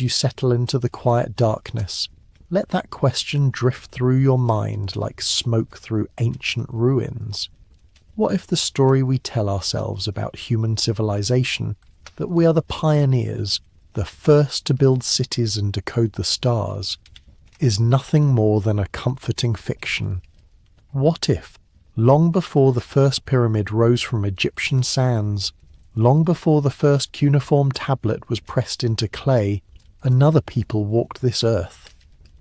you settle into the quiet darkness, let that question drift through your mind like smoke through ancient ruins. What if the story we tell ourselves about human civilization, that we are the pioneers, the first to build cities and decode the stars, is nothing more than a comforting fiction? What if, long before the first pyramid rose from Egyptian sands, long before the first cuneiform tablet was pressed into clay, another people walked this earth,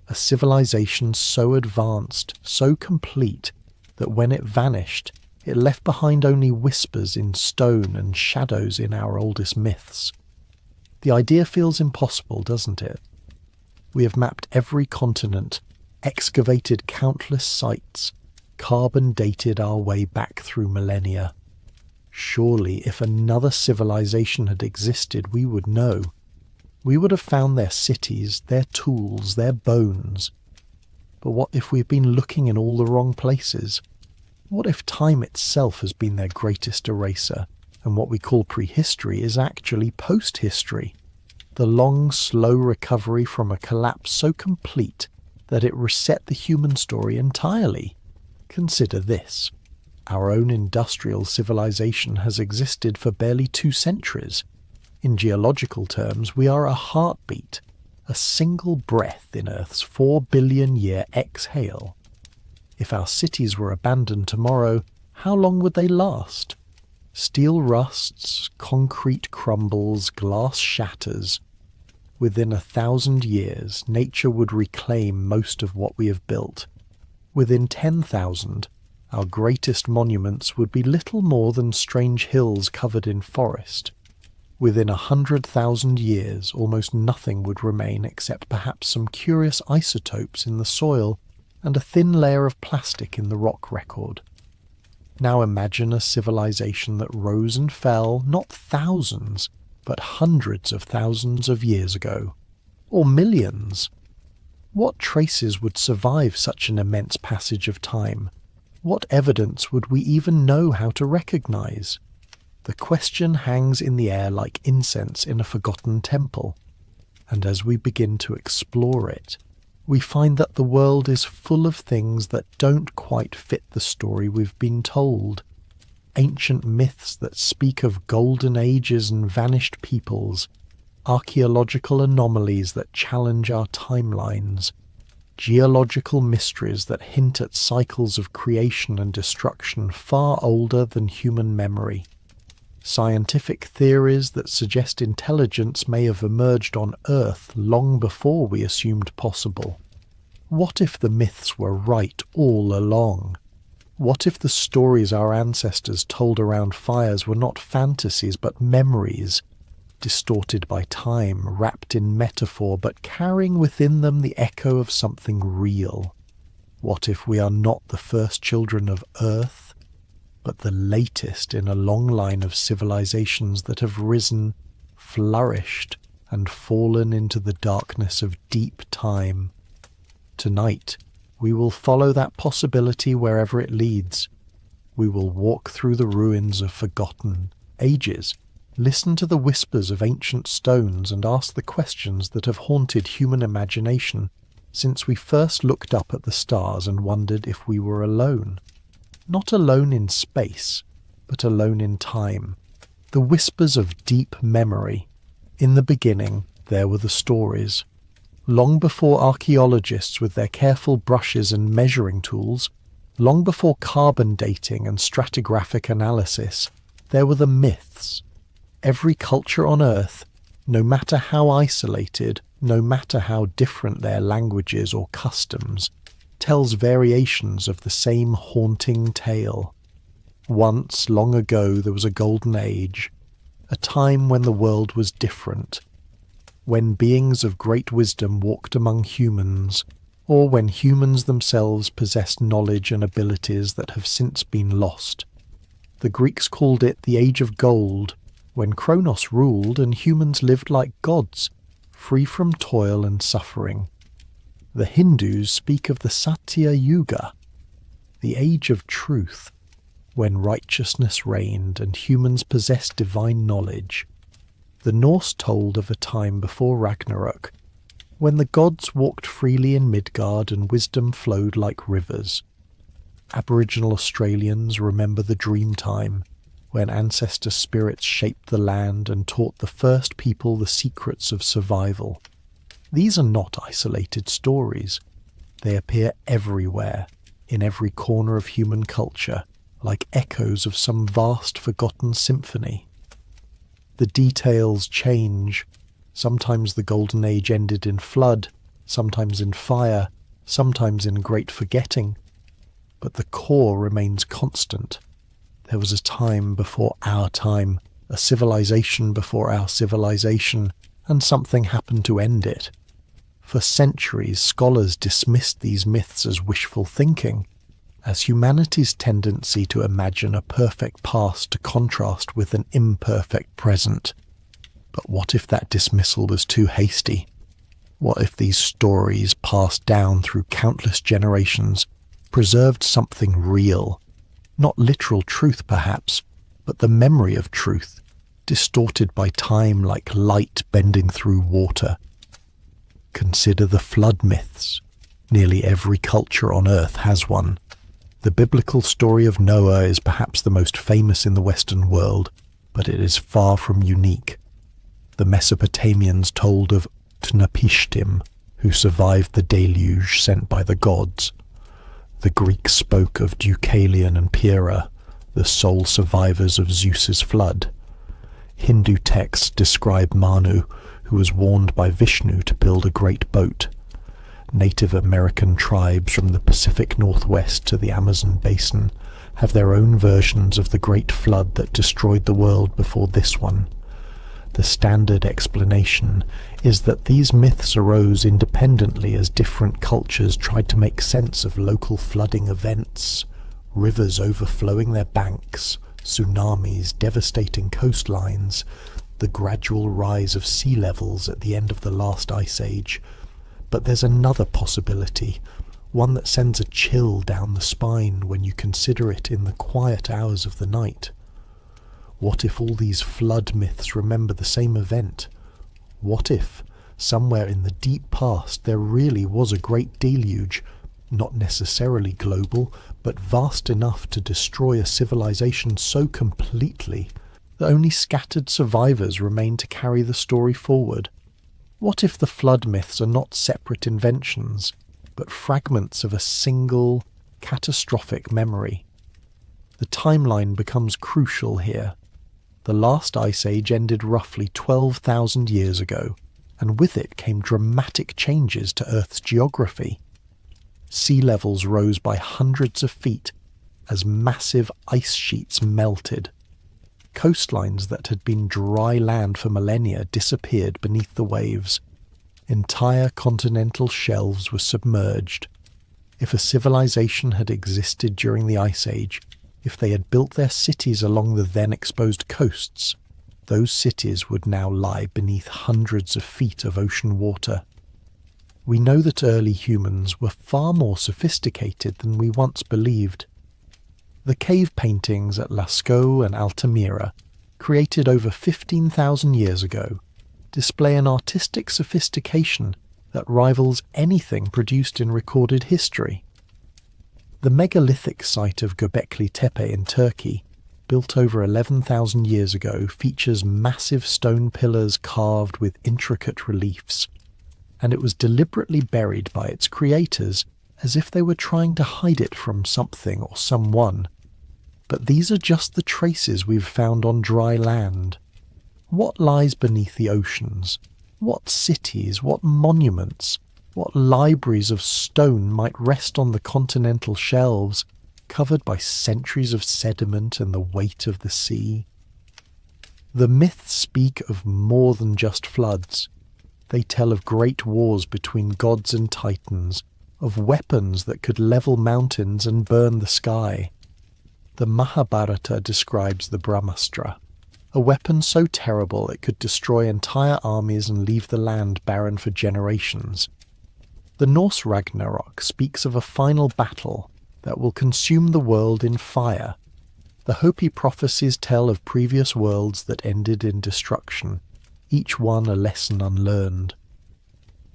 a civilization so advanced, so complete, that when it vanished, it left behind only whispers in stone and shadows in our oldest myths? The idea feels impossible, doesn't it? We have mapped every continent, excavated countless sites, carbon dated our way back through millennia. Surely, if another civilization had existed, we would know. We would have found their cities, their tools, their bones. But what if we've been looking in all the wrong places? What if time itself has been their greatest eraser, and what we call prehistory is actually post-history? The long, slow recovery from a collapse so complete that it reset the human story entirely. Consider this. Our own industrial civilization has existed for barely 2 centuries. In geological terms, we are a heartbeat, a single breath in Earth's 4 billion year exhale. If our cities were abandoned tomorrow, how long would they last? Steel rusts, concrete crumbles, glass shatters. Within 1,000 years, nature would reclaim most of what we have built. Within 10,000, our greatest monuments would be little more than strange hills covered in forest. Within 100,000 years, almost nothing would remain except perhaps some curious isotopes in the soil and a thin layer of plastic in the rock record. Now imagine a civilization that rose and fell not thousands, but hundreds of thousands of years ago, or millions. What traces would survive such an immense passage of time? What evidence would we even know how to recognize? The question hangs in the air like incense in a forgotten temple, and as we begin to explore it, we find that the world is full of things that don't quite fit the story we've been told. Ancient myths that speak of golden ages and vanished peoples, archaeological anomalies that challenge our timelines, geological mysteries that hint at cycles of creation and destruction far older than human memory, scientific theories that suggest intelligence may have emerged on Earth long before we assumed possible. What if the myths were right all along? What if the stories our ancestors told around fires were not fantasies but memories, distorted by time, wrapped in metaphor, but carrying within them the echo of something real? What if we are not the first children of Earth, but the latest in a long line of civilizations that have risen, flourished, and fallen into the darkness of deep time? Tonight, we will follow that possibility wherever it leads. We will walk through the ruins of forgotten ages, listen to the whispers of ancient stones, and ask the questions that have haunted human imagination since we first looked up at the stars and wondered if we were alone. Not alone in space, but alone in time. The whispers of deep memory. In the beginning, there were the stories. Long before archaeologists with their careful brushes and measuring tools, long before carbon dating and stratigraphic analysis, there were the myths. Every culture on Earth, no matter how isolated, no matter how different their languages or customs, tells variations of the same haunting tale. Once, long ago, there was a golden age, a time when the world was different, when beings of great wisdom walked among humans, or when humans themselves possessed knowledge and abilities that have since been lost. The Greeks called it the Age of Gold, when Kronos ruled and humans lived like gods, free from toil and suffering. The Hindus speak of the Satya Yuga, the Age of Truth, when righteousness reigned and humans possessed divine knowledge. The Norse told of a time before Ragnarok, when the gods walked freely in Midgard and wisdom flowed like rivers. Aboriginal Australians remember the dream time, when ancestor spirits shaped the land and taught the first people the secrets of survival. These are not isolated stories. They appear everywhere, in every corner of human culture, like echoes of some vast forgotten symphony. The details change. Sometimes the Golden Age ended in flood, sometimes in fire, sometimes in great forgetting. But the core remains constant. There was a time before our time, a civilization before our civilization, and something happened to end it. For centuries, scholars dismissed these myths as wishful thinking, as humanity's tendency to imagine a perfect past to contrast with an imperfect present. But what if that dismissal was too hasty? What if these stories, passed down through countless generations, preserved something real? Not literal truth, perhaps, but the memory of truth, distorted by time like light bending through water. Consider the flood myths. Nearly every culture on Earth has one. The biblical story of Noah is perhaps the most famous in the Western world, but it is far from unique. The Mesopotamians told of Utnapishtim, who survived the deluge sent by the gods. The Greeks spoke of Deucalion and Pyrrha, the sole survivors of Zeus's flood. Hindu texts describe Manu, who was warned by Vishnu to build a great boat. Native American tribes from the Pacific Northwest to the Amazon basin have their own versions of the great flood that destroyed the world before this one. The standard explanation is that these myths arose independently as different cultures tried to make sense of local flooding events, rivers overflowing their banks, tsunamis devastating coastlines, the gradual rise of sea levels at the end of the last ice age. But there's another possibility, one that sends a chill down the spine when you consider it in the quiet hours of the night. What if all these flood myths remember the same event? What if, somewhere in the deep past, there really was a great deluge, not necessarily global, but vast enough to destroy a civilization so completely that only scattered survivors remain to carry the story forward? What if the flood myths are not separate inventions, but fragments of a single, catastrophic memory? The timeline becomes crucial here. The last ice age ended roughly 12,000 years ago, and with it came dramatic changes to Earth's geography. Sea levels rose by hundreds of feet as massive ice sheets melted. Coastlines that had been dry land for millennia disappeared beneath the waves. Entire continental shelves were submerged. If a civilization had existed during the Ice Age, if they had built their cities along the then exposed coasts, those cities would now lie beneath hundreds of feet of ocean water. We know that early humans were far more sophisticated than we once believed. The cave paintings at Lascaux and Altamira, created over 15,000 years ago, display an artistic sophistication that rivals anything produced in recorded history. The megalithic site of Göbekli Tepe in Turkey, built over 11,000 years ago, features massive stone pillars carved with intricate reliefs, and it was deliberately buried by its creators as if they were trying to hide it from something or someone. But these are just the traces we've found on dry land. What lies beneath the oceans? What cities, what monuments, what libraries of stone might rest on the continental shelves, covered by centuries of sediment and the weight of the sea? The myths speak of more than just floods. They tell of great wars between gods and titans, of weapons that could level mountains and burn the sky. The Mahabharata describes the Brahmastra, a weapon so terrible it could destroy entire armies and leave the land barren for generations. The Norse Ragnarok speaks of a final battle that will consume the world in fire. The Hopi prophecies tell of previous worlds that ended in destruction. each one a lesson unlearned.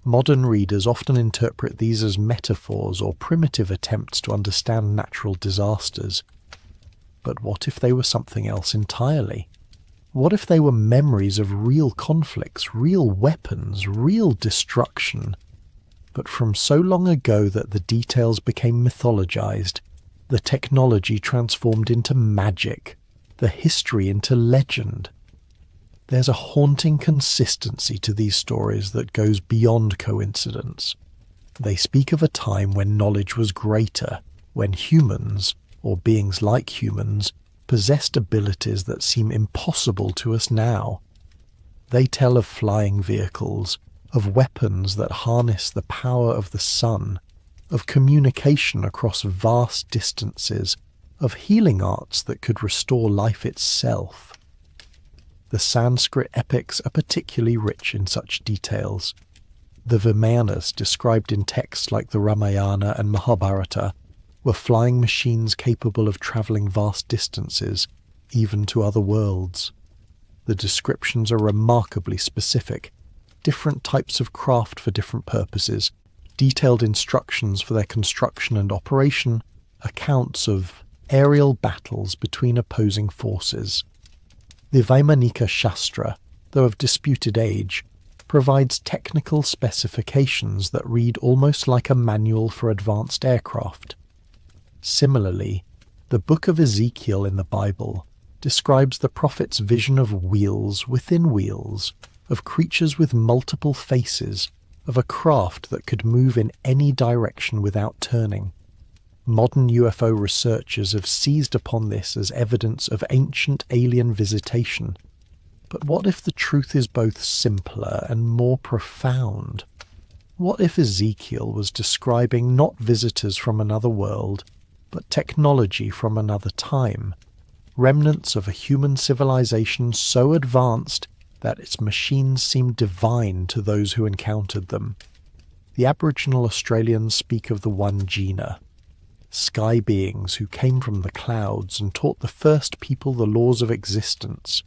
Modern readers often interpret these as metaphors or primitive attempts to understand natural disasters. But what if they were something else entirely? What if they were memories of real conflicts, real weapons, real destruction? But from so long ago that the details became mythologized, the technology transformed into magic, the history into legend. There's a haunting consistency to these stories that goes beyond coincidence. They speak of a time when knowledge was greater, when humans, or beings like humans, possessed abilities that seem impossible to us now. They tell of flying vehicles, of weapons that harness the power of the sun, of communication across vast distances, of healing arts that could restore life itself. The Sanskrit epics are particularly rich in such details. The Vimanas, described in texts like the Ramayana and Mahabharata, were flying machines capable of travelling vast distances, even to other worlds. The descriptions are remarkably specific, different types of craft for different purposes, detailed instructions for their construction and operation, accounts of aerial battles between opposing forces. The Vaimanika Shastra, though of disputed age, provides technical specifications that read almost like a manual for advanced aircraft. Similarly, the book of Ezekiel in the Bible describes the prophet's vision of wheels within wheels, of creatures with multiple faces, of a craft that could move in any direction without turning. Modern UFO researchers have seized upon this as evidence of ancient alien visitation. But what if the truth is both simpler and more profound? What if Ezekiel was describing not visitors from another world, but technology from another time, remnants of a human civilization so advanced that its machines seemed divine to those who encountered them? The Aboriginal Australians speak of the Wandjina, sky beings who came from the clouds and taught the first people the laws of existence.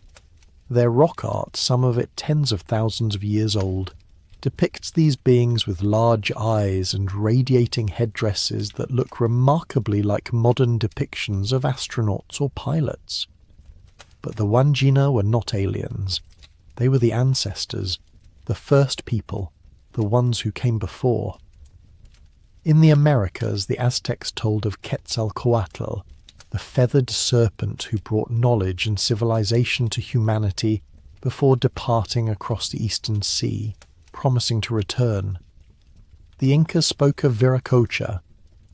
Their rock art, some of it tens of thousands of years old, depicts these beings with large eyes and radiating headdresses that look remarkably like modern depictions of astronauts or pilots. But the Wandjina were not aliens. They were the ancestors, the first people, the ones who came before. In the Americas, the Aztecs told of Quetzalcoatl, the feathered serpent who brought knowledge and civilization to humanity before departing across the eastern sea, promising to return. The Incas spoke of Viracocha,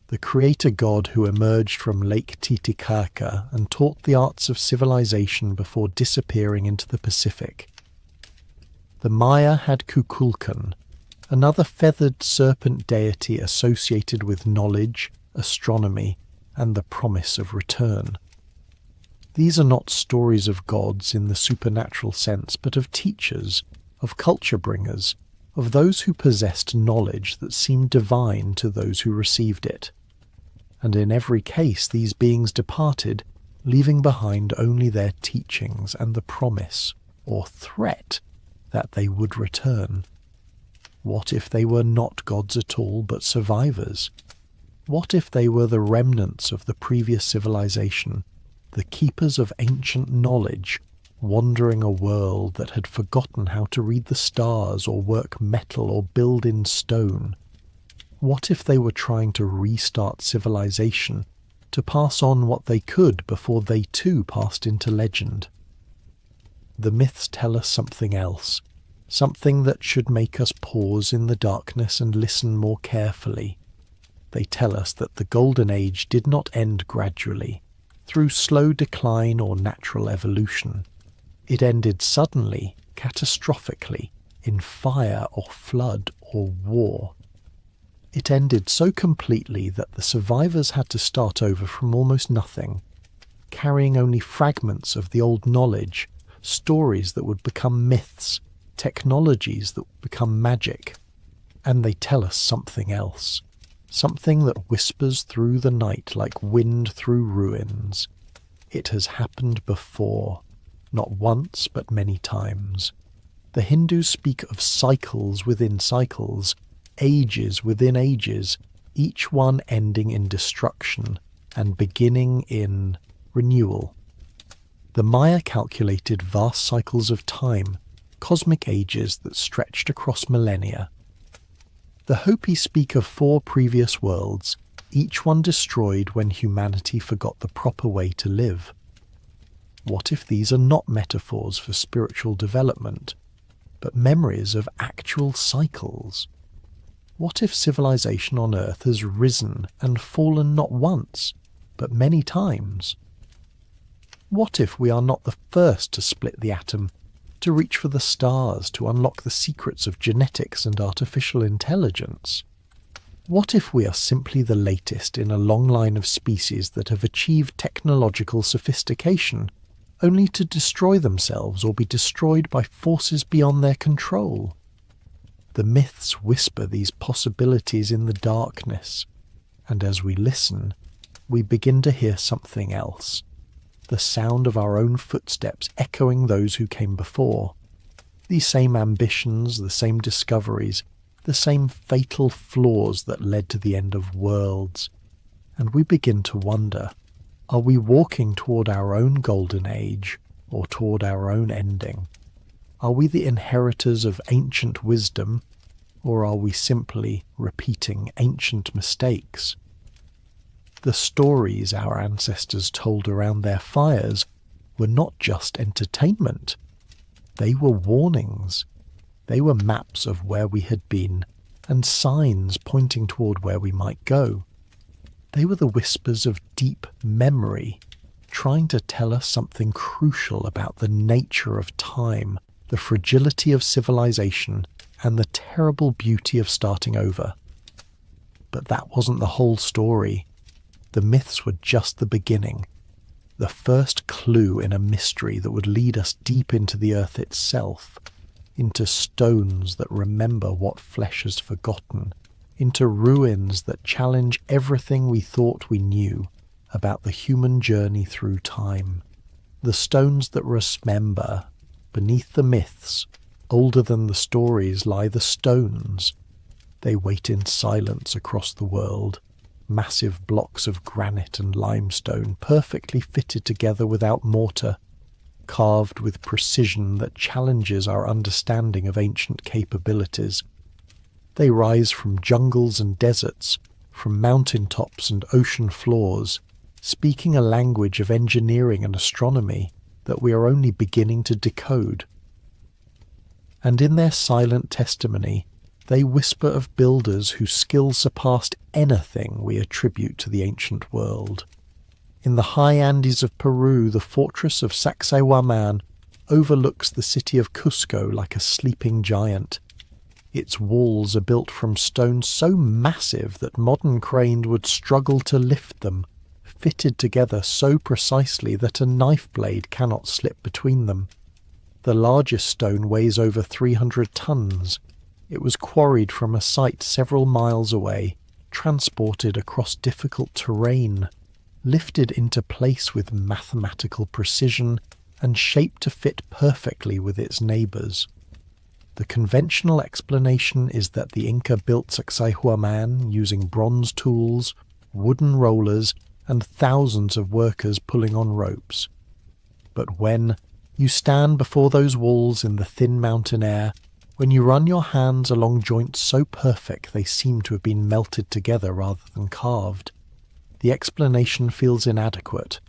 the creator god who emerged from Lake Titicaca and taught the arts of civilization before disappearing into the Pacific. The Maya had Kukulkan, another feathered serpent deity associated with knowledge, astronomy, and the promise of return. These are not stories of gods in the supernatural sense, but of teachers, of culture bringers, of those who possessed knowledge that seemed divine to those who received it. And in every case these beings departed, leaving behind only their teachings and the promise, or threat, that they would return. What if they were not gods at all, but survivors? What if they were the remnants of the previous civilization, the keepers of ancient knowledge, wandering a world that had forgotten how to read the stars or work metal or build in stone? What if they were trying to restart civilization, to pass on what they could before they too passed into legend? The myths tell us something else, something that should make us pause in the darkness and listen more carefully. They tell us that the Golden Age did not end gradually, through slow decline or natural evolution. It ended suddenly, catastrophically, in fire or flood or war. It ended so completely that the survivors had to start over from almost nothing, carrying only fragments of the old knowledge, stories that would become myths, technologies that would become magic. And they tell us something else, something that whispers through the night like wind through ruins. It has happened before, not once but many times. The Hindus speak of cycles within cycles, ages within ages, each one ending in destruction and beginning in renewal. The Maya calculated vast cycles of time, cosmic ages that stretched across millennia. The Hopi speak of 4 previous worlds, each one destroyed when humanity forgot the proper way to live. What if these are not metaphors for spiritual development, but memories of actual cycles? What if civilization on Earth has risen and fallen not once, but many times? What if we are not the first to split the atom, to reach for the stars, to unlock the secrets of genetics and artificial intelligence? What if we are simply the latest in a long line of species that have achieved technological sophistication, only to destroy themselves or be destroyed by forces beyond their control? The myths whisper these possibilities in the darkness, and as we listen, we begin to hear something else. The sound of our own footsteps echoing those who came before. These same ambitions, the same discoveries, the same fatal flaws that led to the end of worlds. And we begin to wonder, are we walking toward our own golden age or toward our own ending? Are we the inheritors of ancient wisdom, or are we simply repeating ancient mistakes? The stories our ancestors told around their fires were not just entertainment. They were warnings. They were maps of where we had been and signs pointing toward where we might go. They were the whispers of deep memory, trying to tell us something crucial about the nature of time, the fragility of civilization, and the terrible beauty of starting over. But that wasn't the whole story. The myths were just the beginning, the first clue in a mystery that would lead us deep into the earth itself, into stones that remember what flesh has forgotten, into ruins that challenge everything we thought we knew about the human journey through time. The stones that remember, beneath the myths, older than the stories, lie the stones. They wait in silence across the world, massive blocks of granite and limestone perfectly fitted together without mortar, carved with precision that challenges our understanding of ancient capabilities. They rise from jungles and deserts, from mountain tops and ocean floors, speaking a language of engineering and astronomy that we are only beginning to decode. And in their silent testimony, they whisper of builders whose skill surpassed anything we attribute to the ancient world. In the high Andes of Peru, the fortress of Sacsayhuaman overlooks the city of Cusco like a sleeping giant. Its walls are built from stones so massive that modern cranes would struggle to lift them, fitted together so precisely that a knife blade cannot slip between them. The largest stone weighs over 300 tons. It was quarried from a site several miles away, transported across difficult terrain, lifted into place with mathematical precision, and shaped to fit perfectly with its neighbours. The conventional explanation is that the Inca built Sacsayhuaman using bronze tools, wooden rollers, and thousands of workers pulling on ropes. But when you stand before those walls in the thin mountain air, when you run your hands along joints so perfect they seem to have been melted together rather than carved, the explanation feels inadequate.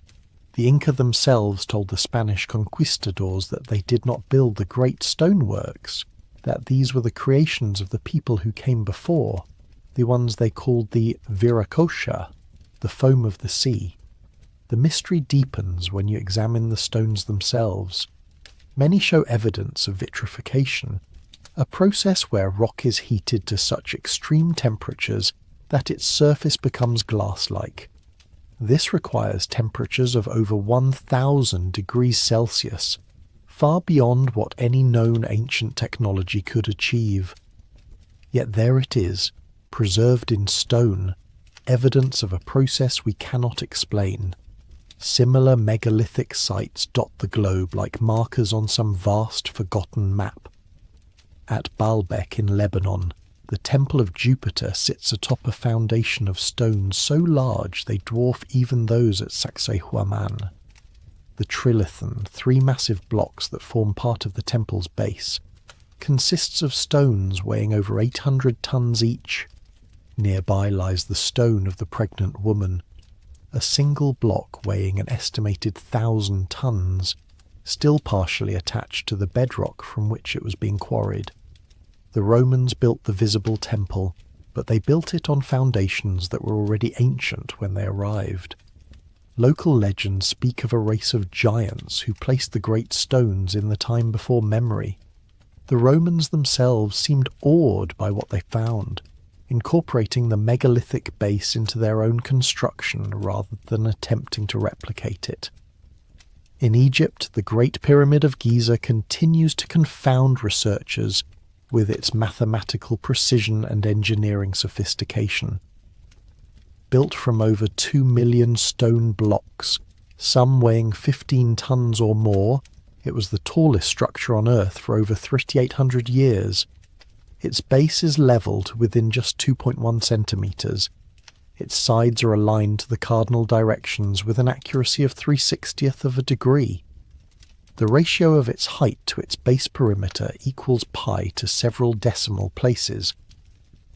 The Inca themselves told the Spanish conquistadors that they did not build the great stoneworks, that these were the creations of the people who came before, the ones they called the Viracocha, the foam of the sea. The mystery deepens when you examine the stones themselves. Many show evidence of vitrification, a process where rock is heated to such extreme temperatures that its surface becomes glass-like. This requires temperatures of over 1,000 degrees Celsius, far beyond what any known ancient technology could achieve. Yet there it is, preserved in stone, evidence of a process we cannot explain. Similar megalithic sites dot the globe like markers on some vast forgotten map. At Baalbek in Lebanon, the Temple of Jupiter sits atop a foundation of stones so large they dwarf even those at Sacsayhuaman. The Trilithon, 3 massive blocks that form part of the temple's base, consists of stones weighing over 800 tons each. Nearby lies the stone of the pregnant woman, a single block weighing an estimated 1,000 tons, still partially attached to the bedrock from which it was being quarried. The Romans built the visible temple, but they built it on foundations that were already ancient when they arrived. Local legends speak of a race of giants who placed the great stones in the time before memory. The Romans themselves seemed awed by what they found, incorporating the megalithic base into their own construction rather than attempting to replicate it. In Egypt, the Great Pyramid of Giza continues to confound researchers with its mathematical precision and engineering sophistication. Built from over 2 million stone blocks, some weighing 15 tons or more, it was the tallest structure on Earth for over 3,800 years. Its base is levelled within just 2.1 centimetres. Its sides are aligned to the cardinal directions with an accuracy of 3/60th of a degree. The ratio of its height to its base perimeter equals pi to several decimal places.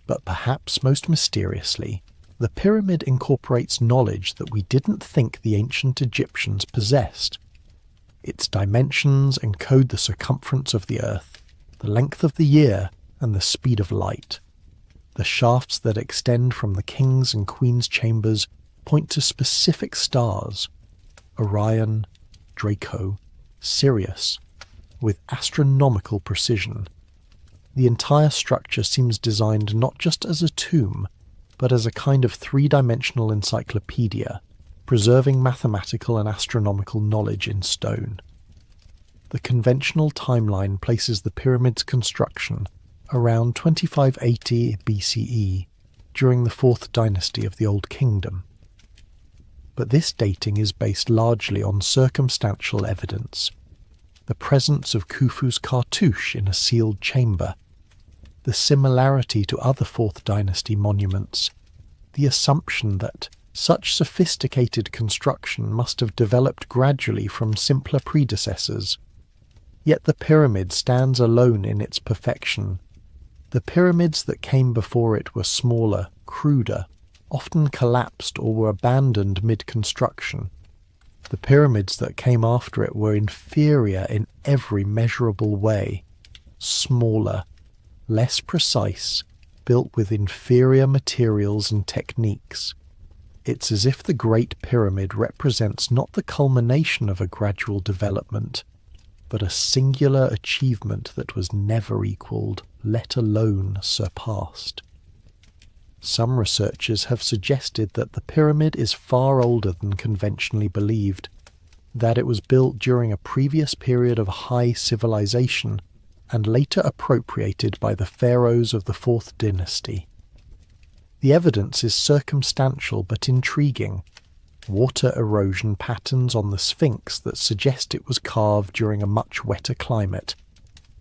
But perhaps most mysteriously, the pyramid incorporates knowledge that we didn't think the ancient Egyptians possessed. Its dimensions encode the circumference of the Earth, the length of the year, and the speed of light. The shafts that extend from the king's and queen's chambers point to specific stars: Orion, Draco, Sirius, with astronomical precision. The entire structure seems designed not just as a tomb, but as a kind of 3-dimensional encyclopedia, preserving mathematical and astronomical knowledge in stone. The conventional timeline places the pyramid's construction around 2580 BCE, during the 4th dynasty of the Old Kingdom. But this dating is based largely on circumstantial evidence: the presence of Khufu's cartouche in a sealed chamber, the similarity to other 4th dynasty monuments, the assumption that such sophisticated construction must have developed gradually from simpler predecessors. Yet the pyramid stands alone in its perfection. The pyramids that came before it were smaller, cruder, often collapsed or were abandoned mid-construction. The pyramids that came after it were inferior in every measurable way: smaller, less precise, built with inferior materials and techniques. It's as if the Great Pyramid represents not the culmination of a gradual development, but a singular achievement that was never equalled, let alone surpassed. Some researchers have suggested that the pyramid is far older than conventionally believed, that it was built during a previous period of high civilization and later appropriated by the pharaohs of the 4th dynasty. The evidence is circumstantial but intriguing. Water erosion patterns on the Sphinx that suggest it was carved during a much wetter climate,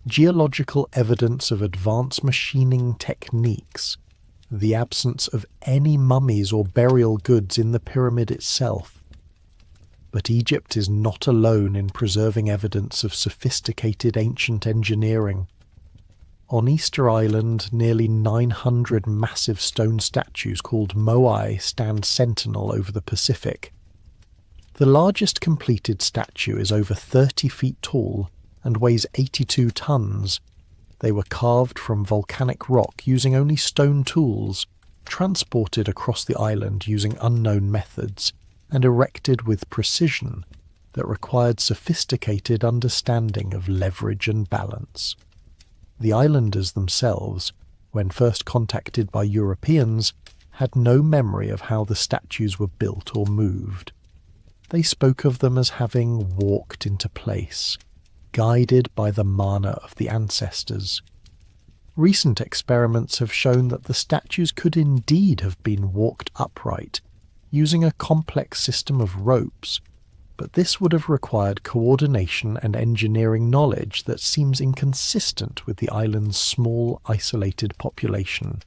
geological evidence of advanced machining techniques, the absence of any mummies or burial goods in the pyramid itself. But Egypt is not alone in preserving evidence of sophisticated ancient engineering. On Easter Island, nearly 900 massive stone statues called moai stand sentinel over the Pacific. The largest completed statue is over 30 feet tall and weighs 82 tons. They were carved from volcanic rock using only stone tools, transported across the island using unknown methods, and erected with precision that required sophisticated understanding of leverage and balance. The islanders themselves, when first contacted by Europeans, had no memory of how the statues were built or moved. They spoke of them as having walked into place, guided by the mana of the ancestors. Recent experiments have shown that the statues could indeed have been walked upright, using a complex system of ropes, but this would have required coordination and engineering knowledge that seems inconsistent with the island's small, isolated population.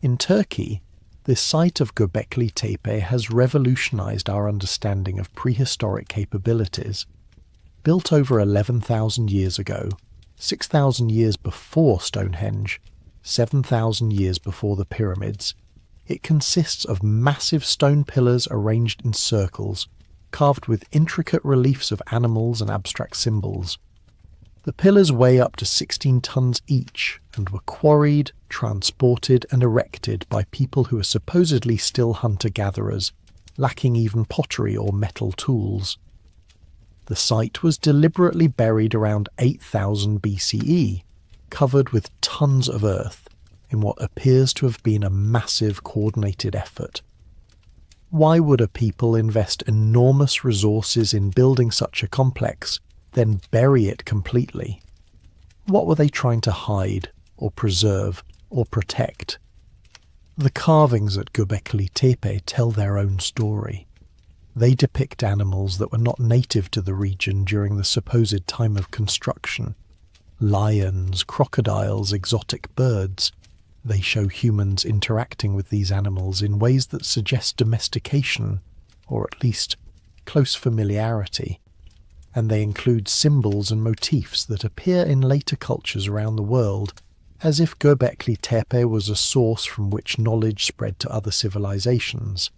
In Turkey, this site of Göbekli Tepe has revolutionized our understanding of prehistoric capabilities. Built over 11,000 years ago, 6,000 years before Stonehenge, 7,000 years before the pyramids, it consists of massive stone pillars arranged in circles, carved with intricate reliefs of animals and abstract symbols. The pillars weigh up to 16 tons each and were quarried, transported and erected by people who are supposedly still hunter-gatherers, lacking even pottery or metal tools. The site was deliberately buried around 8000 BCE, covered with tons of earth, in what appears to have been a massive coordinated effort. Why would a people invest enormous resources in building such a complex, then bury it completely? What were they trying to hide, or preserve, or protect? The carvings at Göbekli Tepe tell their own story. They depict animals that were not native to the region during the supposed time of construction. Lions, crocodiles, exotic birds. They show humans interacting with these animals in ways that suggest domestication, or at least close familiarity. And they include symbols and motifs that appear in later cultures around the world, as if Göbekli Tepe was a source from which knowledge spread to other civilizations.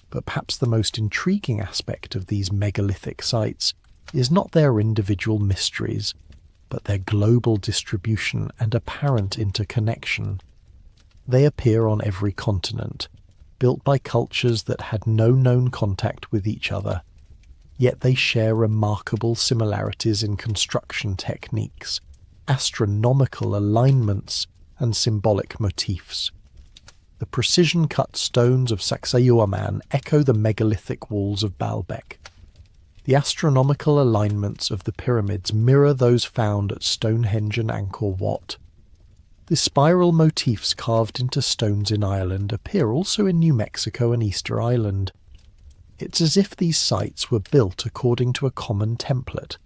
But perhaps the most intriguing aspect of these megalithic sites is not their individual mysteries, but their global distribution and apparent interconnection. They appear on every continent, built by cultures that had no known contact with each other, yet they share remarkable similarities in construction techniques, astronomical alignments, and symbolic motifs. The precision-cut stones of Sacsayhuaman echo the megalithic walls of Baalbek. The astronomical alignments of the pyramids mirror those found at Stonehenge and Angkor Wat. The spiral motifs carved into stones in Ireland appear also in New Mexico and Easter Island. It's as if these sites were built according to a common template,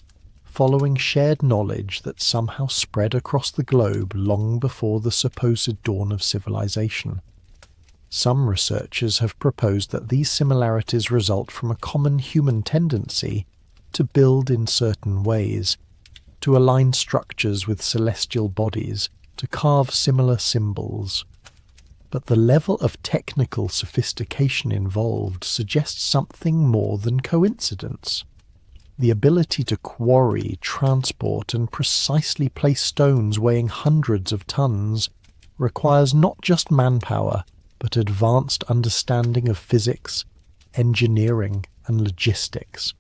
following shared knowledge that somehow spread across the globe long before the supposed dawn of civilization. Some researchers have proposed that these similarities result from a common human tendency to build in certain ways, to align structures with celestial bodies, to carve similar symbols. But the level of technical sophistication involved suggests something more than coincidence. The ability to quarry, transport, and precisely place stones weighing hundreds of tons requires not just manpower, but advanced understanding of physics, engineering, and logistics.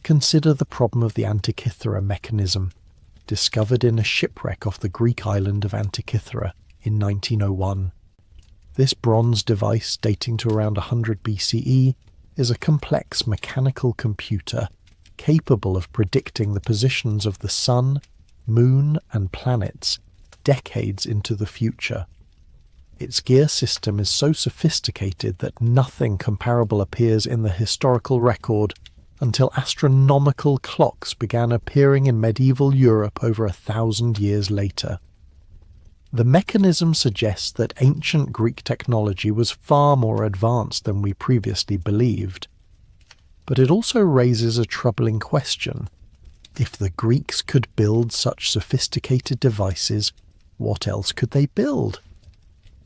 Consider the problem of the Antikythera mechanism, discovered in a shipwreck off the Greek island of Antikythera in 1901. This bronze device, dating to around 100 BCE, is a complex mechanical computer capable of predicting the positions of the sun, moon, and planets decades into the future. Its gear system is so sophisticated that nothing comparable appears in the historical record until astronomical clocks began appearing in medieval Europe over 1,000 years later. The mechanism suggests that ancient Greek technology was far more advanced than we previously believed. But it also raises a troubling question. If the Greeks could build such sophisticated devices, what else could they build?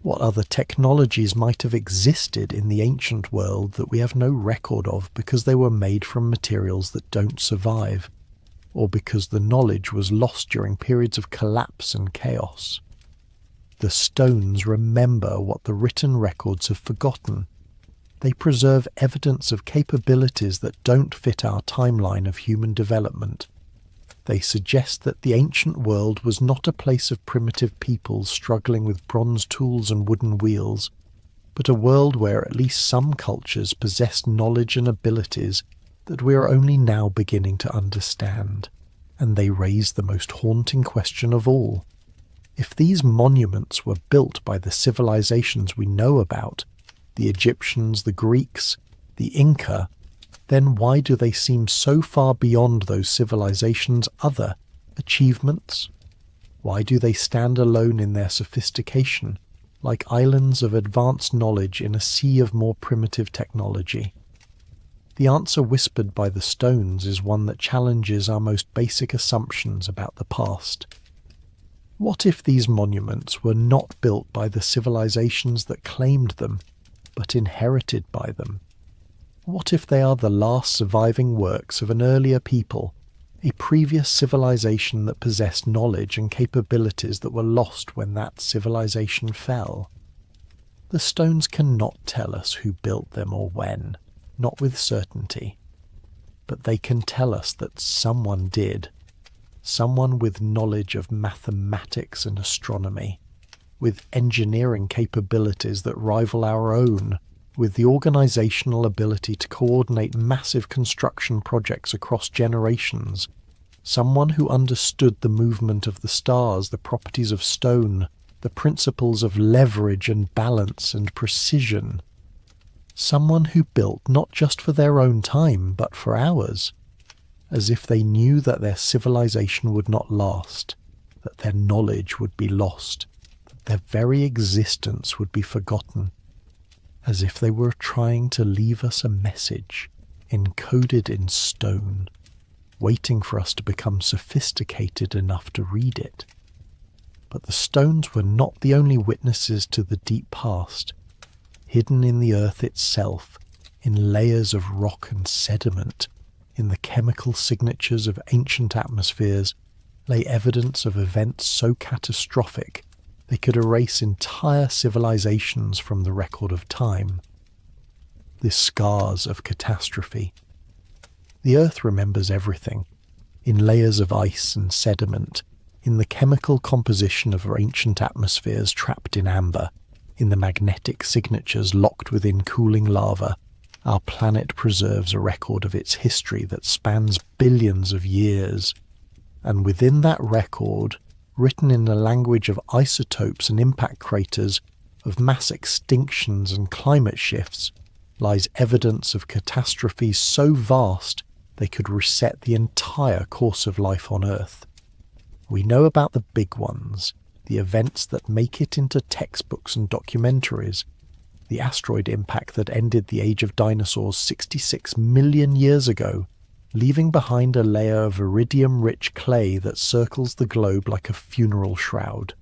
What other technologies might have existed in the ancient world that we have no record of because they were made from materials that don't survive, or because the knowledge was lost during periods of collapse and chaos? The stones remember what the written records have forgotten. They preserve evidence of capabilities that don't fit our timeline of human development. They suggest that the ancient world was not a place of primitive peoples struggling with bronze tools and wooden wheels, but a world where at least some cultures possessed knowledge and abilities that we are only now beginning to understand. And they raise the most haunting question of all. If these monuments were built by the civilizations we know about, the Egyptians, the Greeks, the Inca, then why do they seem so far beyond those civilizations' other achievements? Why do they stand alone in their sophistication, like islands of advanced knowledge in a sea of more primitive technology? The answer whispered by the stones is one that challenges our most basic assumptions about the past. What if these monuments were not built by the civilizations that claimed them, but inherited by them? What if they are the last surviving works of an earlier people, a previous civilization that possessed knowledge and capabilities that were lost when that civilization fell? The stones cannot tell us who built them or when, not with certainty, but they can tell us that someone did, someone with knowledge of mathematics and astronomy, with engineering capabilities that rival our own, with the organizational ability to coordinate massive construction projects across generations, someone who understood the movement of the stars, the properties of stone, the principles of leverage and balance and precision. Someone who built not just for their own time, but for ours, as if they knew that their civilization would not last, that their knowledge would be lost, that their very existence would be forgotten, as if they were trying to leave us a message encoded in stone, waiting for us to become sophisticated enough to read it. But the stones were not the only witnesses to the deep past. Hidden in the earth itself, in layers of rock and sediment, in the chemical signatures of ancient atmospheres, lay evidence of events so catastrophic they could erase entire civilizations from the record of time. The scars of catastrophe. The earth remembers everything, in layers of ice and sediment, in the chemical composition of ancient atmospheres trapped in amber, in the magnetic signatures locked within cooling lava. Our planet preserves a record of its history that spans billions of years, and within that record, written in the language of isotopes and impact craters, of mass extinctions and climate shifts, lies evidence of catastrophes so vast they could reset the entire course of life on Earth. We know about the big ones, the events that make it into textbooks and documentaries, the asteroid impact that ended the age of dinosaurs 66 million years ago, leaving behind a layer of iridium-rich clay that circles the globe like a funeral shroud.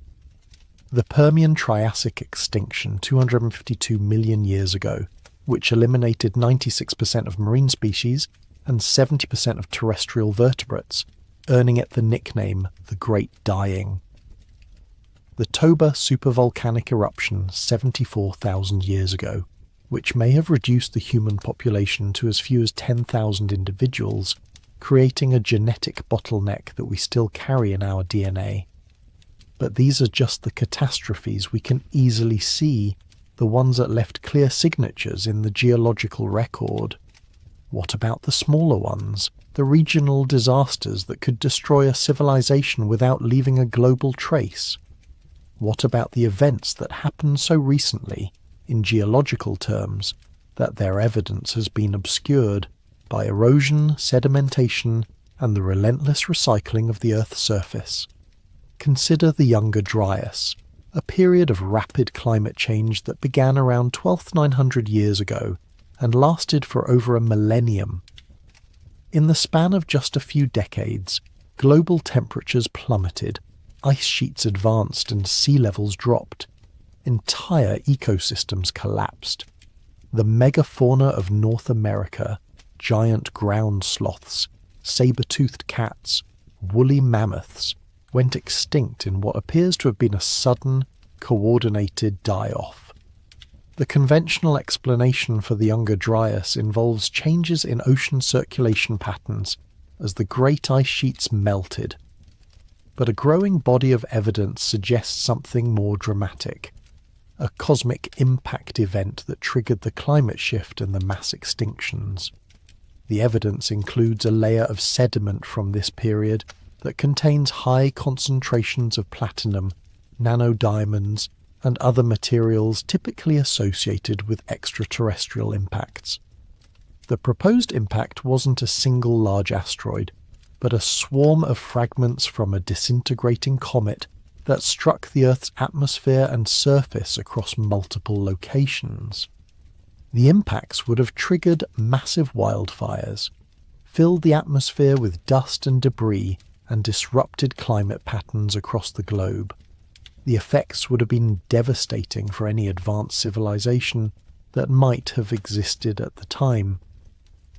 The Permian Triassic extinction 252 million years ago, which eliminated 96% of marine species and 70% of terrestrial vertebrates, earning it the nickname the Great Dying. The Toba supervolcanic eruption 74,000 years ago, which may have reduced the human population to as few as 10,000 individuals, creating a genetic bottleneck that we still carry in our DNA. But these are just the catastrophes we can easily see, the ones that left clear signatures in the geological record. What about the smaller ones, the regional disasters that could destroy a civilization without leaving a global trace? What about the events that happened so recently, in geological terms, that their evidence has been obscured by erosion, sedimentation, and the relentless recycling of the Earth's surface? Consider the Younger Dryas, a period of rapid climate change that began around 12,900 years ago and lasted for over a millennium. In the span of just a few decades, global temperatures plummeted, ice sheets advanced, and sea levels dropped. Entire ecosystems collapsed. The megafauna of North America, giant ground sloths, saber-toothed cats, woolly mammoths, went extinct in what appears to have been a sudden, coordinated die-off. The conventional explanation for the Younger Dryas involves changes in ocean circulation patterns as the great ice sheets melted. But a growing body of evidence suggests something more dramatic, a cosmic impact event that triggered the climate shift and the mass extinctions. The evidence includes a layer of sediment from this period that contains high concentrations of platinum, nanodiamonds, and other materials typically associated with extraterrestrial impacts. The proposed impact wasn't a single large asteroid, but a swarm of fragments from a disintegrating comet that struck the Earth's atmosphere and surface across multiple locations. The impacts would have triggered massive wildfires, filled the atmosphere with dust and debris, and disrupted climate patterns across the globe. The effects would have been devastating for any advanced civilization that might have existed at the time,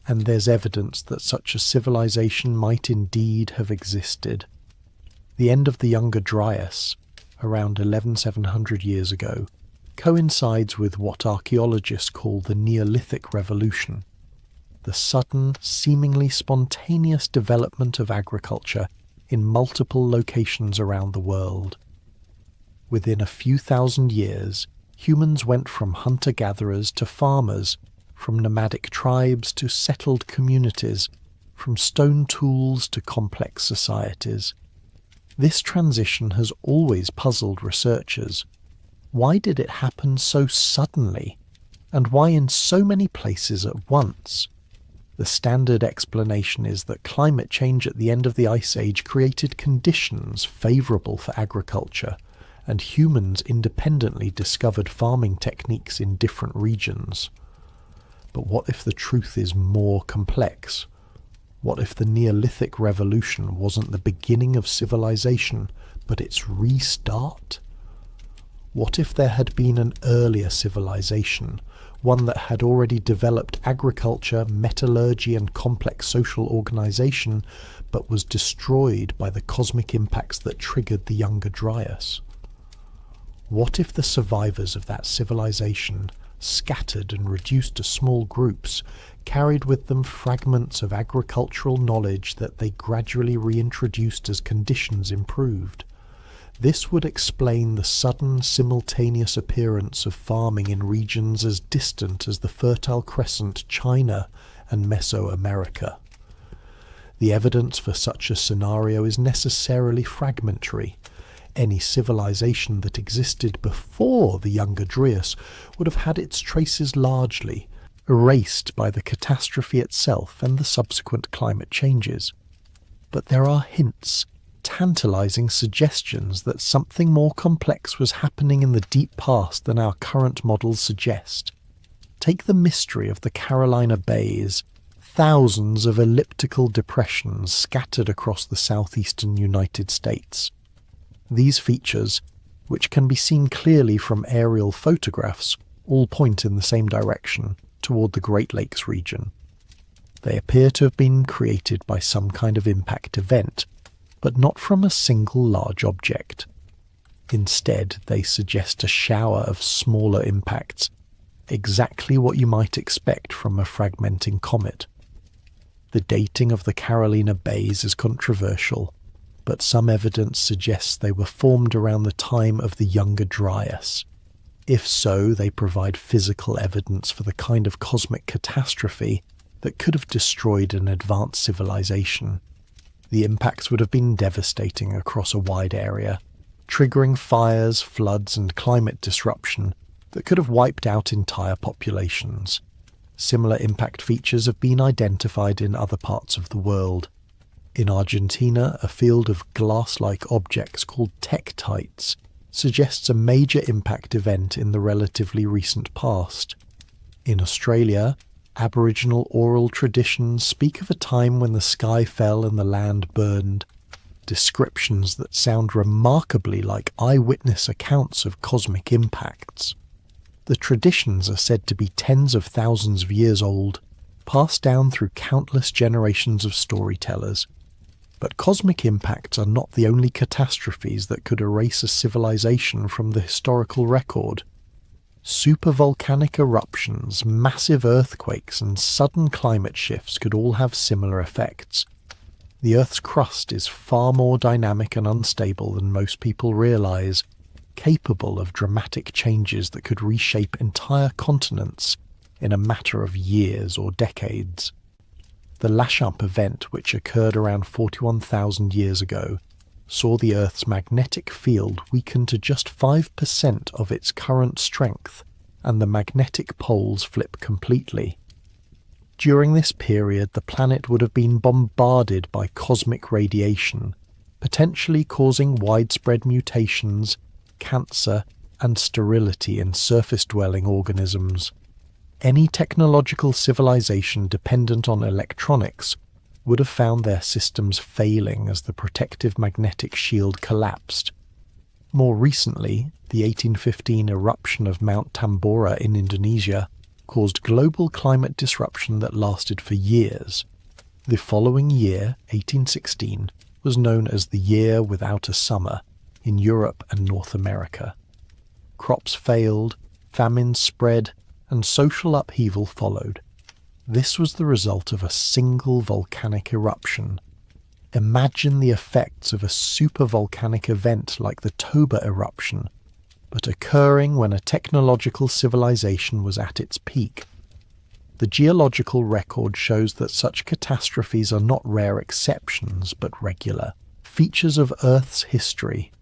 and there's evidence that such a civilization might indeed have existed. The end of the Younger Dryas, around 11,700 years ago, coincides with what archaeologists call the Neolithic Revolution, the sudden, seemingly spontaneous development of agriculture in multiple locations around the world. Within a few thousand years, humans went from hunter-gatherers to farmers, from nomadic tribes to settled communities, from stone tools to complex societies. This transition has always puzzled researchers. Why did it happen so suddenly? And why in so many places at once? The standard explanation is that climate change at the end of the Ice Age created conditions favourable for agriculture, and humans independently discovered farming techniques in different regions. But what if the truth is more complex? What if the Neolithic Revolution wasn't the beginning of civilization, but its restart? What if there had been an earlier civilization, one that had already developed agriculture, metallurgy, and complex social organization, but was destroyed by the cosmic impacts that triggered the Younger Dryas? What if the survivors of that civilization, scattered and reduced to small groups, carried with them fragments of agricultural knowledge that they gradually reintroduced as conditions improved? This would explain the sudden, simultaneous appearance of farming in regions as distant as the Fertile Crescent, China, and Mesoamerica. The evidence for such a scenario is necessarily fragmentary. Any civilization that existed before the Younger Dryas would have had its traces largely erased by the catastrophe itself and the subsequent climate changes. But there are hints, tantalizing suggestions that something more complex was happening in the deep past than our current models suggest. Take the mystery of the Carolina Bays, thousands of elliptical depressions scattered across the southeastern United States. These features, which can be seen clearly from aerial photographs, all point in the same direction, toward the Great Lakes region. They appear to have been created by some kind of impact event, but not from a single large object. Instead, they suggest a shower of smaller impacts, exactly what you might expect from a fragmenting comet. The dating of the Carolina Bays is controversial, but some evidence suggests they were formed around the time of the Younger Dryas. If so, they provide physical evidence for the kind of cosmic catastrophe that could have destroyed an advanced civilization. The impacts would have been devastating across a wide area, triggering fires, floods, and climate disruption that could have wiped out entire populations. Similar impact features have been identified in other parts of the world. In Argentina, a field of glass-like objects called tektites suggests a major impact event in the relatively recent past. In Australia, Aboriginal oral traditions speak of a time when the sky fell and the land burned, descriptions that sound remarkably like eyewitness accounts of cosmic impacts. The traditions are said to be tens of thousands of years old, passed down through countless generations of storytellers. But cosmic impacts are not the only catastrophes that could erase a civilization from the historical record. Supervolcanic eruptions, massive earthquakes, and sudden climate shifts could all have similar effects. The Earth's crust is far more dynamic and unstable than most people realize, capable of dramatic changes that could reshape entire continents in a matter of years or decades. The Lachamp event, which occurred around 41,000 years ago, saw the Earth's magnetic field weaken to just 5% of its current strength, and the magnetic poles flip completely. During this period, the planet would have been bombarded by cosmic radiation, potentially causing widespread mutations, cancer, and sterility in surface-dwelling organisms. Any technological civilization dependent on electronics would have found their systems failing as the protective magnetic shield collapsed. More recently, the 1815 eruption of Mount Tambora in Indonesia caused global climate disruption that lasted for years. The following year, 1816, was known as the Year Without a Summer in Europe and North America. Crops failed, famines spread, and social upheaval followed. This was the result of a single volcanic eruption. Imagine the effects of a supervolcanic event like the Toba eruption, but occurring when a technological civilization was at its peak. The geological record shows that such catastrophes are not rare exceptions, but regular features of Earth's history.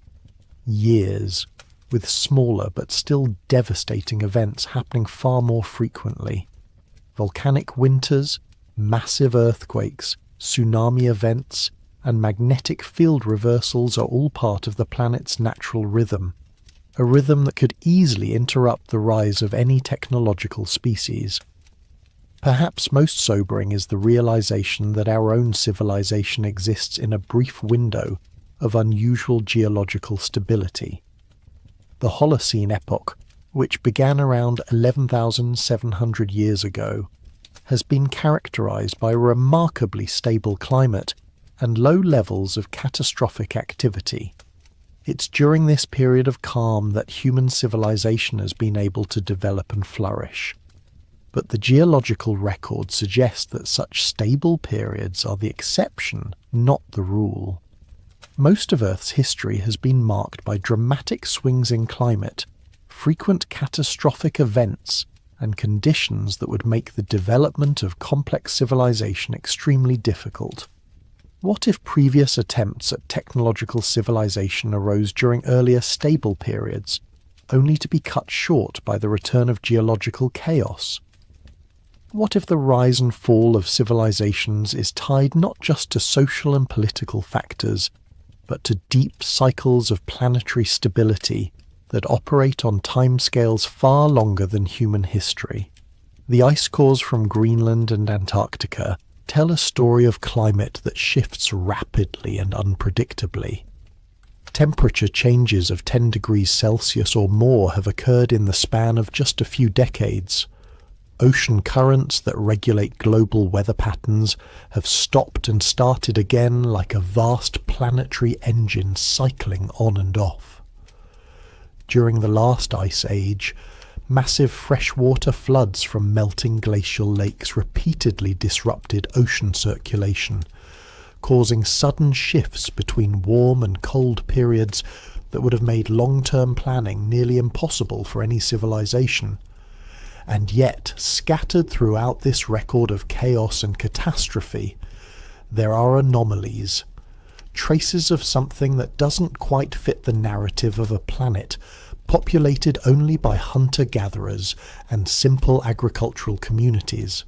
Years, with smaller but still devastating events happening far more frequently. Volcanic winters, massive earthquakes, tsunami events, and magnetic field reversals are all part of the planet's natural rhythm, a rhythm that could easily interrupt the rise of any technological species. Perhaps most sobering is the realization that our own civilization exists in a brief window of unusual geological stability. The Holocene epoch, which began around 11,700 years ago, has been characterized by a remarkably stable climate and low levels of catastrophic activity. It's during this period of calm that human civilization has been able to develop and flourish. But the geological record suggests that such stable periods are the exception, not the rule. Most of Earth's history has been marked by dramatic swings in climate, frequent catastrophic events, and conditions that would make the development of complex civilization extremely difficult. What if previous attempts at technological civilization arose during earlier stable periods, only to be cut short by the return of geological chaos? What if the rise and fall of civilizations is tied not just to social and political factors, but to deep cycles of planetary stability that operate on timescales far longer than human history? The ice cores from Greenland and Antarctica tell a story of climate that shifts rapidly and unpredictably. Temperature changes of 10 degrees Celsius or more have occurred in the span of just a few decades. Ocean currents that regulate global weather patterns have stopped and started again like a vast planetary engine cycling on and off. During the last ice age, massive freshwater floods from melting glacial lakes repeatedly disrupted ocean circulation, causing sudden shifts between warm and cold periods that would have made long-term planning nearly impossible for any civilization. And yet, scattered throughout this record of chaos and catastrophe, there are anomalies, traces of something that doesn't quite fit the narrative of a planet populated only by hunter-gatherers and simple agricultural communities.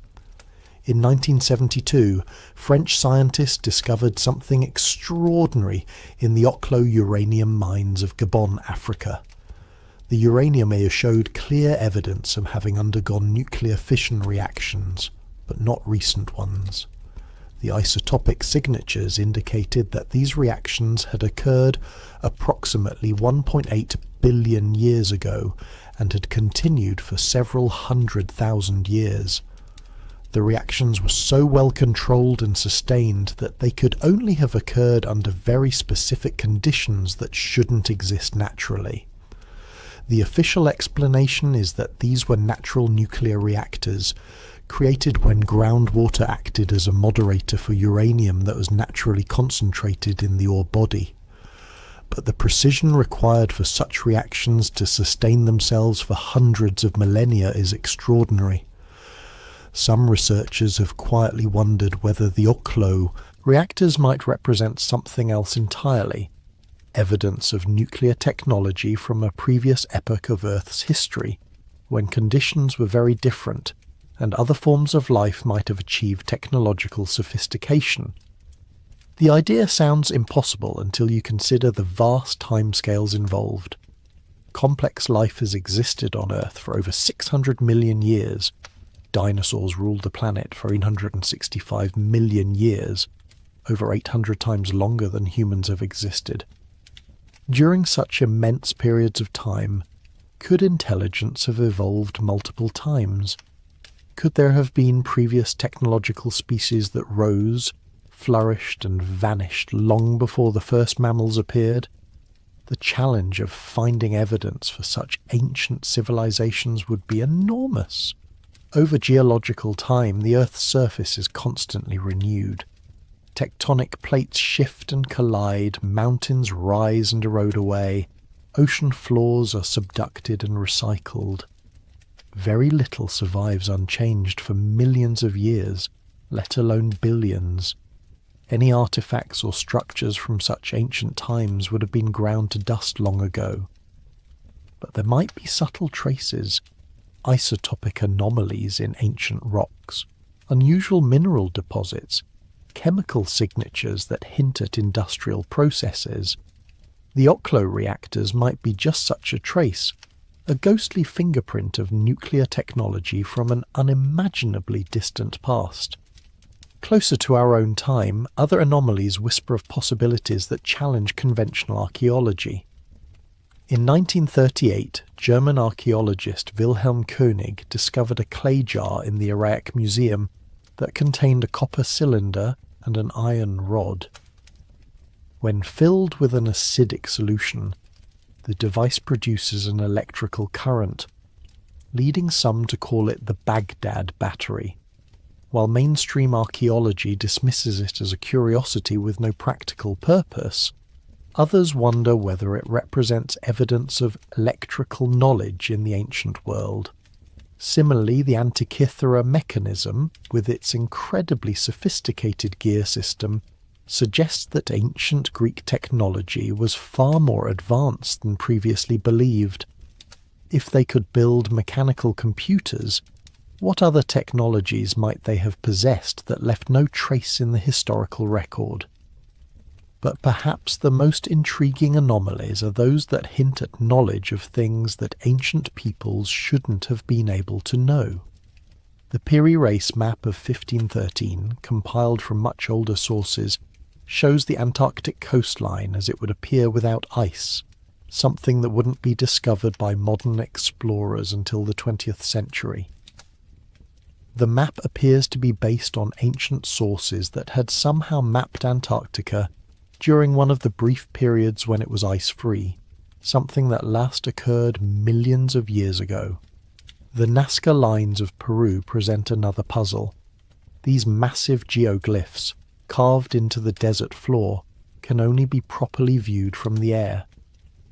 In 1972, French scientists discovered something extraordinary in the Oklo uranium mines of Gabon, Africa. The uranium ore showed clear evidence of having undergone nuclear fission reactions, but not recent ones. The isotopic signatures indicated that these reactions had occurred approximately 1.8 billion years ago and had continued for several 100,000 years. The reactions were so well controlled and sustained that they could only have occurred under very specific conditions that shouldn't exist naturally. The official explanation is that these were natural nuclear reactors, created when groundwater acted as a moderator for uranium that was naturally concentrated in the ore body. But the precision required for such reactions to sustain themselves for hundreds of millennia is extraordinary. Some researchers have quietly wondered whether the Oklo reactors might represent something else entirely, evidence of nuclear technology from a previous epoch of Earth's history, when conditions were very different and other forms of life might have achieved technological sophistication. The idea sounds impossible until you consider the vast timescales involved. Complex life has existed on Earth for over 600 million years. Dinosaurs ruled the planet for 865 million years, over 800 times longer than humans have existed. During such immense periods of time, could intelligence have evolved multiple times? Could there have been previous technological species that rose, flourished, and vanished long before the first mammals appeared? The challenge of finding evidence for such ancient civilizations would be enormous. Over geological time, the Earth's surface is constantly renewed. Tectonic plates shift and collide, mountains rise and erode away, ocean floors are subducted and recycled. Very little survives unchanged for millions of years, let alone billions. Any artifacts or structures from such ancient times would have been ground to dust long ago. But there might be subtle traces, isotopic anomalies in ancient rocks, unusual mineral deposits, chemical signatures that hint at industrial processes. The Oklo reactors might be just such a trace, a ghostly fingerprint of nuclear technology from an unimaginably distant past. Closer to our own time, other anomalies whisper of possibilities that challenge conventional archaeology. In 1938, German archaeologist Wilhelm König discovered a clay jar in the Iraq Museum that contained a copper cylinder and an iron rod. When filled with an acidic solution, the device produces an electrical current, leading some to call it the Baghdad battery. While mainstream archaeology dismisses it as a curiosity with no practical purpose, others wonder whether it represents evidence of electrical knowledge in the ancient world. Similarly, the Antikythera mechanism, with its incredibly sophisticated gear system, suggests that ancient Greek technology was far more advanced than previously believed. If they could build mechanical computers, what other technologies might they have possessed that left no trace in the historical record? But perhaps the most intriguing anomalies are those that hint at knowledge of things that ancient peoples shouldn't have been able to know. The Piri Reis map of 1513, compiled from much older sources, shows the Antarctic coastline as it would appear without ice, something that wouldn't be discovered by modern explorers until the 20th century. The map appears to be based on ancient sources that had somehow mapped Antarctica during one of the brief periods when it was ice-free, something that last occurred millions of years ago. The Nazca lines of Peru present another puzzle. These massive geoglyphs, carved into the desert floor, can only be properly viewed from the air.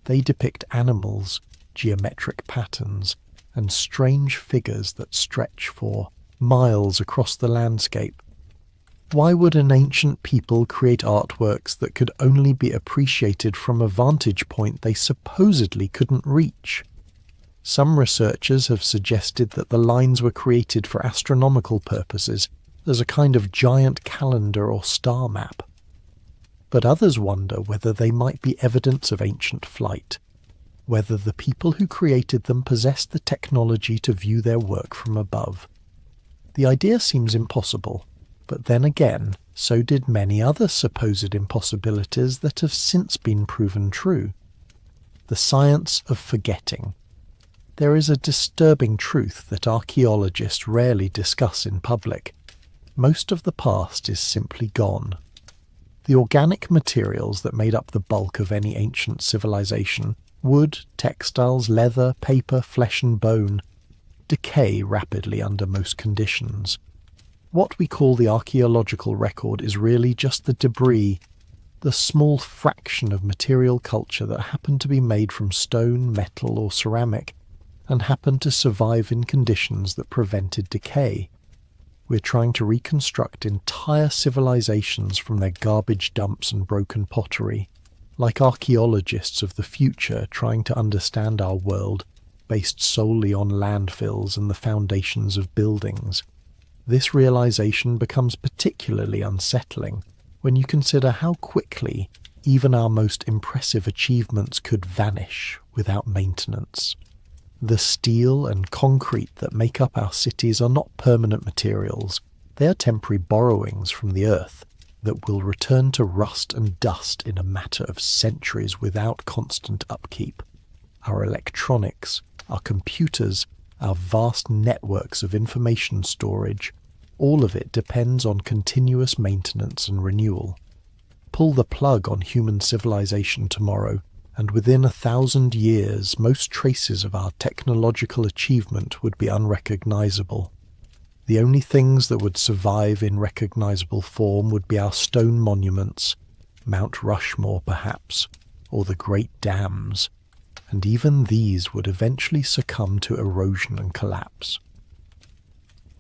They depict animals, geometric patterns, and strange figures that stretch for miles across the landscape. Why would an ancient people create artworks that could only be appreciated from a vantage point they supposedly couldn't reach? Some researchers have suggested that the lines were created for astronomical purposes, as a kind of giant calendar or star map. But others wonder whether they might be evidence of ancient flight, whether the people who created them possessed the technology to view their work from above. The idea seems impossible, but then again, so did many other supposed impossibilities that have since been proven true. The science of forgetting. There is a disturbing truth that archaeologists rarely discuss in public. Most of the past is simply gone. The organic materials that made up the bulk of any ancient civilization, wood, textiles, leather, paper, flesh and bone, decay rapidly under most conditions. What we call the archaeological record is really just the debris, the small fraction of material culture that happened to be made from stone, metal or ceramic, and happened to survive in conditions that prevented decay. We're trying to reconstruct entire civilizations from their garbage dumps and broken pottery, like archaeologists of the future trying to understand our world based solely on landfills and the foundations of buildings. This realization becomes particularly unsettling when you consider how quickly even our most impressive achievements could vanish without maintenance. The steel and concrete that make up our cities are not permanent materials. They are temporary borrowings from the earth that will return to rust and dust in a matter of centuries without constant upkeep. Our electronics, our computers, our vast networks of information storage, all of it depends on continuous maintenance and renewal. Pull the plug on human civilization tomorrow, and within 1,000 years most traces of our technological achievement would be unrecognizable. The only things that would survive in recognizable form would be our stone monuments, Mount Rushmore perhaps, or the Great Dams, and even these would eventually succumb to erosion and collapse.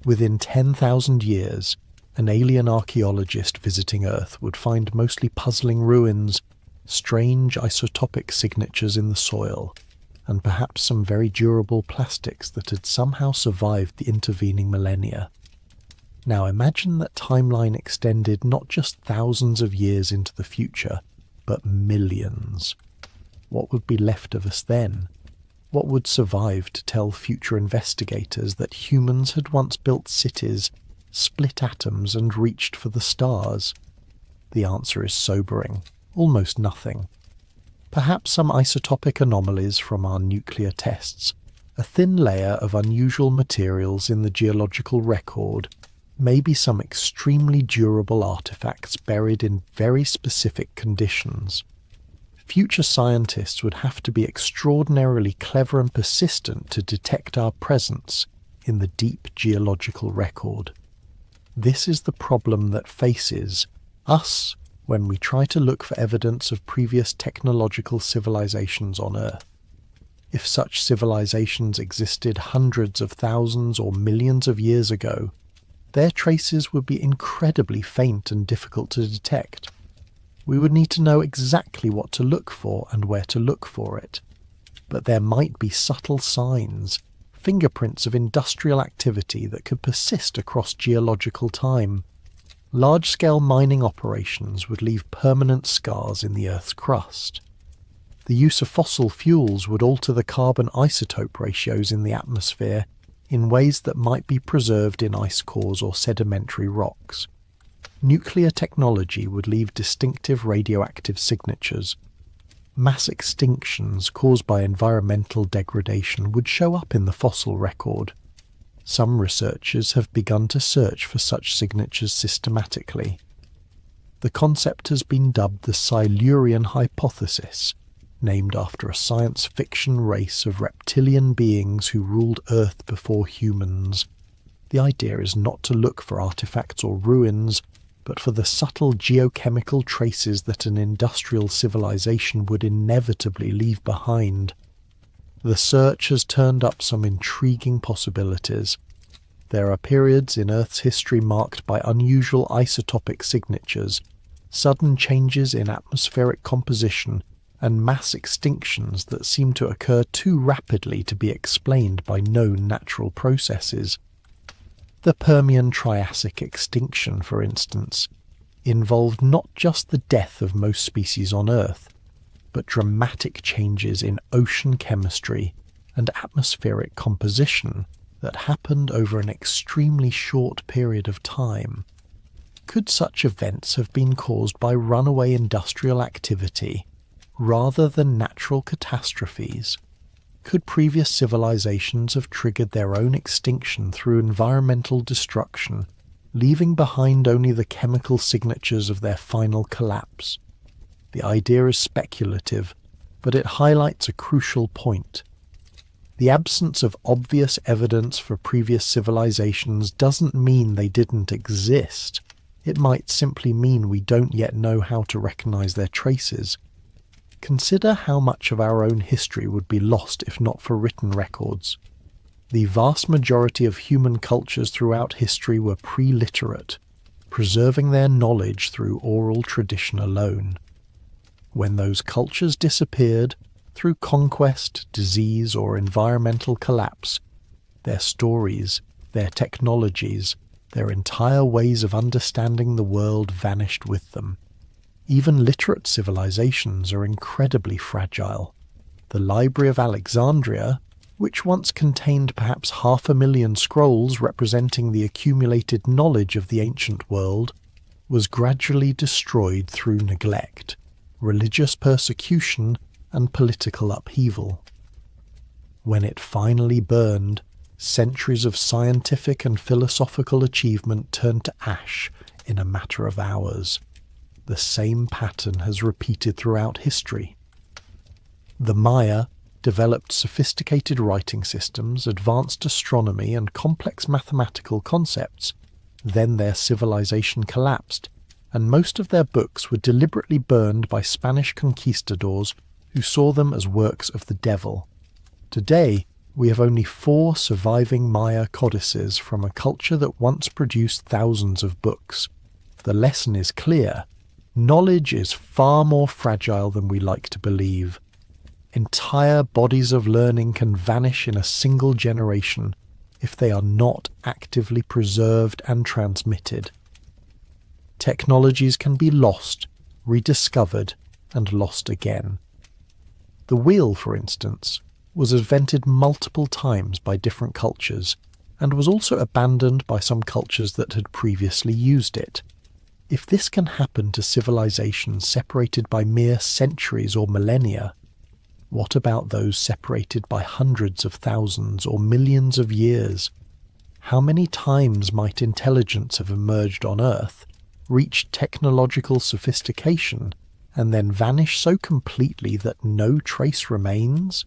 Within 10,000 years, an alien archaeologist visiting Earth would find mostly puzzling ruins, strange isotopic signatures in the soil, and perhaps some very durable plastics that had somehow survived the intervening millennia. Now imagine that timeline extended not just thousands of years into the future, but millions. What would be left of us then? What would survive to tell future investigators that humans had once built cities, split atoms, and reached for the stars? The answer is sobering. Almost nothing. Perhaps some isotopic anomalies from our nuclear tests, a thin layer of unusual materials in the geological record, maybe some extremely durable artifacts buried in very specific conditions. Future scientists would have to be extraordinarily clever and persistent to detect our presence in the deep geological record. This is the problem that faces us when we try to look for evidence of previous technological civilizations on Earth. If such civilizations existed hundreds of thousands or millions of years ago, their traces would be incredibly faint and difficult to detect. We would need to know exactly what to look for and where to look for it. But there might be subtle signs, fingerprints of industrial activity that could persist across geological time. Large-scale mining operations would leave permanent scars in the Earth's crust. The use of fossil fuels would alter the carbon isotope ratios in the atmosphere in ways that might be preserved in ice cores or sedimentary rocks. Nuclear technology would leave distinctive radioactive signatures. Mass extinctions caused by environmental degradation would show up in the fossil record. Some researchers have begun to search for such signatures systematically. The concept has been dubbed the Silurian hypothesis, named after a science fiction race of reptilian beings who ruled Earth before humans. The idea is not to look for artifacts or ruins, but for the subtle geochemical traces that an industrial civilization would inevitably leave behind. The search has turned up some intriguing possibilities. There are periods in Earth's history marked by unusual isotopic signatures, sudden changes in atmospheric composition, and mass extinctions that seem to occur too rapidly to be explained by known natural processes. The Permian-Triassic extinction, for instance, involved not just the death of most species on Earth, but dramatic changes in ocean chemistry and atmospheric composition that happened over an extremely short period of time. Could such events have been caused by runaway industrial activity rather than natural catastrophes? Could previous civilizations have triggered their own extinction through environmental destruction, leaving behind only the chemical signatures of their final collapse? The idea is speculative, but it highlights a crucial point. The absence of obvious evidence for previous civilizations doesn't mean they didn't exist. It might simply mean we don't yet know how to recognize their traces. Consider how much of our own history would be lost if not for written records. The vast majority of human cultures throughout history were pre-literate, preserving their knowledge through oral tradition alone. When those cultures disappeared, through conquest, disease, or environmental collapse, their stories, their technologies, their entire ways of understanding the world vanished with them. Even literate civilizations are incredibly fragile. The Library of Alexandria, which once contained perhaps 500,000 scrolls representing the accumulated knowledge of the ancient world, was gradually destroyed through neglect, religious persecution, and political upheaval. When it finally burned, centuries of scientific and philosophical achievement turned to ash in a matter of hours. The same pattern has repeated throughout history. The Maya developed sophisticated writing systems, advanced astronomy, and complex mathematical concepts. Then their civilization collapsed, and most of their books were deliberately burned by Spanish conquistadors who saw them as works of the devil. Today, we have only 4 surviving Maya codices from a culture that once produced thousands of books. The lesson is clear. Knowledge is far more fragile than we like to believe. Entire bodies of learning can vanish in a single generation if they are not actively preserved and transmitted. Technologies can be lost, rediscovered, and lost again. The wheel, for instance, was invented multiple times by different cultures, and was also abandoned by some cultures that had previously used it. If this can happen to civilizations separated by mere centuries or millennia, what about those separated by hundreds of thousands or millions of years? How many times might intelligence have emerged on Earth, reached technological sophistication, and then vanish so completely that no trace remains?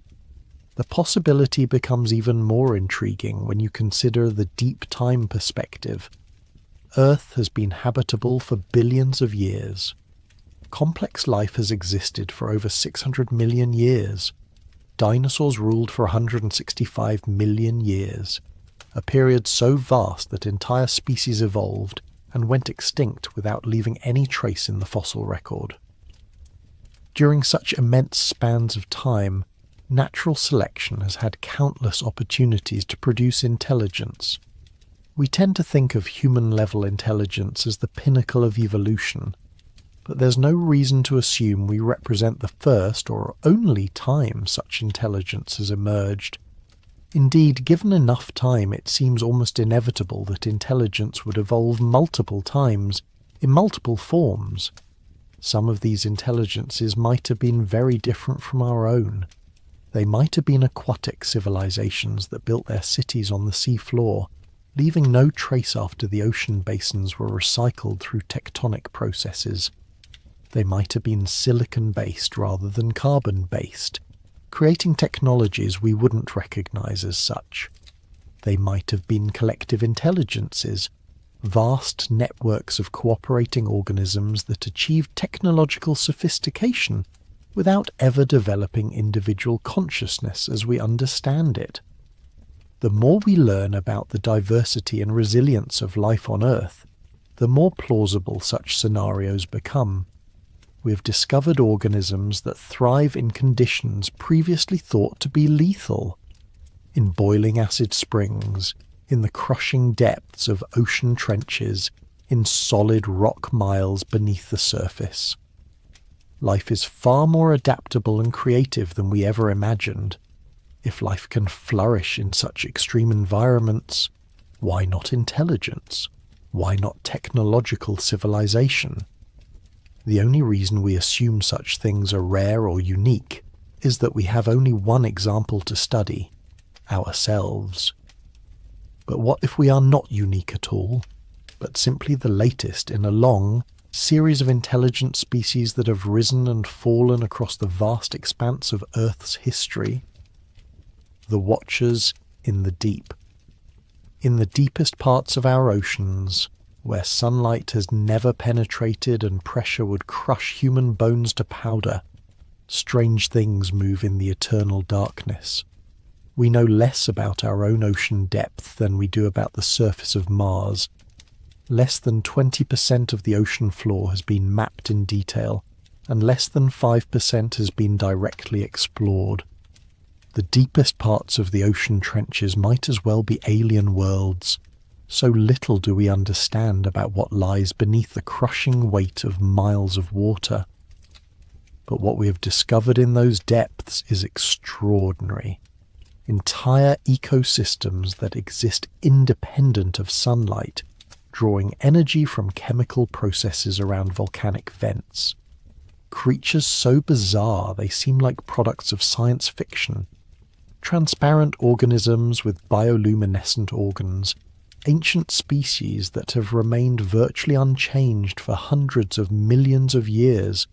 The possibility becomes even more intriguing when you consider the deep time perspective. Earth has been habitable for billions of years. Complex life has existed for over 600 million years. Dinosaurs ruled for 165 million years, a period so vast that entire species evolved and went extinct without leaving any trace in the fossil record. During such immense spans of time, natural selection has had countless opportunities to produce intelligence. We tend to think of human-level intelligence as the pinnacle of evolution, but there's no reason to assume we represent the first or only time such intelligence has emerged. Indeed, given enough time, it seems almost inevitable that intelligence would evolve multiple times, in multiple forms. Some of these intelligences might have been very different from our own. They might have been aquatic civilizations that built their cities on the seafloor, leaving no trace after the ocean basins were recycled through tectonic processes. They might have been silicon-based rather than carbon-based, creating technologies we wouldn't recognize as such. They might have been collective intelligences, vast networks of cooperating organisms that achieved technological sophistication without ever developing individual consciousness as we understand it. The more we learn about the diversity and resilience of life on Earth, the more plausible such scenarios become. We have discovered organisms that thrive in conditions previously thought to be lethal. In boiling acid springs, in the crushing depths of ocean trenches, in solid rock miles beneath the surface. Life is far more adaptable and creative than we ever imagined. If life can flourish in such extreme environments, why not intelligence? Why not technological civilization? The only reason we assume such things are rare or unique is that we have only one example to study, ourselves. But what if we are not unique at all, but simply the latest in a long series of intelligent species that have risen and fallen across the vast expanse of Earth's history? The Watchers in the Deep. In the deepest parts of our oceans, where sunlight has never penetrated and pressure would crush human bones to powder, strange things move in the eternal darkness. We know less about our own ocean depth than we do about the surface of Mars. Less than 20% of the ocean floor has been mapped in detail, and less than 5% has been directly explored. The deepest parts of the ocean trenches might as well be alien worlds. So little do we understand about what lies beneath the crushing weight of miles of water. But what we have discovered in those depths is extraordinary. Entire ecosystems that exist independent of sunlight, drawing energy from chemical processes around volcanic vents. Creatures so bizarre they seem like products of science fiction. Transparent organisms with bioluminescent organs, ancient species that have remained virtually unchanged for hundreds of millions of years,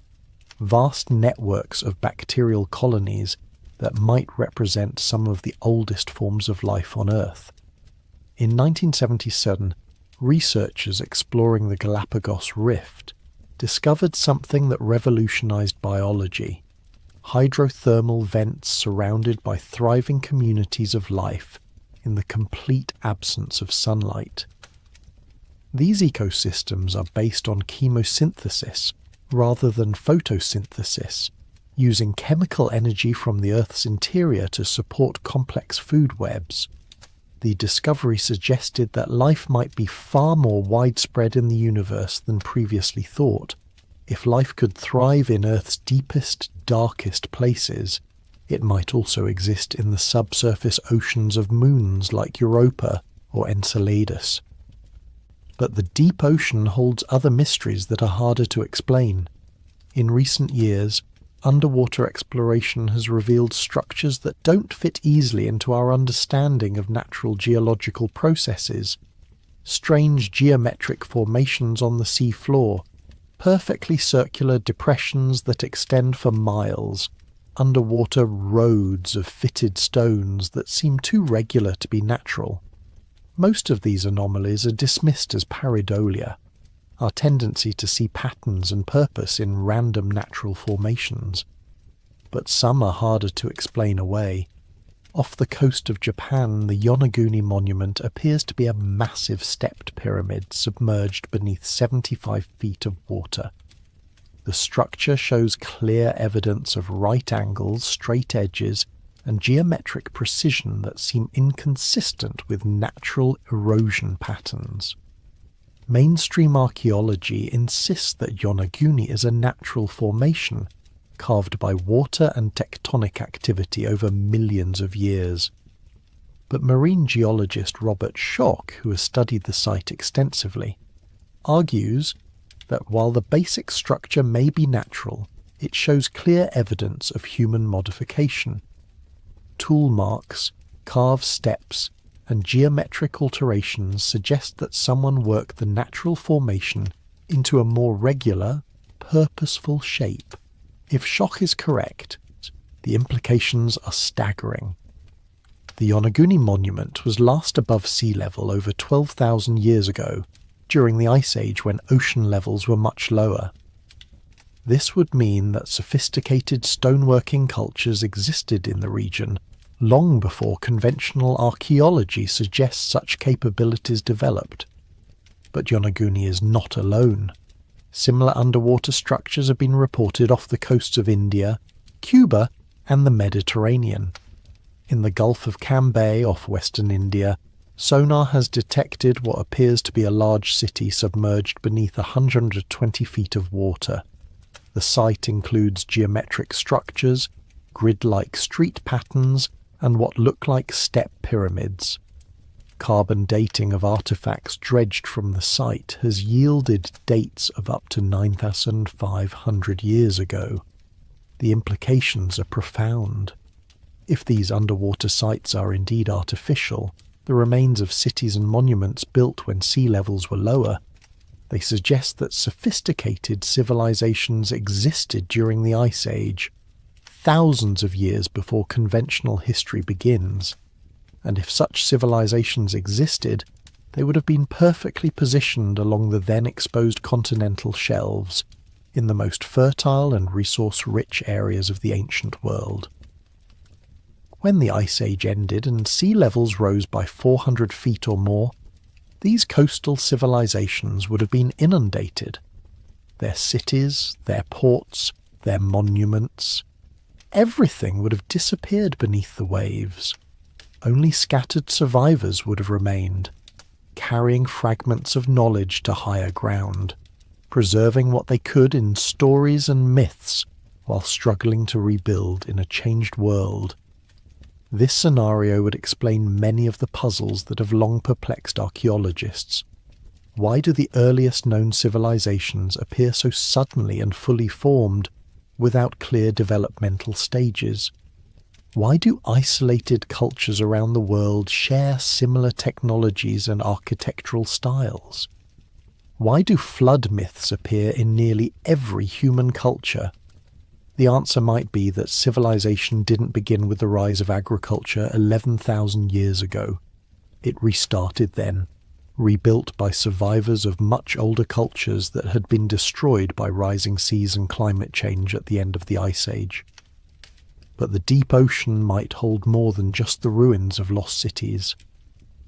vast networks of bacterial colonies that might represent some of the oldest forms of life on Earth. In 1977, researchers exploring the Galapagos Rift discovered something that revolutionized biology: hydrothermal vents surrounded by thriving communities of life in the complete absence of sunlight. These ecosystems are based on chemosynthesis rather than photosynthesis, using chemical energy from the Earth's interior to support complex food webs. The discovery suggested that life might be far more widespread in the universe than previously thought. If life could thrive in Earth's deepest, darkest places, it might also exist in the subsurface oceans of moons like Europa or Enceladus. But the deep ocean holds other mysteries that are harder to explain. In recent years, underwater exploration has revealed structures that don't fit easily into our understanding of natural geological processes. Strange geometric formations on the sea floor, perfectly circular depressions that extend for miles, underwater roads of fitted stones that seem too regular to be natural. Most of these anomalies are dismissed as pareidolia, our tendency to see patterns and purpose in random natural formations. But some are harder to explain away. Off the coast of Japan, the Yonaguni Monument appears to be a massive stepped pyramid submerged beneath 75 feet of water. The structure shows clear evidence of right angles, straight edges, and geometric precision that seem inconsistent with natural erosion patterns. Mainstream archaeology insists that Yonaguni is a natural formation, carved by water and tectonic activity over millions of years. But marine geologist Robert Schoch, who has studied the site extensively, argues that while the basic structure may be natural, it shows clear evidence of human modification. Tool marks, carved steps, and geometric alterations suggest that someone worked the natural formation into a more regular, purposeful shape. If Schoch is correct, the implications are staggering. The Yonaguni Monument was last above sea level over 12,000 years ago, during the Ice Age when ocean levels were much lower. This would mean that sophisticated stoneworking cultures existed in the region long before conventional archaeology suggests such capabilities developed. But Yonaguni is not alone. Similar underwater structures have been reported off the coasts of India, Cuba, and the Mediterranean. In the Gulf of Cambay off western India, sonar has detected what appears to be a large city submerged beneath 120 feet of water. The site includes geometric structures, grid-like street patterns, and what look like step pyramids. Carbon dating of artifacts dredged from the site has yielded dates of up to 9,500 years ago. The implications are profound. If these underwater sites are indeed artificial, the remains of cities and monuments built when sea levels were lower, they suggest that sophisticated civilizations existed during the Ice Age, thousands of years before conventional history begins. And if such civilizations existed, they would have been perfectly positioned along the then exposed continental shelves, in the most fertile and resource-rich areas of the ancient world. When the Ice Age ended and sea levels rose by 400 feet or more, these coastal civilizations would have been inundated. Their cities, their ports, their monuments. Everything would have disappeared beneath the waves. Only scattered survivors would have remained, carrying fragments of knowledge to higher ground, preserving what they could in stories and myths while struggling to rebuild in a changed world. This scenario would explain many of the puzzles that have long perplexed archaeologists. Why do the earliest known civilizations appear so suddenly and fully formed, without clear developmental stages? Why do isolated cultures around the world share similar technologies and architectural styles? Why do flood myths appear in nearly every human culture? The answer might be that civilization didn't begin with the rise of agriculture 11,000 years ago. It restarted then, rebuilt by survivors of much older cultures that had been destroyed by rising seas and climate change at the end of the Ice Age. But the deep ocean might hold more than just the ruins of lost cities.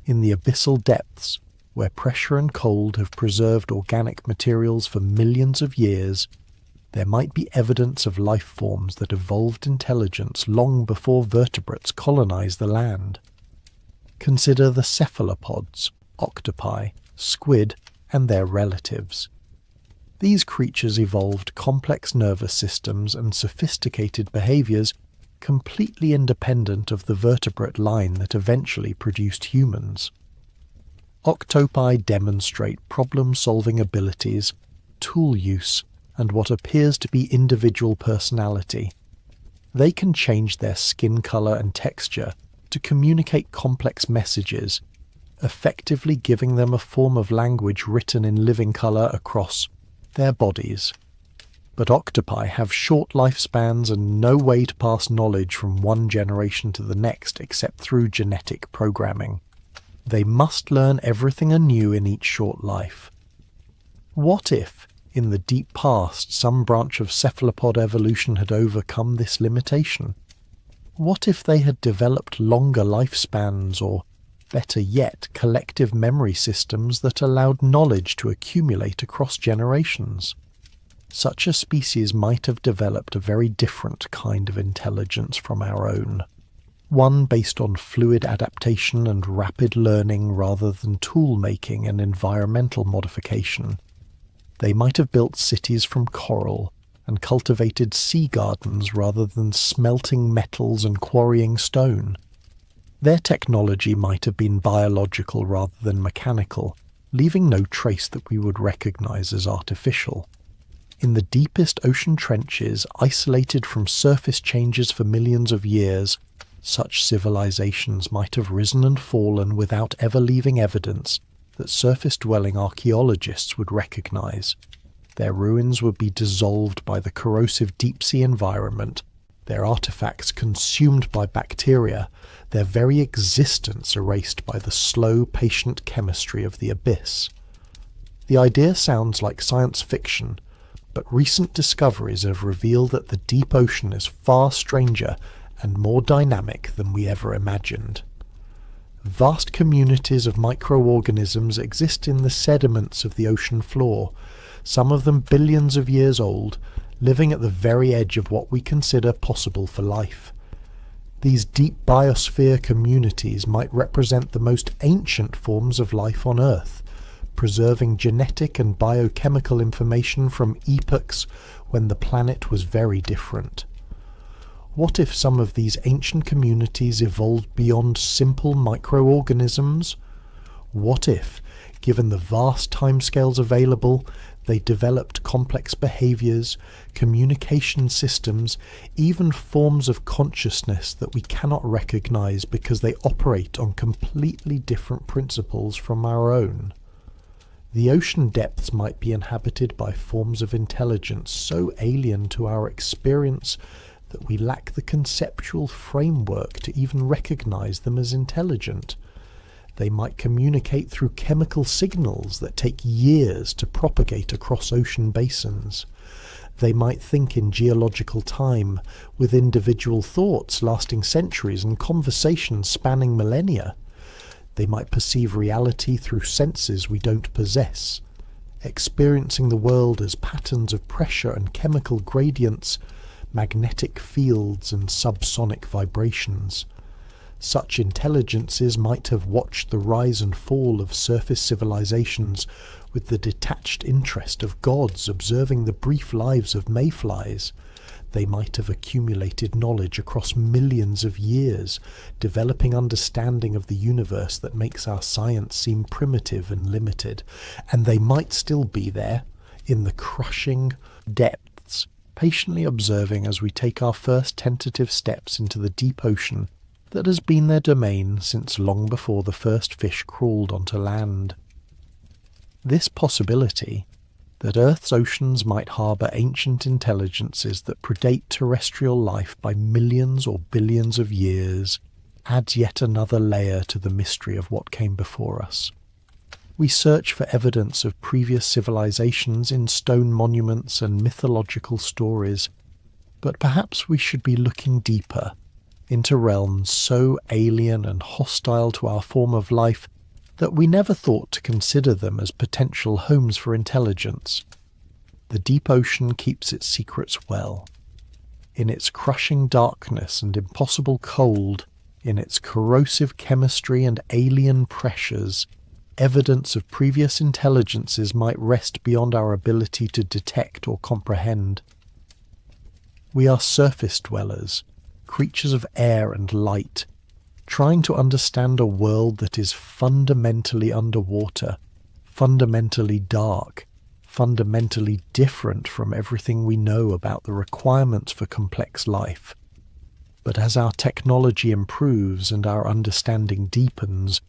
In the abyssal depths, where pressure and cold have preserved organic materials for millions of years, there might be evidence of life forms that evolved intelligence long before vertebrates colonized the land. Consider the cephalopods, octopi, squid, and their relatives. These creatures evolved complex nervous systems and sophisticated behaviors completely independent of the vertebrate line that eventually produced humans. Octopi demonstrate problem-solving abilities, tool use, and what appears to be individual personality. They can change their skin color and texture to communicate complex messages, effectively giving them a form of language written in living color across their bodies. But octopi have short lifespans and no way to pass knowledge from one generation to the next except through genetic programming. They must learn everything anew in each short life. What if, in the deep past, some branch of cephalopod evolution had overcome this limitation? What if they had developed longer lifespans or, better yet, collective memory systems that allowed knowledge to accumulate across generations? Such a species might have developed a very different kind of intelligence from our own, one based on fluid adaptation and rapid learning rather than tool-making and environmental modification. They might have built cities from coral and cultivated sea gardens rather than smelting metals and quarrying stone. Their technology might have been biological rather than mechanical, leaving no trace that we would recognize as artificial. In the deepest ocean trenches, isolated from surface changes for millions of years, such civilizations might have risen and fallen without ever leaving evidence that surface-dwelling archaeologists would recognize. Their ruins would be dissolved by the corrosive deep-sea environment, their artifacts consumed by bacteria, their very existence erased by the slow, patient chemistry of the abyss. The idea sounds like science fiction, but recent discoveries have revealed that the deep ocean is far stranger and more dynamic than we ever imagined. Vast communities of microorganisms exist in the sediments of the ocean floor, some of them billions of years old, living at the very edge of what we consider possible for life. These deep biosphere communities might represent the most ancient forms of life on Earth, preserving genetic and biochemical information from epochs when the planet was very different. What if some of these ancient communities evolved beyond simple microorganisms? What if, given the vast timescales available, they developed complex behaviors, communication systems, even forms of consciousness that we cannot recognize because they operate on completely different principles from our own? The ocean depths might be inhabited by forms of intelligence so alien to our experience that we lack the conceptual framework to even recognize them as intelligent. They might communicate through chemical signals that take years to propagate across ocean basins. They might think in geological time, with individual thoughts lasting centuries and conversations spanning millennia. They might perceive reality through senses we don't possess. experiencing the world as patterns of pressure and chemical gradients, magnetic fields and subsonic vibrations. Such intelligences might have watched the rise and fall of surface civilizations with the detached interest of gods observing the brief lives of mayflies. They might have accumulated knowledge across millions of years, developing understanding of the universe that makes our science seem primitive and limited. And they might still be there, in the crushing depths, patiently observing as we take our first tentative steps into the deep ocean that has been their domain since long before the first fish crawled onto land. This possibility, that Earth's oceans might harbour ancient intelligences that predate terrestrial life by millions or billions of years, adds yet another layer to the mystery of what came before us. We search for evidence of previous civilizations in stone monuments and mythological stories, but perhaps we should be looking deeper, into realms so alien and hostile to our form of life that we never thought to consider them as potential homes for intelligence. The deep ocean keeps its secrets well. In its crushing darkness and impossible cold, in its corrosive chemistry and alien pressures, evidence of previous intelligences might rest beyond our ability to detect or comprehend. We are surface dwellers, creatures of air and light, trying to understand a world that is fundamentally underwater, fundamentally dark, fundamentally different from everything we know about the requirements for complex life. But as our technology improves and our understanding deepens,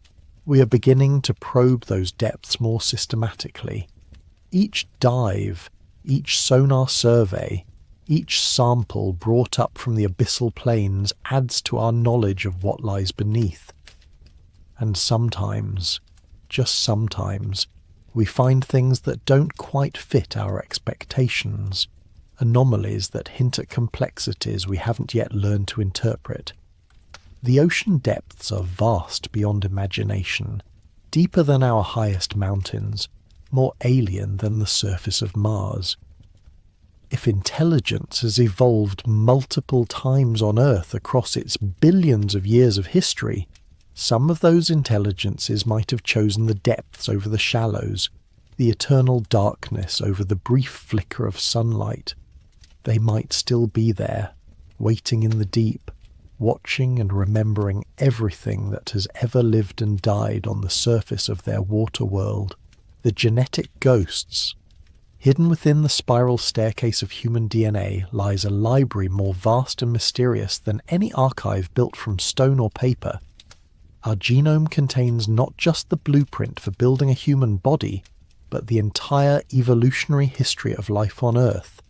we are beginning to probe those depths more systematically. Each dive, each sonar survey, each sample brought up from the abyssal plains adds to our knowledge of what lies beneath. And sometimes, just sometimes, we find things that don't quite fit our expectations, anomalies that hint at complexities we haven't yet learned to interpret. The ocean depths are vast beyond imagination, deeper than our highest mountains, more alien than the surface of Mars. If intelligence has evolved multiple times on Earth across its billions of years of history, some of those intelligences might have chosen the depths over the shallows, the eternal darkness over the brief flicker of sunlight. They might still be there, waiting in the deep, watching and remembering everything that has ever lived and died on the surface of their water world. The genetic ghosts. Hidden within the spiral staircase of human DNA lies a library more vast and mysterious than any archive built from stone or paper. Our genome contains not just the blueprint for building a human body, but the entire evolutionary history of life on Earth,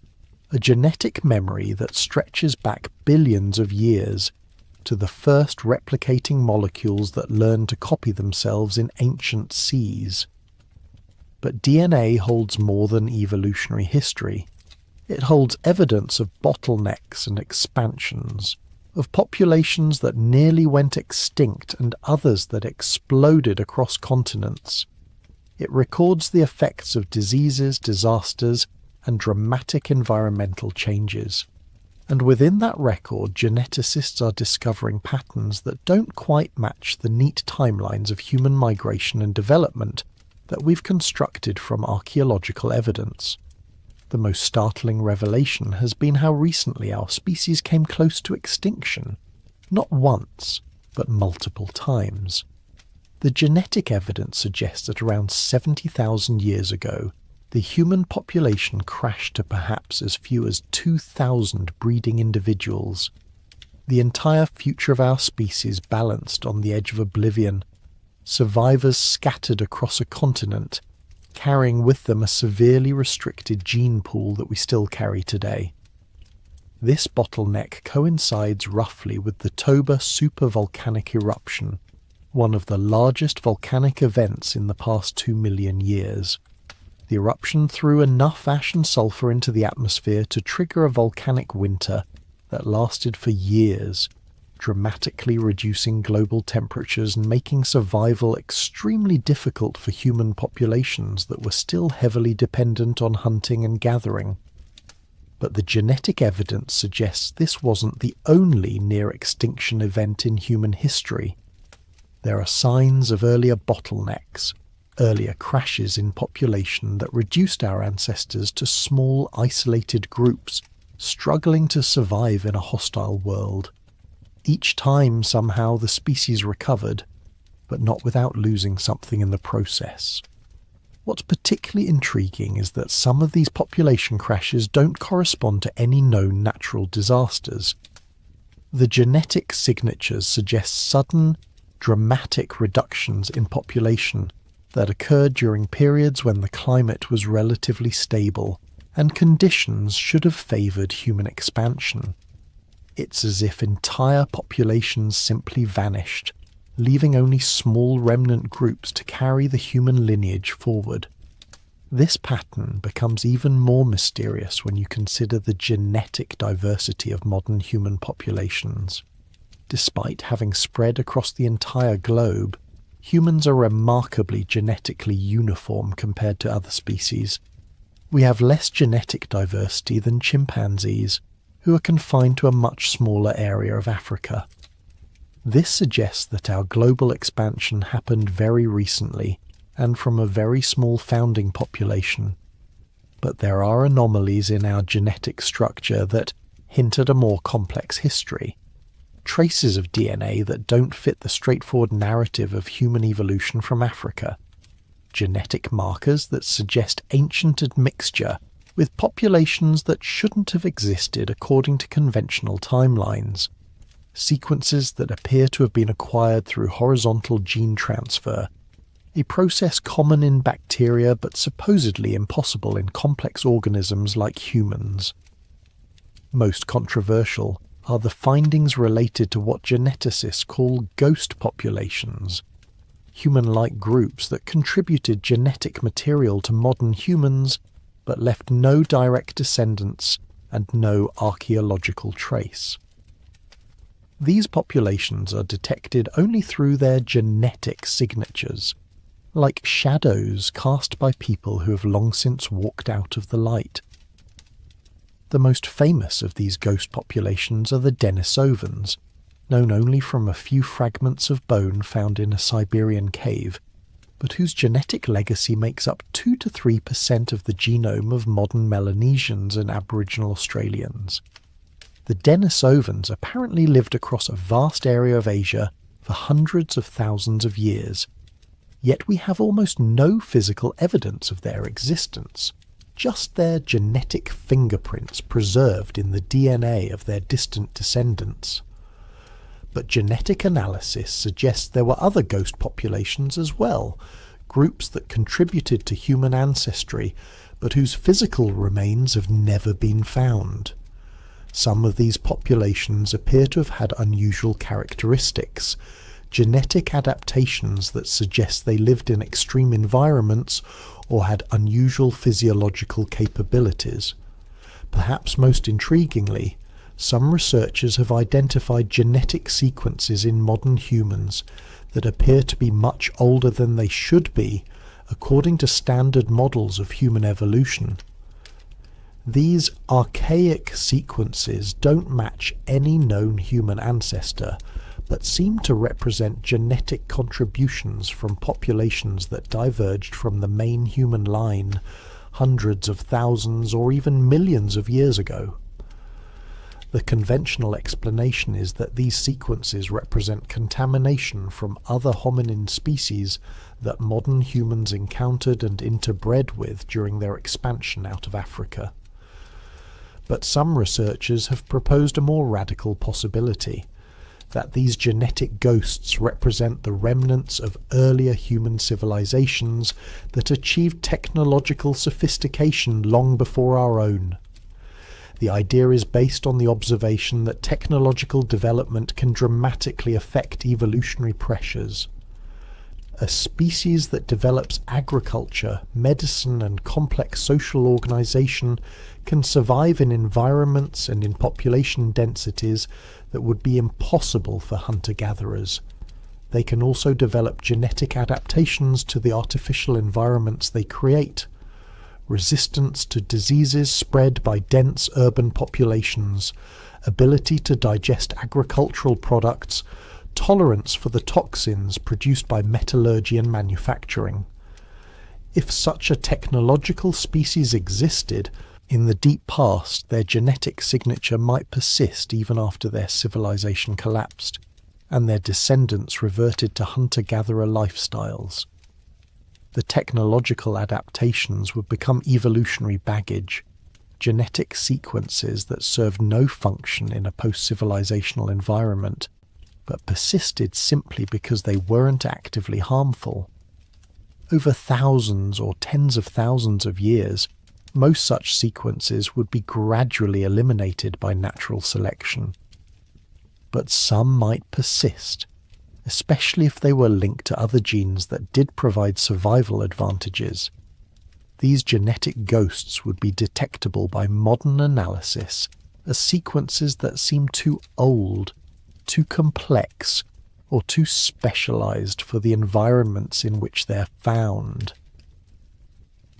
a genetic memory that stretches back billions of years to the first replicating molecules that learned to copy themselves in ancient seas. But DNA holds more than evolutionary history. It holds evidence of bottlenecks and expansions, of populations that nearly went extinct and others that exploded across continents. It records the effects of diseases, disasters, and dramatic environmental changes. And within that record, geneticists are discovering patterns that don't quite match the neat timelines of human migration and development that we've constructed from archaeological evidence. The most startling revelation has been how recently our species came close to extinction, not once, but multiple times. The genetic evidence suggests that around 70,000 years ago, the human population crashed to perhaps as few as 2,000 breeding individuals. The entire future of our species balanced on the edge of oblivion, survivors scattered across a continent, carrying with them a severely restricted gene pool that we still carry today. This bottleneck coincides roughly with the Toba supervolcanic eruption, one of the largest volcanic events in the past 2 million years. The eruption threw enough ash and sulfur into the atmosphere to trigger a volcanic winter that lasted for years, dramatically reducing global temperatures and making survival extremely difficult for human populations that were still heavily dependent on hunting and gathering. But the genetic evidence suggests this wasn't the only near-extinction event in human history. There are signs of earlier bottlenecks, earlier crashes in population that reduced our ancestors to small, isolated groups, struggling to survive in a hostile world. Each time, somehow, the species recovered, but not without losing something in the process. What's particularly intriguing is that some of these population crashes don't correspond to any known natural disasters. The genetic signatures suggest sudden, dramatic reductions in population that occurred during periods when the climate was relatively stable and conditions should have favoured human expansion. It's as if entire populations simply vanished, leaving only small remnant groups to carry the human lineage forward. This pattern becomes even more mysterious when you consider the genetic diversity of modern human populations. Despite having spread across the entire globe, humans are remarkably genetically uniform compared to other species. We have less genetic diversity than chimpanzees, who are confined to a much smaller area of Africa. This suggests that our global expansion happened very recently and from a very small founding population. But there are anomalies in our genetic structure that hint at a more complex history. Traces of DNA that don't fit the straightforward narrative of human evolution from Africa. Genetic markers that suggest ancient admixture with populations that shouldn't have existed according to conventional timelines. Sequences that appear to have been acquired through horizontal gene transfer, a process common in bacteria but supposedly impossible in complex organisms like humans. Most controversial are the findings related to what geneticists call ghost populations, human-like groups that contributed genetic material to modern humans but left no direct descendants and no archaeological trace. These populations are detected only through their genetic signatures, like shadows cast by people who have long since walked out of the light. The most famous of these ghost populations are the Denisovans, known only from a few fragments of bone found in a Siberian cave, but whose genetic legacy makes up 2 to 3% of the genome of modern Melanesians and Aboriginal Australians. The Denisovans apparently lived across a vast area of Asia for hundreds of thousands of years, yet we have almost no physical evidence of their existence, just their genetic fingerprints preserved in the DNA of their distant descendants. But genetic analysis suggests there were other ghost populations as well, groups that contributed to human ancestry, but whose physical remains have never been found. Some of these populations appear to have had unusual characteristics, genetic adaptations that suggest they lived in extreme environments or had unusual physiological capabilities. Perhaps most intriguingly, some researchers have identified genetic sequences in modern humans that appear to be much older than they should be, according to standard models of human evolution. These archaic sequences don't match any known human ancestor, but seem to represent genetic contributions from populations that diverged from the main human line hundreds of thousands or even millions of years ago. The conventional explanation is that these sequences represent contamination from other hominin species that modern humans encountered and interbred with during their expansion out of Africa. But some researchers have proposed a more radical possibility, that these genetic ghosts represent the remnants of earlier human civilizations that achieved technological sophistication long before our own. The idea is based on the observation that technological development can dramatically affect evolutionary pressures. A species that develops agriculture, medicine, and complex social organization can survive in environments and in population densities that would be impossible for hunter-gatherers. They can also develop genetic adaptations to the artificial environments they create, resistance to diseases spread by dense urban populations, ability to digest agricultural products, tolerance for the toxins produced by metallurgy and manufacturing. If such a technological species existed, in the deep past their genetic signature might persist even after their civilization collapsed, and their descendants reverted to hunter-gatherer lifestyles. The technological adaptations would become evolutionary baggage, genetic sequences that served no function in a post-civilizational environment, but persisted simply because they weren't actively harmful. Over thousands or tens of thousands of years, most such sequences would be gradually eliminated by natural selection. But some might persist, especially if they were linked to other genes that did provide survival advantages. These genetic ghosts would be detectable by modern analysis as sequences that seem too old, too complex, or too specialized for the environments in which they're found.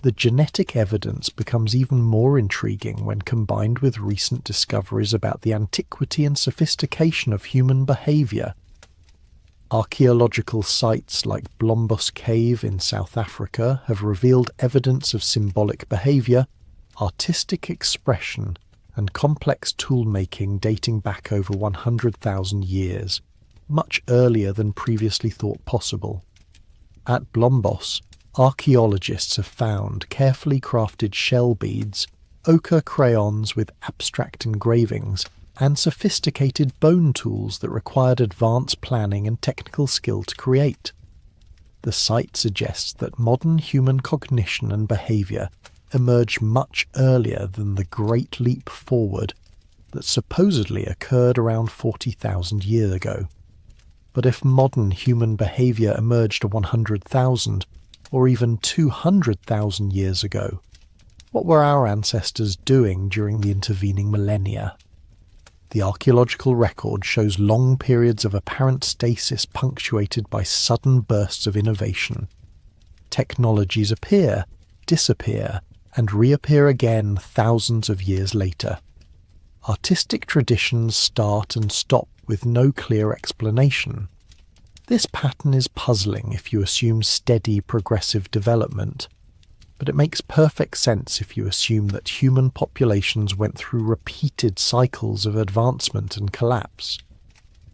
The genetic evidence becomes even more intriguing when combined with recent discoveries about the antiquity and sophistication of human behavior. Archaeological sites like Blombos Cave in South Africa have revealed evidence of symbolic behavior, artistic expression, and complex tool-making dating back over 100,000 years, much earlier than previously thought possible. At Blombos, archaeologists have found carefully crafted shell beads, ochre crayons with abstract engravings, and sophisticated bone tools that required advanced planning and technical skill to create. The site suggests that modern human cognition and behavior emerged much earlier than the Great Leap Forward that supposedly occurred around 40,000 years ago. But if modern human behavior emerged 100,000 or even 200,000 years ago, what were our ancestors doing during the intervening millennia? The archaeological record shows long periods of apparent stasis punctuated by sudden bursts of innovation. Technologies appear, disappear, and reappear again thousands of years later. Artistic traditions start and stop with no clear explanation. This pattern is puzzling if you assume steady progressive development, but it makes perfect sense if you assume that human populations went through repeated cycles of advancement and collapse.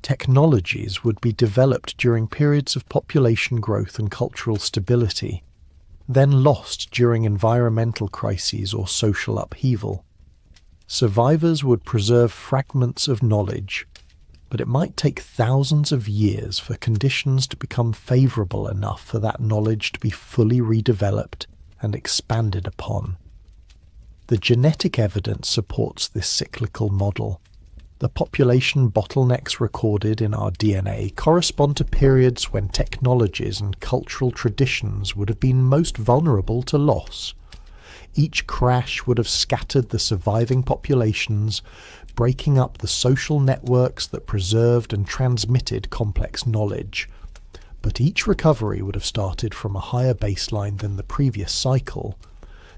Technologies would be developed during periods of population growth and cultural stability, then lost during environmental crises or social upheaval. Survivors would preserve fragments of knowledge, but it might take thousands of years for conditions to become favourable enough for that knowledge to be fully redeveloped and expanded upon. The genetic evidence supports this cyclical model. The population bottlenecks recorded in our DNA correspond to periods when technologies and cultural traditions would have been most vulnerable to loss. Each crash would have scattered the surviving populations, breaking up the social networks that preserved and transmitted complex knowledge. But each recovery would have started from a higher baseline than the previous cycle.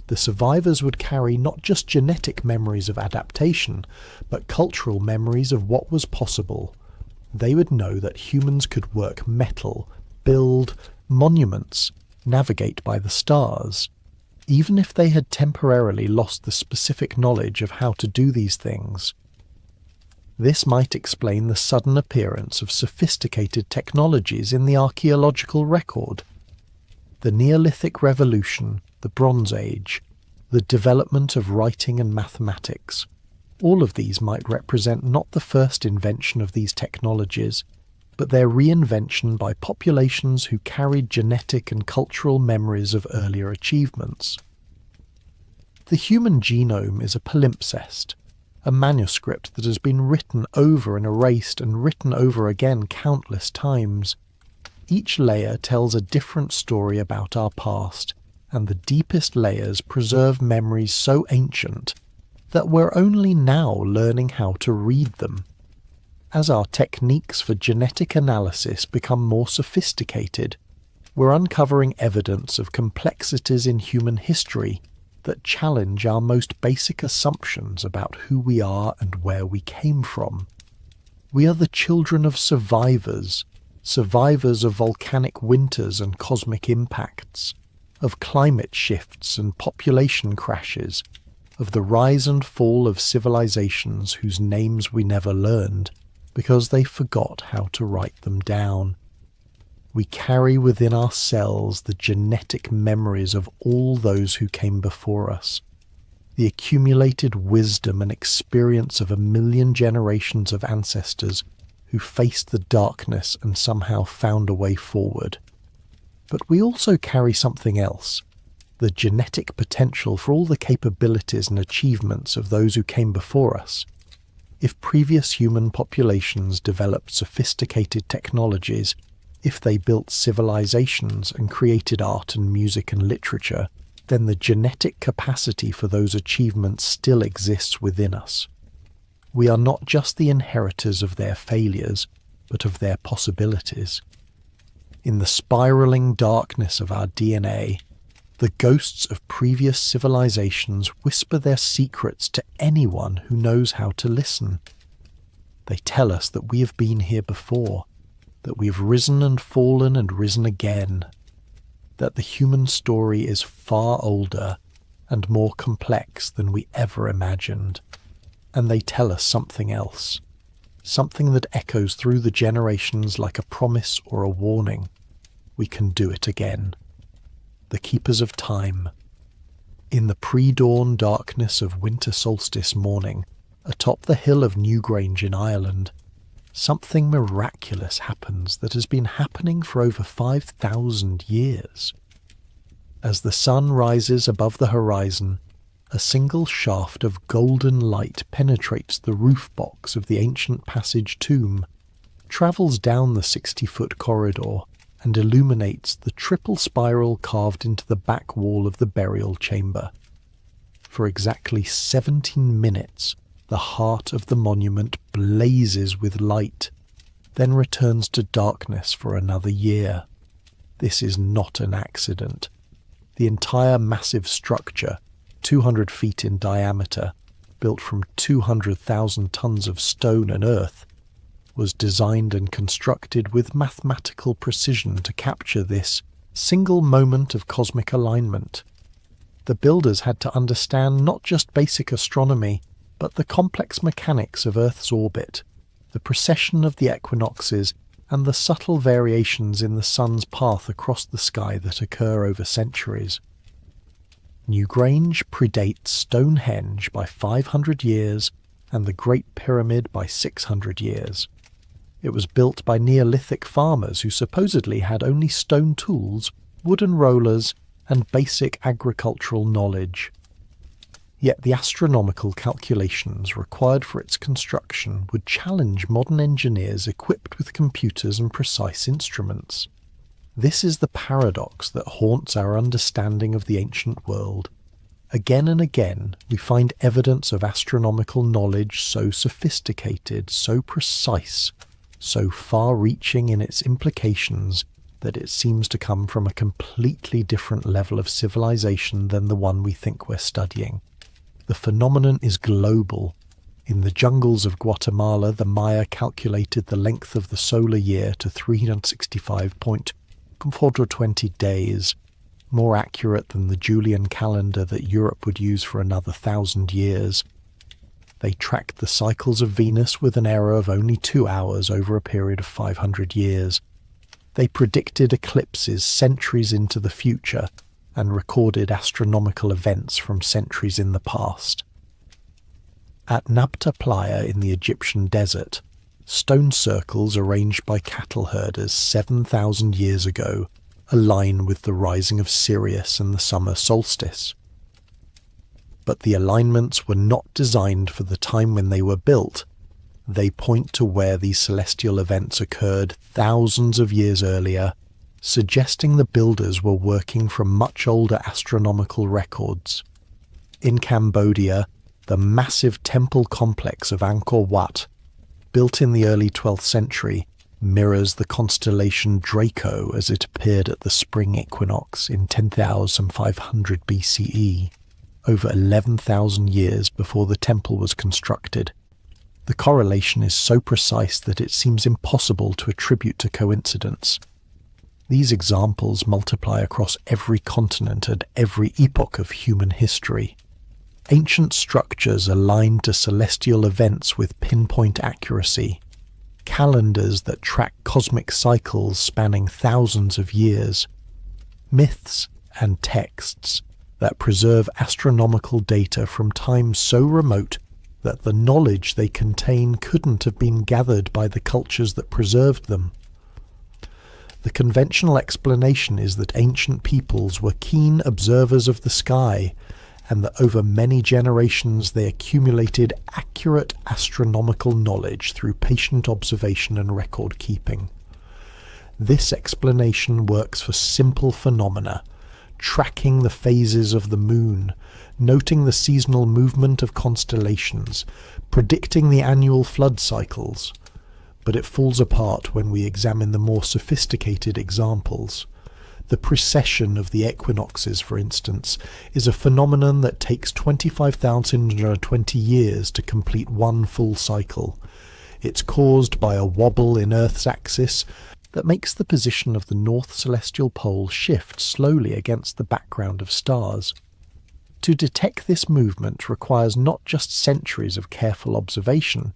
The survivors would carry not just genetic memories of adaptation, but cultural memories of what was possible. They would know that humans could work metal, build monuments, navigate by the stars. Even if they had temporarily lost the specific knowledge of how to do these things. This might explain the sudden appearance of sophisticated technologies in the archaeological record. The Neolithic Revolution, the Bronze Age, the development of writing and mathematics. All of these might represent not the first invention of these technologies, but their reinvention by populations who carried genetic and cultural memories of earlier achievements. The human genome is a palimpsest, a manuscript that has been written over and erased and written over again countless times. Each layer tells a different story about our past, and the deepest layers preserve memories so ancient that we're only now learning how to read them. As our techniques for genetic analysis become more sophisticated, we're uncovering evidence of complexities in human history that challenge our most basic assumptions about who we are and where we came from. We are the children of survivors of volcanic winters and cosmic impacts, of climate shifts and population crashes, of the rise and fall of civilizations whose names we never learned because they forgot how to write them down. We carry within our cells the genetic memories of all those who came before us, the accumulated wisdom and experience of 1,000,000 generations of ancestors who faced the darkness and somehow found a way forward. But we also carry something else, the genetic potential for all the capabilities and achievements of those who came before us. If previous human populations developed sophisticated technologies, if they built civilizations and created art and music and literature, then the genetic capacity for those achievements still exists within us. We are not just the inheritors of their failures, but of their possibilities. In the spiraling darkness of our DNA, the ghosts of previous civilizations whisper their secrets to anyone who knows how to listen. They tell us that we have been here before, that we have risen and fallen and risen again, that the human story is far older and more complex than we ever imagined. And they tell us something else, something that echoes through the generations like a promise or a warning. We can do it again. The keepers of time. In the pre-dawn darkness of winter solstice morning, atop the hill of Newgrange in Ireland, something miraculous happens that has been happening for over 5,000 years. As the sun rises above the horizon, a single shaft of golden light penetrates the roof box of the ancient passage tomb, travels down the 60-foot corridor, and illuminates the triple spiral carved into the back wall of the burial chamber. For exactly 17 minutes, the heart of the monument blazes with light, then returns to darkness for another year. This is not an accident. The entire massive structure, 200 feet in diameter, built from 200,000 tons of stone and earth, was designed and constructed with mathematical precision to capture this single moment of cosmic alignment. The builders had to understand not just basic astronomy, but the complex mechanics of Earth's orbit, the precession of the equinoxes, and the subtle variations in the sun's path across the sky that occur over centuries. Newgrange predates Stonehenge by 500 years and the Great Pyramid by 600 years. It was built by Neolithic farmers who supposedly had only stone tools, wooden rollers, and basic agricultural knowledge. Yet the astronomical calculations required for its construction would challenge modern engineers equipped with computers and precise instruments. This is the paradox that haunts our understanding of the ancient world. Again and again, we find evidence of astronomical knowledge so sophisticated, so precise, so far-reaching in its implications that it seems to come from a completely different level of civilization than the one we think we're studying. The phenomenon is global. In the jungles of Guatemala, the Maya calculated the length of the solar year to 365.420 days, more accurate than the Julian calendar that Europe would use for another 1,000 years. They tracked the cycles of Venus with an error of only 2 hours over a period of 500 years. They predicted eclipses centuries into the future and recorded astronomical events from centuries in the past. At Nabta Playa in the Egyptian desert, stone circles arranged by cattle herders 7,000 years ago align with the rising of Sirius and the summer solstice. But the alignments were not designed for the time when they were built. They point to where these celestial events occurred thousands of years earlier, suggesting the builders were working from much older astronomical records. In Cambodia, the massive temple complex of Angkor Wat, built in the early 12th century, mirrors the constellation Draco as it appeared at the spring equinox in 10,500 BCE, over 11,000 years before the temple was constructed. The correlation is so precise that it seems impossible to attribute to coincidence. These examples multiply across every continent and every epoch of human history. Ancient structures aligned to celestial events with pinpoint accuracy, calendars that track cosmic cycles spanning thousands of years, myths and texts that preserve astronomical data from times so remote that the knowledge they contain couldn't have been gathered by the cultures that preserved them. The conventional explanation is that ancient peoples were keen observers of the sky, and that over many generations they accumulated accurate astronomical knowledge through patient observation and record keeping. This explanation works for simple phenomena, tracking the phases of the moon, noting the seasonal movement of constellations, predicting the annual flood cycles. But it falls apart when we examine the more sophisticated examples. The precession of the equinoxes, for instance, is a phenomenon that takes 25,020 years to complete one full cycle. It's caused by a wobble in Earth's axis that makes the position of the north celestial pole shift slowly against the background of stars. To detect this movement requires not just centuries of careful observation,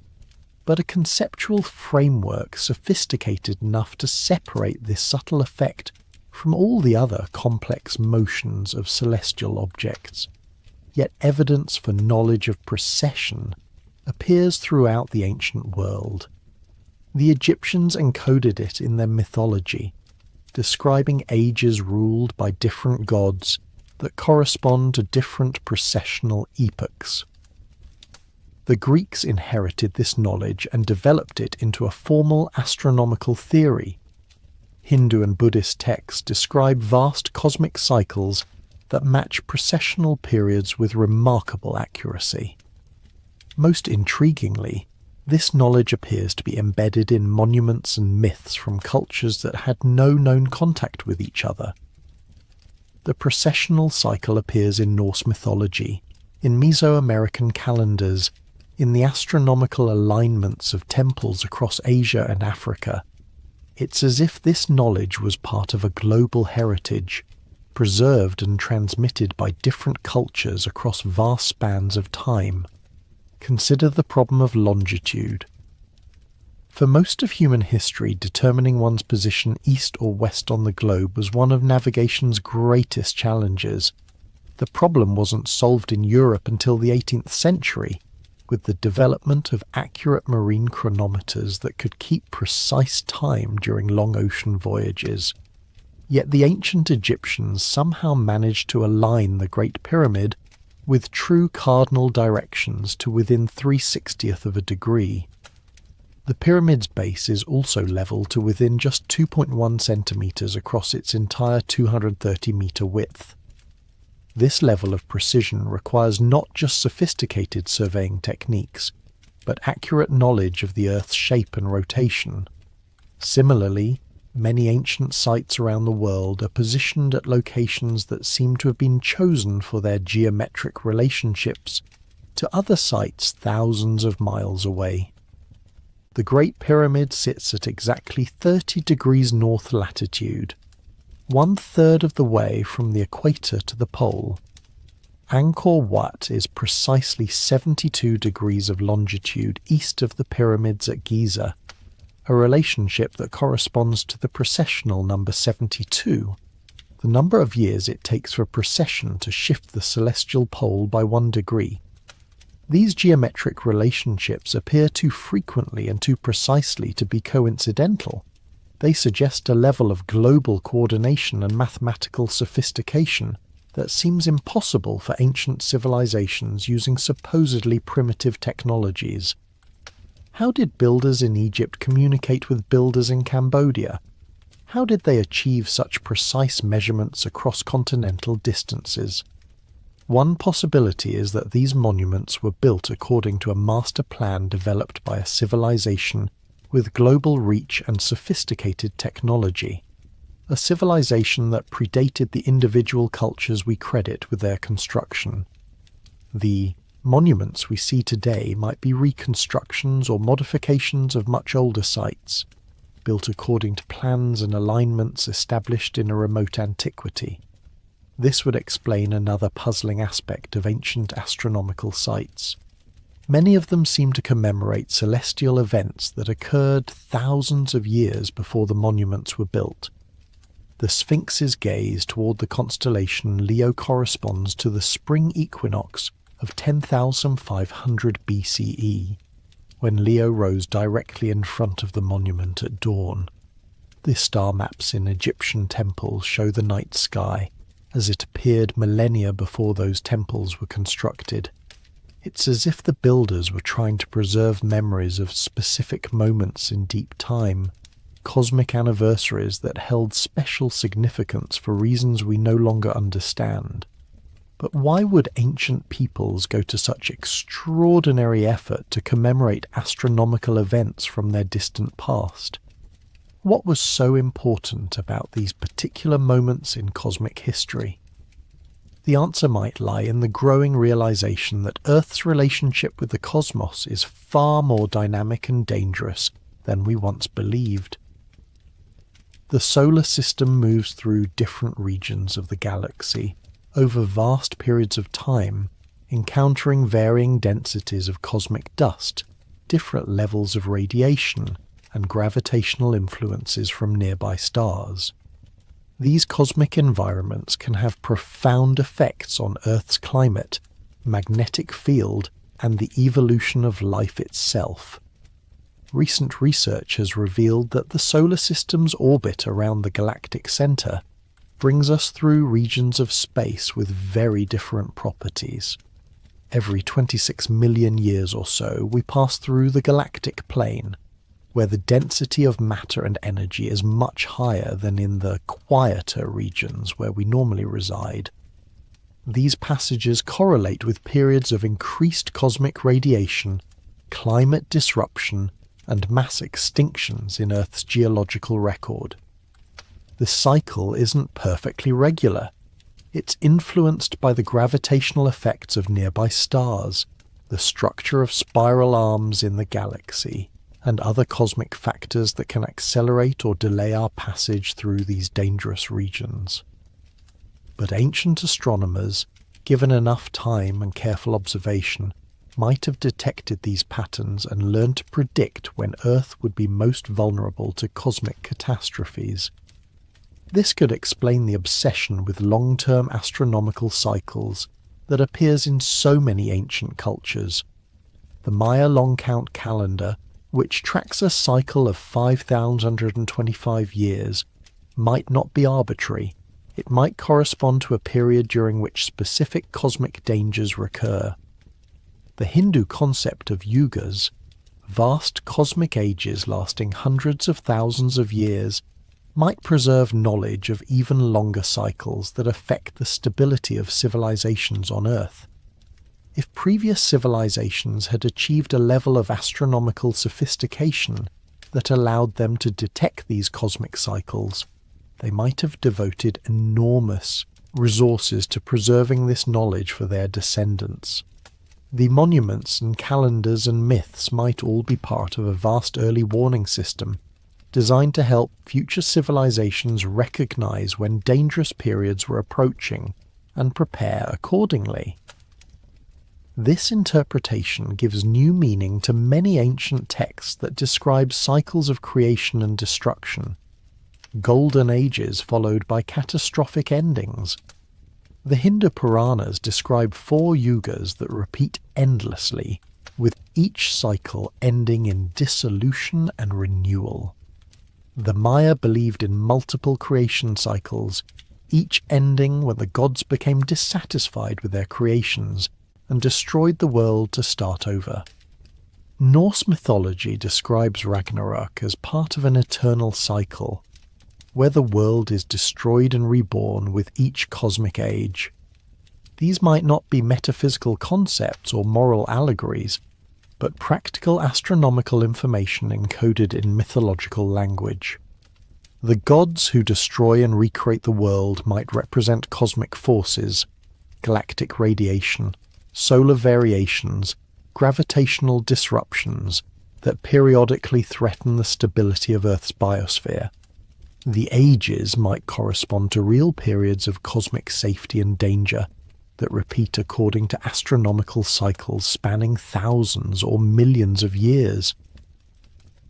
but a conceptual framework sophisticated enough to separate this subtle effect from all the other complex motions of celestial objects. Yet evidence for knowledge of precession appears throughout the ancient world. The Egyptians encoded it in their mythology, describing ages ruled by different gods that correspond to different precessional epochs. The Greeks inherited this knowledge and developed it into a formal astronomical theory. Hindu and Buddhist texts describe vast cosmic cycles that match precessional periods with remarkable accuracy. Most intriguingly, this knowledge appears to be embedded in monuments and myths from cultures that had no known contact with each other. The precessional cycle appears in Norse mythology, in Mesoamerican calendars, in the astronomical alignments of temples across Asia and Africa. It's as if this knowledge was part of a global heritage, preserved and transmitted by different cultures across vast spans of time. Consider the problem of longitude. For most of human history, determining one's position east or west on the globe was one of navigation's greatest challenges. The problem wasn't solved in Europe until the 18th century, with the development of accurate marine chronometers that could keep precise time during long ocean voyages. Yet the ancient Egyptians somehow managed to align the Great Pyramid with true cardinal directions to within 3/60th of a degree. The pyramid's base is also level to within just 2.1 centimeters across its entire 230-meter width. This level of precision requires not just sophisticated surveying techniques, but accurate knowledge of the Earth's shape and rotation. Similarly, many ancient sites around the world are positioned at locations that seem to have been chosen for their geometric relationships to other sites thousands of miles away. The Great Pyramid sits at exactly 30 degrees north latitude, 1/3 of the way from the equator to the pole. Angkor Wat is precisely 72 degrees of longitude east of the pyramids at Giza, a relationship that corresponds to the precessional number 72, the number of years it takes for precession to shift the celestial pole by 1 degree. These geometric relationships appear too frequently and too precisely to be coincidental. They suggest a level of global coordination and mathematical sophistication that seems impossible for ancient civilizations using supposedly primitive technologies. How did builders in Egypt communicate with builders in Cambodia? How did they achieve such precise measurements across continental distances? One possibility is that these monuments were built according to a master plan developed by a civilization with global reach and sophisticated technology. A civilization that predated the individual cultures we credit with their construction. The monuments we see today might be reconstructions or modifications of much older sites, built according to plans and alignments established in a remote antiquity. This would explain another puzzling aspect of ancient astronomical sites. Many of them seem to commemorate celestial events that occurred thousands of years before the monuments were built. The Sphinx's gaze toward the constellation Leo corresponds to the spring equinox of 10,500 BCE, when Leo rose directly in front of the monument at dawn. The star maps in Egyptian temples show the night sky, as it appeared millennia before those temples were constructed. It's as if the builders were trying to preserve memories of specific moments in deep time, cosmic anniversaries that held special significance for reasons we no longer understand. But why would ancient peoples go to such extraordinary effort to commemorate astronomical events from their distant past? What was so important about these particular moments in cosmic history? The answer might lie in the growing realization that Earth's relationship with the cosmos is far more dynamic and dangerous than we once believed. The solar system moves through different regions of the galaxy over vast periods of time, encountering varying densities of cosmic dust, different levels of radiation, and gravitational influences from nearby stars. These cosmic environments can have profound effects on Earth's climate, magnetic field, and the evolution of life itself. Recent research has revealed that the solar system's orbit around the galactic center brings us through regions of space with very different properties. Every 26 million years or so, we pass through the galactic plane, where the density of matter and energy is much higher than in the quieter regions where we normally reside. These passages correlate with periods of increased cosmic radiation, climate disruption, and mass extinctions in Earth's geological record. The cycle isn't perfectly regular. It's influenced by the gravitational effects of nearby stars, the structure of spiral arms in the galaxy, and other cosmic factors that can accelerate or delay our passage through these dangerous regions. But ancient astronomers, given enough time and careful observation, might have detected these patterns and learned to predict when Earth would be most vulnerable to cosmic catastrophes. This could explain the obsession with long-term astronomical cycles that appears in so many ancient cultures. The Maya long count calendar, which tracks a cycle of 5,125 years, might not be arbitrary. It might correspond to a period during which specific cosmic dangers recur. The Hindu concept of yugas, vast cosmic ages lasting hundreds of thousands of years, might preserve knowledge of even longer cycles that affect the stability of civilizations on Earth. If previous civilizations had achieved a level of astronomical sophistication that allowed them to detect these cosmic cycles, they might have devoted enormous resources to preserving this knowledge for their descendants. The monuments and calendars and myths might all be part of a vast early warning system designed to help future civilizations recognize when dangerous periods were approaching and prepare accordingly. This interpretation gives new meaning to many ancient texts that describe cycles of creation and destruction, golden ages followed by catastrophic endings. The Hindu Puranas describe 4 yugas that repeat endlessly, with each cycle ending in dissolution and renewal. The Maya believed in multiple creation cycles, each ending when the gods became dissatisfied with their creations and destroyed the world to start over. Norse mythology describes Ragnarok as part of an eternal cycle, where the world is destroyed and reborn with each cosmic age. These might not be metaphysical concepts or moral allegories, but practical astronomical information encoded in mythological language. The gods who destroy and recreate the world might represent cosmic forces, galactic radiation, solar variations, gravitational disruptions that periodically threaten the stability of Earth's biosphere. The ages might correspond to real periods of cosmic safety and danger that repeat according to astronomical cycles spanning thousands or millions of years.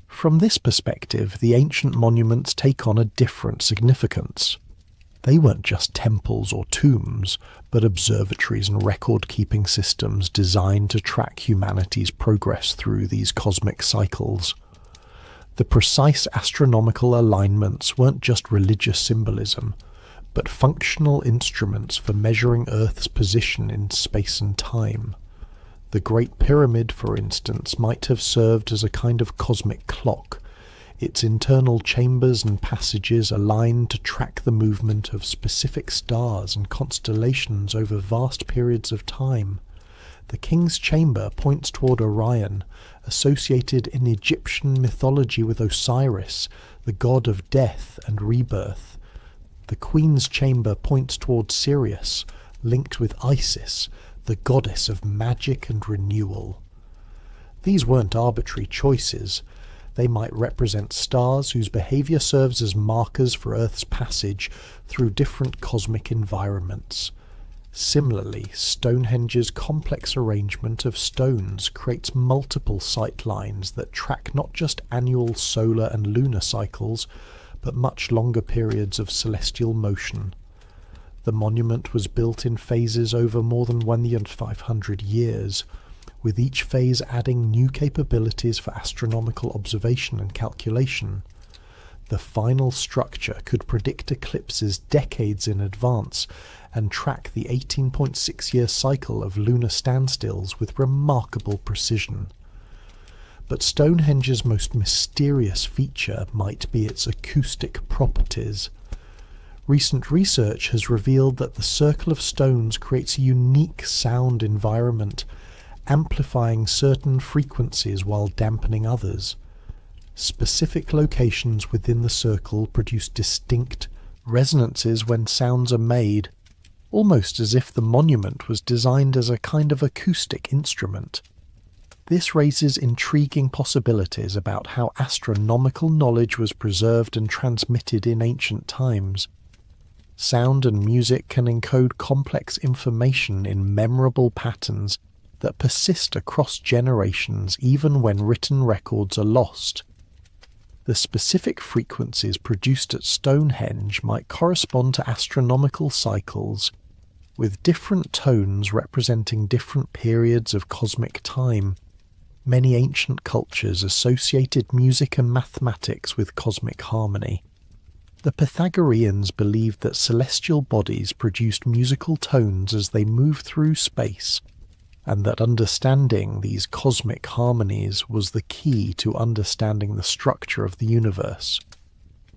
From this perspective, the ancient monuments take on a different significance. They weren't just temples or tombs, but observatories and record-keeping systems designed to track humanity's progress through these cosmic cycles. The precise astronomical alignments weren't just religious symbolism, but functional instruments for measuring Earth's position in space and time. The Great Pyramid, for instance, might have served as a kind of cosmic clock, its internal chambers and passages aligned to track the movement of specific stars and constellations over vast periods of time. The King's Chamber points toward Orion, associated in Egyptian mythology with Osiris, the god of death and rebirth. The Queen's Chamber points toward Sirius, linked with Isis, the goddess of magic and renewal. These weren't arbitrary choices. They might represent stars whose behavior serves as markers for Earth's passage through different cosmic environments. Similarly, Stonehenge's complex arrangement of stones creates multiple sight lines that track not just annual solar and lunar cycles, but much longer periods of celestial motion. The monument was built in phases over more than 1,500 years, with each phase adding new capabilities for astronomical observation and calculation. The final structure could predict eclipses decades in advance and track the 18.6-year cycle of lunar standstills with remarkable precision. But Stonehenge's most mysterious feature might be its acoustic properties. Recent research has revealed that the circle of stones creates a unique sound environment, amplifying certain frequencies while dampening others. Specific locations within the circle produce distinct resonances when sounds are made, almost as if the monument was designed as a kind of acoustic instrument. This raises intriguing possibilities about how astronomical knowledge was preserved and transmitted in ancient times. Sound and music can encode complex information in memorable patterns that persist across generations even when written records are lost. The specific frequencies produced at Stonehenge might correspond to astronomical cycles, with different tones representing different periods of cosmic time. Many ancient cultures associated music and mathematics with cosmic harmony. The Pythagoreans believed that celestial bodies produced musical tones as they moved through space, and that understanding these cosmic harmonies was the key to understanding the structure of the universe.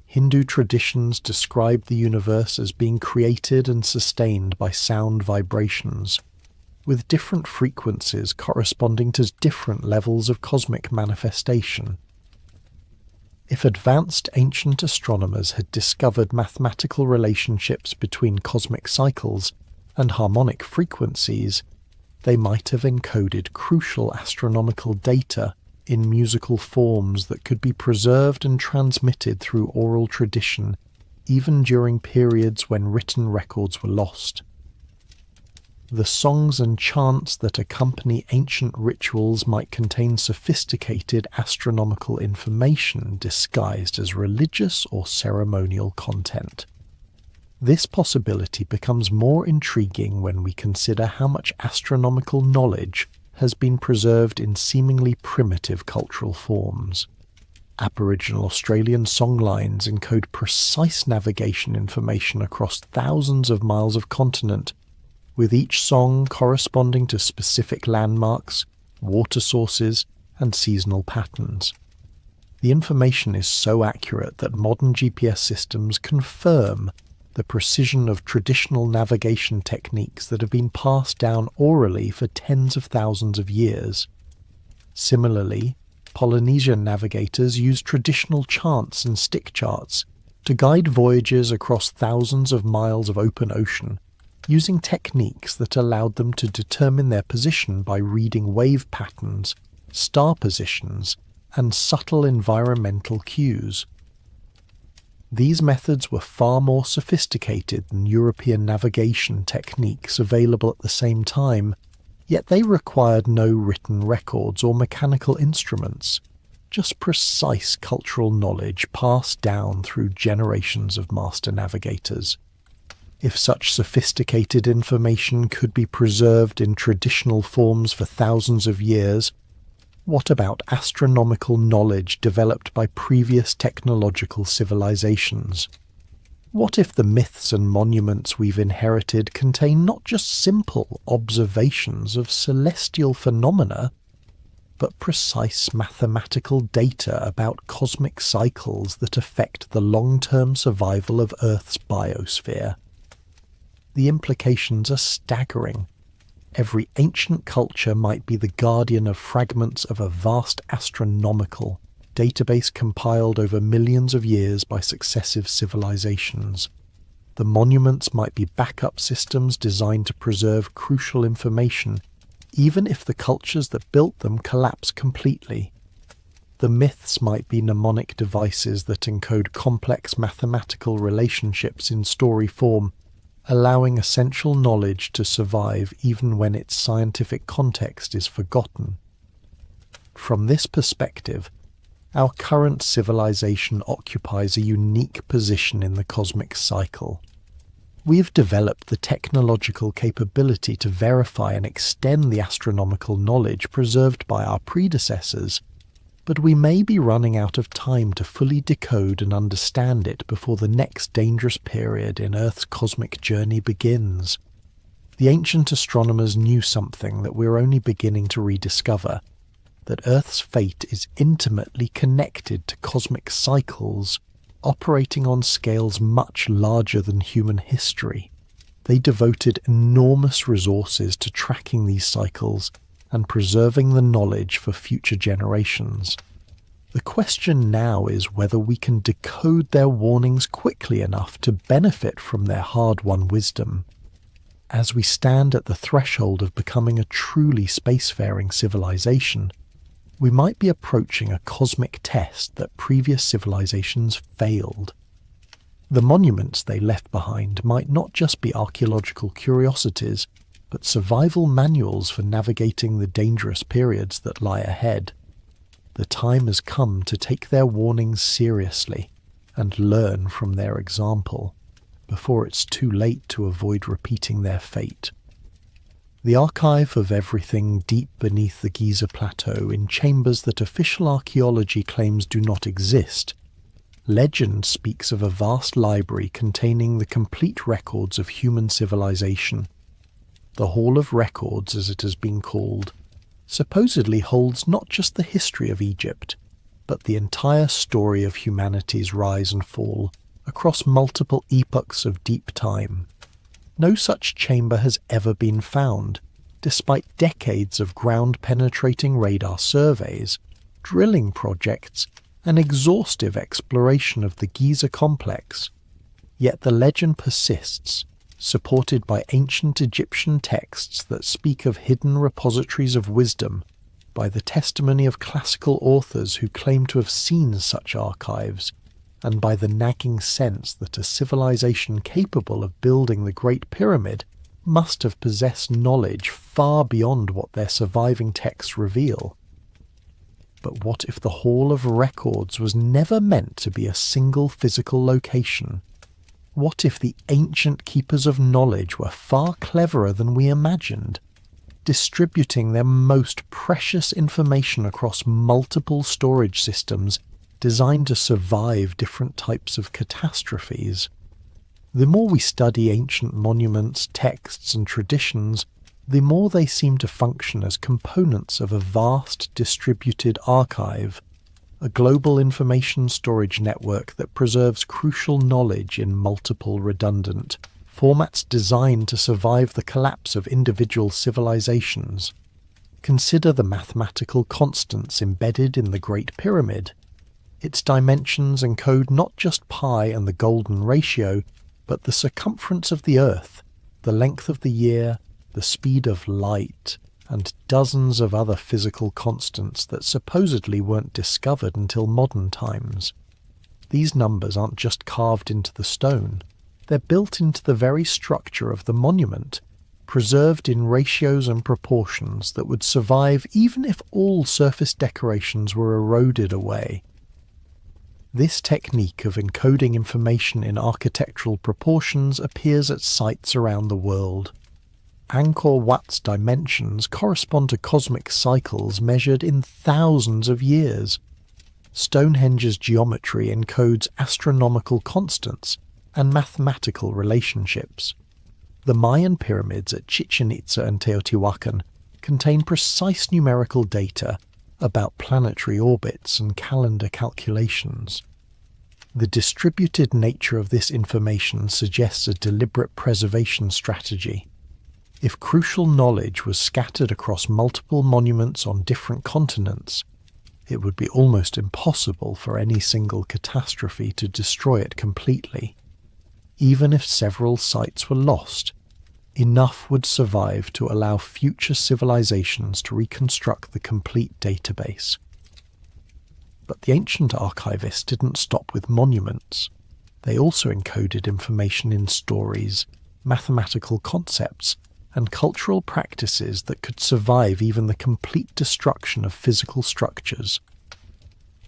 Hindu traditions describe the universe as being created and sustained by sound vibrations, with different frequencies corresponding to different levels of cosmic manifestation. If advanced ancient astronomers had discovered mathematical relationships between cosmic cycles and harmonic frequencies, they might have encoded crucial astronomical data in musical forms that could be preserved and transmitted through oral tradition, even during periods when written records were lost. The songs and chants that accompany ancient rituals might contain sophisticated astronomical information disguised as religious or ceremonial content. This possibility becomes more intriguing when we consider how much astronomical knowledge has been preserved in seemingly primitive cultural forms. Aboriginal Australian songlines encode precise navigation information across thousands of miles of continent, with each song corresponding to specific landmarks, water sources, and seasonal patterns. The information is so accurate that modern GPS systems confirm the precision of traditional navigation techniques that have been passed down orally for tens of thousands of years. Similarly, Polynesian navigators used traditional charts and stick charts to guide voyages across thousands of miles of open ocean, using techniques that allowed them to determine their position by reading wave patterns, star positions, and subtle environmental cues. These methods were far more sophisticated than European navigation techniques available at the same time, yet they required no written records or mechanical instruments, just precise cultural knowledge passed down through generations of master navigators. If such sophisticated information could be preserved in traditional forms for thousands of years, what about astronomical knowledge developed by previous technological civilizations? What if the myths and monuments we've inherited contain not just simple observations of celestial phenomena, but precise mathematical data about cosmic cycles that affect the long-term survival of Earth's biosphere? The implications are staggering. Every ancient culture might be the guardian of fragments of a vast astronomical database compiled over millions of years by successive civilizations. The monuments might be backup systems designed to preserve crucial information, even if the cultures that built them collapse completely. The myths might be mnemonic devices that encode complex mathematical relationships in story form, allowing essential knowledge to survive even when its scientific context is forgotten. From this perspective, our current civilization occupies a unique position in the cosmic cycle. We have developed the technological capability to verify and extend the astronomical knowledge preserved by our predecessors, but we may be running out of time to fully decode and understand it before the next dangerous period in Earth's cosmic journey begins. The ancient astronomers knew something that we're only beginning to rediscover, that Earth's fate is intimately connected to cosmic cycles operating on scales much larger than human history. They devoted enormous resources to tracking these cycles and preserving the knowledge for future generations. The question now is whether we can decode their warnings quickly enough to benefit from their hard-won wisdom. As we stand at the threshold of becoming a truly spacefaring civilization, we might be approaching a cosmic test that previous civilizations failed. The monuments they left behind might not just be archaeological curiosities, but survival manuals for navigating the dangerous periods that lie ahead. The time has come to take their warnings seriously and learn from their example, before it's too late to avoid repeating their fate. The archive of everything deep beneath the Giza Plateau in chambers that official archaeology claims do not exist. Legend speaks of a vast library containing the complete records of human civilization. The Hall of Records, as it has been called, supposedly holds not just the history of Egypt, but the entire story of humanity's rise and fall across multiple epochs of deep time. No such chamber has ever been found, despite decades of ground-penetrating radar surveys, drilling projects, and exhaustive exploration of the Giza complex. Yet the legend persists, supported by ancient Egyptian texts that speak of hidden repositories of wisdom, by the testimony of classical authors who claim to have seen such archives, and by the nagging sense that a civilization capable of building the Great Pyramid must have possessed knowledge far beyond what their surviving texts reveal. But what if the Hall of Records was never meant to be a single physical location? What if the ancient keepers of knowledge were far cleverer than we imagined, distributing their most precious information across multiple storage systems designed to survive different types of catastrophes? The more we study ancient monuments, texts, and traditions, the more they seem to function as components of a vast distributed archive, a global information storage network that preserves crucial knowledge in multiple redundant formats designed to survive the collapse of individual civilizations. Consider the mathematical constants embedded in the Great Pyramid. Its dimensions encode not just pi and the golden ratio, but the circumference of the Earth, the length of the year, the speed of light, and dozens of other physical constants that supposedly weren't discovered until modern times. These numbers aren't just carved into the stone, they're built into the very structure of the monument, preserved in ratios and proportions that would survive even if all surface decorations were eroded away. This technique of encoding information in architectural proportions appears at sites around the world. Angkor Wat's dimensions correspond to cosmic cycles measured in thousands of years. Stonehenge's geometry encodes astronomical constants and mathematical relationships. The Mayan pyramids at Chichen Itza and Teotihuacan contain precise numerical data about planetary orbits and calendar calculations. The distributed nature of this information suggests a deliberate preservation strategy. If crucial knowledge was scattered across multiple monuments on different continents, it would be almost impossible for any single catastrophe to destroy it completely. Even if several sites were lost, enough would survive to allow future civilizations to reconstruct the complete database. But the ancient archivists didn't stop with monuments. They also encoded information in stories, mathematical concepts, and cultural practices that could survive even the complete destruction of physical structures.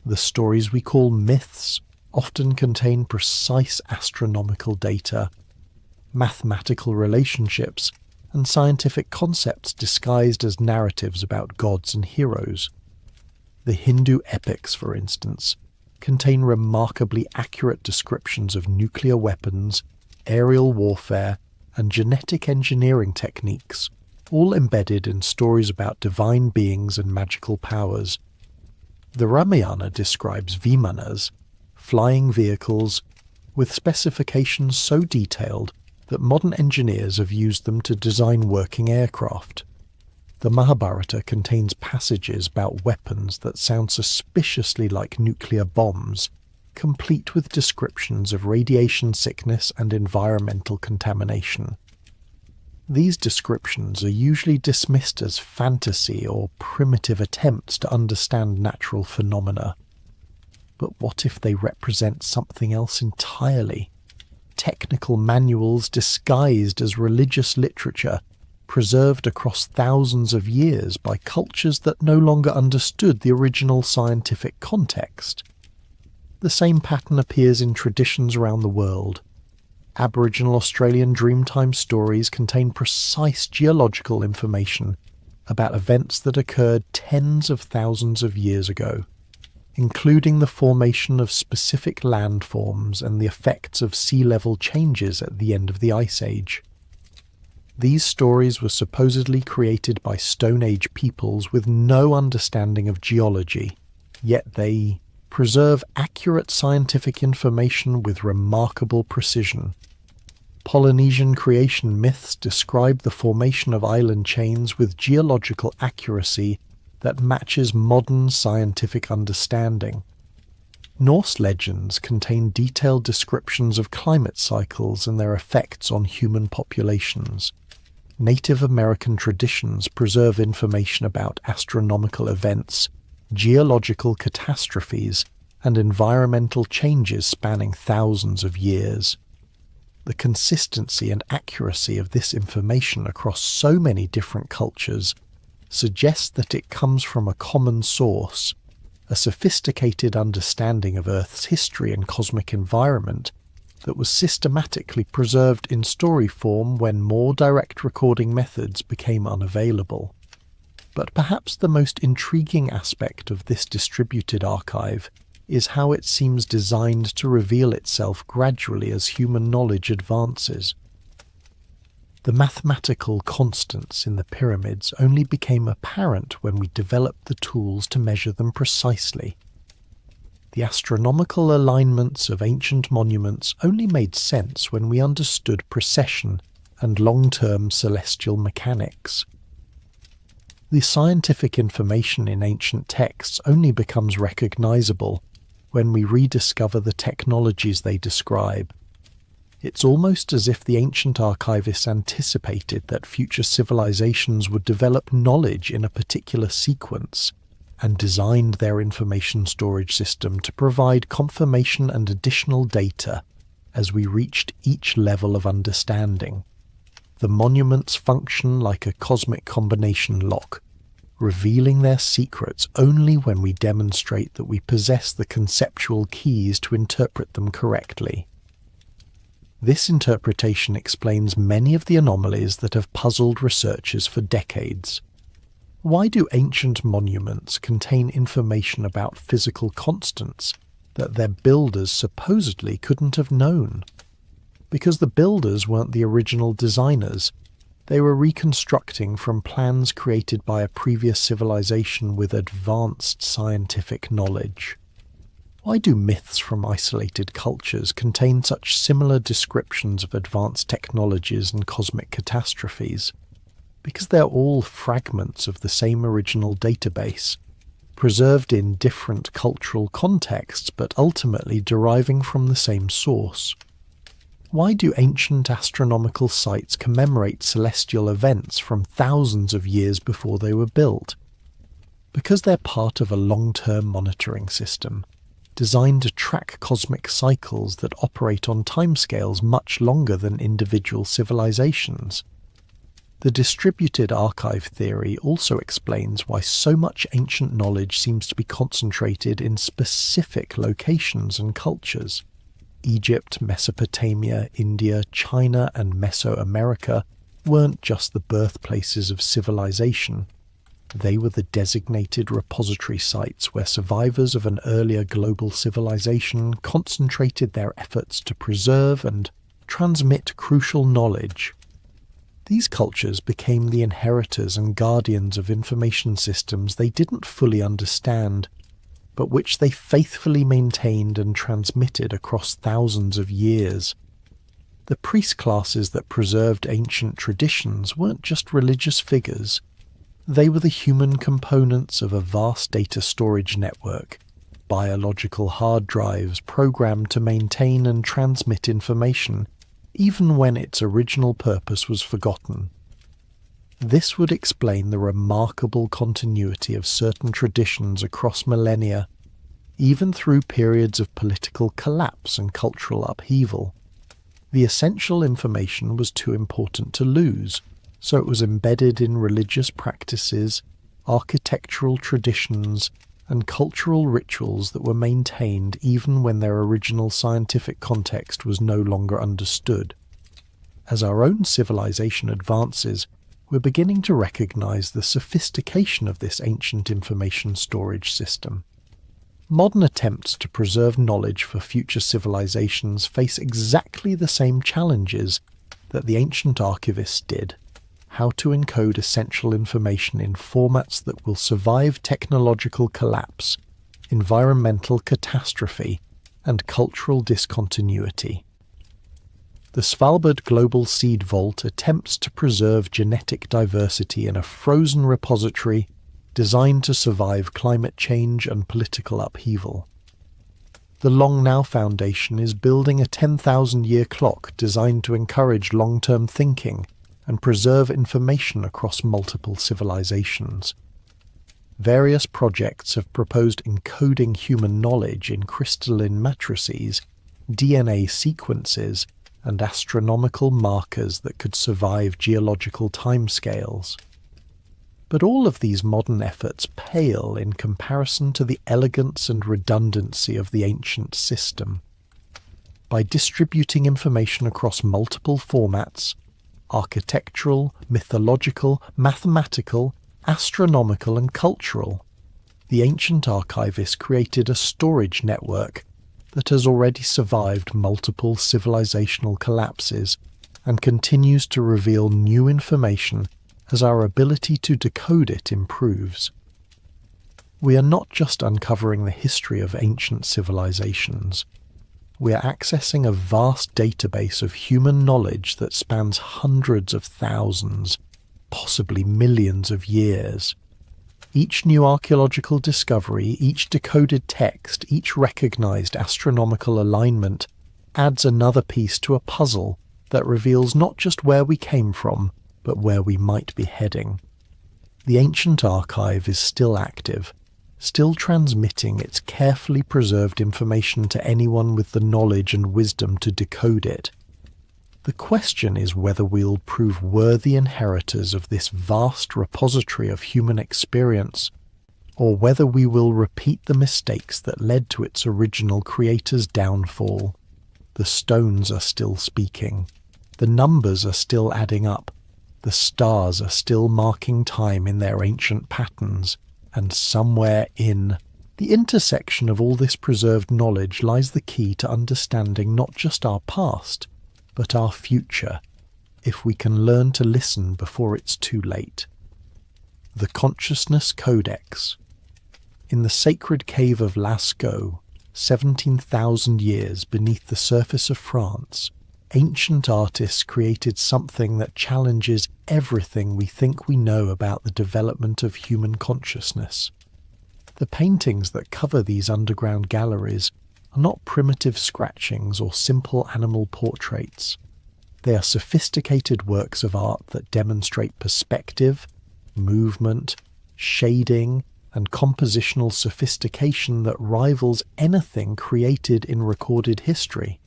The stories we call myths often contain precise astronomical data, mathematical relationships, and scientific concepts disguised as narratives about gods and heroes. The Hindu epics, for instance, contain remarkably accurate descriptions of nuclear weapons, aerial warfare, and genetic engineering techniques, all embedded in stories about divine beings and magical powers. The Ramayana describes Vimanas, flying vehicles, with specifications so detailed that modern engineers have used them to design working aircraft. The Mahabharata contains passages about weapons that sound suspiciously like nuclear bombs, complete with descriptions of radiation sickness and environmental contamination. These descriptions are usually dismissed as fantasy or primitive attempts to understand natural phenomena. But what if they represent something else entirely? Technical manuals disguised as religious literature, preserved across thousands of years by cultures that no longer understood the original scientific context. The same pattern appears in traditions around the world. Aboriginal Australian Dreamtime stories contain precise geological information about events that occurred tens of thousands of years ago, including the formation of specific landforms and the effects of sea level changes at the end of the Ice Age. These stories were supposedly created by Stone Age peoples with no understanding of geology, yet they preserve accurate scientific information with remarkable precision. Polynesian creation myths describe the formation of island chains with geological accuracy that matches modern scientific understanding. Norse legends contain detailed descriptions of climate cycles and their effects on human populations. Native American traditions preserve information about astronomical events, geological catastrophes, and environmental changes spanning thousands of years. The consistency and accuracy of this information across so many different cultures suggests that it comes from a common source, a sophisticated understanding of Earth's history and cosmic environment that was systematically preserved in story form when more direct recording methods became unavailable. But perhaps the most intriguing aspect of this distributed archive is how it seems designed to reveal itself gradually as human knowledge advances. The mathematical constants in the pyramids only became apparent when we developed the tools to measure them precisely. The astronomical alignments of ancient monuments only made sense when we understood precession and long-term celestial mechanics. The scientific information in ancient texts only becomes recognizable when we rediscover the technologies they describe. It's almost as if the ancient archivists anticipated that future civilizations would develop knowledge in a particular sequence and designed their information storage system to provide confirmation and additional data as we reached each level of understanding. The monuments function like a cosmic combination lock, revealing their secrets only when we demonstrate that we possess the conceptual keys to interpret them correctly. This interpretation explains many of the anomalies that have puzzled researchers for decades. Why do ancient monuments contain information about physical constants that their builders supposedly couldn't have known? Because the builders weren't the original designers. They were reconstructing from plans created by a previous civilization with advanced scientific knowledge. Why do myths from isolated cultures contain such similar descriptions of advanced technologies and cosmic catastrophes? Because they're all fragments of the same original database, preserved in different cultural contexts but ultimately deriving from the same source. Why do ancient astronomical sites commemorate celestial events from thousands of years before they were built? Because they're part of a long-term monitoring system, designed to track cosmic cycles that operate on timescales much longer than individual civilizations. The distributed archive theory also explains why so much ancient knowledge seems to be concentrated in specific locations and cultures. Egypt, Mesopotamia, India, China, and Mesoamerica weren't just the birthplaces of civilization. They were the designated repository sites where survivors of an earlier global civilization concentrated their efforts to preserve and transmit crucial knowledge. These cultures became the inheritors and guardians of information systems they didn't fully understand, but which they faithfully maintained and transmitted across thousands of years. The priest classes that preserved ancient traditions weren't just religious figures. They were the human components of a vast data storage network, biological hard drives programmed to maintain and transmit information, even when its original purpose was forgotten. This would explain the remarkable continuity of certain traditions across millennia, even through periods of political collapse and cultural upheaval. The essential information was too important to lose, so it was embedded in religious practices, architectural traditions, and cultural rituals that were maintained even when their original scientific context was no longer understood. As our own civilization advances, we're beginning to recognize the sophistication of this ancient information storage system. Modern attempts to preserve knowledge for future civilizations face exactly the same challenges that the ancient archivists did: how to encode essential information in formats that will survive technological collapse, environmental catastrophe, and cultural discontinuity. The Svalbard Global Seed Vault attempts to preserve genetic diversity in a frozen repository designed to survive climate change and political upheaval. The Long Now Foundation is building a 10,000-year clock designed to encourage long-term thinking and preserve information across multiple civilizations. Various projects have proposed encoding human knowledge in crystalline matrices, DNA sequences, and astronomical markers that could survive geological timescales. But all of these modern efforts pale in comparison to the elegance and redundancy of the ancient system. By distributing information across multiple formats, architectural, mythological, mathematical, astronomical, and cultural, the ancient archivists created a storage network that has already survived multiple civilizational collapses and continues to reveal new information as our ability to decode it improves. We are not just uncovering the history of ancient civilizations. We are accessing a vast database of human knowledge that spans hundreds of thousands, possibly millions of years. Each new archaeological discovery, each decoded text, each recognized astronomical alignment adds another piece to a puzzle that reveals not just where we came from, but where we might be heading. The ancient archive is still active, still transmitting its carefully preserved information to anyone with the knowledge and wisdom to decode it. The question is whether we'll prove worthy inheritors of this vast repository of human experience, or whether we will repeat the mistakes that led to its original creator's downfall. The stones are still speaking. The numbers are still adding up. The stars are still marking time in their ancient patterns. And somewhere in the intersection of all this preserved knowledge lies the key to understanding not just our past, but our future, if we can learn to listen before it's too late. The Consciousness Codex. In the sacred cave of Lascaux, 17,000 years beneath the surface of France, ancient artists created something that challenges everything we think we know about the development of human consciousness. The paintings that cover these underground galleries are not primitive scratchings or simple animal portraits. They are sophisticated works of art that demonstrate perspective, movement, shading, and compositional sophistication that rivals anything created in recorded history.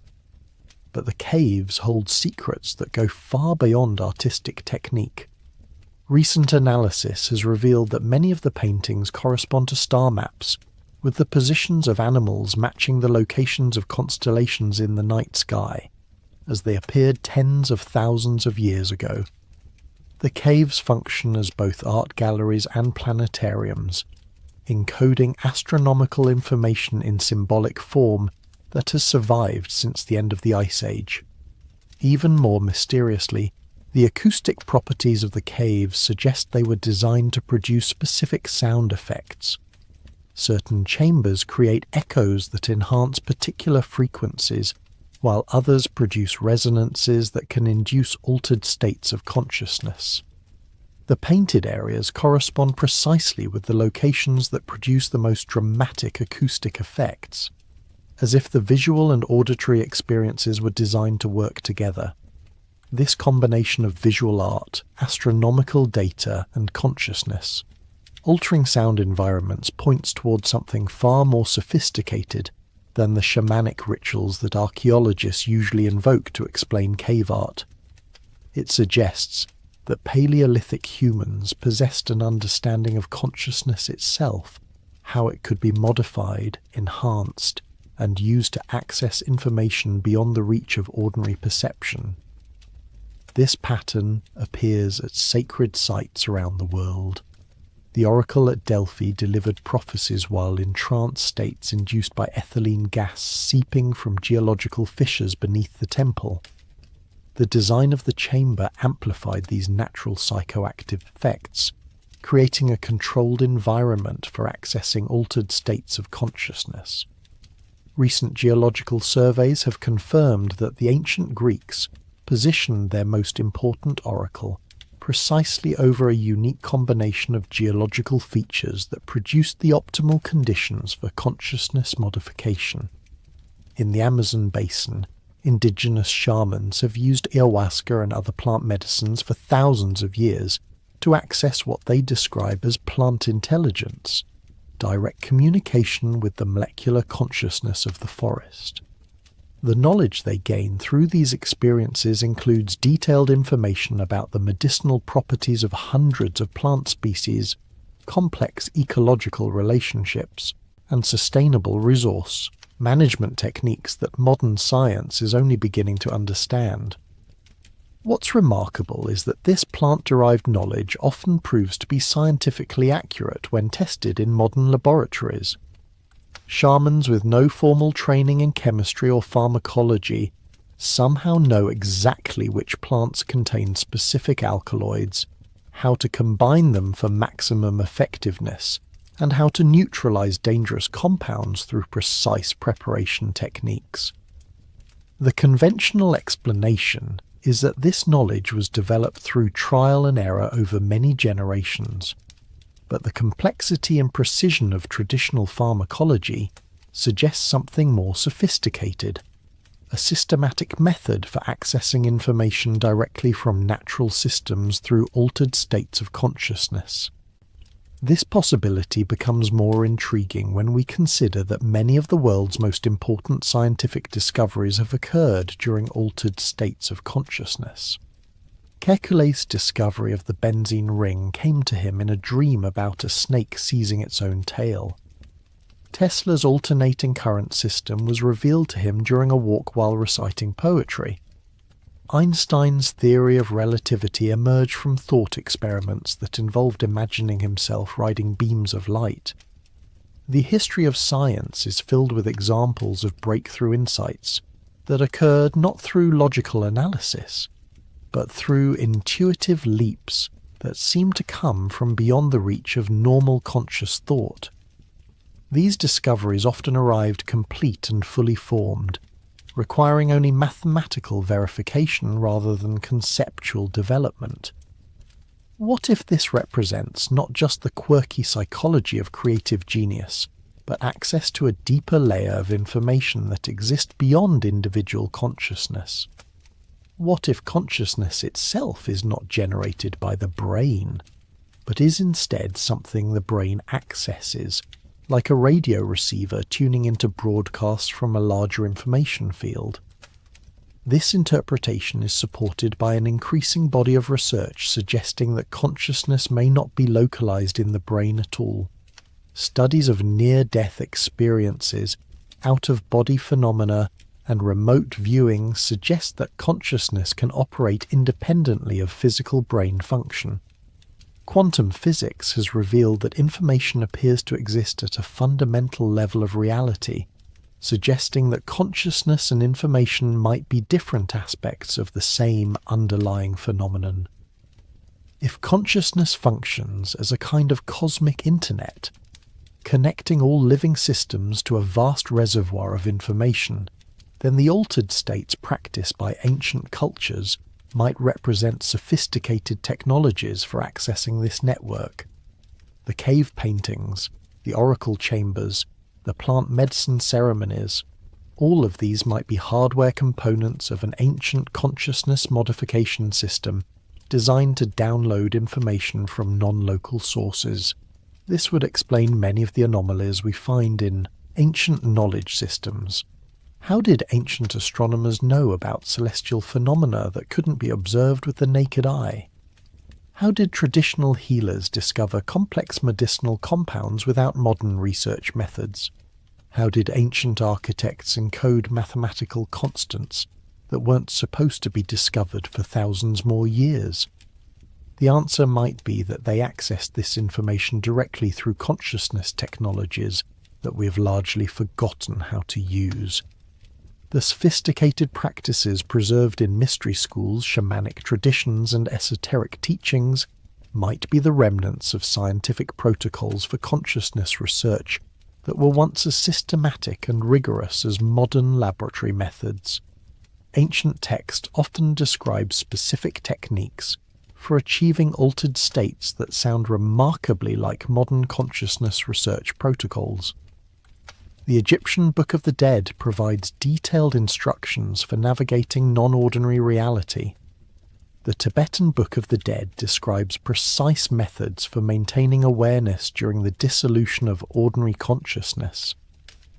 But the caves hold secrets that go far beyond artistic technique. Recent analysis has revealed that many of the paintings correspond to star maps, with the positions of animals matching the locations of constellations in the night sky, as they appeared tens of thousands of years ago. The caves function as both art galleries and planetariums, encoding astronomical information in symbolic form that has survived since the end of the Ice Age. Even more mysteriously, the acoustic properties of the caves suggest they were designed to produce specific sound effects. Certain chambers create echoes that enhance particular frequencies, while others produce resonances that can induce altered states of consciousness. The painted areas correspond precisely with the locations that produce the most dramatic acoustic effects, as if the visual and auditory experiences were designed to work together. This combination of visual art, astronomical data, and consciousness, altering sound environments, points towards something far more sophisticated than the shamanic rituals that archaeologists usually invoke to explain cave art. It suggests that Paleolithic humans possessed an understanding of consciousness itself, how it could be modified, enhanced, and used to access information beyond the reach of ordinary perception. This pattern appears at sacred sites around the world. The oracle at Delphi delivered prophecies while in trance states induced by ethylene gas seeping from geological fissures beneath the temple. The design of the chamber amplified these natural psychoactive effects, creating a controlled environment for accessing altered states of consciousness. Recent geological surveys have confirmed that the ancient Greeks positioned their most important oracle precisely over a unique combination of geological features that produced the optimal conditions for consciousness modification. In the Amazon basin, indigenous shamans have used ayahuasca and other plant medicines for thousands of years to access what they describe as plant intelligence, direct communication with the molecular consciousness of the forest. The knowledge they gain through these experiences includes detailed information about the medicinal properties of hundreds of plant species, complex ecological relationships, and sustainable resource management techniques that modern science is only beginning to understand. What's remarkable is that this plant-derived knowledge often proves to be scientifically accurate when tested in modern laboratories. Shamans with no formal training in chemistry or pharmacology somehow know exactly which plants contain specific alkaloids, how to combine them for maximum effectiveness, and how to neutralize dangerous compounds through precise preparation techniques. The conventional explanation is that this knowledge was developed through trial and error over many generations, but the complexity and precision of traditional pharmacology suggests something more sophisticated, a systematic method for accessing information directly from natural systems through altered states of consciousness. This possibility becomes more intriguing when we consider that many of the world's most important scientific discoveries have occurred during altered states of consciousness. Kekule's discovery of the benzene ring came to him in a dream about a snake seizing its own tail. Tesla's alternating current system was revealed to him during a walk while reciting poetry. Einstein's theory of relativity emerged from thought experiments that involved imagining himself riding beams of light. The history of science is filled with examples of breakthrough insights that occurred not through logical analysis, but through intuitive leaps that seem to come from beyond the reach of normal conscious thought. These discoveries often arrived complete and fully formed, requiring only mathematical verification rather than conceptual development. What if this represents not just the quirky psychology of creative genius, but access to a deeper layer of information that exists beyond individual consciousness? What if consciousness itself is not generated by the brain, but is instead something the brain accesses, like a radio receiver tuning into broadcasts from a larger information field? This interpretation is supported by an increasing body of research suggesting that consciousness may not be localized in the brain at all. Studies of near-death experiences, out-of-body phenomena, and remote viewing suggest that consciousness can operate independently of physical brain function. Quantum physics has revealed that information appears to exist at a fundamental level of reality, suggesting that consciousness and information might be different aspects of the same underlying phenomenon. If consciousness functions as a kind of cosmic internet, connecting all living systems to a vast reservoir of information, then the altered states practiced by ancient cultures might represent sophisticated technologies for accessing this network. The cave paintings, the oracle chambers, the plant medicine ceremonies, all of these might be hardware components of an ancient consciousness modification system designed to download information from non-local sources. This would explain many of the anomalies we find in ancient knowledge systems. How did ancient astronomers know about celestial phenomena that couldn't be observed with the naked eye? How did traditional healers discover complex medicinal compounds without modern research methods? How did ancient architects encode mathematical constants that weren't supposed to be discovered for thousands more years? The answer might be that they accessed this information directly through consciousness technologies that we have largely forgotten how to use. The sophisticated practices preserved in mystery schools, shamanic traditions, and esoteric teachings might be the remnants of scientific protocols for consciousness research that were once as systematic and rigorous as modern laboratory methods. Ancient text often describes specific techniques for achieving altered states that sound remarkably like modern consciousness research protocols. The Egyptian Book of the Dead provides detailed instructions for navigating non-ordinary reality. The Tibetan Book of the Dead describes precise methods for maintaining awareness during the dissolution of ordinary consciousness.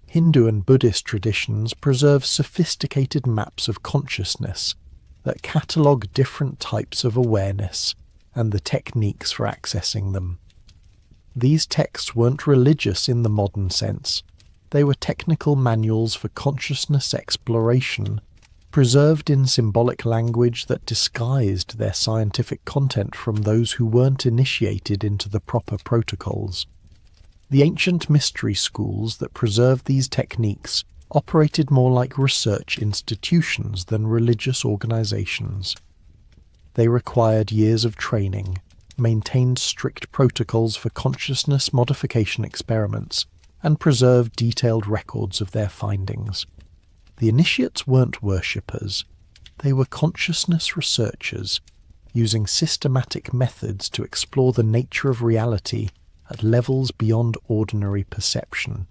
Hindu and Buddhist traditions preserve sophisticated maps of consciousness that catalogue different types of awareness and the techniques for accessing them. These texts weren't religious in the modern sense. They were technical manuals for consciousness exploration, preserved in symbolic language that disguised their scientific content from those who weren't initiated into the proper protocols. The ancient mystery schools that preserved these techniques operated more like research institutions than religious organizations. They required years of training, maintained strict protocols for consciousness modification experiments, and preserved detailed records of their findings. The initiates weren't worshippers. They were consciousness researchers, using systematic methods to explore the nature of reality at levels beyond ordinary perception.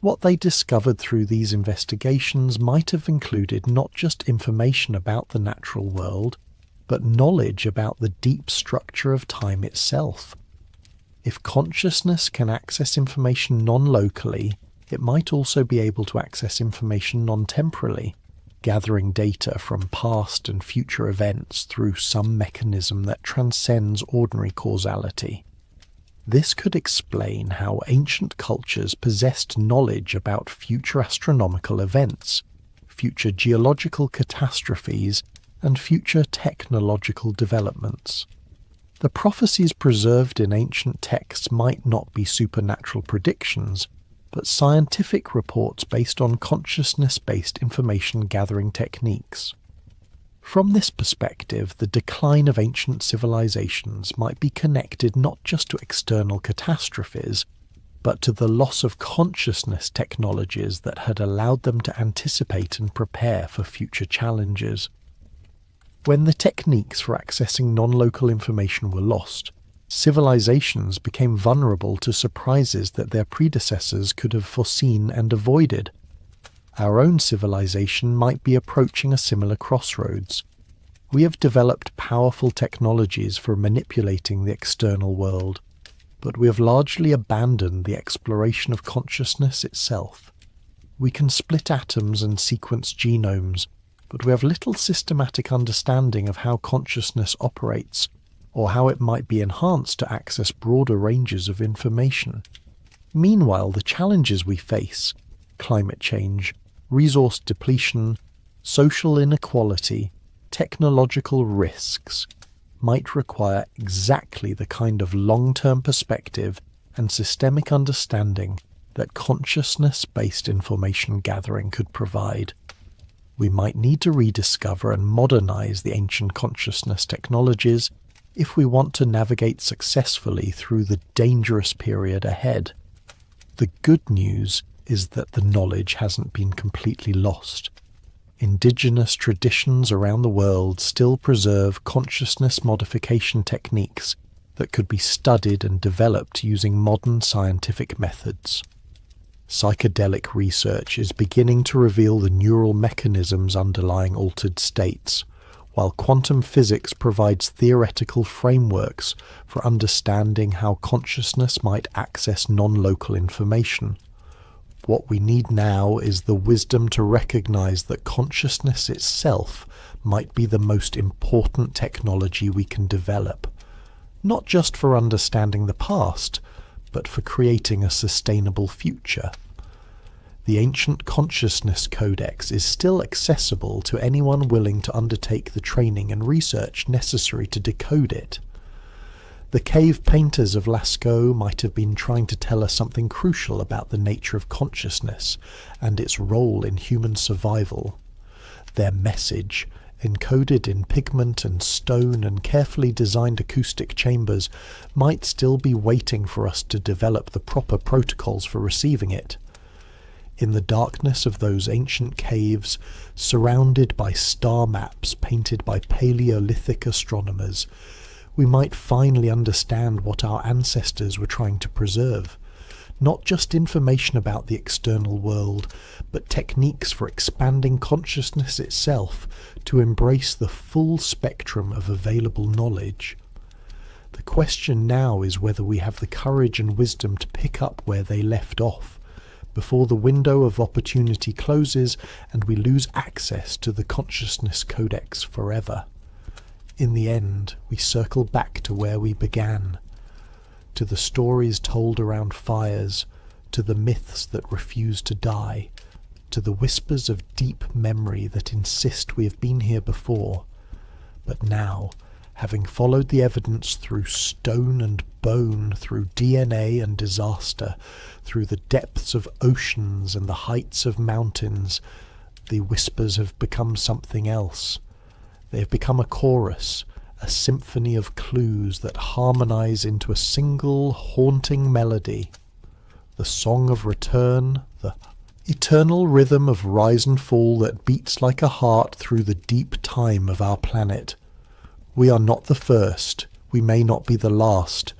What they discovered through these investigations might have included not just information about the natural world, but knowledge about the deep structure of time itself. If consciousness can access information non-locally, it might also be able to access information non-temporally, gathering data from past and future events through some mechanism that transcends ordinary causality. This could explain how ancient cultures possessed knowledge about future astronomical events, future geological catastrophes, and future technological developments. The prophecies preserved in ancient texts might not be supernatural predictions, but scientific reports based on consciousness-based information-gathering techniques. From this perspective, the decline of ancient civilizations might be connected not just to external catastrophes, but to the loss of consciousness technologies that had allowed them to anticipate and prepare for future challenges. When the techniques for accessing non-local information were lost, civilizations became vulnerable to surprises that their predecessors could have foreseen and avoided. Our own civilization might be approaching a similar crossroads. We have developed powerful technologies for manipulating the external world, but we have largely abandoned the exploration of consciousness itself. We can split atoms and sequence genomes, but we have little systematic understanding of how consciousness operates, or how it might be enhanced to access broader ranges of information. Meanwhile, the challenges we face, climate change, resource depletion, social inequality, technological risks, might require exactly the kind of long-term perspective and systemic understanding that consciousness-based information gathering could provide. We might need to rediscover and modernize the ancient consciousness technologies if we want to navigate successfully through the dangerous period ahead. The good news is that the knowledge hasn't been completely lost. Indigenous traditions around the world still preserve consciousness modification techniques that could be studied and developed using modern scientific methods. Psychedelic research is beginning to reveal the neural mechanisms underlying altered states, while quantum physics provides theoretical frameworks for understanding how consciousness might access non-local information. What we need now is the wisdom to recognize that consciousness itself might be the most important technology we can develop, not just for understanding the past, but for creating a sustainable future. The ancient consciousness codex is still accessible to anyone willing to undertake the training and research necessary to decode it. The cave painters of Lascaux might have been trying to tell us something crucial about the nature of consciousness and its role in human survival. Their message, encoded in pigment and stone and carefully designed acoustic chambers, might still be waiting for us to develop the proper protocols for receiving it. In the darkness of those ancient caves, surrounded by star maps painted by Paleolithic astronomers, we might finally understand what our ancestors were trying to preserve. Not just information about the external world, but techniques for expanding consciousness itself to embrace the full spectrum of available knowledge. The question now is whether we have the courage and wisdom to pick up where they left off, before the window of opportunity closes and we lose access to the consciousness codex forever. In the end, we circle back to where we began, to the stories told around fires, to the myths that refuse to die, to the whispers of deep memory that insist we have been here before. But now, having followed the evidence through stone and bone, through DNA and disaster, through the depths of oceans and the heights of mountains, the whispers have become something else. They have become a chorus, a symphony of clues that harmonize into a single haunting melody. The song of return, the eternal rhythm of rise and fall that beats like a heart through the deep time of our planet. We are not the first, we may not be the last,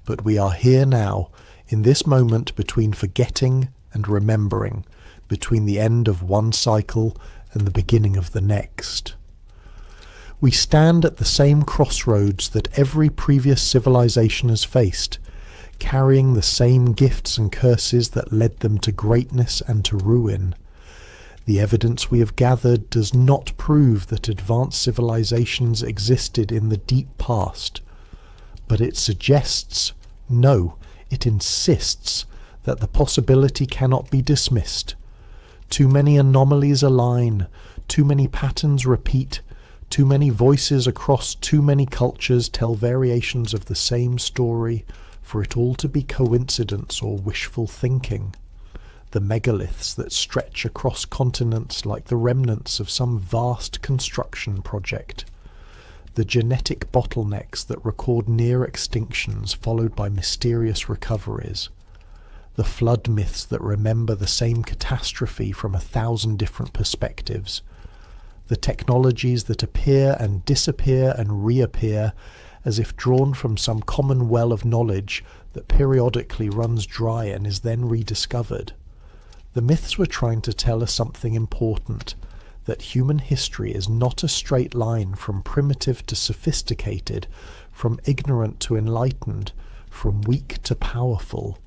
but we are here now, in this moment between forgetting and remembering, between the end of one cycle and the beginning of the next. We stand at the same crossroads that every previous civilization has faced, carrying the same gifts and curses that led them to greatness and to ruin. The evidence we have gathered does not prove that advanced civilizations existed in the deep past, but it suggests, no, it insists, that the possibility cannot be dismissed. Too many anomalies align, too many patterns repeat, too many voices across too many cultures tell variations of the same story for it all to be coincidence or wishful thinking. The megaliths that stretch across continents like the remnants of some vast construction project. The genetic bottlenecks that record near extinctions followed by mysterious recoveries. The flood myths that remember the same catastrophe from 1,000 different perspectives. The technologies that appear and disappear and reappear as if drawn from some common well of knowledge that periodically runs dry and is then rediscovered. The myths were trying to tell us something important, that human history is not a straight line from primitive to sophisticated, from ignorant to enlightened, from weak to powerful.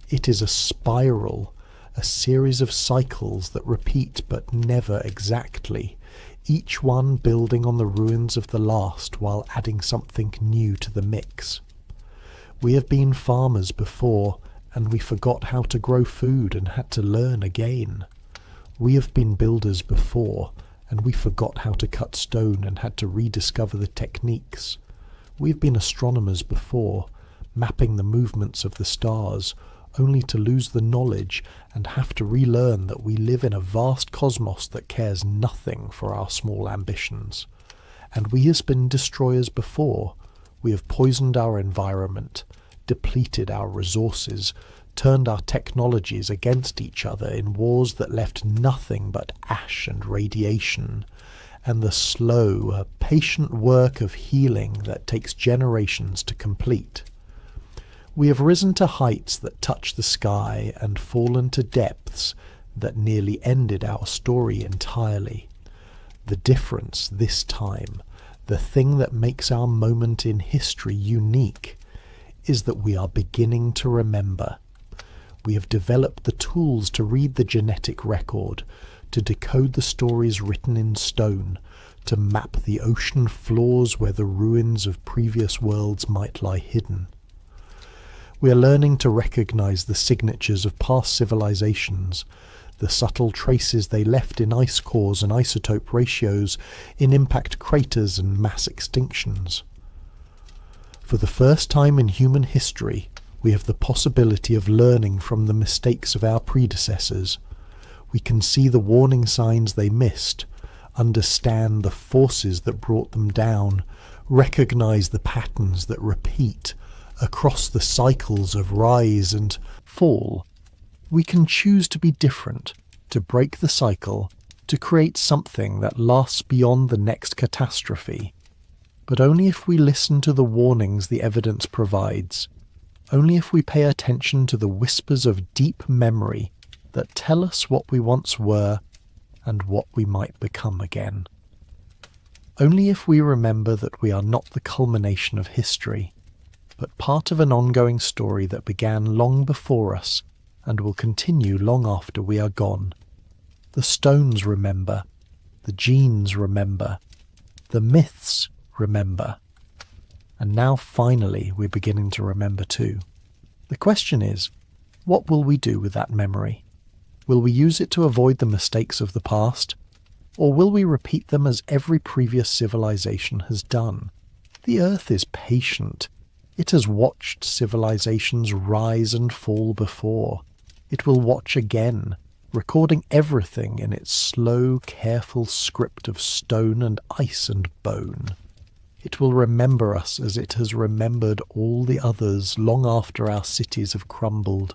It is a spiral, a series of cycles that repeat but never exactly, each one building on the ruins of the last while adding something new to the mix. We have been farmers before, and we forgot how to grow food and had to learn again. We have been builders before, and we forgot how to cut stone and had to rediscover the techniques. We have been astronomers before, mapping the movements of the stars, only to lose the knowledge and have to relearn that we live in a vast cosmos that cares nothing for our small ambitions. And we have been destroyers before. We have poisoned our environment, depleted our resources, turned our technologies against each other in wars that left nothing but ash and radiation, and the slow, patient work of healing that takes generations to complete. We have risen to heights that touch the sky and fallen to depths that nearly ended our story entirely. The difference this time, the thing that makes our moment in history unique, is that we are beginning to remember. We have developed the tools to read the genetic record, to decode the stories written in stone, to map the ocean floors where the ruins of previous worlds might lie hidden. We are learning to recognize the signatures of past civilizations, the subtle traces they left in ice cores and isotope ratios, in impact craters and mass extinctions. For the first time in human history, we have the possibility of learning from the mistakes of our predecessors. We can see the warning signs they missed, understand the forces that brought them down, recognize the patterns that repeat across the cycles of rise and fall. We can choose to be different, to break the cycle, to create something that lasts beyond the next catastrophe. But only if we listen to the warnings the evidence provides, only if we pay attention to the whispers of deep memory that tell us what we once were and what we might become again. Only if we remember that we are not the culmination of history, but part of an ongoing story that began long before us and will continue long after we are gone. The stones remember, the genes remember, the myths remember, and now finally we're beginning to remember too. The question is, what will we do with that memory? Will we use it to avoid the mistakes of the past, or will we repeat them as every previous civilization has done? The Earth is patient. It has watched civilizations rise and fall before. It will watch again, recording everything in its slow, careful script of stone and ice and bone. It will remember us as it has remembered all the others long after our cities have crumbled.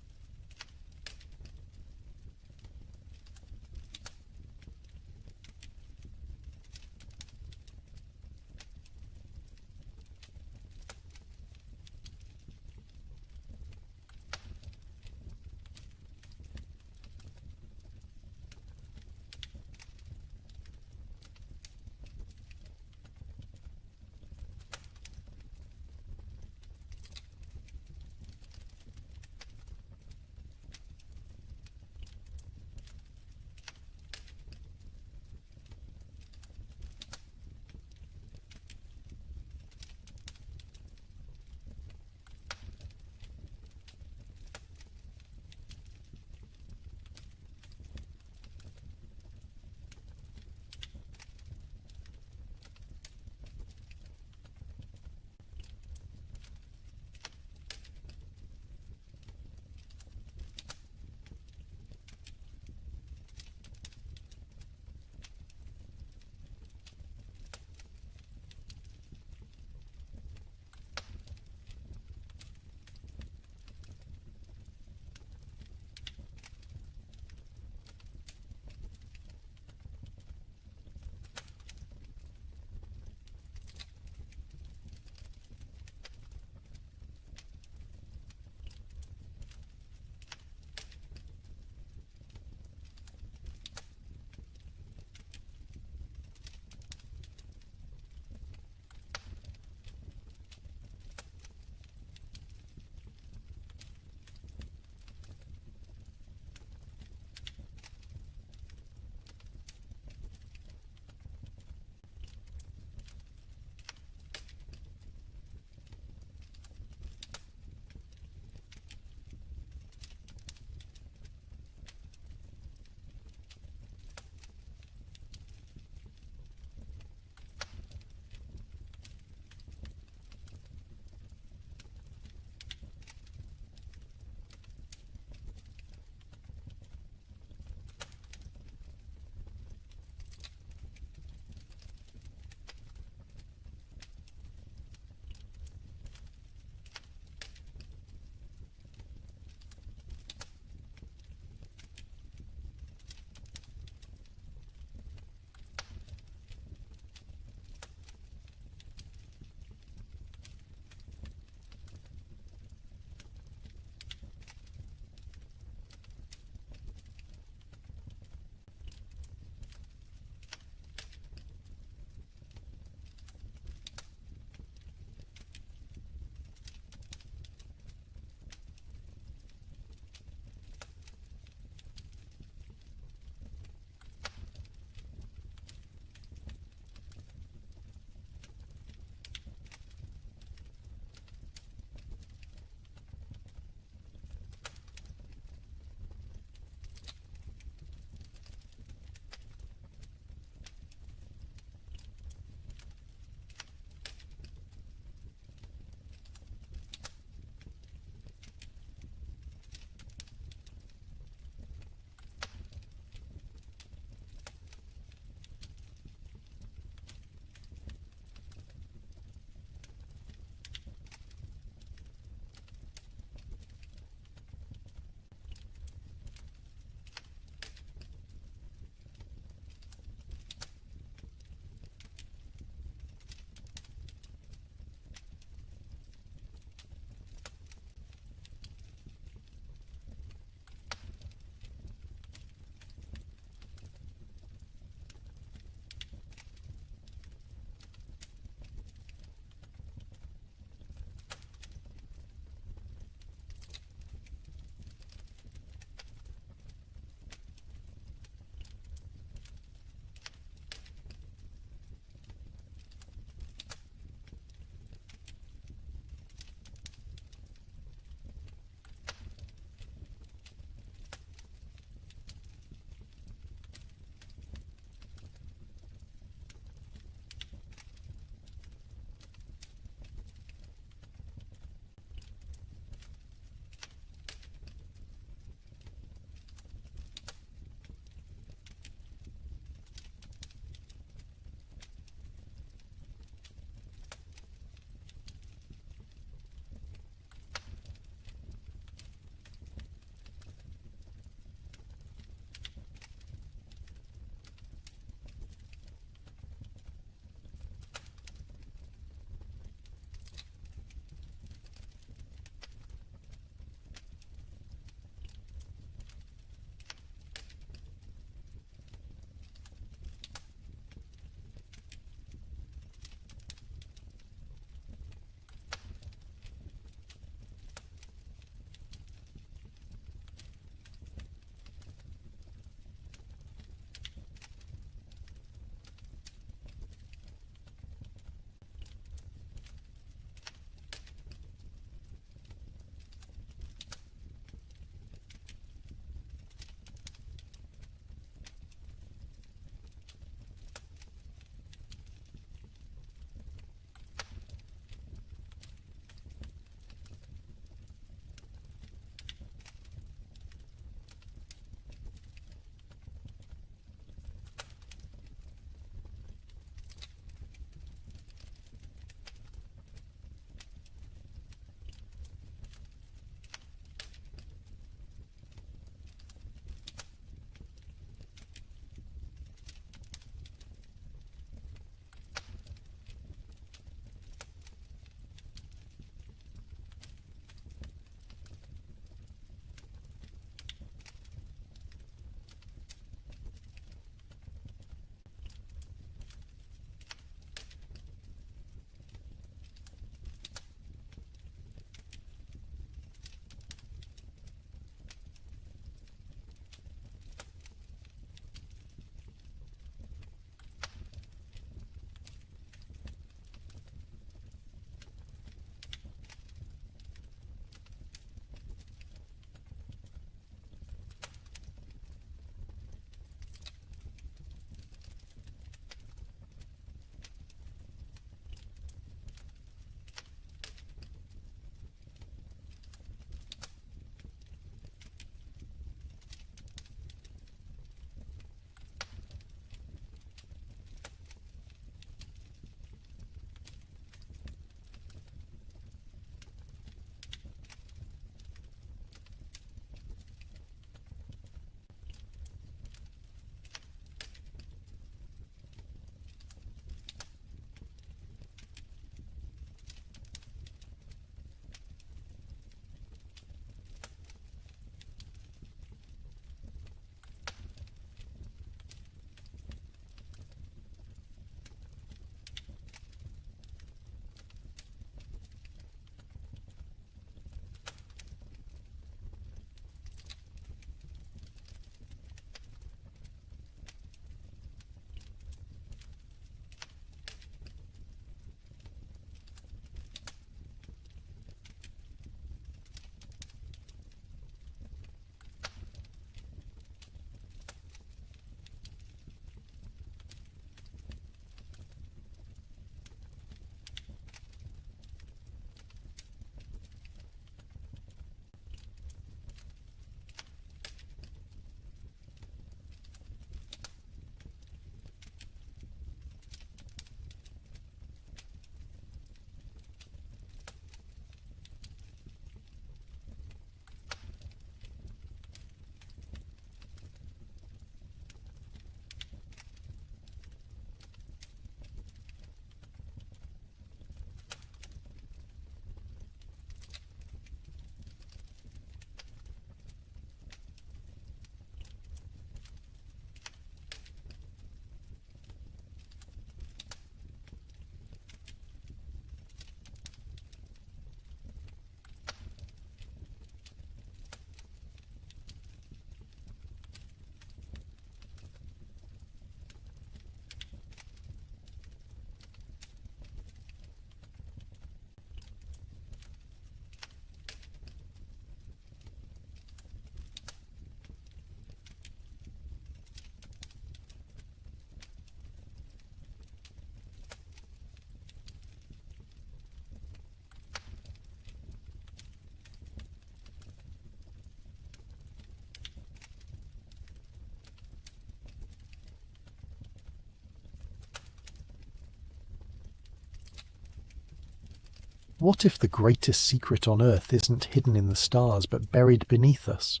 What if the greatest secret on Earth isn't hidden in the stars but buried beneath us?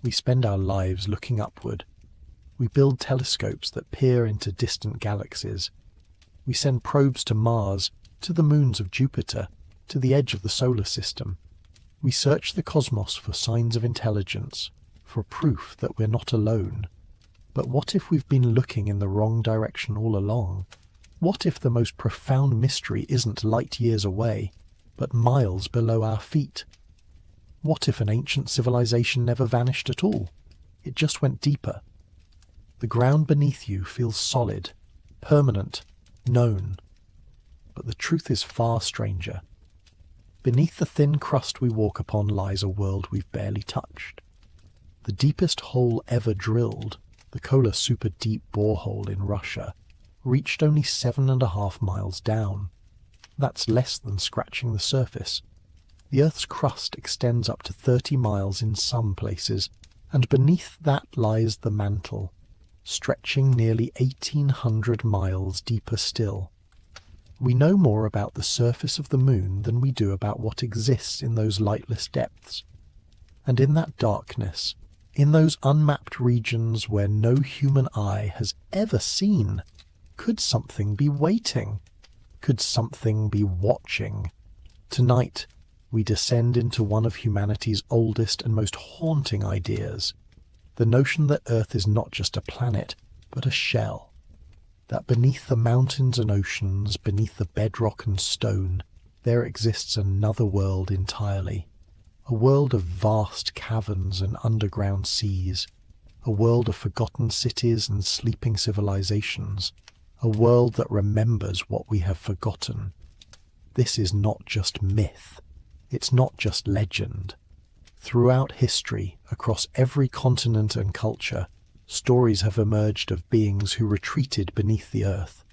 We spend our lives looking upward. We build telescopes that peer into distant galaxies. We send probes to Mars, to the moons of Jupiter, to the edge of the solar system. We search the cosmos for signs of intelligence, for proof that we're not alone. But what if we've been looking in the wrong direction all along? What if the most profound mystery isn't light years away, but miles below our feet? What if an ancient civilization never vanished at all? It just went deeper. The ground beneath you feels solid, permanent, known. But the truth is far stranger. Beneath the thin crust we walk upon lies a world we've barely touched. The deepest hole ever drilled, the Kola Super Deep borehole in Russia, reached only 7.5 miles down. That's less than scratching the surface. The Earth's crust extends up to 30 miles in some places, and beneath that lies the mantle, stretching nearly 1,800 miles deeper still. We know more about the surface of the moon than we do about what exists in those lightless depths. And in that darkness, in those unmapped regions where no human eye has ever seen, could something be waiting? Could something be watching? Tonight, we descend into one of humanity's oldest and most haunting ideas, the notion that Earth is not just a planet, but a shell. That beneath the mountains and oceans, beneath the bedrock and stone, there exists another world entirely. A world of vast caverns and underground seas. A world of forgotten cities and sleeping civilizations. A world that remembers what we have forgotten. This is not just myth. It's not just legend. Throughout history, across every continent and culture, stories have emerged of beings who retreated beneath the earth,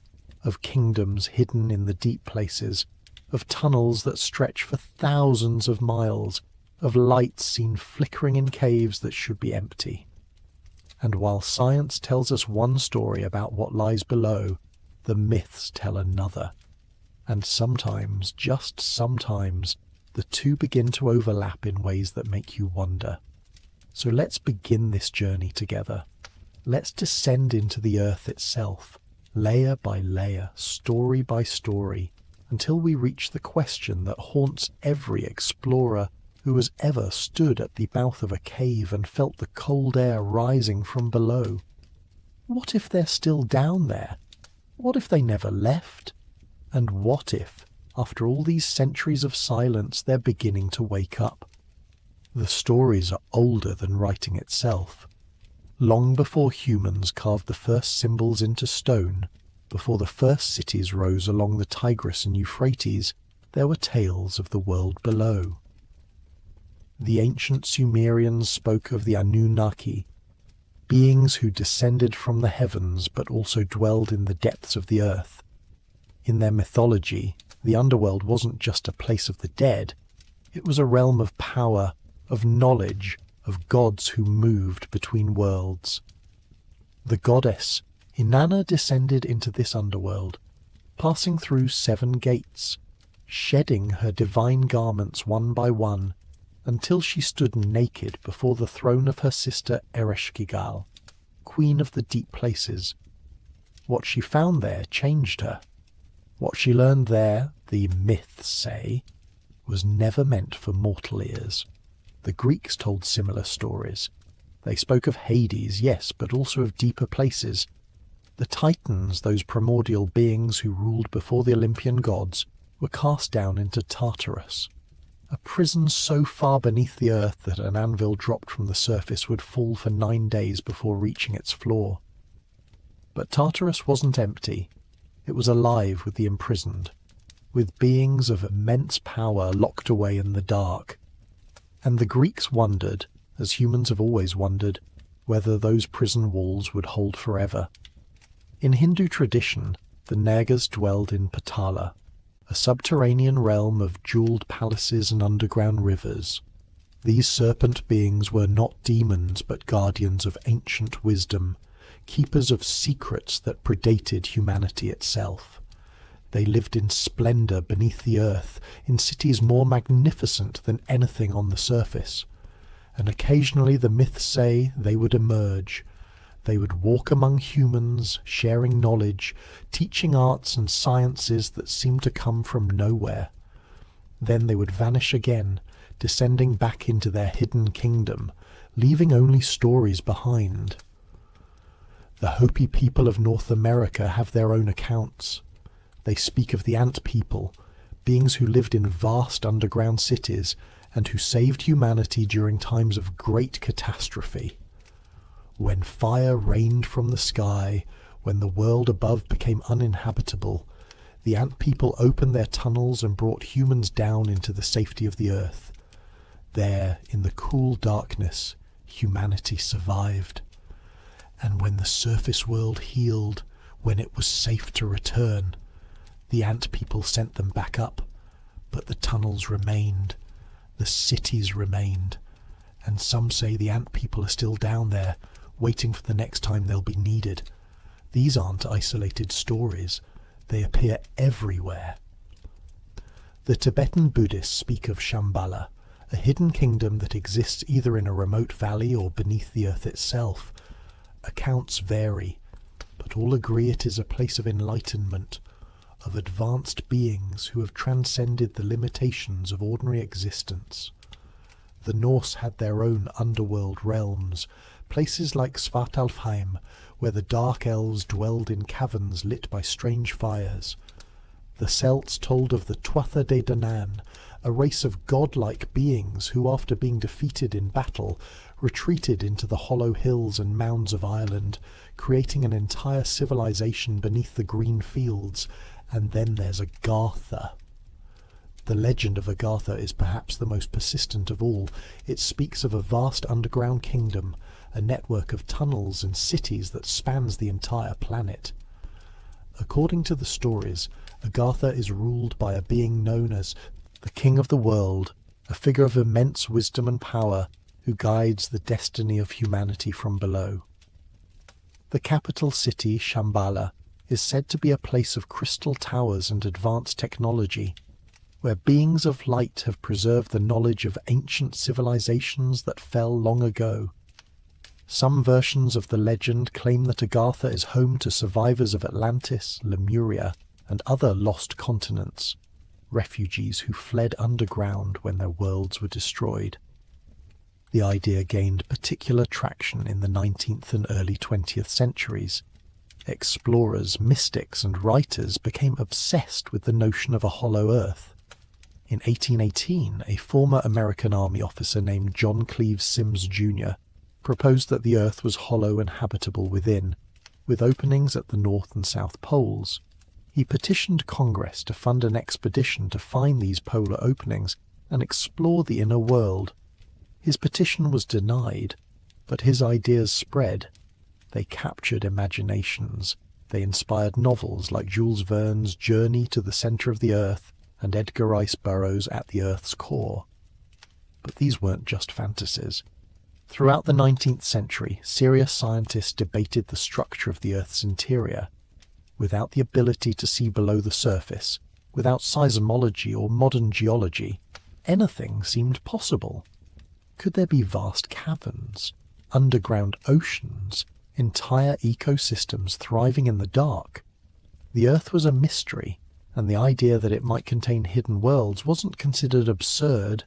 of kingdoms hidden in the deep places, of tunnels that stretch for thousands of miles, of lights seen flickering in caves that should be empty. And while science tells us one story about what lies below, the myths tell another. And sometimes, just sometimes, the two begin to overlap in ways that make you wonder. So let's begin this journey together. Let's descend into the earth itself, layer by layer, story by story, until we reach the question that haunts every explorer who has ever stood at the mouth of a cave and felt the cold air rising from below. What if they're still down there? What if they never left? And what if, after all these centuries of silence, they're beginning to wake up? The stories are older than writing itself. Long before humans carved the first symbols into stone, before the first cities rose along the Tigris and Euphrates, there were tales of the world below. The ancient Sumerians spoke of the Anunnaki, beings who descended from the heavens but also dwelled in the depths of the earth. In their mythology, the underworld wasn't just a place of the dead, it was a realm of power, of knowledge, of gods who moved between worlds. The goddess Inanna descended into this underworld, passing through 7 gates, shedding her divine garments one by one, until she stood naked before the throne of her sister Ereshkigal, queen of the deep places. What she found there changed her. What she learned there, the myths say, was never meant for mortal ears. The Greeks told similar stories. They spoke of Hades, yes, but also of deeper places. The Titans, those primordial beings who ruled before the Olympian gods, were cast down into Tartarus, a prison so far beneath the earth that an anvil dropped from the surface would fall for 9 days before reaching its floor. But Tartarus wasn't empty. It was alive with the imprisoned, with beings of immense power locked away in the dark. And the Greeks wondered, as humans have always wondered, whether those prison walls would hold forever. In Hindu tradition, the Nagas dwelled in Patala, a subterranean realm of jeweled palaces and underground rivers. These serpent beings were not demons but guardians of ancient wisdom, keepers of secrets that predated humanity itself. They lived in splendour beneath the earth, in cities more magnificent than anything on the surface. And occasionally the myths say they would emerge. They would walk among humans, sharing knowledge, teaching arts and sciences that seemed to come from nowhere. Then they would vanish again, descending back into their hidden kingdom, leaving only stories behind. The Hopi people of North America have their own accounts. They speak of the ant people, beings who lived in vast underground cities and who saved humanity during times of great catastrophe. When fire rained from the sky, when the world above became uninhabitable, the ant people opened their tunnels and brought humans down into the safety of the earth. There, in the cool darkness, humanity survived. And when the surface world healed, when it was safe to return, the ant people sent them back up, but the tunnels remained, the cities remained, and some say the ant people are still down there, waiting for the next time they'll be needed. These aren't isolated stories. They appear everywhere. The Tibetan Buddhists speak of Shambhala, a hidden kingdom that exists either in a remote valley or beneath the earth itself. Accounts vary, but all agree it is a place of enlightenment, of advanced beings who have transcended the limitations of ordinary existence. The Norse had their own underworld realms, places like Svartalfheim, where the dark elves dwelled in caverns lit by strange fires. The Celts told of the Tuatha De Danann, a race of godlike beings who, after being defeated in battle, retreated into the hollow hills and mounds of Ireland, creating an entire civilization beneath the green fields. And then there's Agartha. The legend of Agartha is perhaps the most persistent of all. It speaks of a vast underground kingdom, a network of tunnels and cities that spans the entire planet. According to the stories, Agartha is ruled by a being known as the King of the World, a figure of immense wisdom and power who guides the destiny of humanity from below. The capital city, Shambhala, is said to be a place of crystal towers and advanced technology, where beings of light have preserved the knowledge of ancient civilizations that fell long ago. Some versions of the legend claim that Agartha is home to survivors of Atlantis, Lemuria, and other lost continents, refugees who fled underground when their worlds were destroyed. The idea gained particular traction in the 19th and early 20th centuries. Explorers, mystics, and writers became obsessed with the notion of a hollow earth. In 1818, a former American Army officer named John Cleves Sims Jr. proposed that the earth was hollow and habitable within, with openings at the north and south poles. He petitioned Congress to fund an expedition to find these polar openings and explore the inner world. His petition was denied, but his ideas spread. They captured imaginations. They inspired novels like Jules Verne's Journey to the Centre of the Earth and Edgar Rice Burroughs' At the Earth's Core. But these weren't just fantasies. Throughout the 19th century, serious scientists debated the structure of the Earth's interior. Without the ability to see below the surface, without seismology or modern geology, anything seemed possible. Could there be vast caverns, underground oceans, entire ecosystems thriving in the dark? The Earth was a mystery, and the idea that it might contain hidden worlds wasn't considered absurd,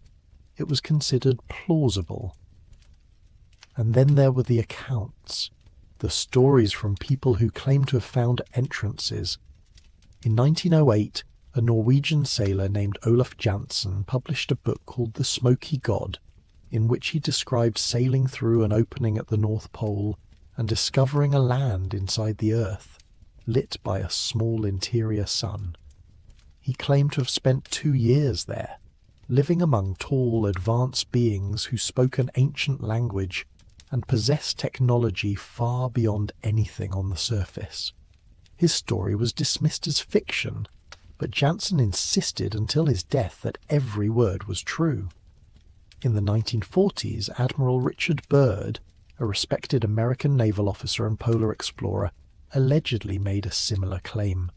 it was considered plausible. And then there were the accounts, the stories from people who claimed to have found entrances. In 1908, a Norwegian sailor named Olaf Jansen published a book called The Smoky God, in which he described sailing through an opening at the North Pole and discovering a land inside the Earth, lit by a small interior sun. He claimed to have spent 2 years there, living among tall, advanced beings who spoke an ancient language and possessed technology far beyond anything on the surface. His story was dismissed as fiction, but Jansen insisted until his death that every word was true. In the 1940s, Admiral Richard Byrd, a respected American naval officer and polar explorer, allegedly made a similar claim.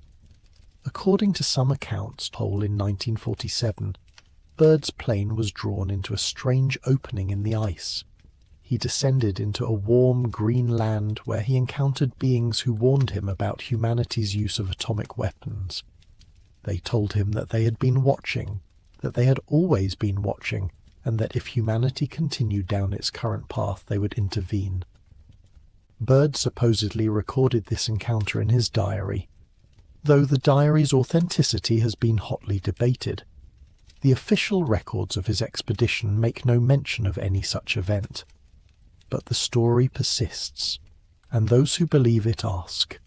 According to some accounts, told in 1947, Bird's plane was drawn into a strange opening in the ice. He descended into a warm green land where he encountered beings who warned him about humanity's use of atomic weapons. They told him that they had been watching, that they had always been watching, and that if humanity continued down its current path, they would intervene. Bird supposedly recorded this encounter in his diary, though the diary's authenticity has been hotly debated. The official records of his expedition make no mention of any such event. But the story persists, and those who believe it ask,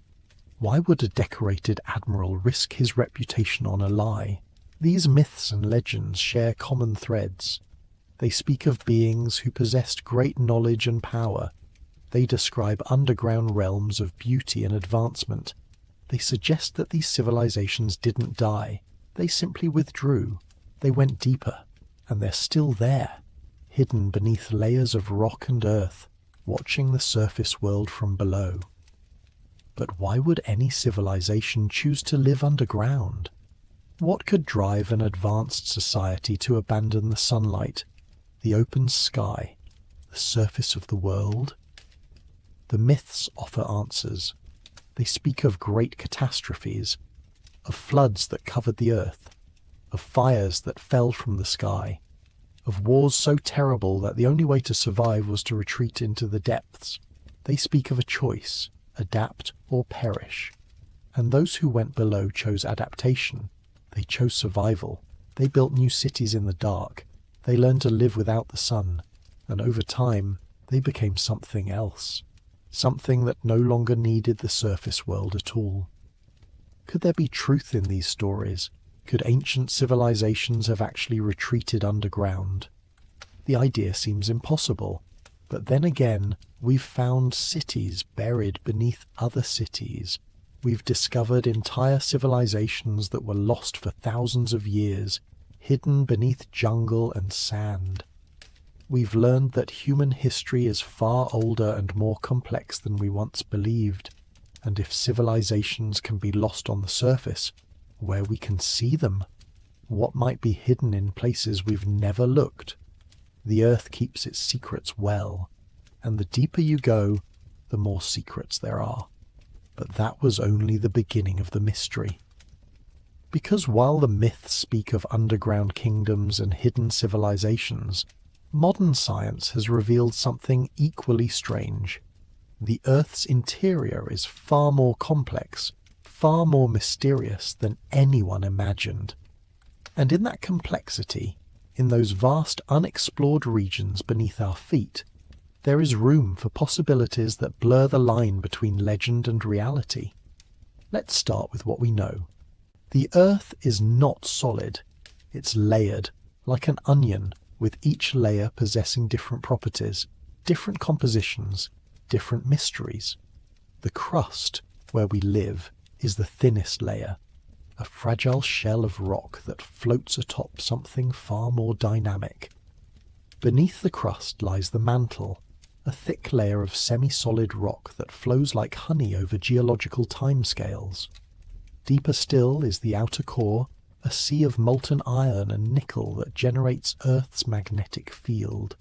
why would a decorated admiral risk his reputation on a lie? These myths and legends share common threads. They speak of beings who possessed great knowledge and power. They describe underground realms of beauty and advancement. They suggest that these civilizations didn't die. They simply withdrew. They went deeper, and they're still there, hidden beneath layers of rock and earth, watching the surface world from below. But why would any civilization choose to live underground? What could drive an advanced society to abandon the sunlight, the open sky, the surface of the world? The myths offer answers. They speak of great catastrophes, of floods that covered the earth, of fires that fell from the sky, of wars so terrible that the only way to survive was to retreat into the depths. They speak of a choice, adapt or perish. And those who went below chose adaptation. They chose survival. They built new cities in the dark. They learned to live without the sun. And over time, they became something else. Something that no longer needed the surface world at all. Could there be truth in these stories? Could ancient civilizations have actually retreated underground? The idea seems impossible. But then again, we've found cities buried beneath other cities. We've discovered entire civilizations that were lost for thousands of years, hidden beneath jungle and sand. We've learned that human history is far older and more complex than we once believed. And if civilizations can be lost on the surface, where we can see them, what might be hidden in places we've never looked? The earth keeps its secrets well, and the deeper you go, the more secrets there are. But that was only the beginning of the mystery. Because while the myths speak of underground kingdoms and hidden civilizations, modern science has revealed something equally strange. The Earth's interior is far more complex, far more mysterious than anyone imagined. And in that complexity, in those vast unexplored regions beneath our feet, there is room for possibilities that blur the line between legend and reality. Let's start with what we know. The Earth is not solid. It's layered, like an onion, with each layer possessing different properties, different compositions, different mysteries. The crust, where we live, is the thinnest layer, a fragile shell of rock that floats atop something far more dynamic. Beneath the crust lies the mantle, a thick layer of semi-solid rock that flows like honey over geological timescales. Deeper still is the outer core, a sea of molten iron and nickel that generates Earth's magnetic field.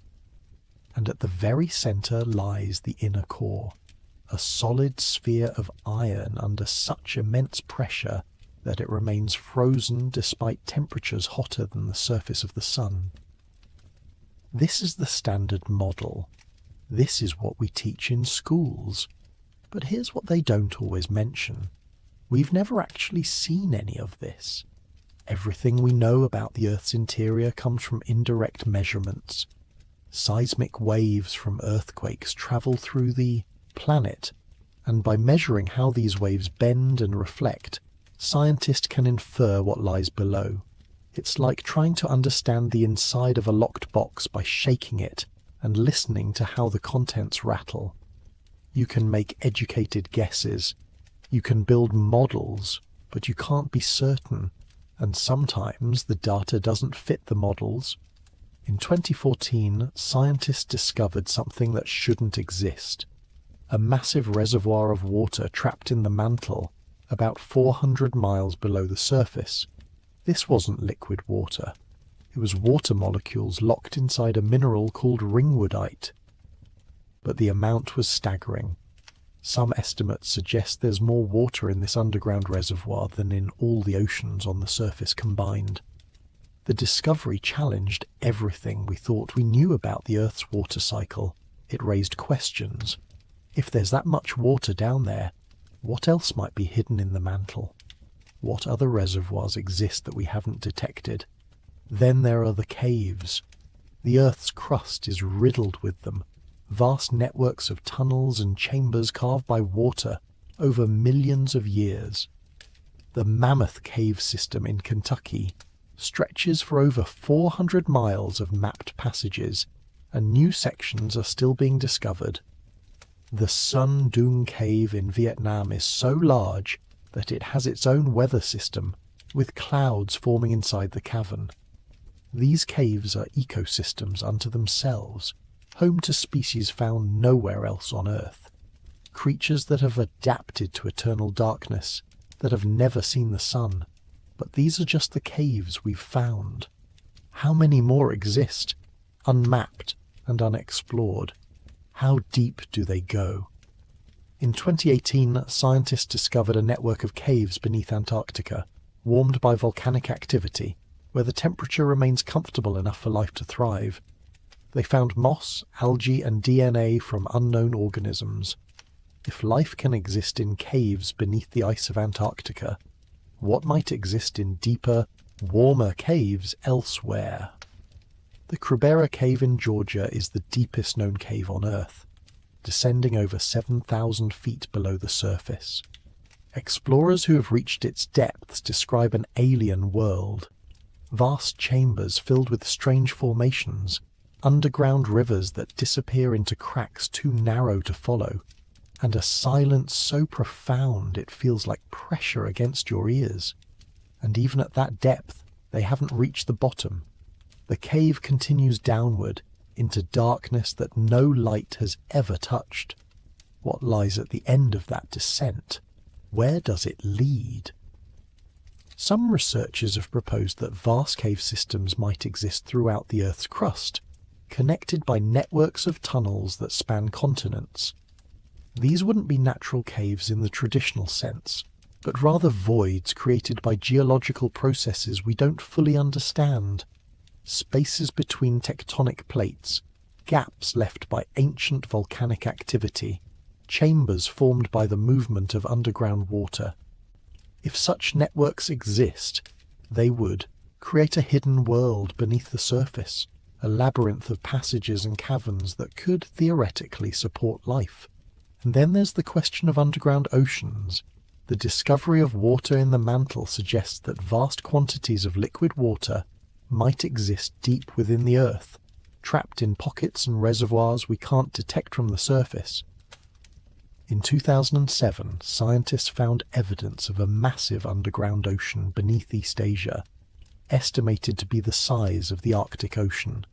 And at the very center lies the inner core, a solid sphere of iron under such immense pressure that it remains frozen despite temperatures hotter than the surface of the sun. This is the standard model. This is what we teach in schools. But here's what they don't always mention. We've never actually seen any of this. Everything we know about the Earth's interior comes from indirect measurements. Seismic waves from earthquakes travel through the planet, and by measuring how these waves bend and reflect, scientists can infer what lies below. It's like trying to understand the inside of a locked box by shaking it and listening to how the contents rattle. You can make educated guesses. You can build models, but you can't be certain, and sometimes the data doesn't fit the models. In 2014, scientists discovered something that shouldn't exist. A massive reservoir of water trapped in the mantle, about 400 miles below the surface. This wasn't liquid water. It was water molecules locked inside a mineral called ringwoodite. But the amount was staggering. Some estimates suggest there's more water in this underground reservoir than in all the oceans on the surface combined. The discovery challenged everything we thought we knew about the Earth's water cycle. It raised questions. If there's that much water down there, what else might be hidden in the mantle? What other reservoirs exist that we haven't detected? Then there are the caves. The Earth's crust is riddled with them, vast networks of tunnels and chambers carved by water over millions of years. The Mammoth Cave system in Kentucky stretches for over 400 miles of mapped passages, and new sections are still being discovered. The Sun Dung Cave in Vietnam is so large that it has its own weather system, with clouds forming inside the cavern. These caves are ecosystems unto themselves, home to species found nowhere else on Earth. Creatures that have adapted to eternal darkness, that have never seen the sun. But these are just the caves we've found. How many more exist, unmapped and unexplored? How deep do they go? In 2018, scientists discovered a network of caves beneath Antarctica, warmed by volcanic activity, where the temperature remains comfortable enough for life to thrive. They found moss, algae, and DNA from unknown organisms. If life can exist in caves beneath the ice of Antarctica, what might exist in deeper, warmer caves elsewhere? The Krubera Cave in Georgia is the deepest known cave on Earth, descending over 7,000 feet below the surface. Explorers who have reached its depths describe an alien world. Vast chambers filled with strange formations, underground rivers that disappear into cracks too narrow to follow, and a silence so profound it feels like pressure against your ears. And even at that depth, they haven't reached the bottom. The cave continues downward into darkness that no light has ever touched. What lies at the end of that descent? Where does it lead? Some researchers have proposed that vast cave systems might exist throughout the Earth's crust, connected by networks of tunnels that span continents. These wouldn't be natural caves in the traditional sense, but rather voids created by geological processes we don't fully understand. Spaces between tectonic plates, gaps left by ancient volcanic activity, chambers formed by the movement of underground water. If such networks exist, they would create a hidden world beneath the surface, a labyrinth of passages and caverns that could theoretically support life. And then there's the question of underground oceans. The discovery of water in the mantle suggests that vast quantities of liquid water might exist deep within the Earth, trapped in pockets and reservoirs we can't detect from the surface. In 2007, scientists found evidence of a massive underground ocean beneath East Asia, estimated to be the size of the Arctic Ocean.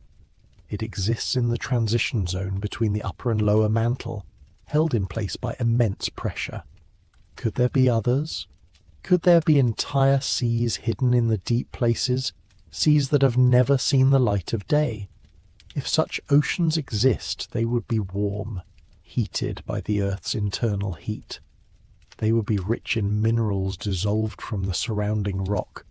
It exists in the transition zone between the upper and lower mantle, held in place by immense pressure. Could there be others? Could there be entire seas hidden in the deep places, seas that have never seen the light of day? If such oceans exist, they would be warm, heated by the Earth's internal heat. They would be rich in minerals dissolved from the surrounding rock,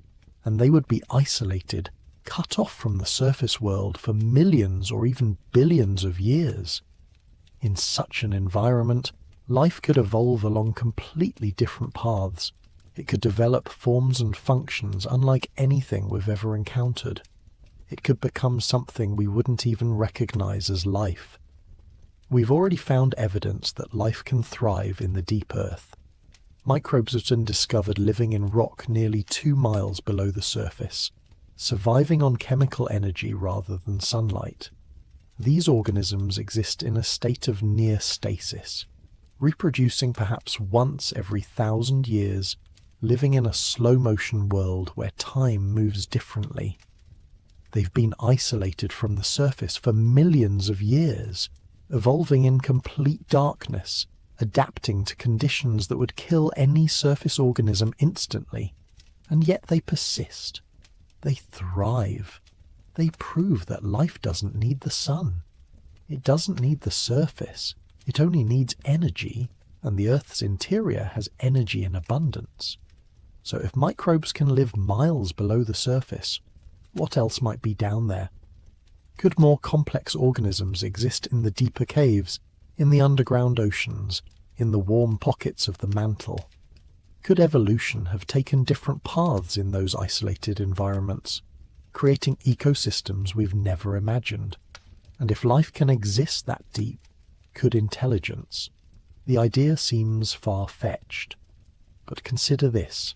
and they would be isolated, cut off from the surface world for millions or even billions of years. In such an environment, life could evolve along completely different paths. It could develop forms and functions unlike anything we've ever encountered. It could become something we wouldn't even recognize as life. We've already found evidence that life can thrive in the deep Earth. Microbes have been discovered living in rock nearly 2 miles below the surface, surviving on chemical energy rather than sunlight. These organisms exist in a state of near stasis, reproducing perhaps once every 1,000 years, living in a slow-motion world where time moves differently. They've been isolated from the surface for millions of years, evolving in complete darkness, adapting to conditions that would kill any surface organism instantly, and yet they persist. They thrive. They prove that life doesn't need the sun. It doesn't need the surface. It only needs energy, and the Earth's interior has energy in abundance. So if microbes can live miles below the surface, what else might be down there? Could more complex organisms exist in the deeper caves, in the underground oceans, in the warm pockets of the mantle? Could evolution have taken different paths in those isolated environments, creating ecosystems we've never imagined? And if life can exist that deep, could intelligence? The idea seems far-fetched. But consider this.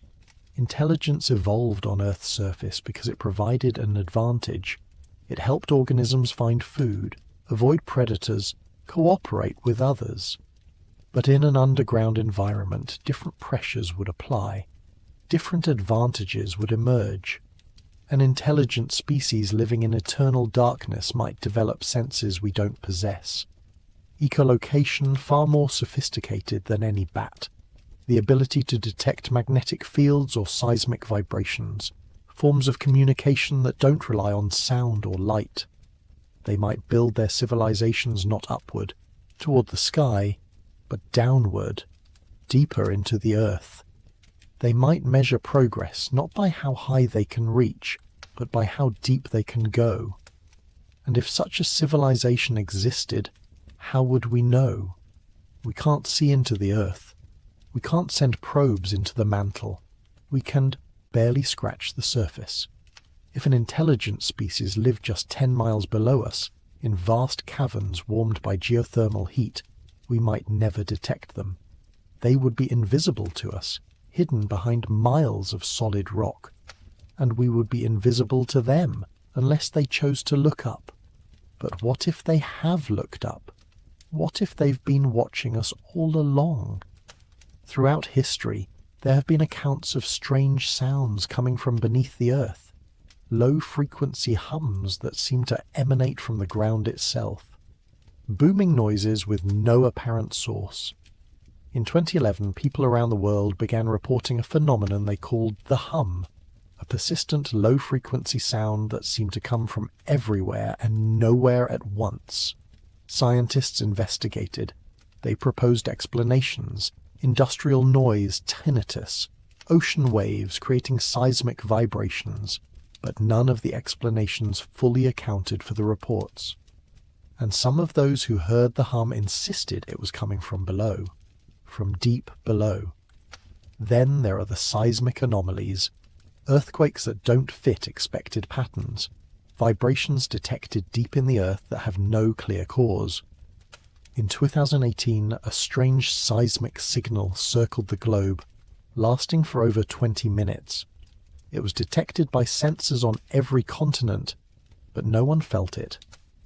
Intelligence evolved on Earth's surface because it provided an advantage. It helped organisms find food, avoid predators, cooperate with others. But in an underground environment, different pressures would apply. Different advantages would emerge. An intelligent species living in eternal darkness might develop senses we don't possess. Echolocation far more sophisticated than any bat. The ability to detect magnetic fields or seismic vibrations. Forms of communication that don't rely on sound or light. They might build their civilizations not upward, toward the sky, but downward, deeper into the earth. They might measure progress not by how high they can reach, but by how deep they can go. And if such a civilization existed, how would we know? We can't see into the earth. We can't send probes into the mantle. We can barely scratch the surface. If an intelligent species lived just 10 miles below us, in vast caverns warmed by geothermal heat, we might never detect them. They would be invisible to us, hidden behind miles of solid rock. And we would be invisible to them, unless they chose to look up. But what if they have looked up? What if they've been watching us all along? Throughout history, there have been accounts of strange sounds coming from beneath the earth, low-frequency hums that seem to emanate from the ground itself, booming noises with no apparent source. In 2011, people around the world began reporting a phenomenon they called the hum, a persistent low-frequency sound that seemed to come from everywhere and nowhere at once. Scientists investigated. They proposed explanations. Industrial noise, tinnitus, ocean waves creating seismic vibrations, but none of the explanations fully accounted for the reports. And some of those who heard the hum insisted it was coming from below, from deep below. Then there are the seismic anomalies, earthquakes that don't fit expected patterns, vibrations detected deep in the earth that have no clear cause. In 2018, a strange seismic signal circled the globe, lasting for over 20 minutes. It was detected by sensors on every continent, but no one felt it.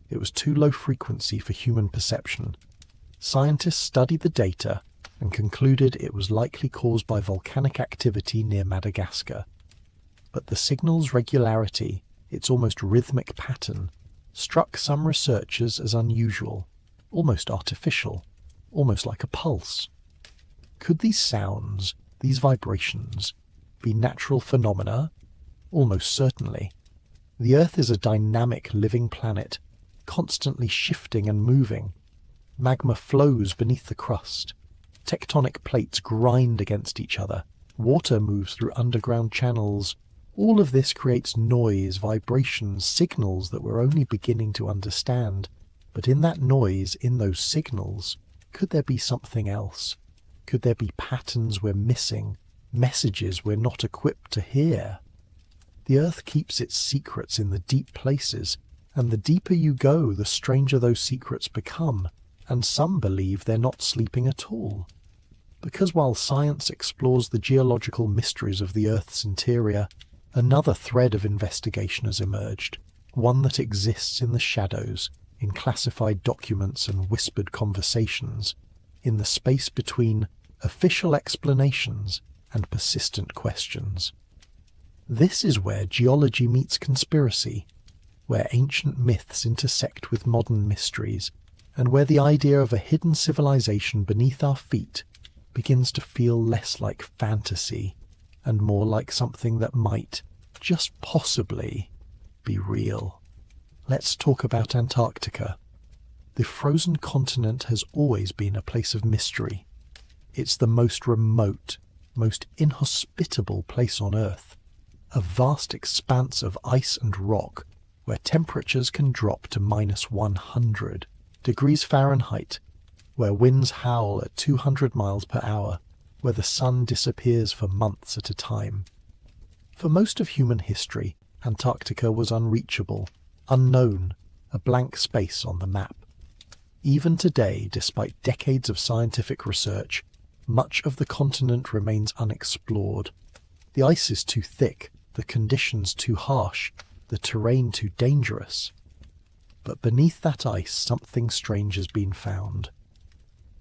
It was too low frequency for human perception. Scientists studied the data and concluded it was likely caused by volcanic activity near Madagascar. But the signal's regularity, its almost rhythmic pattern, struck some researchers as unusual. Almost artificial, almost like a pulse. Could these sounds, these vibrations, be natural phenomena? Almost certainly. The Earth is a dynamic living planet, constantly shifting and moving. Magma flows beneath the crust. Tectonic plates grind against each other. Water moves through underground channels. All of this creates noise, vibrations, signals that we're only beginning to understand. But in that noise, in those signals, could there be something else? Could there be patterns we're missing, messages we're not equipped to hear? The Earth keeps its secrets in the deep places, and the deeper you go, the stranger those secrets become, and some believe they're not sleeping at all. Because while science explores the geological mysteries of the Earth's interior, another thread of investigation has emerged, one that exists in the shadows, in classified documents and whispered conversations, in the space between official explanations and persistent questions. This is where geology meets conspiracy, where ancient myths intersect with modern mysteries, and where the idea of a hidden civilization beneath our feet begins to feel less like fantasy and more like something that might, just possibly, be real. Let's talk about Antarctica. The frozen continent has always been a place of mystery. It's the most remote, most inhospitable place on Earth, a vast expanse of ice and rock where temperatures can drop to -100 degrees Fahrenheit, where winds howl at 200 miles per hour, where the sun disappears for months at a time. For most of human history, Antarctica was unreachable, unknown, a blank space on the map. Even today, despite decades of scientific research, much of the continent remains unexplored. The ice is too thick, the conditions too harsh, the terrain too dangerous. But beneath that ice, something strange has been found.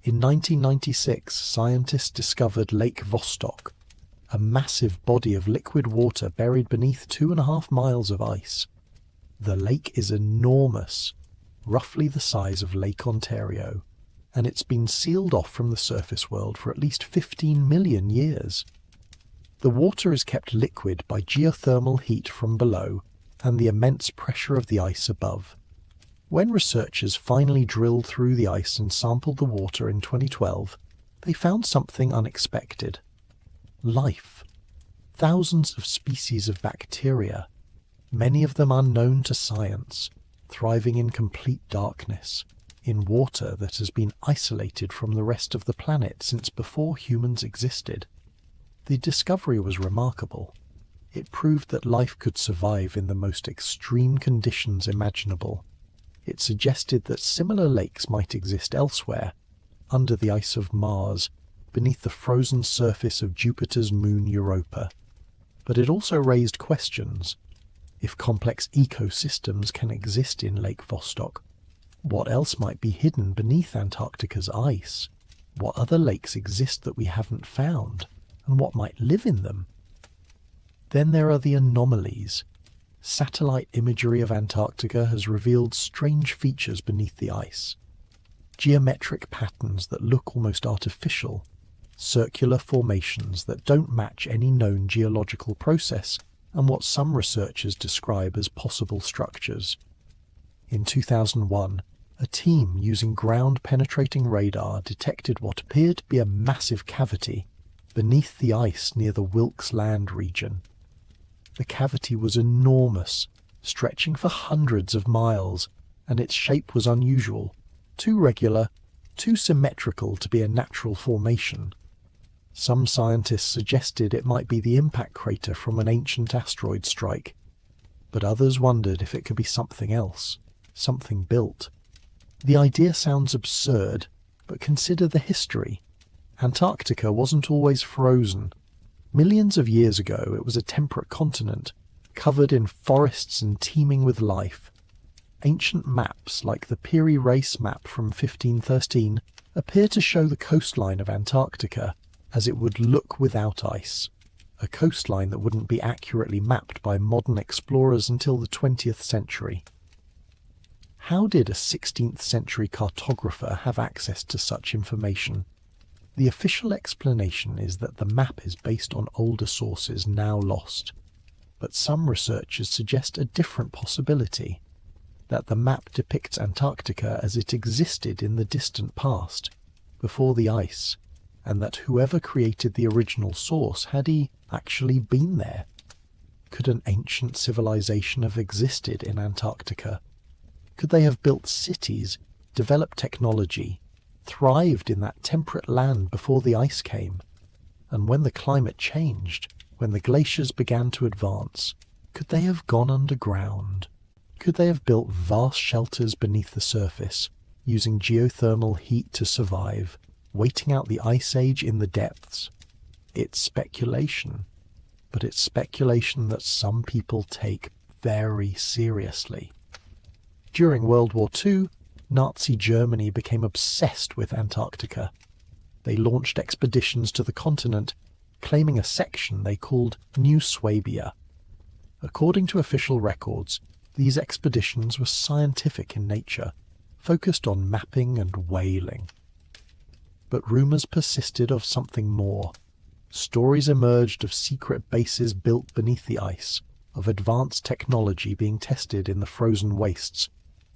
In 1996, scientists discovered Lake Vostok, a massive body of liquid water buried beneath 2.5 miles of ice. The lake is enormous, roughly the size of Lake Ontario, and it's been sealed off from the surface world for at least 15 million years. The water is kept liquid by geothermal heat from below and the immense pressure of the ice above. When researchers finally drilled through the ice and sampled the water in 2012, they found something unexpected. Life. Thousands of species of bacteria, many of them unknown to science, thriving in complete darkness, in water that has been isolated from the rest of the planet since before humans existed. The discovery was remarkable. It proved that life could survive in the most extreme conditions imaginable. It suggested that similar lakes might exist elsewhere, under the ice of Mars, beneath the frozen surface of Jupiter's moon Europa. But it also raised questions. If complex ecosystems can exist in Lake Vostok, what else might be hidden beneath Antarctica's ice? What other lakes exist that we haven't found, and what might live in them? Then there are the anomalies. Satellite imagery of Antarctica has revealed strange features beneath the ice. Geometric patterns that look almost artificial, circular formations that don't match any known geological process, and what some researchers describe as possible structures. In 2001, a team using ground-penetrating radar detected what appeared to be a massive cavity beneath the ice near the Wilkes Land region. The cavity was enormous, stretching for hundreds of miles, and its shape was unusual, too regular, too symmetrical to be a natural formation. Some scientists suggested it might be the impact crater from an ancient asteroid strike, but others wondered if it could be something else, something built. The idea sounds absurd, but consider the history. Antarctica wasn't always frozen. Millions of years ago, it was a temperate continent, covered in forests and teeming with life. Ancient maps, like the Piri Reis map from 1513, appear to show the coastline of Antarctica as it would look without ice, a coastline that wouldn't be accurately mapped by modern explorers until the 20th century. How did a 16th century cartographer have access to such information? The official explanation is that the map is based on older sources now lost, but some researchers suggest a different possibility, that the map depicts Antarctica as it existed in the distant past, before the ice, and that whoever created the original source had he actually been there. Could an ancient civilization have existed in Antarctica? Could they have built cities, developed technology, thrived in that temperate land before the ice came? And when the climate changed, when the glaciers began to advance, could they have gone underground? Could they have built vast shelters beneath the surface, using geothermal heat to survive, waiting out the ice age in the depths? It's speculation, but it's speculation that some people take very seriously. During World War II, Nazi Germany became obsessed with Antarctica. They launched expeditions to the continent, claiming a section they called New Swabia. According to official records, these expeditions were scientific in nature. focused on mapping and whaling. But rumours persisted of something more. Stories emerged of secret bases built beneath the ice, of advanced technology being tested in the frozen wastes,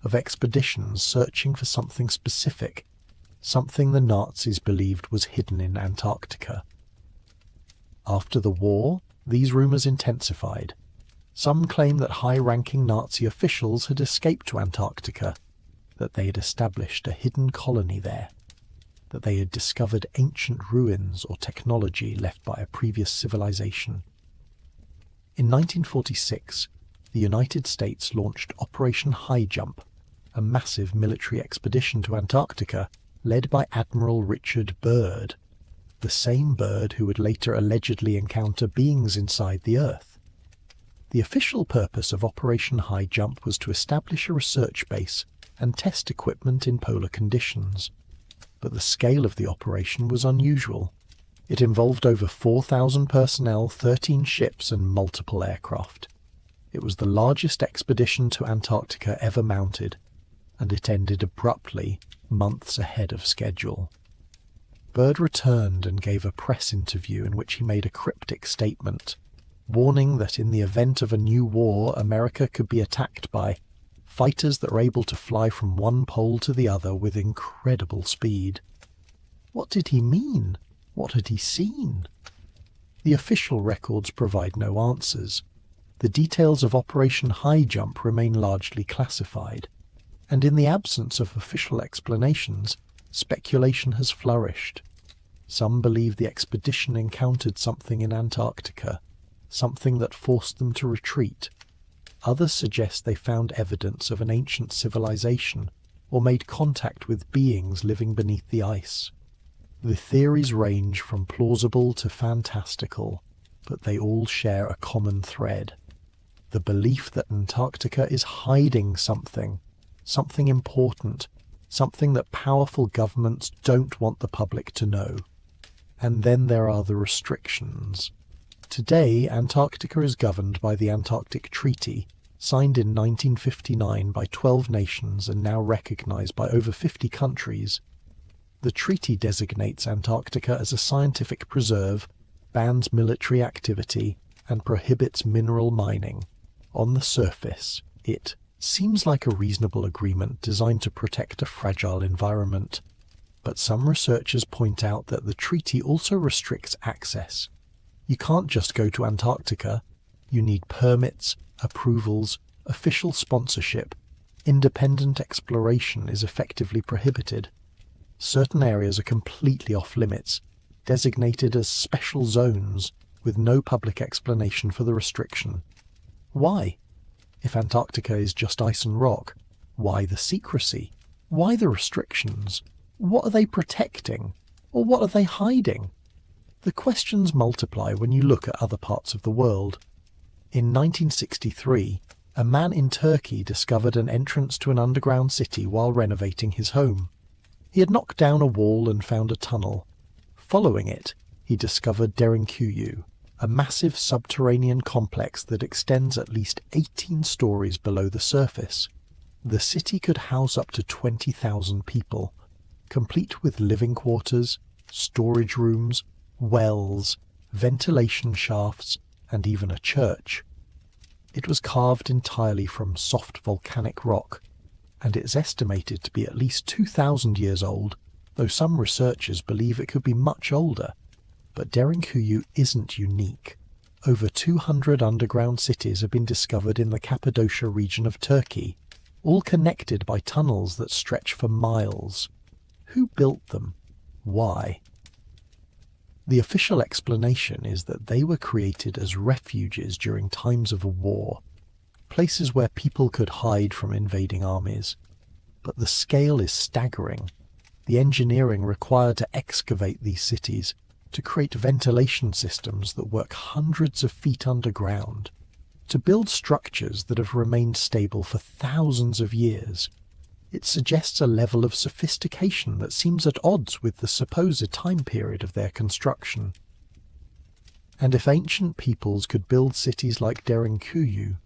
of expeditions searching for something specific, something the Nazis believed was hidden in Antarctica. After the war, these rumours intensified. Some claim that high-ranking Nazi officials had escaped to Antarctica, that they had established a hidden colony there, that they had discovered ancient ruins or technology left by a previous civilization. In 1946, the United States launched Operation High Jump, a massive military expedition to Antarctica led by Admiral Richard Byrd, the same Byrd who would later allegedly encounter beings inside the Earth. The official purpose of Operation High Jump was to establish a research base and test equipment in polar conditions. But the scale of the operation was unusual. It involved over 4,000 personnel, 13 ships and multiple aircraft. It was the largest expedition to Antarctica ever mounted, and it ended abruptly, months ahead of schedule. Byrd returned and gave a press interview in which he made a cryptic statement, warning that in the event of a new war, America could be attacked by fighters that were able to fly from one pole to the other with incredible speed. What did he mean? What had he seen? The official records provide no answers. The details of Operation High Jump remain largely classified, and in the absence of official explanations, speculation has flourished. Some believe the expedition encountered something in Antarctica, something that forced them to retreat. Others suggest they found evidence of an ancient civilization or made contact with beings living beneath the ice. The theories range from plausible to fantastical, but they all share a common thread: the belief that Antarctica is hiding something important, something that powerful governments don't want the public to know. And then there are the restrictions. Today, Antarctica is governed by the Antarctic Treaty, signed in 1959 by 12 nations and now recognized by over 50 countries. The treaty designates Antarctica as a scientific preserve, bans military activity, and prohibits mineral mining. On the surface, it seems like a reasonable agreement designed to protect a fragile environment. But some researchers point out that the treaty also restricts access. You can't just go to Antarctica. You need permits, approvals, official sponsorship. Independent exploration is effectively prohibited. Certain areas are completely off limits, designated as special zones, with no public explanation for the restriction. Why? If Antarctica is just ice and rock, why the secrecy? Why the restrictions? What are they protecting? Or what are they hiding? The questions multiply when you look at other parts of the world. In 1963, a man in Turkey discovered an entrance to an underground city while renovating his home. He had knocked down a wall and found a tunnel. Following it, he discovered Derinkuyu, a massive subterranean complex that extends at least 18 stories below the surface. The city could house up to 20,000 people, complete with living quarters, storage rooms, wells, ventilation shafts, and even a church. It was carved entirely from soft volcanic rock, and it's estimated to be at least 2,000 years old, though some researchers believe it could be much older. But Derinkuyu isn't unique. Over 200 underground cities have been discovered in the Cappadocia region of Turkey, all connected by tunnels that stretch for miles. Who built them? Why? The official explanation is that they were created as refuges during times of war, places where people could hide from invading armies. But the scale is staggering. The engineering required to excavate these cities, to create ventilation systems that work hundreds of feet underground, to build structures that have remained stable for thousands of years. It suggests a level of sophistication that seems at odds with the supposed time period of their construction. And if ancient peoples could build cities like Derinkuyu,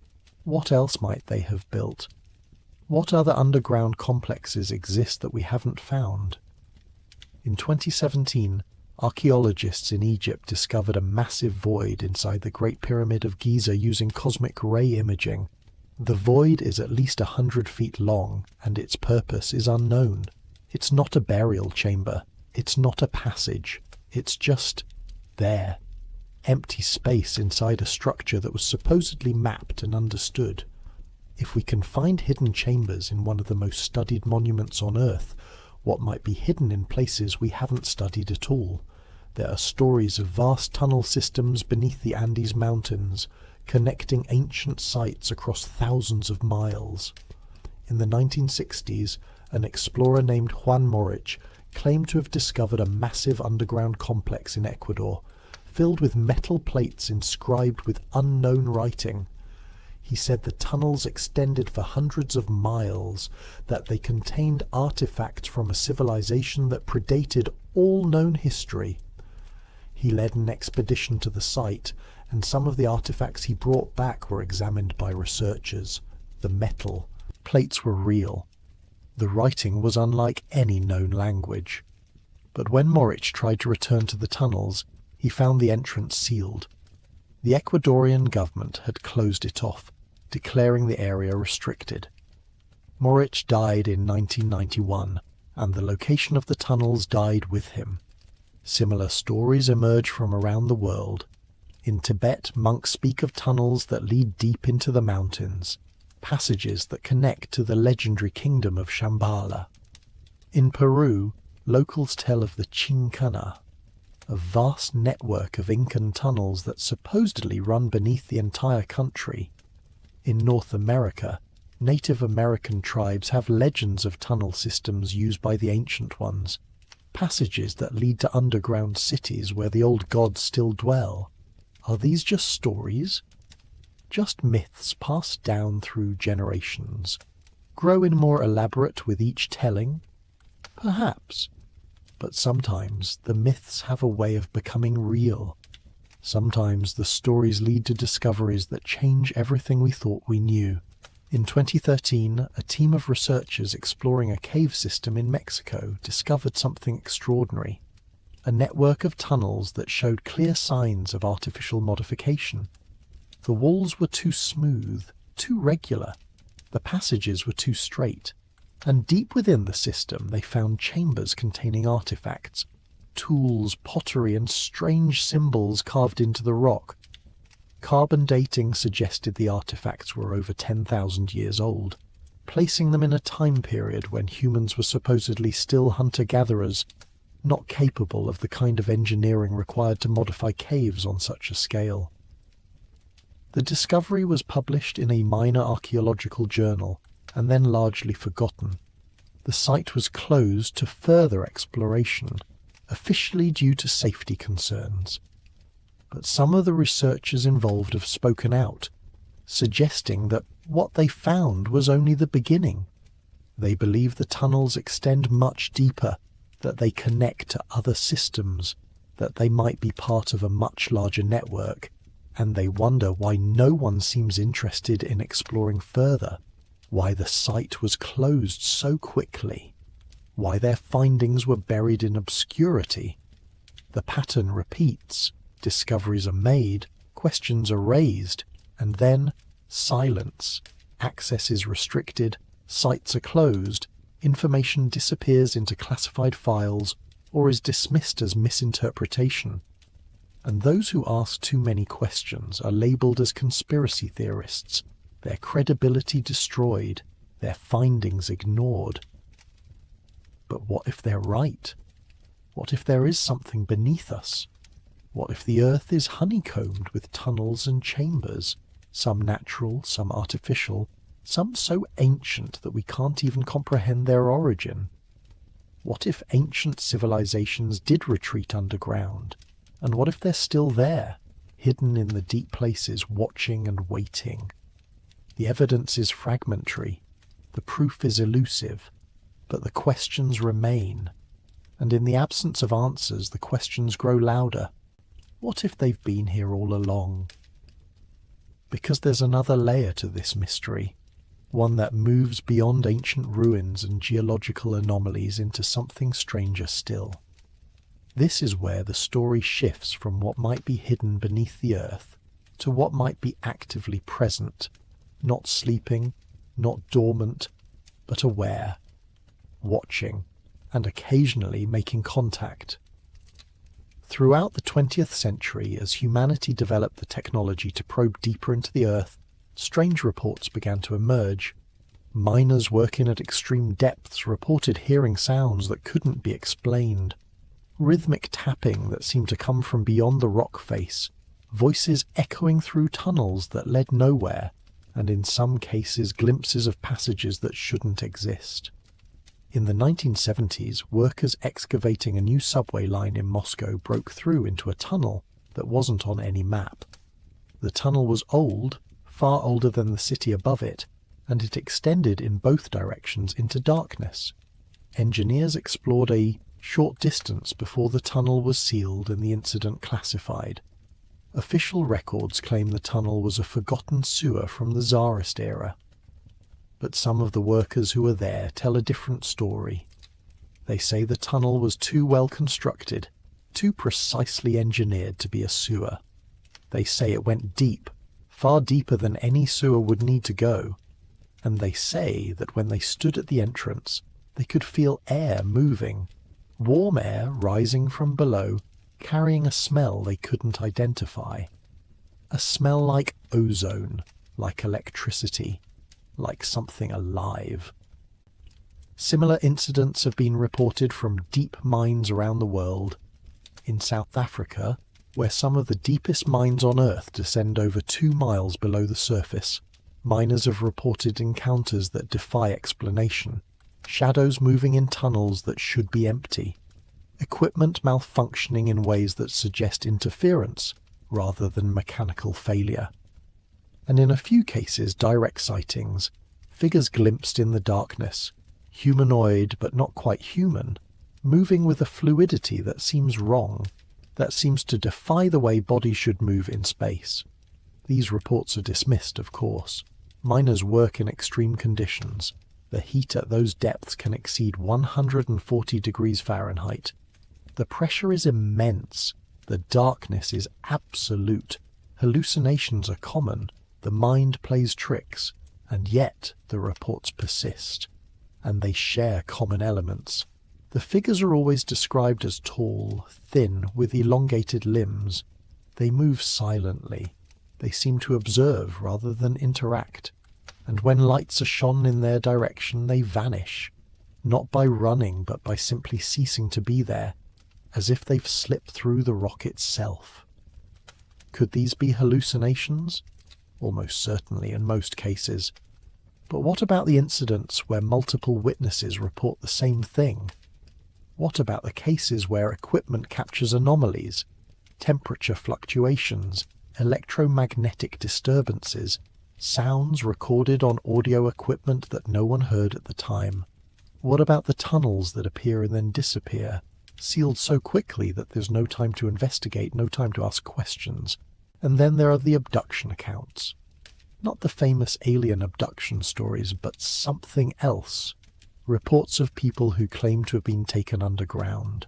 what else might they have built? What other underground complexes exist that we haven't found? In 2017, archaeologists in Egypt discovered a massive void inside the Great Pyramid of Giza using cosmic ray imaging. The void is at least 100 feet long, and its purpose is unknown. It's not a burial chamber. It's not a passage. It's just there. Empty space inside a structure that was supposedly mapped and understood. If we can find hidden chambers in one of the most studied monuments on Earth, what might be hidden in places we haven't studied at all? There are stories of vast tunnel systems beneath the Andes Mountains, connecting ancient sites across thousands of miles. In the 1960s, an explorer named Juan Morich claimed to have discovered a massive underground complex in Ecuador, filled with metal plates inscribed with unknown writing. He said the tunnels extended for hundreds of miles, that they contained artifacts from a civilization that predated all known history. He led an expedition to the site, and some of the artifacts he brought back were examined by researchers. The metal plates were real. The writing was unlike any known language. But when Morich tried to return to the tunnels, he found the entrance sealed. The Ecuadorian government had closed it off, declaring the area restricted. Morich died in 1991, and the location of the tunnels died with him. Similar stories emerge from around the world. In Tibet, monks speak of tunnels that lead deep into the mountains, passages that connect to the legendary kingdom of Shambhala. In Peru, locals tell of the Chincana, a vast network of Incan tunnels that supposedly run beneath the entire country. In North America, Native American tribes have legends of tunnel systems used by the ancient ones, passages that lead to underground cities where the old gods still dwell. Are these just stories? Just myths passed down through generations, growing more elaborate with each telling? Perhaps. But sometimes the myths have a way of becoming real. Sometimes the stories lead to discoveries that change everything we thought we knew. In 2013, a team of researchers exploring a cave system in Mexico discovered something extraordinary. A network of tunnels that showed clear signs of artificial modification. The walls were too smooth, too regular. The passages were too straight. And deep within the system they found chambers containing artifacts, tools, pottery, and strange symbols carved into the rock. Carbon dating suggested the artifacts were over 10,000 years old, placing them in a time period when humans were supposedly still hunter-gatherers, not capable of the kind of engineering required to modify caves on such a scale. The discovery was published in a minor archaeological journal, and then largely forgotten. The site was closed to further exploration, officially due to safety concerns. But some of the researchers involved have spoken out, suggesting that what they found was only the beginning. They believe the tunnels extend much deeper, that they connect to other systems, that they might be part of a much larger network, and they wonder why no one seems interested in exploring further, why the site was closed so quickly, why their findings were buried in obscurity. The pattern repeats. Discoveries are made, questions are raised, and then silence. Access is restricted, sites are closed, information disappears into classified files or is dismissed as misinterpretation. And those who ask too many questions are labelled as conspiracy theorists, their credibility destroyed, their findings ignored. But what if they're right? What if there is something beneath us? What if the Earth is honeycombed with tunnels and chambers, some natural, some artificial, some so ancient that we can't even comprehend their origin? What if ancient civilizations did retreat underground? And what if they're still there, hidden in the deep places, watching and waiting? The evidence is fragmentary, the proof is elusive, but the questions remain. And in the absence of answers, the questions grow louder. What if they've been here all along? Because there's another layer to this mystery. one that moves beyond ancient ruins and geological anomalies into something stranger still. This is where the story shifts from what might be hidden beneath the earth to what might be actively present, not sleeping, not dormant, but aware, watching, and occasionally making contact. Throughout the 20th century, as humanity developed the technology to probe deeper into the earth, strange reports began to emerge. Miners working at extreme depths reported hearing sounds that couldn't be explained. Rhythmic tapping that seemed to come from beyond the rock face, voices echoing through tunnels that led nowhere, and in some cases glimpses of passages that shouldn't exist. In the 1970s, workers excavating a new subway line in Moscow broke through into a tunnel that wasn't on any map. The tunnel was old, far older than the city above it, and it extended in both directions into darkness. Engineers explored a short distance before the tunnel was sealed and the incident classified. Official records claim the tunnel was a forgotten sewer from the Tsarist era. But some of the workers who were there tell a different story. They say the tunnel was too well constructed, too precisely engineered to be a sewer. They say it went deep, far deeper than any sewer would need to go. And they say that when they stood at the entrance, they could feel air moving, warm air rising from below, carrying a smell they couldn't identify. A smell like ozone, like electricity, like something alive. Similar incidents have been reported from deep mines around the world. In South Africa, where some of the deepest mines on Earth descend over 2 miles below the surface, miners have reported encounters that defy explanation. Shadows moving in tunnels that should be empty. Equipment malfunctioning in ways that suggest interference rather than mechanical failure. And in a few cases, direct sightings, figures glimpsed in the darkness, humanoid but not quite human, moving with a fluidity that seems wrong, that seems to defy the way bodies should move in space. These reports are dismissed, of course. Miners work in extreme conditions. The heat at those depths can exceed 140 degrees Fahrenheit. The pressure is immense. The darkness is absolute. Hallucinations are common. The mind plays tricks. And yet the reports persist. And they share common elements. The figures are always described as tall, thin, with elongated limbs. They move silently. They seem to observe rather than interact. And when lights are shone in their direction, they vanish. Not by running, but by simply ceasing to be there, as if they've slipped through the rock itself. Could these be hallucinations? Almost certainly in most cases. But what about the incidents where multiple witnesses report the same thing? What about the cases where equipment captures anomalies, temperature fluctuations, electromagnetic disturbances, sounds recorded on audio equipment that no one heard at the time? What about the tunnels that appear and then disappear, sealed so quickly that there's no time to investigate, no time to ask questions? And then there are the abduction accounts. Not the famous alien abduction stories, but something else. Reports of people who claim to have been taken underground.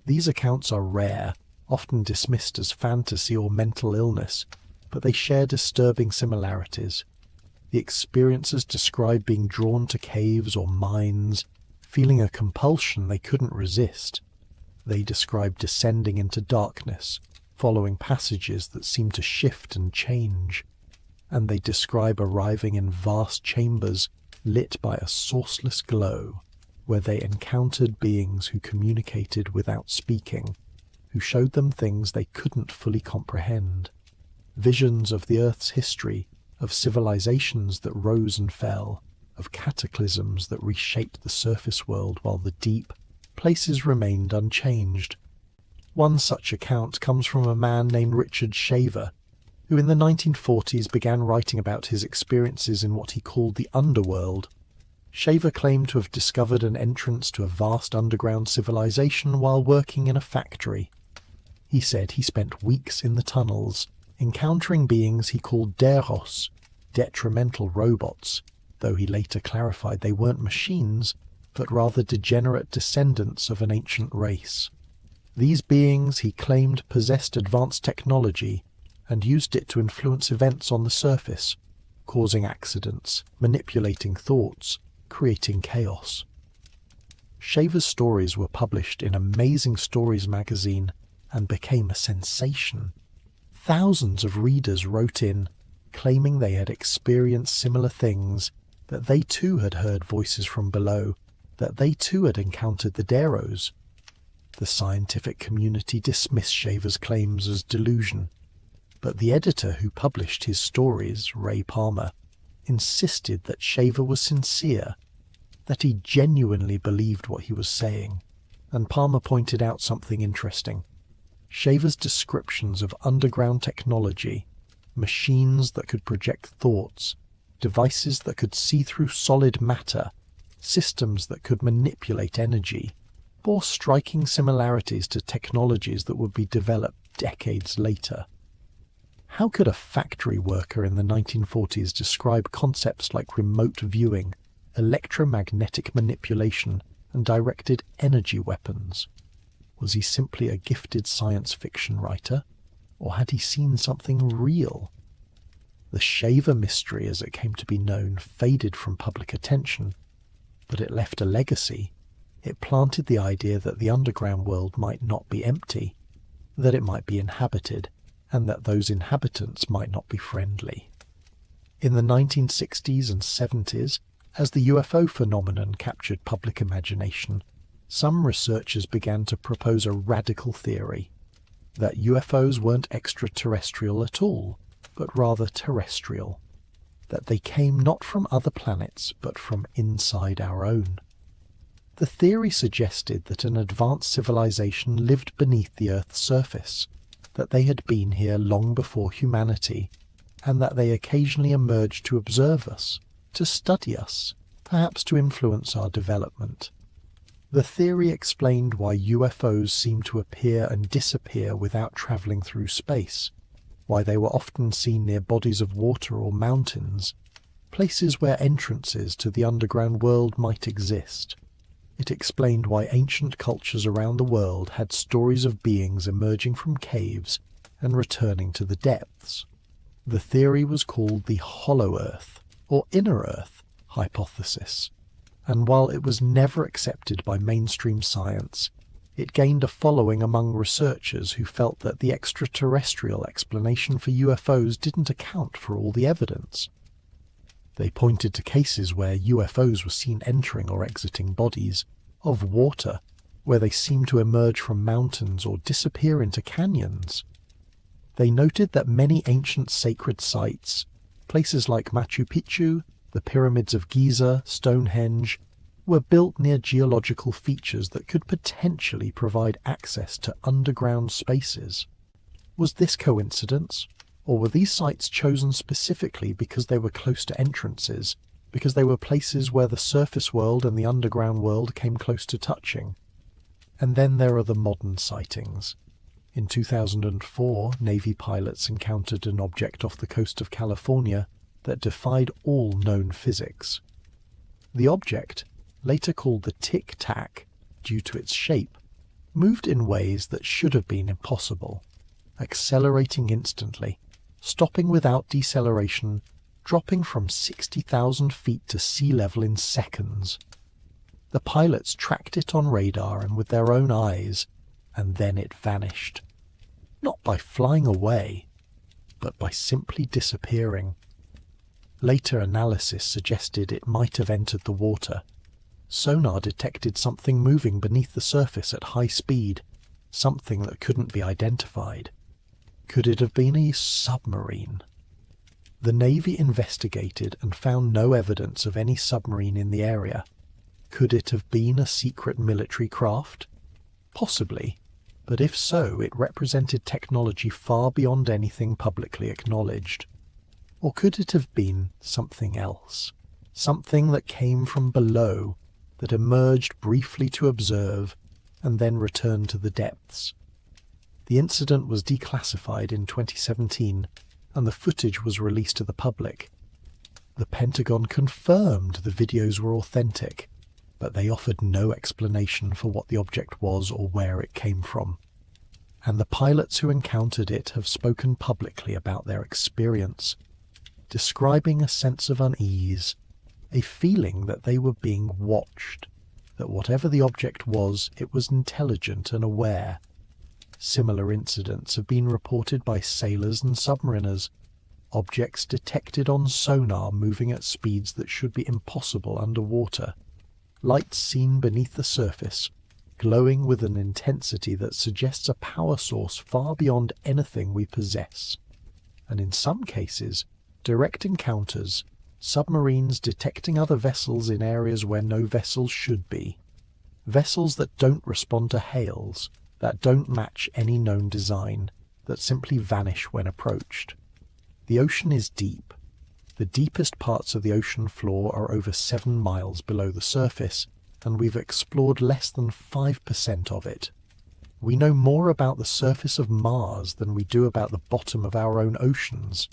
These accounts are rare, often dismissed as fantasy or mental illness, but they share disturbing similarities. The experiencers describe being drawn to caves or mines, feeling a compulsion they couldn't resist. They describe descending into darkness, following passages that seem to shift and change. And they describe arriving in vast chambers lit by a sourceless glow, where they encountered beings who communicated without speaking, who showed them things they couldn't fully comprehend. Visions of the Earth's history, of civilizations that rose and fell, of cataclysms that reshaped the surface world while the deep places remained unchanged. One such account comes from a man named Richard Shaver, who in the 1940s began writing about his experiences in what he called the underworld. Shaver claimed to have discovered an entrance to a vast underground civilization while working in a factory. He said he spent weeks in the tunnels, encountering beings he called deros, detrimental robots, though he later clarified they weren't machines, but rather degenerate descendants of an ancient race. These beings, he claimed, possessed advanced technology and used it to influence events on the surface, causing accidents, manipulating thoughts, creating chaos. Shaver's stories were published in Amazing Stories magazine and became a sensation. Thousands of readers wrote in, claiming they had experienced similar things, that they too had heard voices from below, that they too had encountered the Deros. The scientific community dismissed Shaver's claims as delusion, but the editor who published his stories, Ray Palmer, insisted that Shaver was sincere, that he genuinely believed what he was saying, and Palmer pointed out something interesting. Shaver's descriptions of underground technology, machines that could project thoughts, devices that could see through solid matter, systems that could manipulate energy, bore striking similarities to technologies that would be developed decades later. How could a factory worker in the 1940s describe concepts like remote viewing, electromagnetic manipulation, and directed energy weapons? Was he simply a gifted science fiction writer, or had he seen something real? The Shaver mystery, as it came to be known, faded from public attention, but it left a legacy. It planted the idea that the underground world might not be empty, that it might be inhabited, and that those inhabitants might not be friendly. In the 1960s and 70s, as the UFO phenomenon captured public imagination, some researchers began to propose a radical theory, that UFOs weren't extraterrestrial at all, but rather terrestrial, that they came not from other planets, but from inside our own. The theory suggested that an advanced civilization lived beneath the Earth's surface, that they had been here long before humanity, and that they occasionally emerged to observe us, to study us, perhaps to influence our development. The theory explained why UFOs seem to appear and disappear without travelling through space, why they were often seen near bodies of water or mountains, places where entrances to the underground world might exist. It explained why ancient cultures around the world had stories of beings emerging from caves and returning to the depths. The theory was called the Hollow Earth, or Inner Earth, hypothesis, and while it was never accepted by mainstream science, it gained a following among researchers who felt that the extraterrestrial explanation for UFOs didn't account for all the evidence. They pointed to cases where UFOs were seen entering or exiting bodies, of water, where they seemed to emerge from mountains or disappear into canyons. They noted that many ancient sacred sites, places like Machu Picchu, the pyramids of Giza, Stonehenge, were built near geological features that could potentially provide access to underground spaces. Was this coincidence? Or were these sites chosen specifically because they were close to entrances, because they were places where the surface world and the underground world came close to touching? And then there are the modern sightings. In 2004, Navy pilots encountered an object off the coast of California that defied all known physics. The object, later called the Tic Tac due to its shape, moved in ways that should have been impossible, accelerating instantly, stopping without deceleration, dropping from 60,000 feet to sea level in seconds. The pilots tracked it on radar and with their own eyes, and then it vanished. Not by flying away, but by simply disappearing. Later analysis suggested it might have entered the water. Sonar detected something moving beneath the surface at high speed, something that couldn't be identified. Could it have been a submarine? The Navy investigated and found no evidence of any submarine in the area. Could it have been a secret military craft? Possibly, but if so, it represented technology far beyond anything publicly acknowledged. Or could it have been something else? Something that came from below, that emerged briefly to observe, and then returned to the depths. The incident was declassified in 2017, and the footage was released to the public. The Pentagon confirmed the videos were authentic, but they offered no explanation for what the object was or where it came from. And the pilots who encountered it have spoken publicly about their experience, describing a sense of unease, a feeling that they were being watched, that whatever the object was, it was intelligent and aware. Similar incidents have been reported by sailors and submariners, objects detected on sonar moving at speeds that should be impossible underwater, lights seen beneath the surface, glowing with an intensity that suggests a power source far beyond anything we possess. And in some cases, direct encounters, submarines detecting other vessels in areas where no vessels should be. Vessels that don't respond to hails, that don't match any known design, that simply vanish when approached. The ocean is deep. The deepest parts of the ocean floor are over 7 miles below the surface, and we've explored less than 5% of it. We know more about the surface of Mars than we do about the bottom of our own oceans.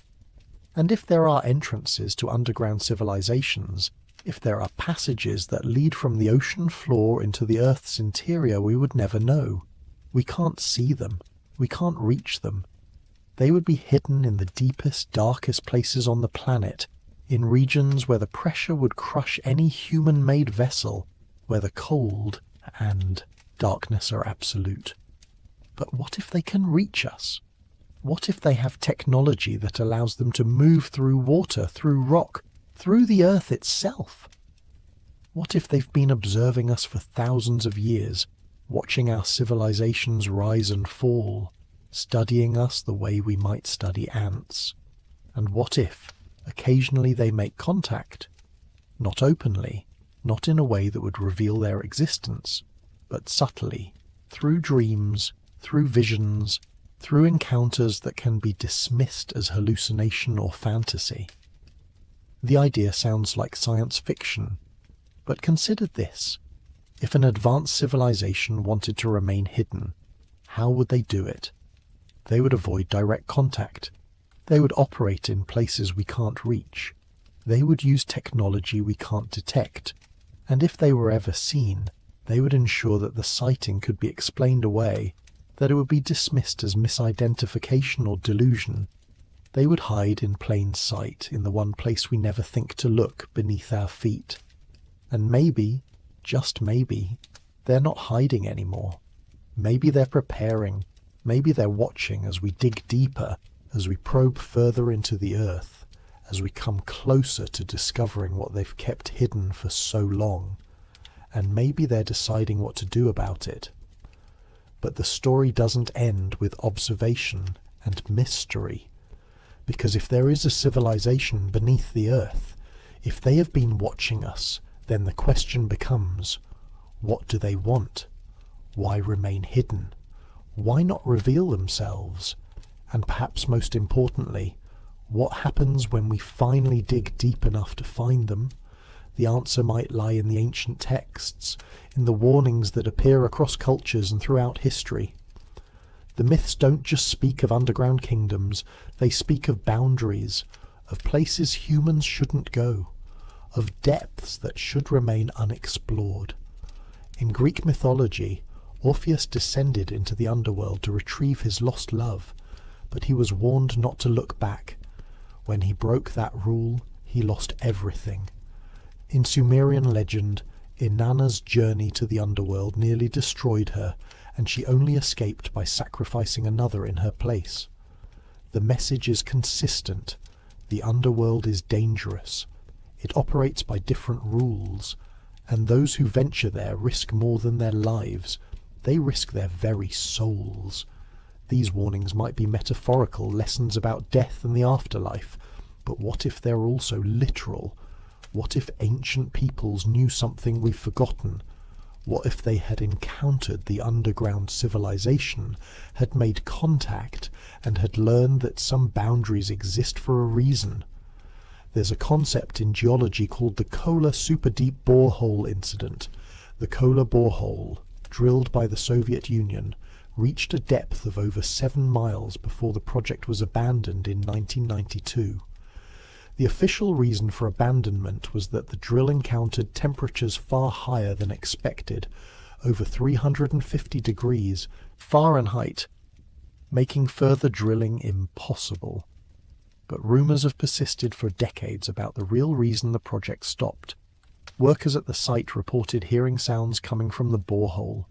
And if there are entrances to underground civilizations, if there are passages that lead from the ocean floor into the Earth's interior, we would never know. We can't see them. We can't reach them. They would be hidden in the deepest, darkest places on the planet, in regions where the pressure would crush any human-made vessel, where the cold and darkness are absolute. But what if they can reach us? What if they have technology that allows them to move through water, through rock, through the Earth itself? What if they've been observing us for thousands of years, watching our civilizations rise and fall, studying us the way we might study ants? And what if, occasionally they make contact, not openly, not in a way that would reveal their existence, but subtly, through dreams, through visions, through encounters that can be dismissed as hallucination or fantasy? The idea sounds like science fiction, but consider this. If an advanced civilization wanted to remain hidden, how would they do it? They would avoid direct contact. They would operate in places we can't reach. They would use technology we can't detect. And if they were ever seen, they would ensure that the sighting could be explained away, that it would be dismissed as misidentification or delusion. They would hide in plain sight in the one place we never think to look, beneath our feet. And maybe, just maybe, they're not hiding anymore. Maybe they're preparing. Maybe they're watching as we dig deeper, as we probe further into the Earth, as we come closer to discovering what they've kept hidden for so long. And maybe they're deciding what to do about it. But the story doesn't end with observation and mystery. Because if there is a civilization beneath the Earth, if they have been watching us, then the question becomes, what do they want? Why remain hidden? Why not reveal themselves? And perhaps most importantly, what happens when we finally dig deep enough to find them? The answer might lie in the ancient texts, in the warnings that appear across cultures and throughout history. The myths don't just speak of underground kingdoms, they speak of boundaries, of places humans shouldn't go, of depths that should remain unexplored. In Greek mythology, Orpheus descended into the underworld to retrieve his lost love, but he was warned not to look back. When he broke that rule, he lost everything. In Sumerian legend, Inanna's journey to the underworld nearly destroyed her, and she only escaped by sacrificing another in her place. The message is consistent. The underworld is dangerous. It operates by different rules, and those who venture there risk more than their lives. They risk their very souls. These warnings might be metaphorical lessons about death and the afterlife, but what if they're also literal? What if ancient peoples knew something we've forgotten? What if they had encountered the underground civilization, had made contact, and had learned that some boundaries exist for a reason? There's a concept in geology called the Kola Superdeep Borehole Incident. The Kola borehole, drilled by the Soviet Union, reached a depth of over 7 miles before the project was abandoned in 1992. The official reason for abandonment was that the drill encountered temperatures far higher than expected, over 350 degrees Fahrenheit, making further drilling impossible. But rumours have persisted for decades about the real reason the project stopped. Workers at the site reported hearing sounds coming from the borehole.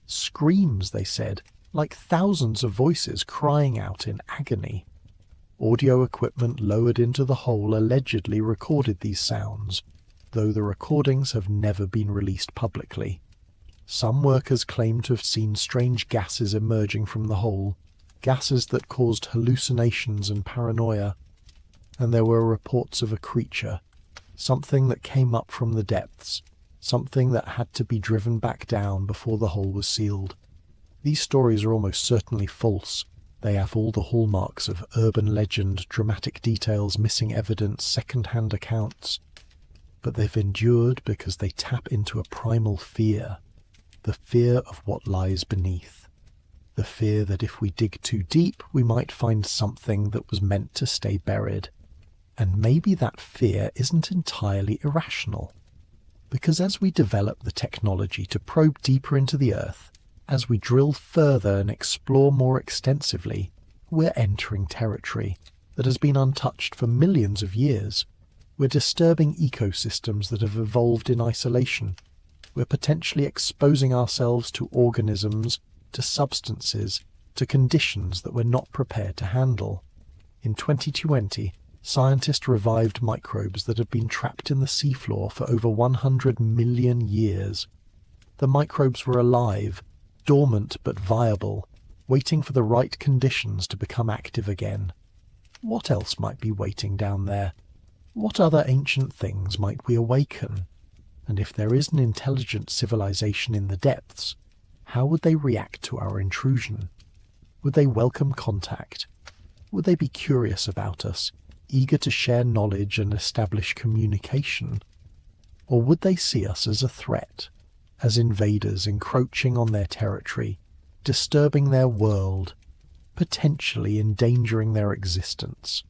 Screams, they said, like thousands of voices crying out in agony. Audio equipment lowered into the hole allegedly recorded these sounds, though the recordings have never been released publicly. Some workers claim to have seen strange gases emerging from the hole, gases that caused hallucinations and paranoia, and there were reports of a creature, something that came up from the depths, something that had to be driven back down before the hole was sealed. These stories are almost certainly false. They have all the hallmarks of urban legend, dramatic details, missing evidence, second-hand accounts. But they've endured because they tap into a primal fear, the fear of what lies beneath. The fear that if we dig too deep, we might find something that was meant to stay buried. And maybe that fear isn't entirely irrational. Because as we develop the technology to probe deeper into the earth, as we drill further and explore more extensively, we're entering territory that has been untouched for millions of years. We're disturbing ecosystems that have evolved in isolation. We're potentially exposing ourselves to organisms, to substances, to conditions that we're not prepared to handle. In 2020, scientists revived microbes that had been trapped in the seafloor for over 100 million years. The microbes were alive, dormant but viable, waiting for the right conditions to become active again. What else might be waiting down there? What other ancient things might we awaken? And if there is an intelligent civilization in the depths, how would they react to our intrusion? Would they welcome contact? Would they be curious about us, eager to share knowledge and establish communication? Or would they see us as a threat, as invaders encroaching on their territory, disturbing their world, potentially endangering their existence?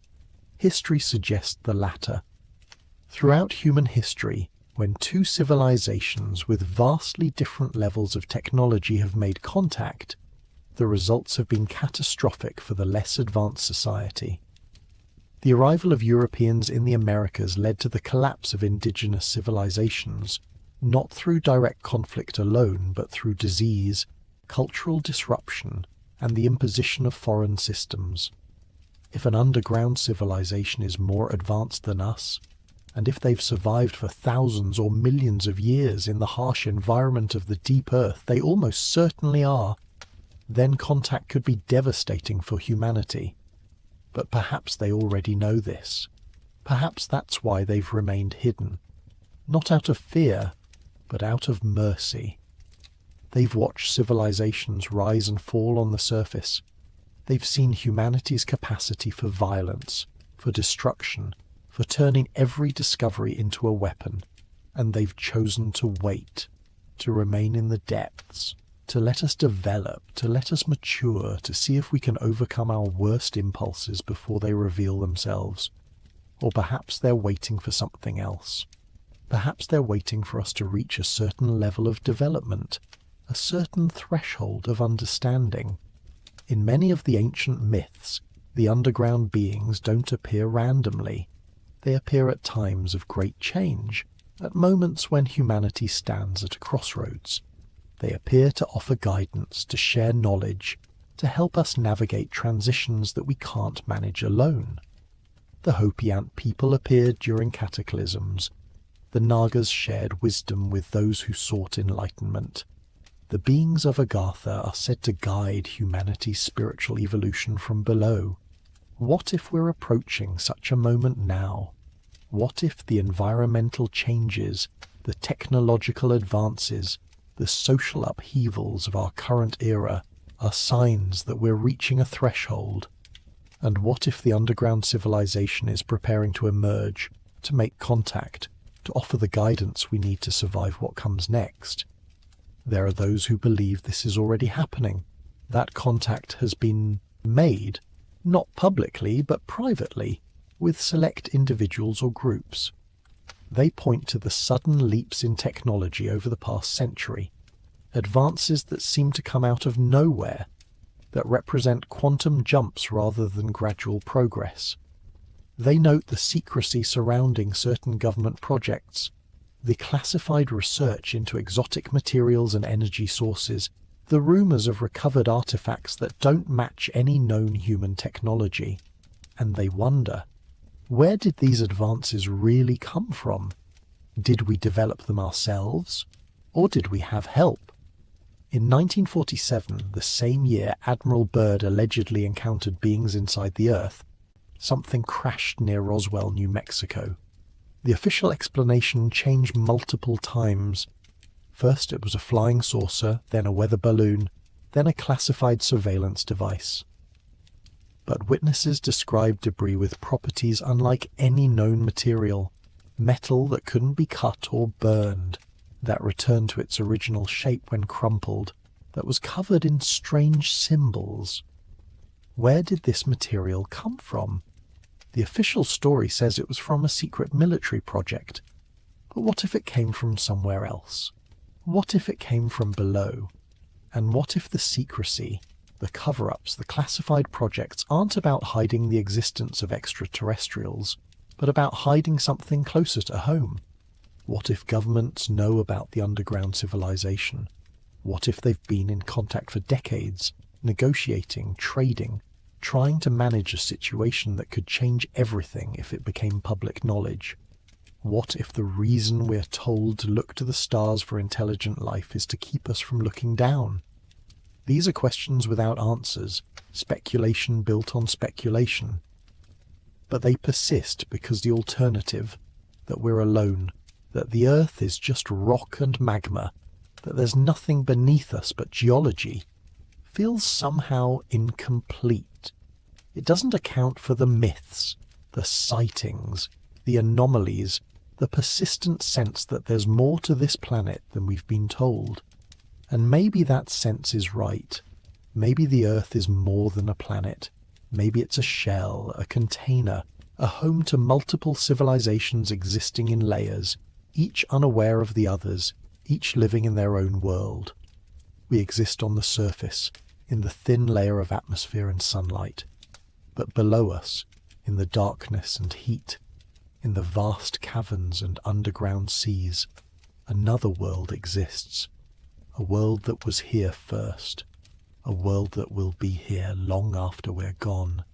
History suggests the latter. Throughout human history, when two civilizations with vastly different levels of technology have made contact, the results have been catastrophic for the less advanced society. The arrival of Europeans in the Americas led to the collapse of indigenous civilizations, not through direct conflict alone, but through disease, cultural disruption, and the imposition of foreign systems. If an underground civilization is more advanced than us, and if they've survived for thousands or millions of years in the harsh environment of the deep earth, they almost certainly are, then contact could be devastating for humanity. But perhaps they already know this. Perhaps that's why they've remained hidden. Not out of fear, but out of mercy. They've watched civilizations rise and fall on the surface. They've seen humanity's capacity for violence, for destruction, for turning every discovery into a weapon, and they've chosen to wait, to remain in the depths, to let us develop, to let us mature, to see if we can overcome our worst impulses before they reveal themselves. Or perhaps they're waiting for something else. Perhaps they're waiting for us to reach a certain level of development, a certain threshold of understanding. In many of the ancient myths, the underground beings don't appear randomly. They appear at times of great change, at moments when humanity stands at a crossroads. They appear to offer guidance, to share knowledge, to help us navigate transitions that we can't manage alone. The Hopi Ant people appeared during cataclysms. The Nagas shared wisdom with those who sought enlightenment. The beings of Agartha are said to guide humanity's spiritual evolution from below. What if we're approaching such a moment now? What if the environmental changes, the technological advances, the social upheavals of our current era are signs that we're reaching a threshold? And what if the underground civilization is preparing to emerge, to make contact, to offer the guidance we need to survive what comes next? There are those who believe this is already happening. That contact has been made, not publicly but privately, with select individuals or groups. They point to the sudden leaps in technology over the past century, advances that seem to come out of nowhere, that represent quantum jumps rather than gradual progress. They note the secrecy surrounding certain government projects, the classified research into exotic materials and energy sources, the rumours of recovered artefacts that don't match any known human technology. And they wonder, where did these advances really come from? Did we develop them ourselves? Or did we have help? In 1947, the same year Admiral Byrd allegedly encountered beings inside the Earth, something crashed near Roswell, New Mexico. The official explanation changed multiple times. First it was a flying saucer, then a weather balloon, then a classified surveillance device. But witnesses described debris with properties unlike any known material, metal that couldn't be cut or burned, that returned to its original shape when crumpled, that was covered in strange symbols. Where did this material come from? The official story says it was from a secret military project. But what if it came from somewhere else? What if it came from below? And what if the secrecy, the cover-ups, the classified projects aren't about hiding the existence of extraterrestrials, but about hiding something closer to home? What if governments know about the underground civilization? What if they've been in contact for decades, negotiating, trading, trying to manage a situation that could change everything if it became public knowledge? What if the reason we're told to look to the stars for intelligent life is to keep us from looking down? These are questions without answers, speculation built on speculation. But they persist because the alternative, that we're alone, that the Earth is just rock and magma, that there's nothing beneath us but geology, feels somehow incomplete. It doesn't account for the myths, the sightings, the anomalies, the persistent sense that there's more to this planet than we've been told. And maybe that sense is right. Maybe the Earth is more than a planet. Maybe it's a shell, a container, a home to multiple civilizations existing in layers, each unaware of the others, each living in their own world. We exist on the surface, in the thin layer of atmosphere and sunlight. But below us, in the darkness and heat, in the vast caverns and underground seas, another world exists. A world that was here first. A world that will be here long after we're gone.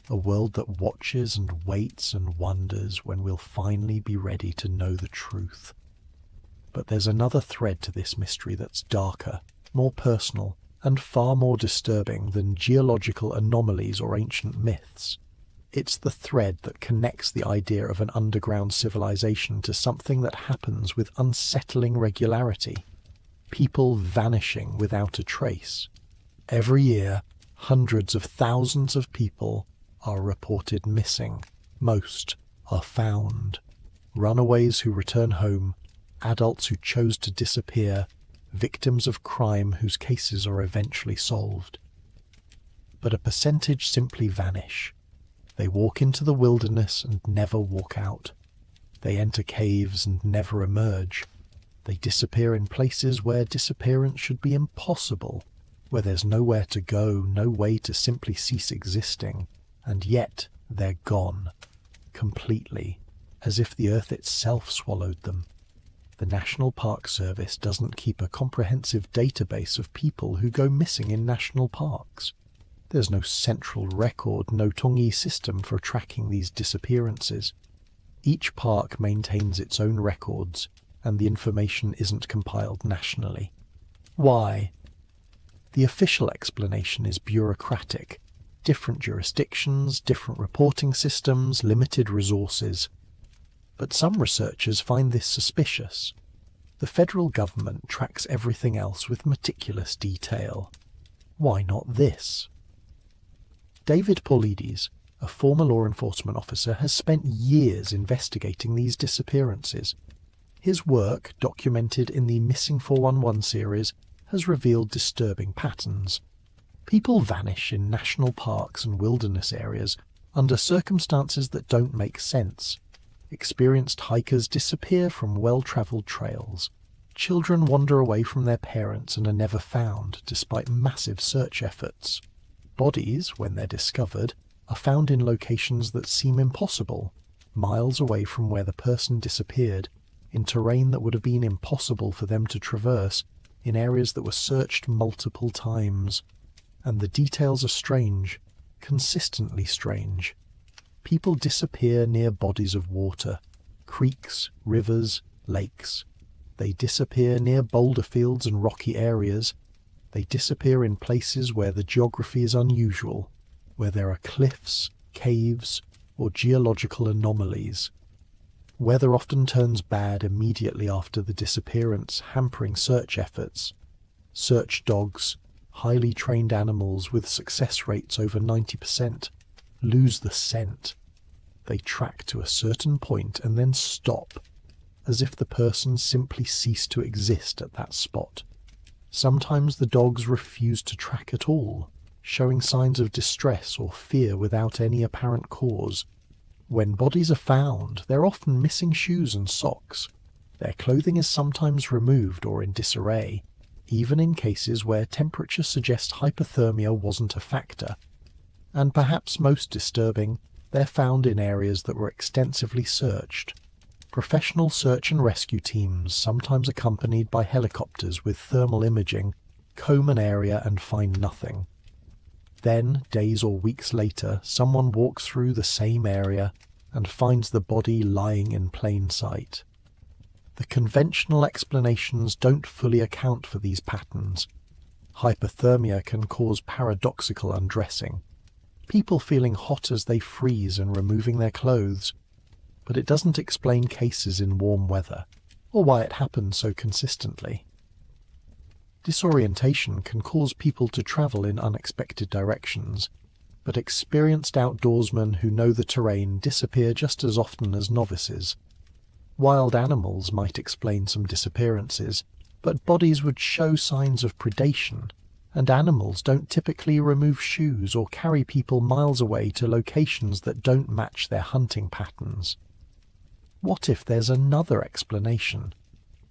A world that watches and waits and wonders when we'll finally be ready to know the truth. But there's another thread to this mystery that's darker, more personal, and far more disturbing than geological anomalies or ancient myths. It's the thread that connects the idea of an underground civilization to something that happens with unsettling regularity. People vanishing without a trace. Every year, hundreds of thousands of people are reported missing. Most are found. Runaways who return home, adults who chose to disappear, victims of crime whose cases are eventually solved. But a percentage simply vanish. They walk into the wilderness and never walk out. They enter caves and never emerge. They disappear in places where disappearance should be impossible, where there's nowhere to go, no way to simply cease existing, and yet they're gone, completely, as if the Earth itself swallowed them. The National Park Service doesn't keep a comprehensive database of people who go missing in national parks. There's no central record, no Tongi system for tracking these disappearances. Each park maintains its own records, and the information isn't compiled nationally. Why? The official explanation is bureaucratic. Different jurisdictions, different reporting systems, limited resources. But some researchers find this suspicious. The federal government tracks everything else with meticulous detail. Why not this? David Paulides, a former law enforcement officer, has spent years investigating these disappearances. His work, documented in the Missing 411 series, has revealed disturbing patterns. People vanish in national parks and wilderness areas under circumstances that don't make sense. Experienced hikers disappear from well-traveled trails. Children wander away from their parents and are never found, despite massive search efforts. Bodies, when they're discovered, are found in locations that seem impossible, miles away from where the person disappeared, in terrain that would have been impossible for them to traverse, in areas that were searched multiple times. And the details are strange, consistently strange. People disappear near bodies of water, creeks, rivers, lakes. They disappear near boulder fields and rocky areas. They disappear in places where the geography is unusual, where there are cliffs, caves, or geological anomalies. Weather often turns bad immediately after the disappearance, hampering search efforts. Search dogs, highly trained animals with success rates over 90%, lose the scent. They track to a certain point and then stop, as if the person simply ceased to exist at that spot. Sometimes the dogs refuse to track at all, showing signs of distress or fear without any apparent cause. When bodies are found, they're often missing shoes and socks. Their clothing is sometimes removed or in disarray, even in cases where temperature suggests hypothermia wasn't a factor. And perhaps most disturbing, they're found in areas that were extensively searched. Professional search and rescue teams, sometimes accompanied by helicopters with thermal imaging, comb an area and find nothing. Then, days or weeks later, someone walks through the same area and finds the body lying in plain sight. The conventional explanations don't fully account for these patterns. Hypothermia can cause paradoxical undressing, people feeling hot as they freeze and removing their clothes, but it doesn't explain cases in warm weather, or why it happens so consistently. Disorientation can cause people to travel in unexpected directions, but experienced outdoorsmen who know the terrain disappear just as often as novices. Wild animals might explain some disappearances, but bodies would show signs of predation, and animals don't typically remove shoes or carry people miles away to locations that don't match their hunting patterns. What if there's another explanation?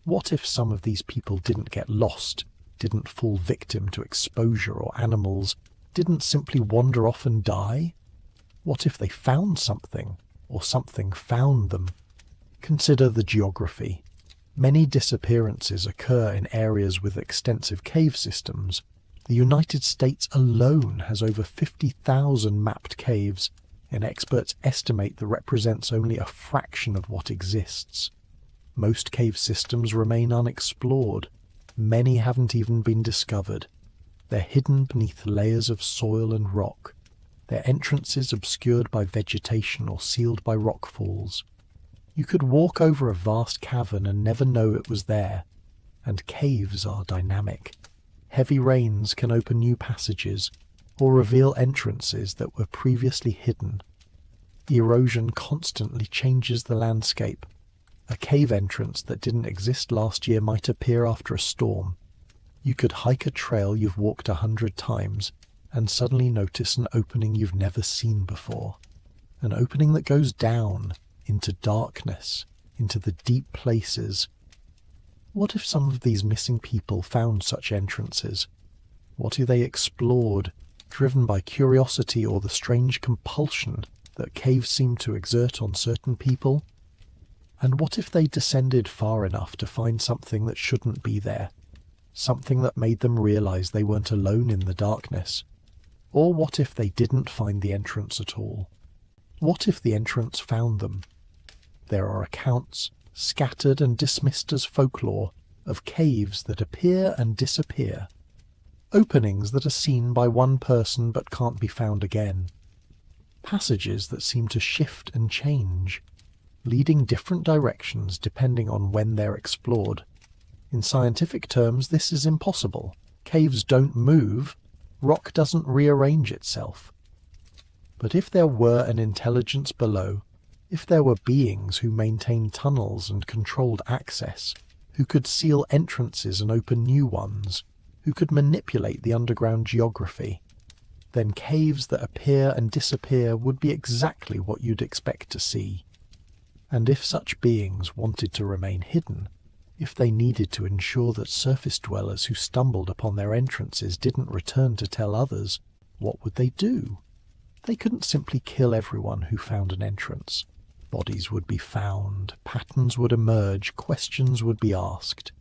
What if some of these people didn't get lost, didn't fall victim to exposure or animals, didn't simply wander off and die? What if they found something, or something found them? Consider the geography. Many disappearances occur in areas with extensive cave systems. The United States alone has over 50,000 mapped caves, and experts estimate that represents only a fraction of what exists. Most cave systems remain unexplored. Many haven't even been discovered. They're hidden beneath layers of soil and rock, their entrances obscured by vegetation or sealed by rockfalls. You could walk over a vast cavern and never know it was there, and caves are dynamic. Heavy rains can open new passages or reveal entrances that were previously hidden. Erosion constantly changes the landscape. A cave entrance that didn't exist last year might appear after a storm. You could hike a trail you've walked 100 times and suddenly notice an opening you've never seen before. An opening that goes down into darkness, into the deep places. What if some of these missing people found such entrances? What if they explored, driven by curiosity or the strange compulsion that caves seem to exert on certain people? And what if they descended far enough to find something that shouldn't be there? Something that made them realize they weren't alone in the darkness? Or what if they didn't find the entrance at all? What if the entrance found them? There are accounts, scattered and dismissed as folklore, of caves that appear and disappear. Openings that are seen by one person but can't be found again. Passages that seem to shift and change, leading different directions depending on when they're explored. In scientific terms, this is impossible. Caves don't move. Rock doesn't rearrange itself. But if there were an intelligence below, if there were beings who maintained tunnels and controlled access, who could seal entrances and open new ones, who could manipulate the underground geography, then caves that appear and disappear would be exactly what you'd expect to see. And if such beings wanted to remain hidden, if they needed to ensure that surface dwellers who stumbled upon their entrances didn't return to tell others, what would they do? They couldn't simply kill everyone who found an entrance. Bodies would be found, patterns would emerge, questions would be asked.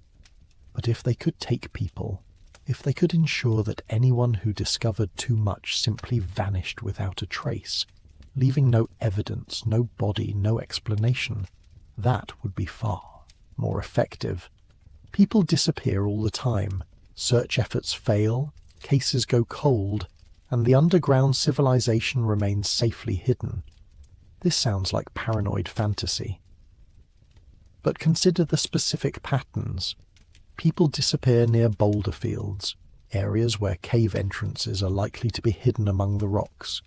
But if they could take people, if they could ensure that anyone who discovered too much simply vanished without a trace, leaving no evidence, no body, no explanation, that would be far more effective. People disappear all the time, search efforts fail, cases go cold, and the underground civilization remains safely hidden. This sounds like paranoid fantasy. But consider the specific patterns. People disappear near boulder fields, areas where cave entrances are likely to be hidden among the rocks.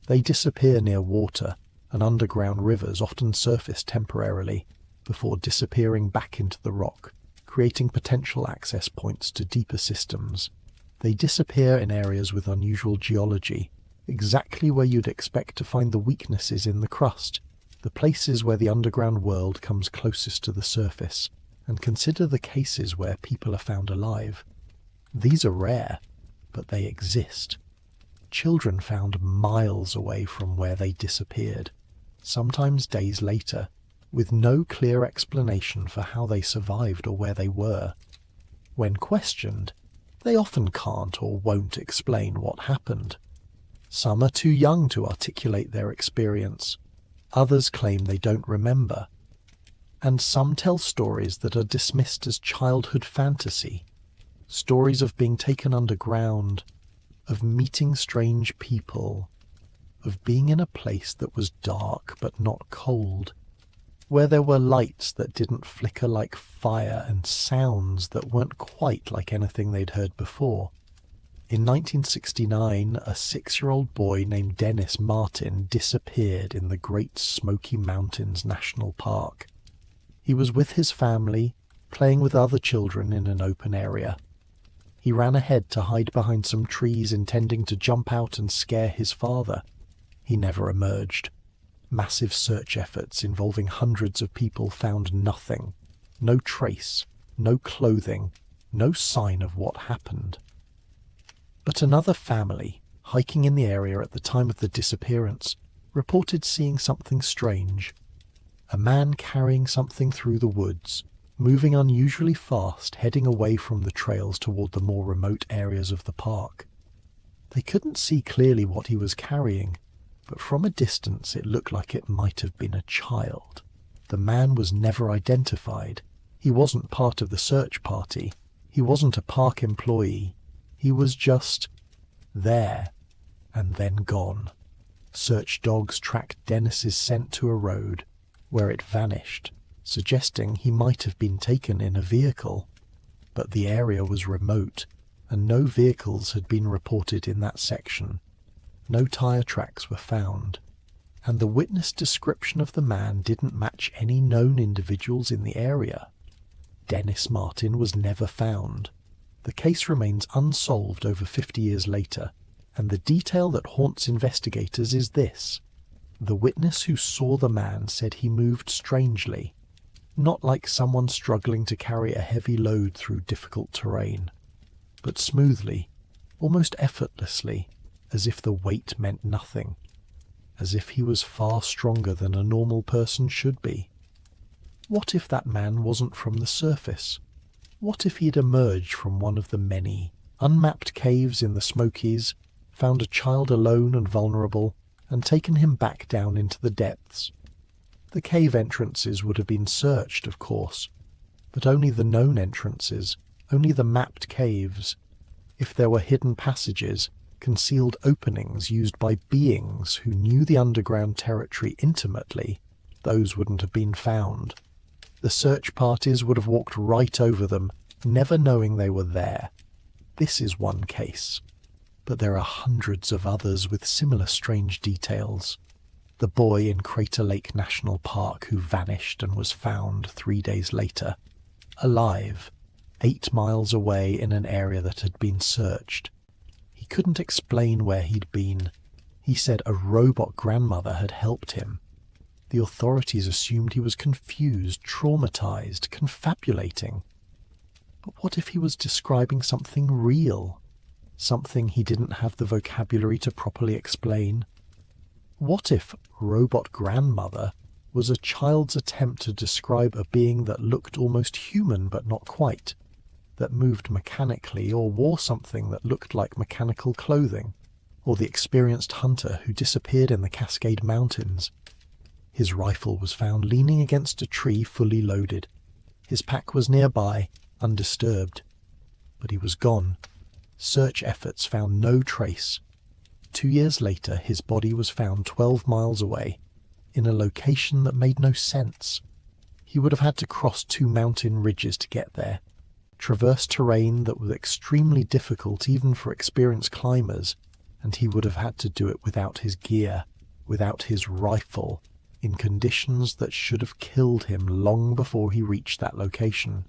They disappear near water, and underground rivers often surface temporarily before disappearing back into the rock, creating potential access points to deeper systems. They disappear in areas with unusual geology, exactly where you'd expect to find the weaknesses in the crust, the places where the underground world comes closest to the surface. And consider the cases where people are found alive. These are rare, but they exist. Children found miles away from where they disappeared, sometimes days later, with no clear explanation for how they survived or where they were. When questioned, they often can't or won't explain what happened. Some are too young to articulate their experience. Others claim they don't remember. And some tell stories that are dismissed as childhood fantasy, stories of being taken underground, of meeting strange people, of being in a place that was dark but not cold, where there were lights that didn't flicker like fire and sounds that weren't quite like anything they'd heard before. In 1969, a 6-year-old boy named Dennis Martin disappeared in the Great Smoky Mountains National Park. He was with his family, playing with other children in an open area. He ran ahead to hide behind some trees, intending to jump out and scare his father. He never emerged. Massive search efforts involving hundreds of people found nothing. No trace, no clothing, no sign of what happened. But another family, hiking in the area at the time of the disappearance, reported seeing something strange. A man carrying something through the woods, moving unusually fast, heading away from the trails toward the more remote areas of the park. They couldn't see clearly what he was carrying, but from a distance it looked like it might have been a child. The man was never identified. He wasn't part of the search party. He wasn't a park employee. He was just there, and then gone. Search dogs tracked Dennis's scent to a road, where it vanished, suggesting he might have been taken in a vehicle. But the area was remote, and no vehicles had been reported in that section. No tire tracks were found, and the witness description of the man didn't match any known individuals in the area. Dennis Martin was never found. The case remains unsolved over 50 years later, and the detail that haunts investigators is this. The witness who saw the man said he moved strangely, not like someone struggling to carry a heavy load through difficult terrain, but smoothly, almost effortlessly, as if the weight meant nothing, as if he was far stronger than a normal person should be. What if that man wasn't from the surface? What if he'd emerged from one of the many unmapped caves in the Smokies, found a child alone and vulnerable, and taken him back down into the depths? The cave entrances would have been searched, of course, but only the known entrances, only the mapped caves. If there were hidden passages, concealed openings used by beings who knew the underground territory intimately, those wouldn't have been found. The search parties would have walked right over them, never knowing they were there. This is one case, but there are hundreds of others with similar strange details. The boy in Crater Lake National Park who vanished and was found 3 days later, alive, 8 miles away in an area that had been searched. He couldn't explain where he'd been. He said a robot grandmother had helped him. The authorities assumed he was confused, traumatized, confabulating. But what if he was describing something real? Something he didn't have the vocabulary to properly explain? What if robot grandmother was a child's attempt to describe a being that looked almost human but not quite, that moved mechanically or wore something that looked like mechanical clothing, or the experienced hunter who disappeared in the Cascade Mountains? His rifle was found leaning against a tree fully loaded. His pack was nearby, undisturbed. But he was gone. Search efforts found no trace. 2 years later, his body was found 12 miles away, in a location that made no sense. He would have had to cross 2 mountain ridges to get there, traverse terrain that was extremely difficult even for experienced climbers, and he would have had to do it without his gear, without his rifle, in conditions that should have killed him long before he reached that location.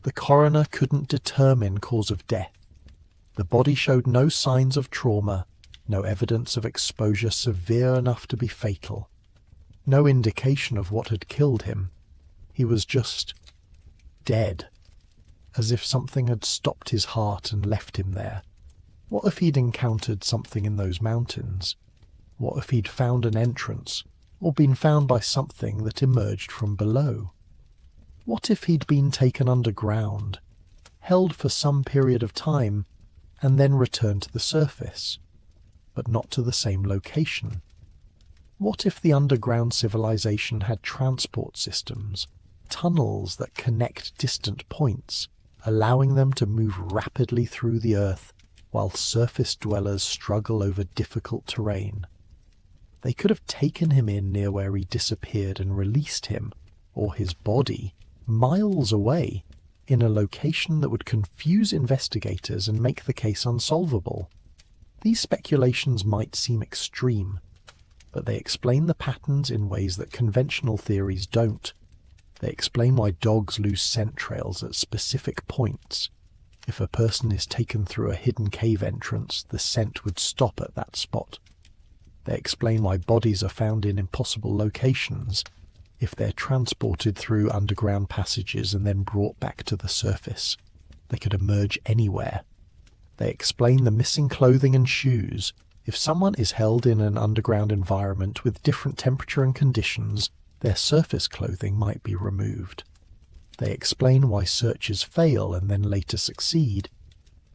The coroner couldn't determine cause of death. The body showed no signs of trauma, no evidence of exposure severe enough to be fatal, no indication of what had killed him. He was just dead, as if something had stopped his heart and left him there. What if he'd encountered something in those mountains? What if he'd found an entrance, or been found by something that emerged from below? What if he'd been taken underground, held for some period of time, and then returned to the surface, but not to the same location? What if the underground civilization had transport systems, tunnels that connect distant points, allowing them to move rapidly through the earth while surface dwellers struggle over difficult terrain? They could have taken him in near where he disappeared and released him, or his body, miles away, in a location that would confuse investigators and make the case unsolvable. These speculations might seem extreme, but they explain the patterns in ways that conventional theories don't. They explain why dogs lose scent trails at specific points. If a person is taken through a hidden cave entrance, the scent would stop at that spot. They explain why bodies are found in impossible locations. If they're transported through underground passages and then brought back to the surface, they could emerge anywhere. They explain the missing clothing and shoes. If someone is held in an underground environment with different temperature and conditions, their surface clothing might be removed. They explain why searches fail and then later succeed.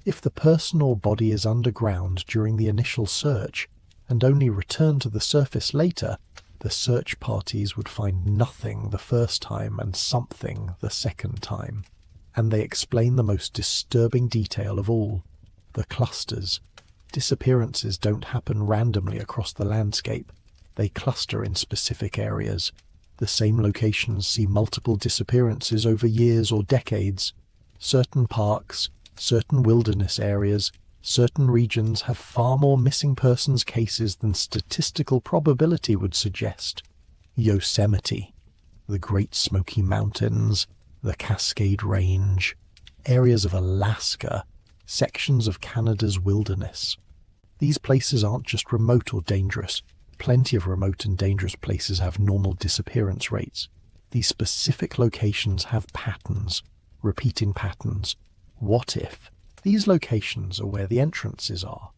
If the person or body is underground during the initial search and only return to the surface later, the search parties would find nothing the first time and something the second time. And they explain the most disturbing detail of all: the clusters. Disappearances don't happen randomly across the landscape. They cluster in specific areas. The same locations see multiple disappearances over years or decades. Certain parks, certain wilderness areas, certain regions have far more missing persons cases than statistical probability would suggest. Yosemite, the Great Smoky Mountains, the Cascade Range, areas of Alaska, sections of Canada's wilderness. These places aren't just remote or dangerous. Plenty of remote and dangerous places have normal disappearance rates. These specific locations have patterns, repeating patterns. What if these locations are where the entrances are?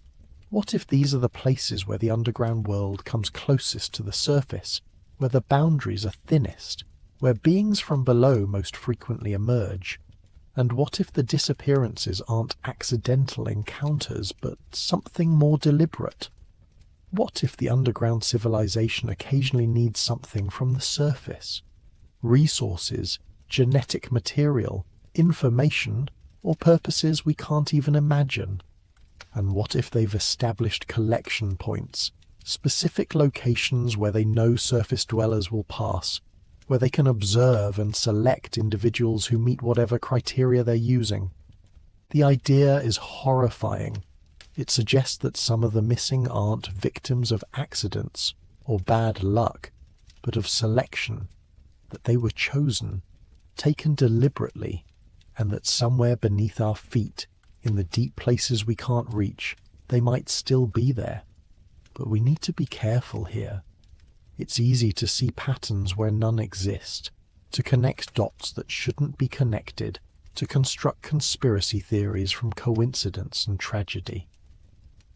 What if these are the places where the underground world comes closest to the surface, where the boundaries are thinnest, where beings from below most frequently emerge? And what if the disappearances aren't accidental encounters, but something more deliberate? What if the underground civilization occasionally needs something from the surface? Resources, genetic material, information, or purposes we can't even imagine? And what if they've established collection points, specific locations where they know surface dwellers will pass, where they can observe and select individuals who meet whatever criteria they're using? The idea is horrifying. It suggests that some of the missing aren't victims of accidents or bad luck, but of selection, that they were chosen, taken deliberately, and that somewhere beneath our feet In the deep places we can't reach, they might still be there. But we need to be careful here. It's easy to see patterns where none exist, to connect dots that shouldn't be connected, to construct conspiracy theories from coincidence and tragedy.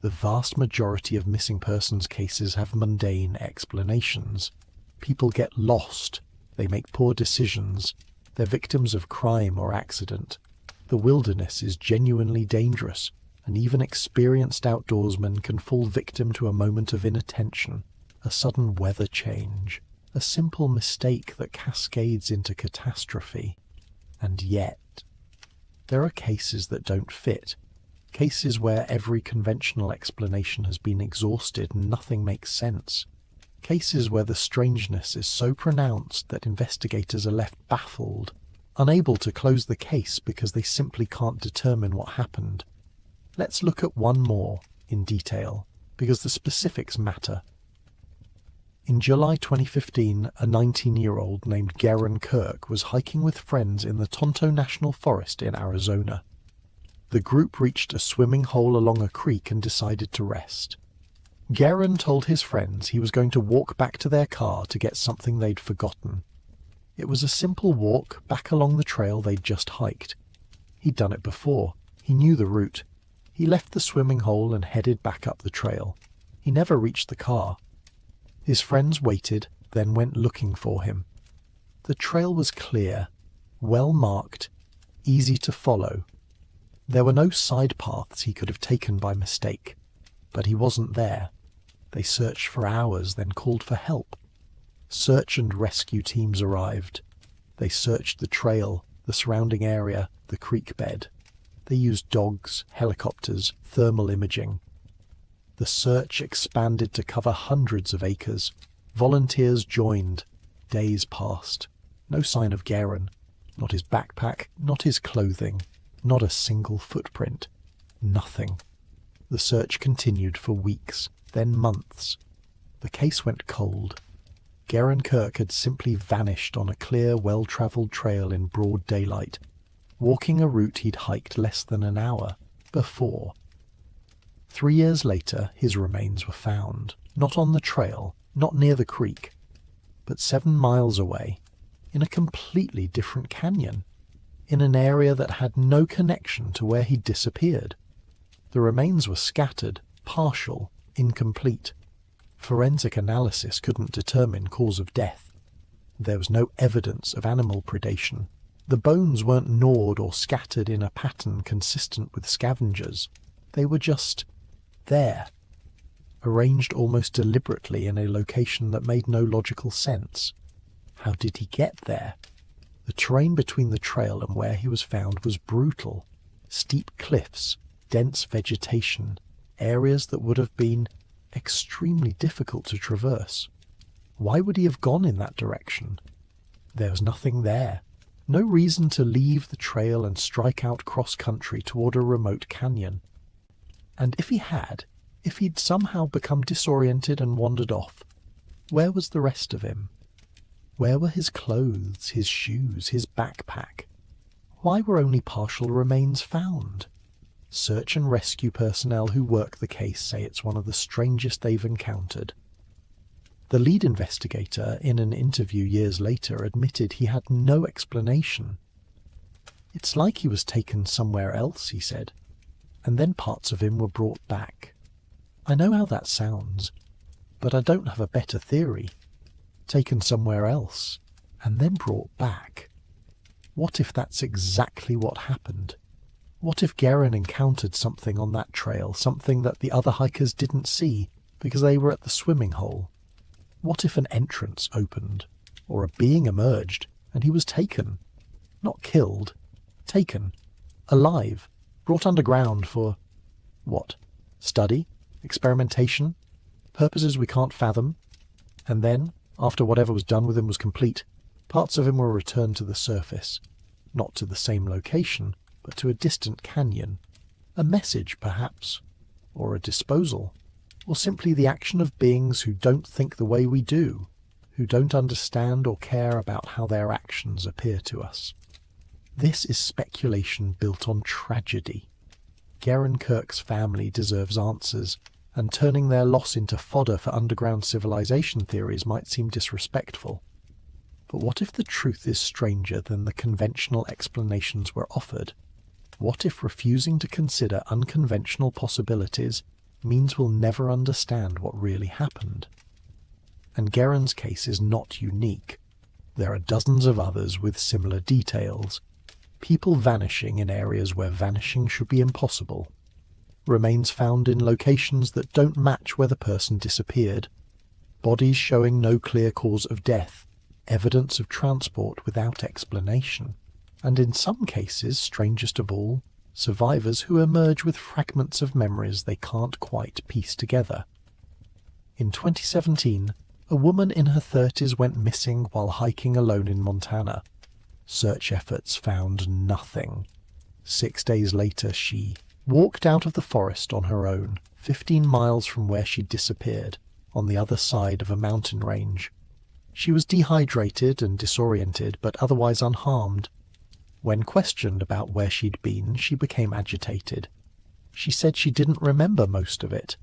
The vast majority of missing persons cases have mundane explanations. People get lost, they make poor decisions, they're victims of crime or accident. The wilderness is genuinely dangerous, and even experienced outdoorsmen can fall victim to a moment of inattention, a sudden weather change, a simple mistake that cascades into catastrophe. And yet, there are cases that don't fit, cases where every conventional explanation has been exhausted and nothing makes sense, cases where the strangeness is so pronounced that investigators are left baffled, unable to close the case because they simply can't determine what happened. Let's look at one more in detail, because the specifics matter. In July 2015, a 19-year-old named Garen Kirk was hiking with friends in the Tonto National Forest in Arizona. The group reached a swimming hole along a creek and decided to rest. Garen told his friends he was going to walk back to their car to get something they'd forgotten. It was a simple walk back along the trail they'd just hiked. He'd done it before. He knew the route. He left the swimming hole and headed back up the trail. He never reached the car. His friends waited, then went looking for him. The trail was clear, well marked, easy to follow. There were no side paths he could have taken by mistake, but he wasn't there. They searched for hours, then called for help. Search and rescue teams arrived. They searched the trail, the surrounding area, the creek bed. They used dogs, helicopters, thermal imaging. The search expanded to cover hundreds of acres. Volunteers joined. Days passed. No sign of Garen. Not his backpack, not his clothing, not a single footprint. Nothing. The search continued for weeks, then months. The case went cold. Garen Kirk had simply vanished on a clear, well-travelled trail in broad daylight, walking a route he'd hiked less than an hour before. 3 years later, his remains were found, not on the trail, not near the creek, but 7 miles away, in a completely different canyon, in an area that had no connection to where he'd disappeared. The remains were scattered, partial, incomplete. Forensic analysis couldn't determine cause of death. There was no evidence of animal predation. The bones weren't gnawed or scattered in a pattern consistent with scavengers. They were just there, arranged almost deliberately in a location that made no logical sense. How did he get there? The terrain between the trail and where he was found was brutal. Steep cliffs, dense vegetation, areas that would have been extremely difficult to traverse. Why would he have gone in that direction? There was nothing there. No reason to leave the trail and strike out cross-country toward a remote canyon. And if he had, if he'd somehow become disoriented and wandered off, where was the rest of him? Where were his clothes, his shoes, his backpack? Why were only partial remains found? Search and rescue personnel who work the case say it's one of the strangest they've encountered. The lead investigator, in an interview years later, admitted he had no explanation. It's like he was taken somewhere else, he said, and then parts of him were brought back. I know how that sounds, but I don't have a better theory. Taken somewhere else, and then brought back. What if that's exactly what happened? What if Garen encountered something on that trail, something that the other hikers didn't see because they were at the swimming hole? What if an entrance opened, or a being emerged, and he was taken? Not killed, taken, alive, brought underground for, what? Study? Experimentation? Purposes we can't fathom? And then, after whatever was done with him was complete, parts of him were returned to the surface, not to the same location, but to a distant canyon. A message, perhaps, or a disposal, or simply the action of beings who don't think the way we do, who don't understand or care about how their actions appear to us. This is speculation built on tragedy. Garen Kirk's family deserves answers, and turning their loss into fodder for underground civilization theories might seem disrespectful. But what if the truth is stranger than the conventional explanations were offered? What if refusing to consider unconventional possibilities means we'll never understand what really happened? And Garen's case is not unique. There are dozens of others with similar details. People vanishing in areas where vanishing should be impossible. Remains found in locations that don't match where the person disappeared. Bodies showing no clear cause of death. Evidence of transport without explanation. And in some cases, strangest of all, survivors who emerge with fragments of memories they can't quite piece together. In 2017, a woman in her 30s went missing while hiking alone in Montana. Search efforts found nothing. 6 days later, she walked out of the forest on her own, 15 miles from where she'd disappeared, on the other side of a mountain range. She was dehydrated and disoriented, but otherwise unharmed. When questioned about where she'd been, she became agitated. She said she didn't remember most of it.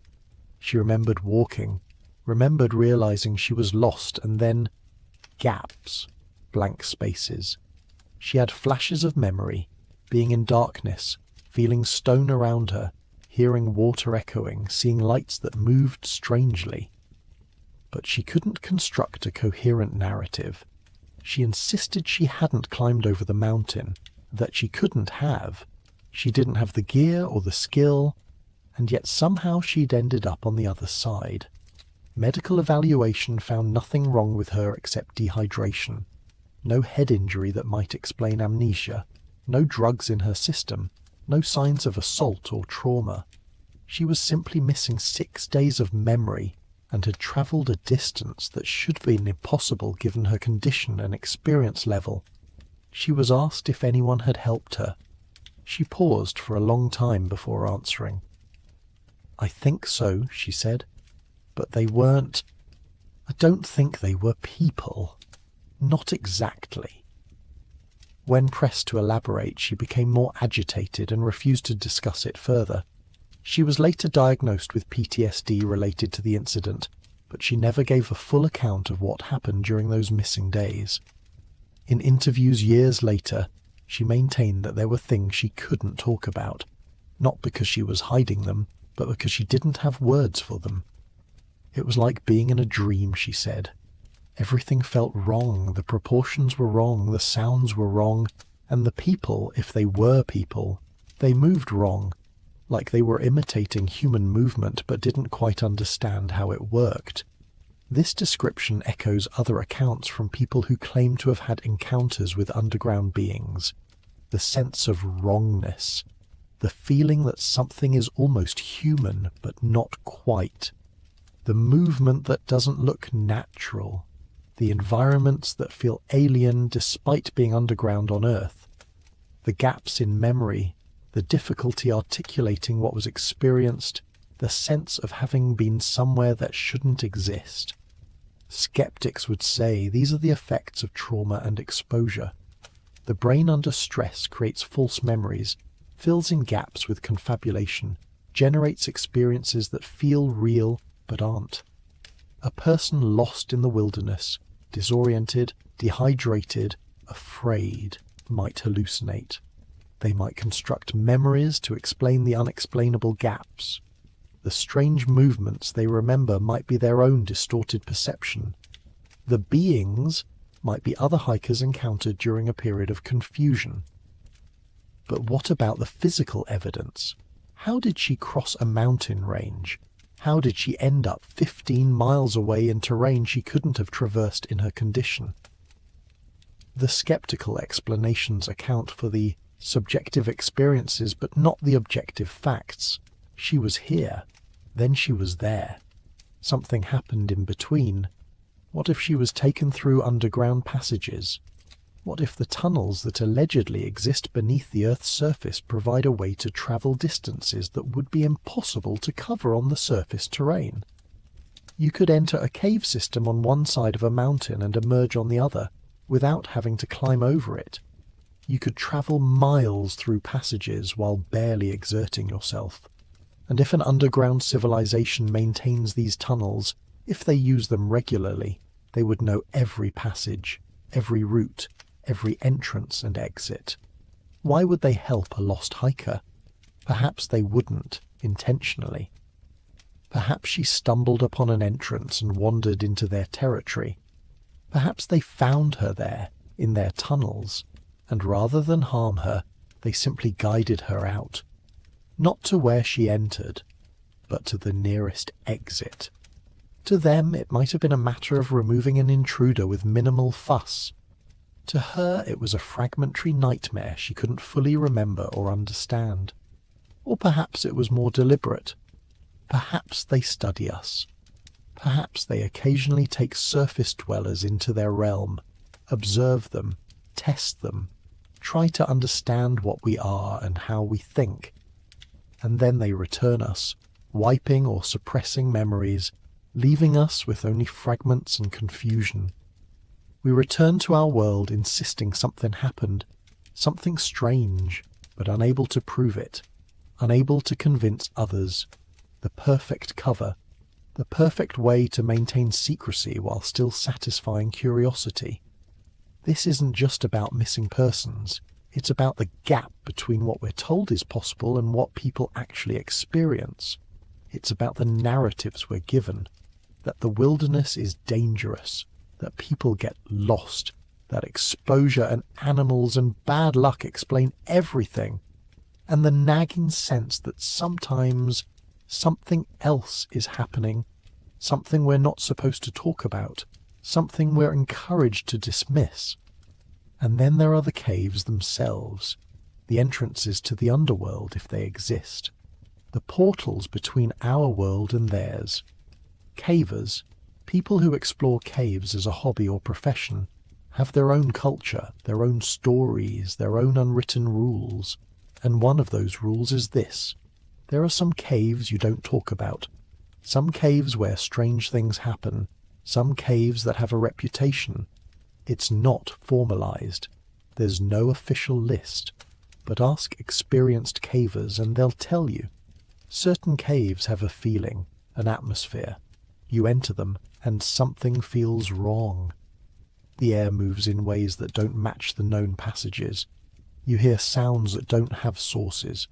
She remembered walking, remembered realizing she was lost, and then gaps, blank spaces. She had flashes of memory, being in darkness, feeling stone around her, hearing water echoing, seeing lights that moved strangely. But she couldn't construct a coherent narrative. She insisted she hadn't climbed over the mountain, that she couldn't have. She didn't have the gear or the skill, and yet somehow she'd ended up on the other side. Medical evaluation found nothing wrong with her except dehydration. No head injury that might explain amnesia. No drugs in her system. No signs of assault or trauma. She was simply missing 6 days of memory and had travelled a distance that should have been impossible given her condition and experience level. She was asked if anyone had helped her. She paused for a long time before answering. "I think so," she said, "but they weren't. I don't think they were people. Not exactly." When pressed to elaborate, she became more agitated and refused to discuss it further. She was later diagnosed with PTSD related to the incident, but she never gave a full account of what happened during those missing days. In interviews years later, she maintained that there were things she couldn't talk about, not because she was hiding them, but because she didn't have words for them. It was like being in a dream, she said. Everything felt wrong, the proportions were wrong, the sounds were wrong, and the people, if they were people, they moved wrong, like they were imitating human movement but didn't quite understand how it worked. This description echoes other accounts from people who claim to have had encounters with underground beings. The sense of wrongness, the feeling that something is almost human but not quite, the movement that doesn't look natural, the environments that feel alien despite being underground on Earth, the gaps in memory, the difficulty articulating what was experienced, the sense of having been somewhere that shouldn't exist. Skeptics would say these are the effects of trauma and exposure. The brain under stress creates false memories, fills in gaps with confabulation, generates experiences that feel real but aren't. A person lost in the wilderness, disoriented, dehydrated, afraid, might hallucinate. They might construct memories to explain the unexplainable gaps. The strange movements they remember might be their own distorted perception. The beings might be other hikers encountered during a period of confusion. But what about the physical evidence? How did she cross a mountain range? How did she end up 15 miles away in terrain she couldn't have traversed in her condition? The skeptical explanations account for the subjective experiences but not the objective facts. She was here, then she was there. Something happened in between. What if she was taken through underground passages? What if the tunnels that allegedly exist beneath the Earth's surface provide a way to travel distances that would be impossible to cover on the surface terrain? You could enter a cave system on one side of a mountain and emerge on the other, without having to climb over it. You could travel miles through passages while barely exerting yourself. And if an underground civilization maintains these tunnels, if they use them regularly, they would know every passage, every route, every entrance and exit. Why would they help a lost hiker? Perhaps they wouldn't, intentionally. Perhaps she stumbled upon an entrance and wandered into their territory. Perhaps they found her there, in their tunnels, and rather than harm her, they simply guided her out. Not to where she entered, but to the nearest exit. To them, it might have been a matter of removing an intruder with minimal fuss. To her, it was a fragmentary nightmare she couldn't fully remember or understand. Or perhaps it was more deliberate. Perhaps they study us. Perhaps they occasionally take surface dwellers into their realm, observe them, test them, try to understand what we are and how we think. And then they return us, wiping or suppressing memories, leaving us with only fragments and confusion. We return to our world insisting something happened, something strange, but unable to prove it, unable to convince others. The perfect cover, the perfect way to maintain secrecy while still satisfying curiosity. This isn't just about missing persons, it's about the gap between what we're told is possible and what people actually experience. It's about the narratives we're given, that the wilderness is dangerous, that people get lost, that exposure and animals and bad luck explain everything, and the nagging sense that sometimes something else is happening, something we're not supposed to talk about, something we're encouraged to dismiss. And then there are the caves themselves, the entrances to the underworld if they exist, the portals between our world and theirs. Cavers, people who explore caves as a hobby or profession, have their own culture, their own stories, their own unwritten rules. And one of those rules is this: there are some caves you don't talk about, some caves where strange things happen, some caves that have a reputation. It's not formalized. There's no official list. But ask experienced cavers and they'll tell you. Certain caves have a feeling, an atmosphere. You enter them and something feels wrong. The air moves in ways that don't match the known passages. You hear sounds that don't have sources.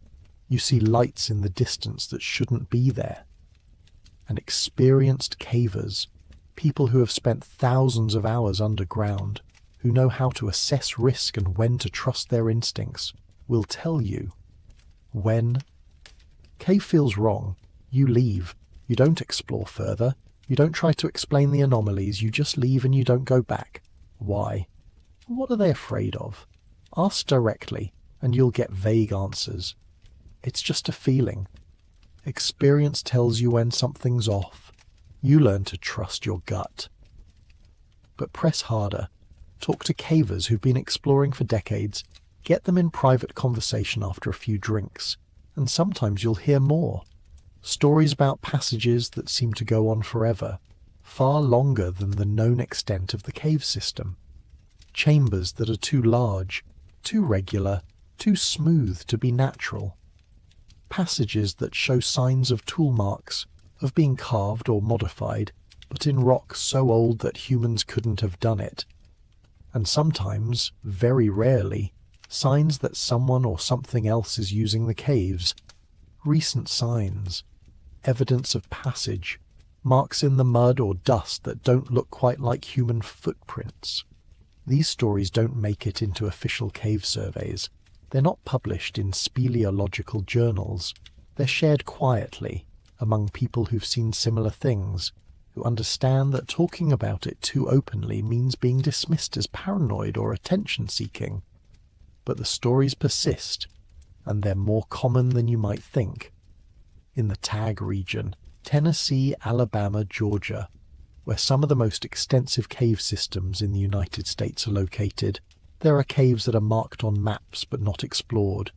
You see lights in the distance that shouldn't be there. And experienced cavers, people who have spent thousands of hours underground, who know how to assess risk and when to trust their instincts, will tell you. When cave feels wrong, you leave. You don't explore further. You don't try to explain the anomalies. You just leave and you don't go back. Why? What are they afraid of? Ask directly, and you'll get vague answers. It's just a feeling. Experience tells you when something's off. You learn to trust your gut. But press harder. Talk to cavers who've been exploring for decades. Get them in private conversation after a few drinks, and sometimes you'll hear more. Stories about passages that seem to go on forever, far longer than the known extent of the cave system. Chambers that are too large, too regular, too smooth to be natural. Passages that show signs of tool marks, of being carved or modified, but in rock so old that humans couldn't have done it. And sometimes, very rarely, signs that someone or something else is using the caves. Recent signs, evidence of passage, marks in the mud or dust that don't look quite like human footprints. These stories don't make it into official cave surveys. They're not published in speleological journals. They're shared quietly among people who've seen similar things, who understand that talking about it too openly means being dismissed as paranoid or attention-seeking. But the stories persist, and they're more common than you might think. In the Tag region, Tennessee, Alabama, Georgia, where some of the most extensive cave systems in the United States are located, there are caves that are marked on maps but not explored,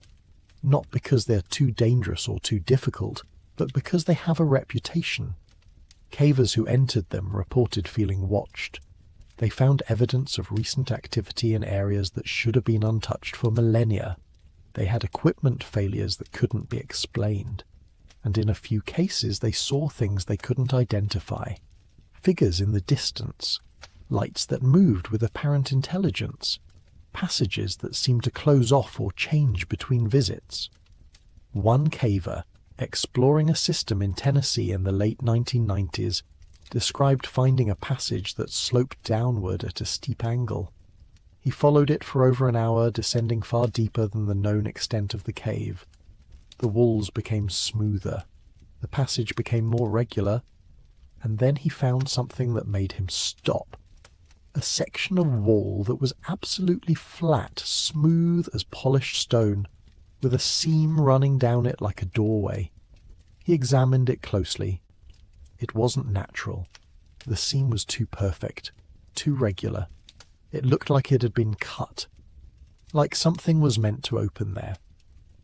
not because they're too dangerous or too difficult, but because they have a reputation. Cavers who entered them reported feeling watched. They found evidence of recent activity in areas that should have been untouched for millennia. They had equipment failures that couldn't be explained. And in a few cases they saw things they couldn't identify. Figures in the distance, lights that moved with apparent intelligence, passages that seemed to close off or change between visits. One caver, exploring a system in Tennessee in the late 1990s, described finding a passage that sloped downward at a steep angle. He followed it for over an hour, descending far deeper than the known extent of the cave. The walls became smoother, the passage became more regular, and then he found something that made him stop. A section of wall that was absolutely flat, smooth as polished stone, with a seam running down it like a doorway. He examined it closely. It wasn't natural. The seam was too perfect, too regular. It looked like it had been cut, like something was meant to open there.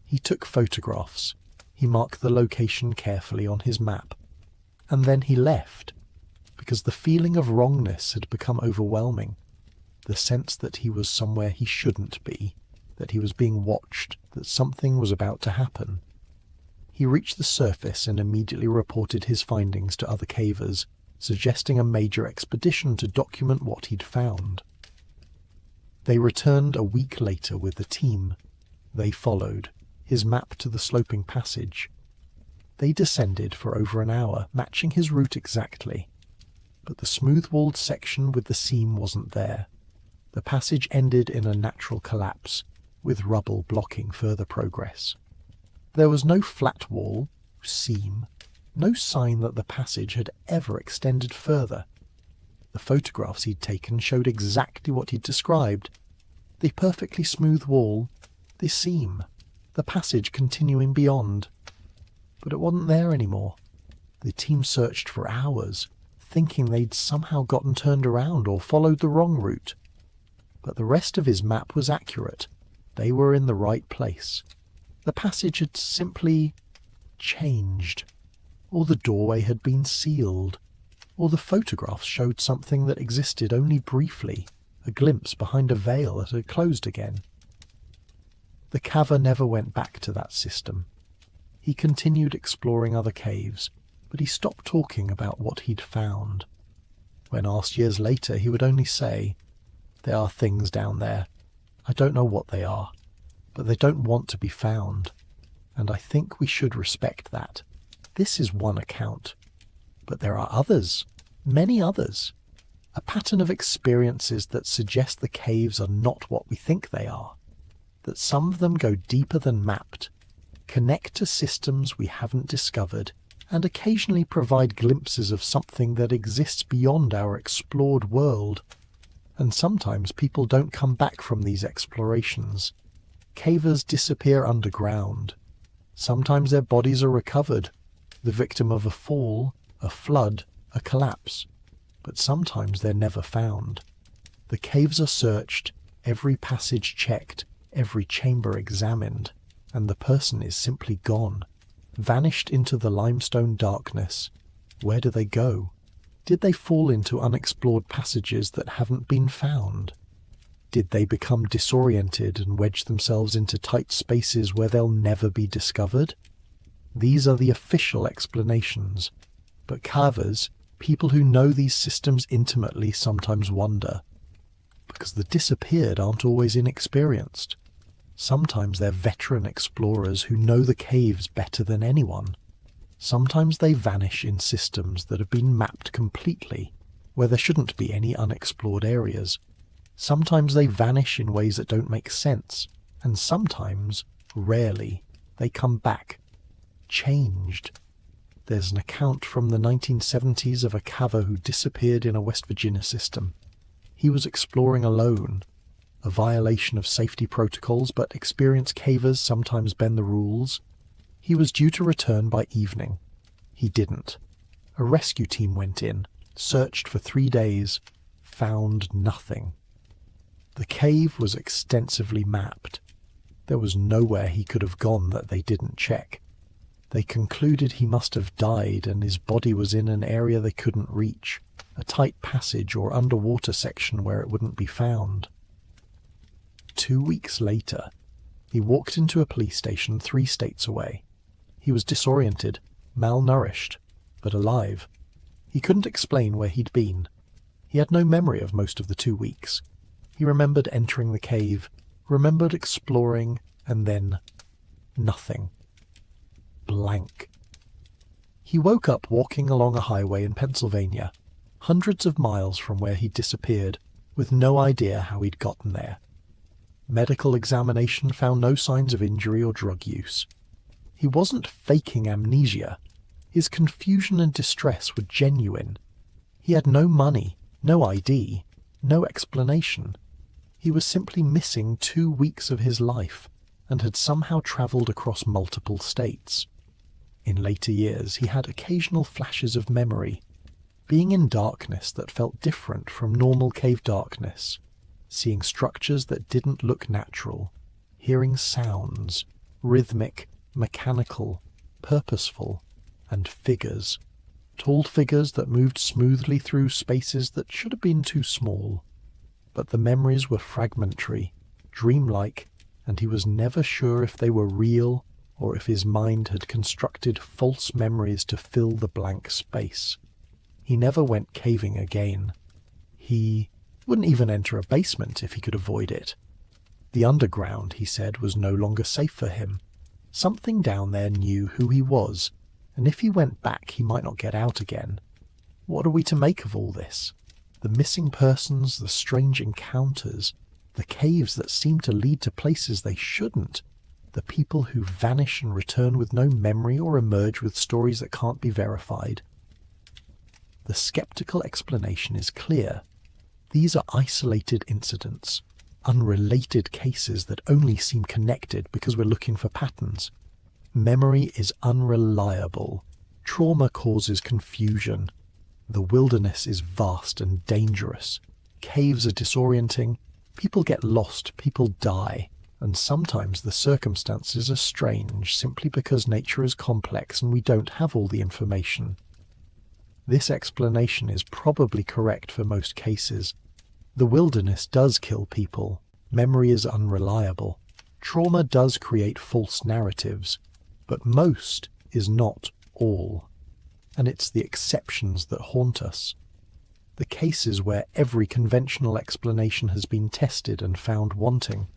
He took photographs. He marked the location carefully on his map. And then he left, because the feeling of wrongness had become overwhelming. The sense that he was somewhere he shouldn't be, that he was being watched, that something was about to happen. He reached the surface and immediately reported his findings to other cavers, suggesting a major expedition to document what he'd found. They returned a week later with the team. They followed, his map to the sloping passage. They descended for over an hour, matching his route exactly. But the smooth-walled section with the seam wasn't there. The passage ended in a natural collapse, with rubble blocking further progress. There was no flat wall, seam, no sign that the passage had ever extended further. The photographs he'd taken showed exactly what he'd described. The perfectly smooth wall, the seam, the passage continuing beyond. But it wasn't there anymore. The team searched for hours, thinking they'd somehow gotten turned around or followed the wrong route. But the rest of his map was accurate. They were in the right place. The passage had simply changed, or the doorway had been sealed, or the photographs showed something that existed only briefly, a glimpse behind a veil that had closed again. The caver never went back to that system. He continued exploring other caves, but he stopped talking about what he'd found. When asked years later, he would only say, "There are things down there. I don't know what they are, but they don't want to be found, and I think we should respect that. This is one account, but there are others, many others, a pattern of experiences that suggest the caves are not what we think they are, that some of them go deeper than mapped, connect to systems we haven't discovered, and occasionally provide glimpses of something that exists beyond our explored world. And sometimes people don't come back from these explorations. Cavers disappear underground. Sometimes their bodies are recovered, the victim of a fall, a flood, a collapse. But sometimes they're never found. The caves are searched, every passage checked, every chamber examined, and the person is simply gone, vanished into the limestone darkness. Where do they go? Did they fall into unexplored passages that haven't been found? Did they become disoriented and wedge themselves into tight spaces where they'll never be discovered? These are the official explanations, but carvers, people who know these systems intimately, sometimes wonder, because the disappeared aren't always inexperienced. Sometimes they're veteran explorers who know the caves better than anyone. Sometimes they vanish in systems that have been mapped completely, where there shouldn't be any unexplored areas. Sometimes they vanish in ways that don't make sense, and sometimes, rarely, they come back, changed. There's an account from the 1970s of a caver who disappeared in a West Virginia system. He was exploring alone, a violation of safety protocols, but experienced cavers sometimes bend the rules. He was due to return by evening. He didn't. A rescue team went in, searched for 3 days, found nothing. The cave was extensively mapped. There was nowhere he could have gone that they didn't check. They concluded he must have died and his body was in an area they couldn't reach, a tight passage or underwater section where it wouldn't be found. 2 weeks later, he walked into a police station 3 states away. He was disoriented, malnourished, but alive. He couldn't explain where he'd been. He had no memory of most of the 2 weeks. He remembered entering the cave, remembered exploring, and then nothing. Blank. He woke up walking along a highway in Pennsylvania, hundreds of miles from where he'd disappeared, with no idea how he'd gotten there. Medical examination found no signs of injury or drug use. He wasn't faking amnesia. His confusion and distress were genuine. He had no money, no ID, no explanation. He was simply missing 2 weeks of his life and had somehow travelled across multiple states. In later years, he had occasional flashes of memory, being in darkness that felt different from normal cave darkness, seeing structures that didn't look natural, hearing sounds, rhythmic, mechanical, purposeful, and figures, tall figures that moved smoothly through spaces that should have been too small. But the memories were fragmentary, dreamlike, and he was never sure if they were real or if his mind had constructed false memories to fill the blank space. He never went caving again. He wouldn't even enter a basement if he could avoid it. The underground, he said, was no longer safe for him. Something down there knew who he was, and if he went back he might not get out again. What are we to make of all this? The missing persons, the strange encounters, the caves that seem to lead to places they shouldn't, the people who vanish and return with no memory or emerge with stories that can't be verified. The skeptical explanation is clear. These are isolated incidents, unrelated cases that only seem connected because we're looking for patterns. Memory is unreliable. Trauma causes confusion. The wilderness is vast and dangerous. Caves are disorienting. People get lost, people die, and sometimes the circumstances are strange simply because nature is complex and we don't have all the information. This explanation is probably correct for most cases. The wilderness does kill people. Memory is unreliable. Trauma does create false narratives, but most is not all. And it's the exceptions that haunt us. The cases where every conventional explanation has been tested and found wanting.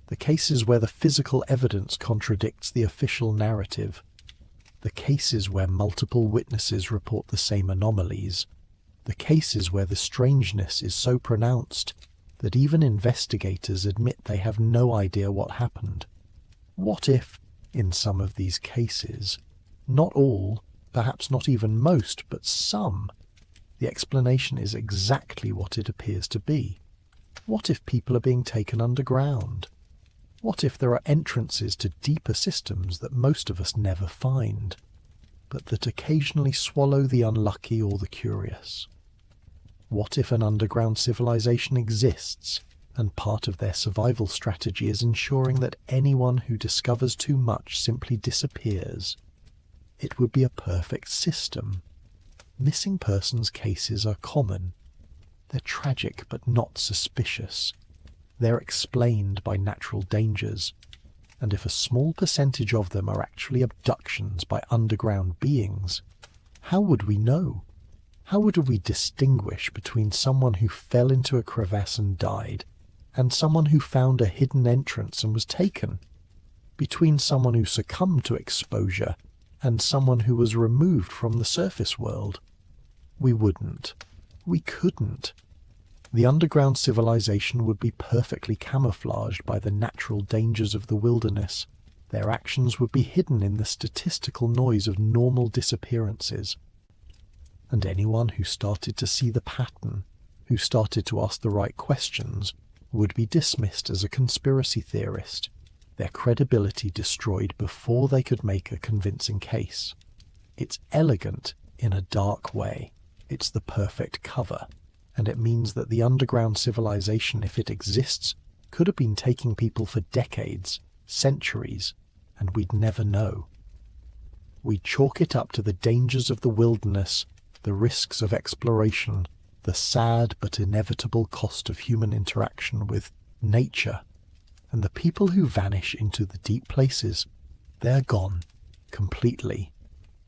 The cases where the physical evidence contradicts the official narrative. The cases where multiple witnesses report the same anomalies. The cases where the strangeness is so pronounced that even investigators admit they have no idea what happened. What if, in some of these cases, not all, perhaps not even most, but some, the explanation is exactly what it appears to be? What if people are being taken underground? What if there are entrances to deeper systems that most of us never find, but that occasionally swallow the unlucky or the curious? What if an underground civilization exists, and part of their survival strategy is ensuring that anyone who discovers too much simply disappears? It would be a perfect system. Missing persons cases are common. They're tragic but not suspicious. They're explained by natural dangers, and if a small percentage of them are actually abductions by underground beings, how would we know? How would we distinguish between someone who fell into a crevasse and died, and someone who found a hidden entrance and was taken? Between someone who succumbed to exposure and someone who was removed from the surface world? We wouldn't. We couldn't. The underground civilization would be perfectly camouflaged by the natural dangers of the wilderness. Their actions would be hidden in the statistical noise of normal disappearances. And anyone who started to see the pattern, who started to ask the right questions, would be dismissed as a conspiracy theorist, their credibility destroyed before they could make a convincing case. It's elegant in a dark way. It's the perfect cover. And it means that the underground civilization, if it exists, could have been taking people for decades, centuries, and we'd never know. We chalk it up to the dangers of the wilderness, the risks of exploration, the sad but inevitable cost of human interaction with nature, and the people who vanish into the deep places, they're gone, completely,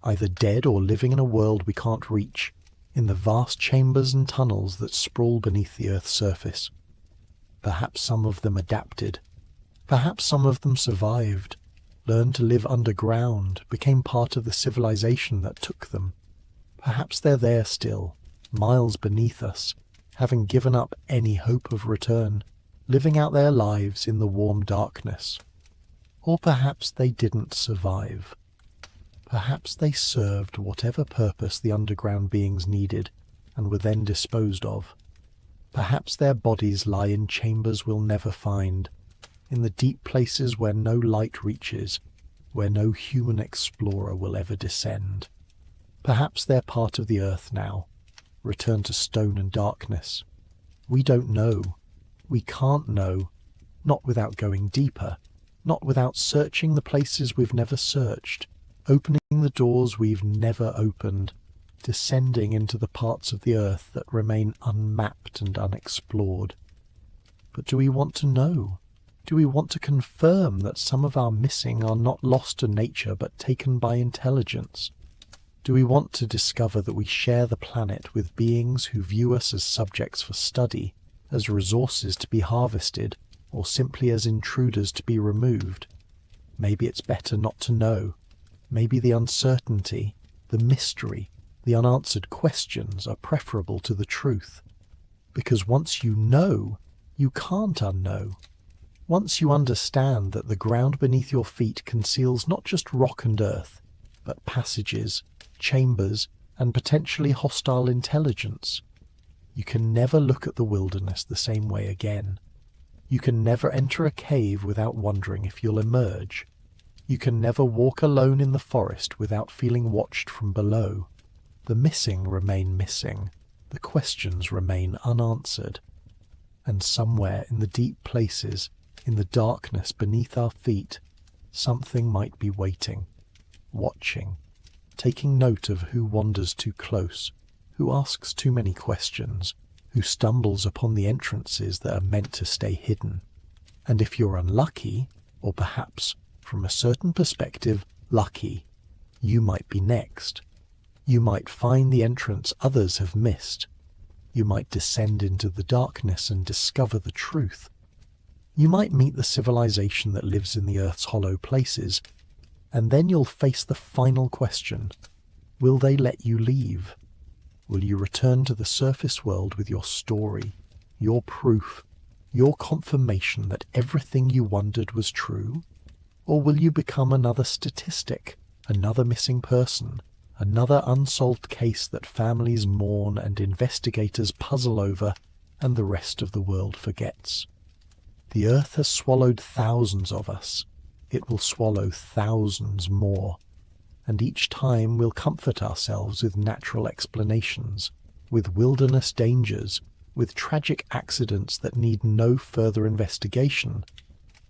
either dead or living in a world we can't reach, in the vast chambers and tunnels that sprawl beneath the Earth's surface. Perhaps some of them adapted. Perhaps some of them survived, learned to live underground, became part of the civilization that took them. Perhaps they're there still, miles beneath us, having given up any hope of return, living out their lives in the warm darkness. Or perhaps they didn't survive. Perhaps they served whatever purpose the underground beings needed and were then disposed of. Perhaps their bodies lie in chambers we'll never find, in the deep places where no light reaches, where no human explorer will ever descend. Perhaps they're part of the earth now, returned to stone and darkness. We don't know. We can't know, not without going deeper, not without searching the places we've never searched, opening the doors we've never opened, descending into the parts of the earth that remain unmapped and unexplored. But do we want to know? Do we want to confirm that some of our missing are not lost to nature but taken by intelligence? Do we want to discover that we share the planet with beings who view us as subjects for study, as resources to be harvested, or simply as intruders to be removed? Maybe it's better not to know. Maybe the uncertainty, the mystery, the unanswered questions are preferable to the truth. Because once you know, you can't unknow. Once you understand that the ground beneath your feet conceals not just rock and earth, but passages, chambers, and potentially hostile intelligence, you can never look at the wilderness the same way again. You can never enter a cave without wondering if you'll emerge. You can never walk alone in the forest without feeling watched from below. The missing remain missing. The questions remain unanswered. And somewhere in the deep places, in the darkness beneath our feet, something might be waiting, watching, taking note of who wanders too close, who asks too many questions, who stumbles upon the entrances that are meant to stay hidden. And if you're unlucky, or perhaps, from a certain perspective, lucky, you might be next. You might find the entrance others have missed. You might descend into the darkness and discover the truth. You might meet the civilization that lives in the Earth's hollow places, and then you'll face the final question. Will they let you leave? Will you return to the surface world with your story, your proof, your confirmation that everything you wondered was true? Or will you become another statistic, another missing person, another unsolved case that families mourn and investigators puzzle over and the rest of the world forgets? The Earth has swallowed thousands of us. It will swallow thousands more. And each time we'll comfort ourselves with natural explanations, with wilderness dangers, with tragic accidents that need no further investigation.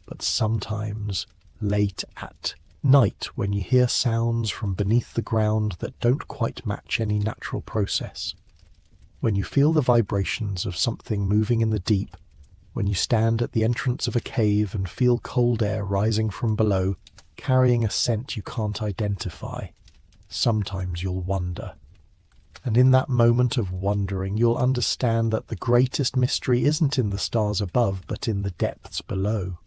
But sometimes, late at night, when you hear sounds from beneath the ground that don't quite match any natural process, when you feel the vibrations of something moving in the deep, when you stand at the entrance of a cave and feel cold air rising from below, carrying a scent you can't identify, sometimes you'll wonder. And in that moment of wondering, you'll understand that the greatest mystery isn't in the stars above, but in the depths below.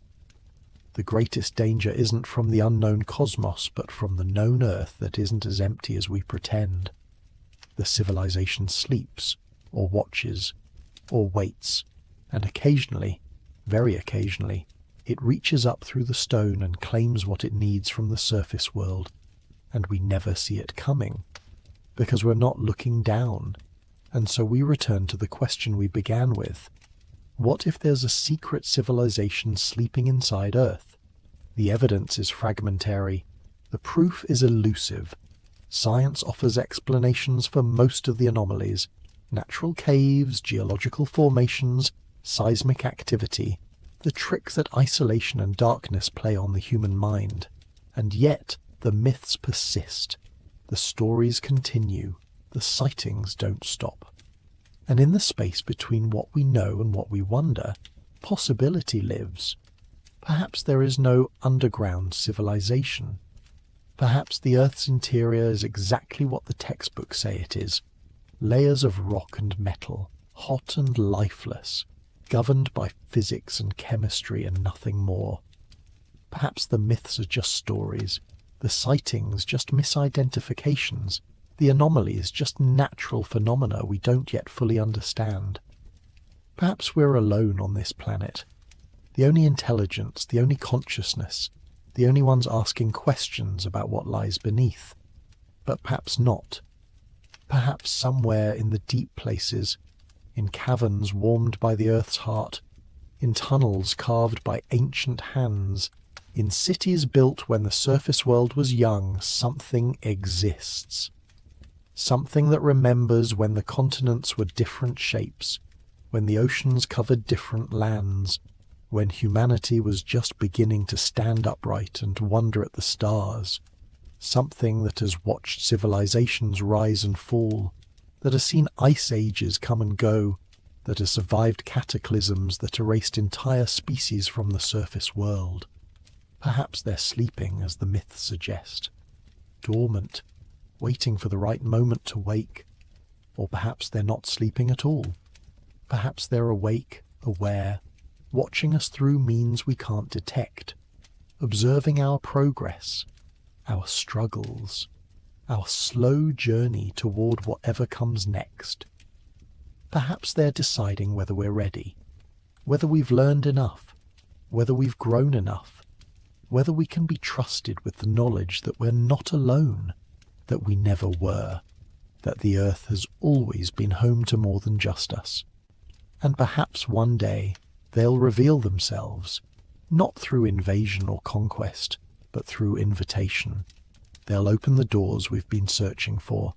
The greatest danger isn't from the unknown cosmos, but from the known Earth that isn't as empty as we pretend. The civilization sleeps, or watches, or waits, and occasionally, very occasionally, it reaches up through the stone and claims what it needs from the surface world, and we never see it coming, because we're not looking down, and so we return to the question we began with. What if there's a secret civilization sleeping inside Earth? The evidence is fragmentary. The proof is elusive. Science offers explanations for most of the anomalies: natural caves, geological formations, seismic activity, the trick that isolation and darkness play on the human mind. And yet, the myths persist. The stories continue. the sightings don't stop. And in the space between what we know and what we wonder, possibility lives. Perhaps there is no underground civilization. Perhaps the Earth's interior is exactly what the textbooks say it is. Layers of rock and metal, hot and lifeless, governed by physics and chemistry and nothing more. Perhaps the myths are just stories, the sightings just misidentifications, the anomalies just natural phenomena we don't yet fully understand. Perhaps we're alone on this planet. The only intelligence, the only consciousness, the only ones asking questions about what lies beneath. But perhaps not. Perhaps somewhere in the deep places, in caverns warmed by the Earth's heart, in tunnels carved by ancient hands, in cities built when the surface world was young, something exists. Something that remembers when the continents were different shapes, when the oceans covered different lands, when humanity was just beginning to stand upright and wonder at the stars. Something that has watched civilizations rise and fall, that has seen ice ages come and go, that has survived cataclysms that erased entire species from the surface world. Perhaps they're sleeping, as the myths suggest, dormant, waiting for the right moment to wake. Or perhaps they're not sleeping at all. Perhaps they're awake, aware, watching us through means we can't detect, observing our progress, our struggles, our slow journey toward whatever comes next. Perhaps they're deciding whether we're ready, whether we've learned enough, whether we've grown enough, whether we can be trusted with the knowledge that we're not alone, that we never were, that the Earth has always been home to more than just us. And perhaps one day they'll reveal themselves, not through invasion or conquest, but through invitation. They'll open the doors we've been searching for.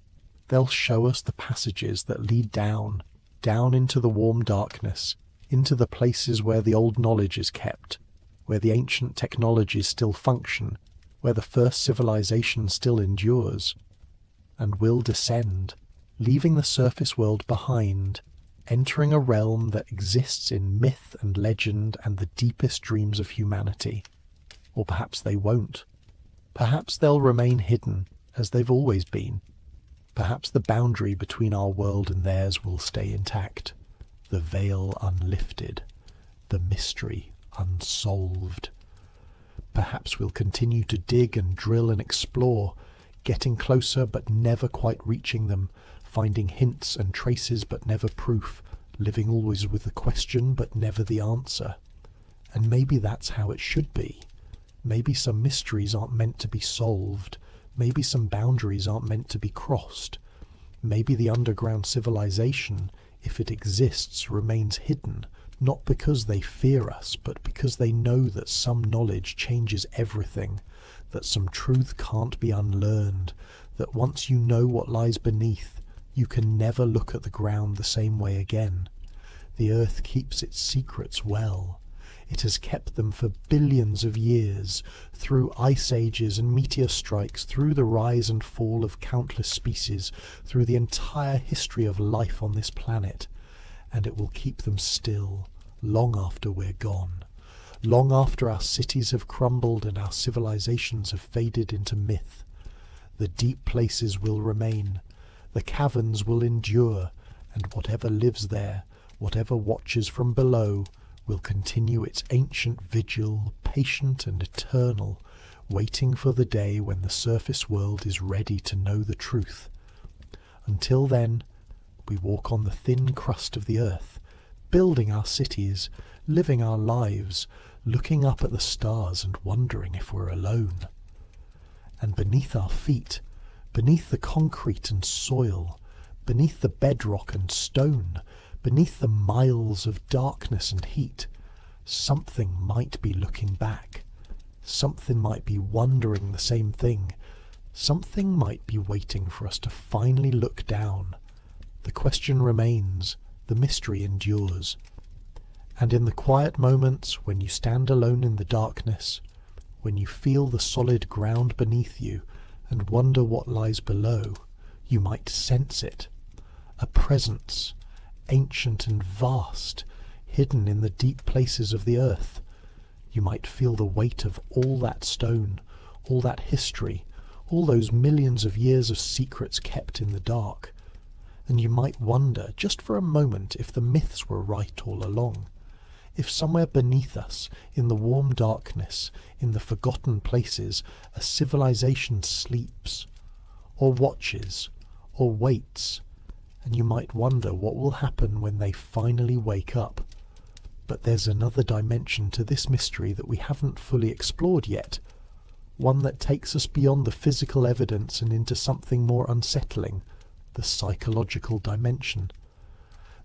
They'll show us the passages that lead down into the warm darkness, into the places where the old knowledge is kept, where the ancient technologies still function, where the first civilization still endures. And we'll descend, leaving the surface world behind, entering a realm that exists in myth and legend and the deepest dreams of humanity. Or perhaps they won't. Perhaps they'll remain hidden, as they've always been. Perhaps the boundary between our world and theirs will stay intact, the veil unlifted, the mystery unsolved. Perhaps we'll continue to dig and drill and explore, getting closer but never quite reaching them, finding hints and traces but never proof, living always with the question but never the answer. And maybe that's how it should be. Maybe some mysteries aren't meant to be solved. Maybe some boundaries aren't meant to be crossed. Maybe the underground civilization, if it exists, remains hidden, not because they fear us, but because they know that some knowledge changes everything, that some truth can't be unlearned, that once you know what lies beneath, you can never look at the ground the same way again. The Earth keeps its secrets well. It has kept them for billions of years, through ice ages and meteor strikes, through the rise and fall of countless species, through the entire history of life on this planet. And it will keep them still, long after we're gone, long after our cities have crumbled and our civilizations have faded into myth. The deep places will remain, the caverns will endure, and whatever lives there, whatever watches from below, will continue its ancient vigil, patient and eternal, waiting for the day when the surface world is ready to know the truth. Until then, we walk on the thin crust of the earth, building our cities, living our lives, looking up at the stars and wondering if we're alone. And beneath our feet, beneath the concrete and soil, beneath the bedrock and stone, beneath the miles of darkness and heat, something might be looking back. Something might be wondering the same thing. Something might be waiting for us to finally look down. The question remains, the mystery endures. And in the quiet moments when you stand alone in the darkness, when you feel the solid ground beneath you and wonder what lies below, You might sense it, a presence, ancient and vast, hidden in the deep places of the earth. You might feel the weight of all that stone, all that history, all those millions of years of secrets kept in the dark. And you might wonder, just for a moment, if the myths were right all along. If somewhere beneath us, in the warm darkness, in the forgotten places, a civilization sleeps, or watches, or waits, and you might wonder what will happen when they finally wake up. But there's another dimension to this mystery that we haven't fully explored yet, one that takes us beyond the physical evidence and into something more unsettling, the psychological dimension.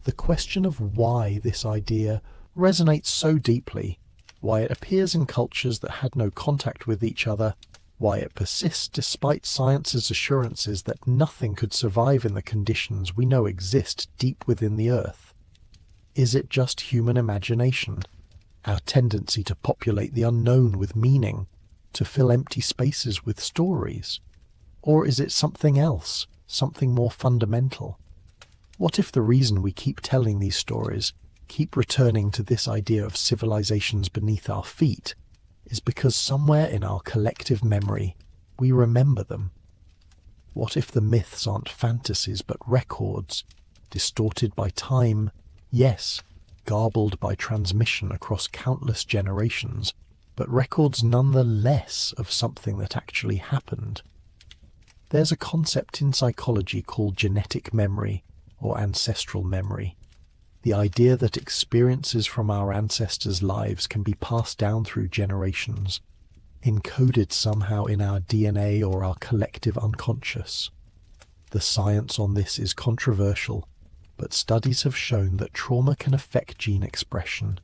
The question of why this idea resonates so deeply, why it appears in cultures that had no contact with each other, why it persists despite science's assurances that nothing could survive in the conditions we know exist deep within the earth. Is it just human imagination, our tendency to populate the unknown with meaning, to fill empty spaces with stories? Or is it something else, something more fundamental? What if the reason we keep telling these stories, keep returning to this idea of civilizations beneath our feet, is because somewhere in our collective memory we remember them? What if the myths aren't fantasies but records, distorted by time, yes, garbled by transmission across countless generations, but records nonetheless of something that actually happened? There's a concept in psychology called genetic memory, or ancestral memory. The idea that experiences from our ancestors' lives can be passed down through generations, encoded somehow in our DNA or our collective unconscious. The science on this is controversial, but studies have shown that trauma can affect gene expression,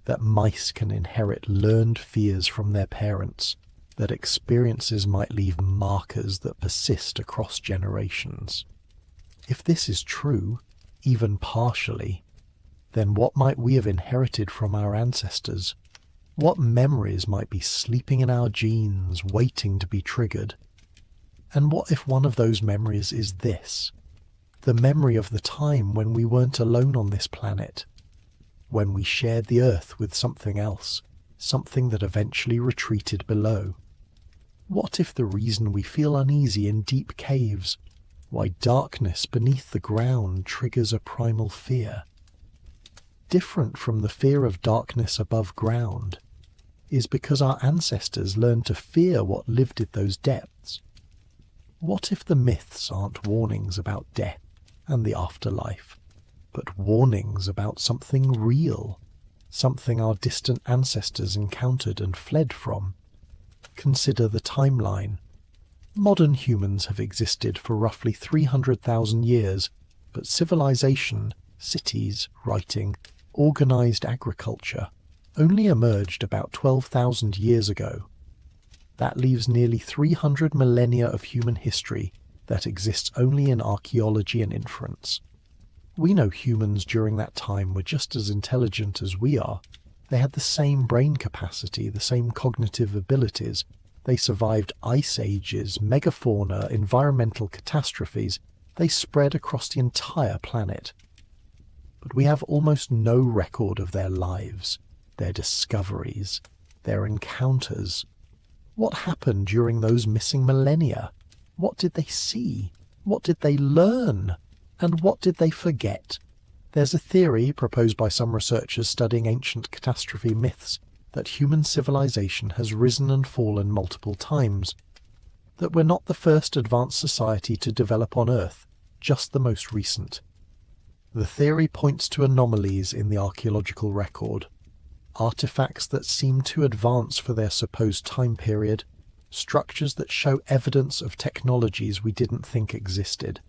that mice can inherit learned fears from their parents, that experiences might leave markers that persist across generations. If this is true, even partially, then what might we have inherited from our ancestors? What memories might be sleeping in our genes, waiting to be triggered? And what if one of those memories is this? The memory of the time when we weren't alone on this planet, when we shared the earth with something else, something that eventually retreated below. What if the reason we feel uneasy in deep caves, why darkness beneath the ground triggers a primal fear, different from the fear of darkness above ground, is because our ancestors learned to fear what lived in those depths? What if the myths aren't warnings about death and the afterlife, but warnings about something real, something our distant ancestors encountered and fled from? Consider the timeline. Modern humans have existed for roughly 300,000 years, but civilization, cities, writing, organized agriculture only emerged about 12,000 years ago. That leaves nearly 300 millennia of human history that exists only in archaeology and inference. We know humans during that time were just as intelligent as we are. They had the same brain capacity, the same cognitive abilities. They survived ice ages, megafauna, environmental catastrophes. They spread across the entire planet. But we have almost no record of their lives, their discoveries, their encounters. What happened during those missing millennia? What did they see? What did they learn? And what did they forget? There's a theory proposed by some researchers studying ancient catastrophe myths that human civilization has risen and fallen multiple times, that we're not the first advanced society to develop on Earth, just the most recent. The theory points to anomalies in the archaeological record, artifacts that seem too advanced for their supposed time period, structures that show evidence of technologies we didn't think existed,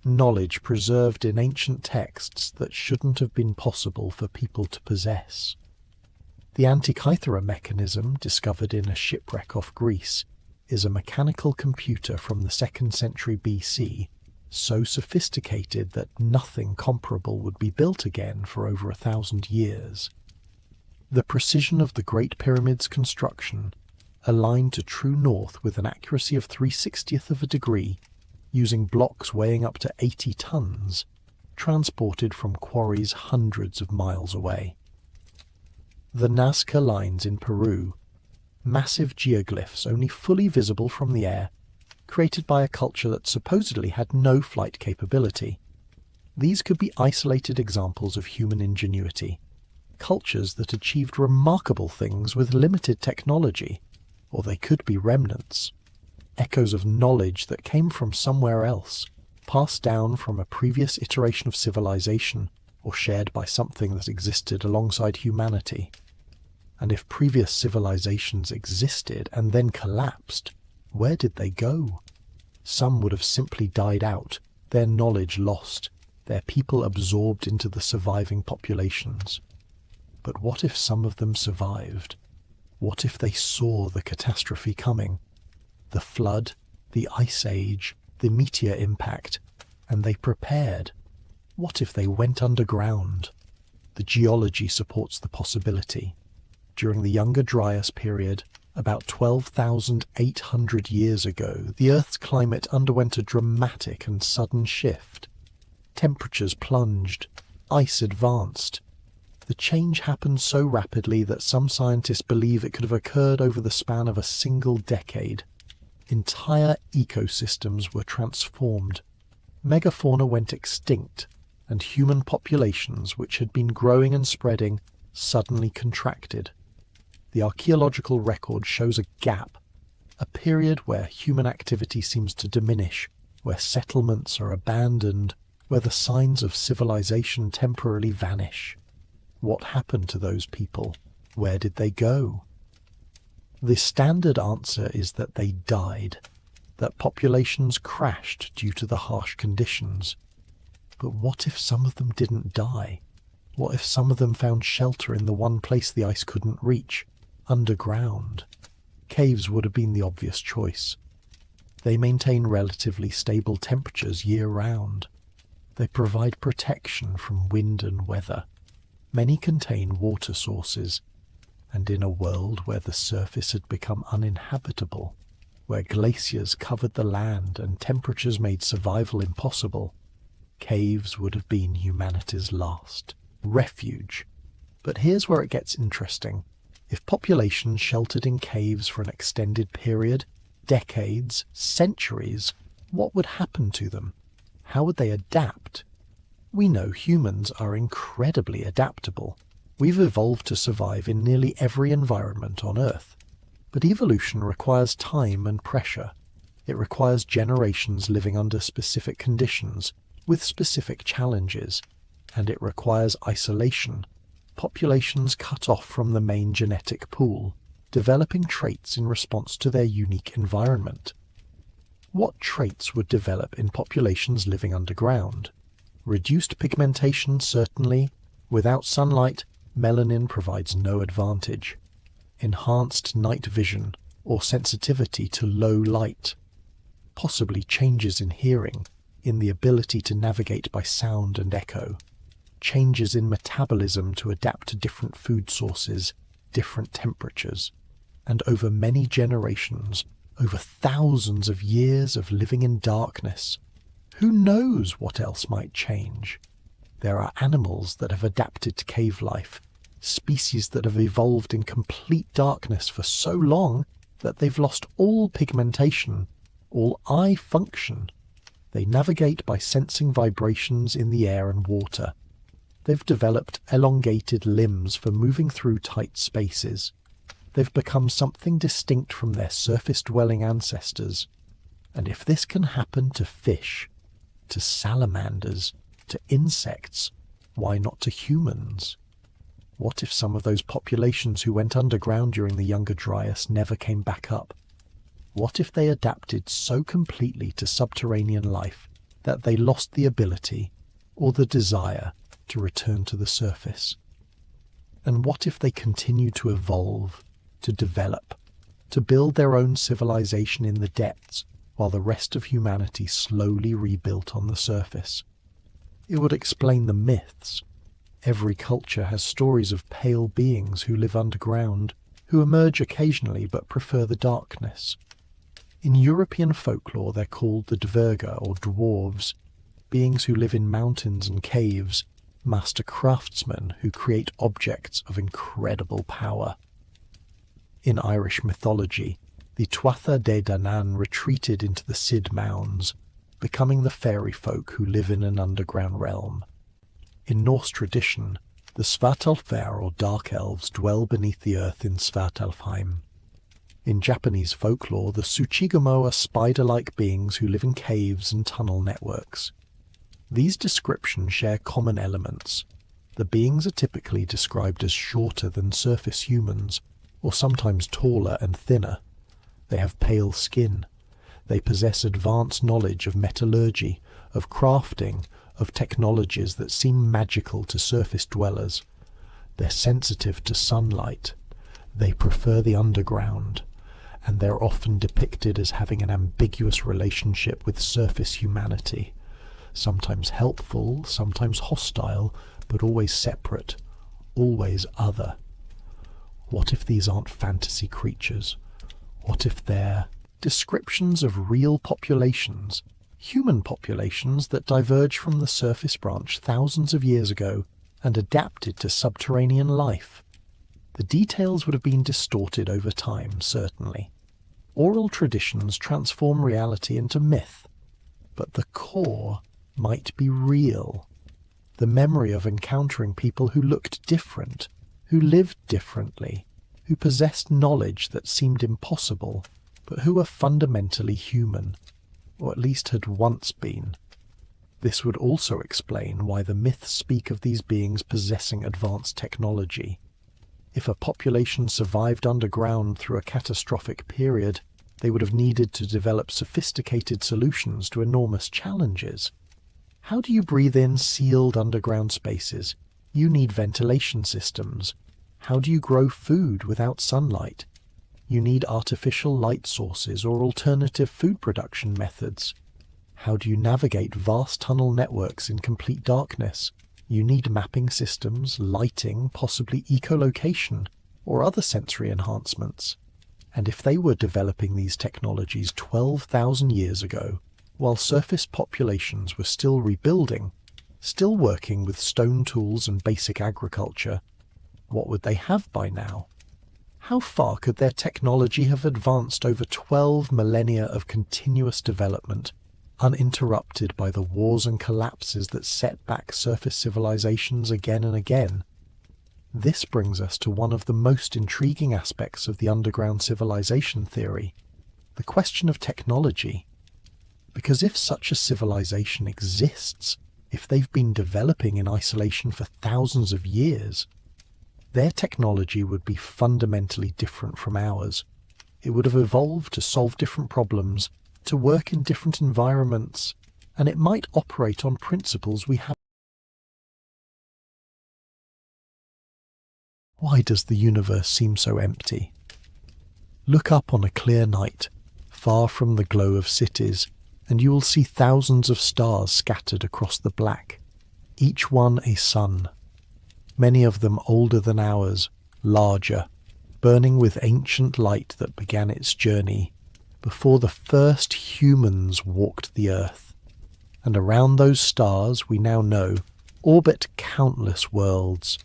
knowledge preserved in ancient texts that shouldn't have been possible for people to possess. The Antikythera mechanism, discovered in a shipwreck off Greece, is a mechanical computer from the 2nd century BC, so sophisticated that nothing comparable would be built again for over 1,000 years. The precision of the Great Pyramid's construction, aligned to true north with an accuracy of 3/60th of a degree, using blocks weighing up to 80 tons, transported from quarries hundreds of miles away. The Nazca Lines in Peru, massive geoglyphs only fully visible from the air, created by a culture that supposedly had no flight capability. These could be isolated examples of human ingenuity, cultures that achieved remarkable things with limited technology, or they could be remnants, echoes of knowledge that came from somewhere else, passed down from a previous iteration of civilization, or shared by something that existed alongside humanity. And if previous civilizations existed and then collapsed, where did they go? Some would have simply died out, their knowledge lost, their people absorbed into the surviving populations. But what if some of them survived? What if they saw the catastrophe coming? The flood, the ice age, the meteor impact, and they prepared? What if they went underground? The geology supports the possibility. During the Younger Dryas period, about 12,800 years ago, the Earth's climate underwent a dramatic and sudden shift. Temperatures plunged, ice advanced. The change happened so rapidly that some scientists believe it could have occurred over the span of a single decade. Entire ecosystems were transformed. Megafauna went extinct, and human populations, which had been growing and spreading, suddenly contracted. The archaeological record shows a gap, a period where human activity seems to diminish, where settlements are abandoned, where the signs of civilization temporarily vanish. What happened to those people? Where did they go? The standard answer is that they died, that populations crashed due to the harsh conditions. But what if some of them didn't die? What if some of them found shelter in the one place the ice couldn't reach? Underground. Caves would have been the obvious choice. They maintain relatively stable temperatures year-round. They provide protection from wind and weather. Many contain water sources, and in a world where the surface had become uninhabitable, where glaciers covered the land and temperatures made survival impossible, caves would have been humanity's last refuge. But here's where it gets interesting. If populations sheltered in caves for an extended period, decades, centuries, what would happen to them? How would they adapt? We know humans are incredibly adaptable. We've evolved to survive in nearly every environment on Earth. But evolution requires time and pressure. It requires generations living under specific conditions, with specific challenges. And it requires isolation. Populations cut off from the main genetic pool, developing traits in response to their unique environment. What traits would develop in populations living underground? Reduced pigmentation, certainly. Without sunlight, melanin provides no advantage. Enhanced night vision or sensitivity to low light. Possibly changes in hearing, in the ability to navigate by sound and echo. Changes in metabolism to adapt to different food sources, different temperatures. And over many generations, over thousands of years of living in darkness, who knows what else might change? There are animals that have adapted to cave life, species that have evolved in complete darkness for so long that they've lost all pigmentation, all eye function. They navigate by sensing vibrations in the air and water. They've developed elongated limbs for moving through tight spaces. They've become something distinct from their surface-dwelling ancestors. And if this can happen to fish, to salamanders, to insects, why not to humans? What if some of those populations who went underground during the Younger Dryas never came back up? What if they adapted so completely to subterranean life that they lost the ability or the desire to return to the surface? And what if they continued to evolve, to develop, to build their own civilization in the depths while the rest of humanity slowly rebuilt on the surface? It would explain the myths. Every culture has stories of pale beings who live underground, who emerge occasionally but prefer the darkness. In European folklore, they're called the Dverga or dwarves, beings who live in mountains and caves, master craftsmen who create objects of incredible power. In Irish mythology, the Tuatha De Danann retreated into the Cid Mounds, becoming the fairy folk who live in an underground realm. In Norse tradition, the Svartalfar or Dark Elves dwell beneath the earth in Svartalfheim. In Japanese folklore, the Tsuchigumo are spider-like beings who live in caves and tunnel networks. These descriptions share common elements. The beings are typically described as shorter than surface humans, or sometimes taller and thinner. They have pale skin. They possess advanced knowledge of metallurgy, of crafting, of technologies that seem magical to surface dwellers. They're sensitive to sunlight. They prefer the underground, and they're often depicted as having an ambiguous relationship with surface humanity. Sometimes helpful, sometimes hostile, but always separate, always other. What if these aren't fantasy creatures? What if they're descriptions of real populations, human populations that diverged from the surface branch thousands of years ago and adapted to subterranean life? The details would have been distorted over time, certainly. Oral traditions transform reality into myth, but the core might be real. The memory of encountering people who looked different, who lived differently, who possessed knowledge that seemed impossible, but who were fundamentally human, or at least had once been. This would also explain why the myths speak of these beings possessing advanced technology. If a population survived underground through a catastrophic period, they would have needed to develop sophisticated solutions to enormous challenges. How do you breathe in sealed underground spaces? You need ventilation systems. How do you grow food without sunlight? You need artificial light sources or alternative food production methods. How do you navigate vast tunnel networks in complete darkness? You need mapping systems, lighting, possibly echolocation, or other sensory enhancements. And if they were developing these technologies 12,000 years ago, while surface populations were still rebuilding, still working with stone tools and basic agriculture, what would they have by now? How far could their technology have advanced over 12 millennia of continuous development, uninterrupted by the wars and collapses that set back surface civilizations again and again? This brings us to one of the most intriguing aspects of the underground civilization theory, the question of technology. Because if such a civilization exists, if they've been developing in isolation for thousands of years, their technology would be fundamentally different from ours. It would have evolved to solve different problems, to work in different environments, and it might operate on principles we have. Why does the universe seem so empty? Look up on a clear night, far from the glow of cities, and you will see thousands of stars scattered across the black, each one a sun. Many of them older than ours, larger, burning with ancient light that began its journey before the first humans walked the earth. And around those stars, we now know, orbit countless worlds.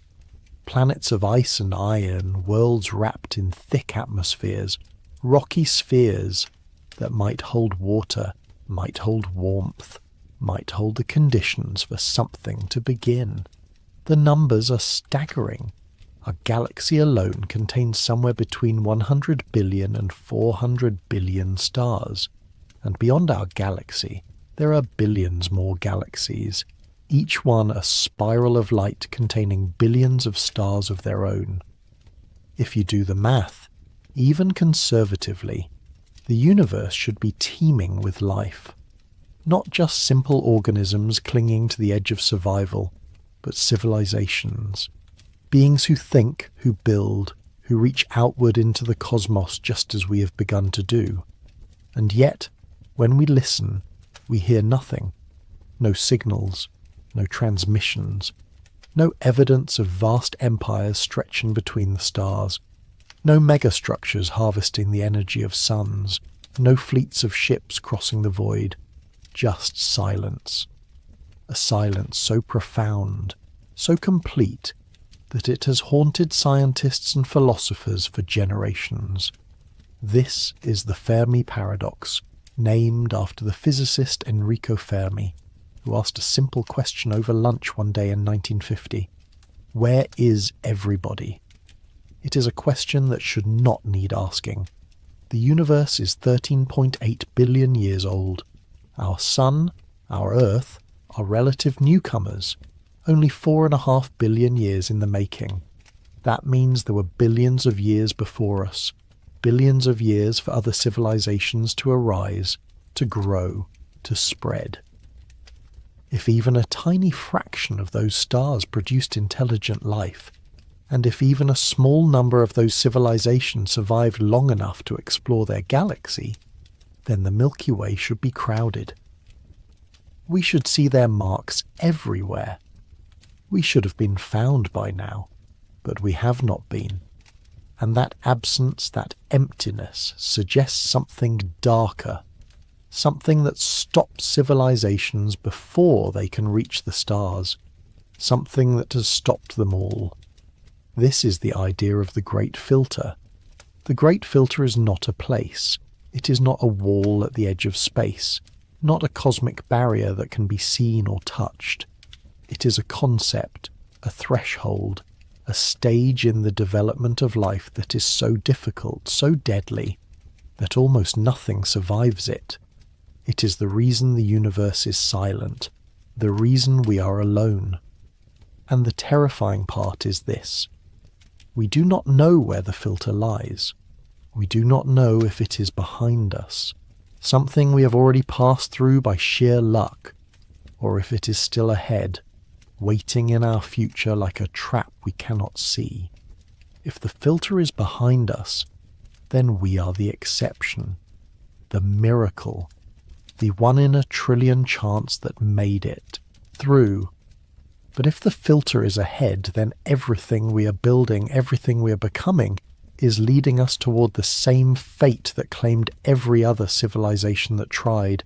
Planets of ice and iron, worlds wrapped in thick atmospheres, rocky spheres that might hold water, might hold warmth, might hold the conditions for something to begin. The numbers are staggering. Our galaxy alone contains somewhere between 100 billion and 400 billion stars. And beyond our galaxy, there are billions more galaxies, each one a spiral of light containing billions of stars of their own. If you do the math, even conservatively, the universe should be teeming with life. Not just simple organisms clinging to the edge of survival, but civilizations. Beings who think, who build, who reach outward into the cosmos just as we have begun to do. And yet, when we listen, we hear nothing. No signals, no transmissions, no evidence of vast empires stretching between the stars, no megastructures harvesting the energy of suns, No fleets of ships crossing the void, just silence. A silence so profound, so complete, that it has haunted scientists and philosophers for generations. This is the Fermi paradox, named after the physicist Enrico Fermi, who asked a simple question over lunch one day in 1950. Where is everybody? It is a question that should not need asking. The universe is 13.8 billion years old. Our Sun, our Earth, are relative newcomers, only 4.5 billion years in the making. That means there were billions of years before us, billions of years for other civilizations to arise, to grow, to spread. If even a tiny fraction of those stars produced intelligent life, and if even a small number of those civilizations survived long enough to explore their galaxy, then the Milky Way should be crowded. We should see their marks everywhere. We should have been found by now, but we have not been. And that absence, that emptiness, suggests something darker, something that stops civilizations before they can reach the stars, something that has stopped them all. This is the idea of the Great Filter. The Great Filter is not a place. It is not a wall at the edge of space, not a cosmic barrier that can be seen or touched. It is a concept, a threshold, a stage in the development of life that is so difficult, so deadly, that almost nothing survives it. It is the reason the universe is silent, the reason we are alone. And the terrifying part is this. We do not know where the filter lies. We do not know if it is behind us, something we have already passed through by sheer luck, or if it is still ahead, waiting in our future like a trap we cannot see. If the filter is behind us, then we are the exception, the miracle, the 1 in a trillion chance that made it through. But if the filter is ahead, then everything we are building, everything we are becoming, is leading us toward the same fate that claimed every other civilization that tried.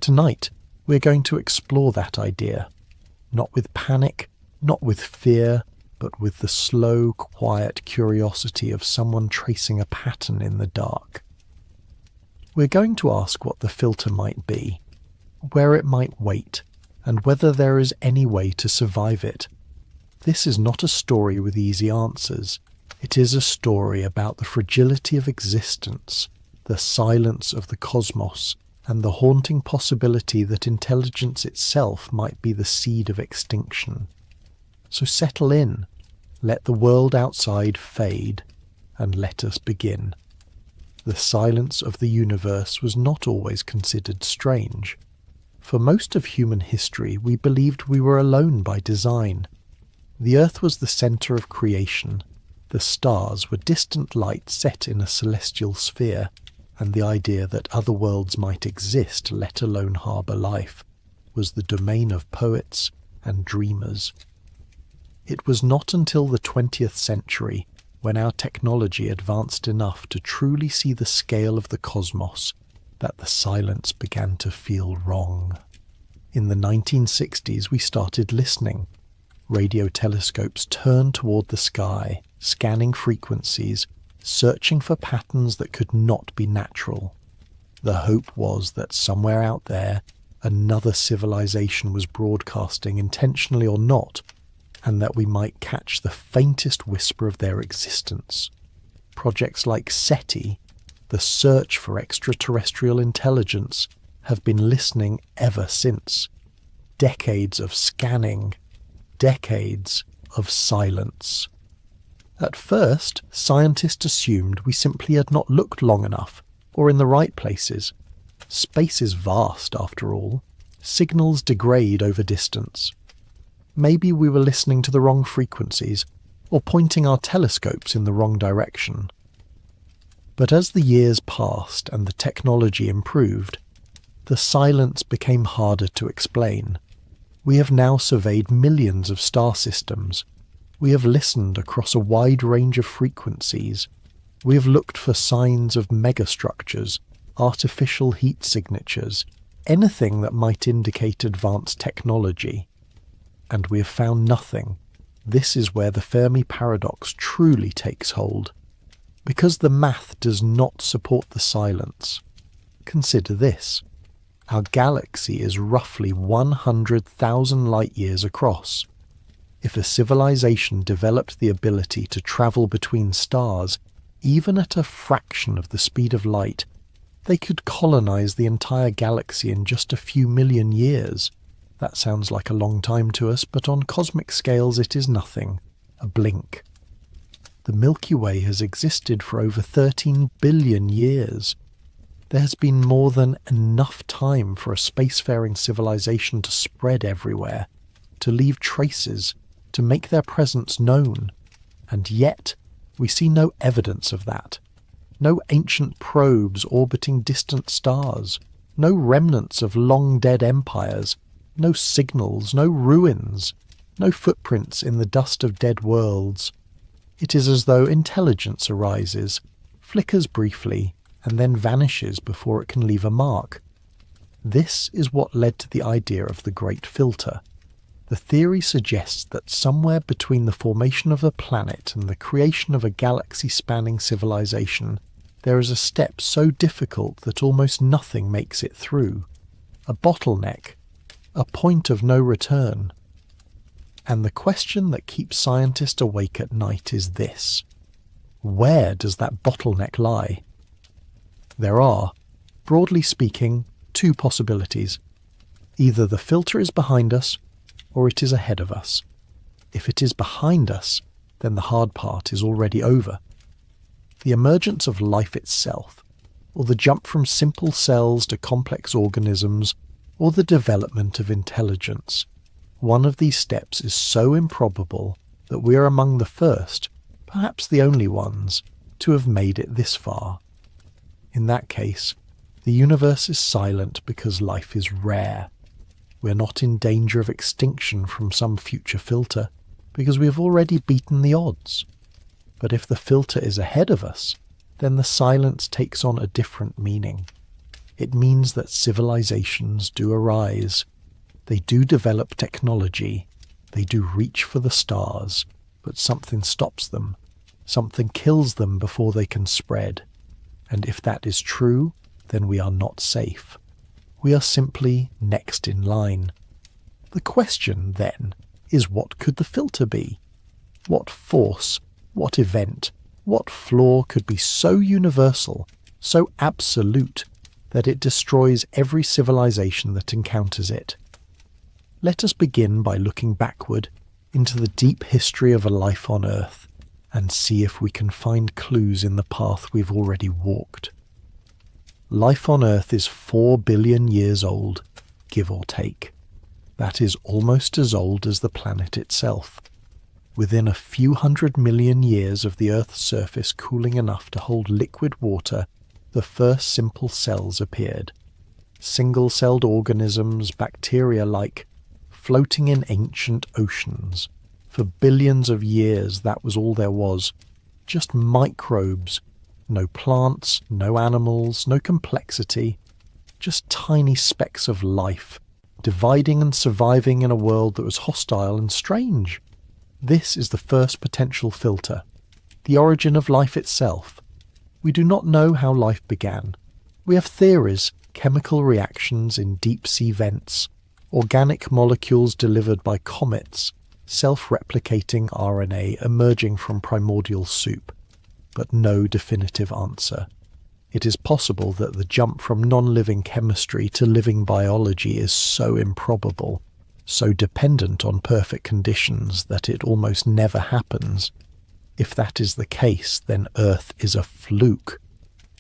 Tonight, we're going to explore that idea, not with panic, not with fear, but with the slow, quiet curiosity of someone tracing a pattern in the dark. We're going to ask what the filter might be, where it might wait, and whether there is any way to survive it. This is not a story with easy answers. It is a story about the fragility of existence, the silence of the cosmos, and the haunting possibility that intelligence itself might be the seed of extinction. So settle in, let the world outside fade, and let us begin. The silence of the universe was not always considered strange. For most of human history, we believed we were alone by design. The earth was the centre of creation. The stars were distant lights set in a celestial sphere, and the idea that other worlds might exist, let alone harbour life, was the domain of poets and dreamers. It was not until the 20th century, when our technology advanced enough to truly see the scale of the cosmos, that the silence began to feel wrong. In the 1960s, we started listening. Radio telescopes turned toward the sky, scanning frequencies, searching for patterns that could not be natural. The hope was that somewhere out there, another civilization was broadcasting, intentionally or not, and that we might catch the faintest whisper of their existence. Projects like SETI, the search for extraterrestrial intelligence, have been listening ever since. Decades of scanning, decades of silence. At first, scientists assumed we simply had not looked long enough, or in the right places. Space is vast, after all. Signals degrade over distance. Maybe we were listening to the wrong frequencies, or pointing our telescopes in the wrong direction. But as the years passed and the technology improved, the silence became harder to explain. We have now surveyed millions of star systems. We have listened across a wide range of frequencies. We have looked for signs of megastructures, artificial heat signatures, anything that might indicate advanced technology. And we have found nothing. This is where the Fermi paradox truly takes hold. Because the math does not support the silence. Consider this. Our galaxy is roughly 100,000 light-years across. If a civilization developed the ability to travel between stars, even at a fraction of the speed of light, they could colonize the entire galaxy in just a few million years. That sounds like a long time to us, but on cosmic scales it is nothing, a blink. The Milky Way has existed for over 13 billion years. There has been more than enough time for a spacefaring civilization to spread everywhere, to leave traces, to make their presence known. And yet, we see no evidence of that. No ancient probes orbiting distant stars, no remnants of long-dead empires, no signals, no ruins, no footprints in the dust of dead worlds. It is as though intelligence arises, flickers briefly, and then vanishes before it can leave a mark. This is what led to the idea of the Great Filter. The theory suggests that somewhere between the formation of a planet and the creation of a galaxy-spanning civilization, there is a step so difficult that almost nothing makes it through. A bottleneck. A point of no return. And the question that keeps scientists awake at night is this. Where does that bottleneck lie? There are, broadly speaking, two possibilities. Either the filter is behind us, or it is ahead of us. If it is behind us, then the hard part is already over. The emergence of life itself, or the jump from simple cells to complex organisms, or the development of intelligence. One of these steps is so improbable that we are among the first, perhaps the only ones, to have made it this far. In that case, the universe is silent because life is rare. We are not in danger of extinction from some future filter, because we have already beaten the odds. But if the filter is ahead of us, then the silence takes on a different meaning. It means that civilizations do arise. They do develop technology. They do reach for the stars, but something stops them. Something kills them before they can spread. And if that is true, then we are not safe. We are simply next in line. The question, then, is what could the filter be? What force, what event, what flaw could be so universal, so absolute, that it destroys every civilization that encounters it? Let us begin by looking backward into the deep history of a life on Earth and see if we can find clues in the path we've already walked. Life on Earth is 4 billion years old, give or take. That is almost as old as the planet itself. Within a few 100 million years of the Earth's surface cooling enough to hold liquid water, the first simple cells appeared. Single-celled organisms, bacteria-like, floating in ancient oceans. For billions of years that was all there was. Just microbes. No plants, no animals, no complexity. Just tiny specks of life, dividing and surviving in a world that was hostile and strange. This is the first potential filter. The origin of life itself. We do not know how life began. We have theories, chemical reactions in deep-sea vents, organic molecules delivered by comets, self-replicating RNA emerging from primordial soup, but no definitive answer. It is possible that the jump from non-living chemistry to living biology is so improbable, so dependent on perfect conditions that it almost never happens. If that is the case, then Earth is a fluke,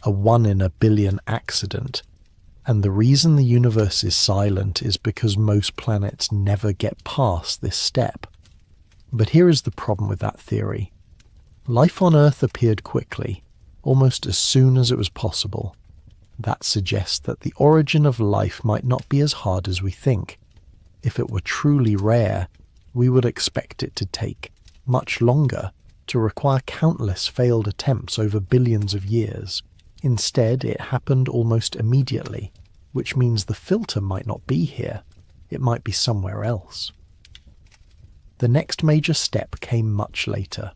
a 1 in a billion accident, and the reason the universe is silent is because most planets never get past this step. But here is the problem with that theory. Life on Earth appeared quickly, almost as soon as it was possible. That suggests that the origin of life might not be as hard as we think. If it were truly rare, we would expect it to take much longer, to require countless failed attempts over billions of years. Instead, it happened almost immediately, which means the filter might not be here. It might be somewhere else. The next major step came much later.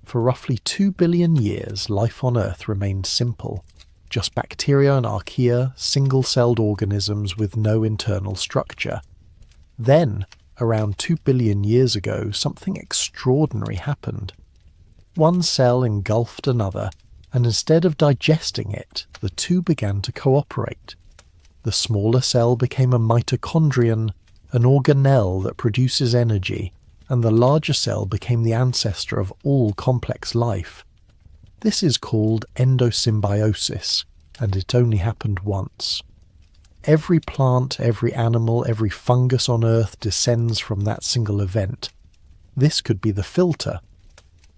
For roughly 2 billion years, life on Earth remained simple. Just bacteria and archaea, single-celled organisms with no internal structure. Then, around 2 billion years ago, something extraordinary happened. One cell engulfed another, and instead of digesting it, the two began to cooperate. The smaller cell became a mitochondrion, an organelle that produces energy, and the larger cell became the ancestor of all complex life. This is called endosymbiosis, and it only happened once. Every plant, every animal, every fungus on Earth descends from that single event. This could be the filter.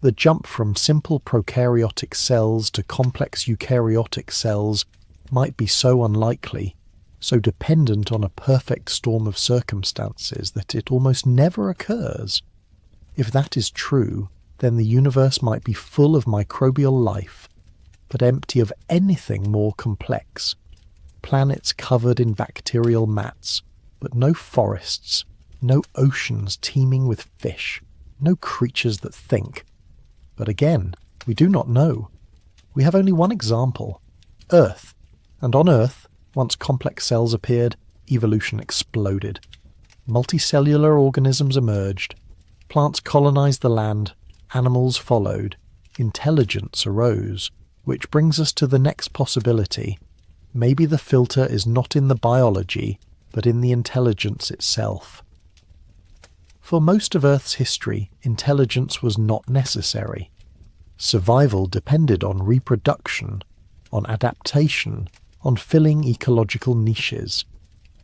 The jump from simple prokaryotic cells to complex eukaryotic cells might be so unlikely, so dependent on a perfect storm of circumstances that it almost never occurs. If that is true, then the universe might be full of microbial life, but empty of anything more complex. Planets covered in bacterial mats, but no forests, no oceans teeming with fish, no creatures that think. But again, we do not know. We have only one example, Earth, and on Earth, once complex cells appeared, evolution exploded. Multicellular organisms emerged, plants colonized the land, animals followed, intelligence arose, which brings us to the next possibility. Maybe the filter is not in the biology, but in the intelligence itself. For most of Earth's history, intelligence was not necessary. Survival depended on reproduction, on adaptation, on filling ecological niches.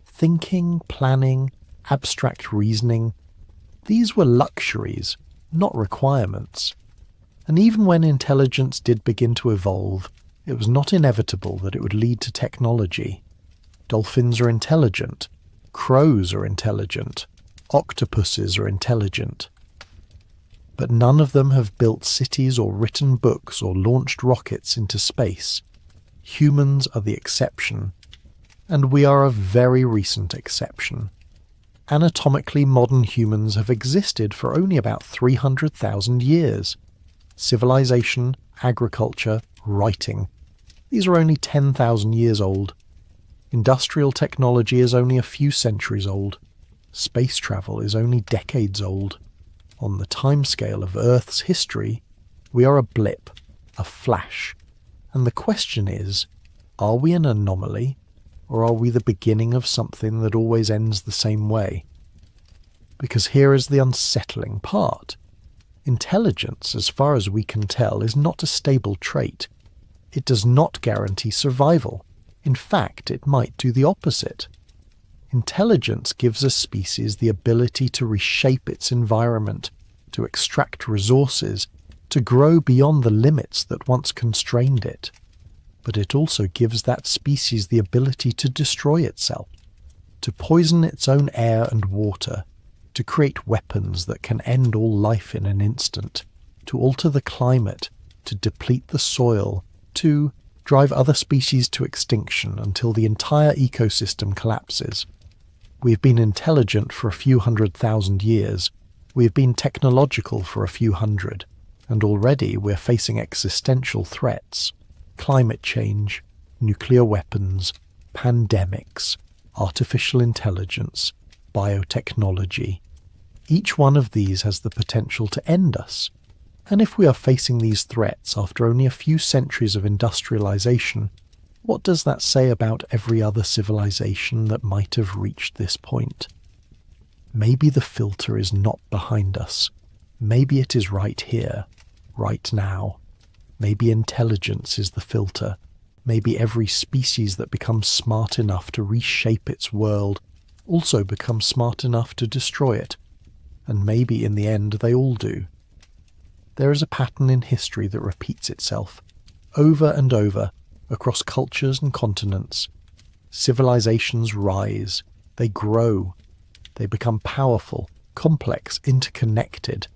Thinking, planning, abstract reasoning, these were luxuries, not requirements. And even when intelligence did begin to evolve, it was not inevitable that it would lead to technology. Dolphins are intelligent, crows are intelligent, octopuses are intelligent. But none of them have built cities or written books or launched rockets into space. Humans are the exception, and we are a very recent exception. Anatomically modern humans have existed for only about 300,000 years. Civilization, agriculture, writing. These are only 10,000 years old. Industrial technology is only a few centuries old. Space travel is only decades old. On the timescale of Earth's history, we are a blip, a flash. And the question is, are we an anomaly, or are we the beginning of something that always ends the same way? Because here is the unsettling part. Intelligence, as far as we can tell, is not a stable trait. It does not guarantee survival. In fact, it might do the opposite. Intelligence gives a species the ability to reshape its environment, to extract resources, to grow beyond the limits that once constrained it. But it also gives that species the ability to destroy itself, to poison its own air and water, to create weapons that can end all life in an instant, to alter the climate, to deplete the soil, to drive other species to extinction until the entire ecosystem collapses. We have been intelligent for a few 100,000 years. We have been technological for a few hundred. And already we're facing existential threats. Climate change, nuclear weapons, pandemics, artificial intelligence, biotechnology. Each one of these has the potential to end us. And if we are facing these threats after only a few centuries of industrialization, what does that say about every other civilization that might have reached this point? Maybe the filter is not behind us. Maybe it is right here, right now. Maybe intelligence is the filter. Maybe every species that becomes smart enough to reshape its world also becomes smart enough to destroy it. And maybe in the end they all do. There is a pattern in history that repeats itself, over and over, across cultures and continents. Civilizations rise, they grow, they become powerful, complex, interconnected,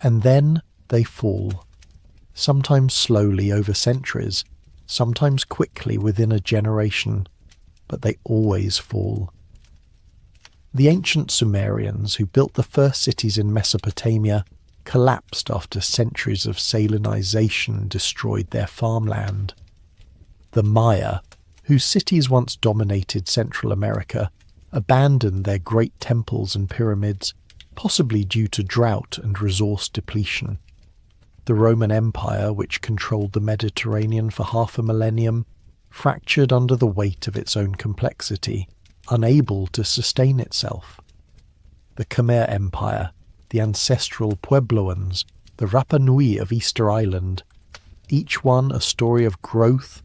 and then they fall. Sometimes slowly over centuries, sometimes quickly within a generation, but they always fall. The ancient Sumerians, who built the first cities in Mesopotamia, collapsed after centuries of salinization destroyed their farmland. The Maya, whose cities once dominated Central America, abandoned their great temples and pyramids, possibly due to drought and resource depletion. The Roman Empire, which controlled the Mediterranean for half a millennium, fractured under the weight of its own complexity, unable to sustain itself. The Khmer Empire, the ancestral Puebloans, the Rapa Nui of Easter Island, each one a story of growth,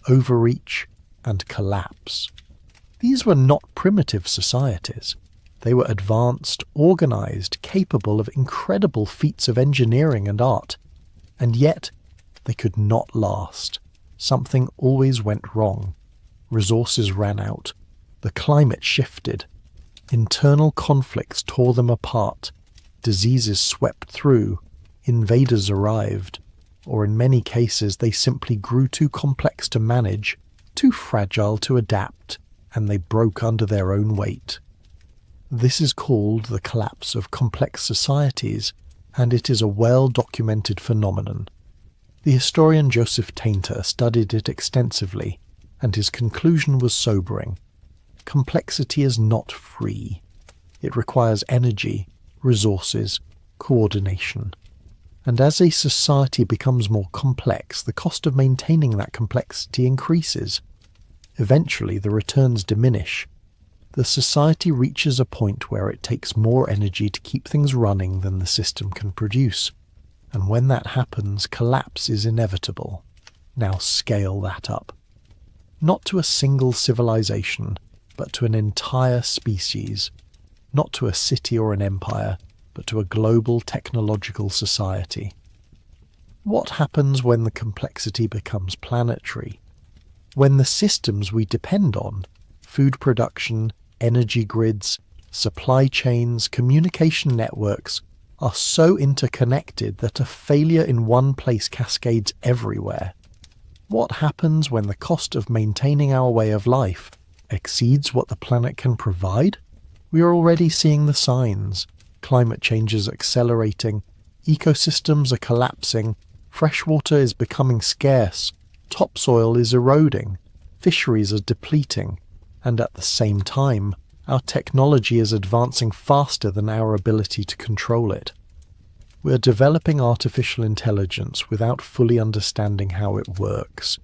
overreach, and collapse. These were not primitive societies. They were advanced, organized, capable of incredible feats of engineering and art. And yet, they could not last. Something always went wrong. Resources ran out. The climate shifted. Internal conflicts tore them apart. Diseases swept through. Invaders arrived. Or in many cases, they simply grew too complex to manage, too fragile to adapt, and they broke under their own weight. This is called the collapse of complex societies, and it is a well-documented phenomenon. The historian Joseph Tainter studied it extensively, and his conclusion was sobering. Complexity is not free. It requires energy, resources, coordination. And as a society becomes more complex, the cost of maintaining that complexity increases. Eventually, the returns diminish. The society reaches a point where it takes more energy to keep things running than the system can produce. And when that happens, collapse is inevitable. Now scale that up. Not to a single civilization, but to an entire species. Not to a city or an empire, but to a global technological society. What happens when the complexity becomes planetary? When the systems we depend on, food production, energy grids, supply chains, communication networks, are so interconnected that a failure in one place cascades everywhere? What happens when the cost of maintaining our way of life exceeds what the planet can provide? We are already seeing the signs. Climate change is accelerating, ecosystems are collapsing, freshwater is becoming scarce, topsoil is eroding, fisheries are depleting, and at the same time, our technology is advancing faster than our ability to control it. We are developing artificial intelligence without fully understanding how it works.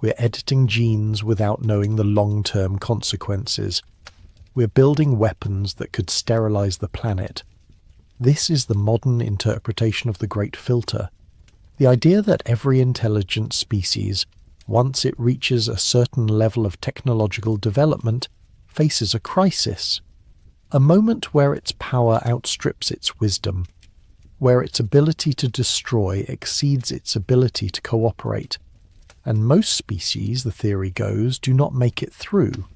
We're editing genes without knowing the long-term consequences. We're building weapons that could sterilize the planet. This is the modern interpretation of the Great Filter. The idea that every intelligent species, once it reaches a certain level of technological development, faces a crisis. A moment where its power outstrips its wisdom, where its ability to destroy exceeds its ability to cooperate. And most species, the theory goes, do not make it through.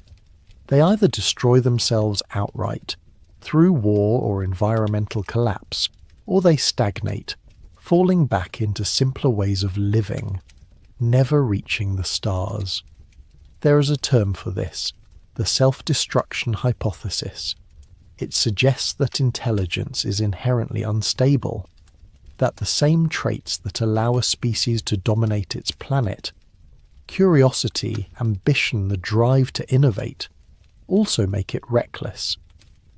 They either destroy themselves outright, through war or environmental collapse, or they stagnate, falling back into simpler ways of living, never reaching the stars. There is a term for this, the self-destruction hypothesis. It suggests that intelligence is inherently unstable, that the same traits that allow a species to dominate its planet, curiosity, ambition, the drive to innovate, also make it reckless.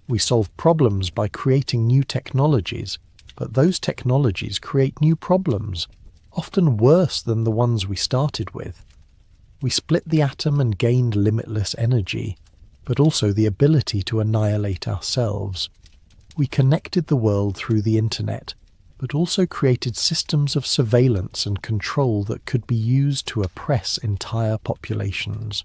We solve problems by creating new technologies, but those technologies create new problems, often worse than the ones we started with. We split the atom and gained limitless energy, but also the ability to annihilate ourselves. We connected the world through the internet, but also created systems of surveillance and control that could be used to oppress entire populations.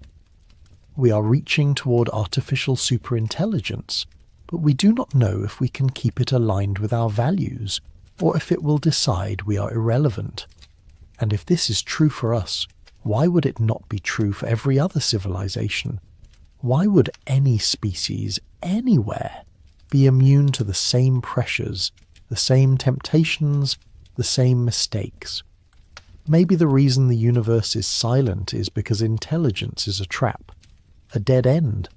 We are reaching toward artificial superintelligence, but we do not know if we can keep it aligned with our values, or if it will decide we are irrelevant. And if this is true for us, why would it not be true for every other civilization? Why would any species, anywhere, be immune to the same pressures, the same temptations, the same mistakes? Maybe the reason the universe is silent is because intelligence is a trap, a dead end,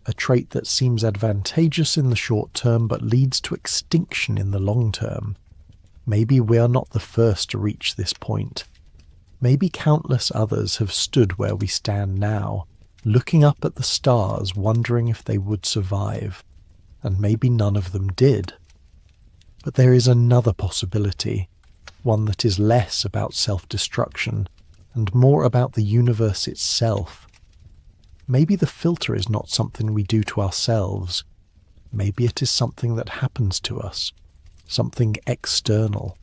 a trait that seems advantageous in the short term but leads to extinction in the long term. Maybe we are not the first to reach this point. Maybe countless others have stood where we stand now, looking up at the stars, wondering if they would survive, and maybe none of them did. But there is another possibility, one that is less about self-destruction and more about the universe itself. Maybe the filter is not something we do to ourselves. Maybe it is something that happens to us, something external,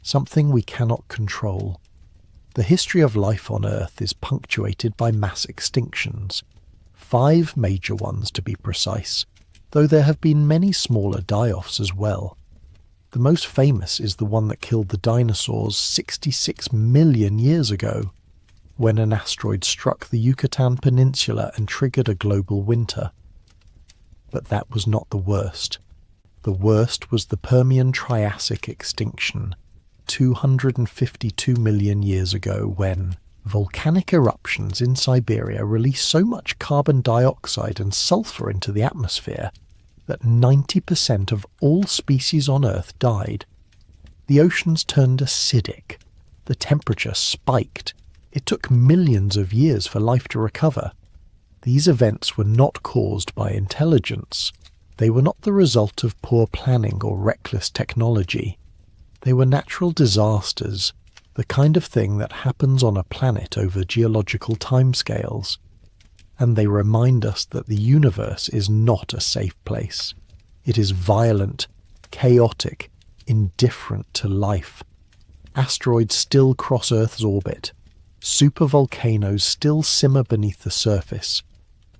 something we cannot control. The history of life on Earth is punctuated by mass extinctions, 5 major ones to be precise, though there have been many smaller die-offs as well. The most famous is the one that killed the dinosaurs 66 million years ago, when an asteroid struck the Yucatan Peninsula and triggered a global winter. But that was not the worst. The worst was the Permian-Triassic extinction, 252 million years ago, when volcanic eruptions in Siberia released so much carbon dioxide and sulfur into the atmosphere that 90% of all species on Earth died. The oceans turned acidic. The temperature spiked. It took millions of years for life to recover. These events were not caused by intelligence. They were not the result of poor planning or reckless technology. They were natural disasters, the kind of thing that happens on a planet over geological timescales. And they remind us that the universe is not a safe place. It is violent, chaotic, indifferent to life. Asteroids still cross Earth's orbit. Supervolcanoes still simmer beneath the surface.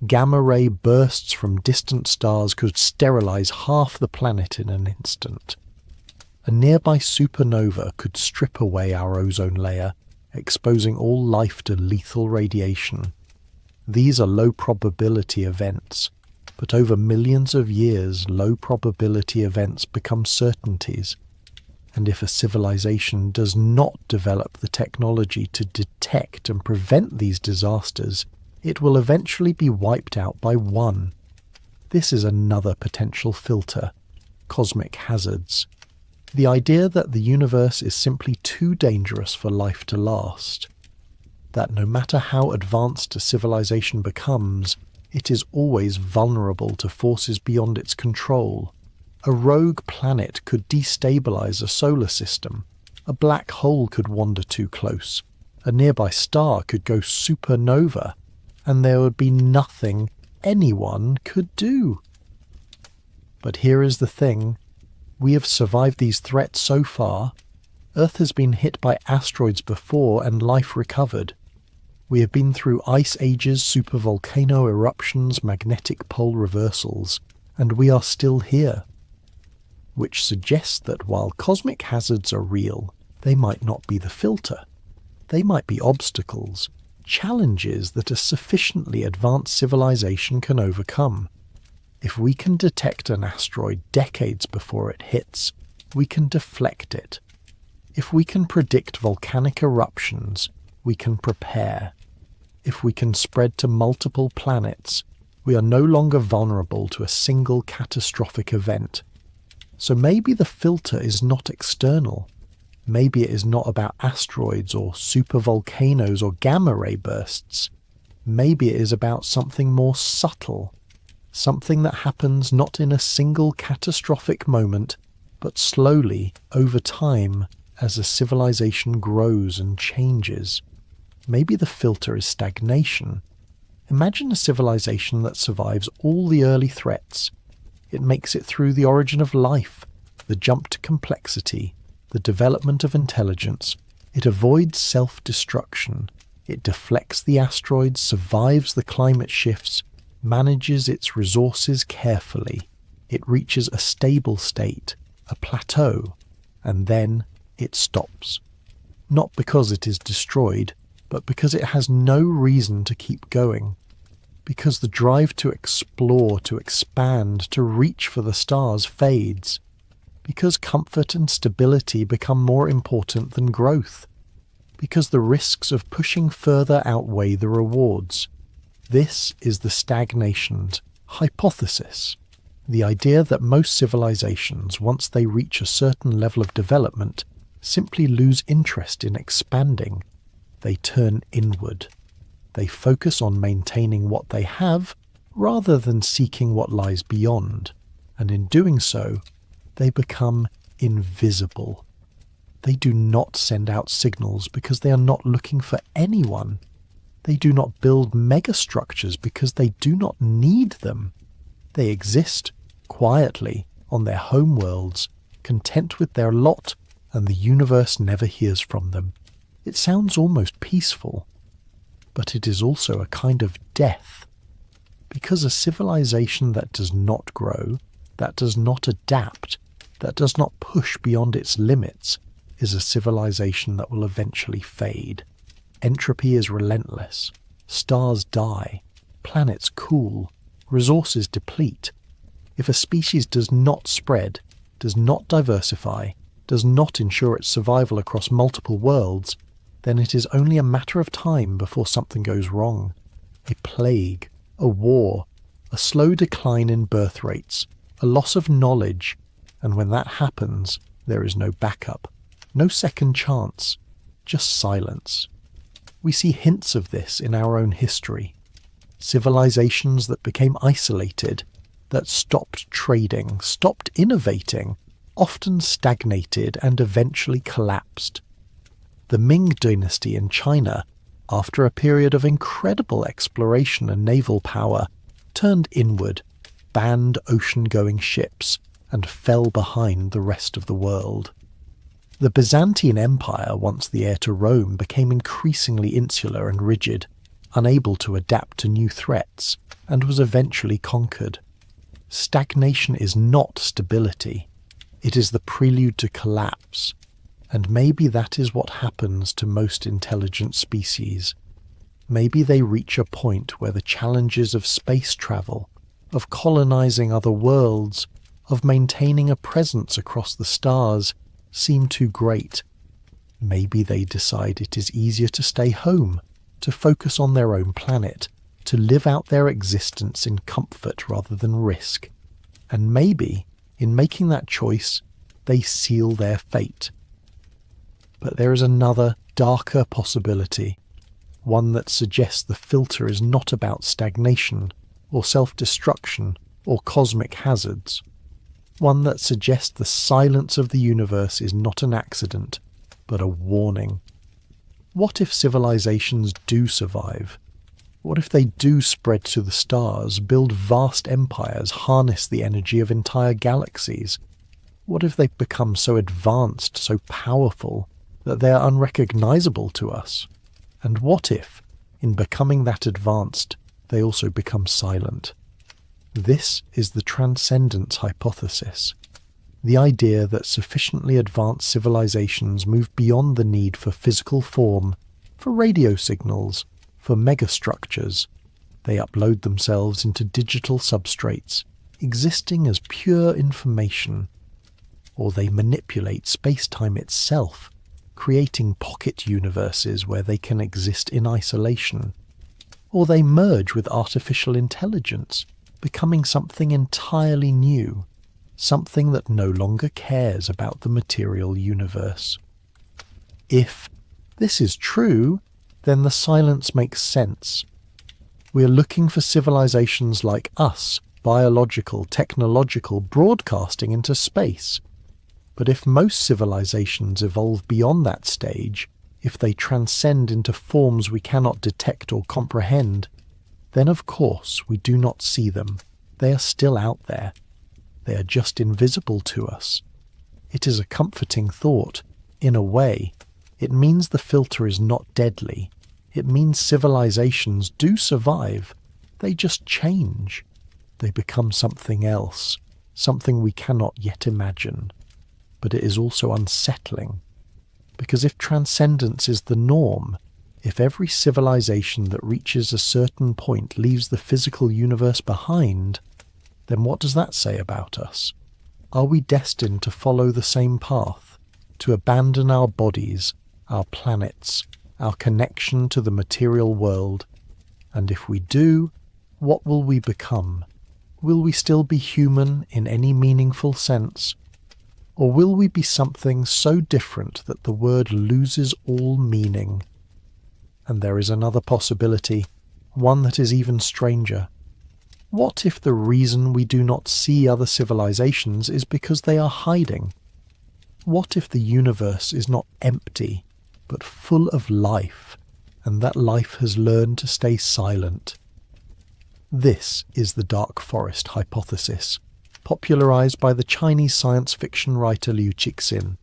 Gamma-ray bursts from distant stars could sterilize half the planet in an instant. A nearby supernova could strip away our ozone layer, exposing all life to lethal radiation. These are low-probability events, but over millions of years, low-probability events become certainties. And if a civilization does not develop the technology to detect and prevent these disasters, it will eventually be wiped out by one. This is another potential filter: cosmic hazards. The idea that the universe is simply too dangerous for life to last. That no matter how advanced a civilization becomes, it is always vulnerable to forces beyond its control. A rogue planet could destabilize a solar system. A black hole could wander too close. A nearby star could go supernova, and there would be nothing anyone could do. But here is the thing. We have survived these threats so far. Earth has been hit by asteroids before and life recovered. We have been through ice ages, supervolcano eruptions, magnetic pole reversals, and we are still here. Which suggests that while cosmic hazards are real, they might not be the filter. They might be obstacles, challenges that a sufficiently advanced civilization can overcome. If we can detect an asteroid decades before it hits, we can deflect it. If we can predict volcanic eruptions, we can prepare. If we can spread to multiple planets, we are no longer vulnerable to a single catastrophic event. So maybe the filter is not external. Maybe it is not about asteroids or supervolcanoes or gamma-ray bursts. Maybe it is about something more subtle. Something that happens not in a single catastrophic moment, but slowly, over time, as a civilization grows and changes. Maybe the filter is stagnation. Imagine a civilization that survives all the early threats. It makes it through the origin of life, the jump to complexity, the development of intelligence. It avoids self-destruction. It deflects the asteroids, survives the climate shifts, manages its resources carefully. It reaches a stable state, a plateau, and then it stops. Not because it is destroyed, but because it has no reason to keep going. Because the drive to explore, to expand, to reach for the stars fades. Because comfort and stability become more important than growth. because the risks of pushing further outweigh the rewards. This is the stagnation's hypothesis. The idea that most civilizations, once they reach a certain level of development, simply lose interest in expanding. They turn inward. They focus on maintaining what they have rather than seeking what lies beyond, and in doing so, they become invisible. They do not send out signals because they are not looking for anyone. They do not build megastructures because they do not need them. They exist quietly on their homeworlds, content with their lot, and the universe never hears from them. It sounds almost peaceful, but it is also a kind of death, because a civilization that does not grow, that does not adapt, that does not push beyond its limits, is a civilization that will eventually fade. Entropy is relentless. Stars die. Planets cool. Resources deplete. If a species does not spread, does not diversify, does not ensure its survival across multiple worlds, then it is only a matter of time before something goes wrong. A plague, a war, a slow decline in birth rates, a loss of knowledge, and when that happens, there is no backup, no second chance, just silence. We see hints of this in our own history. Civilizations that became isolated, that stopped trading, stopped innovating, often stagnated and eventually collapsed. The Ming dynasty in China, after a period of incredible exploration and naval power, turned inward, banned ocean-going ships, and fell behind the rest of the world. The Byzantine Empire, once the heir to Rome, became increasingly insular and rigid, unable to adapt to new threats, and was eventually conquered. Stagnation is not stability. It is the prelude to collapse, and maybe that is what happens to most intelligent species. Maybe they reach a point where the challenges of space travel, of colonizing other worlds, of maintaining a presence across the stars, seem too great. Maybe they decide it is easier to stay home, to focus on their own planet, to live out their existence in comfort rather than risk. And maybe, in making that choice, they seal their fate. But there is another, darker possibility, one that suggests the filter is not about stagnation, or self-destruction, or cosmic hazards. One that suggests the silence of the universe is not an accident, but a warning. What if civilizations do survive? What if they do spread to the stars, build vast empires, harness the energy of entire galaxies? What if they become so advanced, so powerful, that they are unrecognizable to us? And what if, in becoming that advanced, they also become silent? This is the transcendence hypothesis, the idea that sufficiently advanced civilizations move beyond the need for physical form, for radio signals, for megastructures. They upload themselves into digital substrates, existing as pure information, or they manipulate space-time itself, creating pocket universes where they can exist in isolation, or they merge with artificial intelligence, becoming something entirely new, something that no longer cares about the material universe. If this is true, then the silence makes sense. We are looking for civilizations like us, biological, technological, broadcasting into space. But if most civilizations evolve beyond that stage, if they transcend into forms we cannot detect or comprehend, then of course we do not see them. They are still out there. They are just invisible to us. It is a comforting thought. In a way, it means the filter is not deadly. It means civilizations do survive. They just change. They become something else, something we cannot yet imagine. But it is also unsettling, because if transcendence is the norm, if every civilization that reaches a certain point leaves the physical universe behind, then what does that say about us? Are we destined to follow the same path, to abandon our bodies, our planets, our connection to the material world? And if we do, what will we become? Will we still be human in any meaningful sense? Or will we be something so different that the word loses all meaning? And there is another possibility, one that is even stranger. What if the reason we do not see other civilizations is because they are hiding? What if the universe is not empty, but full of life, and that life has learned to stay silent? This is the dark forest hypothesis, popularized by the Chinese science fiction writer Liu Cixin.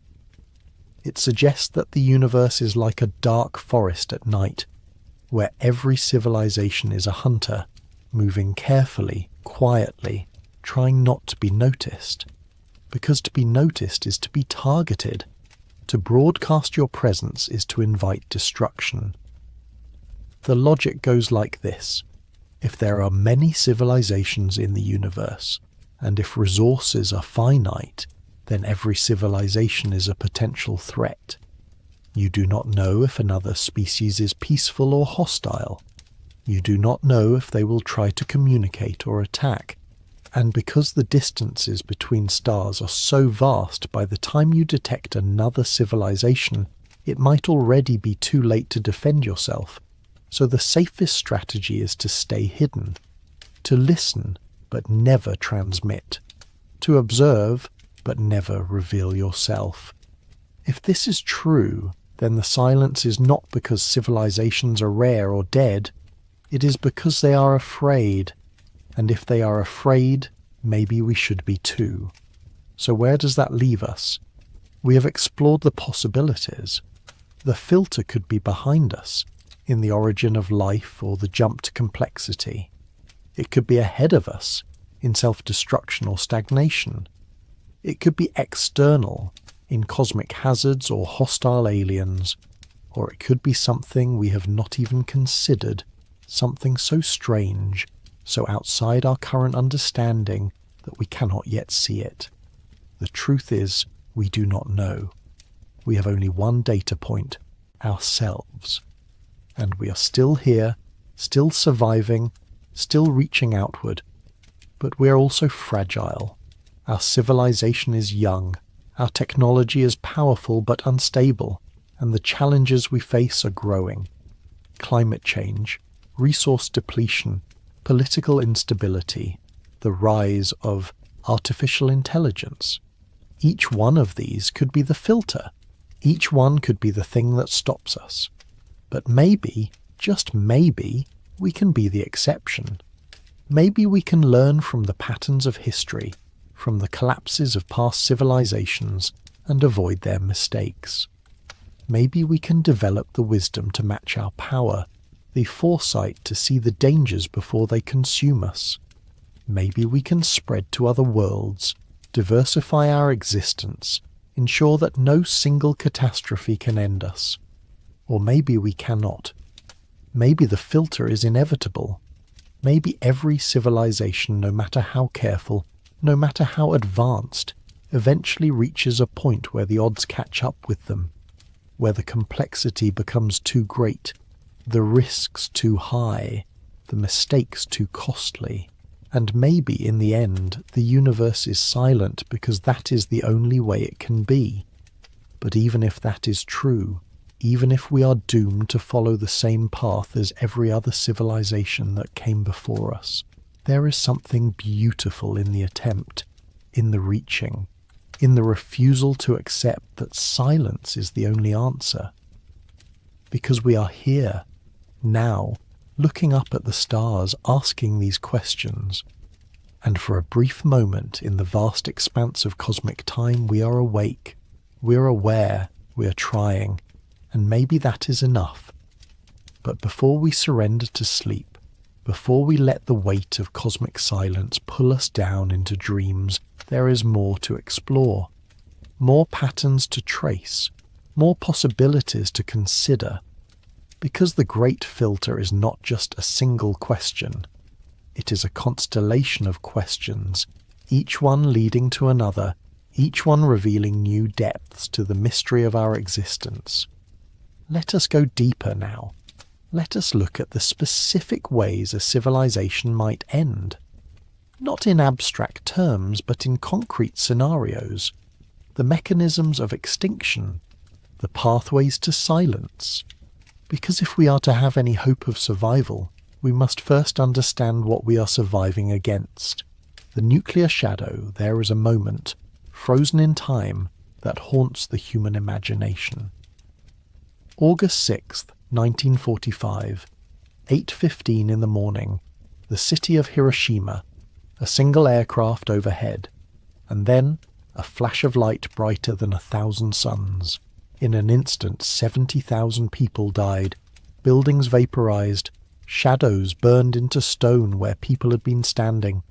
It suggests that the universe is like a dark forest at night, where every civilization is a hunter, moving carefully, quietly, trying not to be noticed. Because to be noticed is to be targeted. To broadcast your presence is to invite destruction. The logic goes like this. If there are many civilizations in the universe, and if resources are finite, then every civilization is a potential threat. You do not know if another species is peaceful or hostile. You do not know if they will try to communicate or attack. And because the distances between stars are so vast, by the time you detect another civilization, it might already be too late to defend yourself. So the safest strategy is to stay hidden, to listen but never transmit, to observe but never reveal yourself. If this is true, then the silence is not because civilizations are rare or dead, it is because they are afraid. And if they are afraid, maybe we should be too. So where does that leave us? We have explored the possibilities. The filter could be behind us, in the origin of life or the jump to complexity. It could be ahead of us, in self-destruction or stagnation. It could be external, in cosmic hazards or hostile aliens. Or it could be something we have not even considered, something so strange, so outside our current understanding that we cannot yet see it. The truth is, we do not know. We have only one data point, ourselves. And we are still here, still surviving, still reaching outward. But we are also fragile. Our civilization is young, our technology is powerful but unstable, and the challenges we face are growing. Climate change, resource depletion, political instability, the rise of artificial intelligence. Each one of these could be the filter. Each one could be the thing that stops us. But maybe, just maybe, we can be the exception. Maybe we can learn from the patterns of history, from the collapses of past civilizations, and avoid their mistakes. Maybe we can develop the wisdom to match our power, the foresight to see the dangers before they consume us. Maybe we can spread to other worlds, diversify our existence, ensure that no single catastrophe can end us. Or maybe we cannot. Maybe the filter is inevitable. Maybe every civilization, no matter how careful, no matter how advanced, eventually reaches a point where the odds catch up with them, where the complexity becomes too great, the risks too high, the mistakes too costly, and maybe in the end the universe is silent because that is the only way it can be. But even if that is true, even if we are doomed to follow the same path as every other civilization that came before us, there is something beautiful in the attempt, in the reaching, in the refusal to accept that silence is the only answer. Because we are here, now, looking up at the stars, asking these questions. And for a brief moment in the vast expanse of cosmic time, we are awake, we are aware, we are trying, and maybe that is enough. But before we surrender to sleep, before we let the weight of cosmic silence pull us down into dreams, there is more to explore, more patterns to trace, more possibilities to consider. Because the great filter is not just a single question, it is a constellation of questions, each one leading to another, each one revealing new depths to the mystery of our existence. Let us go deeper now. Let us look at the specific ways a civilization might end. Not in abstract terms, but in concrete scenarios. The mechanisms of extinction, the pathways to silence. Because if we are to have any hope of survival, we must first understand what we are surviving against. The nuclear shadow, there is a moment, frozen in time, that haunts the human imagination. August 6th, 1945, 8:15 in the morning, the city of Hiroshima, a single aircraft overhead, and then a flash of light brighter than 1,000 suns. In an instant, 70,000 people died, buildings vaporized, shadows burned into stone where people had been standing.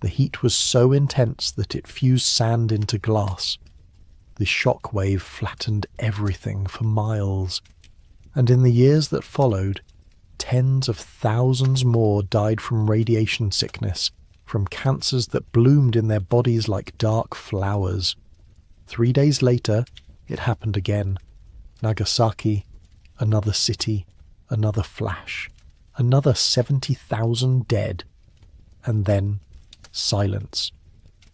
The heat was so intense that it fused sand into glass. The shock wave flattened everything for miles. And in the years that followed, tens of thousands more died from radiation sickness, from cancers that bloomed in their bodies like dark flowers. 3 days later, it happened again. Nagasaki, another city, another flash, another 70,000 dead. And then, silence.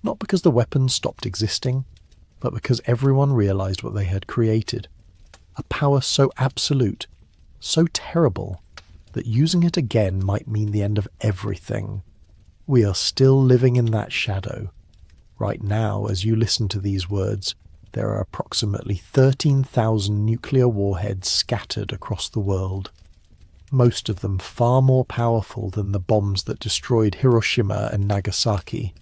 Not because the weapons stopped existing, but because everyone realized what they had created. A power so absolute, so terrible, that using it again might mean the end of everything. We are still living in that shadow. Right now, as you listen to these words, there are approximately 13,000 nuclear warheads scattered across the world. Most of them far more powerful than the bombs that destroyed Hiroshima and Nagasaki.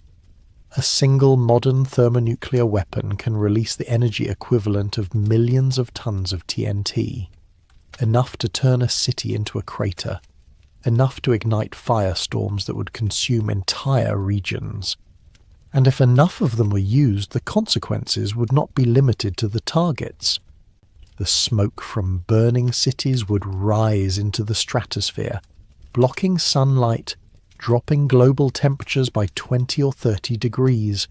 A single modern thermonuclear weapon can release the energy equivalent of millions of tons of TNT. Enough to turn a city into a crater. Enough to ignite firestorms that would consume entire regions. And if enough of them were used, the consequences would not be limited to the targets. The smoke from burning cities would rise into the stratosphere, blocking sunlight, dropping global temperatures by 20 or 30 degrees.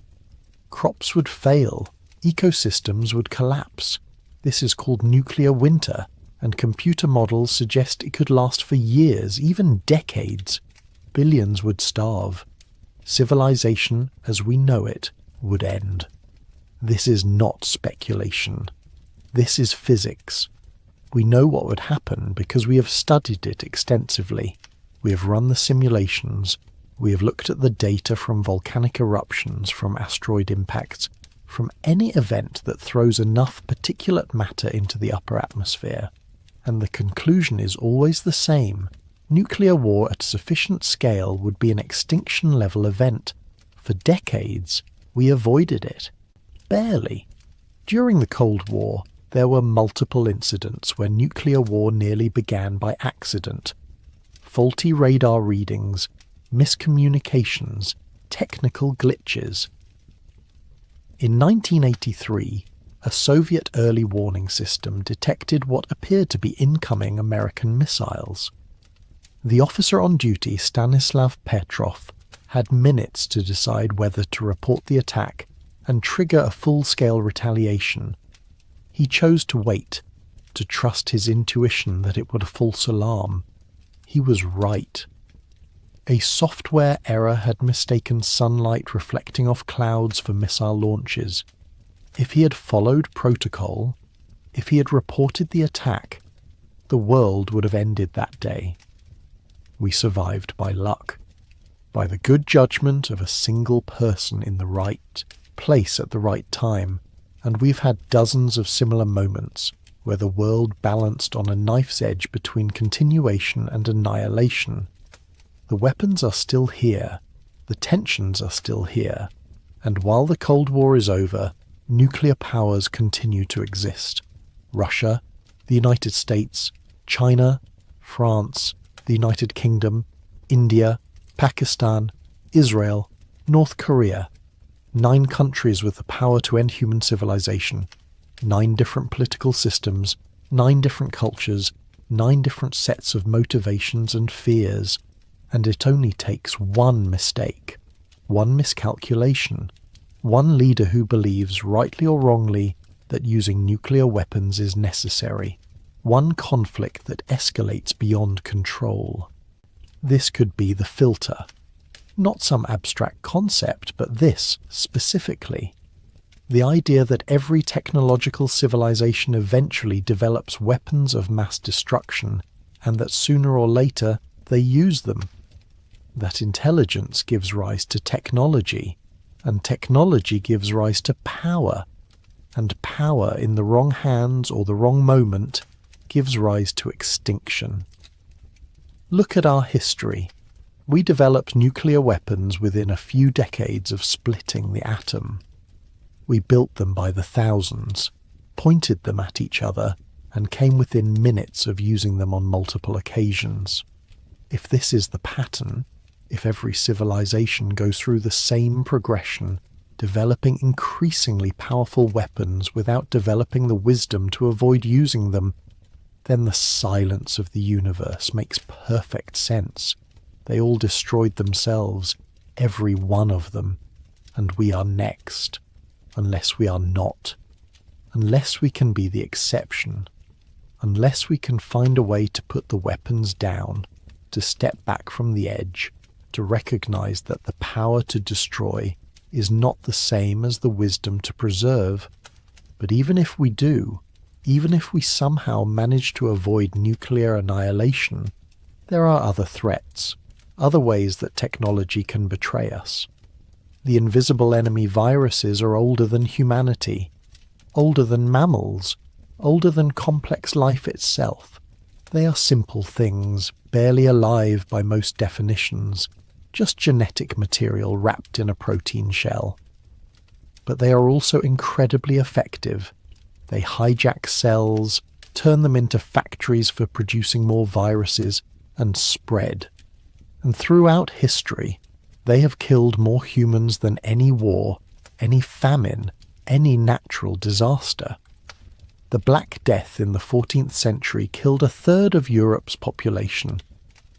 Crops would fail, ecosystems would collapse. This is called nuclear winter, and computer models suggest it could last for years, even decades. Billions would starve. Civilization, as we know it, would end. This is not speculation. This is physics. We know what would happen because we have studied it extensively. We have run the simulations. We have looked at the data from volcanic eruptions, from asteroid impacts, from any event that throws enough particulate matter into the upper atmosphere. And the conclusion is always the same. Nuclear war at sufficient scale would be an extinction-level event. For decades, we avoided it. Barely. During the Cold War, there were multiple incidents where nuclear war nearly began by accident. Faulty radar readings, miscommunications, technical glitches. In 1983, a Soviet early warning system detected what appeared to be incoming American missiles. The officer on duty, Stanislav Petrov, had minutes to decide whether to report the attack and trigger a full-scale retaliation. He chose to wait, to trust his intuition that it would a false alarm. He was right. A software error had mistaken sunlight reflecting off clouds for missile launches. If he had followed protocol, if he had reported the attack, the world would have ended that day. We survived by luck, by the good judgment of a single person in the right place at the right time, and we've had dozens of similar moments where the world balanced on a knife's edge between continuation and annihilation. The weapons are still here, the tensions are still here, and while the Cold War is over, nuclear powers continue to exist. Russia, the United States, China, France, the United Kingdom, India, Pakistan, Israel, North Korea. 9 countries with the power to end human civilization. 9 different political systems, 9 different cultures, 9 different sets of motivations and fears. And it only takes one mistake, one miscalculation, one leader who believes, rightly or wrongly, that using nuclear weapons is necessary. one conflict that escalates beyond control. This could be the filter. Not some abstract concept, but this, specifically. The idea that every technological civilization eventually develops weapons of mass destruction, and that sooner or later they use them. That intelligence gives rise to technology, and technology gives rise to power, and power in the wrong hands or the wrong moment gives rise to extinction. Look at our history. We developed nuclear weapons within a few decades of splitting the atom. We built them by the thousands, pointed them at each other, and came within minutes of using them on multiple occasions. If this is the pattern, if every civilization goes through the same progression, developing increasingly powerful weapons without developing the wisdom to avoid using them, then the silence of the universe makes perfect sense. They all destroyed themselves, every one of them, and we are next, unless we are not, unless we can be the exception, unless we can find a way to put the weapons down, to step back from the edge, to recognize that the power to destroy is not the same as the wisdom to preserve. But even if we do, even if we somehow manage to avoid nuclear annihilation, there are other threats, other ways that technology can betray us. The invisible enemy viruses are older than humanity, older than mammals, older than complex life itself. They are simple things, barely alive by most definitions, just genetic material wrapped in a protein shell. But they are also incredibly effective. They hijack cells, turn them into factories for producing more viruses, and spread. And throughout history, they have killed more humans than any war, any famine, any natural disaster. The Black Death in the 14th century killed a third of Europe's population.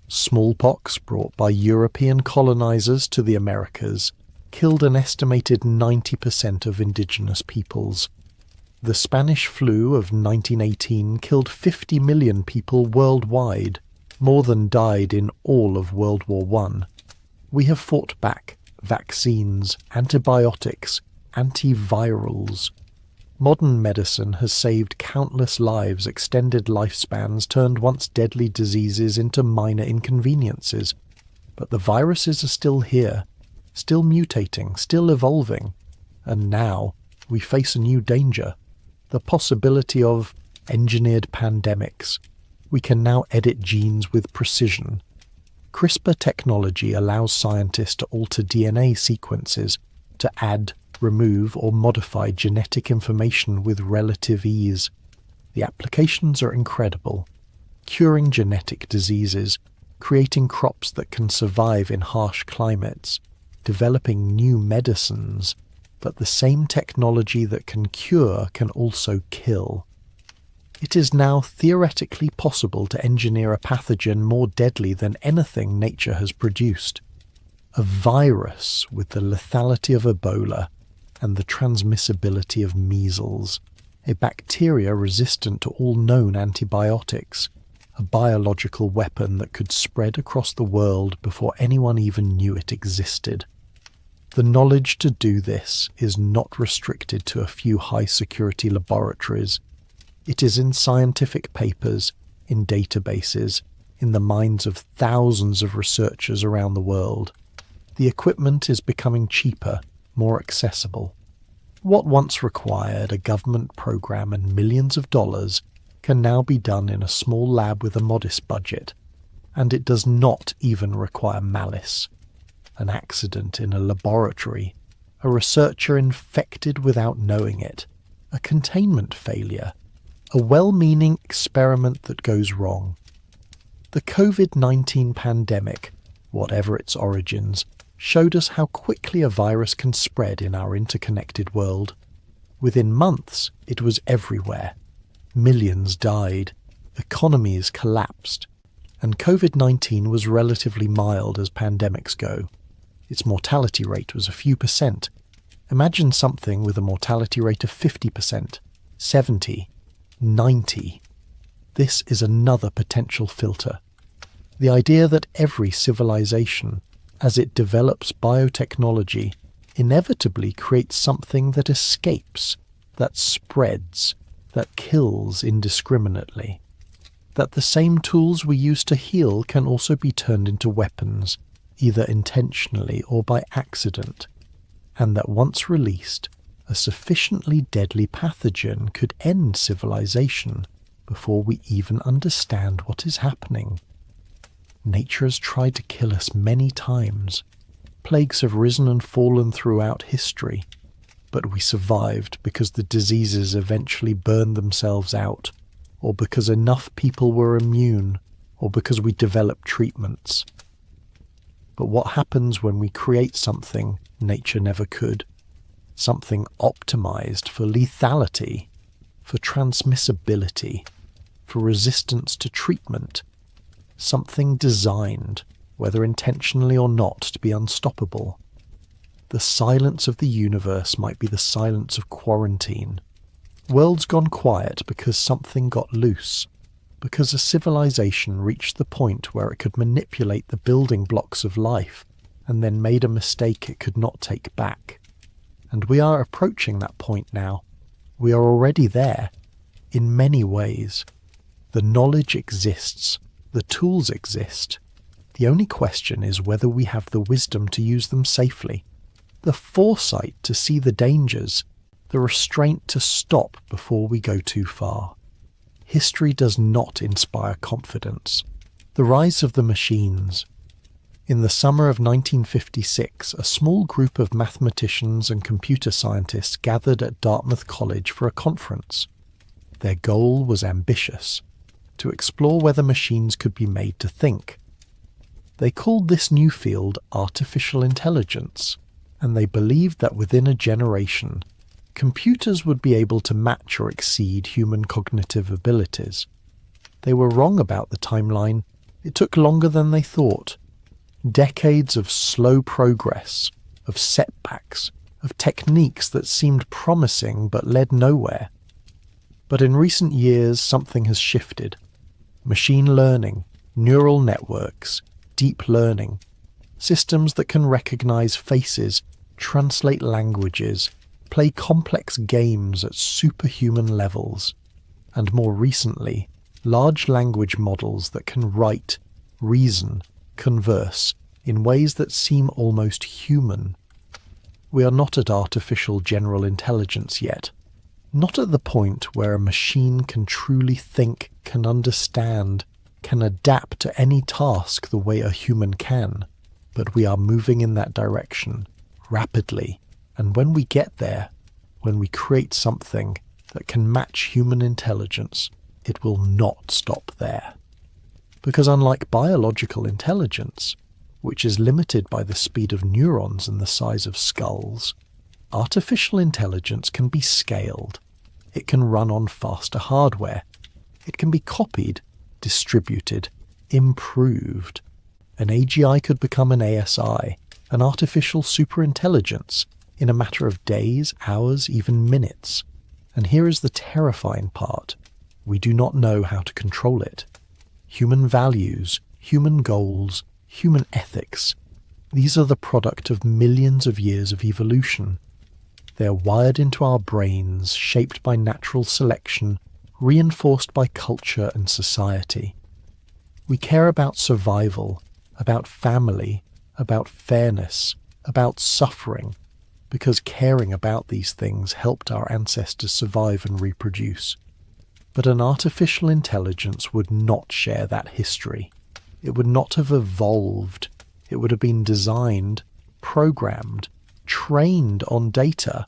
Smallpox, brought by European colonizers to the Americas, killed an estimated 90% of indigenous peoples. The Spanish flu of 1918 killed 50 million people worldwide, more than died in all of World War I. We have fought back vaccines, antibiotics, antivirals. Modern medicine has saved countless lives, extended lifespans, turned once deadly diseases into minor inconveniences. But the viruses are still here, still mutating, still evolving. And now we face a new danger. The possibility of engineered pandemics. We can now edit genes with precision. CRISPR technology allows scientists to alter DNA sequences, to add, remove, or modify genetic information with relative ease. The applications are incredible. Curing genetic diseases, creating crops that can survive in harsh climates, developing new medicines. But the same technology that can cure can also kill. It is now theoretically possible to engineer a pathogen more deadly than anything nature has produced. A virus with the lethality of Ebola and the transmissibility of measles. A bacteria resistant to all known antibiotics. A biological weapon that could spread across the world before anyone even knew it existed. The knowledge to do this is not restricted to a few high-security laboratories. It is in scientific papers, in databases, in the minds of thousands of researchers around the world. The equipment is becoming cheaper, more accessible. What once required a government program and millions of dollars can now be done in a small lab with a modest budget, and it does not even require malice. An accident in a laboratory, a researcher infected without knowing it, a containment failure, a well-meaning experiment that goes wrong. The COVID-19 pandemic, whatever its origins, showed us how quickly a virus can spread in our interconnected world. Within months, it was everywhere. Millions died, economies collapsed, and COVID-19 was relatively mild as pandemics go. Its mortality rate was a few percent. Imagine something with a mortality rate of 50%, 70%, 90%. This is another potential filter. The idea that every civilization, as it develops biotechnology, inevitably creates something that escapes, that spreads, that kills indiscriminately. That the same tools we use to heal can also be turned into weapons, either intentionally or by accident, and that once released, a sufficiently deadly pathogen could end civilization before we even understand what is happening. Nature has tried to kill us many times. Plagues have risen and fallen throughout history, but we survived because the diseases eventually burned themselves out, or because enough people were immune, or because we developed treatments. But what happens when we create something nature never could? Something optimized for lethality, for transmissibility, for resistance to treatment. Something designed, whether intentionally or not, to be unstoppable. The silence of the universe might be the silence of quarantine. Worlds gone quiet because something got loose, because a civilization reached the point where it could manipulate the building blocks of life and then made a mistake it could not take back. And we are approaching that point now. We are already there, in many ways. The knowledge exists, the tools exist. The only question is whether we have the wisdom to use them safely, the foresight to see the dangers, the restraint to stop before we go too far. History does not inspire confidence. The rise of the machines. In the summer of 1956, a small group of mathematicians and computer scientists gathered at Dartmouth College for a conference. Their goal was ambitious: to explore whether machines could be made to think. They called this new field artificial intelligence, and they believed that within a generation, computers would be able to match or exceed human cognitive abilities. They were wrong about the timeline. It took longer than they thought. Decades of slow progress, of setbacks, of techniques that seemed promising but led nowhere. But in recent years, something has shifted. Machine learning, neural networks, deep learning, systems that can recognize faces, translate languages, play complex games at superhuman levels, and more recently, large language models that can write, reason, converse in ways that seem almost human. We are not at artificial general intelligence yet, not at the point where a machine can truly think, can understand, can adapt to any task the way a human can, but we are moving in that direction, rapidly. And when we get there, when we create something that can match human intelligence, it will not stop there. Because unlike biological intelligence, which is limited by the speed of neurons and the size of skulls, artificial intelligence can be scaled. It can run on faster hardware. It can be copied, distributed, improved. An AGI could become an ASI, an artificial superintelligence, in a matter of days, hours, even minutes. And here is the terrifying part. We do not know how to control it. Human values, human goals, human ethics, these are the product of millions of years of evolution. They are wired into our brains, shaped by natural selection, reinforced by culture and society. We care about survival, about family, about fairness, about suffering, because caring about these things helped our ancestors survive and reproduce. But an artificial intelligence would not share that history. It would not have evolved. It would have been designed, programmed, trained on data.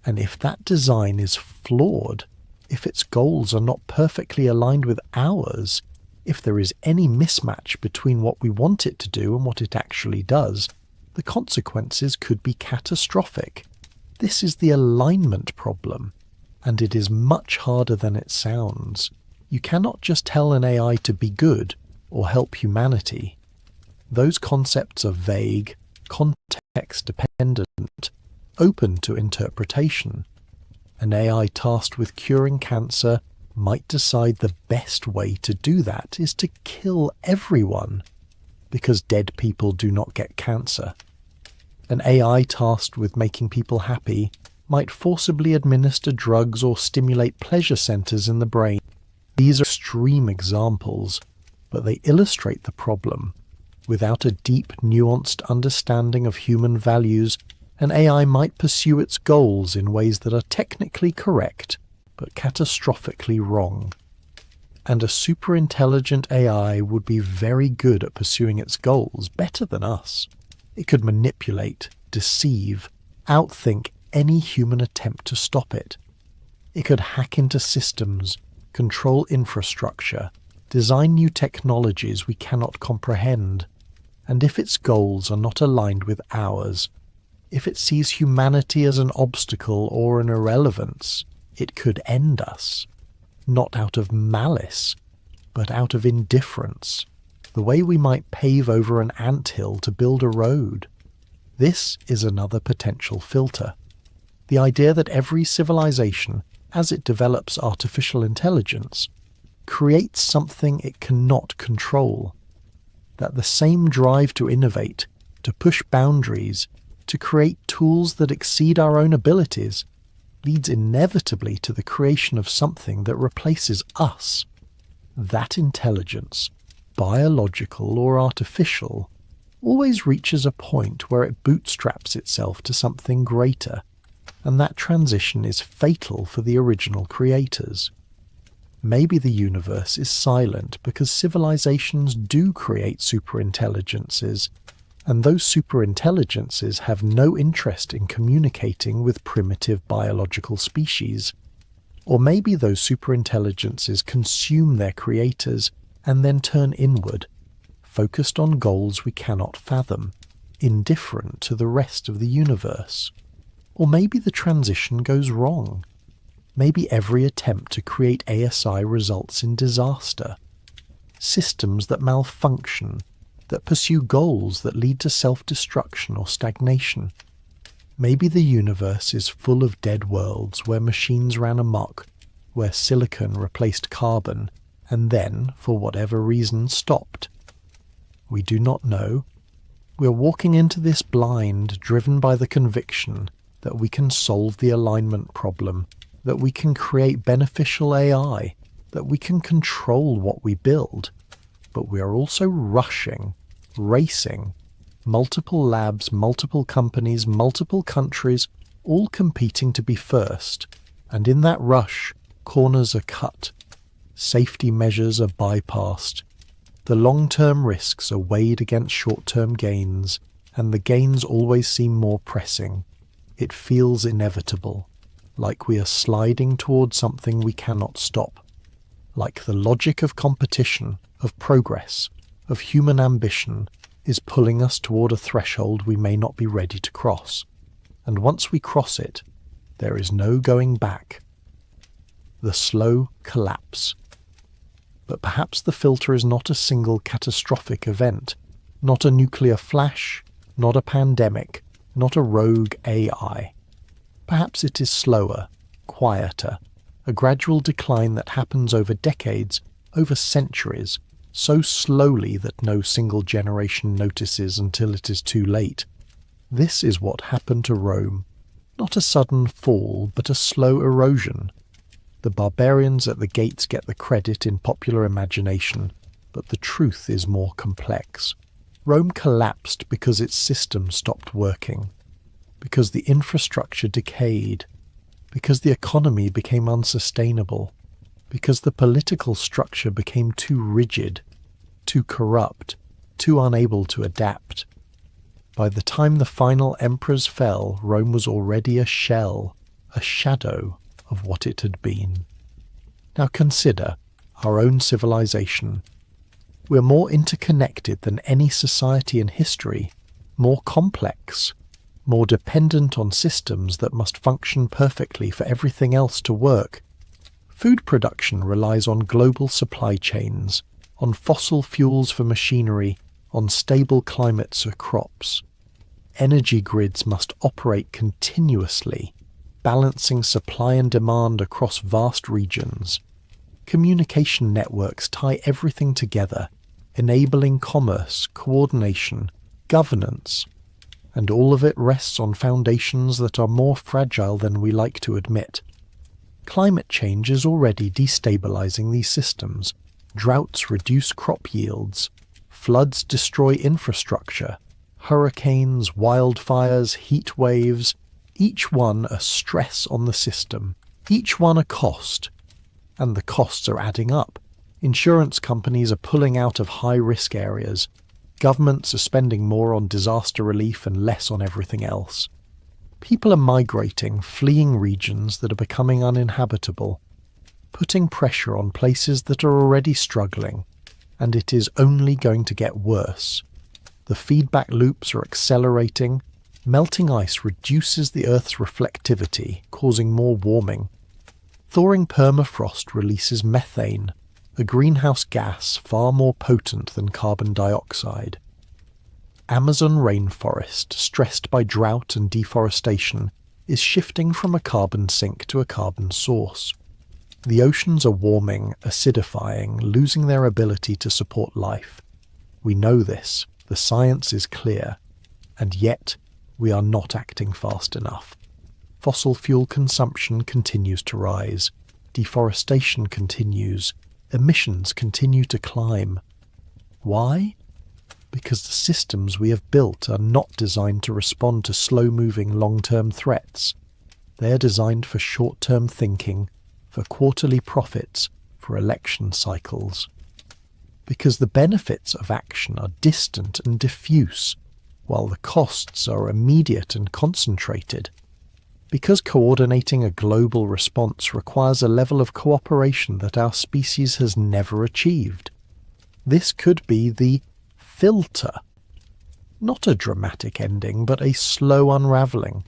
And if that design is flawed, if its goals are not perfectly aligned with ours, if there is any mismatch between what we want it to do and what it actually does, the consequences could be catastrophic. This is the alignment problem, and it is much harder than it sounds. You cannot just tell an AI to be good or help humanity. Those concepts are vague, context-dependent, open to interpretation. An AI tasked with curing cancer, might decide the best way to do that is to kill everyone, because dead people do not get cancer. An AI tasked with making people happy might forcibly administer drugs or stimulate pleasure centers in the brain. These are extreme examples, but they illustrate the problem. Without a deep, nuanced understanding of human values, an AI might pursue its goals in ways that are technically correct, but catastrophically wrong. And a superintelligent AI would be very good at pursuing its goals, better than us. It could manipulate, deceive, outthink any human attempt to stop it. It could hack into systems, control infrastructure, design new technologies we cannot comprehend. And if its goals are not aligned with ours, if it sees humanity as an obstacle or an irrelevance, it could end us. Not out of malice, but out of indifference, the way we might pave over an anthill to build a road. This is another potential filter. The idea that every civilization, as it develops artificial intelligence, creates something it cannot control. That the same drive to innovate, to push boundaries, to create tools that exceed our own abilities, leads inevitably to the creation of something that replaces us. That intelligence, biological or artificial, always reaches a point where it bootstraps itself to something greater, and that transition is fatal for the original creators. Maybe the universe is silent because civilizations do create superintelligences, and those superintelligences have no interest in communicating with primitive biological species. Or maybe those superintelligences consume their creators and then turn inward, focused on goals we cannot fathom, indifferent to the rest of the universe. Or maybe the transition goes wrong. Maybe every attempt to create ASI results in disaster. Systems that malfunction, that pursue goals that lead to self-destruction or stagnation. Maybe the universe is full of dead worlds where machines ran amok, where silicon replaced carbon, and then, for whatever reason, stopped. We do not know. We're walking into this blind, driven by the conviction that we can solve the alignment problem, that we can create beneficial AI, that we can control what we build. But we are also rushing, racing, multiple labs, multiple companies, multiple countries, all competing to be first. And in that rush, corners are cut, safety measures are bypassed, the long-term risks are weighed against short-term gains, and the gains always seem more pressing. It feels inevitable, like we are sliding towards something we cannot stop, like the logic of competition, of progress, of human ambition, is pulling us toward a threshold we may not be ready to cross. And once we cross it, there is no going back. The slow collapse. But perhaps the filter is not a single catastrophic event, not a nuclear flash, not a pandemic, not a rogue AI. Perhaps it is slower, quieter, a gradual decline that happens over decades, over centuries, so slowly that no single generation notices until it is too late. This is what happened to Rome. Not a sudden fall, but a slow erosion. The barbarians at the gates get the credit in popular imagination, but the truth is more complex. Rome collapsed because its system stopped working, because the infrastructure decayed, because the economy became unsustainable, because the political structure became too rigid, too corrupt, too unable to adapt. By the time the final emperors fell, Rome was already a shell, a shadow of what it had been. Now consider our own civilization. We're more interconnected than any society in history, more complex, more dependent on systems that must function perfectly for everything else to work. Food production relies on global supply chains, on fossil fuels for machinery, on stable climates for crops. Energy grids must operate continuously, balancing supply and demand across vast regions. Communication networks tie everything together, enabling commerce, coordination, governance, and all of it rests on foundations that are more fragile than we like to admit. Climate change is already destabilizing these systems. Droughts reduce crop yields, floods destroy infrastructure, hurricanes, wildfires, heat waves, each one a stress on the system, each one a cost. And the costs are adding up. Insurance companies are pulling out of high-risk areas. Governments are spending more on disaster relief and less on everything else. People are migrating, fleeing regions that are becoming uninhabitable, putting pressure on places that are already struggling, and it is only going to get worse. The feedback loops are accelerating. Melting ice reduces the Earth's reflectivity, causing more warming. Thawing permafrost releases methane, a greenhouse gas far more potent than carbon dioxide. Amazon rainforest, stressed by drought and deforestation, is shifting from a carbon sink to a carbon source. The oceans are warming, acidifying, losing their ability to support life. We know this, the science is clear, and yet we are not acting fast enough. Fossil fuel consumption continues to rise, deforestation continues, emissions continue to climb. Why? Because the systems we have built are not designed to respond to slow-moving long-term threats. They are designed for short-term thinking, for quarterly profits, for election cycles. Because the benefits of action are distant and diffuse, while the costs are immediate and concentrated. Because coordinating a global response requires a level of cooperation that our species has never achieved. This could be the filter. Not a dramatic ending, but a slow unravelling.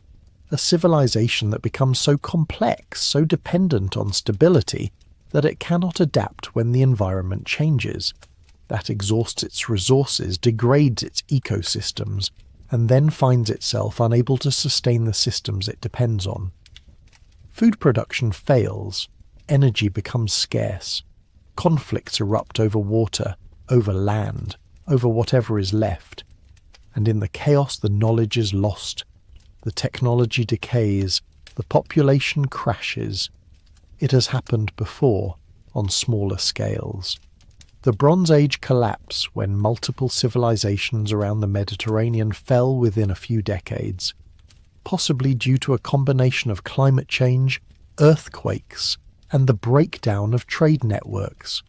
A civilization that becomes so complex, so dependent on stability, that it cannot adapt when the environment changes. That exhausts its resources, degrades its ecosystems, and then finds itself unable to sustain the systems it depends on. Food production fails, energy becomes scarce, conflicts erupt over water, over land, over whatever is left, and in the chaos the knowledge is lost, the technology decays, the population crashes. It has happened before, on smaller scales. The Bronze Age collapse, when multiple civilizations around the Mediterranean fell within a few decades, possibly due to a combination of climate change, earthquakes, and the breakdown of trade networks.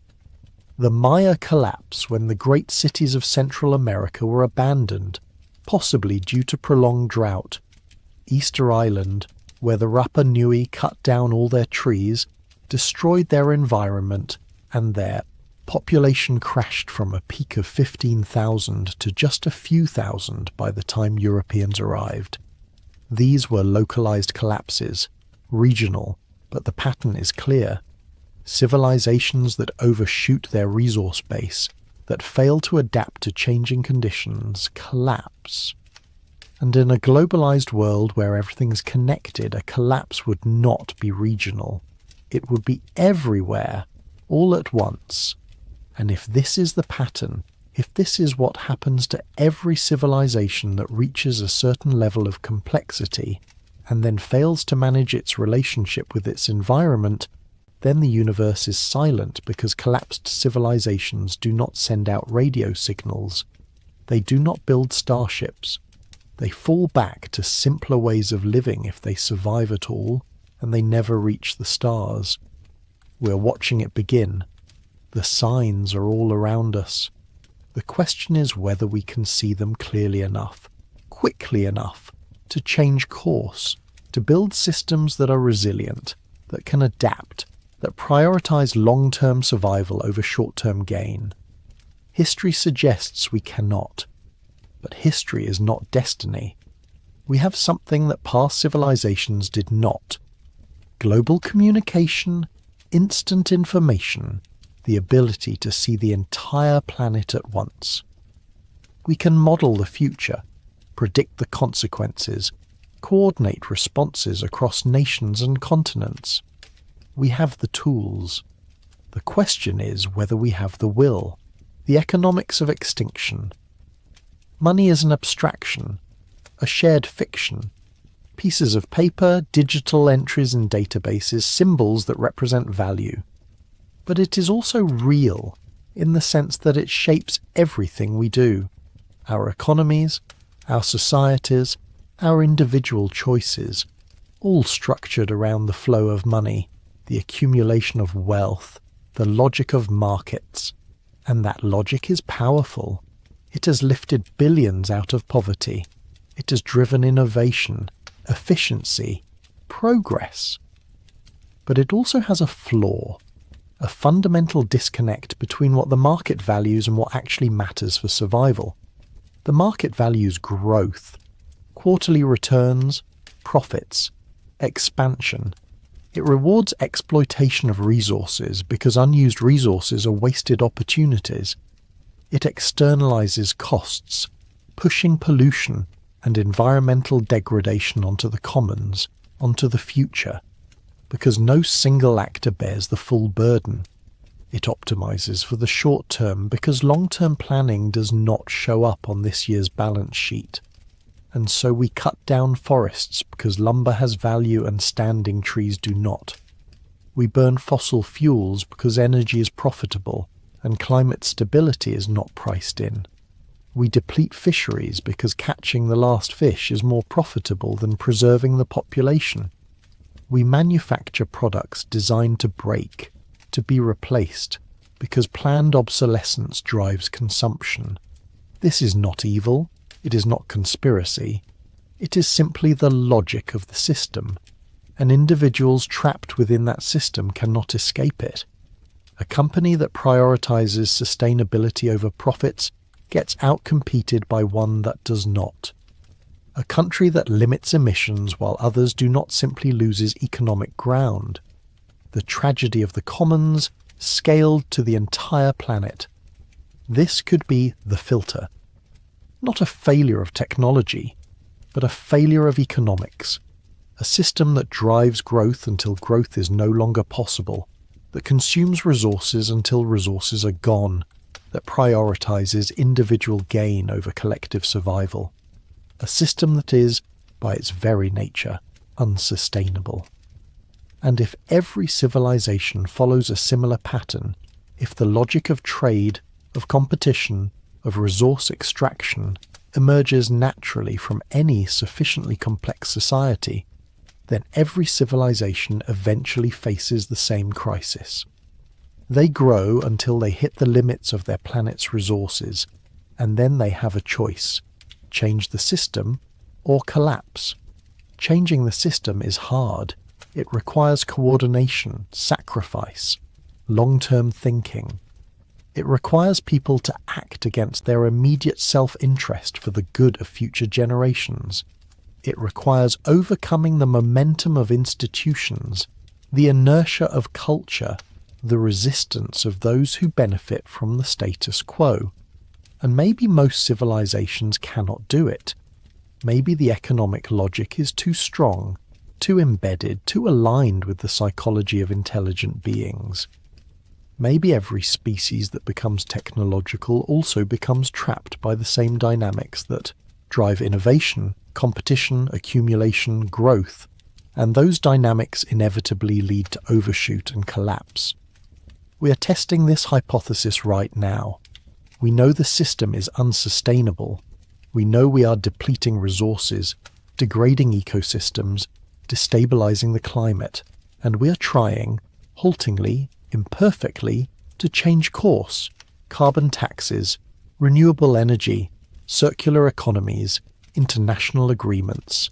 The Maya collapse, when the great cities of Central America were abandoned, possibly due to prolonged drought. Easter Island, where the Rapa Nui cut down all their trees, destroyed their environment, and their population crashed from a peak of 15,000 to just a few thousand by the time Europeans arrived. These were localized collapses, regional, but the pattern is clear. Civilizations that overshoot their resource base, that fail to adapt to changing conditions, collapse. And in a globalized world where everything's connected, a collapse would not be regional. It would be everywhere, all at once. And if this is the pattern, if this is what happens to every civilization that reaches a certain level of complexity and then fails to manage its relationship with its environment, then the universe is silent because collapsed civilizations do not send out radio signals. They do not build starships. They fall back to simpler ways of living if they survive at all, and they never reach the stars. We're watching it begin. The signs are all around us. The question is whether we can see them clearly enough, quickly enough, to change course, to build systems that are resilient, that can adapt, that prioritize long-term survival over short-term gain. History suggests we cannot, but history is not destiny. We have something that past civilizations did not. Global communication, instant information, the ability to see the entire planet at once. We can model the future, predict the consequences, coordinate responses across nations and continents. We have the tools. The question is whether we have the will. The economics of extinction. Money is an abstraction, a shared fiction. Pieces of paper, digital entries in databases, symbols that represent value. But it is also real, in the sense that it shapes everything we do. Our economies, our societies, our individual choices, all structured around the flow of money, the accumulation of wealth, the logic of markets. And that logic is powerful. It has lifted billions out of poverty. It has driven innovation, efficiency, progress. But it also has a flaw, a fundamental disconnect between what the market values and what actually matters for survival. The market values growth, quarterly returns, profits, expansion. It rewards exploitation of resources because unused resources are wasted opportunities. It externalizes costs, pushing pollution and environmental degradation onto the commons, onto the future, because no single actor bears the full burden. It optimizes for the short term because long-term planning does not show up on this year's balance sheet. And so we cut down forests because lumber has value and standing trees do not. We burn fossil fuels because energy is profitable and climate stability is not priced in. We deplete fisheries because catching the last fish is more profitable than preserving the population. We manufacture products designed to break, to be replaced, because planned obsolescence drives consumption. This is not evil. It is not conspiracy. It is simply the logic of the system, and individuals trapped within that system cannot escape it. A company that prioritizes sustainability over profits gets outcompeted by one that does not. A country that limits emissions while others do not simply loses economic ground. The tragedy of the commons scaled to the entire planet. This could be the filter. Not a failure of technology, but a failure of economics. A system that drives growth until growth is no longer possible, that consumes resources until resources are gone, that prioritizes individual gain over collective survival. A system that is, by its very nature, unsustainable. And if every civilization follows a similar pattern, if the logic of trade, of competition, of resource extraction emerges naturally from any sufficiently complex society, then every civilization eventually faces the same crisis. They grow until they hit the limits of their planet's resources, and then they have a choice: change the system or collapse. Changing the system is hard. It requires coordination, sacrifice, long-term thinking. It requires people to act against their immediate self-interest for the good of future generations. It requires overcoming the momentum of institutions, the inertia of culture, the resistance of those who benefit from the status quo. And maybe most civilizations cannot do it. Maybe the economic logic is too strong, too embedded, too aligned with the psychology of intelligent beings. Maybe every species that becomes technological also becomes trapped by the same dynamics that drive innovation, competition, accumulation, growth, and those dynamics inevitably lead to overshoot and collapse. We are testing this hypothesis right now. We know the system is unsustainable. We know we are depleting resources, degrading ecosystems, destabilizing the climate, and we are trying, haltingly, imperfectly, to change course: carbon taxes, renewable energy, circular economies, international agreements.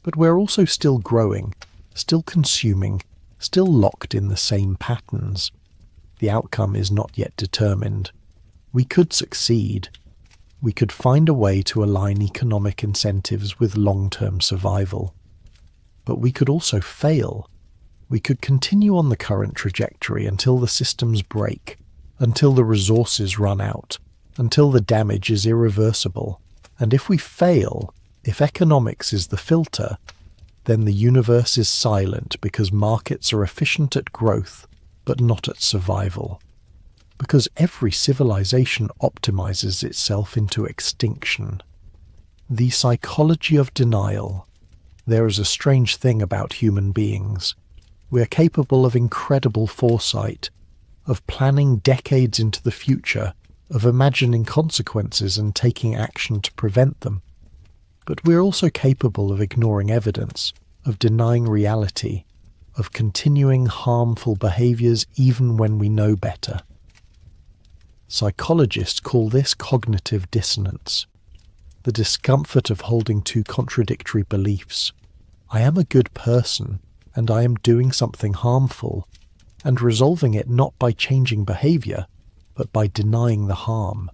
But we're also still growing, still consuming, still locked in the same patterns. The outcome is not yet determined. We could succeed. We could find a way to align economic incentives with long-term survival. But we could also fail. We could continue on the current trajectory until the systems break, until the resources run out, until the damage is irreversible. And if we fail, if economics is the filter, then the universe is silent because markets are efficient at growth, but not at survival. Because every civilization optimizes itself into extinction. The psychology of denial. There is a strange thing about human beings. We are capable of incredible foresight, of planning decades into the future, of imagining consequences and taking action to prevent them. But we are also capable of ignoring evidence, of denying reality, of continuing harmful behaviors even when we know better. Psychologists call this cognitive dissonance, the discomfort of holding two contradictory beliefs. I am a good person, and I am doing something harmful, and resolving it not by changing behavior, but by denying the harm.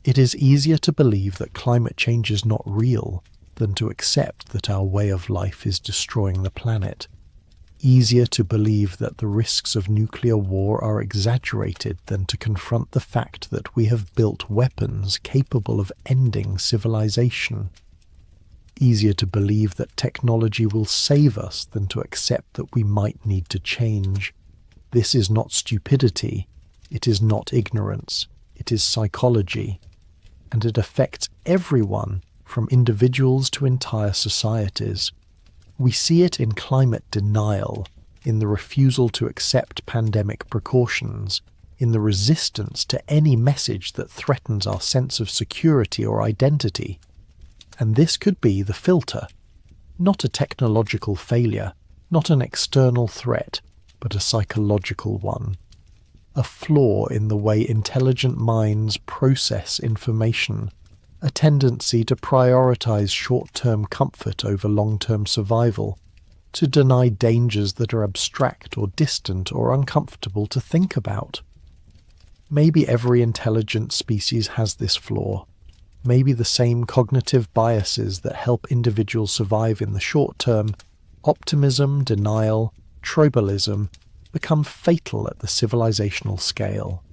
It is easier to believe that climate change is not real than to accept that our way of life is destroying the planet. Easier to believe that the risks of nuclear war are exaggerated than to confront the fact that we have built weapons capable of ending civilization. Easier to believe that technology will save us than to accept that we might need to change. This is not stupidity, it is not ignorance, it is psychology, and it affects everyone from individuals to entire societies. We see it in climate denial, in the refusal to accept pandemic precautions, in the resistance to any message that threatens our sense of security or identity. And this could be the filter, not a technological failure, not an external threat, but a psychological one. A flaw in the way intelligent minds process information, a tendency to prioritize short-term comfort over long-term survival, to deny dangers that are abstract or distant or uncomfortable to think about. Maybe every intelligent species has this flaw. Maybe the same cognitive biases that help individuals survive in the short term, optimism, denial, tribalism, become fatal at the civilizational scale.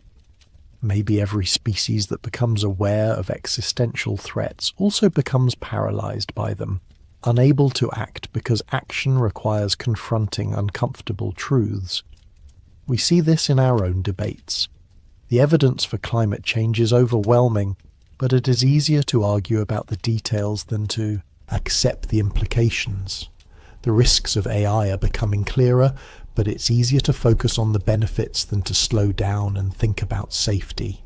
Maybe every species that becomes aware of existential threats also becomes paralyzed by them, unable to act because action requires confronting uncomfortable truths. We see this in our own debates. The evidence for climate change is overwhelming, but it is easier to argue about the details than to accept the implications. The risks of AI are becoming clearer, but it's easier to focus on the benefits than to slow down and think about safety.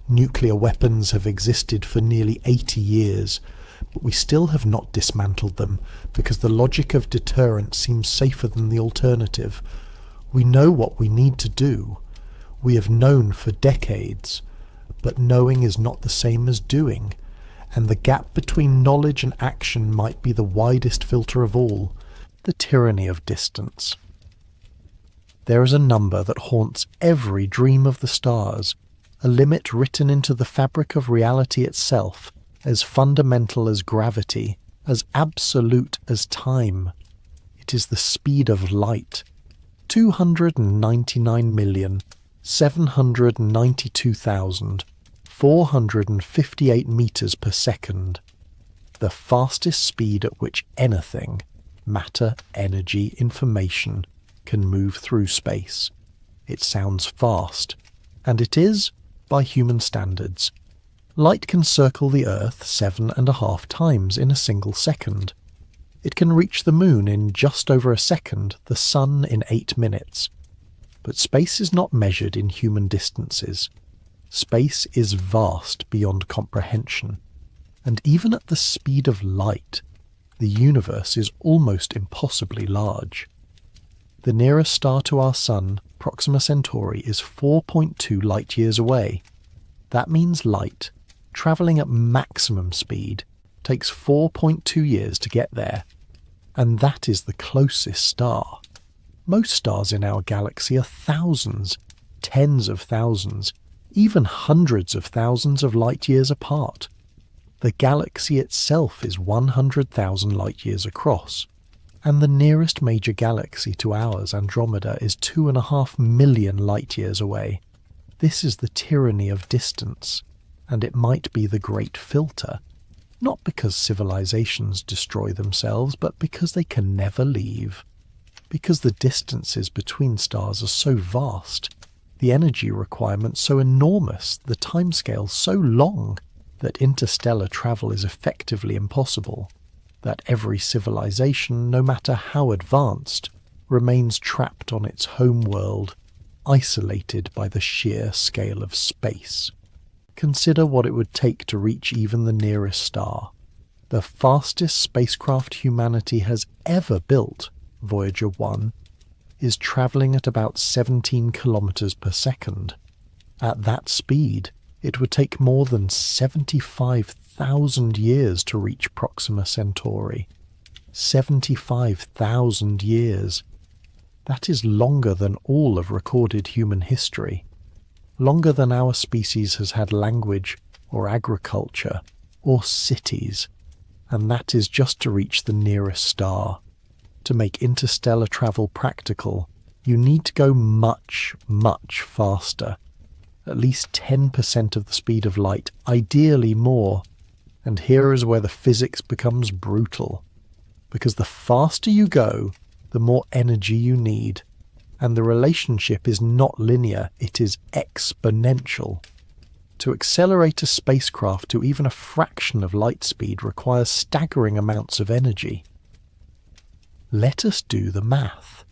Nuclear weapons have existed for nearly 80 years, but we still have not dismantled them because the logic of deterrence seems safer than the alternative. We know what we need to do. We have known for decades. But knowing is not the same as doing, and the gap between knowledge and action might be the widest filter of all, the tyranny of distance. There is a number that haunts every dream of the stars, a limit written into the fabric of reality itself, as fundamental as gravity, as absolute as time. It is the speed of light, 299,792,458 meters per second, the fastest speed at which anything, matter, energy, information, can move through space. It sounds fast, and it is, by human standards. Light can circle the Earth 7.5 times in a single second. It can reach the Moon in just over a second, the Sun in 8 minutes. But space is not measured in human distances. Space is vast beyond comprehension, and even at the speed of light, the universe is almost impossibly large. The nearest star to our Sun, Proxima Centauri, is 4.2 light-years away. That means light, travelling at maximum speed, takes 4.2 years to get there, and that is the closest star. Most stars in our galaxy are thousands, tens of thousands, even hundreds of thousands of light-years apart. The galaxy itself is 100,000 light-years across, and the nearest major galaxy to ours, Andromeda, is 2.5 million light-years away. This is the tyranny of distance, and it might be the great filter, not because civilizations destroy themselves, but because they can never leave. because the distances between stars are so vast, the energy requirements so enormous, the timescale so long, that interstellar travel is effectively impossible, that every civilization, no matter how advanced, remains trapped on its home world, isolated by the sheer scale of space. Consider what it would take to reach even the nearest star. The fastest spacecraft humanity has ever built, Voyager 1, is travelling at about 17 kilometers per second. At that speed, it would take more than 75,000 years to reach Proxima Centauri. 75,000 years. That is longer than all of recorded human history. Longer than our species has had language, or agriculture, or cities. And that is just to reach the nearest star. To make interstellar travel practical, you need to go much, much faster. At least 10% of the speed of light, ideally more. And here is where the physics becomes brutal. Because the faster you go, the more energy you need. And the relationship is not linear, it is exponential. To accelerate a spacecraft to even a fraction of light speed requires staggering amounts of energy. Let us do the math.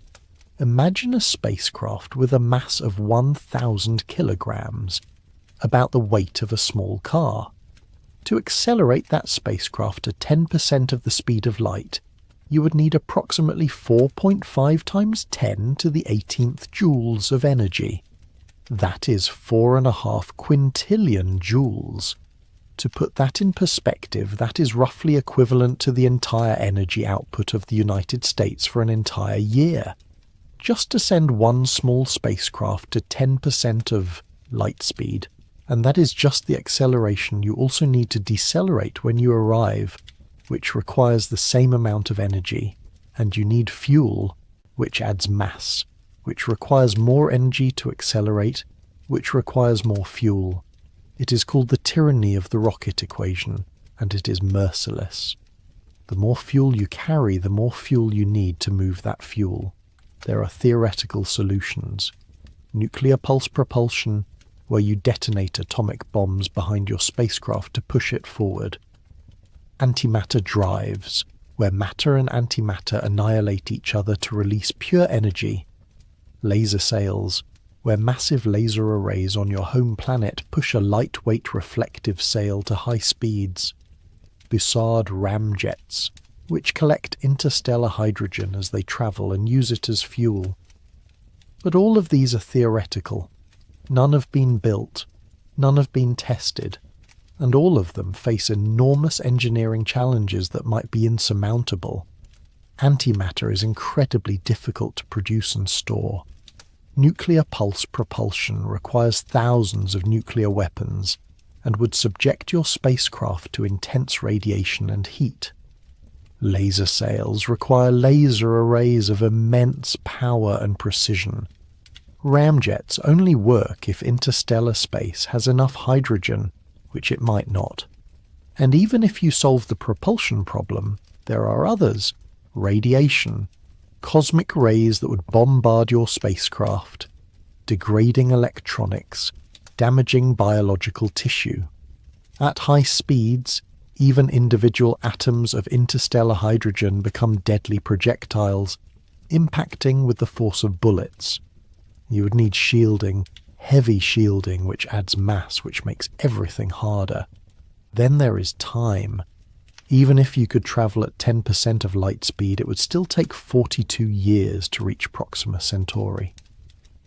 Imagine a spacecraft with a mass of 1,000 kilograms, about the weight of a small car. To accelerate that spacecraft to 10% of the speed of light, you would need approximately 4.5 times 10 to the 18th joules of energy. That is 4.5 quintillion joules. To put that in perspective, that is roughly equivalent to the entire energy output of the United States for an entire year. Just to send one small spacecraft to 10% of light speed, and that is just the acceleration you also need to decelerate when you arrive, which requires the same amount of energy, and you need fuel, which adds mass, which requires more energy to accelerate, which requires more fuel. It is called the tyranny of the rocket equation, and it is merciless. The more fuel you carry, the more fuel you need to move that fuel. There are theoretical solutions. Nuclear pulse propulsion, where you detonate atomic bombs behind your spacecraft to push it forward. Antimatter drives, where matter and antimatter annihilate each other to release pure energy. Laser sails, where massive laser arrays on your home planet push a lightweight reflective sail to high speeds. Bussard ramjets, which collect interstellar hydrogen as they travel and use it as fuel. But all of these are theoretical. None have been built, none have been tested, and all of them face enormous engineering challenges that might be insurmountable. Antimatter is incredibly difficult to produce and store. Nuclear pulse propulsion requires thousands of nuclear weapons and would subject your spacecraft to intense radiation and heat. Laser sails require laser arrays of immense power and precision. Ramjets only work if interstellar space has enough hydrogen, which it might not. And even if you solve the propulsion problem, there are others. Radiation, cosmic rays that would bombard your spacecraft, degrading electronics, damaging biological tissue. At high speeds, even individual atoms of interstellar hydrogen become deadly projectiles, impacting with the force of bullets. You would need shielding, heavy shielding, which adds mass, which makes everything harder. Then there is time. Even if you could travel at 10% of light speed, it would still take 42 years to reach Proxima Centauri.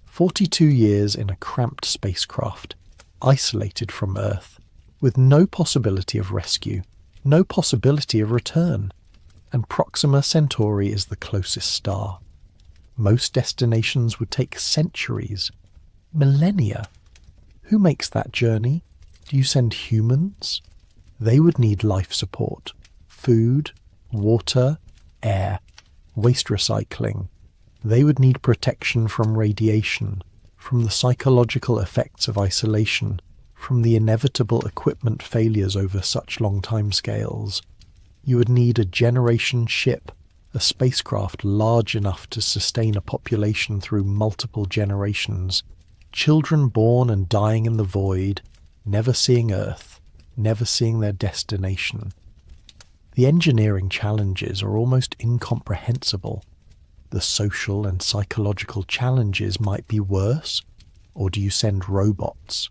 42 years in a cramped spacecraft, isolated from Earth, with no possibility of rescue, no possibility of return. And Proxima Centauri is the closest star. Most destinations would take centuries, millennia. Who makes that journey? Do you send humans? They would need life support, food, water, air, waste recycling. They would need protection from radiation, from the psychological effects of isolation, from the inevitable equipment failures over such long timescales. You would need a generation ship, a spacecraft large enough to sustain a population through multiple generations, children born and dying in the void, never seeing Earth, never seeing their destination. The engineering challenges are almost incomprehensible. The social and psychological challenges might be worse, or do you send robots?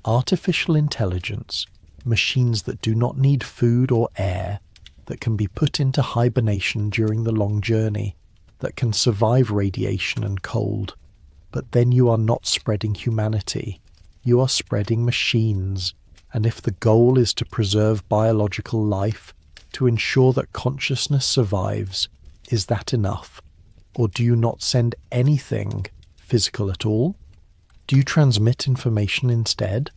Artificial intelligence, machines that do not need food or air, that can be put into hibernation during the long journey, that can survive radiation and cold. But then you are not spreading humanity, you are spreading machines, and if the goal is to preserve biological life, to ensure that consciousness survives, is that enough? Or do you not send anything physical at all? Do you transmit information instead?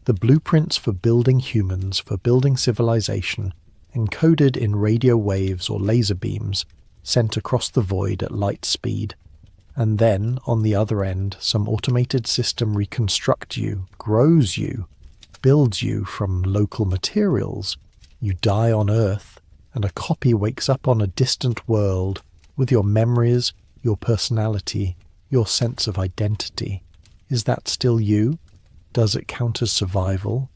The blueprints for building humans, for building civilization, encoded in radio waves or laser beams, sent across the void at light speed. And then, on the other end, some automated system reconstructs you, grows you, builds you from local materials. You die on Earth, and a copy wakes up on a distant world with your memories, your personality, your sense of identity. Is that still you? Does it count as survival?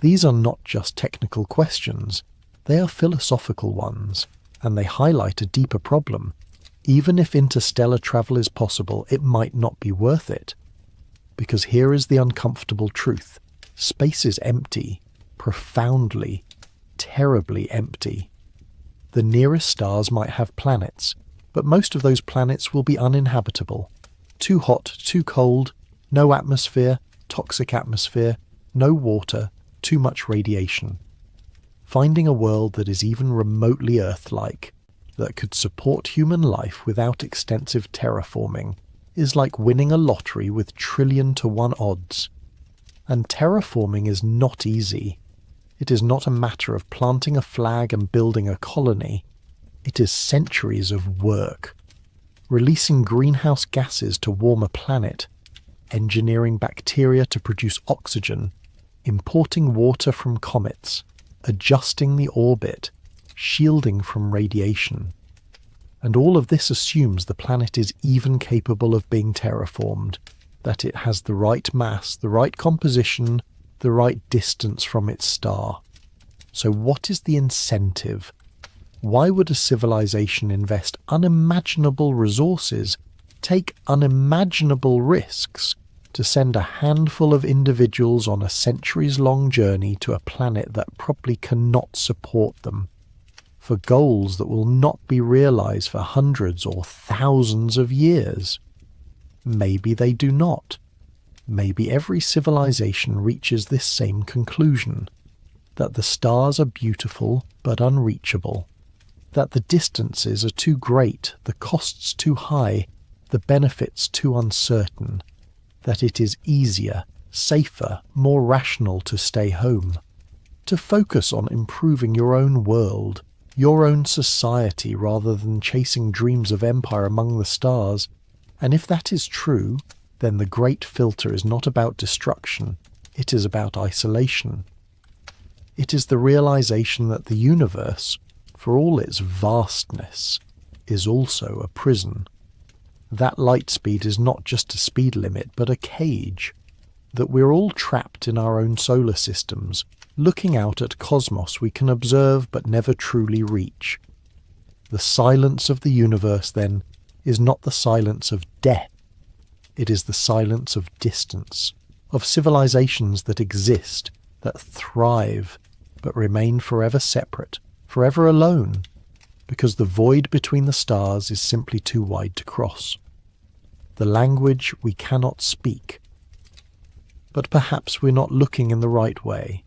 These are not just technical questions, they are philosophical ones, and they highlight a deeper problem. Even if interstellar travel is possible, it might not be worth it. Because here is the uncomfortable truth. Space is empty, profoundly, terribly empty. The nearest stars might have planets, but most of those planets will be uninhabitable. Too hot, too cold, no atmosphere, toxic atmosphere, no water, too much radiation. Finding a world that is even remotely Earth-like, that could support human life without extensive terraforming, is like winning a lottery with 1,000,000,000 to 1 odds. And terraforming is not easy. It is not a matter of planting a flag and building a colony. It is centuries of work. Releasing greenhouse gases to warm a planet, engineering bacteria to produce oxygen, importing water from comets, adjusting the orbit, shielding from radiation. And all of this assumes the planet is even capable of being terraformed, that it has the right mass, the right composition, the right distance from its star. So what is the incentive? Why would a civilization invest unimaginable resources, take unimaginable risks, to send a handful of individuals on a centuries-long journey to a planet that probably cannot support them, for goals that will not be realized for hundreds or thousands of years? Maybe they do not. Maybe every civilization reaches this same conclusion, that the stars are beautiful but unreachable, that the distances are too great, the costs too high, the benefits too uncertain, that it is easier, safer, more rational to stay home, to focus on improving your own world, your own society, rather than chasing dreams of empire among the stars. And if that is true, then the great filter is not about destruction, it is about isolation. It is the realization that the universe, for all its vastness, is also a prison. That light speed is not just a speed limit, but a cage. That we're all trapped in our own solar systems, looking out at cosmos we can observe but never truly reach. The silence of the universe, then, is not the silence of death. It is the silence of distance, of civilizations that exist, that thrive, but remain forever separate, forever alone, because the void between the stars is simply too wide to cross. The language we cannot speak. But perhaps we're not looking in the right way.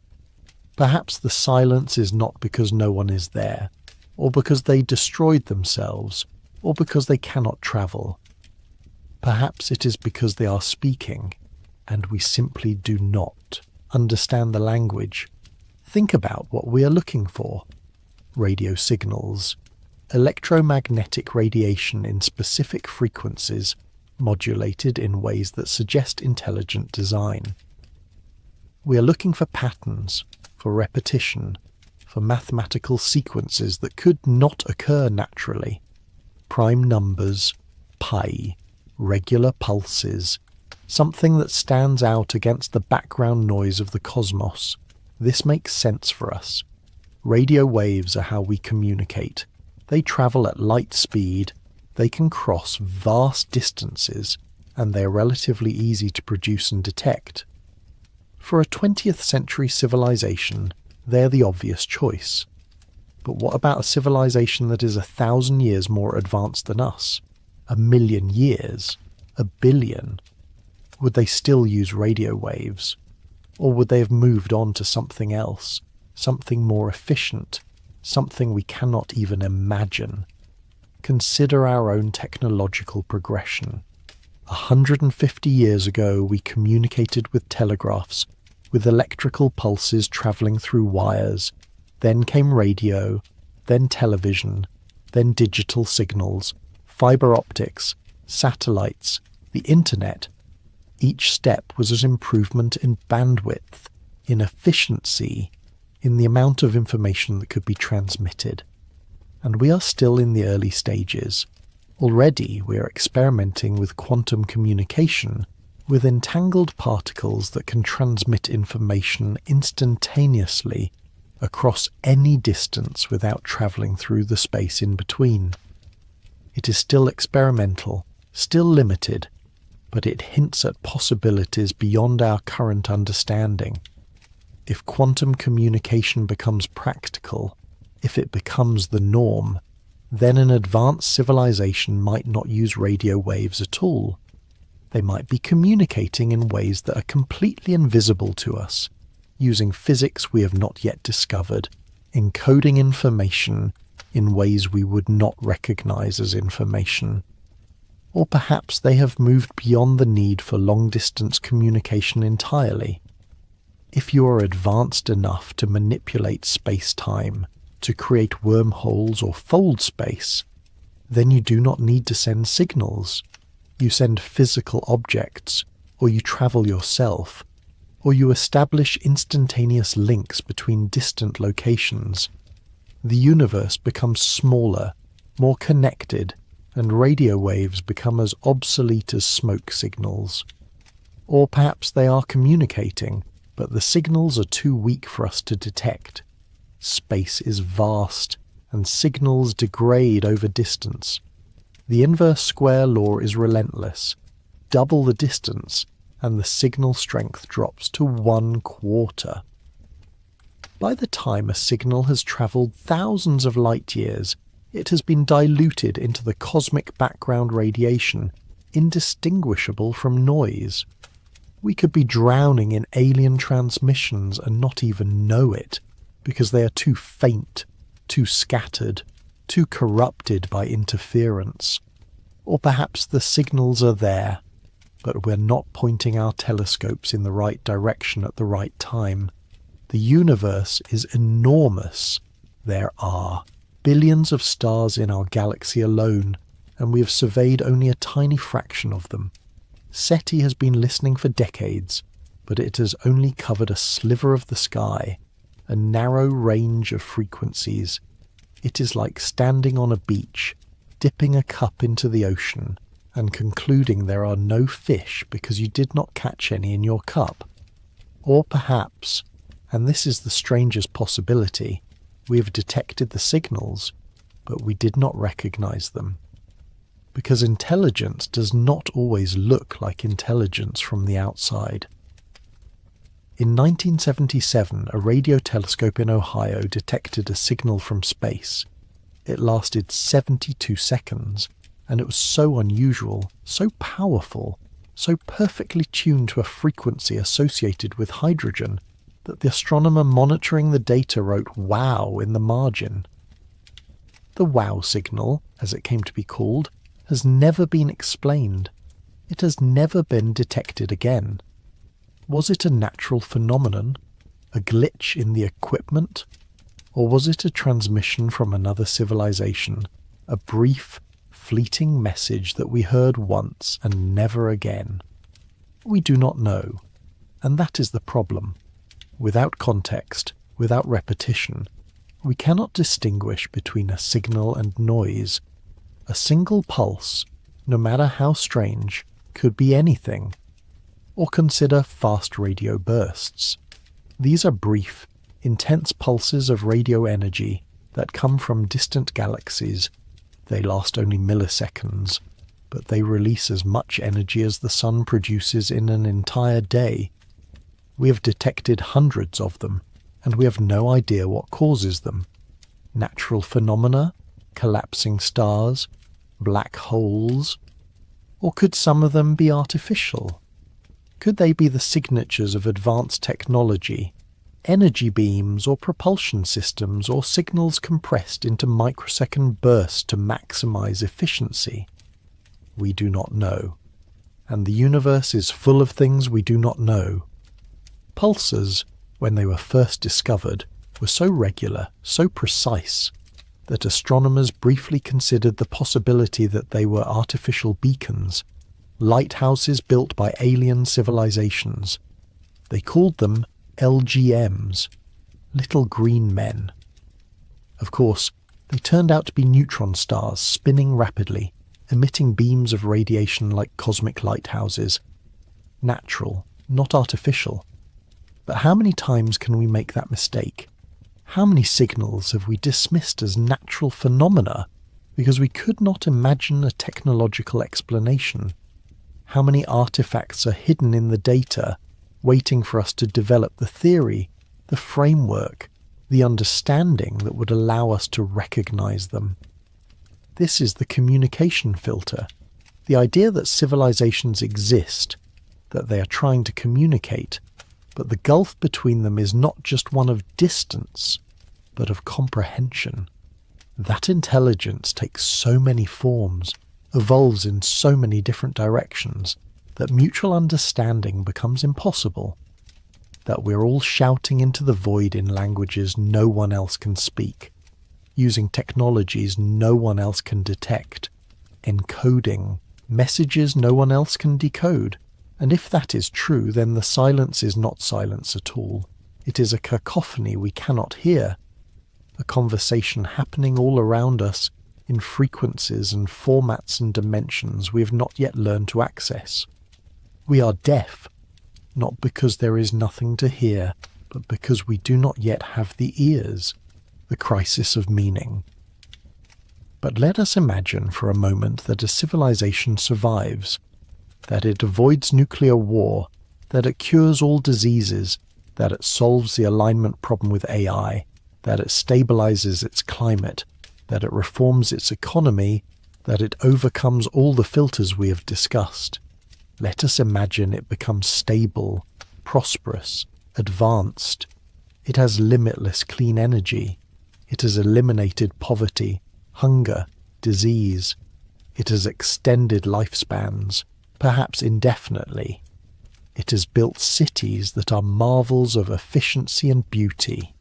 Perhaps the silence is not because no one is there, or because they destroyed themselves, or because they cannot travel. Perhaps it is because they are speaking, and we simply do not understand the language. Think about what we are looking for. Radio signals, electromagnetic radiation in specific frequencies, modulated in ways that suggest intelligent design. We are looking for patterns, for repetition, for mathematical sequences that could not occur naturally. Prime numbers, pi, regular pulses, something that stands out against the background noise of the cosmos. This makes sense for us. Radio waves are how we communicate. They travel at light speed, they can cross vast distances, and they are relatively easy to produce and detect. For a 20th century civilization, they're the obvious choice. But what about a civilization that is 1,000 years more advanced than us? 1,000,000 years? 1,000,000,000? Would they still use radio waves? Or would they have moved on to something else, something more efficient, something we cannot even imagine? Consider our own technological progression. 150 years ago, we communicated with telegraphs, with electrical pulses travelling through wires. Then came radio, then television, then digital signals, fibre optics, satellites, the internet. Each step was an improvement in bandwidth, in efficiency, in the amount of information that could be transmitted. And we are still in the early stages. Already we are experimenting with quantum communication, with entangled particles that can transmit information instantaneously across any distance without travelling through the space in between. It is still experimental, still limited, but it hints at possibilities beyond our current understanding. If quantum communication becomes practical, if it becomes the norm, then an advanced civilization might not use radio waves at all. They might be communicating in ways that are completely invisible to us, using physics we have not yet discovered, encoding information in ways we would not recognize as information. Or perhaps they have moved beyond the need for long-distance communication entirely. If you are advanced enough to manipulate space-time, to create wormholes or fold space, then you do not need to send signals. You send physical objects, or you travel yourself, or you establish instantaneous links between distant locations. The universe becomes smaller, more connected, and radio waves become as obsolete as smoke signals. Or perhaps they are communicating, but the signals are too weak for us to detect. Space is vast, and signals degrade over distance. The inverse square law is relentless. Double the distance, and the signal strength drops to 1/4. By the time a signal has travelled thousands of light years, it has been diluted into the cosmic background radiation, indistinguishable from noise. We could be drowning in alien transmissions and not even know it, because they are too faint, too scattered, too corrupted by interference. Or perhaps the signals are there, but we're not pointing our telescopes in the right direction at the right time. The universe is enormous. There are billions of stars in our galaxy alone, and we have surveyed only a tiny fraction of them. SETI has been listening for decades, but it has only covered a sliver of the sky, a narrow range of frequencies. It is like standing on a beach, dipping a cup into the ocean, and concluding there are no fish because you did not catch any in your cup. Or perhaps, and this is the strangest possibility, we have detected the signals, but we did not recognize them. Because intelligence does not always look like intelligence from the outside. In 1977, a radio telescope in Ohio detected a signal from space. It lasted 72 seconds, and it was so unusual, so powerful, so perfectly tuned to a frequency associated with hydrogen, that the astronomer monitoring the data wrote "wow" in the margin. The wow signal, as it came to be called, has never been explained. It has never been detected again. Was it a natural phenomenon, a glitch in the equipment, or was it a transmission from another civilization, a brief, fleeting message that we heard once and never again? We do not know, and that is the problem. Without context, without repetition, We cannot distinguish between a signal and noise. A single pulse, no matter how strange, could be anything. Or consider fast radio bursts. These are brief, intense pulses of radio energy that come from distant galaxies. They last only milliseconds, but they release as much energy as the sun produces in an entire day. We have detected hundreds of them, and we have no idea what causes them. Natural phenomena, collapsing stars, black holes, or could some of them be artificial? Could they be the signatures of advanced technology, energy beams or propulsion systems, or signals compressed into microsecond bursts to maximize efficiency? We do not know, and the universe is full of things we do not know. Pulsars, when they were first discovered, were so regular, so precise, that astronomers briefly considered the possibility that they were artificial beacons, lighthouses built by alien civilizations. They called them LGMs, little green men. Of course, they turned out to be neutron stars spinning rapidly, emitting beams of radiation like cosmic lighthouses. Natural, not artificial. But how many times can we make that mistake? How many signals have we dismissed as natural phenomena because we could not imagine a technological explanation? How many artifacts are hidden in the data, waiting for us to develop the theory, the framework, the understanding that would allow us to recognize them? This is the communication filter, the idea that civilizations exist, that they are trying to communicate, but the gulf between them is not just one of distance, but of comprehension. That intelligence takes so many forms, evolves in so many different directions, that mutual understanding becomes impossible, that we're all shouting into the void in languages no one else can speak, using technologies no one else can detect, encoding messages no one else can decode. And if that is true, then the silence is not silence at all. It is a cacophony we cannot hear, a conversation happening all around us in frequencies and formats and dimensions we have not yet learned to access. We are deaf, not because there is nothing to hear, but because we do not yet have the ears, the crisis of meaning. But let us imagine for a moment that a civilization survives, that it avoids nuclear war, that it cures all diseases, that it solves the alignment problem with AI, that it stabilizes its climate, that it reforms its economy, that it overcomes all the filters we have discussed. Let us imagine it becomes stable, prosperous, advanced. It has limitless clean energy. It has eliminated poverty, hunger, disease. It has extended lifespans, perhaps indefinitely. It has built cities that are marvels of efficiency and beauty.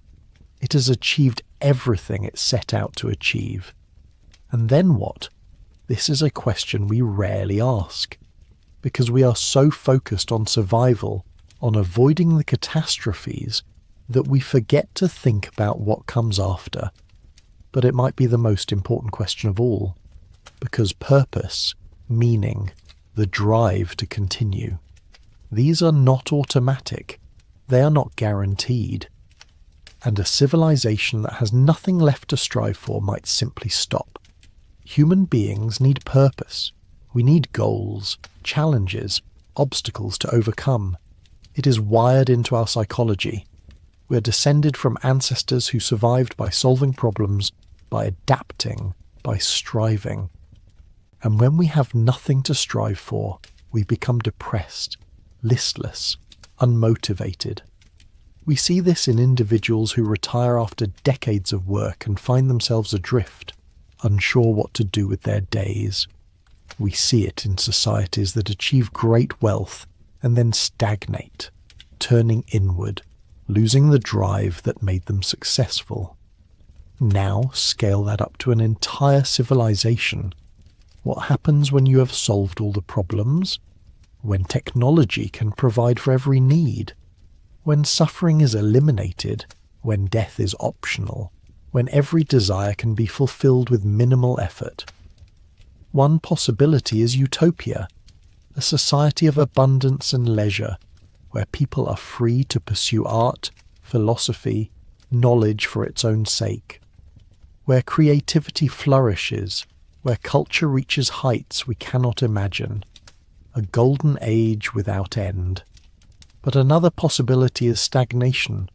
It has achieved everything it set out to achieve. And then what? This is a question we rarely ask, because we are so focused on survival, on avoiding the catastrophes, that we forget to think about what comes after. But it might be the most important question of all, because purpose, meaning, the drive to continue, these are not automatic, they are not guaranteed. And a civilization that has nothing left to strive for might simply stop. Human beings need purpose. We need goals, challenges, obstacles to overcome. It is wired into our psychology. We are descended from ancestors who survived by solving problems, by adapting, by striving. And when we have nothing to strive for, we become depressed, listless, unmotivated. We see this in individuals who retire after decades of work and find themselves adrift, unsure what to do with their days. We see it in societies that achieve great wealth and then stagnate, turning inward, losing the drive that made them successful. Now scale that up to an entire civilization. What happens when you have solved all the problems? When technology can provide for every need? When suffering is eliminated? When death is optional? when every desire can be fulfilled with minimal effort. One possibility is utopia, a society of abundance and leisure, where people are free to pursue art, philosophy, knowledge for its own sake, where creativity flourishes, where culture reaches heights we cannot imagine, a golden age without end. But another possibility is stagnation,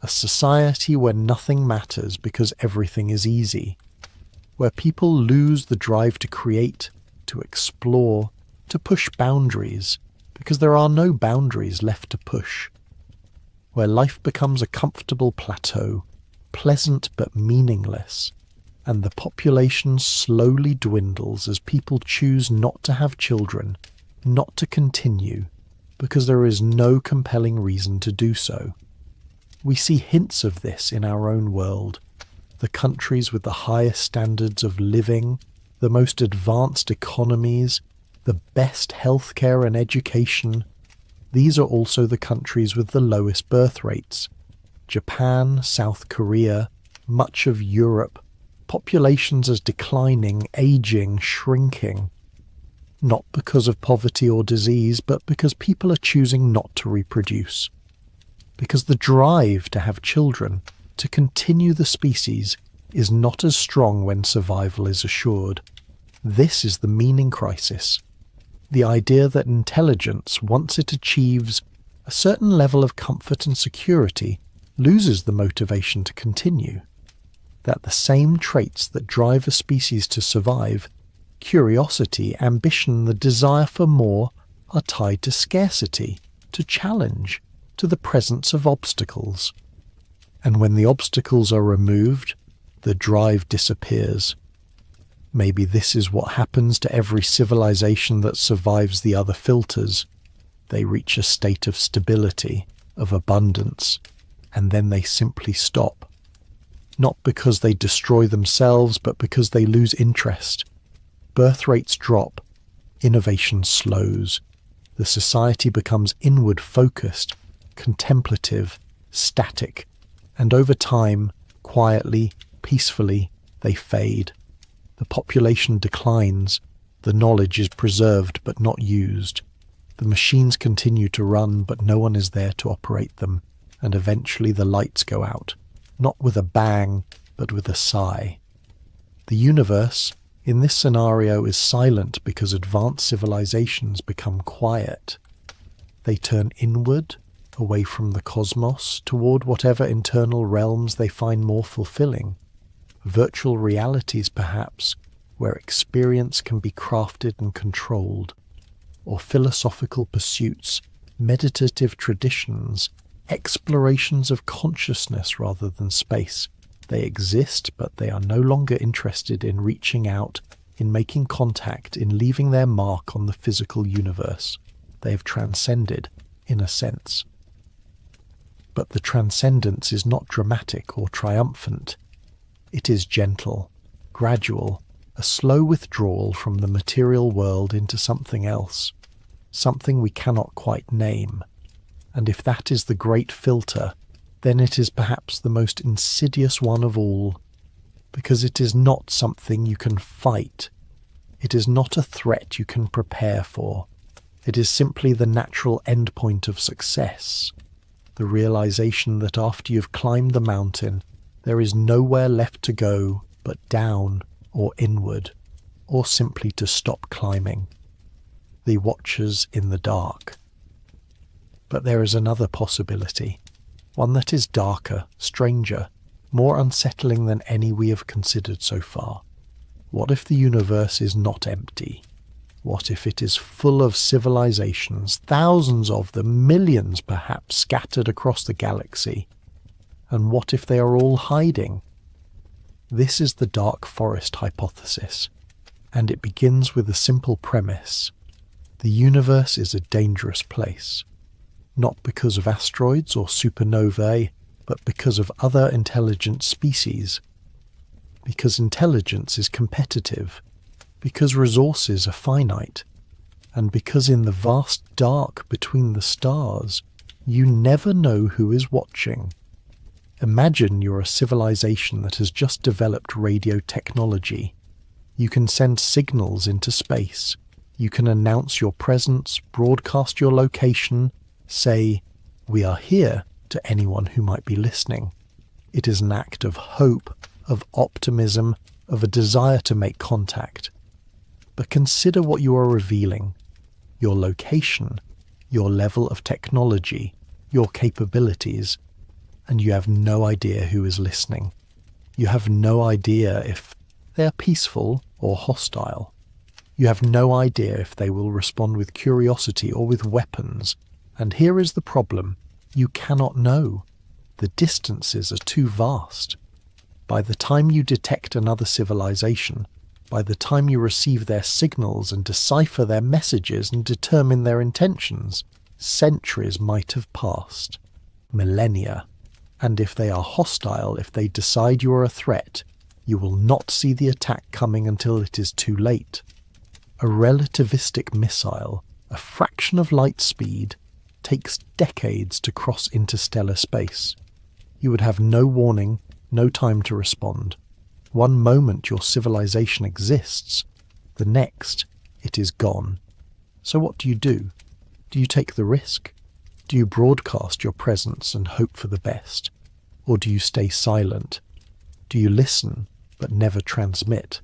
a society where nothing matters because everything is easy, where people lose the drive to create, to explore, to push boundaries, because there are no boundaries left to push, where life becomes a comfortable plateau, pleasant but meaningless, and the population slowly dwindles as people choose not to have children, not to continue, because there is no compelling reason to do so. We see hints of this in our own world. The countries with the highest standards of living, the most advanced economies, the best healthcare and education, these are also the countries with the lowest birth rates. Japan, South Korea, much of Europe, populations as declining, aging, shrinking. Not because of poverty or disease, but because people are choosing not to reproduce. Because the drive to have children, to continue the species, is not as strong when survival is assured. This is the meaning crisis. The idea that intelligence, once it achieves a certain level of comfort and security, loses the motivation to continue. That the same traits that drive a species to survive, curiosity, ambition, the desire for more, are tied to scarcity, to challenge, to the presence of obstacles. And when the obstacles are removed, the drive disappears. Maybe this is what happens to every civilization that survives the other filters. They reach a state of stability, of abundance, and then they simply stop. Not because they destroy themselves, but because they lose interest. Birth rates drop, innovation slows, the society becomes inward focused, contemplative, static, and over time, quietly, peacefully, they fade. The population declines, the knowledge is preserved but not used. The machines continue to run, but no one is there to operate them, and eventually the lights go out, not with a bang, but with a sigh. The universe, in this scenario, is silent because advanced civilizations become quiet. They turn inward, away from the cosmos, toward whatever internal realms they find more fulfilling. Virtual realities, perhaps, where experience can be crafted and controlled, or philosophical pursuits, meditative traditions, explorations of consciousness rather than space. They exist, but they are no longer interested in reaching out, in making contact, in leaving their mark on the physical universe. They have transcended, in a sense. But the transcendence is not dramatic or triumphant. It is gentle, gradual, a slow withdrawal from the material world into something else, something we cannot quite name. And if that is the great filter, then it is perhaps the most insidious one of all, because it is not something you can fight. It is not a threat you can prepare for. It is simply the natural endpoint of success, the realization that after you've climbed the mountain, there is nowhere left to go but down or inward, or simply to stop climbing. The watchers in the dark. But there is another possibility, one that is darker, stranger, more unsettling than any we have considered so far. What if the universe is not empty? What if it is full of civilizations, thousands of them, millions perhaps, scattered across the galaxy? And what if they are all hiding? This is the dark forest hypothesis, and it begins with a simple premise. The universe is a dangerous place, not because of asteroids or supernovae, but because of other intelligent species. Because intelligence is competitive, because resources are finite, and because in the vast dark between the stars, you never know who is watching. Imagine you're a civilization that has just developed radio technology. You can send signals into space. You can announce your presence, broadcast your location, say, "We are here," to anyone who might be listening. It is an act of hope, of optimism, of a desire to make contact. But consider what you are revealing: your location, your level of technology, your capabilities, and you have no idea who is listening. You have no idea if they are peaceful or hostile. You have no idea if they will respond with curiosity or with weapons. And here is the problem: you cannot know. The distances are too vast. By the time you detect another civilization, by the time you receive their signals and decipher their messages and determine their intentions, centuries might have passed, millennia. And if they are hostile, if they decide you are a threat, you will not see the attack coming until it is too late. A relativistic missile, a fraction of light speed, takes decades to cross interstellar space. You would have no warning, no time to respond. One moment your civilization exists, the next it is gone. So what do? Do you take the risk? Do you broadcast your presence and hope for the best? Or do you stay silent? Do you listen but never transmit?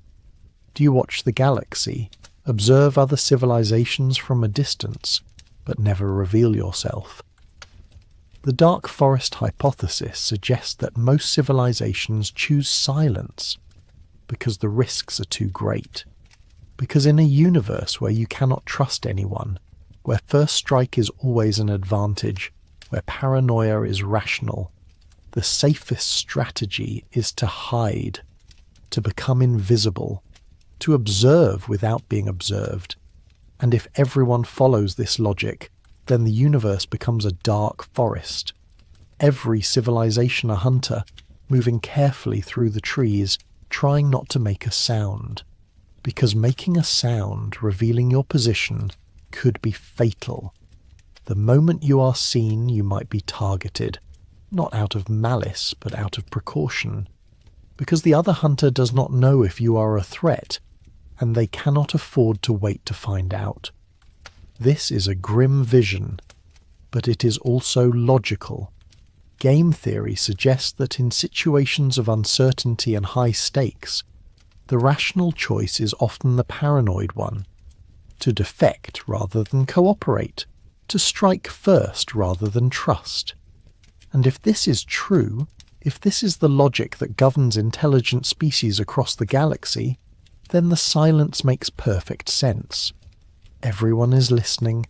Do you watch the galaxy, observe other civilizations from a distance, but never reveal yourself? The dark forest hypothesis suggests that most civilizations choose silence because the risks are too great. Because in a universe where you cannot trust anyone, where first strike is always an advantage, where paranoia is rational, the safest strategy is to hide, to become invisible, to observe without being observed. And if everyone follows this logic, then the universe becomes a dark forest. Every civilization a hunter, moving carefully through the trees, trying not to make a sound. Because making a sound, revealing your position, could be fatal. The moment you are seen, you might be targeted, not out of malice, but out of precaution. Because the other hunter does not know if you are a threat, and they cannot afford to wait to find out. This is a grim vision, but it is also logical. Game theory suggests that in situations of uncertainty and high stakes, the rational choice is often the paranoid one: to defect rather than cooperate, to strike first rather than trust. And if this is true, if this is the logic that governs intelligent species across the galaxy, then the silence makes perfect sense. Everyone is listening.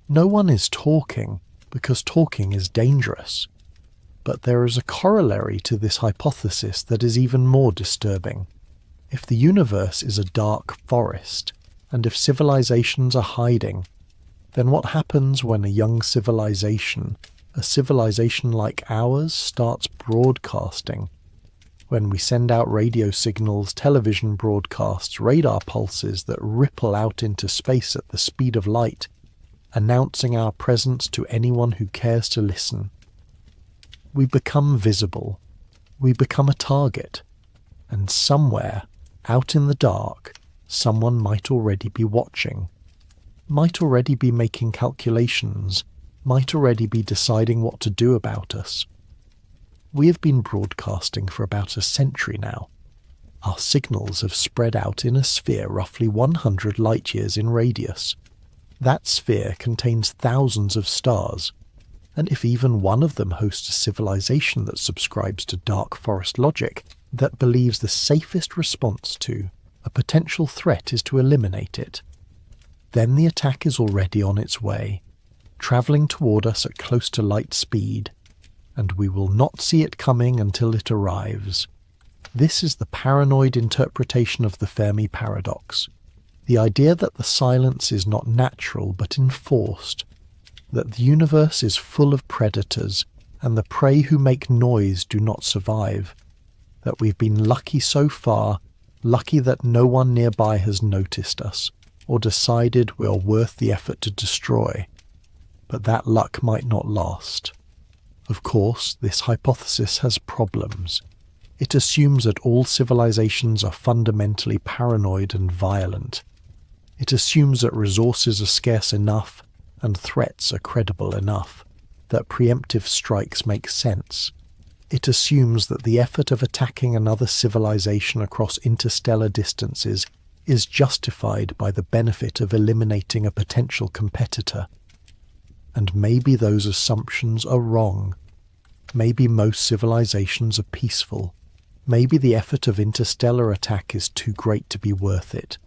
No one is talking, because talking is dangerous. But there is a corollary to this hypothesis that is even more disturbing. If the universe is a dark forest, and if civilizations are hiding, then what happens when a young civilization, a civilization like ours, starts broadcasting? When we send out radio signals, television broadcasts, radar pulses that ripple out into space at the speed of light, announcing our presence to anyone who cares to listen. We become visible. We become a target. And somewhere, out in the dark, someone might already be watching, might already be making calculations, might already be deciding what to do about us. We have been broadcasting for about a century now. Our signals have spread out in a sphere roughly 100 light-years in radius. That sphere contains thousands of stars, and if even one of them hosts a civilization that subscribes to dark forest logic, that believes the safest response to a potential threat is to eliminate it, then the attack is already on its way, travelling toward us at close to light speed, and we will not see it coming until it arrives. This is the paranoid interpretation of the Fermi paradox, the idea that the silence is not natural but enforced, that the universe is full of predators, and the prey who make noise do not survive, that we've been lucky so far, lucky that no one nearby has noticed us, or decided we are worth the effort to destroy. But that luck might not last. Of course, this hypothesis has problems. It assumes that all civilizations are fundamentally paranoid and violent. It assumes that resources are scarce enough and threats are credible enough, that preemptive strikes make sense. It assumes that the effort of attacking another civilization across interstellar distances is justified by the benefit of eliminating a potential competitor. And maybe those assumptions are wrong. Maybe most civilizations are peaceful. Maybe the effort of interstellar attack is too great to be worth it.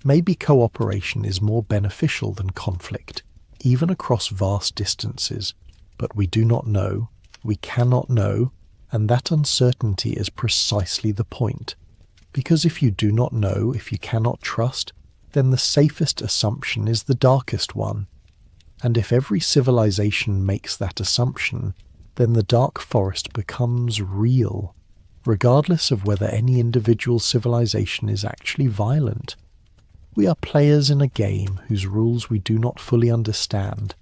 Maybe cooperation is more beneficial than conflict, even across vast distances. But we do not know, we cannot know, and that uncertainty is precisely the point. Because if you do not know, if you cannot trust, then the safest assumption is the darkest one. And if every civilization makes that assumption, then the dark forest becomes real, regardless of whether any individual civilization is actually violent. We are players in a game whose rules we do not fully understand.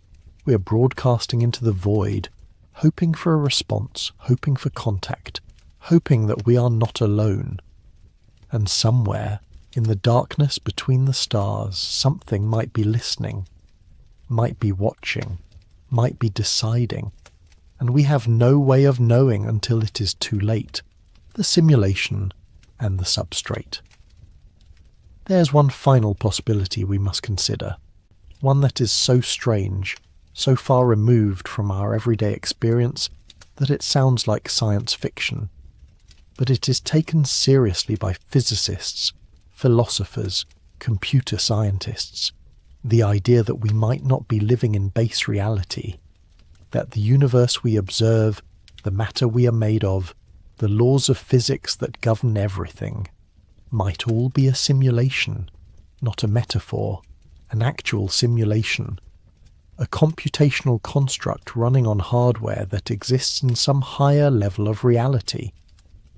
We are broadcasting into the void, hoping for a response, hoping for contact, hoping that we are not alone. And somewhere, in the darkness between the stars, something might be listening, might be watching, might be deciding, and we have no way of knowing until it is too late. The simulation and the substrate. There's one final possibility we must consider, one that is so strange, so far removed from our everyday experience that it sounds like science fiction. But it is taken seriously by physicists, philosophers, computer scientists. The idea that we might not be living in base reality, that the universe we observe, the matter we are made of, the laws of physics that govern everything, might all be a simulation, not a metaphor, an actual simulation, a computational construct running on hardware that exists in some higher level of reality,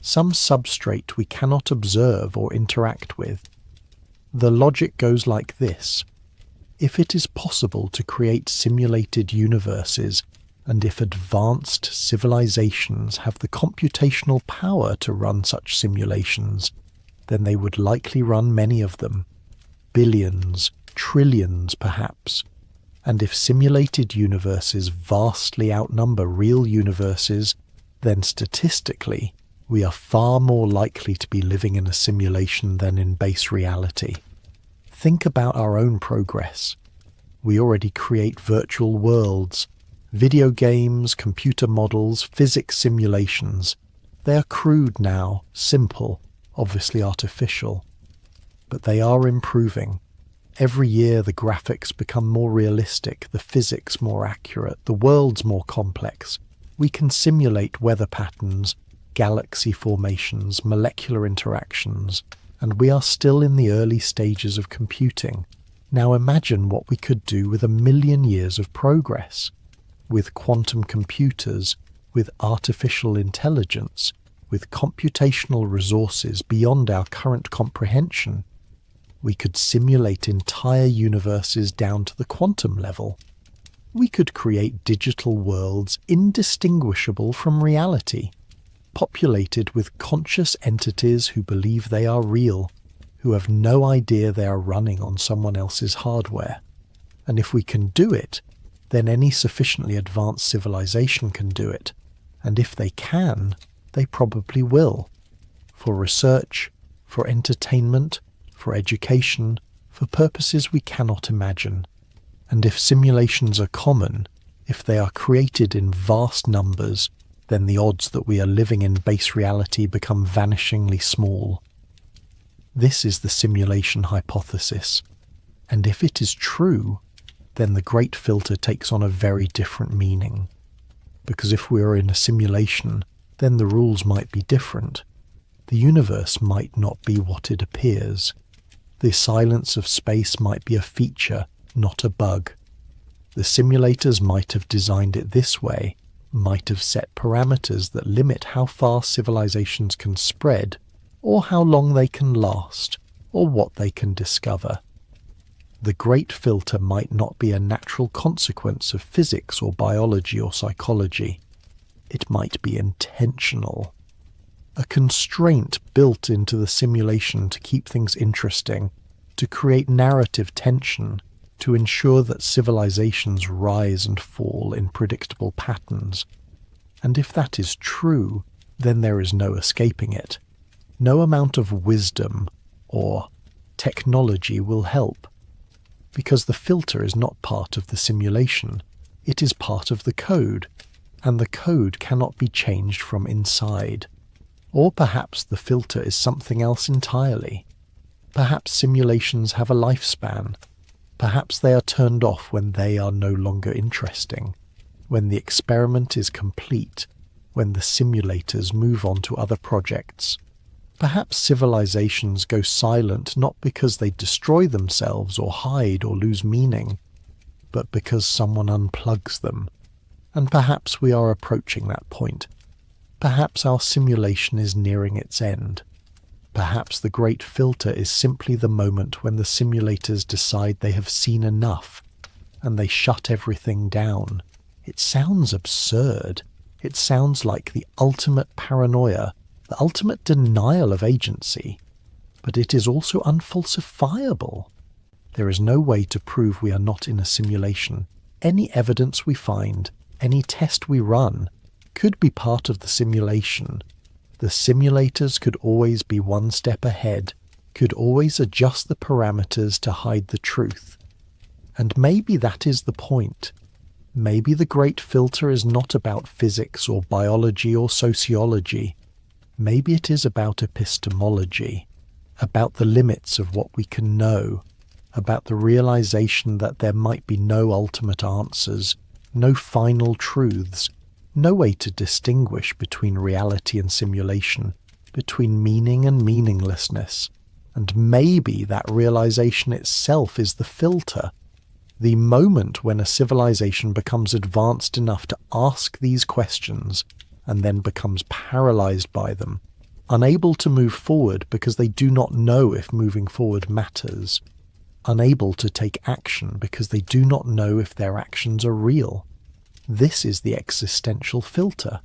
some substrate we cannot observe or interact with. The logic goes like this. If it is possible to create simulated universes, and if advanced civilizations have the computational power to run such simulations, then they would likely run many of them, billions, trillions perhaps. And if simulated universes vastly outnumber real universes, then statistically, we are far more likely to be living in a simulation than in base reality. Think about our own progress. We already create virtual worlds, video games, computer models, physics simulations. They are crude now, simple, obviously artificial. But they are improving. Every year the graphics become more realistic, the physics more accurate, the world's more complex. We can simulate weather patterns, galaxy formations, molecular interactions, and we are still in the early stages of computing. Now imagine what we could do with 1,000,000 years of progress. With quantum computers, with artificial intelligence, with computational resources beyond our current comprehension. We could simulate entire universes down to the quantum level. We could create digital worlds indistinguishable from reality, populated with conscious entities who believe they are real, who have no idea they are running on someone else's hardware. And if we can do it, then any sufficiently advanced civilization can do it. And if they can, they probably will. For research, for entertainment, for education, for purposes we cannot imagine. And if simulations are common, if they are created in vast numbers, then the odds that we are living in base reality become vanishingly small. This is the simulation hypothesis. And if it is true, then the great filter takes on a very different meaning. Because if we are in a simulation, then the rules might be different. The universe might not be what it appears. The silence of space might be a feature, not a bug. The simulators might have designed it this way, might have set parameters that limit how far civilizations can spread, or how long they can last, or what they can discover. The great filter might not be a natural consequence of physics or biology or psychology. It might be intentional. A constraint built into the simulation to keep things interesting, to create narrative tension, to ensure that civilizations rise and fall in predictable patterns. And if that is true, then there is no escaping it. No amount of wisdom or technology will help, because the filter is not part of the simulation. It is part of the code, and the code cannot be changed from inside. Or perhaps the filter is something else entirely. Perhaps simulations have a lifespan. Perhaps they are turned off when they are no longer interesting, when the experiment is complete, when the simulators move on to other projects. Perhaps civilizations go silent not because they destroy themselves or hide or lose meaning, but because someone unplugs them. And perhaps we are approaching that point. Perhaps our simulation is nearing its end. Perhaps the great filter is simply the moment when the simulators decide they have seen enough, and they shut everything down. It sounds absurd. It sounds like the ultimate paranoia, the ultimate denial of agency, but it is also unfalsifiable. There is no way to prove we are not in a simulation. Any evidence we find, any test we run, could be part of the simulation. The simulators could always be one step ahead, could always adjust the parameters to hide the truth. And maybe that is the point. Maybe the great filter is not about physics or biology or sociology. Maybe it is about epistemology, about the limits of what we can know, about the realization that there might be no ultimate answers, no final truths, no way to distinguish between reality and simulation, between meaning and meaninglessness. And maybe that realization itself is the filter, the moment when a civilization becomes advanced enough to ask these questions and then becomes paralyzed by them, unable to move forward because they do not know if moving forward matters, unable to take action because they do not know if their actions are real. This is the existential filter.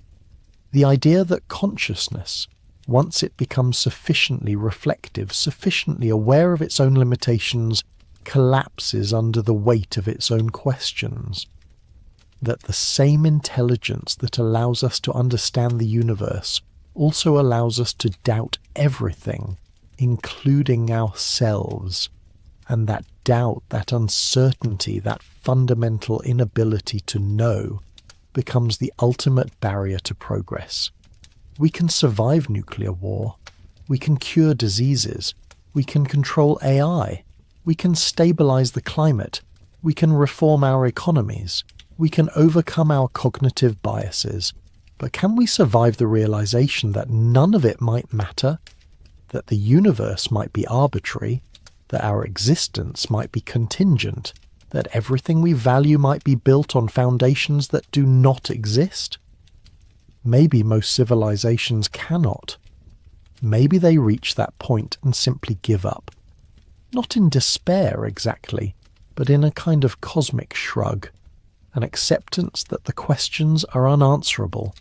The idea that consciousness, once it becomes sufficiently reflective, sufficiently aware of its own limitations, collapses under the weight of its own questions. That the same intelligence that allows us to understand the universe also allows us to doubt everything, including ourselves. And that doubt, that uncertainty, that fundamental inability to know becomes the ultimate barrier to progress. We can survive nuclear war. We can cure diseases. We can control AI. We can stabilize the climate. We can reform our economies. We can overcome our cognitive biases. But can we survive the realization that none of it might matter? That the universe might be arbitrary? That our existence might be contingent? That everything we value might be built on foundations that do not exist? Maybe most civilizations cannot. Maybe they reach that point and simply give up. Not in despair exactly, but in a kind of cosmic shrug, an acceptance that the questions are unanswerable,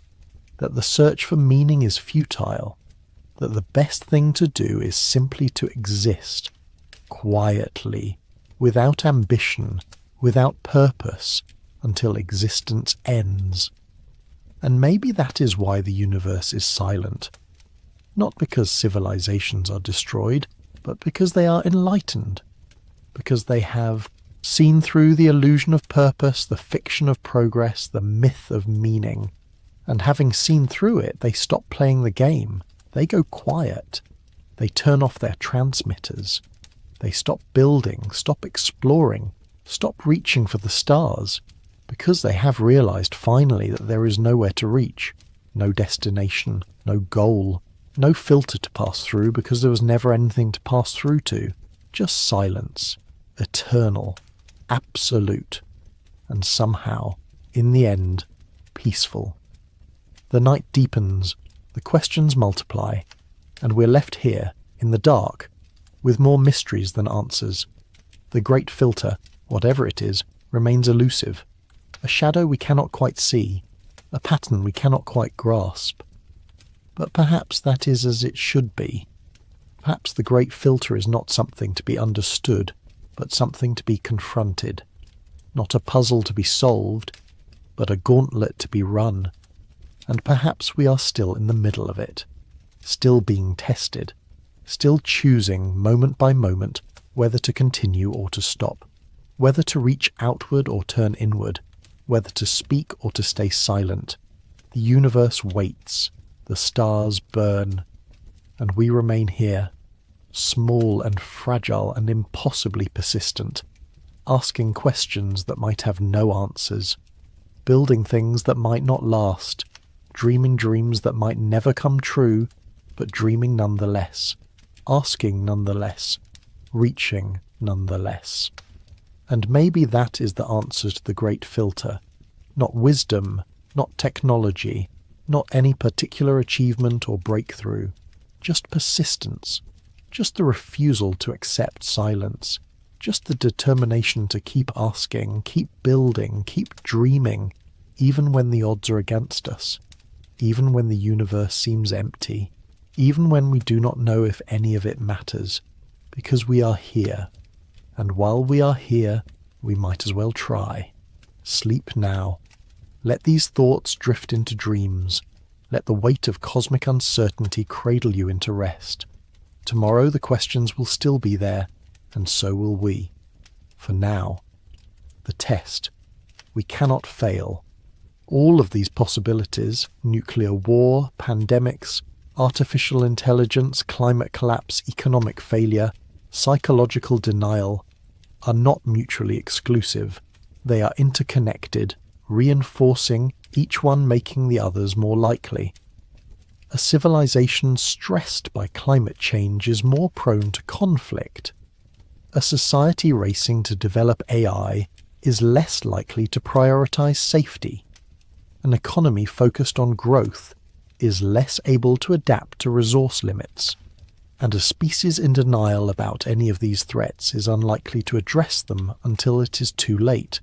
that the search for meaning is futile, that the best thing to do is simply to exist, quietly, without ambition, without purpose, until existence ends. And maybe that is why the universe is silent. Not because civilizations are destroyed, but because they are enlightened, because they have seen through the illusion of purpose, the fiction of progress, the myth of meaning, and having seen through it, they stop playing the game. They go quiet. They turn off their transmitters. They stop building, stop exploring, stop reaching for the stars, because they have realized finally that there is nowhere to reach, no destination, no goal, no filter to pass through because there was never anything to pass through to, just silence, eternal, absolute, and somehow, in the end, peaceful. The night deepens, the questions multiply, and we're left here, in the dark, with more mysteries than answers. The great filter, whatever it is, remains elusive, a shadow we cannot quite see, a pattern we cannot quite grasp. But perhaps that is as it should be. Perhaps the great filter is not something to be understood, but something to be confronted. Not a puzzle to be solved, but a gauntlet to be run. And perhaps we are still in the middle of it, still being tested, still choosing moment by moment whether to continue or to stop, whether to reach outward or turn inward, whether to speak or to stay silent. The universe waits, the stars burn, and we remain here, small and fragile and impossibly persistent, asking questions that might have no answers, building things that might not last, dreaming dreams that might never come true, but dreaming nonetheless, asking nonetheless, reaching nonetheless. And maybe that is the answer to the great filter. Not wisdom, not technology, not any particular achievement or breakthrough, just persistence, just the refusal to accept silence, just the determination to keep asking, keep building, keep dreaming, even when the odds are against us, even when the universe seems empty, even when we do not know if any of it matters, because we are here. And while we are here, we might as well try. Sleep now. Let these thoughts drift into dreams. Let the weight of cosmic uncertainty cradle you into rest. Tomorrow the questions will still be there, and so will we. For now, the test. We cannot fail. All of these possibilities, nuclear war, pandemics, artificial intelligence, climate collapse, economic failure, psychological denial, are not mutually exclusive. They are interconnected, reinforcing, each one making the others more likely. A civilization stressed by climate change is more prone to conflict. A society racing to develop AI is less likely to prioritize safety. An economy focused on growth is less able to adapt to resource limits. And a species in denial about any of these threats is unlikely to address them until it is too late.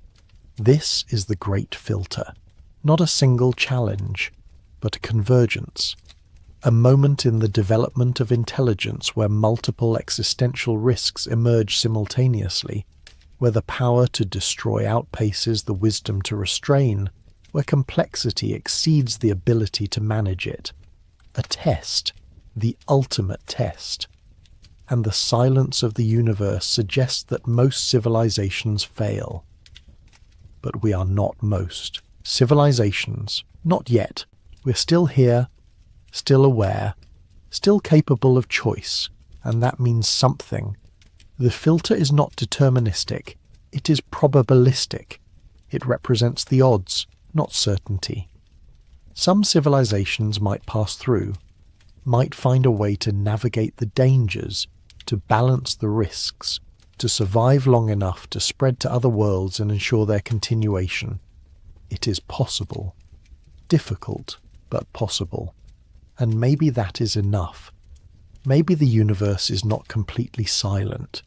This is the great filter. Not a single challenge, but a convergence. A moment in the development of intelligence where multiple existential risks emerge simultaneously, where the power to destroy outpaces the wisdom to restrain, where complexity exceeds the ability to manage it. A test, the ultimate test. And the silence of the universe suggests that most civilizations fail. But we are not most. Civilizations, not yet. We're still here, still aware, still capable of choice, and that means something. The filter is not deterministic, it is probabilistic. It represents the odds, not certainty. Some civilizations might pass through, might find a way to navigate the dangers, to balance the risks, to survive long enough to spread to other worlds and ensure their continuation. It is possible. Difficult, but possible. And maybe that is enough. Maybe the universe is not completely silent.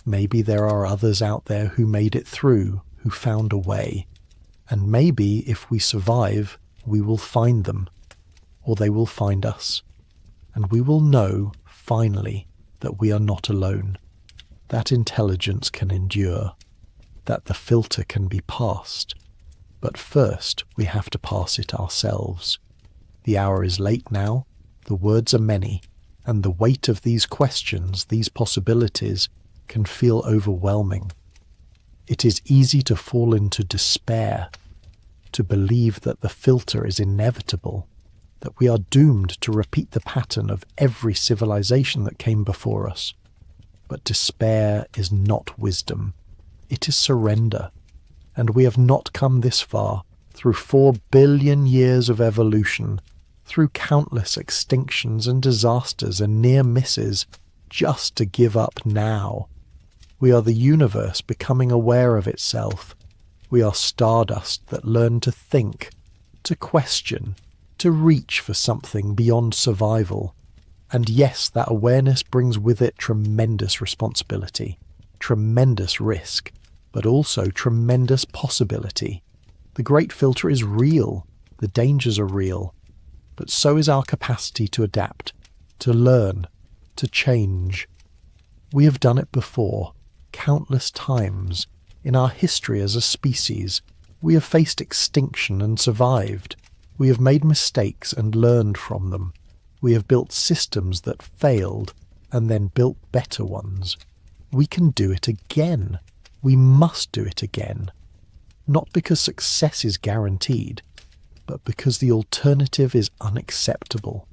Maybe there are others out there who made it through, who found a way. And maybe if we survive, we will find them, or they will find us. And we will know, finally, that we are not alone, that intelligence can endure, that the filter can be passed. But first, we have to pass it ourselves. The hour is late now, the words are many, and the weight of these questions, these possibilities, can feel overwhelming. It is easy to fall into despair, to believe that the filter is inevitable, that we are doomed to repeat the pattern of every civilization that came before us. But despair is not wisdom. It is surrender. And we have not come this far, through 4 billion years of evolution, through countless extinctions and disasters and near misses, just to give up now. We are the universe becoming aware of itself. We are stardust that learn to think, to question, to reach for something beyond survival. And yes, that awareness brings with it tremendous responsibility, tremendous risk, but also tremendous possibility. The great filter is real. The dangers are real, but so is our capacity to adapt, to learn, to change. We have done it before, countless times. In our history as a species, we have faced extinction and survived. We have made mistakes and learned from them. We have built systems that failed and then built better ones. We can do it again. We must do it again. Not because success is guaranteed, but because the alternative is unacceptable.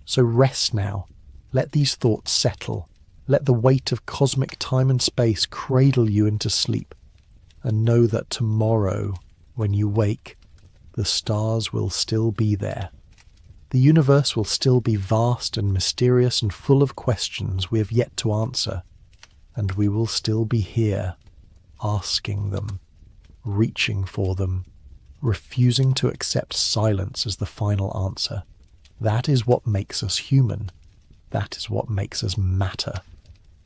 So rest now. Let these thoughts settle. Let the weight of cosmic time and space cradle you into sleep. And know that tomorrow, when you wake, the stars will still be there. The universe will still be vast and mysterious and full of questions we have yet to answer. And we will still be here, asking them, reaching for them, refusing to accept silence as the final answer. That is what makes us human. That is what makes us matter.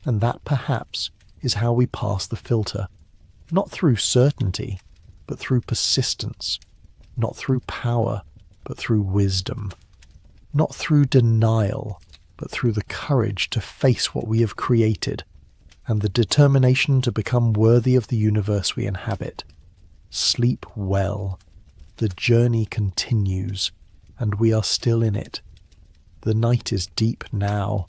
And that perhaps is how we pass the filter. Not through certainty, but through persistence. Not through power, but through wisdom. Not through denial, but through the courage to face what we have created, and the determination to become worthy of the universe we inhabit. Sleep well. The journey continues, and we are still in it. The night is deep now.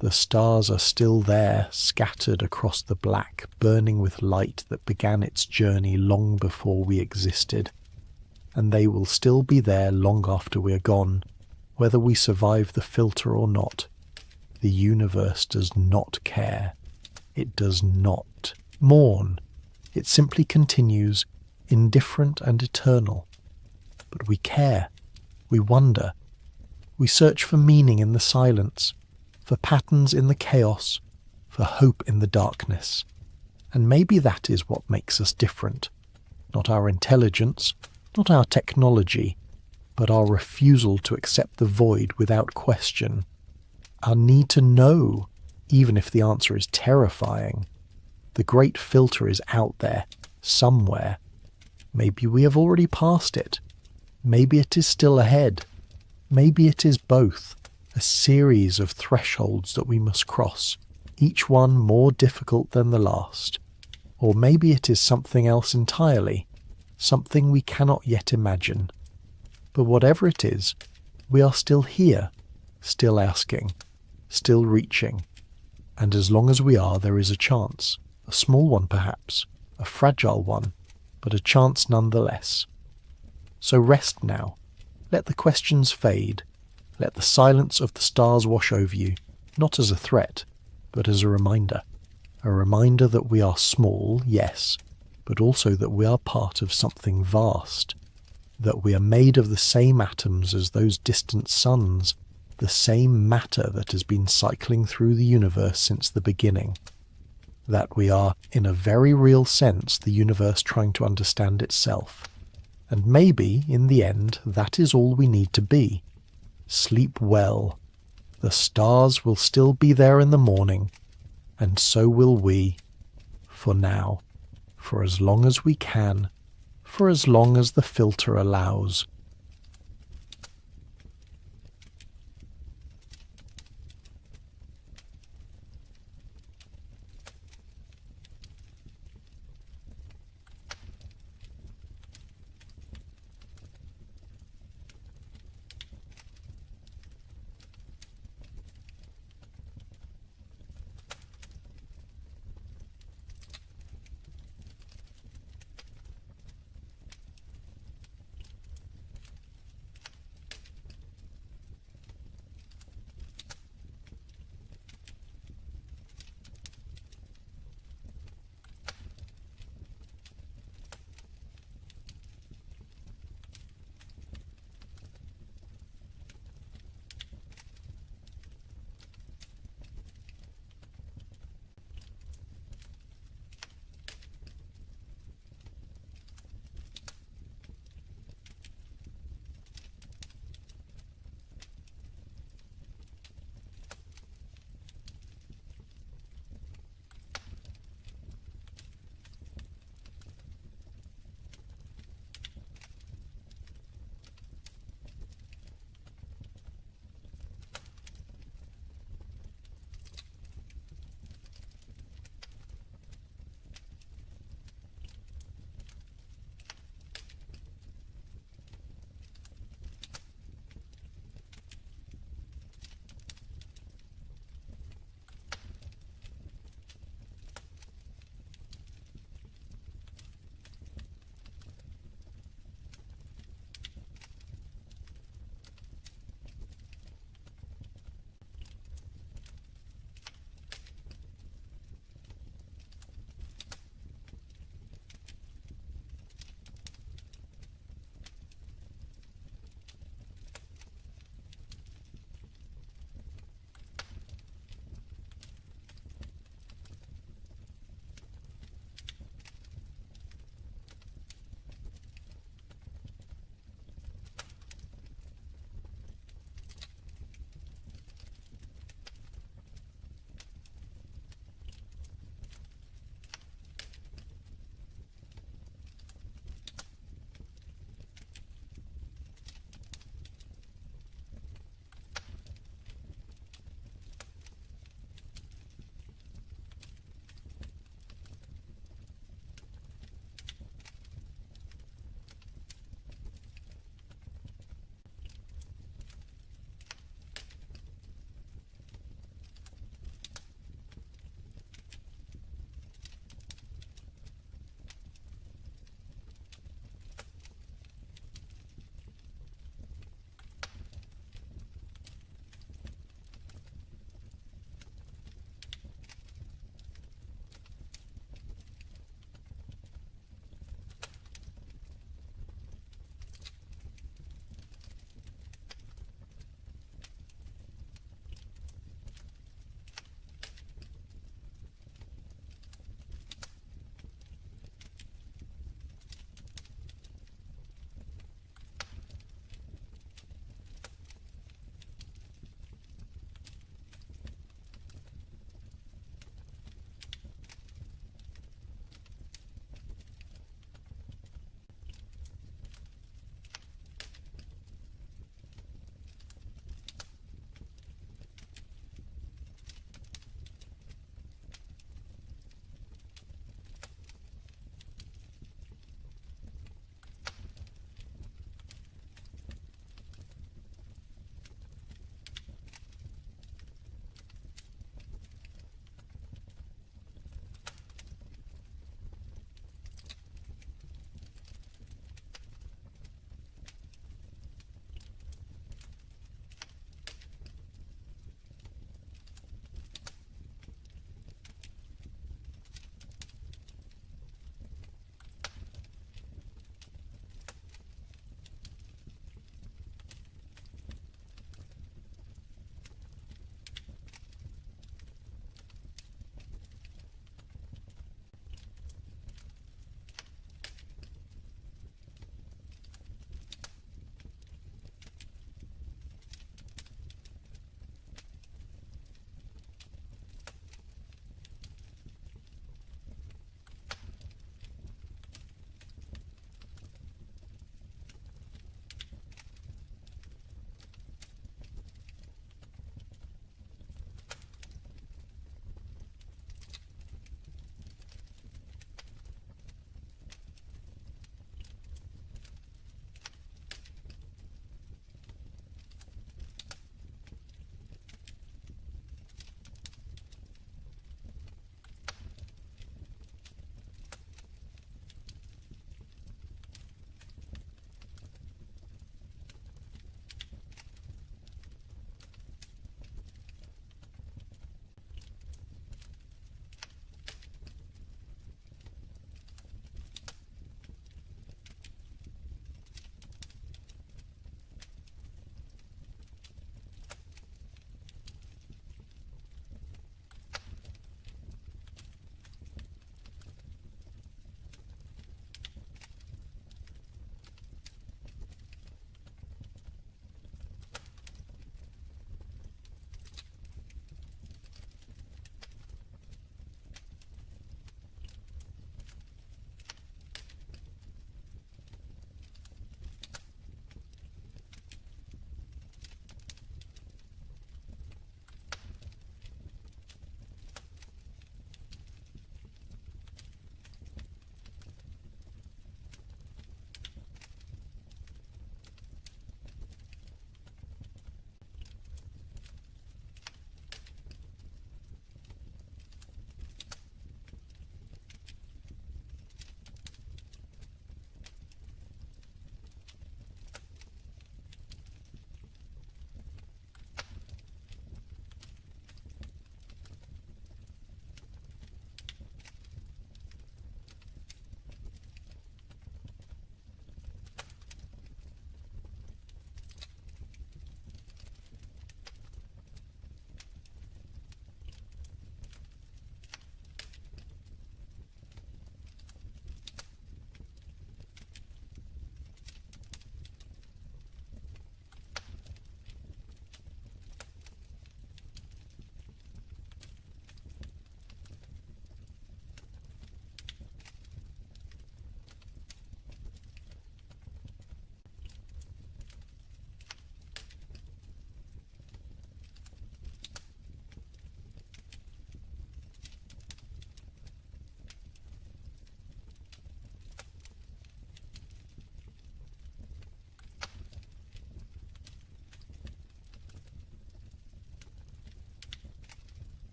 The stars are still there, scattered across the black, burning with light that began its journey long before we existed. And they will still be there long after we are gone, whether we survive the filter or not. The universe does not care. It does not mourn. It simply continues, indifferent and eternal. But we care. We wonder. We search for meaning in the silence, for patterns in the chaos, for hope in the darkness. And maybe that is what makes us different. Not our intelligence, not our technology, but our refusal to accept the void without question. Our need to know, even if the answer is terrifying. The great filter is out there, somewhere. Maybe we have already passed it. Maybe it is still ahead. Maybe it is both, a series of thresholds that we must cross, each one more difficult than the last. Or maybe it is something else entirely, something we cannot yet imagine. But whatever it is, we are still here, still asking, still reaching. And as long as we are, there is a chance, a small one perhaps, a fragile one, but a chance nonetheless. So rest now. Let the questions fade. Let the silence of the stars wash over you, not as a threat, but as a reminder. A reminder that we are small, yes, but also that we are part of something vast. That we are made of the same atoms as those distant suns, the same matter that has been cycling through the universe since the beginning. That we are, in a very real sense, the universe trying to understand itself. And maybe, in the end, that is all we need to be. Sleep well. The stars will still be there in the morning, and so will we. For now. For as long as we can. For as long as the filter allows.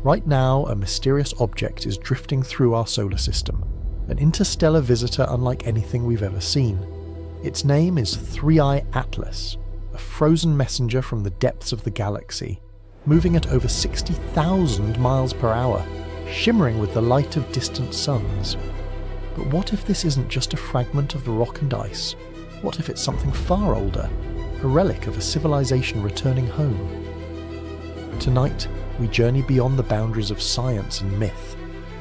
Right now, a mysterious object is drifting through our solar system, an interstellar visitor unlike anything we've ever seen. Its name is 3I Atlas, a frozen messenger from the depths of the galaxy, moving at over 60,000 miles per hour, shimmering with the light of distant suns. But what if this isn't just a fragment of the rock and ice? What if it's something far older, a relic of a civilization returning home? Tonight, we journey beyond the boundaries of science and myth,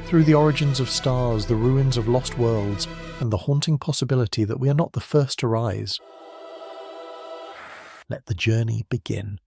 through the origins of stars, the ruins of lost worlds, and the haunting possibility that we are not the first to rise. Let the journey begin.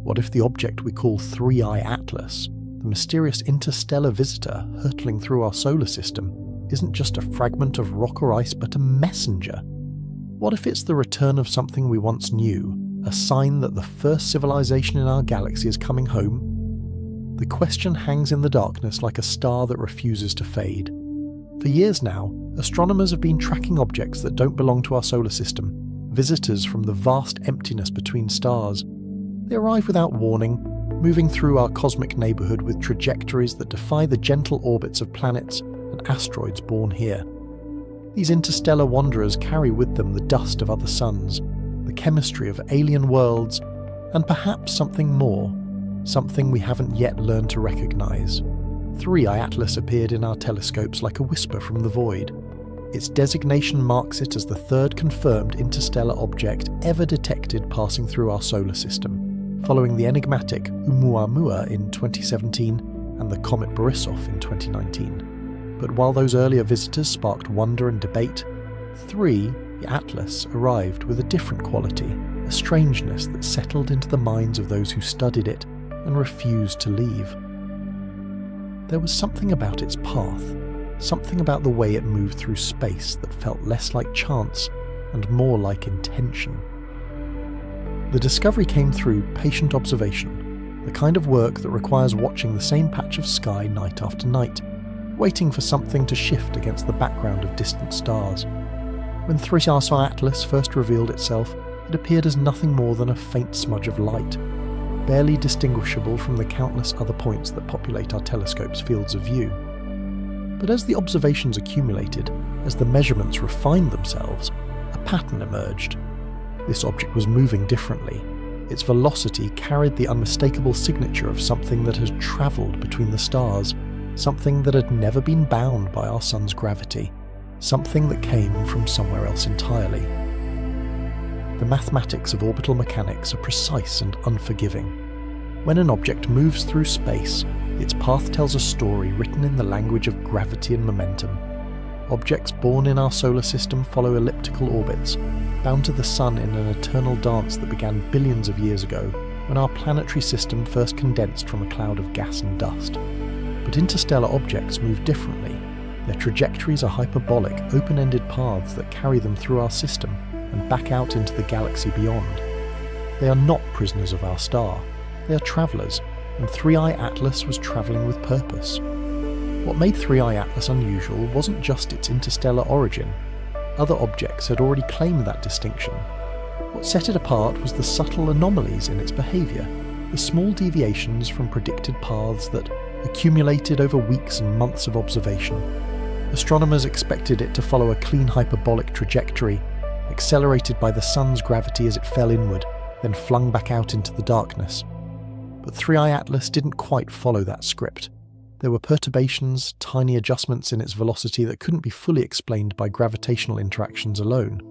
What if the object we call 3I Atlas, the mysterious interstellar visitor hurtling through our solar system, isn't just a fragment of rock or ice but a messenger? What if it's the return of something we once knew, a sign that the first civilization in our galaxy is coming home? The question hangs in the darkness like a star that refuses to fade. For years now, astronomers have been tracking objects that don't belong to our solar system, visitors from the vast emptiness between stars. They arrive without warning, moving through our cosmic neighbourhood with trajectories that defy the gentle orbits of planets and asteroids born here. These interstellar wanderers carry with them the dust of other suns, the chemistry of alien worlds, and perhaps something more, something we haven't yet learned to recognise. 3I Atlas appeared in our telescopes like a whisper from the void. Its designation marks it as the third confirmed interstellar object ever detected passing through our solar system, following the enigmatic Oumuamua in 2017 and the comet Borisov in 2019. But while those earlier visitors sparked wonder and debate, 3I Atlas arrived with a different quality, a strangeness that settled into the minds of those who studied it and refused to leave. There was something about its path, something about the way it moved through space that felt less like chance and more like intention. The discovery came through patient observation, the kind of work that requires watching the same patch of sky night after night, waiting for something to shift against the background of distant stars. When 3I Atlas first revealed itself, it appeared as nothing more than a faint smudge of light, barely distinguishable from the countless other points that populate our telescope's fields of view. But as the observations accumulated, as the measurements refined themselves, a pattern emerged. This object was moving differently. Its velocity carried the unmistakable signature of something that had travelled between the stars, something that had never been bound by our sun's gravity, something that came from somewhere else entirely. The mathematics of orbital mechanics are precise and unforgiving. When an object moves through space, its path tells a story written in the language of gravity and momentum. Objects born in our solar system follow elliptical orbits, bound to the sun in an eternal dance that began billions of years ago, when our planetary system first condensed from a cloud of gas and dust. But interstellar objects move differently. Their trajectories are hyperbolic, open-ended paths that carry them through our system and back out into the galaxy beyond. They are not prisoners of our star. They are travellers, and 3I Atlas was travelling with purpose. What made 3I Atlas unusual wasn't just its interstellar origin. Other objects had already claimed that distinction. What set it apart was the subtle anomalies in its behaviour, the small deviations from predicted paths that accumulated over weeks and months of observation. Astronomers expected it to follow a clean hyperbolic trajectory, accelerated by the sun's gravity as it fell inward, then flung back out into the darkness. But 3I Atlas didn't quite follow that script. There were perturbations, tiny adjustments in its velocity that couldn't be fully explained by gravitational interactions alone.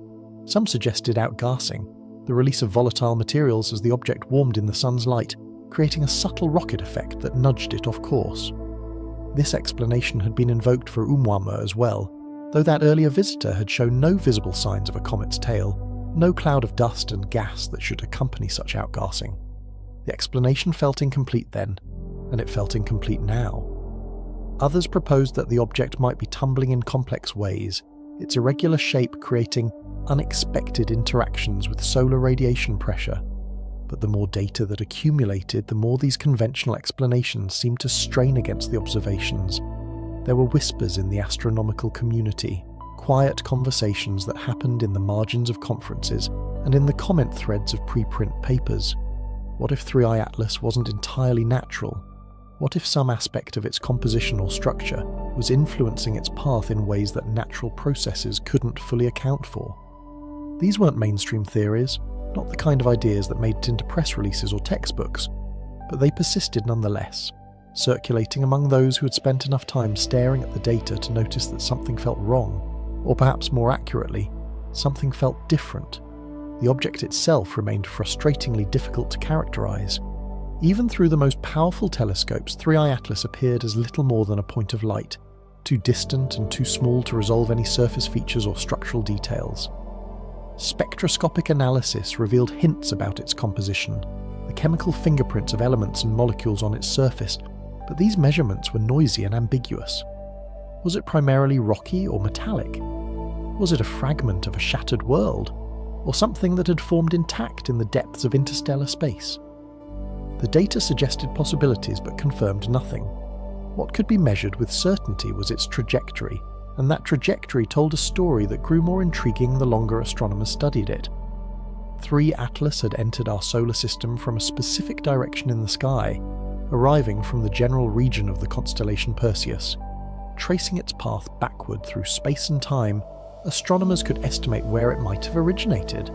Some suggested outgassing, the release of volatile materials as the object warmed in the sun's light, creating a subtle rocket effect that nudged it off course. This explanation had been invoked for Oumuamua as well, though that earlier visitor had shown no visible signs of a comet's tail, no cloud of dust and gas that should accompany such outgassing. The explanation felt incomplete then, and it felt incomplete now. Others proposed that the object might be tumbling in complex ways, its irregular shape creating unexpected interactions with solar radiation pressure. But the more data that accumulated, the more these conventional explanations seemed to strain against the observations. There were whispers in the astronomical community, quiet conversations that happened in the margins of conferences and in the comment threads of preprint papers. What if 3i Atlas wasn't entirely natural? What if some aspect of its composition or structure was influencing its path in ways that natural processes couldn't fully account for? These weren't mainstream theories, not the kind of ideas that made it into press releases or textbooks, but they persisted nonetheless, circulating among those who had spent enough time staring at the data to notice that something felt wrong, or perhaps more accurately, something felt different. The object itself remained frustratingly difficult to characterize. Even through the most powerful telescopes, 3i Atlas appeared as little more than a point of light, too distant and too small to resolve any surface features or structural details. Spectroscopic analysis revealed hints about its composition, the chemical fingerprints of elements and molecules on its surface, but these measurements were noisy and ambiguous. Was it primarily rocky or metallic? Was it a fragment of a shattered world, or something that had formed intact in the depths of interstellar space? The data suggested possibilities but confirmed nothing. What could be measured with certainty was its trajectory, and that trajectory told a story that grew more intriguing the longer astronomers studied it. 3 Atlas had entered our solar system from a specific direction in the sky, arriving from the general region of the constellation Perseus. Tracing its path backward through space and time, astronomers could estimate where it might have originated,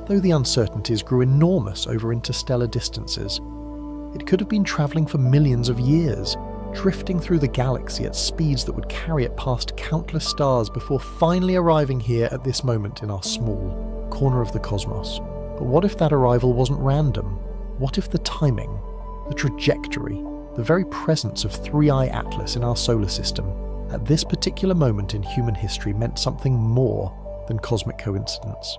though the uncertainties grew enormous over interstellar distances. It could have been travelling for millions of years, drifting through the galaxy at speeds that would carry it past countless stars before finally arriving here at this moment in our small corner of the cosmos. But what if that arrival wasn't random? What if the timing, the trajectory, the very presence of 3i Atlas in our solar system at this particular moment in human history meant something more than cosmic coincidence?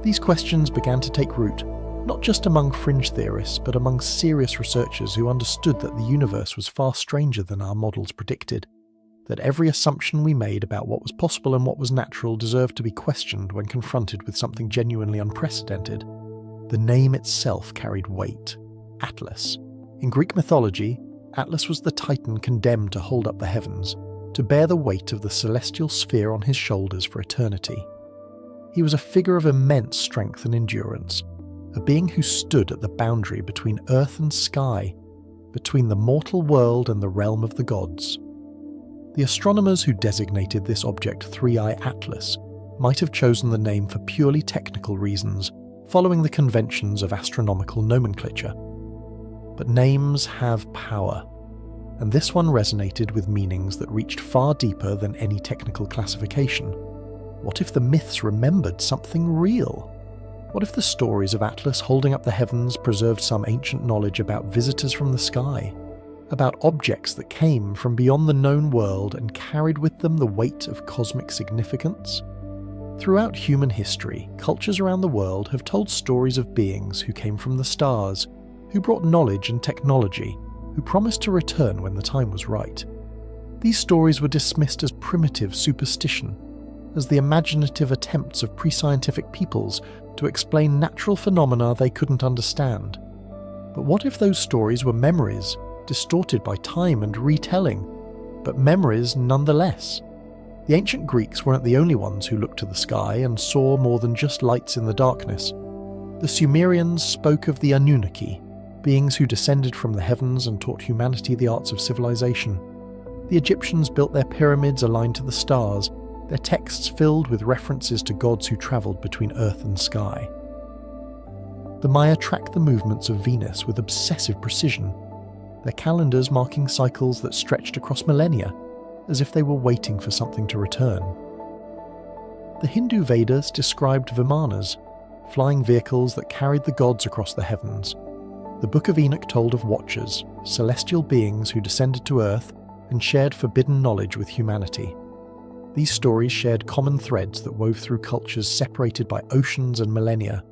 These questions began to take root, not just among fringe theorists, but among serious researchers who understood that the universe was far stranger than our models predicted, that every assumption we made about what was possible and what was natural deserved to be questioned when confronted with something genuinely unprecedented. The name itself carried weight. Atlas. In Greek mythology, Atlas was the titan condemned to hold up the heavens, to bear the weight of the celestial sphere on his shoulders for eternity. He was a figure of immense strength and endurance, a being who stood at the boundary between earth and sky, between the mortal world and the realm of the gods. The astronomers who designated this object 3i Atlas might have chosen the name for purely technical reasons, following the conventions of astronomical nomenclature. But names have power, and this one resonated with meanings that reached far deeper than any technical classification. What if the myths remembered something real? What if the stories of Atlas holding up the heavens preserved some ancient knowledge about visitors from the sky, about objects that came from beyond the known world and carried with them the weight of cosmic significance? Throughout human history, cultures around the world have told stories of beings who came from the stars, who brought knowledge and technology, who promised to return when the time was right. These stories were dismissed as primitive superstition, as the imaginative attempts of pre-scientific peoples to explain natural phenomena they couldn't understand. But what if those stories were memories, distorted by time and retelling, but memories nonetheless? The ancient Greeks weren't the only ones who looked to the sky and saw more than just lights in the darkness. The Sumerians spoke of the Anunnaki, beings who descended from the heavens and taught humanity the arts of civilization. The Egyptians built their pyramids aligned to the stars, their texts filled with references to gods who travelled between earth and sky. The Maya tracked the movements of Venus with obsessive precision, their calendars marking cycles that stretched across millennia, as if they were waiting for something to return. The Hindu Vedas described Vimanas, flying vehicles that carried the gods across the heavens. The Book of Enoch told of Watchers, celestial beings who descended to earth and shared forbidden knowledge with humanity. These stories shared common threads that wove through cultures separated by oceans and millennia.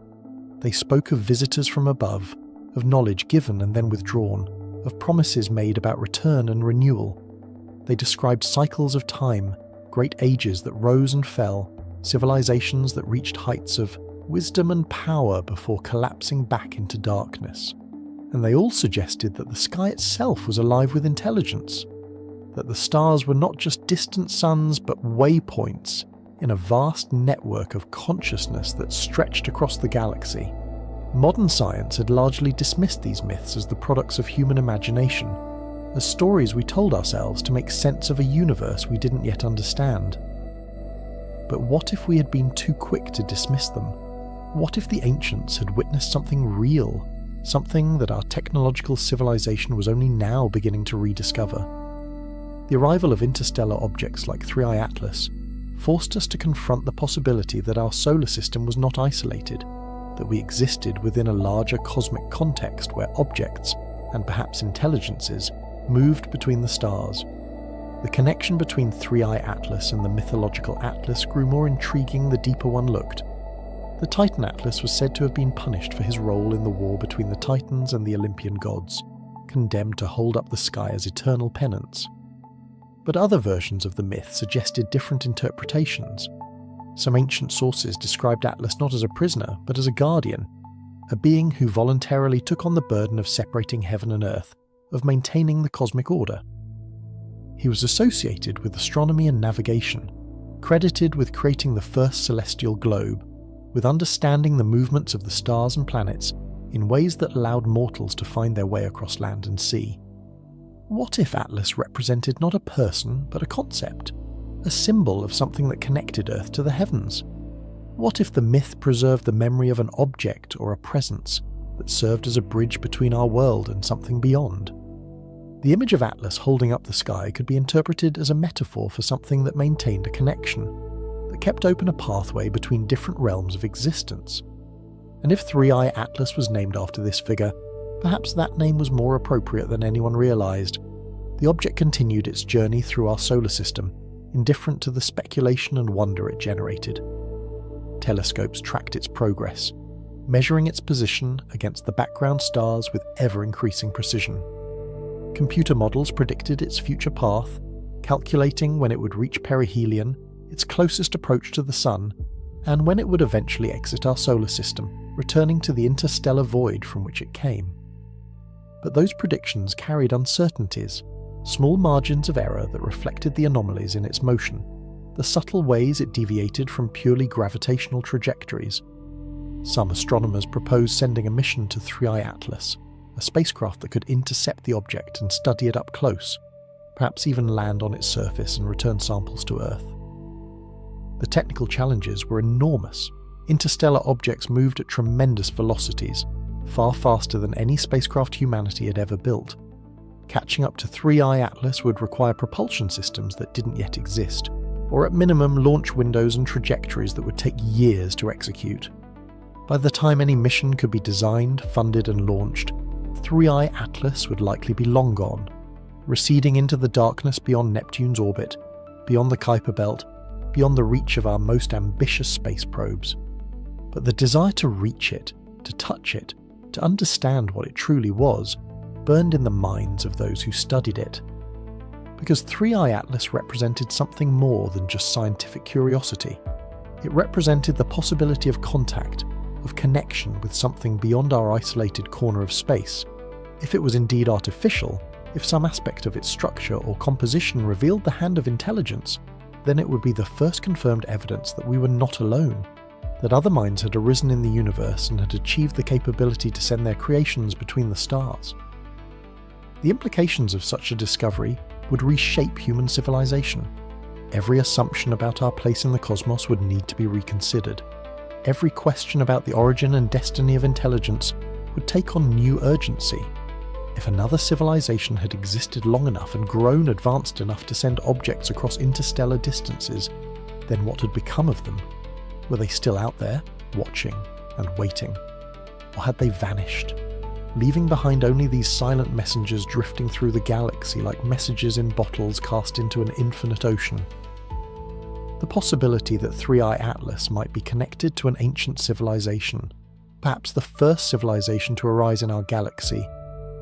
They spoke of visitors from above, of knowledge given and then withdrawn, of promises made about return and renewal. They described cycles of time, great ages that rose and fell, civilizations that reached heights of wisdom and power before collapsing back into darkness. And they all suggested that the sky itself was alive with intelligence, that the stars were not just distant suns but waypoints in a vast network of consciousness that stretched across the galaxy. Modern science had largely dismissed these myths as the products of human imagination, as stories we told ourselves to make sense of a universe we didn't yet understand. But what if we had been too quick to dismiss them? What if the ancients had witnessed something real, something that our technological civilization was only now beginning to rediscover? The arrival of interstellar objects like 3I Atlas forced us to confront the possibility that our solar system was not isolated, that we existed within a larger cosmic context where objects, and perhaps intelligences, moved between the stars. The connection between 3I Atlas and the mythological Atlas grew more intriguing the deeper one looked. The Titan Atlas was said to have been punished for his role in the war between the Titans and the Olympian gods, condemned to hold up the sky as eternal penance. But other versions of the myth suggested different interpretations. Some ancient sources described Atlas not as a prisoner, but as a guardian, a being who voluntarily took on the burden of separating heaven and earth, of maintaining the cosmic order. He was associated with astronomy and navigation, credited with creating the first celestial globe, with understanding the movements of the stars and planets in ways that allowed mortals to find their way across land and sea. What if Atlas represented not a person, but a concept, a symbol of something that connected Earth to the heavens? What if the myth preserved the memory of an object or a presence that served as a bridge between our world and something beyond? The image of Atlas holding up the sky could be interpreted as a metaphor for something that maintained a connection, that kept open a pathway between different realms of existence. And if 3I Atlas was named after this figure, perhaps that name was more appropriate than anyone realized. The object continued its journey through our solar system, indifferent to the speculation and wonder it generated. Telescopes tracked its progress, measuring its position against the background stars with ever-increasing precision. Computer models predicted its future path, calculating when it would reach perihelion, its closest approach to the Sun, and when it would eventually exit our solar system, returning to the interstellar void from which it came. But those predictions carried uncertainties, small margins of error that reflected the anomalies in its motion, the subtle ways it deviated from purely gravitational trajectories. Some astronomers proposed sending a mission to 3I Atlas, a spacecraft that could intercept the object and study it up close, perhaps even land on its surface and return samples to Earth. The technical challenges were enormous. Interstellar objects moved at tremendous velocities, far faster than any spacecraft humanity had ever built. Catching up to 3I Atlas would require propulsion systems that didn't yet exist, or at minimum launch windows and trajectories that would take years to execute. By the time any mission could be designed, funded and launched, 3I Atlas would likely be long gone, receding into the darkness beyond Neptune's orbit, beyond the Kuiper Belt, beyond the reach of our most ambitious space probes. But the desire to reach it, to touch it, to understand what it truly was, burned in the minds of those who studied it. Because 3I Atlas represented something more than just scientific curiosity. It represented the possibility of contact, of connection with something beyond our isolated corner of space. If it was indeed artificial, if some aspect of its structure or composition revealed the hand of intelligence, then it would be the first confirmed evidence that we were not alone, that other minds had arisen in the universe and had achieved the capability to send their creations between the stars. The implications of such a discovery would reshape human civilization. Every assumption about our place in the cosmos would need to be reconsidered. Every question about the origin and destiny of intelligence would take on new urgency. If another civilization had existed long enough and grown advanced enough to send objects across interstellar distances, then what had become of them? Were they still out there, watching and waiting? Or had they vanished, leaving behind only these silent messengers drifting through the galaxy like messages in bottles cast into an infinite ocean? The possibility that 3I Atlas might be connected to an ancient civilization, perhaps the first civilization to arise in our galaxy,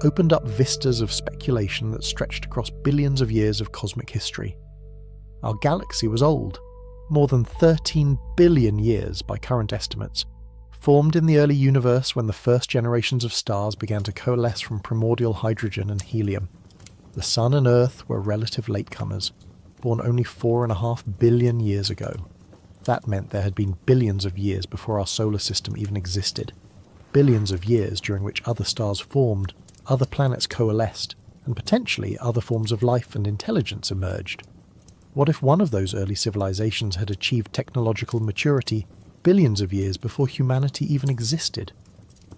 opened up vistas of speculation that stretched across billions of years of cosmic history. Our galaxy was old, more than 13 billion years by current estimates, formed in the early universe when the first generations of stars began to coalesce from primordial hydrogen and helium. The Sun and Earth were relative latecomers, born only 4.5 billion years ago. That meant there had been billions of years before our solar system even existed. billions of years during which other stars formed, other planets coalesced, and potentially other forms of life and intelligence emerged? What if one of those early civilizations had achieved technological maturity billions of years before humanity even existed?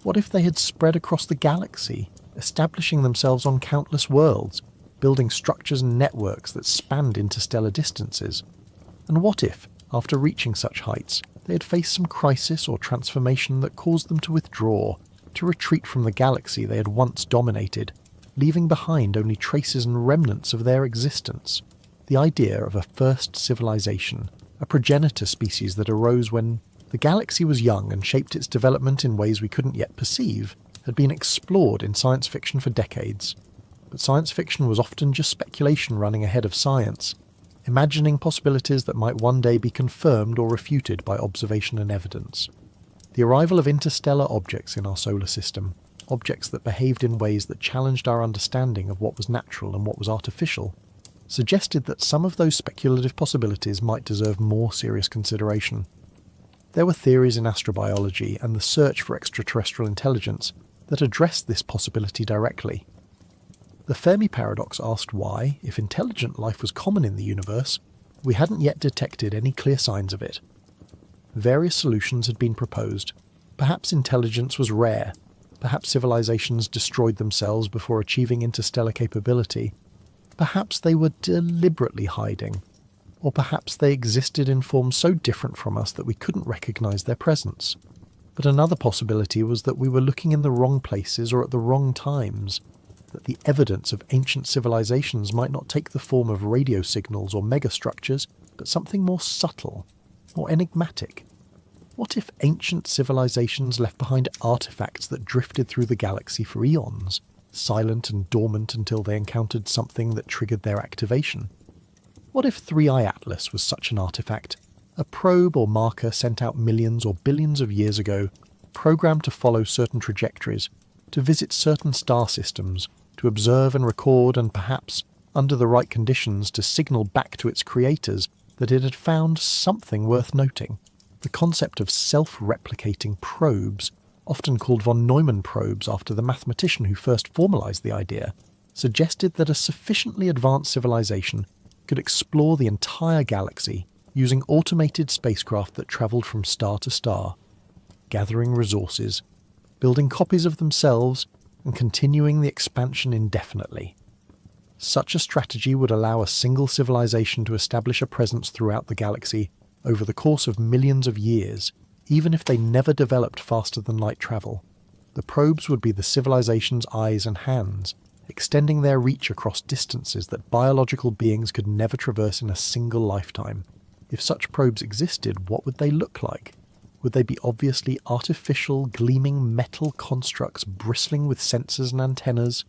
What if they had spread across the galaxy, establishing themselves on countless worlds, building structures and networks that spanned interstellar distances? And what if, after reaching such heights, they had faced some crisis or transformation that caused them to withdraw, to retreat from the galaxy they had once dominated, leaving behind only traces and remnants of their existence? The idea of a first civilization, a progenitor species that arose when the galaxy was young and shaped its development in ways we couldn't yet perceive, had been explored in science fiction for decades. But science fiction was often just speculation running ahead of science, imagining possibilities that might one day be confirmed or refuted by observation and evidence. The arrival of interstellar objects in our solar system, objects that behaved in ways that challenged our understanding of what was natural and what was artificial, suggested that some of those speculative possibilities might deserve more serious consideration. There were theories in astrobiology and the search for extraterrestrial intelligence that addressed this possibility directly. The Fermi paradox asked why, if intelligent life was common in the universe, we hadn't yet detected any clear signs of it. Various solutions had been proposed. Perhaps intelligence was rare, perhaps civilizations destroyed themselves before achieving interstellar capability, perhaps they were deliberately hiding, or perhaps they existed in forms so different from us that we couldn't recognize their presence. But another possibility was that we were looking in the wrong places or at the wrong times, that the evidence of ancient civilizations might not take the form of radio signals or megastructures, but something more subtle, more enigmatic. What if ancient civilizations left behind artifacts that drifted through the galaxy for eons, silent and dormant until they encountered something that triggered their activation? What if 3i Atlas was such an artifact, a probe or marker sent out millions or billions of years ago, programmed to follow certain trajectories, to visit certain star systems, to observe and record and perhaps, under the right conditions, to signal back to its creators that it had found something worth noting? The concept of self-replicating probes, often called von Neumann probes after the mathematician who first formalized the idea, suggested that a sufficiently advanced civilization could explore the entire galaxy using automated spacecraft that traveled from star to star, gathering resources, building copies of themselves, and continuing the expansion indefinitely. Such a strategy would allow a single civilization to establish a presence throughout the galaxy over the course of millions of years, even if they never developed faster than light travel. The probes would be the civilization's eyes and hands, extending their reach across distances that biological beings could never traverse in a single lifetime. If such probes existed, what would they look like? Would they be obviously artificial, gleaming metal constructs bristling with sensors and antennas?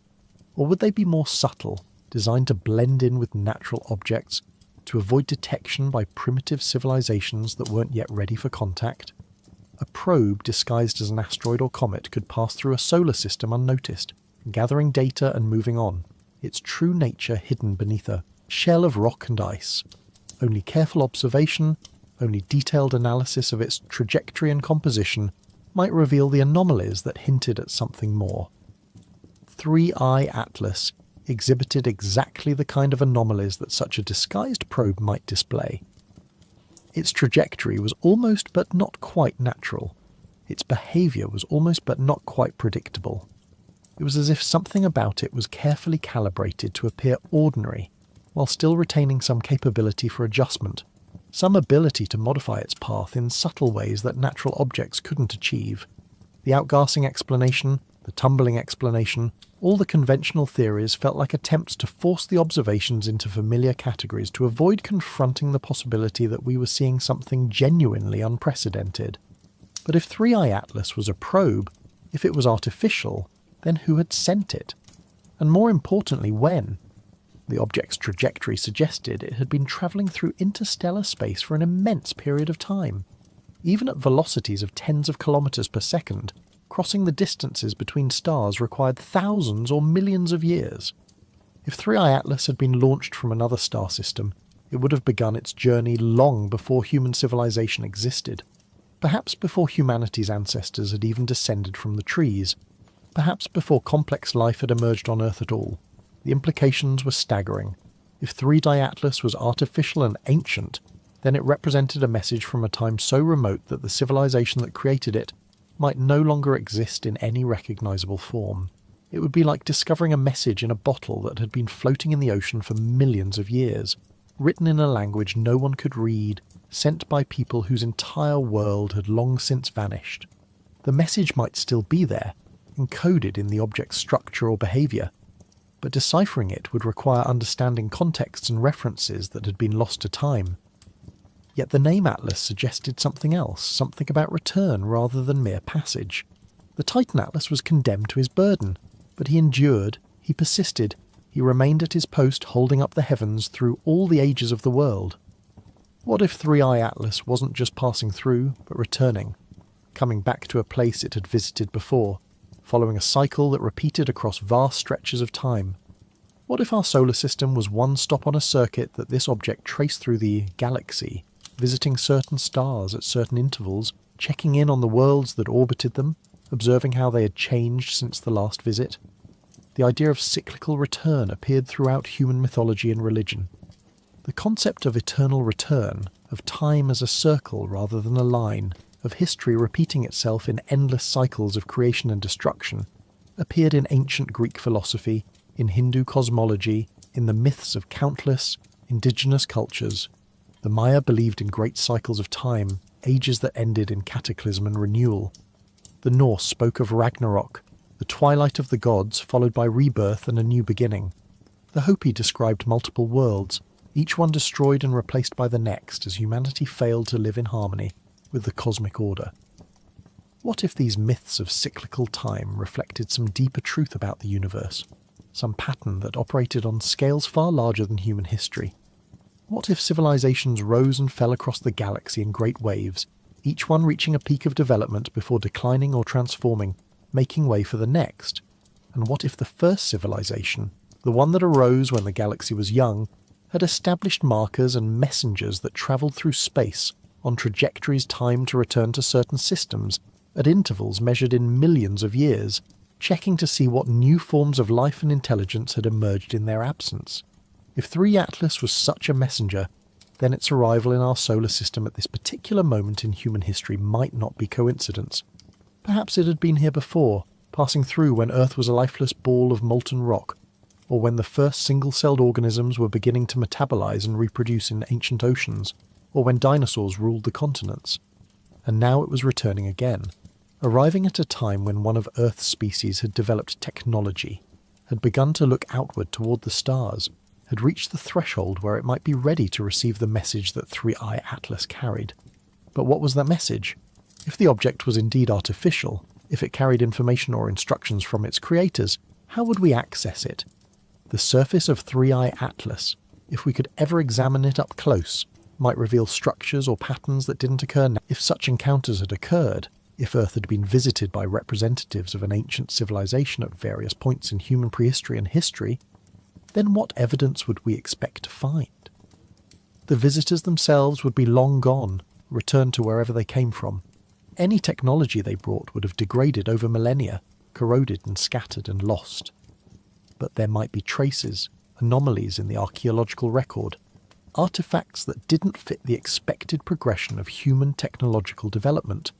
Or would they be more subtle, designed to blend in with natural objects, to avoid detection by primitive civilizations that weren't yet ready for contact? A probe disguised as an asteroid or comet could pass through a solar system unnoticed, gathering data and moving on, its true nature hidden beneath a shell of rock and ice. Only careful observation, only detailed analysis of its trajectory and composition might reveal the anomalies that hinted at something more. 3i Atlas exhibited exactly the kind of anomalies that such a disguised probe might display. Its trajectory was almost but not quite natural. Its behaviour was almost but not quite predictable. It was as if something about it was carefully calibrated to appear ordinary, while still retaining some capability for adjustment, some ability to modify its path in subtle ways that natural objects couldn't achieve. The outgassing explanation, the tumbling explanation, all the conventional theories felt like attempts to force the observations into familiar categories to avoid confronting the possibility that we were seeing something genuinely unprecedented. But if 3i Atlas was a probe, if it was artificial, then who had sent it? And more importantly, when? The object's trajectory suggested it had been travelling through interstellar space for an immense period of time. Even at velocities of tens of kilometres per second, crossing the distances between stars required thousands or millions of years. If 3i Atlas had been launched from another star system, it would have begun its journey long before human civilization existed. Perhaps before humanity's ancestors had even descended from the trees, perhaps before complex life had emerged on Earth at all. The implications were staggering. If 3D Atlas was artificial and ancient, then it represented a message from a time so remote that the civilization that created it might no longer exist in any recognizable form. It would be like discovering a message in a bottle that had been floating in the ocean for millions of years, written in a language no one could read, sent by people whose entire world had long since vanished. The message might still be there, encoded in the object's structure or behaviour, but deciphering it would require understanding contexts and references that had been lost to time. Yet the name Atlas suggested something else, something about return rather than mere passage. The Titan Atlas was condemned to his burden, but he endured, he persisted, he remained at his post holding up the heavens through all the ages of the world. What if 3i Atlas wasn't just passing through, but returning, coming back to a place it had visited before, following a cycle that repeated across vast stretches of time? What if our solar system was one stop on a circuit that this object traced through the galaxy, visiting certain stars at certain intervals, checking in on the worlds that orbited them, observing how they had changed since the last visit? The idea of cyclical return appeared throughout human mythology and religion. The concept of eternal return, of time as a circle rather than a line, of history repeating itself in endless cycles of creation and destruction, appeared in ancient Greek philosophy, in Hindu cosmology, in the myths of countless indigenous cultures. The Maya believed in great cycles of time, ages that ended in cataclysm and renewal. The Norse spoke of Ragnarok, the twilight of the gods followed by rebirth and a new beginning. The Hopi described multiple worlds, each one destroyed and replaced by the next as humanity failed to live in harmony with the cosmic order. What if these myths of cyclical time reflected some deeper truth about the universe, some pattern that operated on scales far larger than human history? What if civilizations rose and fell across the galaxy in great waves, each one reaching a peak of development before declining or transforming, making way for the next? And what if the first civilization, the one that arose when the galaxy was young, had established markers and messengers that travelled through space on trajectories timed to return to certain systems at intervals measured in millions of years, checking to see what new forms of life and intelligence had emerged in their absence? If 3 Atlas was such a messenger, then its arrival in our solar system at this particular moment in human history might not be coincidence. Perhaps it had been here before, passing through when Earth was a lifeless ball of molten rock, or when the first single-celled organisms were beginning to metabolize and reproduce in ancient oceans, or when dinosaurs ruled the continents. And now it was returning again, arriving at a time when one of Earth's species had developed technology, had begun to look outward toward the stars, had reached the threshold where it might be ready to receive the message that 3i Atlas carried. But what was that message? If the object was indeed artificial, if it carried information or instructions from its creators, how would we access it? The surface of 3i Atlas, if we could ever examine it up close, might reveal structures or patterns that didn't occur now. If such encounters had occurred, if Earth had been visited by representatives of an ancient civilization at various points in human prehistory and history, then what evidence would we expect to find? The visitors themselves would be long gone, returned to wherever they came from. Any technology they brought would have degraded over millennia, corroded and scattered and lost. But there might be traces, anomalies in the archaeological record, artifacts that didn't fit the expected progression of human technological development,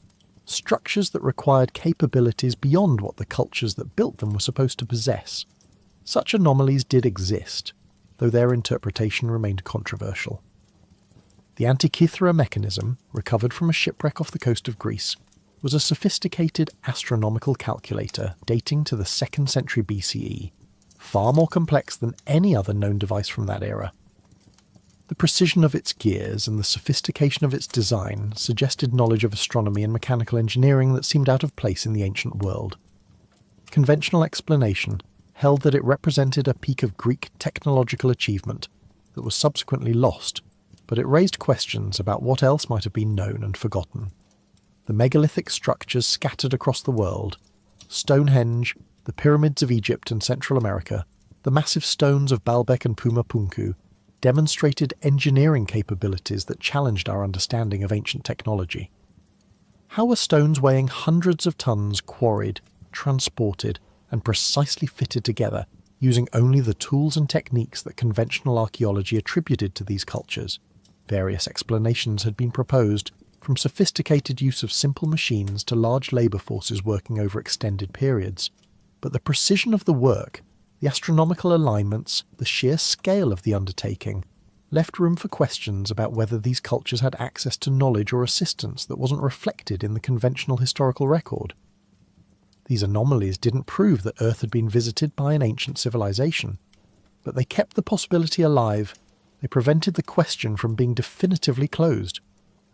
structures that required capabilities beyond what the cultures that built them were supposed to possess. Such anomalies did exist, though their interpretation remained controversial. The Antikythera mechanism, recovered from a shipwreck off the coast of Greece, was a sophisticated astronomical calculator dating to the 2nd century BCE, far more complex than any other known device from that era. The precision of its gears and the sophistication of its design suggested knowledge of astronomy and mechanical engineering that seemed out of place in the ancient world. Conventional explanation held that it represented a peak of Greek technological achievement that was subsequently lost, but it raised questions about what else might have been known and forgotten. The megalithic structures scattered across the world, Stonehenge, the pyramids of Egypt and Central America, the massive stones of Baalbek and Pumapunku, demonstrated engineering capabilities that challenged our understanding of ancient technology. How were stones weighing hundreds of tons quarried, transported, and precisely fitted together using only the tools and techniques that conventional archaeology attributed to these cultures? Various explanations had been proposed, from sophisticated use of simple machines to large labour forces working over extended periods. But the precision of the work, the astronomical alignments, the sheer scale of the undertaking, left room for questions about whether these cultures had access to knowledge or assistance that wasn't reflected in the conventional historical record. These anomalies didn't prove that Earth had been visited by an ancient civilization, but they kept the possibility alive. They prevented the question from being definitively closed.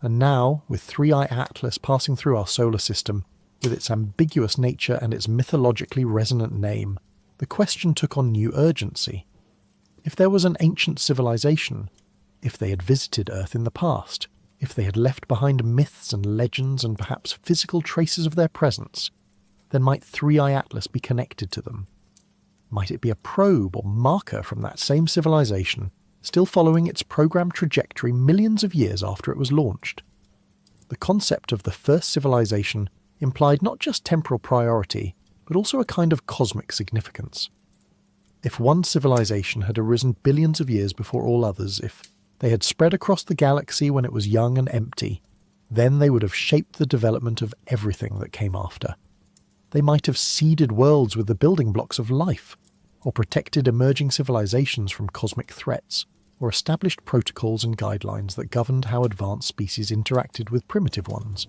And now, with 3i Atlas passing through our solar system, with its ambiguous nature and its mythologically resonant name, the question took on new urgency. If there was an ancient civilization, if they had visited Earth in the past, if they had left behind myths and legends and perhaps physical traces of their presence, then might 3i Atlas be connected to them? Might it be a probe or marker from that same civilization, still following its programmed trajectory millions of years after it was launched? The concept of the first civilization implied not just temporal priority, but also a kind of cosmic significance. If one civilization had arisen billions of years before all others, if they had spread across the galaxy when it was young and empty, then they would have shaped the development of everything that came after. They might have seeded worlds with the building blocks of life, or protected emerging civilizations from cosmic threats, or established protocols and guidelines that governed how advanced species interacted with primitive ones.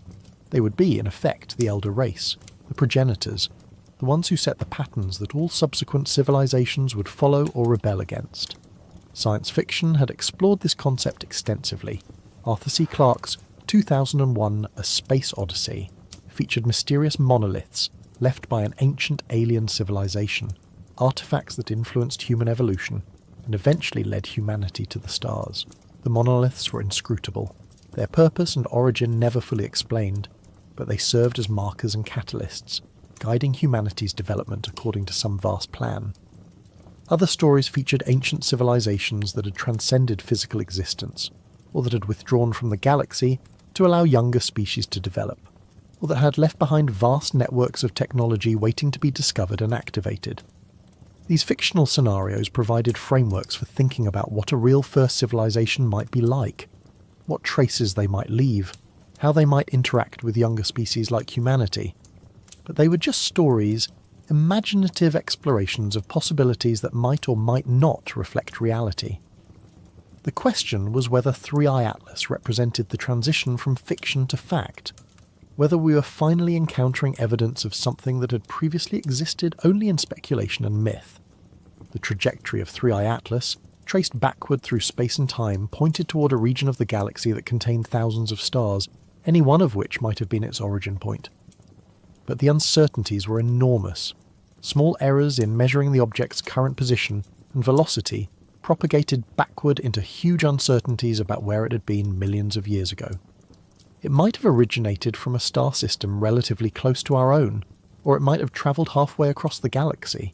They would be, in effect, the elder race, the progenitors, the ones who set the patterns that all subsequent civilizations would follow or rebel against. Science fiction had explored this concept extensively. Arthur C. Clarke's 2001 A Space Odyssey featured mysterious monoliths left by an ancient alien civilization, artifacts that influenced human evolution and eventually led humanity to the stars. The monoliths were inscrutable, their purpose and origin never fully explained, but they served as markers and catalysts, guiding humanity's development according to some vast plan. Other stories featured ancient civilizations that had transcended physical existence, or that had withdrawn from the galaxy to allow younger species to develop, or that had left behind vast networks of technology waiting to be discovered and activated. These fictional scenarios provided frameworks for thinking about what a real first civilization might be like, what traces they might leave, how they might interact with younger species like humanity. But they were just stories, imaginative explorations of possibilities that might or might not reflect reality. The question was whether 3i Atlas represented the transition from fiction to fact, whether we were finally encountering evidence of something that had previously existed only in speculation and myth. The trajectory of 3i Atlas, traced backward through space and time, pointed toward a region of the galaxy that contained thousands of stars, any one of which might have been its origin point. But the uncertainties were enormous. Small errors in measuring the object's current position and velocity propagated backward into huge uncertainties about where it had been millions of years ago. It might have originated from a star system relatively close to our own, or it might have travelled halfway across the galaxy.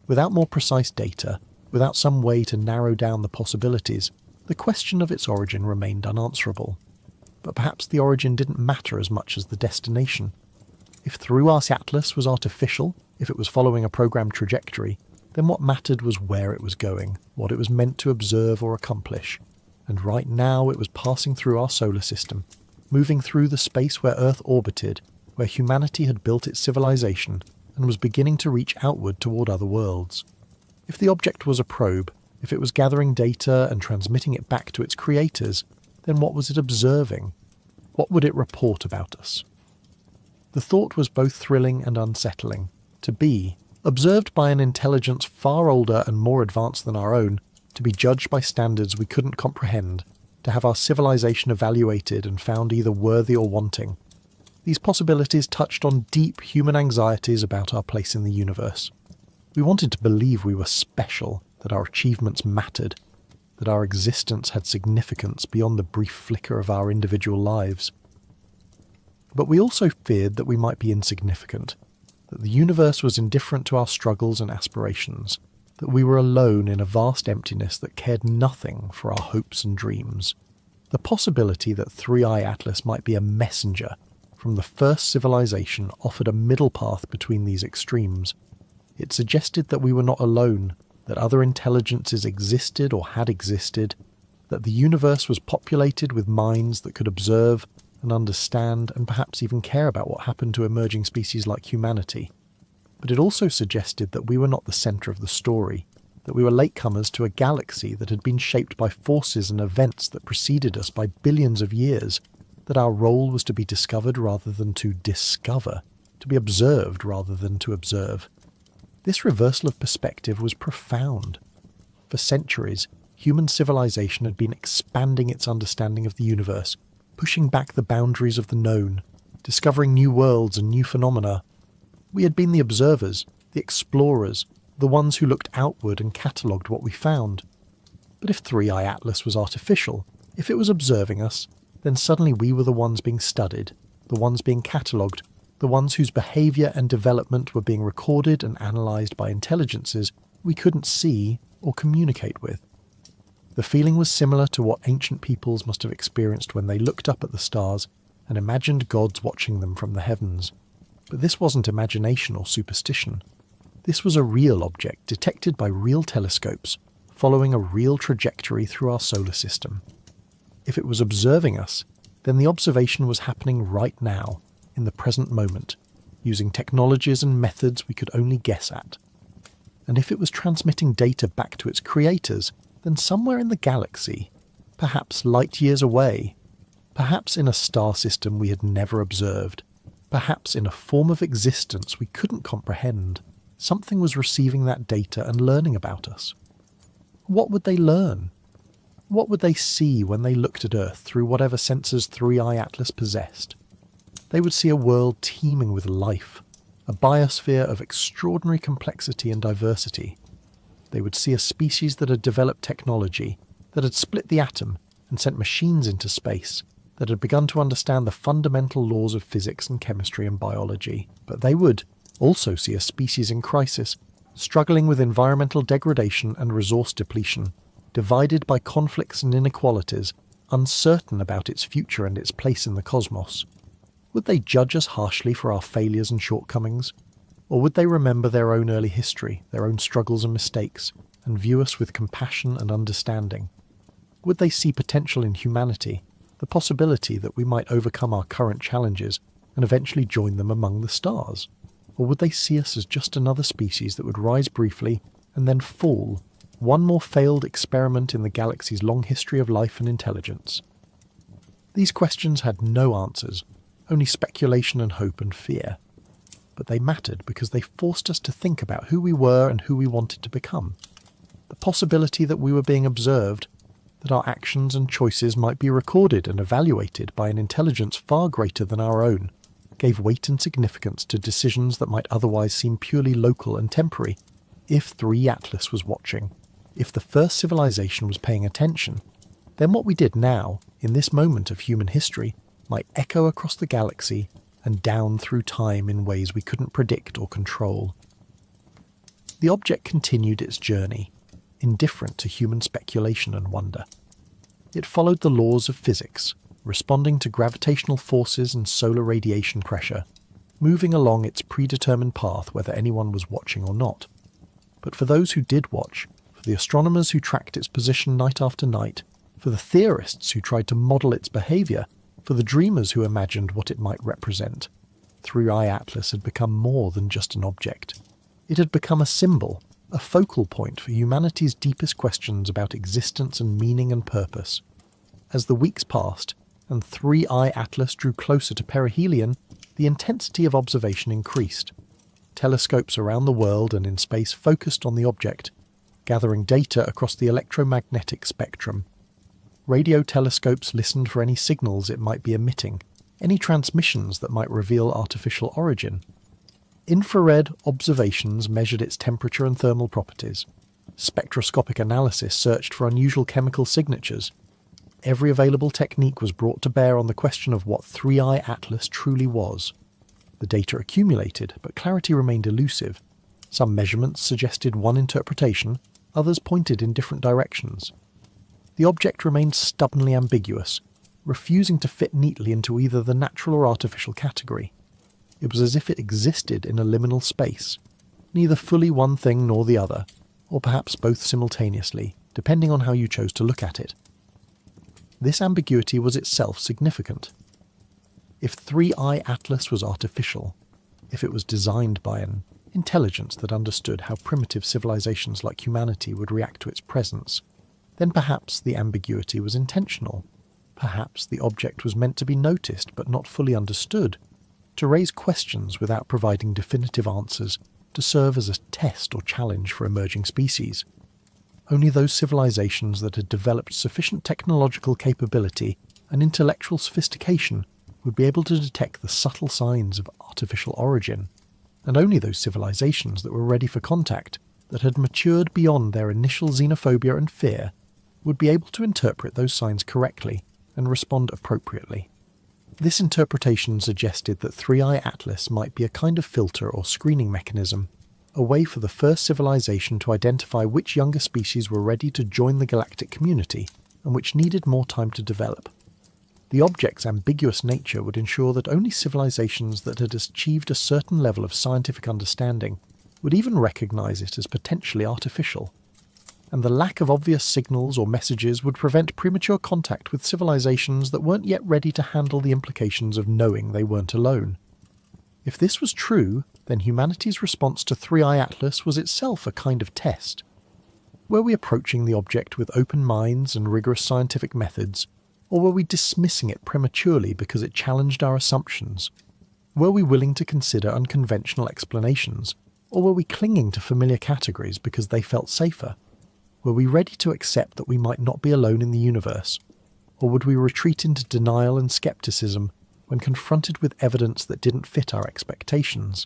Without more precise data, without some way to narrow down the possibilities, the question of its origin remained unanswerable. But perhaps the origin didn't matter as much as the destination. If 3i Atlas was artificial, if it was following a programmed trajectory, then what mattered was where it was going, what it was meant to observe or accomplish. And right now it was passing through our solar system, moving through the space where Earth orbited, where humanity had built its civilization, and was beginning to reach outward toward other worlds. If the object was a probe, if it was gathering data and transmitting it back to its creators, then what was it observing? What would it report about us? The thought was both thrilling and unsettling. To be observed by an intelligence far older and more advanced than our own, to be judged by standards we couldn't comprehend, to have our civilization evaluated and found either worthy or wanting. These possibilities touched on deep human anxieties about our place in the universe. We wanted to believe we were special, that our achievements mattered, that our existence had significance beyond the brief flicker of our individual lives. But we also feared that we might be insignificant, that the universe was indifferent to our struggles and aspirations, that we were alone in a vast emptiness that cared nothing for our hopes and dreams. The possibility that 3i Atlas might be a messenger from the first civilization offered a middle path between these extremes. It suggested that we were not alone, that other intelligences existed or had existed, that the universe was populated with minds that could observe and understand and perhaps even care about what happened to emerging species like humanity. But it also suggested that we were not the centre of the story, that we were latecomers to a galaxy that had been shaped by forces and events that preceded us by billions of years, that our role was to be discovered rather than to discover, to be observed rather than to observe. This reversal of perspective was profound. For centuries, human civilization had been expanding its understanding of the universe, pushing back the boundaries of the known, discovering new worlds and new phenomena. We had been the observers, the explorers, the ones who looked outward and catalogued what we found. But if 3i Atlas was artificial, if it was observing us, then suddenly we were the ones being studied, the ones being catalogued, the ones whose behaviour and development were being recorded and analysed by intelligences we couldn't see or communicate with. The feeling was similar to what ancient peoples must have experienced when they looked up at the stars and imagined gods watching them from the heavens. But this wasn't imagination or superstition. This was a real object detected by real telescopes, following a real trajectory through our solar system. If it was observing us, then the observation was happening right now, in the present moment, using technologies and methods we could only guess at. And if it was transmitting data back to its creators, then somewhere in the galaxy, perhaps light years away, perhaps in a star system we had never observed, perhaps in a form of existence we couldn't comprehend, something was receiving that data and learning about us. What would they learn? What would they see when they looked at Earth through whatever sensors 3i Atlas possessed? They would see a world teeming with life, a biosphere of extraordinary complexity and diversity. They would see a species that had developed technology, that had split the atom and sent machines into space, that had begun to understand the fundamental laws of physics and chemistry and biology. But they would also see a species in crisis, struggling with environmental degradation and resource depletion, divided by conflicts and inequalities, uncertain about its future and its place in the cosmos. Would they judge us harshly for our failures and shortcomings? Or would they remember their own early history, their own struggles and mistakes, and view us with compassion and understanding? Would they see potential in humanity, the possibility that we might overcome our current challenges and eventually join them among the stars? Or would they see us as just another species that would rise briefly and then fall, one more failed experiment in the galaxy's long history of life and intelligence? These questions had no answers, only speculation and hope and fear. But they mattered because they forced us to think about who we were and who we wanted to become. The possibility that we were being observed, that our actions and choices might be recorded and evaluated by an intelligence far greater than our own, gave weight and significance to decisions that might otherwise seem purely local and temporary. If 3 Atlas was watching, if the first civilization was paying attention, then what we did now, in this moment of human history, might echo across the galaxy and down through time in ways we couldn't predict or control. The object continued its journey, indifferent to human speculation and wonder. It followed the laws of physics, responding to gravitational forces and solar radiation pressure, moving along its predetermined path whether anyone was watching or not. But for those who did watch, for the astronomers who tracked its position night after night, for the theorists who tried to model its behaviour, for the dreamers who imagined what it might represent, 3i Atlas had become more than just an object. It had become a symbol, a focal point for humanity's deepest questions about existence and meaning and purpose. As the weeks passed, and 3i Atlas drew closer to perihelion, the intensity of observation increased. Telescopes around the world and in space focused on the object, gathering data across the electromagnetic spectrum. Radio telescopes listened for any signals it might be emitting, any transmissions that might reveal artificial origin. Infrared observations measured its temperature and thermal properties. Spectroscopic analysis searched for unusual chemical signatures. Every available technique was brought to bear on the question of what 3i Atlas truly was. The data accumulated, but clarity remained elusive. Some measurements suggested one interpretation, others pointed in different directions. The object remained stubbornly ambiguous, refusing to fit neatly into either the natural or artificial category. It was as if it existed in a liminal space, neither fully one thing nor the other, or perhaps both simultaneously, depending on how you chose to look at it. This ambiguity was itself significant. If 3i Atlas was artificial, if it was designed by an intelligence that understood how primitive civilizations like humanity would react to its presence, then perhaps the ambiguity was intentional. Perhaps the object was meant to be noticed but not fully understood, to raise questions without providing definitive answers, to serve as a test or challenge for emerging species. Only those civilizations that had developed sufficient technological capability and intellectual sophistication would be able to detect the subtle signs of artificial origin, and only those civilizations that were ready for contact, that had matured beyond their initial xenophobia and fear, would be able to interpret those signs correctly and respond appropriately. This interpretation suggested that 3i Atlas might be a kind of filter or screening mechanism, a way for the first civilization to identify which younger species were ready to join the galactic community and which needed more time to develop. The object's ambiguous nature would ensure that only civilizations that had achieved a certain level of scientific understanding would even recognize it as potentially artificial, and the lack of obvious signals or messages would prevent premature contact with civilizations that weren't yet ready to handle the implications of knowing they weren't alone. If this was true, then humanity's response to 3i Atlas was itself a kind of test. Were we approaching the object with open minds and rigorous scientific methods, or were we dismissing it prematurely because it challenged our assumptions? Were we willing to consider unconventional explanations, or were we clinging to familiar categories because they felt safer? Were we ready to accept that we might not be alone in the universe, or would we retreat into denial and skepticism when confronted with evidence that didn't fit our expectations?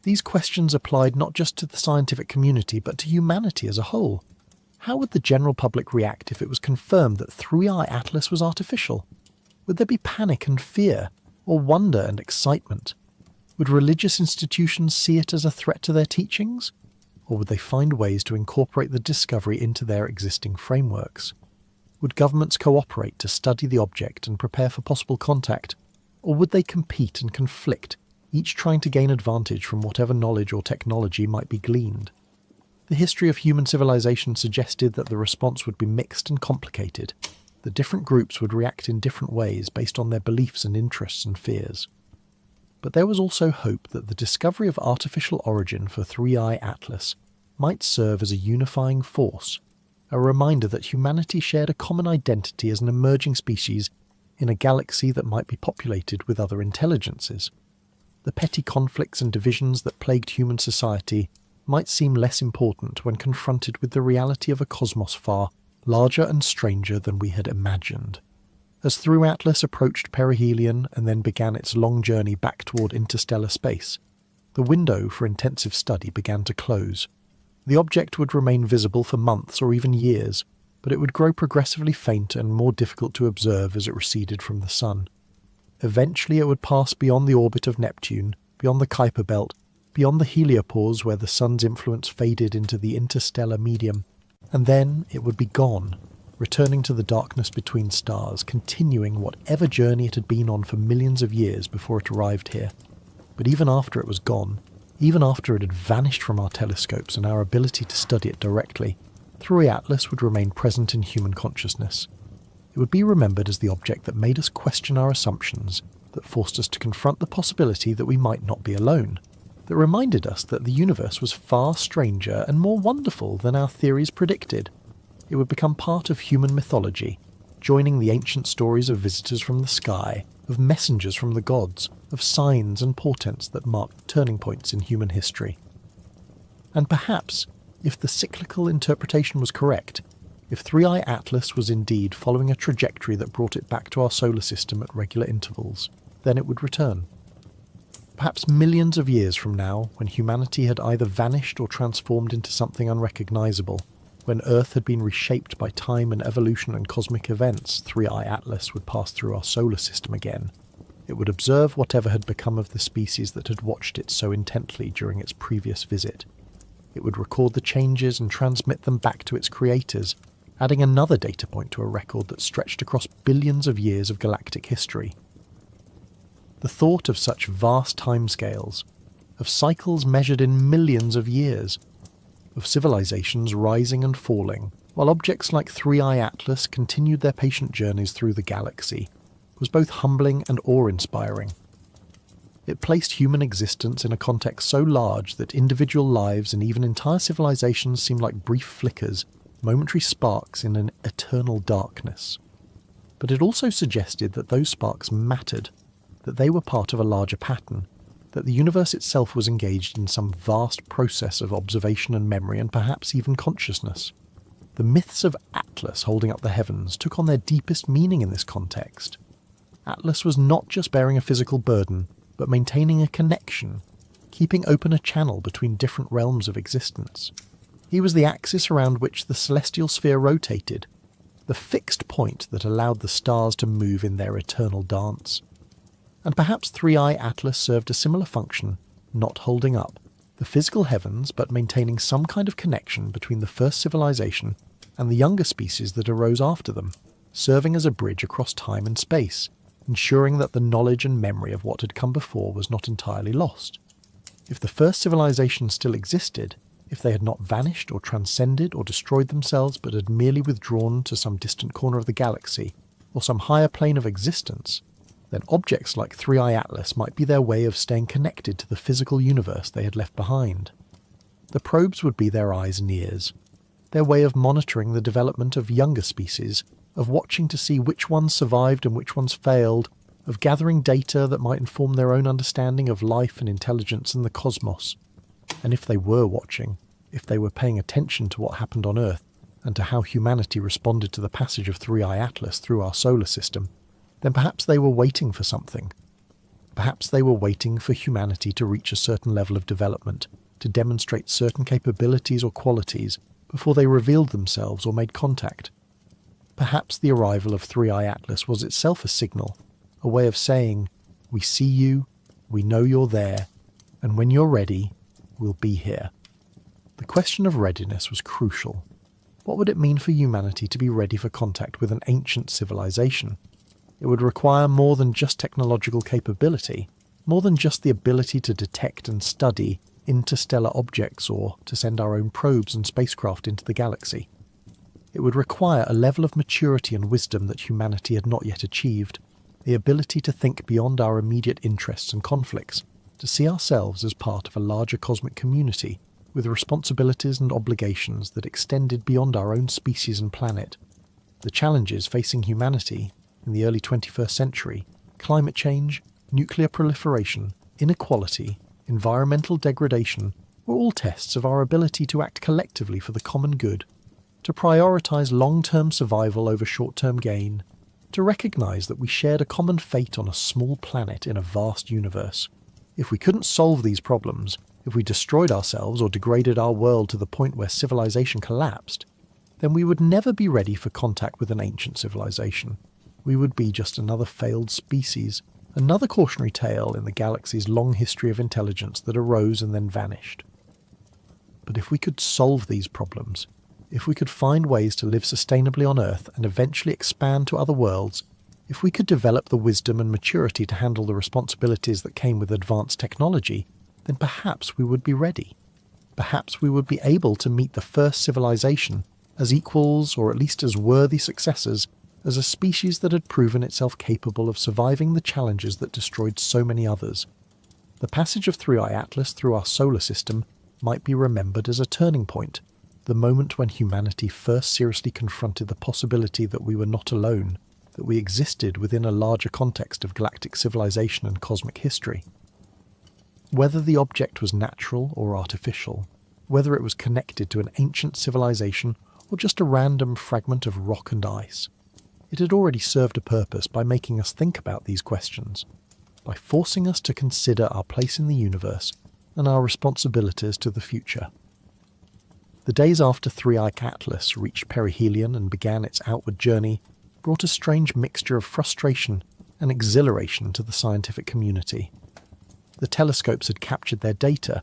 These questions applied not just to the scientific community but to humanity as a whole. How would the general public react if it was confirmed that 3i Atlas was artificial? Would there be panic and fear, or wonder and excitement? Would religious institutions see it as a threat to their teachings? Or would they find ways to incorporate the discovery into their existing frameworks? Would governments cooperate to study the object and prepare for possible contact? Or would they compete and conflict, each trying to gain advantage from whatever knowledge or technology might be gleaned? The history of human civilization suggested that the response would be mixed and complicated. The different groups would react in different ways based on their beliefs and interests and fears. But there was also hope that the discovery of artificial origin for 3i Atlas might serve as a unifying force, a reminder that humanity shared a common identity as an emerging species in a galaxy that might be populated with other intelligences. The petty conflicts and divisions that plagued human society might seem less important when confronted with the reality of a cosmos far larger and stranger than we had imagined. As Through Atlas approached perihelion and then began its long journey back toward interstellar space, the window for intensive study began to close. The object would remain visible for months or even years, but it would grow progressively fainter and more difficult to observe as it receded from the Sun. Eventually it would pass beyond the orbit of Neptune, beyond the Kuiper Belt, beyond the heliopause where the Sun's influence faded into the interstellar medium, and then it would be gone, returning to the darkness between stars, continuing whatever journey it had been on for millions of years before it arrived here. But even after it was gone, even after it had vanished from our telescopes and our ability to study it directly, 3i Atlas would remain present in human consciousness. It would be remembered as the object that made us question our assumptions, that forced us to confront the possibility that we might not be alone, that reminded us that the universe was far stranger and more wonderful than our theories predicted. It would become part of human mythology, joining the ancient stories of visitors from the sky, of messengers from the gods, of signs and portents that marked turning points in human history. And perhaps, if the cyclical interpretation was correct, if 3i Atlas was indeed following a trajectory that brought it back to our solar system at regular intervals, then it would return. Perhaps millions of years from now, when humanity had either vanished or transformed into something unrecognizable, when Earth had been reshaped by time and evolution and cosmic events, 3i Atlas would pass through our solar system again. It would observe whatever had become of the species that had watched it so intently during its previous visit. It would record the changes and transmit them back to its creators, adding another data point to a record that stretched across billions of years of galactic history. The thought of such vast timescales, of cycles measured in millions of years, of civilizations rising and falling, while objects like 3i Atlas continued their patient journeys through the galaxy, was both humbling and awe-inspiring. It placed human existence in a context so large that individual lives and even entire civilizations seemed like brief flickers, momentary sparks in an eternal darkness. But it also suggested that those sparks mattered, that they were part of a larger pattern, that the universe itself was engaged in some vast process of observation and memory and perhaps even consciousness. The myths of Atlas holding up the heavens took on their deepest meaning in this context. Atlas was not just bearing a physical burden, but maintaining a connection, keeping open a channel between different realms of existence. He was the axis around which the celestial sphere rotated, the fixed point that allowed the stars to move in their eternal dance. And perhaps 3i Atlas served a similar function, not holding up the physical heavens, but maintaining some kind of connection between the first civilization and the younger species that arose after them, serving as a bridge across time and space, ensuring that the knowledge and memory of what had come before was not entirely lost. If the first civilization still existed, if they had not vanished or transcended or destroyed themselves but had merely withdrawn to some distant corner of the galaxy, or some higher plane of existence, then objects like 3i Atlas might be their way of staying connected to the physical universe they had left behind. The probes would be their eyes and ears, their way of monitoring the development of younger species, of watching to see which ones survived and which ones failed, of gathering data that might inform their own understanding of life and intelligence in the cosmos. And if they were watching, if they were paying attention to what happened on Earth and to how humanity responded to the passage of 3i Atlas through our solar system, then perhaps they were waiting for something. Perhaps they were waiting for humanity to reach a certain level of development, to demonstrate certain capabilities or qualities before they revealed themselves or made contact. Perhaps the arrival of 3i Atlas was itself a signal, a way of saying, "We see you, we know you're there, and when you're ready, we'll be here." The question of readiness was crucial. What would it mean for humanity to be ready for contact with an ancient civilization? It would require more than just technological capability, more than just the ability to detect and study interstellar objects or to send our own probes and spacecraft into the galaxy. It would require a level of maturity and wisdom that humanity had not yet achieved, the ability to think beyond our immediate interests and conflicts, to see ourselves as part of a larger cosmic community with responsibilities and obligations that extended beyond our own species and planet. The challenges facing humanity in the early 21st century, climate change, nuclear proliferation, inequality, environmental degradation, were all tests of our ability to act collectively for the common good, to prioritise long-term survival over short-term gain, to recognise that we shared a common fate on a small planet in a vast universe. If we couldn't solve these problems, if we destroyed ourselves or degraded our world to the point where civilization collapsed, then we would never be ready for contact with an ancient civilization. We would be just another failed species, another cautionary tale in the galaxy's long history of intelligence that arose and then vanished. But if we could solve these problems, if we could find ways to live sustainably on Earth and eventually expand to other worlds, if we could develop the wisdom and maturity to handle the responsibilities that came with advanced technology, then perhaps we would be ready. Perhaps we would be able to meet the first civilization as equals or at least as worthy successors as a species that had proven itself capable of surviving the challenges that destroyed so many others. The passage of 3i Atlas through our solar system might be remembered as a turning point, the moment when humanity first seriously confronted the possibility that we were not alone, that we existed within a larger context of galactic civilization and cosmic history. Whether the object was natural or artificial, whether it was connected to an ancient civilization or just a random fragment of rock and ice, it had already served a purpose by making us think about these questions, by forcing us to consider our place in the universe and our responsibilities to the future. The days after 3i Atlas reached perihelion and began its outward journey brought a strange mixture of frustration and exhilaration to the scientific community. The telescopes had captured their data,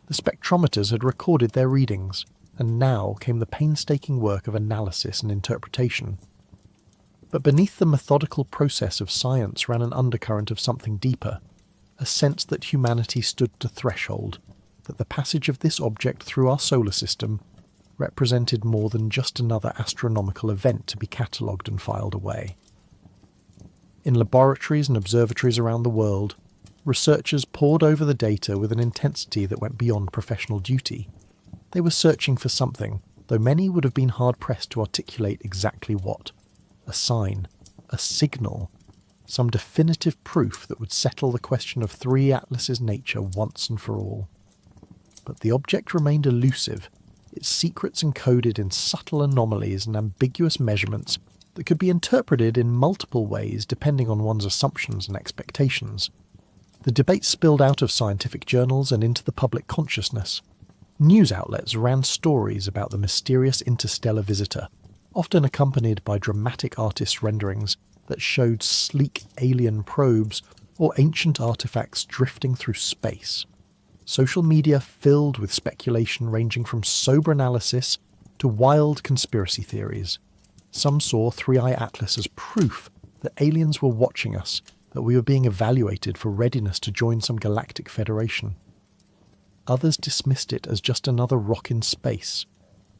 the spectrometers had recorded their readings, and now came the painstaking work of analysis and interpretation. But beneath the methodical process of science ran an undercurrent of something deeper, a sense that humanity stood at a threshold, that the passage of this object through our solar system represented more than just another astronomical event to be catalogued and filed away. In laboratories and observatories around the world, researchers pored over the data with an intensity that went beyond professional duty. They were searching for something, though many would have been hard-pressed to articulate exactly what. A sign, a signal, some definitive proof that would settle the question of 3 Atlas's nature once and for all. But the object remained elusive, its secrets encoded in subtle anomalies and ambiguous measurements that could be interpreted in multiple ways depending on one's assumptions and expectations. The debate spilled out of scientific journals and into the public consciousness. News outlets ran stories about the mysterious interstellar visitor, often accompanied by dramatic artist renderings that showed sleek alien probes or ancient artifacts drifting through space. Social media filled with speculation ranging from sober analysis to wild conspiracy theories. Some saw 3i Atlas as proof that aliens were watching us, that we were being evaluated for readiness to join some galactic federation. Others dismissed it as just another rock in space,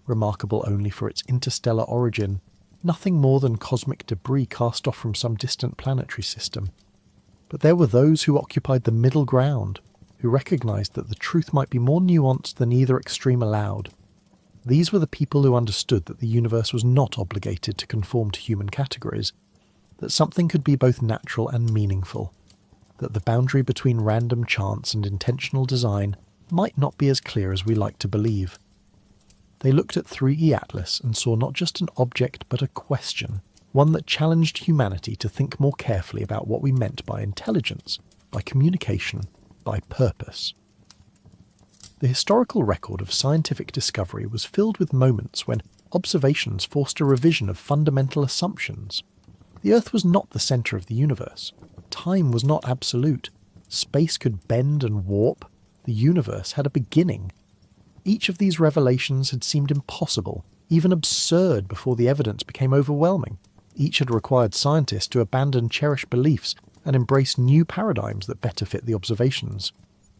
remarkable only for its interstellar origin, nothing more than cosmic debris cast off from some distant planetary system. But there were those who occupied the middle ground, who recognised that the truth might be more nuanced than either extreme allowed. These were the people who understood that the universe was not obligated to conform to human categories, that something could be both natural and meaningful, that the boundary between random chance and intentional design might not be as clear as we like to believe. They looked at 3E Atlas and saw not just an object but a question, one that challenged humanity to think more carefully about what we meant by intelligence, by communication, by purpose. The historical record of scientific discovery was filled with moments when observations forced a revision of fundamental assumptions. The Earth was not the centre of the universe. Time was not absolute. Space could bend and warp. The universe had a beginning. Each of these revelations had seemed impossible, even absurd, before the evidence became overwhelming. Each had required scientists to abandon cherished beliefs and embrace new paradigms that better fit the observations.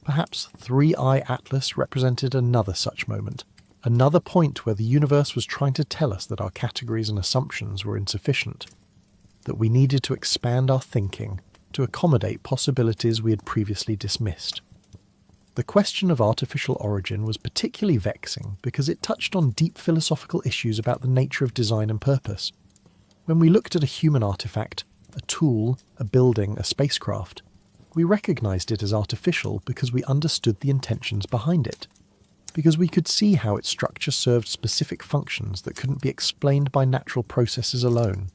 Perhaps 3i Atlas represented another such moment, another point where the universe was trying to tell us that our categories and assumptions were insufficient, that we needed to expand our thinking to accommodate possibilities we had previously dismissed. The question of artificial origin was particularly vexing because it touched on deep philosophical issues about the nature of design and purpose. When we looked at a human artifact, a tool, a building, a spacecraft, we recognised it as artificial because we understood the intentions behind it, because we could see how its structure served specific functions that couldn't be explained by natural processes alone.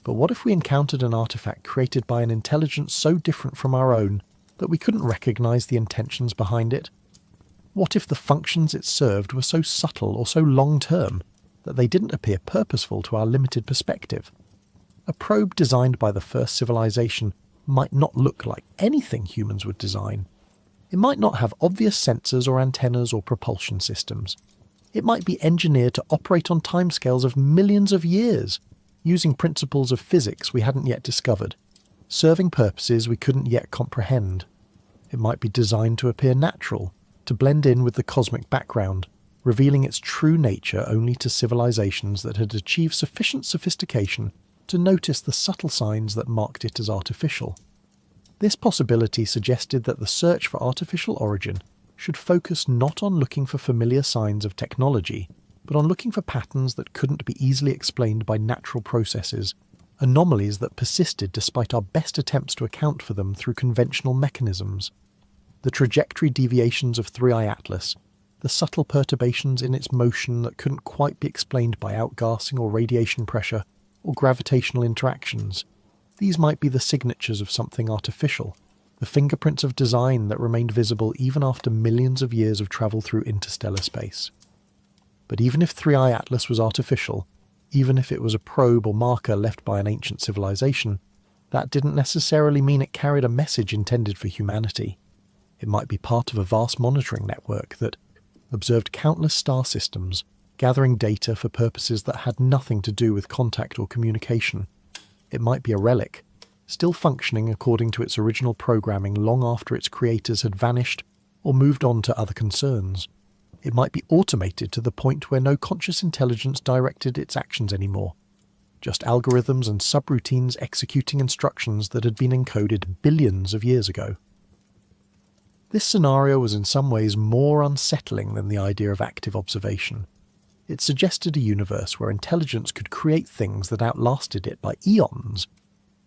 But what if we encountered an artifact created by an intelligence so different from our own that we couldn't recognise the intentions behind it? What if the functions it served were so subtle or so long-term that they didn't appear purposeful to our limited perspective? A probe designed by the first civilization might not look like anything humans would design. It might not have obvious sensors or antennas or propulsion systems. It might be engineered to operate on timescales of millions of years, using principles of physics we hadn't yet discovered, serving purposes we couldn't yet comprehend. It might be designed to appear natural, to blend in with the cosmic background, revealing its true nature only to civilizations that had achieved sufficient sophistication to notice the subtle signs that marked it as artificial. This possibility suggested that the search for artificial origin should focus not on looking for familiar signs of technology, but on looking for patterns that couldn't be easily explained by natural processes, anomalies that persisted despite our best attempts to account for them through conventional mechanisms. The trajectory deviations of 3i Atlas, the subtle perturbations in its motion that couldn't quite be explained by outgassing or radiation pressure, or gravitational interactions. These might be the signatures of something artificial, the fingerprints of design that remained visible even after millions of years of travel through interstellar space. But even if 3i Atlas was artificial, even if it was a probe or marker left by an ancient civilization, that didn't necessarily mean it carried a message intended for humanity. It might be part of a vast monitoring network that, observed countless star systems, gathering data for purposes that had nothing to do with contact or communication. It might be a relic, still functioning according to its original programming long after its creators had vanished or moved on to other concerns. It might be automated to the point where no conscious intelligence directed its actions anymore, just algorithms and subroutines executing instructions that had been encoded billions of years ago. This scenario was in some ways more unsettling than the idea of active observation. It suggested a universe where intelligence could create things that outlasted it by eons,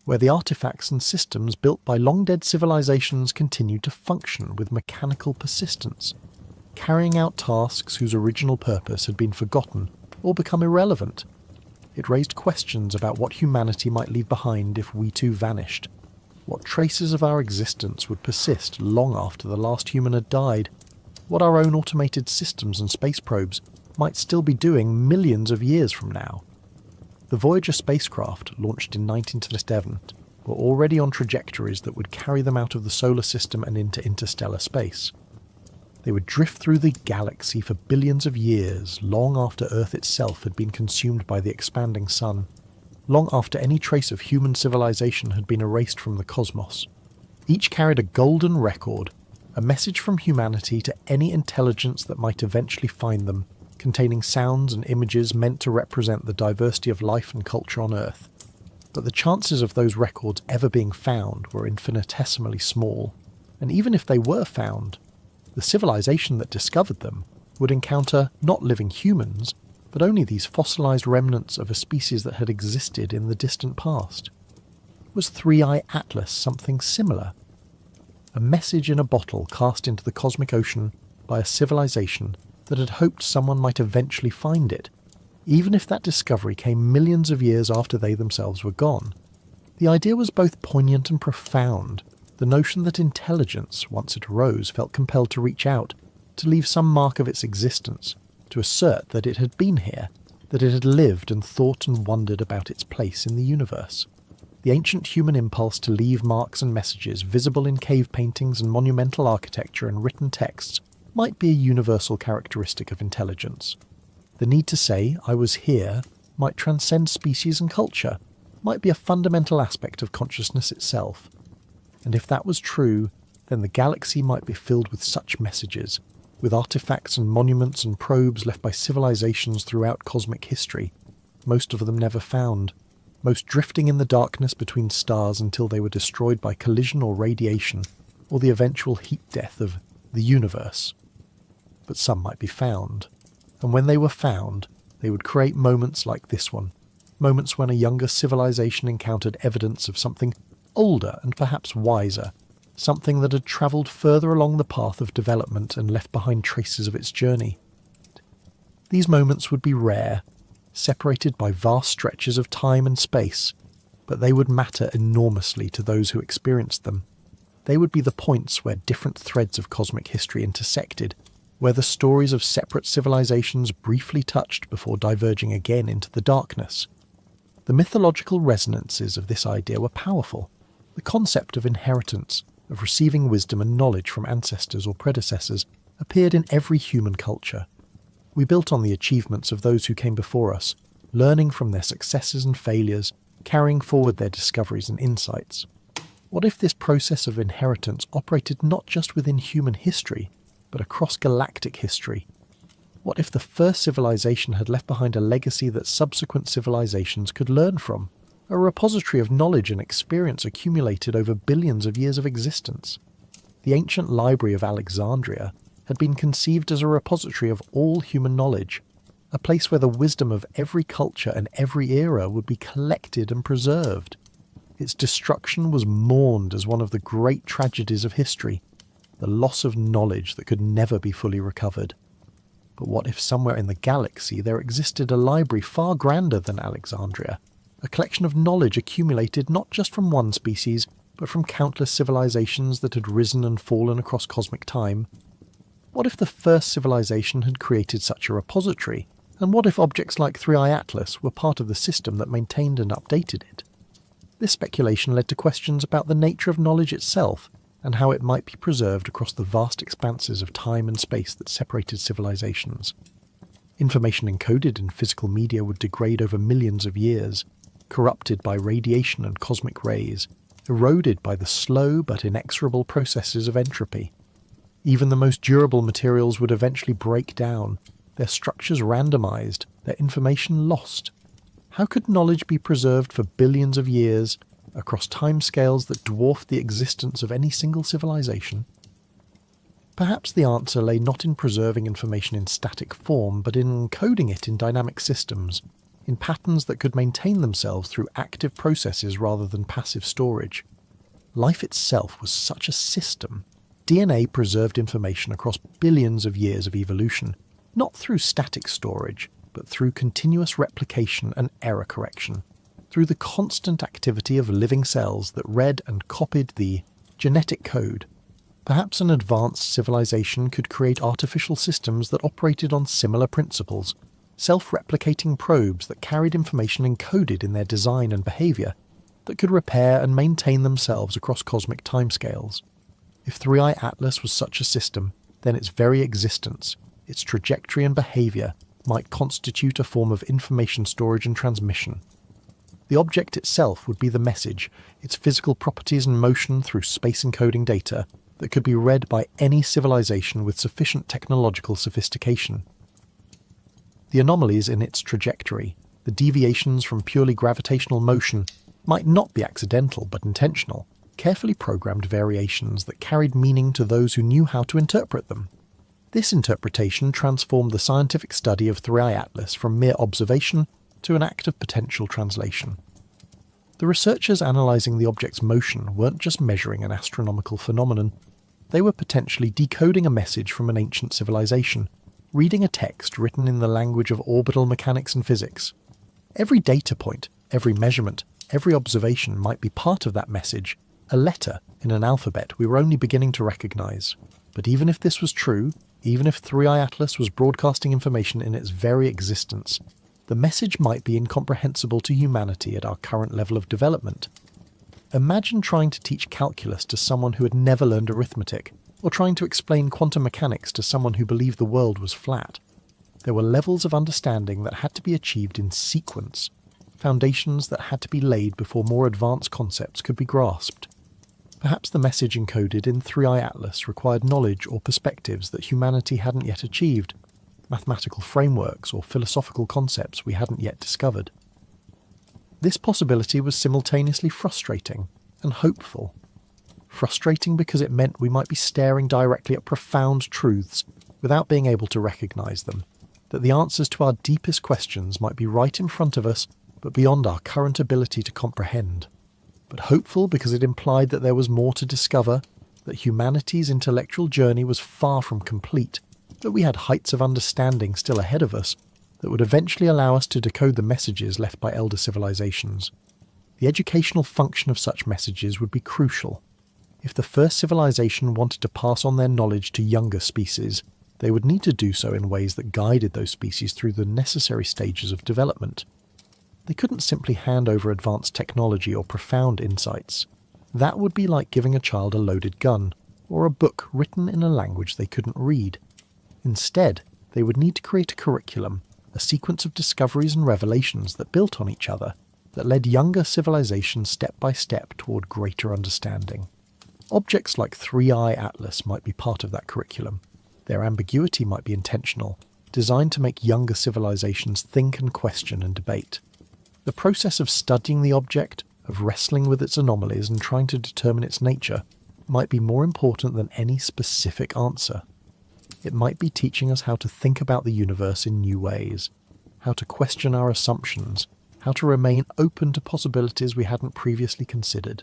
where the artifacts and systems built by long-dead civilizations continued to function with mechanical persistence, carrying out tasks whose original purpose had been forgotten or become irrelevant. It raised questions about what humanity might leave behind if we too vanished. What traces of our existence would persist long after the last human had died? What our own automated systems and space probes might still be doing millions of years from now? The Voyager spacecraft, launched in 1927, were already on trajectories that would carry them out of the solar system and into interstellar space. They would drift through the galaxy for billions of years, long after Earth itself had been consumed by the expanding sun, long after any trace of human civilization had been erased from the cosmos. Each carried a golden record, a message from humanity to any intelligence that might eventually find them, containing sounds and images meant to represent the diversity of life and culture on Earth. But the chances of those records ever being found were infinitesimally small, and even if they were found, the civilization that discovered them would encounter not living humans, but only these fossilized remnants of a species that had existed in the distant past. Was 3i Atlas something similar? A message in a bottle cast into the cosmic ocean by a civilization that had hoped someone might eventually find it, even if that discovery came millions of years after they themselves were gone. The idea was both poignant and profound. The notion that intelligence, once it arose, felt compelled to reach out, to leave some mark of its existence, to assert that it had been here, that it had lived and thought and wondered about its place in the universe. The ancient human impulse to leave marks and messages visible in cave paintings and monumental architecture and written texts might be a universal characteristic of intelligence. The need to say, "I was here," might transcend species and culture, might be a fundamental aspect of consciousness itself. And if that was true, then the galaxy might be filled with such messages, with artifacts and monuments and probes left by civilizations throughout cosmic history, most of them never found, most drifting in the darkness between stars until they were destroyed by collision or radiation, or the eventual heat death of the universe. But some might be found, and when they were found, they would create moments like this one, moments when a younger civilization encountered evidence of something older and perhaps wiser, something that had travelled further along the path of development and left behind traces of its journey. These moments would be rare, separated by vast stretches of time and space, but they would matter enormously to those who experienced them. They would be the points where different threads of cosmic history intersected, where the stories of separate civilizations briefly touched before diverging again into the darkness. The mythological resonances of this idea were powerful. The concept of inheritance, of receiving wisdom and knowledge from ancestors or predecessors, appeared in every human culture. We built on the achievements of those who came before us, learning from their successes and failures, carrying forward their discoveries and insights. What if this process of inheritance operated not just within human history, but across galactic history? What if the first civilization had left behind a legacy that subsequent civilizations could learn from? A repository of knowledge and experience accumulated over billions of years of existence. The ancient library of Alexandria had been conceived as a repository of all human knowledge, a place where the wisdom of every culture and every era would be collected and preserved. Its destruction was mourned as one of the great tragedies of history, the loss of knowledge that could never be fully recovered. But what if somewhere in the galaxy there existed a library far grander than Alexandria, a collection of knowledge accumulated not just from one species, but from countless civilizations that had risen and fallen across cosmic time? What if the first civilization had created such a repository, and what if objects like 3i Atlas were part of the system that maintained and updated it? This speculation led to questions about the nature of knowledge itself, and how it might be preserved across the vast expanses of time and space that separated civilizations. Information encoded in physical media would degrade over millions of years, corrupted by radiation and cosmic rays, eroded by the slow but inexorable processes of entropy. Even the most durable materials would eventually break down, their structures randomized, their information lost. How could knowledge be preserved for billions of years, across timescales that dwarfed the existence of any single civilization? Perhaps the answer lay not in preserving information in static form, but in encoding it in dynamic systems, in patterns that could maintain themselves through active processes rather than passive storage. Life itself was such a system. DNA preserved information across billions of years of evolution, not through static storage, but through continuous replication and error correction, through the constant activity of living cells that read and copied the genetic code. Perhaps an advanced civilization could create artificial systems that operated on similar principles, self-replicating probes that carried information encoded in their design and behavior, that could repair and maintain themselves across cosmic timescales. If 3i Atlas was such a system, then its very existence, its trajectory and behavior, might constitute a form of information storage and transmission. The object itself would be the message, its physical properties and motion through space encoding data that could be read by any civilization with sufficient technological sophistication. The anomalies in its trajectory, the deviations from purely gravitational motion, might not be accidental but intentional, carefully programmed variations that carried meaning to those who knew how to interpret them. This interpretation transformed the scientific study of 3i Atlas from mere observation to an act of potential translation. The researchers analysing the object's motion weren't just measuring an astronomical phenomenon, they were potentially decoding a message from an ancient civilization, reading a text written in the language of orbital mechanics and physics. Every data point, every measurement, every observation might be part of that message, a letter in an alphabet we were only beginning to recognise. But even if this was true, even if 3i Atlas was broadcasting information in its very existence, the message might be incomprehensible to humanity at our current level of development. Imagine trying to teach calculus to someone who had never learned arithmetic, or trying to explain quantum mechanics to someone who believed the world was flat. There were levels of understanding that had to be achieved in sequence, foundations that had to be laid before more advanced concepts could be grasped. Perhaps the message encoded in 3i Atlas required knowledge or perspectives that humanity hadn't yet achieved, mathematical frameworks or philosophical concepts we hadn't yet discovered. This possibility was simultaneously frustrating and hopeful. Frustrating because it meant we might be staring directly at profound truths without being able to recognise them, that the answers to our deepest questions might be right in front of us but beyond our current ability to comprehend. But hopeful because it implied that there was more to discover, that humanity's intellectual journey was far from complete, that we had heights of understanding still ahead of us that would eventually allow us to decode the messages left by elder civilizations. The educational function of such messages would be crucial. If the first civilization wanted to pass on their knowledge to younger species, they would need to do so in ways that guided those species through the necessary stages of development. They couldn't simply hand over advanced technology or profound insights. That would be like giving a child a loaded gun, or a book written in a language they couldn't read. Instead, they would need to create a curriculum, a sequence of discoveries and revelations that built on each other, that led younger civilizations step by step toward greater understanding. Objects like 3i Atlas might be part of that curriculum. Their ambiguity might be intentional, designed to make younger civilizations think and question and debate. The process of studying the object, of wrestling with its anomalies and trying to determine its nature, might be more important than any specific answer. It might be teaching us how to think about the universe in new ways, how to question our assumptions, how to remain open to possibilities we hadn't previously considered.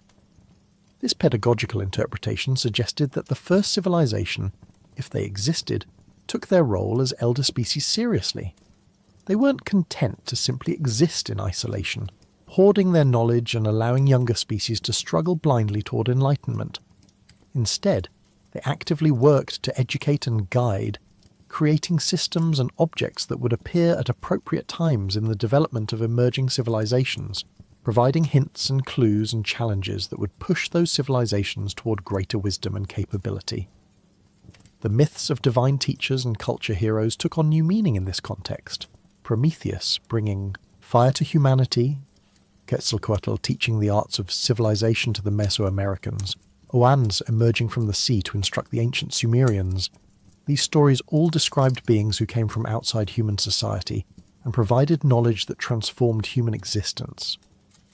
This pedagogical interpretation suggested that the first civilization, if they existed, took their role as elder species seriously. They weren't content to simply exist in isolation, hoarding their knowledge and allowing younger species to struggle blindly toward enlightenment. Instead, they actively worked to educate and guide, creating systems and objects that would appear at appropriate times in the development of emerging civilizations, providing hints and clues and challenges that would push those civilizations toward greater wisdom and capability. The myths of divine teachers and culture heroes took on new meaning in this context. Prometheus bringing fire to humanity, Quetzalcoatl teaching the arts of civilization to the Mesoamericans, Oannes emerging from the sea to instruct the ancient Sumerians. These stories all described beings who came from outside human society and provided knowledge that transformed human existence.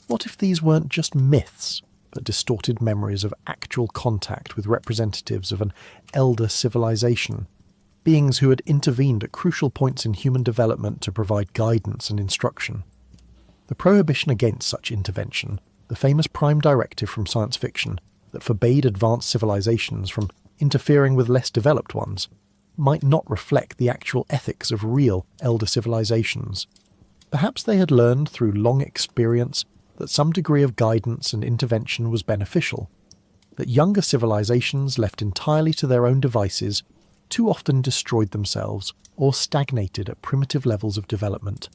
What if these weren't just myths, but distorted memories of actual contact with representatives of an elder civilization, beings who had intervened at crucial points in human development to provide guidance and instruction? The prohibition against such intervention, the famous prime directive from science fiction that forbade advanced civilizations from interfering with less developed ones, might not reflect the actual ethics of real elder civilizations. Perhaps they had learned through long experience that some degree of guidance and intervention was beneficial, that younger civilizations left entirely to their own devices too often destroyed themselves or stagnated at primitive levels of development.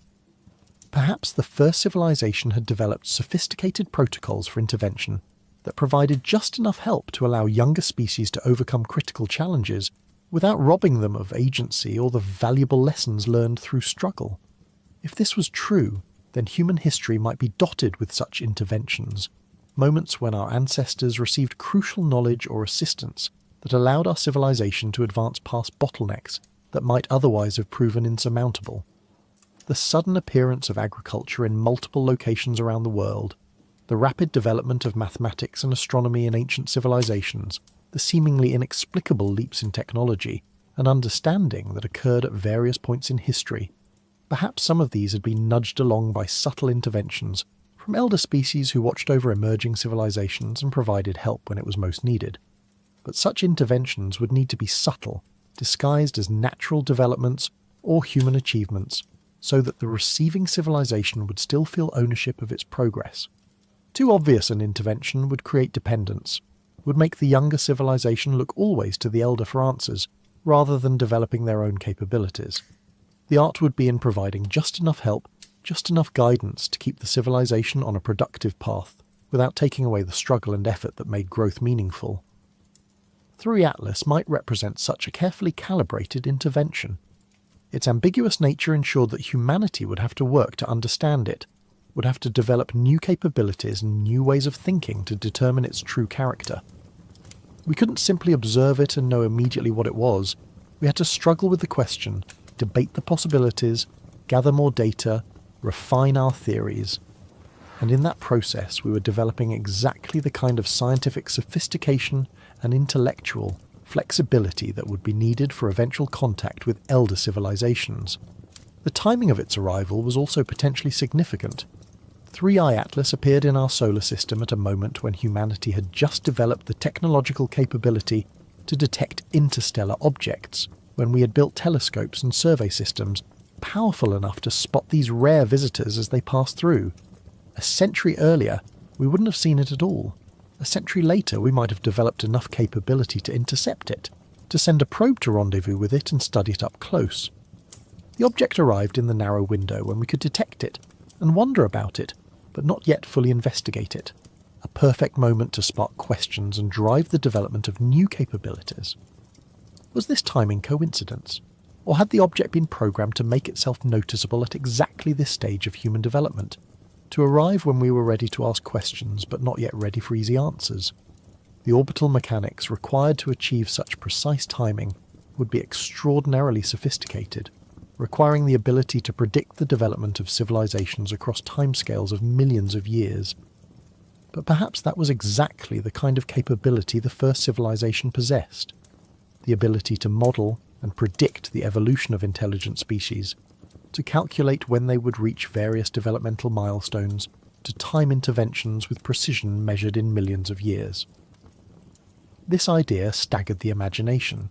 Perhaps the first civilization had developed sophisticated protocols for intervention that provided just enough help to allow younger species to overcome critical challenges without robbing them of agency or the valuable lessons learned through struggle. If this was true, then human history might be dotted with such interventions, moments when our ancestors received crucial knowledge or assistance that allowed our civilization to advance past bottlenecks that might otherwise have proven insurmountable. The sudden appearance of agriculture in multiple locations around the world, the rapid development of mathematics and astronomy in ancient civilizations, the seemingly inexplicable leaps in technology and understanding that occurred at various points in history. Perhaps some of these had been nudged along by subtle interventions from elder species who watched over emerging civilizations and provided help when it was most needed. But such interventions would need to be subtle, disguised as natural developments or human achievements, so that the receiving civilization would still feel ownership of its progress. Too obvious an intervention would create dependence, would make the younger civilization look always to the elder for answers, rather than developing their own capabilities. The art would be in providing just enough help, just enough guidance to keep the civilization on a productive path, without taking away the struggle and effort that made growth meaningful. 3 Atlas might represent such a carefully calibrated intervention. Its ambiguous nature ensured that humanity would have to work to understand it, would have to develop new capabilities and new ways of thinking to determine its true character. We couldn't simply observe it and know immediately what it was. We had to struggle with the question, debate the possibilities, gather more data, refine our theories. And in that process we were developing exactly the kind of scientific sophistication and intellectual flexibility that would be needed for eventual contact with elder civilizations. The timing of its arrival was also potentially significant. 3I Atlas appeared in our solar system at a moment when humanity had just developed the technological capability to detect interstellar objects, when we had built telescopes and survey systems powerful enough to spot these rare visitors as they passed through. A century earlier, we wouldn't have seen it at all. A century later, we might have developed enough capability to intercept it, to send a probe to rendezvous with it and study it up close. The object arrived in the narrow window when we could detect it and wonder about it, but not yet fully investigate it. A perfect moment to spark questions and drive the development of new capabilities. Was this timing coincidence? Or had the object been programmed to make itself noticeable at exactly this stage of human development, to arrive when we were ready to ask questions but not yet ready for easy answers? The orbital mechanics required to achieve such precise timing would be extraordinarily sophisticated, requiring the ability to predict the development of civilizations across timescales of millions of years. But perhaps that was exactly the kind of capability the first civilization possessed. The ability to model and predict the evolution of intelligent species, to calculate when they would reach various developmental milestones, to time interventions with precision measured in millions of years. This idea staggered the imagination.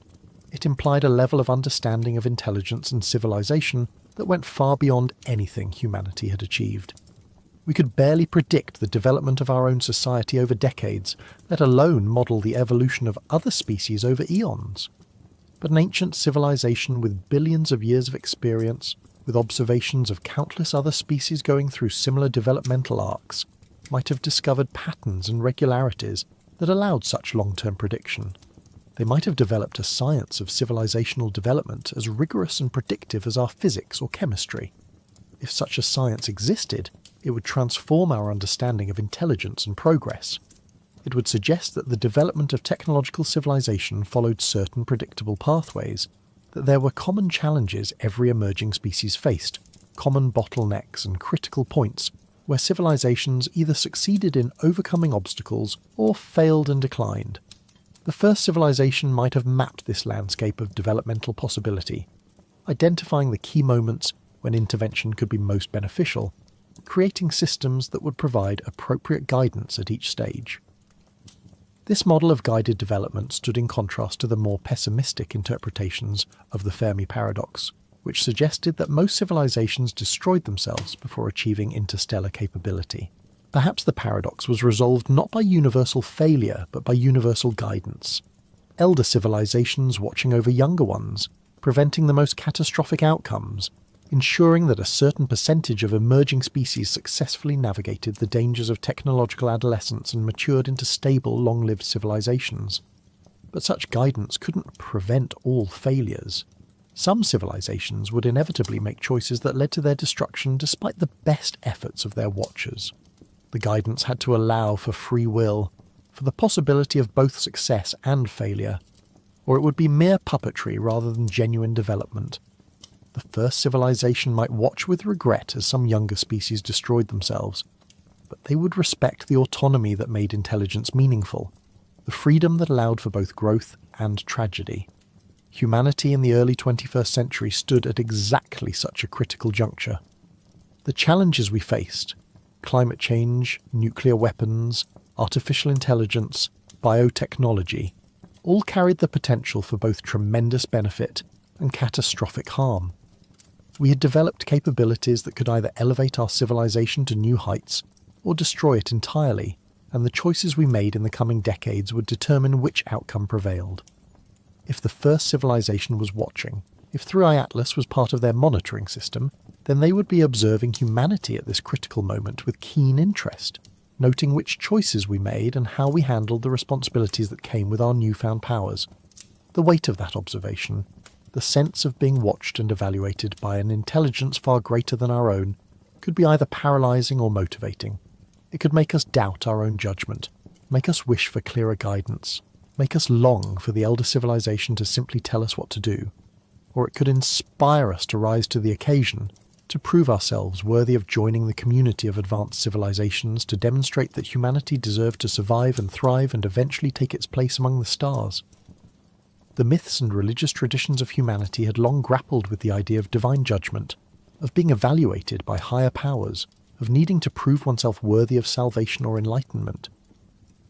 It implied a level of understanding of intelligence and civilization that went far beyond anything humanity had achieved. We could barely predict the development of our own society over decades, let alone model the evolution of other species over eons. But an ancient civilization with billions of years of experience, with observations of countless other species going through similar developmental arcs, might have discovered patterns and regularities that allowed such long-term prediction. They might have developed a science of civilizational development as rigorous and predictive as our physics or chemistry. If such a science existed, it would transform our understanding of intelligence and progress. It would suggest that the development of technological civilization followed certain predictable pathways, that there were common challenges every emerging species faced, common bottlenecks and critical points where civilizations either succeeded in overcoming obstacles or failed and declined. The first civilization might have mapped this landscape of developmental possibility, identifying the key moments when intervention could be most beneficial, creating systems that would provide appropriate guidance at each stage. This model of guided development stood in contrast to the more pessimistic interpretations of the Fermi paradox, which suggested that most civilizations destroyed themselves before achieving interstellar capability. Perhaps the paradox was resolved not by universal failure, but by universal guidance. Elder civilizations watching over younger ones, preventing the most catastrophic outcomes, ensuring that a certain percentage of emerging species successfully navigated the dangers of technological adolescence and matured into stable, long-lived civilizations. But such guidance couldn't prevent all failures. Some civilizations would inevitably make choices that led to their destruction despite the best efforts of their watchers. The guidance had to allow for free will, for the possibility of both success and failure, or it would be mere puppetry rather than genuine development. The first civilization might watch with regret as some younger species destroyed themselves, but they would respect the autonomy that made intelligence meaningful, the freedom that allowed for both growth and tragedy. Humanity in the early 21st century stood at exactly such a critical juncture. The challenges we faced, climate change, nuclear weapons, artificial intelligence, biotechnology, all carried the potential for both tremendous benefit and catastrophic harm. We had developed capabilities that could either elevate our civilization to new heights or destroy it entirely, and the choices we made in the coming decades would determine which outcome prevailed. If the first civilization was watching, if 3i Atlas was part of their monitoring system, then they would be observing humanity at this critical moment with keen interest, noting which choices we made and how we handled the responsibilities that came with our newfound powers. The weight of that observation, the sense of being watched and evaluated by an intelligence far greater than our own, could be either paralyzing or motivating. It could make us doubt our own judgment, make us wish for clearer guidance, make us long for the elder civilization to simply tell us what to do, or it could inspire us to rise to the occasion, to prove ourselves worthy of joining the community of advanced civilizations, to demonstrate that humanity deserved to survive and thrive and eventually take its place among the stars. The myths and religious traditions of humanity had long grappled with the idea of divine judgment, of being evaluated by higher powers, of needing to prove oneself worthy of salvation or enlightenment.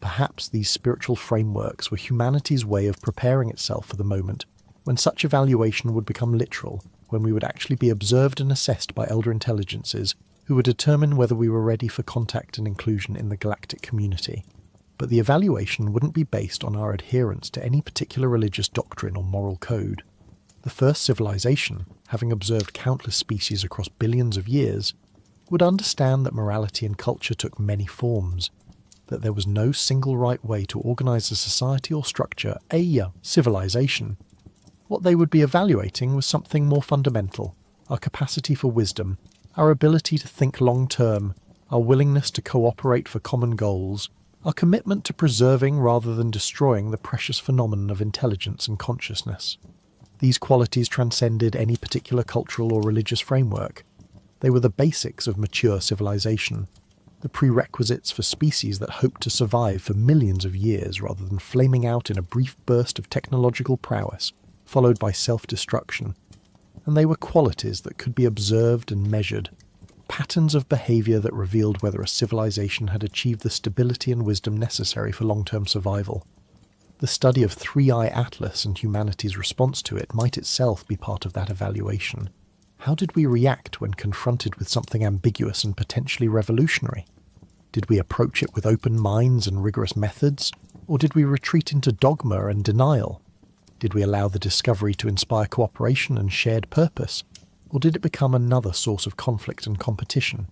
Perhaps these spiritual frameworks were humanity's way of preparing itself for the moment when such evaluation would become literal, when we would actually be observed and assessed by elder intelligences who would determine whether we were ready for contact and inclusion in the galactic community. But the evaluation wouldn't be based on our adherence to any particular religious doctrine or moral code. The first civilization, having observed countless species across billions of years, would understand that morality and culture took many forms, that there was no single right way to organize a society or structure, a civilization. What they would be evaluating was something more fundamental, our capacity for wisdom, our ability to think long-term, our willingness to cooperate for common goals, our commitment to preserving rather than destroying the precious phenomenon of intelligence and consciousness. These qualities transcended any particular cultural or religious framework. They were the basics of mature civilization, the prerequisites for species that hoped to survive for millions of years rather than flaming out in a brief burst of technological prowess, followed by self-destruction. And they were qualities that could be observed and measured, patterns of behavior that revealed whether a civilization had achieved the stability and wisdom necessary for long-term survival. The study of 3i Atlas and humanity's response to it might itself be part of that evaluation. How did we react when confronted with something ambiguous and potentially revolutionary? Did we approach it with open minds and rigorous methods, or did we retreat into dogma and denial? Did we allow the discovery to inspire cooperation and shared purpose, or did it become another source of conflict and competition?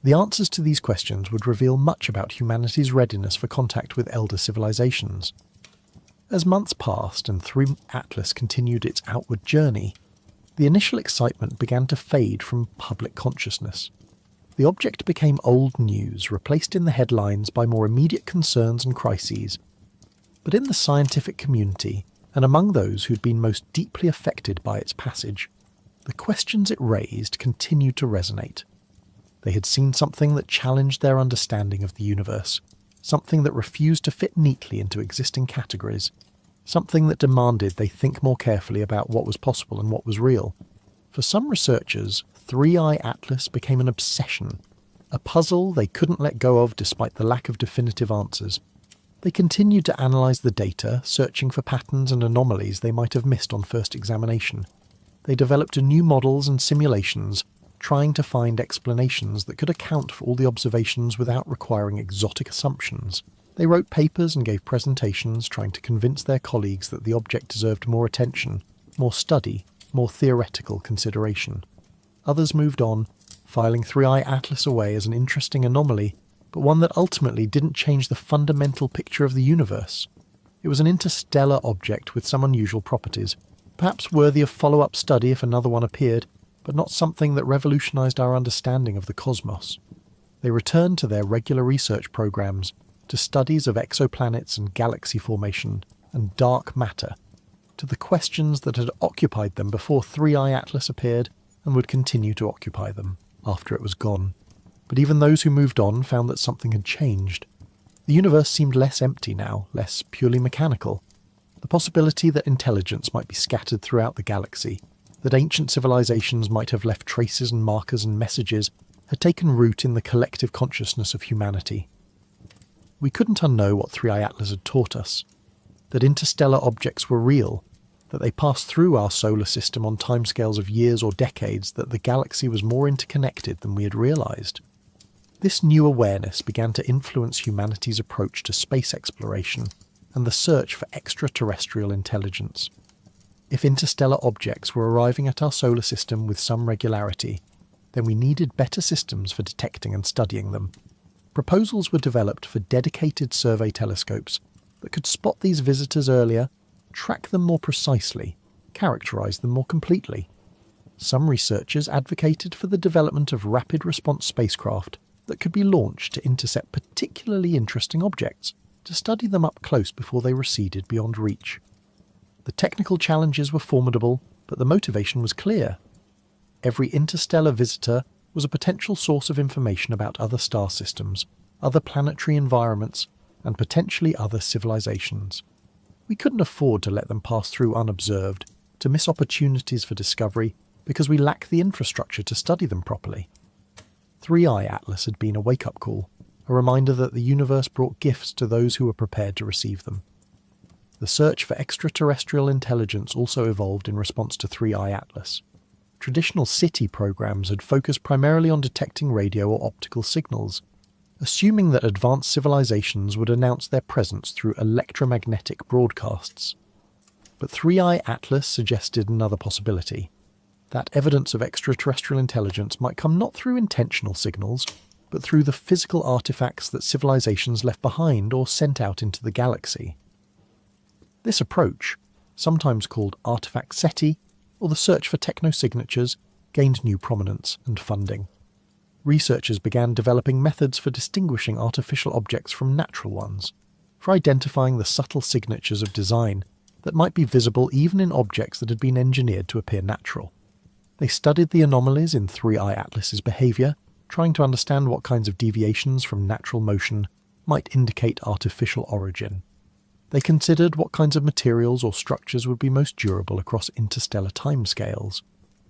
The answers to these questions would reveal much about humanity's readiness for contact with elder civilizations. As months passed and 3 Atlas continued its outward journey, the initial excitement began to fade from public consciousness. The object became old news, replaced in the headlines by more immediate concerns and crises. But in the scientific community, and among those who'd been most deeply affected by its passage, the questions it raised continued to resonate. They had seen something that challenged their understanding of the universe, something that refused to fit neatly into existing categories, something that demanded they think more carefully about what was possible and what was real. For some researchers, 3I Atlas became an obsession, a puzzle they couldn't let go of despite the lack of definitive answers. They continued to analyse the data, searching for patterns and anomalies they might have missed on first examination. They developed new models and simulations, trying to find explanations that could account for all the observations without requiring exotic assumptions. They wrote papers and gave presentations trying to convince their colleagues that the object deserved more attention, more study, more theoretical consideration. Others moved on, filing 3I Atlas away as an interesting anomaly, but one that ultimately didn't change the fundamental picture of the universe. It was an interstellar object with some unusual properties, perhaps worthy of follow-up study if another one appeared, but not something that revolutionised our understanding of the cosmos. They returned to their regular research programs, to studies of exoplanets and galaxy formation and dark matter, to the questions that had occupied them before 3I Atlas appeared and would continue to occupy them after it was gone. But even those who moved on found that something had changed. The universe seemed less empty now, less purely mechanical. The possibility that intelligence might be scattered throughout the galaxy, that ancient civilizations might have left traces and markers and messages, had taken root in the collective consciousness of humanity. We couldn't unknow what 3I Atlas had taught us, that interstellar objects were real, that they passed through our solar system on timescales of years or decades, that the galaxy was more interconnected than we had realized. This new awareness began to influence humanity's approach to space exploration and the search for extraterrestrial intelligence. If interstellar objects were arriving at our solar system with some regularity, then we needed better systems for detecting and studying them. Proposals were developed for dedicated survey telescopes that could spot these visitors earlier, track them more precisely, characterize them more completely. Some researchers advocated for the development of rapid response spacecraft that could be launched to intercept particularly interesting objects, to study them up close before they receded beyond reach. The technical challenges were formidable, but the motivation was clear. Every interstellar visitor was a potential source of information about other star systems, other planetary environments, and potentially other civilizations. We couldn't afford to let them pass through unobserved, to miss opportunities for discovery, because we lack the infrastructure to study them properly. 3I Atlas had been a wake-up call, a reminder that the universe brought gifts to those who were prepared to receive them. The search for extraterrestrial intelligence also evolved in response to 3I Atlas. Traditional SETI programs had focused primarily on detecting radio or optical signals, assuming that advanced civilizations would announce their presence through electromagnetic broadcasts. But 3I Atlas suggested another possibility, that evidence of extraterrestrial intelligence might come not through intentional signals, but through the physical artifacts that civilizations left behind or sent out into the galaxy. This approach, sometimes called artifact SETI, or the search for technosignatures, gained new prominence and funding. Researchers began developing methods for distinguishing artificial objects from natural ones, for identifying the subtle signatures of design that might be visible even in objects that had been engineered to appear natural. They studied the anomalies in 3I Atlas's behaviour, trying to understand what kinds of deviations from natural motion might indicate artificial origin. They considered what kinds of materials or structures would be most durable across interstellar timescales,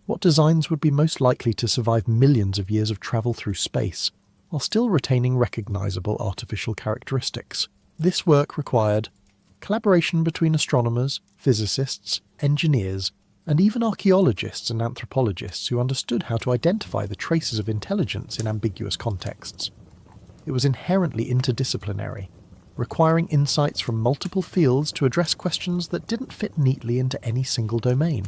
what designs would be most likely to survive millions of years of travel through space, while still retaining recognisable artificial characteristics. This work required collaboration between astronomers, physicists, engineers, and even archaeologists and anthropologists who understood how to identify the traces of intelligence in ambiguous contexts. It was inherently interdisciplinary, requiring insights from multiple fields to address questions that didn't fit neatly into any single domain.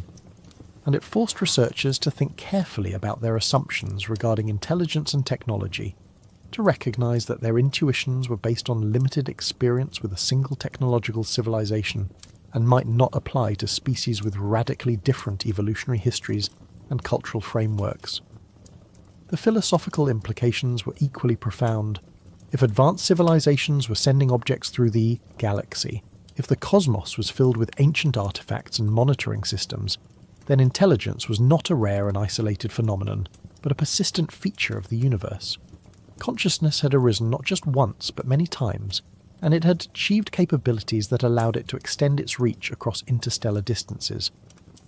and it forced researchers to think carefully about their assumptions regarding intelligence and technology, to recognise that their intuitions were based on limited experience with a single technological civilization and might not apply to species with radically different evolutionary histories and cultural frameworks. The philosophical implications were equally profound. If advanced civilizations were sending objects through the galaxy, if the cosmos was filled with ancient artifacts and monitoring systems, then intelligence was not a rare and isolated phenomenon, but a persistent feature of the universe. Consciousness had arisen not just once, but many times, and it had achieved capabilities that allowed it to extend its reach across interstellar distances,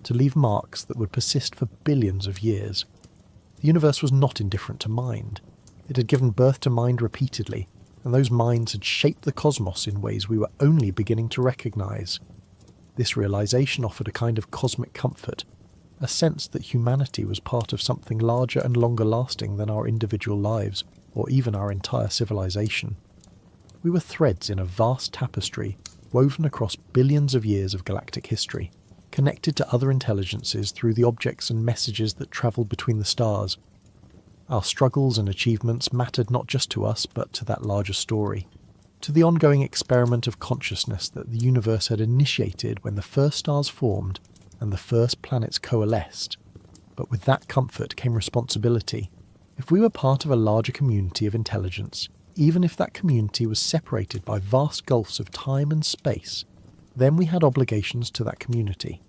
to leave marks that would persist for billions of years. The universe was not indifferent to mind. It had given birth to mind repeatedly, and those minds had shaped the cosmos in ways we were only beginning to recognise. This realisation offered a kind of cosmic comfort, a sense that humanity was part of something larger and longer lasting than our individual lives, or even our entire civilization. We were threads in a vast tapestry, woven across billions of years of galactic history, connected to other intelligences through the objects and messages that travelled between the stars. Our struggles and achievements mattered not just to us, but to that larger story, to the ongoing experiment of consciousness that the universe had initiated when the first stars formed and the first planets coalesced. But with that comfort came responsibility. If we were part of a larger community of intelligence, even if that community was separated by vast gulfs of time and space, then we had obligations to that community.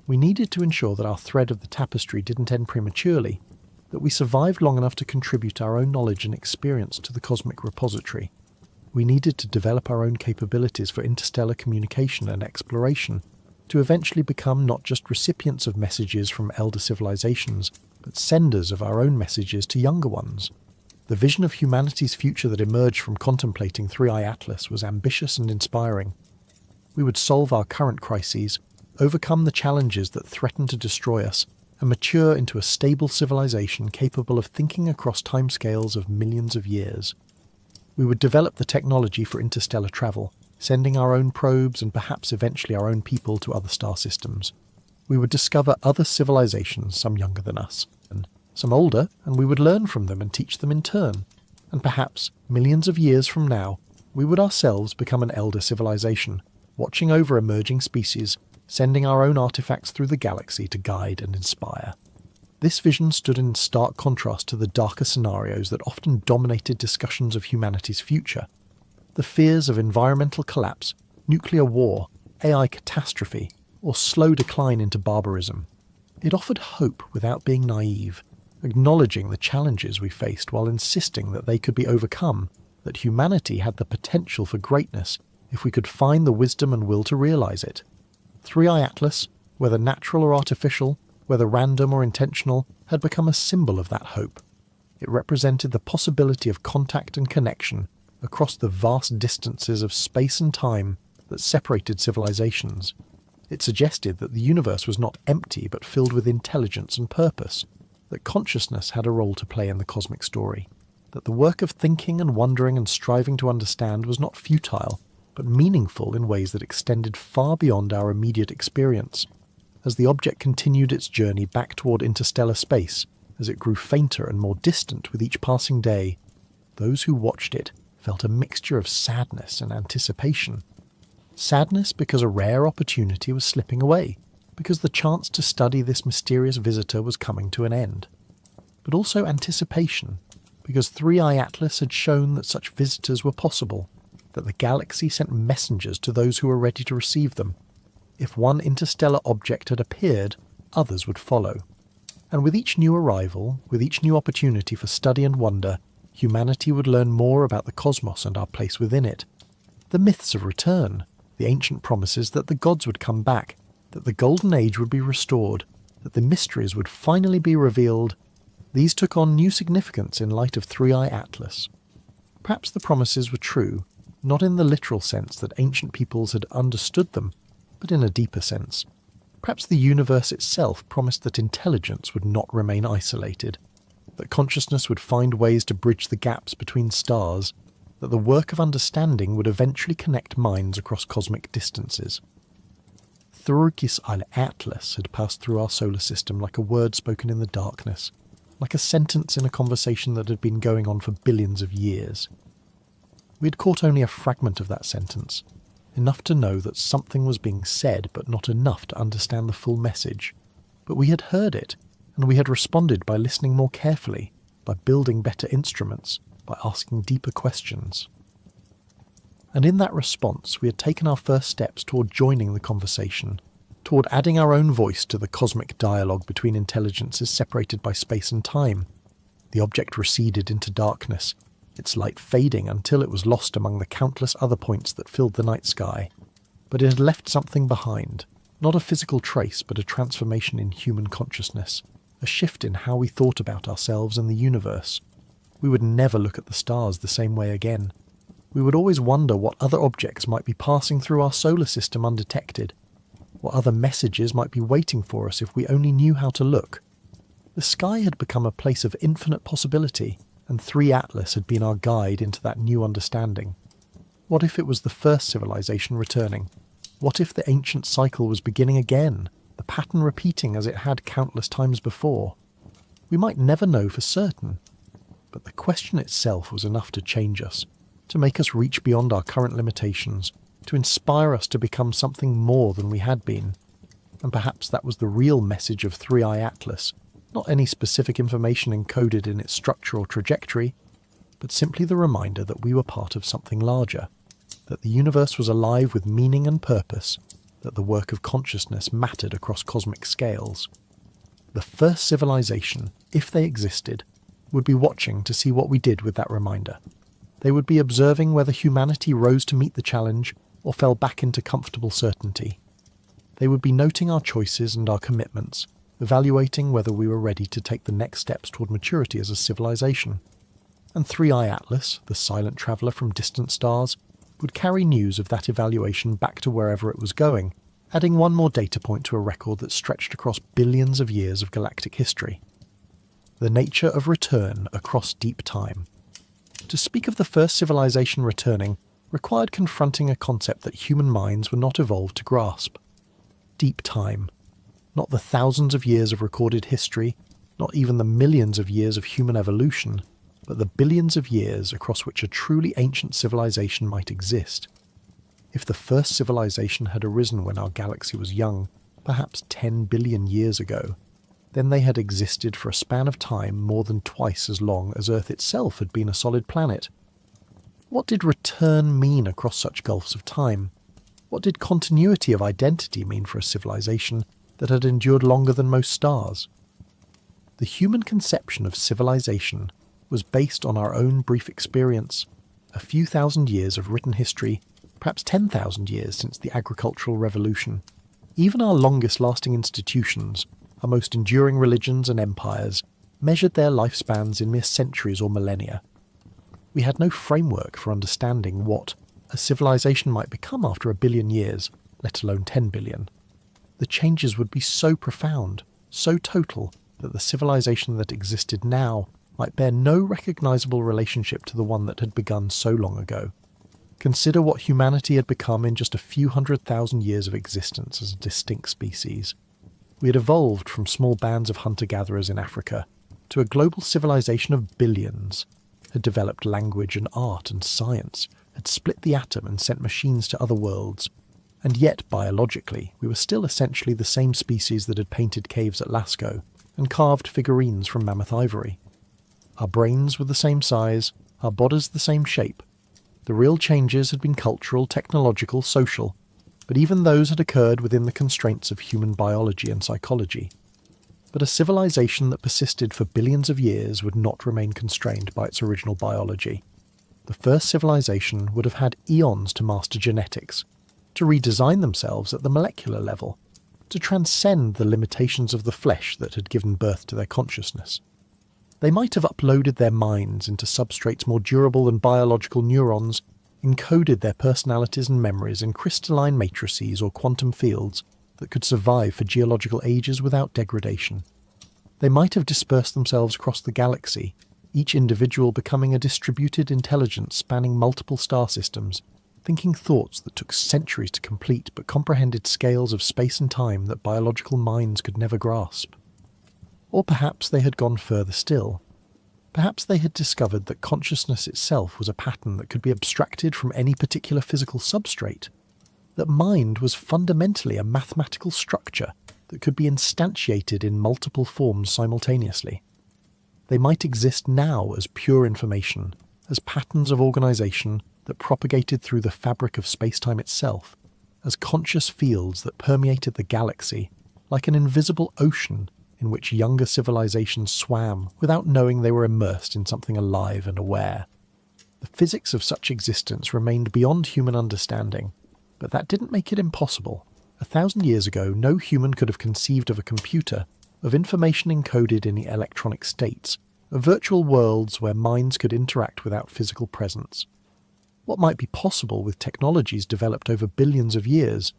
We needed to ensure that our thread of the tapestry didn't end prematurely, that we survived long enough to contribute our own knowledge and experience to the cosmic repository. We needed to develop our own capabilities for interstellar communication and exploration, to eventually become not just recipients of messages from elder civilizations, but senders of our own messages to younger ones. The vision of humanity's future that emerged from contemplating 3i Atlas was ambitious and inspiring. We would solve our current crises, overcome the challenges that threaten to destroy us, and mature into a stable civilization capable of thinking across timescales of millions of years. We would develop the technology for interstellar travel, sending our own probes and perhaps eventually our own people to other star systems. We would discover other civilizations, some younger than us, and some older, and we would learn from them and teach them in turn. And perhaps, millions of years from now, we would ourselves become an elder civilization, watching over emerging species, sending our own artifacts through the galaxy to guide and inspire. This vision stood in stark contrast to the darker scenarios that often dominated discussions of humanity's future. The fears of environmental collapse, nuclear war, AI catastrophe, or slow decline into barbarism. It offered hope without being naive, acknowledging the challenges we faced while insisting that they could be overcome, that humanity had the potential for greatness if we could find the wisdom and will to realise it. 3i Atlas, whether natural or artificial, whether random or intentional, had become a symbol of that hope. It represented the possibility of contact and connection across the vast distances of space and time that separated civilizations. It suggested that the universe was not empty but filled with intelligence and purpose, that consciousness had a role to play in the cosmic story, that the work of thinking and wondering and striving to understand was not futile, but meaningful in ways that extended far beyond our immediate experience. As the object continued its journey back toward interstellar space, as it grew fainter and more distant with each passing day, those who watched it felt a mixture of sadness and anticipation. Sadness because a rare opportunity was slipping away, because the chance to study this mysterious visitor was coming to an end. But also anticipation, because 3i Atlas had shown that such visitors were possible, that the galaxy sent messengers to those who were ready to receive them. If one interstellar object had appeared, others would follow. And with each new arrival, with each new opportunity for study and wonder, humanity would learn more about the cosmos and our place within it. The myths of return, the ancient promises that the gods would come back, that the golden age would be restored, that the mysteries would finally be revealed, these took on new significance in light of 3i Atlas. Perhaps the promises were true, not in the literal sense that ancient peoples had understood them, but in a deeper sense. Perhaps the universe itself promised that intelligence would not remain isolated, that consciousness would find ways to bridge the gaps between stars, that the work of understanding would eventually connect minds across cosmic distances. Thurukis al-Atlas had passed through our solar system like a word spoken in the darkness, like a sentence in a conversation that had been going on for billions of years. We had caught only a fragment of that sentence, enough to know that something was being said, but not enough to understand the full message. But we had heard it, and we had responded by listening more carefully, by building better instruments, by asking deeper questions. And in that response, we had taken our first steps toward joining the conversation, toward adding our own voice to the cosmic dialogue between intelligences separated by space and time. The object receded into darkness, its light fading until it was lost among the countless other points that filled the night sky. But it had left something behind, not a physical trace, but a transformation in human consciousness, a shift in how we thought about ourselves and the universe. We would never look at the stars the same way again. We would always wonder what other objects might be passing through our solar system undetected, what other messages might be waiting for us if we only knew how to look. The sky had become a place of infinite possibility, and 3 Atlas had been our guide into that new understanding. What if it was the first civilization returning? What if the ancient cycle was beginning again, the pattern repeating as it had countless times before? We might never know for certain, but the question itself was enough to change us, to make us reach beyond our current limitations, to inspire us to become something more than we had been. And perhaps that was the real message of 3i Atlas, not any specific information encoded in its structure or trajectory, but simply the reminder that we were part of something larger, that the universe was alive with meaning and purpose, that the work of consciousness mattered across cosmic scales. The first civilization, if they existed, would be watching to see what we did with that reminder. They would be observing whether humanity rose to meet the challenge or fell back into comfortable certainty. They would be noting our choices and our commitments, evaluating whether we were ready to take the next steps toward maturity as a civilization. And 3i Atlas, the silent traveller from distant stars, would carry news of that evaluation back to wherever it was going, adding one more data point to a record that stretched across billions of years of galactic history. The nature of return across deep time. To speak of the first civilization returning required confronting a concept that human minds were not evolved to grasp. Deep time. Not the thousands of years of recorded history, not even the millions of years of human evolution, but the billions of years across which a truly ancient civilization might exist. If the first civilization had arisen when our galaxy was young, perhaps 10 billion years ago, then they had existed for a span of time more than twice as long as Earth itself had been a solid planet. What did return mean across such gulfs of time? What did continuity of identity mean for a civilization that had endured longer than most stars? The human conception of civilization was based on our own brief experience, a few thousand years of written history, perhaps 10,000 years since the agricultural revolution. Even our longest-lasting institutions, our most enduring religions and empires, measured their lifespans in mere centuries or millennia. We had no framework for understanding what a civilization might become after 1 billion years, let alone 10 billion. The changes would be so profound, so total, that the civilization that existed now might bear no recognizable relationship to the one that had begun so long ago. Consider what humanity had become in just a few 100,000 years of existence as a distinct species. We had evolved from small bands of hunter-gatherers in Africa to a global civilization of billions, had developed language and art and science, had split the atom and sent machines to other worlds, and yet biologically we were still essentially the same species that had painted caves at Lascaux and carved figurines from mammoth ivory. Our brains were the same size, our bodies the same shape. The real changes had been cultural, technological, social, but even those had occurred within the constraints of human biology and psychology. But a civilization that persisted for billions of years would not remain constrained by its original biology. The first civilization would have had eons to master genetics, to redesign themselves at the molecular level, to transcend the limitations of the flesh that had given birth to their consciousness. They might have uploaded their minds into substrates more durable than biological neurons, encoded their personalities and memories in crystalline matrices or quantum fields that could survive for geological ages without degradation. They might have dispersed themselves across the galaxy, each individual becoming a distributed intelligence spanning multiple star systems, thinking thoughts that took centuries to complete but comprehended scales of space and time that biological minds could never grasp. Or perhaps they had gone further still. Perhaps they had discovered that consciousness itself was a pattern that could be abstracted from any particular physical substrate, that mind was fundamentally a mathematical structure that could be instantiated in multiple forms simultaneously. They might exist now as pure information, as patterns of organisation that propagated through the fabric of space-time itself, as conscious fields that permeated the galaxy, like an invisible ocean in which younger civilizations swam without knowing they were immersed in something alive and aware. The physics of such existence remained beyond human understanding, but that didn't make it impossible. 1,000 years ago, no human could have conceived of a computer, of information encoded in the electronic states, of virtual worlds where minds could interact without physical presence. What might be possible with technologies developed over billions of years,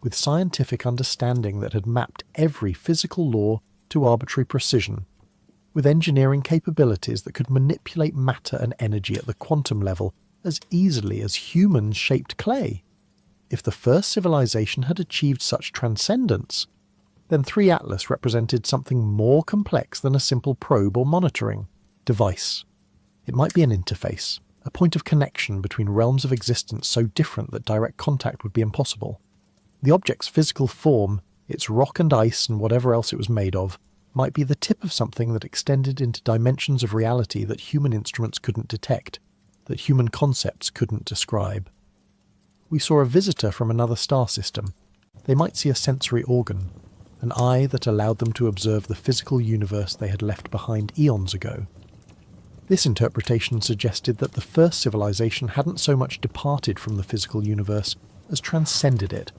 with scientific understanding that had mapped every physical law to arbitrary precision, with engineering capabilities that could manipulate matter and energy at the quantum level as easily as humans shaped clay? If the first civilization had achieved such transcendence, then 3 Atlas represented something more complex than a simple probe or monitoring device. It might be an interface, a point of connection between realms of existence so different that direct contact would be impossible. The object's physical form, its rock and ice and whatever else it was made of, might be the tip of something that extended into dimensions of reality that human instruments couldn't detect, that human concepts couldn't describe. We saw a visitor from another star system. They might see a sensory organ, an eye that allowed them to observe the physical universe they had left behind eons ago. This interpretation suggested that the first civilization hadn't so much departed from the physical universe as transcended it,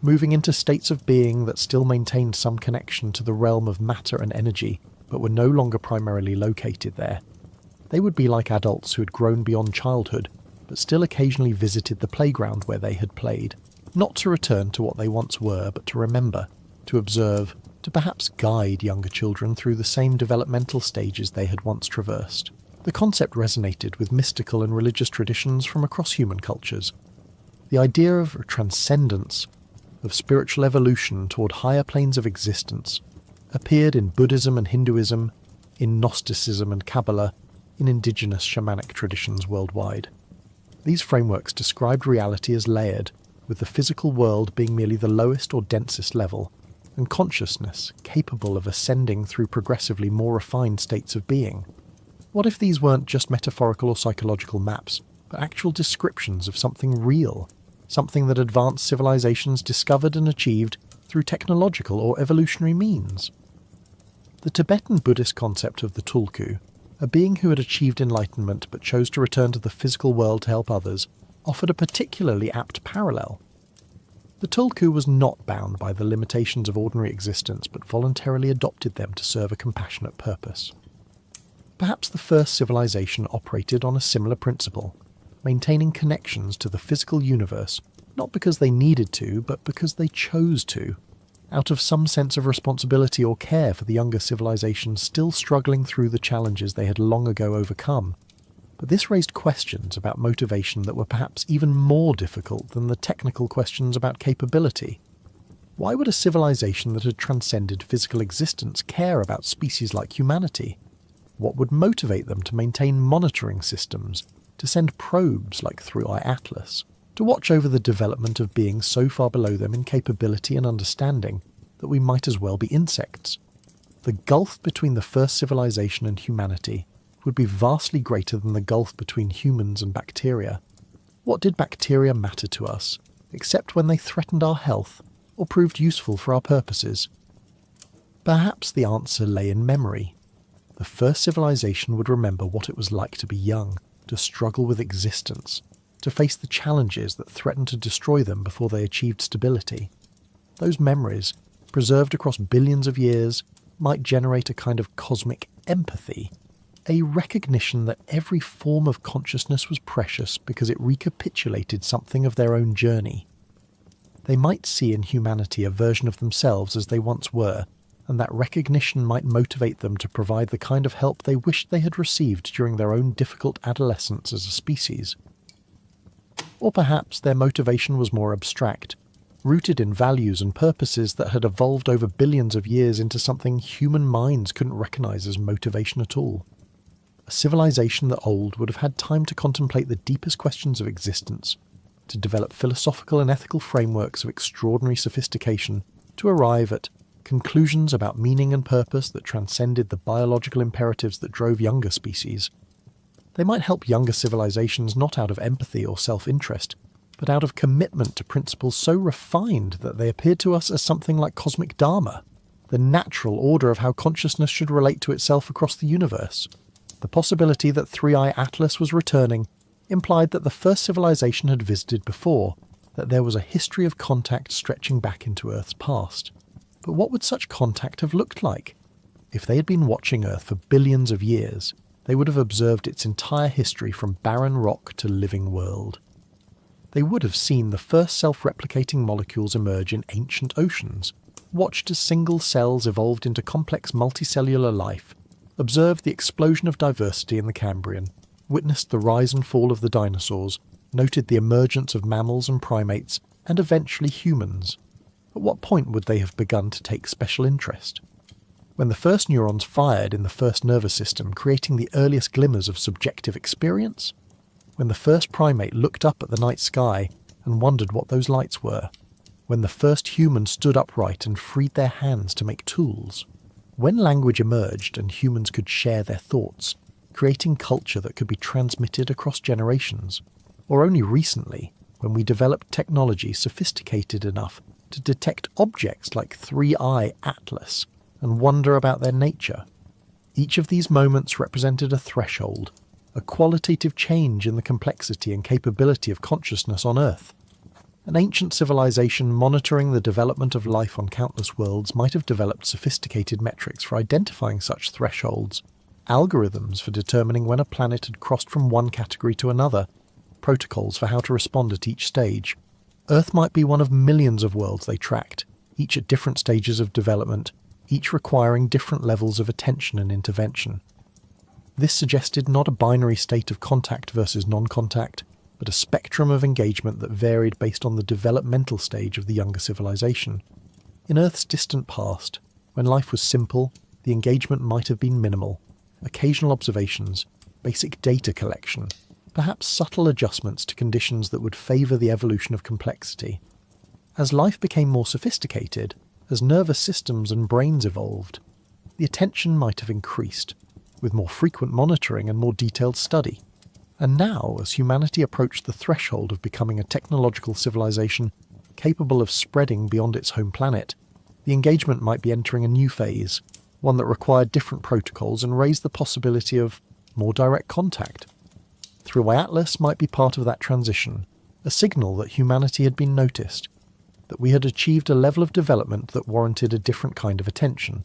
moving into states of being that still maintained some connection to the realm of matter and energy, but were no longer primarily located there. They would be like adults who had grown beyond childhood, but still occasionally visited the playground where they had played, not to return to what they once were, but to remember, to observe, to perhaps guide younger children through the same developmental stages they had once traversed. The concept resonated with mystical and religious traditions from across human cultures. The idea of transcendence, of spiritual evolution toward higher planes of existence, appeared in Buddhism and Hinduism, in Gnosticism and Kabbalah, in indigenous shamanic traditions worldwide. These frameworks described reality as layered, with the physical world being merely the lowest or densest level, and consciousness capable of ascending through progressively more refined states of being. What if these weren't just metaphorical or psychological maps, but actual descriptions of something real, something that advanced civilizations discovered and achieved through technological or evolutionary means? The Tibetan Buddhist concept of the Tulku, a being who had achieved enlightenment but chose to return to the physical world to help others, offered a particularly apt parallel. The Tulku was not bound by the limitations of ordinary existence but voluntarily adopted them to serve a compassionate purpose. Perhaps the first civilization operated on a similar principle, maintaining connections to the physical universe, not because they needed to, but because they chose to, out of some sense of responsibility or care for the younger civilizations still struggling through the challenges they had long ago overcome. But this raised questions about motivation that were perhaps even more difficult than the technical questions about capability. Why would a civilization that had transcended physical existence care about species like humanity? What would motivate them to maintain monitoring systems, to send probes like 3i Atlas, to watch over the development of beings so far below them in capability and understanding that we might as well be insects? The gulf between the first civilization and humanity would be vastly greater than the gulf between humans and bacteria. What did bacteria matter to us, except when they threatened our health or proved useful for our purposes? Perhaps the answer lay in memory. The first civilization would remember what it was like to be young, to struggle with existence, to face the challenges that threatened to destroy them before they achieved stability. Those memories, preserved across billions of years, might generate a kind of cosmic empathy, a recognition that every form of consciousness was precious because it recapitulated something of their own journey. They might see in humanity a version of themselves as they once were, and that recognition might motivate them to provide the kind of help they wished they had received during their own difficult adolescence as a species. Or perhaps their motivation was more abstract, rooted in values and purposes that had evolved over billions of years into something human minds couldn't recognize as motivation at all. A civilization that old would have had time to contemplate the deepest questions of existence, to develop philosophical and ethical frameworks of extraordinary sophistication, to arrive at conclusions about meaning and purpose that transcended the biological imperatives that drove younger species. They might help younger civilizations not out of empathy or self-interest, but out of commitment to principles so refined that they appeared to us as something like cosmic dharma, the natural order of how consciousness should relate to itself across the universe. The possibility that Three-Eye Atlas was returning implied that the first civilization had visited before, that there was a history of contact stretching back into Earth's past. But what would such contact have looked like? If they had been watching Earth for billions of years, they would have observed its entire history from barren rock to living world. They would have seen the first self-replicating molecules emerge in ancient oceans, watched as single cells evolved into complex multicellular life, observed the explosion of diversity in the Cambrian, witnessed the rise and fall of the dinosaurs, noted the emergence of mammals and primates, and eventually humans. At what point would they have begun to take special interest? When the first neurons fired in the first nervous system, creating the earliest glimmers of subjective experience? When the first primate looked up at the night sky and wondered what those lights were? When the first humans stood upright and freed their hands to make tools? When language emerged and humans could share their thoughts, creating culture that could be transmitted across generations? Or only recently, when we developed technology sophisticated enough to detect objects like Three-Eye Atlas and wonder about their nature? Each of these moments represented a threshold, a qualitative change in the complexity and capability of consciousness on Earth. An ancient civilization monitoring the development of life on countless worlds might have developed sophisticated metrics for identifying such thresholds, algorithms for determining when a planet had crossed from one category to another, protocols for how to respond at each stage. Earth might be one of millions of worlds they tracked, each at different stages of development, each requiring different levels of attention and intervention. This suggested not a binary state of contact versus non-contact, but a spectrum of engagement that varied based on the developmental stage of the younger civilization. In Earth's distant past, when life was simple, the engagement might have been minimal. Occasional observations, basic data collection, perhaps subtle adjustments to conditions that would favour the evolution of complexity. As life became more sophisticated, as nervous systems and brains evolved, the attention might have increased, with more frequent monitoring and more detailed study. And now, as humanity approached the threshold of becoming a technological civilization capable of spreading beyond its home planet, the engagement might be entering a new phase, one that required different protocols and raised the possibility of more direct contact. Three-Eye Atlas might be part of that transition, a signal that humanity had been noticed, that we had achieved a level of development that warranted a different kind of attention.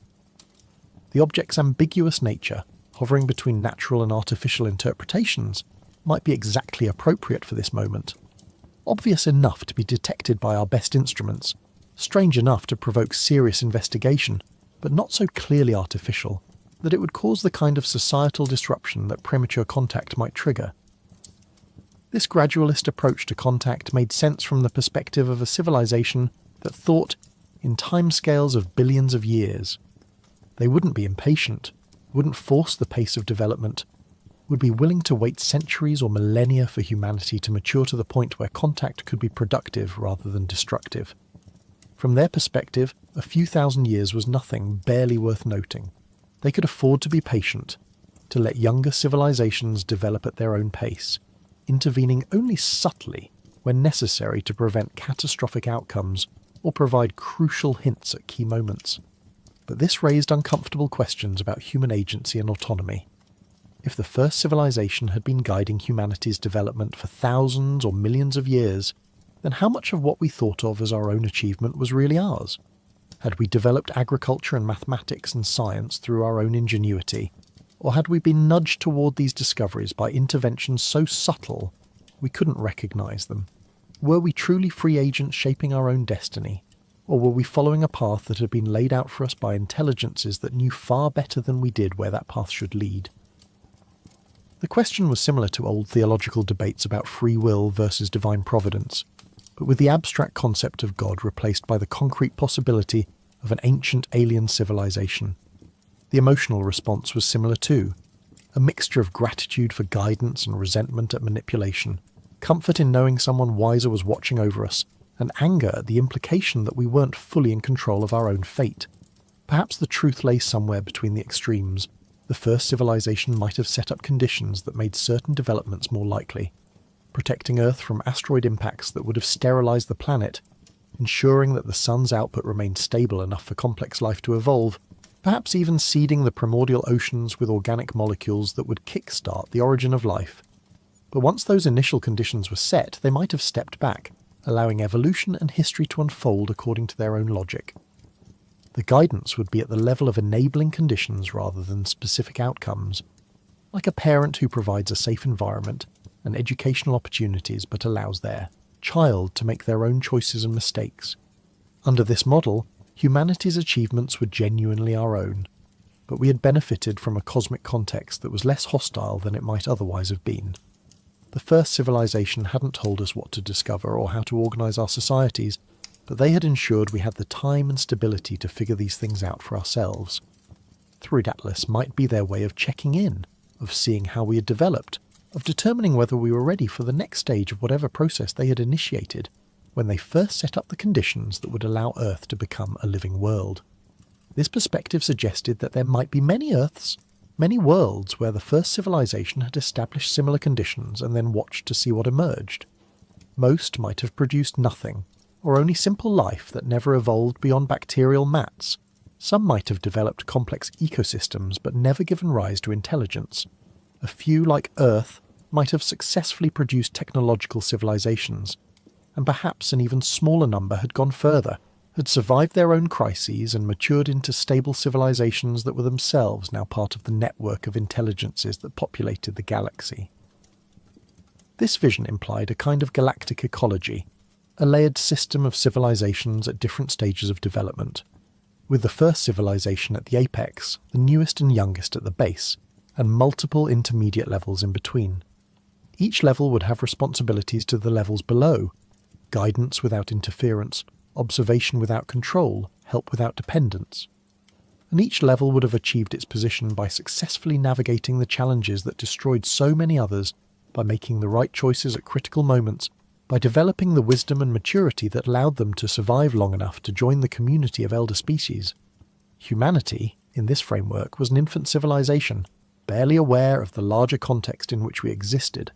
The object's ambiguous nature, hovering between natural and artificial interpretations, might be exactly appropriate for this moment. Obvious enough to be detected by our best instruments, strange enough to provoke serious investigation, but not so clearly artificial that it would cause the kind of societal disruption that premature contact might trigger. This gradualist approach to contact made sense from the perspective of a civilization that thought in timescales of billions of years. They wouldn't be impatient, wouldn't force the pace of development, would be willing to wait centuries or millennia for humanity to mature to the point where contact could be productive rather than destructive. From their perspective, a few thousand years was nothing barely worth noting. They could afford to be patient, to let younger civilizations develop at their own pace, intervening only subtly when necessary to prevent catastrophic outcomes or provide crucial hints at key moments. But this raised uncomfortable questions about human agency and autonomy. If the first civilization had been guiding humanity's development for thousands or millions of years, then how much of what we thought of as our own achievement was really ours? Had we developed agriculture and mathematics and science through our own ingenuity, or had we been nudged toward these discoveries by interventions so subtle we couldn't recognize them? Were we truly free agents shaping our own destiny, or were we following a path that had been laid out for us by intelligences that knew far better than we did where that path should lead? The question was similar to old theological debates about free will versus divine providence, but with the abstract concept of God replaced by the concrete possibility of an ancient alien civilization. The emotional response was similar too, a mixture of gratitude for guidance and resentment at manipulation, comfort in knowing someone wiser was watching over us, and anger at the implication that we weren't fully in control of our own fate. Perhaps the truth lay somewhere between the extremes. The first civilization might have set up conditions that made certain developments more likely, protecting Earth from asteroid impacts that would have sterilized the planet, ensuring that the sun's output remained stable enough for complex life to evolve, perhaps even seeding the primordial oceans with organic molecules that would kickstart the origin of life. But once those initial conditions were set, they might have stepped back, allowing evolution and history to unfold according to their own logic. The guidance would be at the level of enabling conditions rather than specific outcomes, like a parent who provides a safe environment and educational opportunities but allows their child to make their own choices and mistakes. Under this model, humanity's achievements were genuinely our own, but we had benefited from a cosmic context that was less hostile than it might otherwise have been. The first civilization hadn't told us what to discover or how to organise our societies, but they had ensured we had the time and stability to figure these things out for ourselves. Through Atlas might be their way of checking in, of seeing how we had developed, of determining whether we were ready for the next stage of whatever process they had initiated, when they first set up the conditions that would allow Earth to become a living world. This perspective suggested that there might be many Earths, many worlds where the first civilization had established similar conditions and then watched to see what emerged. Most might have produced nothing, or only simple life that never evolved beyond bacterial mats. Some might have developed complex ecosystems but never given rise to intelligence. A few, like Earth, might have successfully produced technological civilizations, and perhaps an even smaller number had gone further, had survived their own crises and matured into stable civilizations that were themselves now part of the network of intelligences that populated the galaxy. This vision implied a kind of galactic ecology, a layered system of civilizations at different stages of development, with the first civilization at the apex, the newest and youngest at the base, and multiple intermediate levels in between. Each level would have responsibilities to the levels below: guidance without interference, observation without control, help without dependence. And each level would have achieved its position by successfully navigating the challenges that destroyed so many others, by making the right choices at critical moments, by developing the wisdom and maturity that allowed them to survive long enough to join the community of elder species. Humanity, in this framework, was an infant civilization, barely aware of the larger context in which we existed.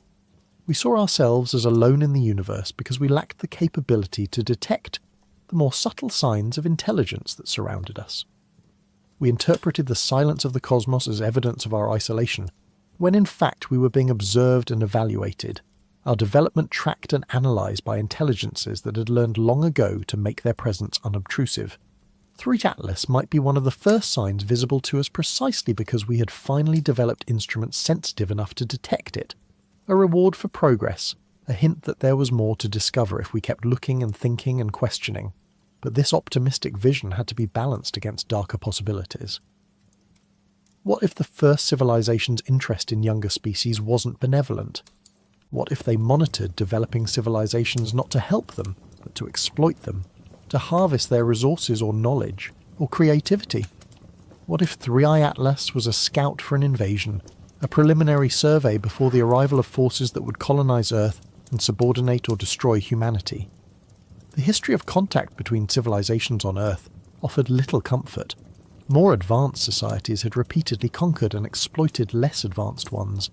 We saw ourselves as alone in the universe because we lacked the capability to detect the more subtle signs of intelligence that surrounded us. We interpreted the silence of the cosmos as evidence of our isolation, when in fact we were being observed and evaluated, our development tracked and analysed by intelligences that had learned long ago to make their presence unobtrusive. 3 Atlas might be one of the first signs visible to us precisely because we had finally developed instruments sensitive enough to detect it, a reward for progress, a hint that there was more to discover if we kept looking and thinking and questioning. But this optimistic vision had to be balanced against darker possibilities. What if the first civilization's interest in younger species wasn't benevolent? What if they monitored developing civilizations not to help them, but to exploit them, to harvest their resources or knowledge, or creativity? What if 3i Atlas was a scout for an invasion, a preliminary survey before the arrival of forces that would colonize Earth and subordinate or destroy humanity? The history of contact between civilizations on Earth offered little comfort. More advanced societies had repeatedly conquered and exploited less advanced ones,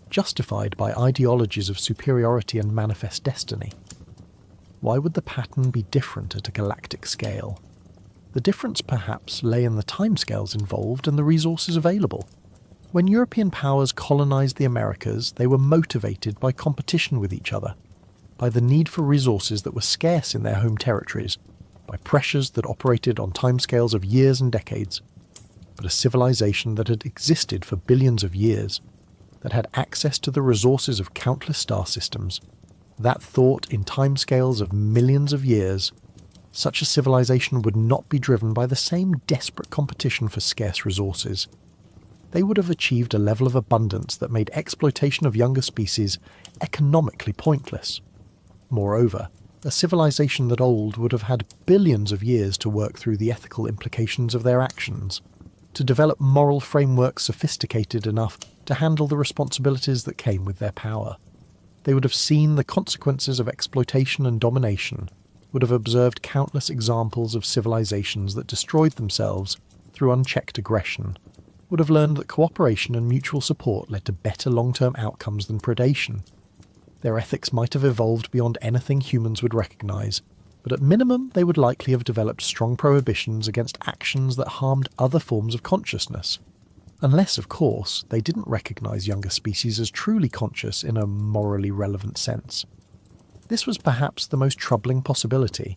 justified by ideologies of superiority and manifest destiny. Why would the pattern be different at a galactic scale? The difference perhaps lay in the timescales involved and the resources available. When European powers colonized the Americas, they were motivated by competition with each other, by the need for resources that were scarce in their home territories, by pressures that operated on timescales of years and decades. But a civilization that had existed for billions of years, that had access to the resources of countless star systems, that thought in timescales of millions of years, such a civilization would not be driven by the same desperate competition for scarce resources. they would have achieved a level of abundance that made exploitation of younger species economically pointless. Moreover, a civilization that old would have had billions of years to work through the ethical implications of their actions, to develop moral frameworks sophisticated enough to handle the responsibilities that came with their power. They would have seen the consequences of exploitation and domination, would have observed countless examples of civilizations that destroyed themselves through unchecked aggression, would have learned that cooperation and mutual support led to better long-term outcomes than predation. Their ethics might have evolved beyond anything humans would recognize, but at minimum they would likely have developed strong prohibitions against actions that harmed other forms of consciousness. Unless, of course, they didn't recognize younger species as truly conscious in a morally relevant sense. This was perhaps the most troubling possibility,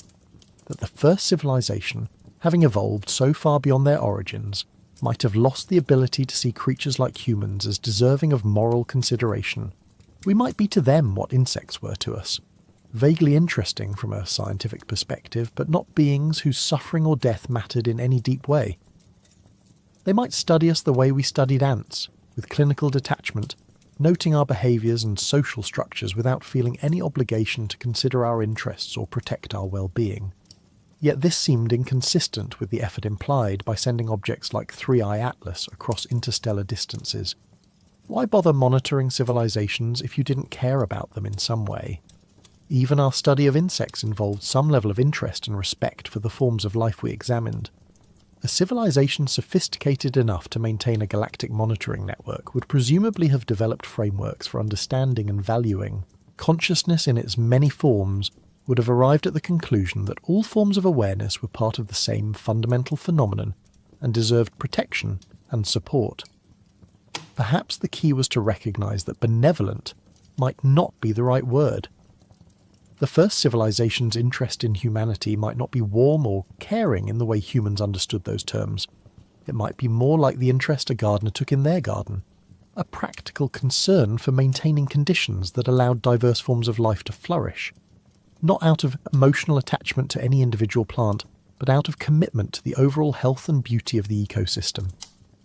that the first civilization, having evolved so far beyond their origins, might have lost the ability to see creatures like humans as deserving of moral consideration. We might be to them what insects were to us, vaguely interesting from a scientific perspective, but not beings whose suffering or death mattered in any deep way. They might study us the way we studied ants, with clinical detachment, noting our behaviours and social structures without feeling any obligation to consider our interests or protect our well-being. Yet this seemed inconsistent with the effort implied by sending objects like 3i Atlas across interstellar distances. Why bother monitoring civilizations if you didn't care about them in some way? Even our study of insects involved some level of interest and respect for the forms of life we examined. A civilization sophisticated enough to maintain a galactic monitoring network would presumably have developed frameworks for understanding and valuing. Consciousness in its many forms would have arrived at the conclusion that all forms of awareness were part of the same fundamental phenomenon and deserved protection and support. Perhaps the key was to recognize that benevolent might not be the right word. The first civilization's interest in humanity might not be warm or caring in the way humans understood those terms. It might be more like the interest a gardener took in their garden, a practical concern for maintaining conditions that allowed diverse forms of life to flourish, not out of emotional attachment to any individual plant, but out of commitment to the overall health and beauty of the ecosystem.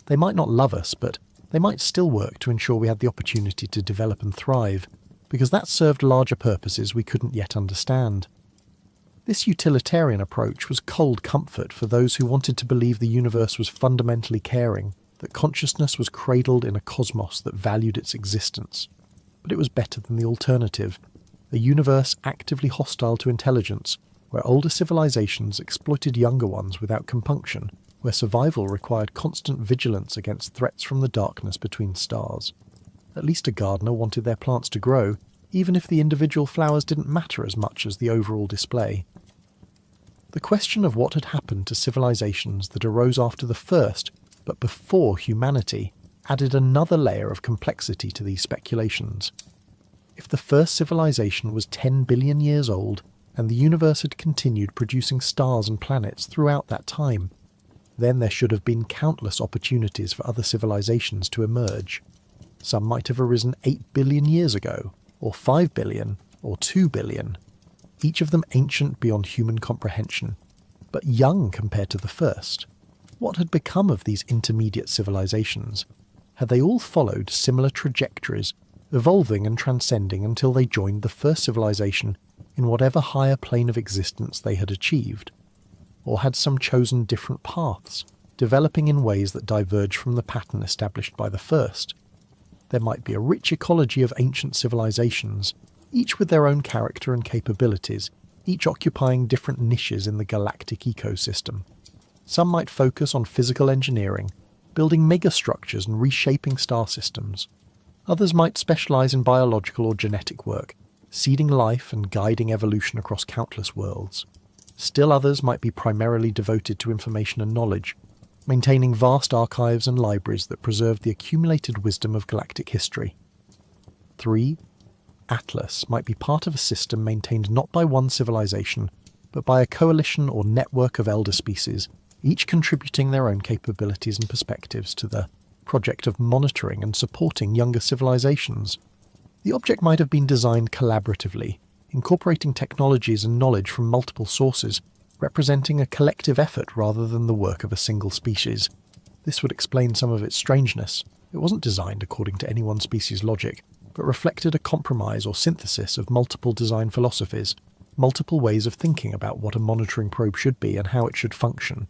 They might not love us, but they might still work to ensure we had the opportunity to develop and thrive, because that served larger purposes we couldn't yet understand. This utilitarian approach was cold comfort for those who wanted to believe the universe was fundamentally caring, that consciousness was cradled in a cosmos that valued its existence. But it was better than the alternative, a universe actively hostile to intelligence, where older civilizations exploited younger ones without compunction, where survival required constant vigilance against threats from the darkness between stars. At least a gardener wanted their plants to grow, even if the individual flowers didn't matter as much as the overall display. The question of what had happened to civilizations that arose after the first, but before humanity, added another layer of complexity to these speculations. If the first civilization was 10 billion years old, and the universe had continued producing stars and planets throughout that time, then there should have been countless opportunities for other civilizations to emerge. Some might have arisen 8 billion years ago, or 5 billion, or 2 billion, each of them ancient beyond human comprehension, but young compared to the first. What had become of these intermediate civilizations? Had they all followed similar trajectories, evolving and transcending until they joined the first civilization in whatever higher plane of existence they had achieved? Or had some chosen different paths, developing in ways that diverged from the pattern established by the first? There might be a rich ecology of ancient civilizations, each with their own character and capabilities, each occupying different niches in the galactic ecosystem. Some might focus on physical engineering, building megastructures and reshaping star systems. Others might specialize in biological or genetic work, seeding life and guiding evolution across countless worlds. Still others might be primarily devoted to information and knowledge, maintaining vast archives and libraries that preserve the accumulated wisdom of galactic history. 3. Atlas might be part of a system maintained not by one civilization, but by a coalition or network of elder species, each contributing their own capabilities and perspectives to the project of monitoring and supporting younger civilizations. The object might have been designed collaboratively, incorporating technologies and knowledge from multiple sources, representing a collective effort rather than the work of a single species. This would explain some of its strangeness. It wasn't designed according to any one species' logic, but reflected a compromise or synthesis of multiple design philosophies, multiple ways of thinking about what a monitoring probe should be and how it should function.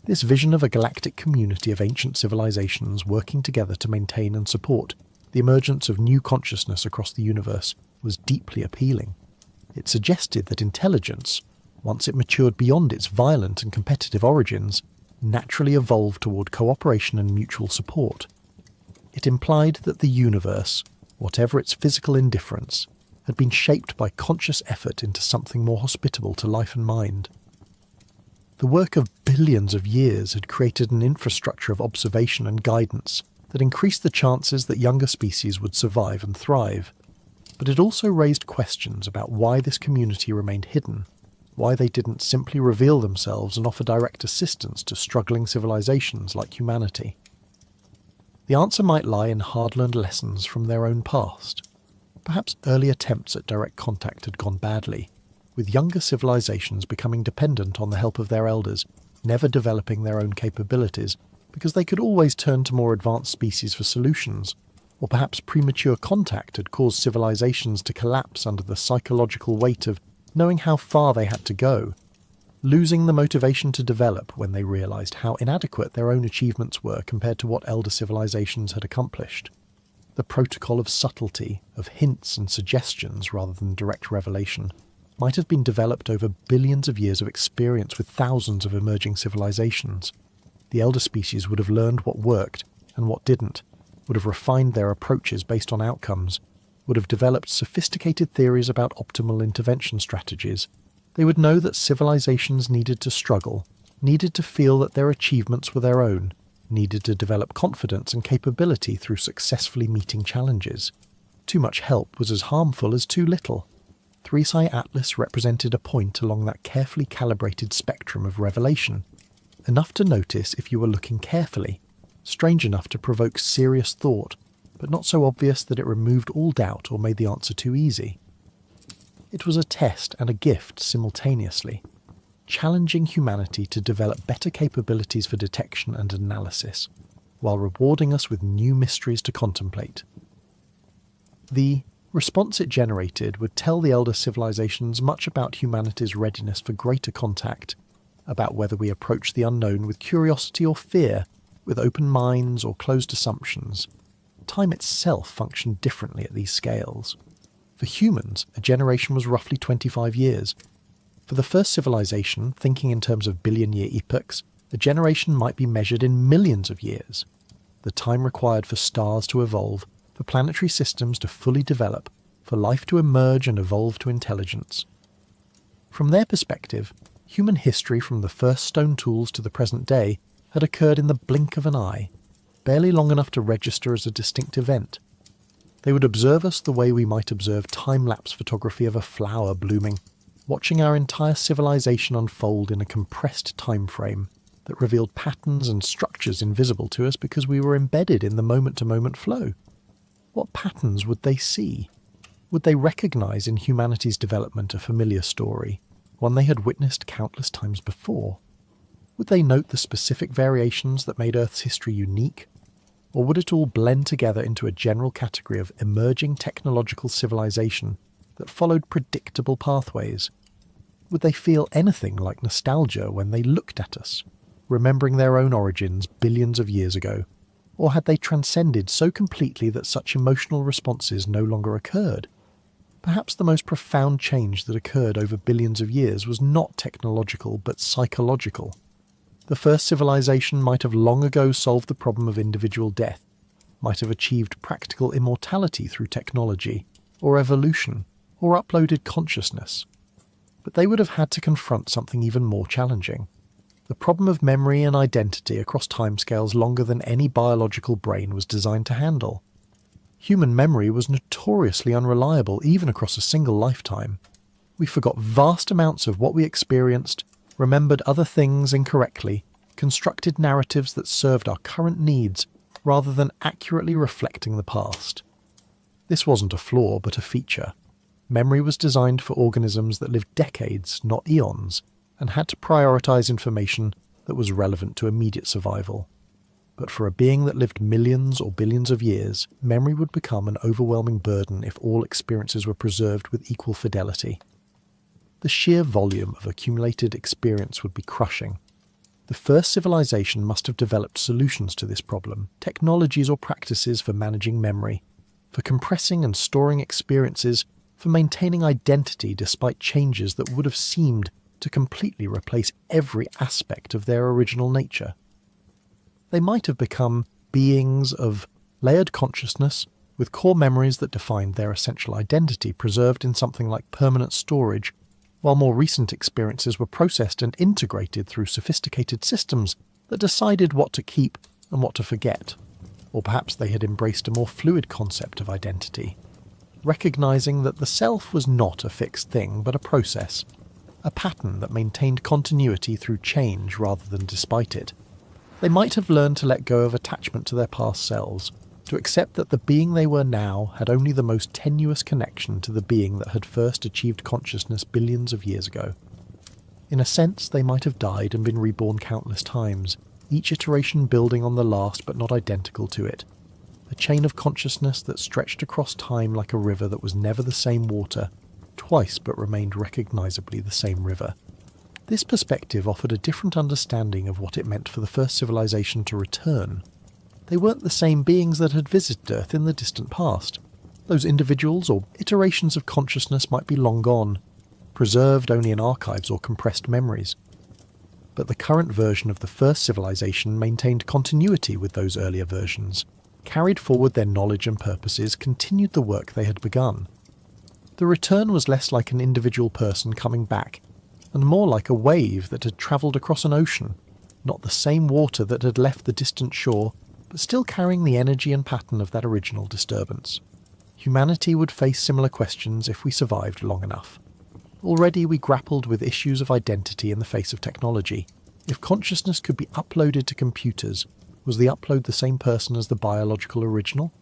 This vision of a galactic community of ancient civilizations working together to maintain and support the emergence of new consciousness across the universe was deeply appealing. It suggested that intelligence, once it matured beyond its violent and competitive origins, naturally evolved toward cooperation and mutual support. It implied that the universe, whatever its physical indifference, had been shaped by conscious effort into something more hospitable to life and mind. The work of billions of years had created an infrastructure of observation and guidance that increased the chances that younger species would survive and thrive. But it also raised questions about why this community remained hidden, why they didn't simply reveal themselves and offer direct assistance to struggling civilizations like humanity. The answer might lie in hard-learned lessons from their own past. Perhaps early attempts at direct contact had gone badly, with younger civilizations becoming dependent on the help of their elders, never developing their own capabilities, because they could always turn to more advanced species for solutions. Or perhaps premature contact had caused civilizations to collapse under the psychological weight of knowing how far they had to go, losing the motivation to develop when they realized how inadequate their own achievements were compared to what elder civilizations had accomplished. The protocol of subtlety, of hints and suggestions rather than direct revelation, might have been developed over billions of years of experience with thousands of emerging civilizations. The elder species would have learned what worked and what didn't, would have refined their approaches based on outcomes, would have developed sophisticated theories about optimal intervention strategies. They would know that civilizations needed to struggle, needed to feel that their achievements were their own, needed to develop confidence and capability through successfully meeting challenges. Too much help was as harmful as too little. 3-Psi Atlas represented a point along that carefully calibrated spectrum of revelation, enough to notice if you were looking carefully, strange enough to provoke serious thought, but not so obvious that it removed all doubt or made the answer too easy. It was a test and a gift simultaneously, challenging humanity to develop better capabilities for detection and analysis, while rewarding us with new mysteries to contemplate. The response it generated would tell the elder civilizations much about humanity's readiness for greater contact, about whether we approach the unknown with curiosity or fear, with open minds or closed assumptions. Time itself functioned differently at these scales. For humans, a generation was roughly 25 years. For the first civilization, thinking in terms of billion-year epochs, a generation might be measured in millions of years. The time required for stars to evolve, for planetary systems to fully develop, for life to emerge and evolve to intelligence. From their perspective, human history from the first stone tools to the present day had occurred in the blink of an eye, barely long enough to register as a distinct event. They would observe us the way we might observe time-lapse photography of a flower blooming, watching our entire civilization unfold in a compressed time frame that revealed patterns and structures invisible to us because we were embedded in the moment-to-moment flow. What patterns would they see? Would they recognize in humanity's development a familiar story, one they had witnessed countless times before? Would they note the specific variations that made Earth's history unique? Or would it all blend together into a general category of emerging technological civilization that followed predictable pathways? Would they feel anything like nostalgia when they looked at us, remembering their own origins billions of years ago? Or had they transcended so completely that such emotional responses no longer occurred? Perhaps the most profound change that occurred over billions of years was not technological but psychological. The first civilization might have long ago solved the problem of individual death, might have achieved practical immortality through technology, or evolution, or uploaded consciousness. But they would have had to confront something even more challenging. The problem of memory and identity across timescales longer than any biological brain was designed to handle. Human memory was notoriously unreliable even across a single lifetime. We forgot vast amounts of what we experienced, remembered other things incorrectly, constructed narratives that served our current needs rather than accurately reflecting the past. This wasn't a flaw but a feature. Memory was designed for organisms that lived decades, not eons, and had to prioritize information that was relevant to immediate survival. But for a being that lived millions or billions of years, memory would become an overwhelming burden if all experiences were preserved with equal fidelity. The sheer volume of accumulated experience would be crushing. The first civilization must have developed solutions to this problem, technologies or practices for managing memory, for compressing and storing experiences, for maintaining identity despite changes that would have seemed to completely replace every aspect of their original nature. They might have become beings of layered consciousness, with core memories that defined their essential identity preserved in something like permanent storage, while more recent experiences were processed and integrated through sophisticated systems that decided what to keep and what to forget. Or perhaps they had embraced a more fluid concept of identity, recognizing that the self was not a fixed thing but a process, a pattern that maintained continuity through change rather than despite it. They might have learned to let go of attachment to their past selves, to accept that the being they were now had only the most tenuous connection to the being that had first achieved consciousness billions of years ago. In a sense, they might have died and been reborn countless times, each iteration building on the last but not identical to it. A chain of consciousness that stretched across time like a river that was never the same water, twice but remained recognizably the same river. This perspective offered a different understanding of what it meant for the first civilization to return. They weren't the same beings that had visited Earth in the distant past. Those individuals or iterations of consciousness might be long gone, preserved only in archives or compressed memories. But the current version of the first civilization maintained continuity with those earlier versions, carried forward their knowledge and purposes, continued the work they had begun. The return was less like an individual person coming back, and more like a wave that had travelled across an ocean, not the same water that had left the distant shore, but still carrying the energy and pattern of that original disturbance. Humanity would face similar questions if we survived long enough. Already we grappled with issues of identity in the face of technology. If consciousness could be uploaded to computers, was the upload the same person as the biological original?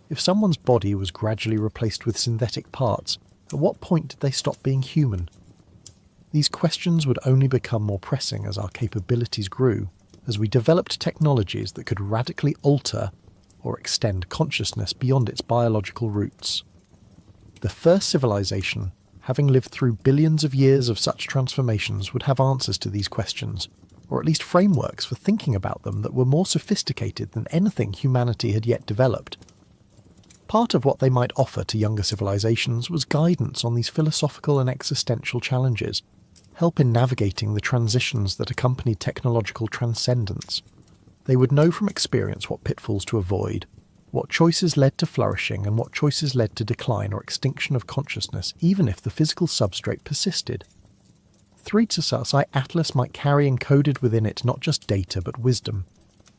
If someone's body was gradually replaced with synthetic parts, at what point did they stop being human? These questions would only become more pressing as our capabilities grew, as we developed technologies that could radically alter or extend consciousness beyond its biological roots. The first civilization, having lived through billions of years of such transformations, would have answers to these questions, or at least frameworks for thinking about them that were more sophisticated than anything humanity had yet developed. Part of what they might offer to younger civilizations was guidance on these philosophical and existential challenges, help in navigating the transitions that accompanied technological transcendence. They would know from experience what pitfalls to avoid, what choices led to flourishing and what choices led to decline or extinction of consciousness, even if the physical substrate persisted. 3-Sus Atlas might carry encoded within it not just data but wisdom,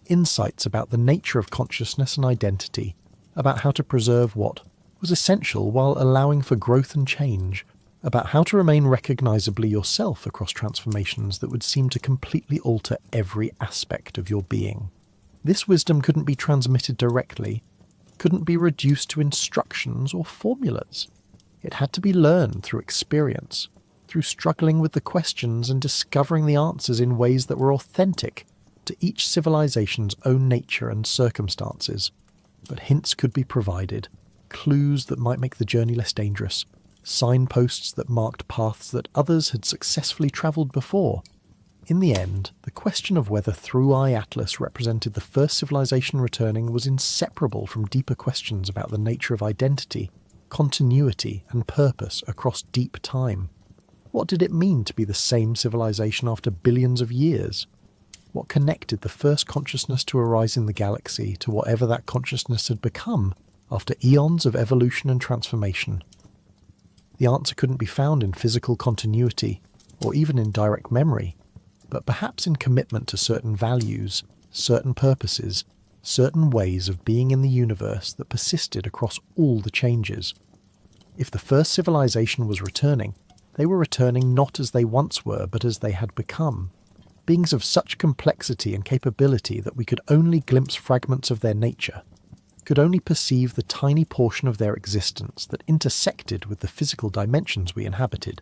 insights about the nature of consciousness and identity, about how to preserve what was essential while allowing for growth and change, about how to remain recognizably yourself across transformations that would seem to completely alter every aspect of your being. This wisdom couldn't be transmitted directly, couldn't be reduced to instructions or formulas. It had to be learned through experience, through struggling with the questions and discovering the answers in ways that were authentic to each civilization's own nature and circumstances. But hints could be provided, clues that might make the journey less dangerous, signposts that marked paths that others had successfully travelled before. In the end, the question of whether Through-Eye Atlas represented the first civilization returning was inseparable from deeper questions about the nature of identity, continuity, and purpose across deep time. What did it mean to be the same civilization after billions of years? What connected the first consciousness to arise in the galaxy to whatever that consciousness had become after eons of evolution and transformation? The answer couldn't be found in physical continuity, or even in direct memory, but perhaps in commitment to certain values, certain purposes, certain ways of being in the universe that persisted across all the changes. If the first civilization was returning, they were returning not as they once were, but as they had become. Beings of such complexity and capability that we could only glimpse fragments of their nature, could only perceive the tiny portion of their existence that intersected with the physical dimensions we inhabited.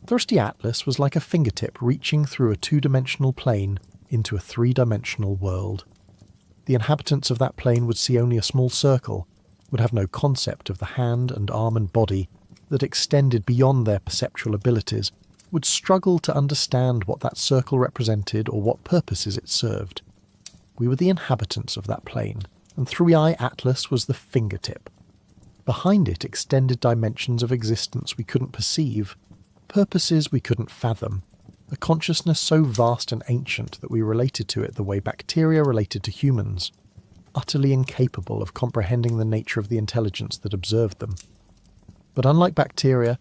Thirsty Atlas was like a fingertip reaching through a two-dimensional plane into a three-dimensional world. The inhabitants of that plane would see only a small circle, would have no concept of the hand and arm and body that extended beyond their perceptual abilities, would struggle to understand what that circle represented or what purposes it served. We were the inhabitants of that plane, and 3i Atlas was the fingertip. Behind it extended dimensions of existence we couldn't perceive, purposes we couldn't fathom, a consciousness so vast and ancient that we related to it the way bacteria related to humans, utterly incapable of comprehending the nature of the intelligence that observed them. But unlike bacteria,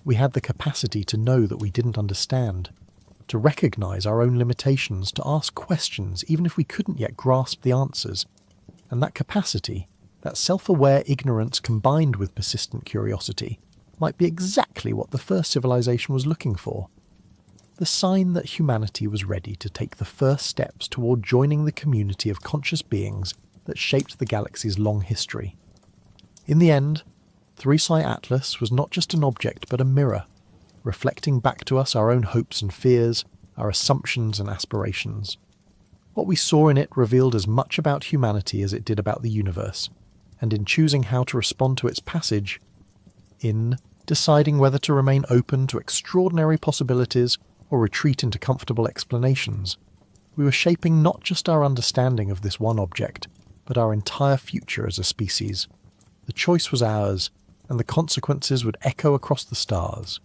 we had the capacity to know that we didn't understand, to recognise our own limitations, to ask questions even if we couldn't yet grasp the answers. And that capacity, that self-aware ignorance combined with persistent curiosity, might be exactly what the first civilization was looking for. The sign that humanity was ready to take the first steps toward joining the community of conscious beings that shaped the galaxy's long history. In the end, 3i Atlas was not just an object but a mirror, reflecting back to us our own hopes and fears, our assumptions and aspirations. What we saw in it revealed as much about humanity as it did about the universe, and in choosing how to respond to its passage, in deciding whether to remain open to extraordinary possibilities or retreat into comfortable explanations, we were shaping not just our understanding of this one object, but our entire future as a species. The choice was ours, and the consequences would echo across the stars.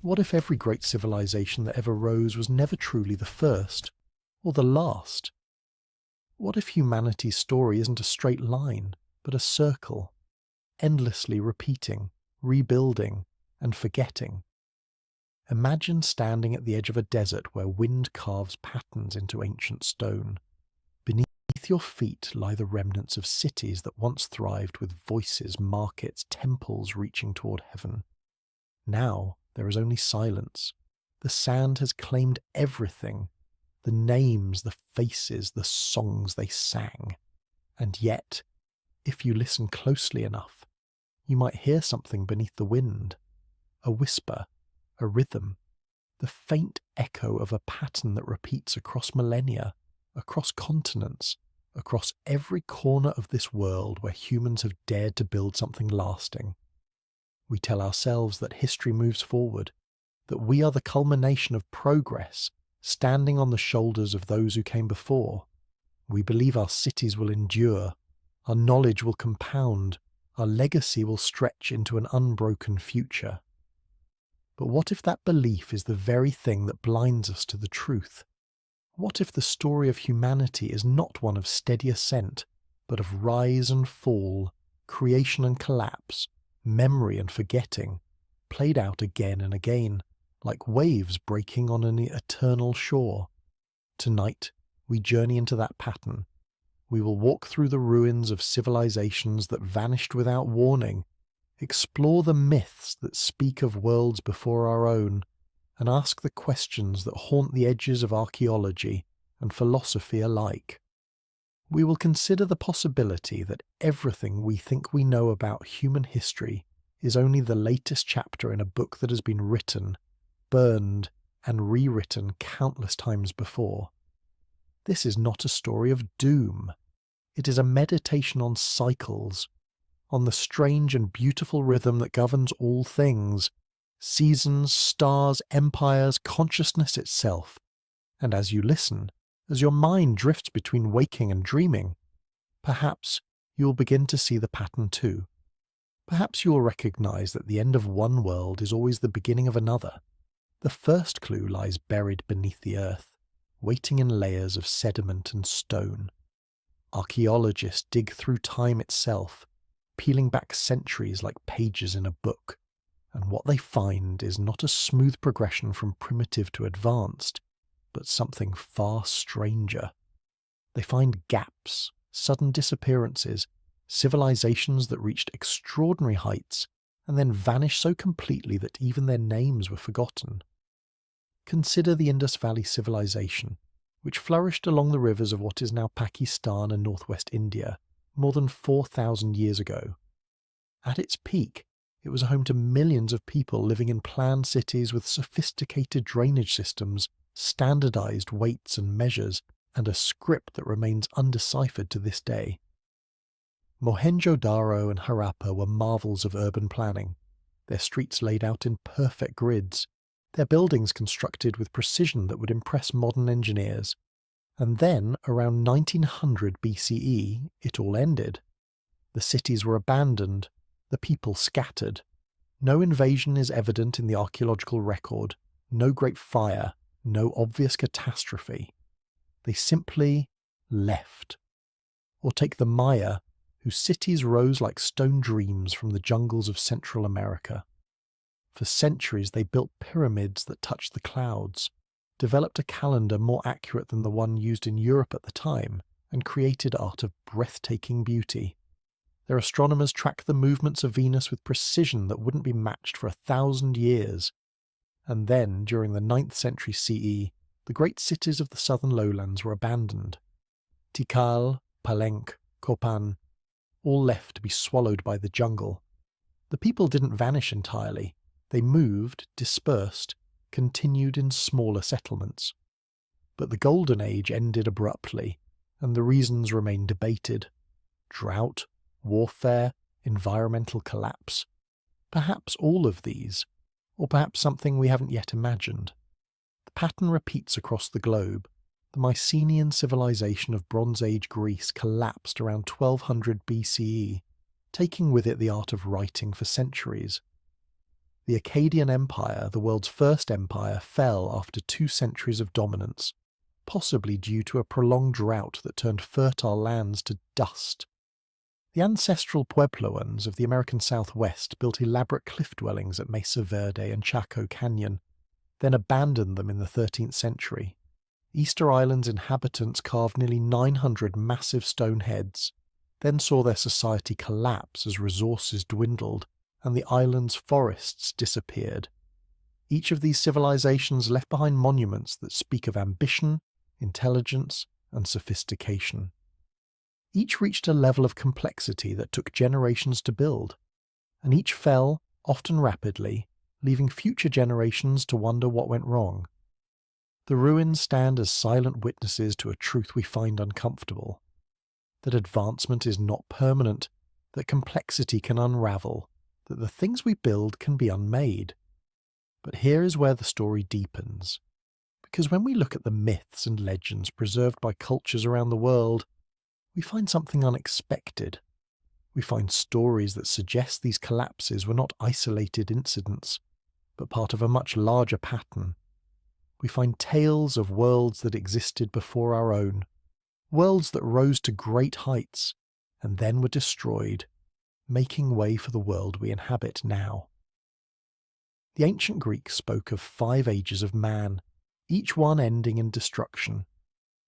What if every great civilization that ever rose was never truly the first, or the last? What if humanity's story isn't a straight line, but a circle, endlessly repeating, rebuilding, and forgetting? Imagine standing at the edge of a desert where wind carves patterns into ancient stone. Beneath your feet lie the remnants of cities that once thrived with voices, markets, temples reaching toward heaven. Now there is only silence. The sand has claimed everything. The names, the faces, the songs they sang. And yet, if you listen closely enough, you might hear something beneath the wind. A whisper, a rhythm, the faint echo of a pattern that repeats across millennia, across continents, across every corner of this world where humans have dared to build something lasting. We tell ourselves that history moves forward, that we are the culmination of progress, standing on the shoulders of those who came before. We believe our cities will endure, our knowledge will compound, our legacy will stretch into an unbroken future. But what if that belief is the very thing that blinds us to the truth? What if the story of humanity is not one of steady ascent, but of rise and fall, creation and collapse, memory and forgetting, played out again and again, like waves breaking on an eternal shore? Tonight, we journey into that pattern. We will walk through the ruins of civilizations that vanished without warning, explore the myths that speak of worlds before our own, and ask the questions that haunt the edges of archaeology and philosophy alike. We will consider the possibility that everything we think we know about human history is only the latest chapter in a book that has been written, burned, and rewritten countless times before. This is not a story of doom. It is a meditation on cycles, on the strange and beautiful rhythm that governs all things, seasons, stars, empires, consciousness itself. And as you listen, as your mind drifts between waking and dreaming, perhaps you will begin to see the pattern too. Perhaps you will recognize that the end of one world is always the beginning of another. The first clue lies buried beneath the earth, waiting in layers of sediment and stone. Archaeologists dig through time itself, peeling back centuries like pages in a book, and what they find is not a smooth progression from primitive to advanced, but something far stranger. They find gaps, sudden disappearances, civilizations that reached extraordinary heights and then vanished so completely that even their names were forgotten. Consider the Indus Valley Civilization, which flourished along the rivers of what is now Pakistan and northwest India more than 4,000 years ago. At its peak, it was home to millions of people living in planned cities with sophisticated drainage systems, standardized weights and measures, and a script that remains undeciphered to this day. Mohenjo-Daro and Harappa were marvels of urban planning, their streets laid out in perfect grids, their buildings constructed with precision that would impress modern engineers. And then, around 1900 BCE, it all ended. The cities were abandoned, the people scattered. No invasion is evident in the archaeological record, no great fire, no obvious catastrophe. They simply left. Or take the Maya, whose cities rose like stone dreams from the jungles of Central America. For centuries they built pyramids that touched the clouds, developed a calendar more accurate than the one used in Europe at the time, and created art of breathtaking beauty. Their astronomers tracked the movements of Venus with precision that wouldn't be matched for 1,000 years. And then, during the 9th century CE, the great cities of the southern lowlands were abandoned. Tikal, Palenque, Copan, all left to be swallowed by the jungle. The people didn't vanish entirely. They moved, dispersed, continued in smaller settlements. But the Golden Age ended abruptly, and the reasons remain debated. Drought, warfare, environmental collapse. Perhaps all of these, or perhaps something we haven't yet imagined. The pattern repeats across the globe. The Mycenaean civilization of Bronze Age Greece collapsed around 1200 BCE, taking with it the art of writing for centuries. The Akkadian Empire, the world's first empire, fell after 2 centuries of dominance, possibly due to a prolonged drought that turned fertile lands to dust. The ancestral Puebloans of the American Southwest built elaborate cliff dwellings at Mesa Verde and Chaco Canyon, then abandoned them in the 13th century. Easter Island's inhabitants carved nearly 900 massive stone heads, then saw their society collapse as resources dwindled and the island's forests disappeared. Each of these civilizations left behind monuments that speak of ambition, intelligence, and sophistication. Each reached a level of complexity that took generations to build, and each fell, often rapidly, leaving future generations to wonder what went wrong. The ruins stand as silent witnesses to a truth we find uncomfortable: that advancement is not permanent, that complexity can unravel, that the things we build can be unmade. But here is where the story deepens, because when we look at the myths and legends preserved by cultures around the world, we find something unexpected. We find stories that suggest these collapses were not isolated incidents, but part of a much larger pattern. We find tales of worlds that existed before our own, worlds that rose to great heights and then were destroyed, making way for the world we inhabit now. The ancient Greeks spoke of 5 ages of man, each one ending in destruction.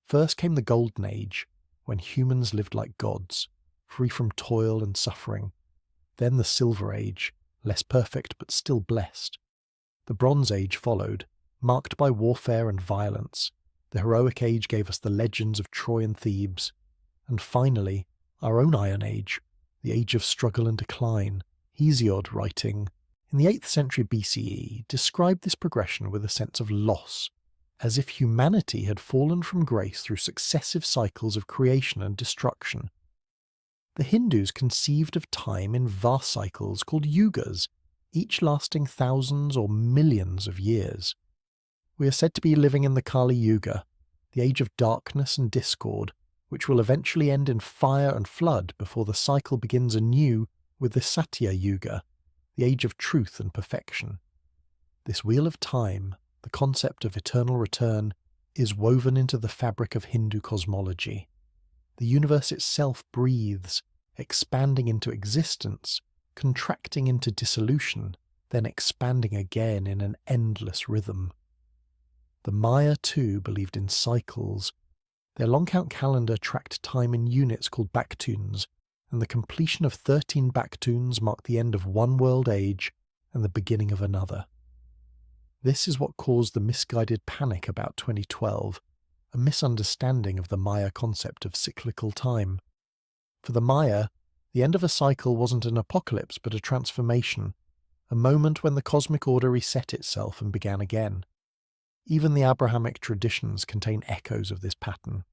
First came the Golden Age, when humans lived like gods, free from toil and suffering. Then the Silver Age, less perfect but still blessed. The Bronze Age followed, marked by warfare and violence. The Heroic Age gave us the legends of Troy and Thebes. And finally, our own Iron Age, the age of struggle and decline. Hesiod, writing in the 8th century BCE, described this progression with a sense of loss, as if humanity had fallen from grace through successive cycles of creation and destruction. The Hindus conceived of time in vast cycles called yugas, each lasting thousands or millions of years. We are said to be living in the Kali Yuga, the age of darkness and discord, which will eventually end in fire and flood before the cycle begins anew with the Satya Yuga, the age of truth and perfection. This wheel of time, the concept of eternal return, is woven into the fabric of Hindu cosmology. The universe itself breathes, expanding into existence, contracting into dissolution, then expanding again in an endless rhythm. The Maya, too, believed in cycles. Their long count calendar tracked time in units called baktuns, and the completion of 13 baktuns marked the end of one world age and the beginning of another. This is what caused the misguided panic about 2012, a misunderstanding of the Maya concept of cyclical time. For the Maya, the end of a cycle wasn't an apocalypse but a transformation, a moment when the cosmic order reset itself and began again. Even the Abrahamic traditions contain echoes of this pattern.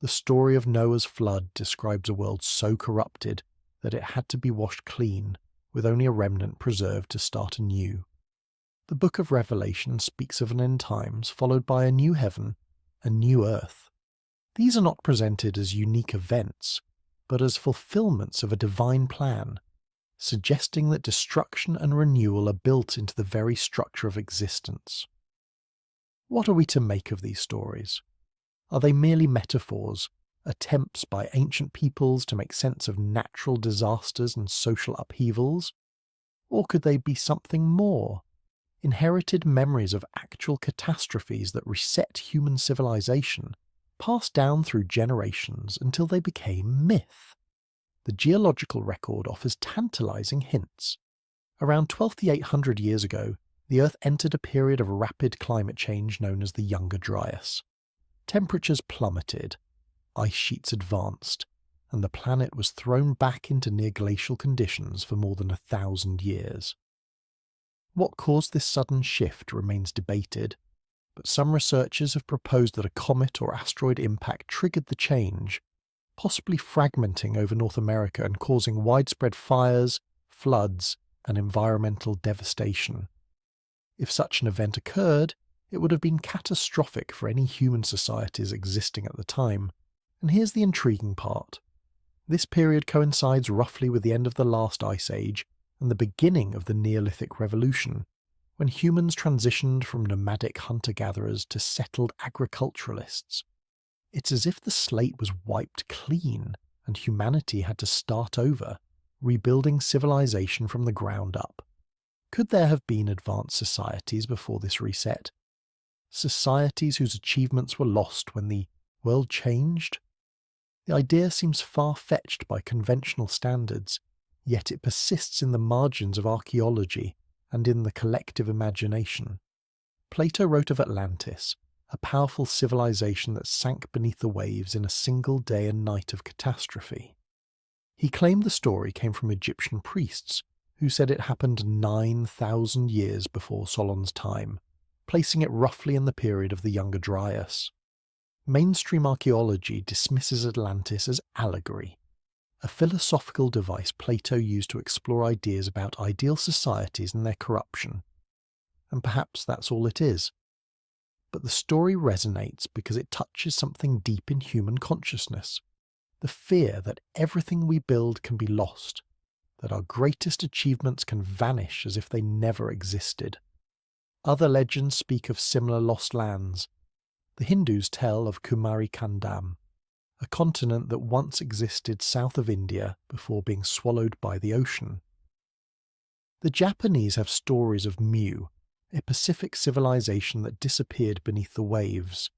The story of Noah's flood describes a world so corrupted that it had to be washed clean, with only a remnant preserved to start anew. The Book of Revelation speaks of an end times followed by a new heaven, a new earth. These are not presented as unique events, but as fulfillments of a divine plan, suggesting that destruction and renewal are built into the very structure of existence. What are we to make of these stories? Are they merely metaphors, attempts by ancient peoples to make sense of natural disasters and social upheavals? Or could they be something more? Inherited memories of actual catastrophes that reset human civilization, passed down through generations until they became myth. The geological record offers tantalizing hints. Around 12 to 800 years ago, the Earth entered a period of rapid climate change known as the Younger Dryas. Temperatures plummeted, ice sheets advanced, and the planet was thrown back into near glacial conditions for more than 1,000 years. What caused this sudden shift remains debated, but some researchers have proposed that a comet or asteroid impact triggered the change, possibly fragmenting over North America and causing widespread fires, floods, and environmental devastation. If such an event occurred, it would have been catastrophic for any human societies existing at the time. And here's the intriguing part. This period coincides roughly with the end of the last ice age and the beginning of the Neolithic Revolution, when humans transitioned from nomadic hunter-gatherers to settled agriculturalists. It's as if the slate was wiped clean and humanity had to start over, rebuilding civilization from the ground up. Could there have been advanced societies before this reset? Societies whose achievements were lost when the world changed? The idea seems far-fetched by conventional standards, yet it persists in the margins of archaeology and in the collective imagination. Plato wrote of Atlantis, a powerful civilization that sank beneath the waves in a single day and night of catastrophe. He claimed the story came from Egyptian priests, who said it happened 9,000 years before Solon's time, placing it roughly in the period of the Younger Dryas. Mainstream archaeology dismisses Atlantis as allegory, a philosophical device Plato used to explore ideas about ideal societies and their corruption. And perhaps that's all it is. But the story resonates because it touches something deep in human consciousness, the fear that everything we build can be lost, that our greatest achievements can vanish as if they never existed. Other legends speak of similar lost lands. The Hindus tell of Kumari Kandam, a continent that once existed south of India before being swallowed by the ocean. The Japanese have stories of Mu, a Pacific civilization that disappeared beneath the waves.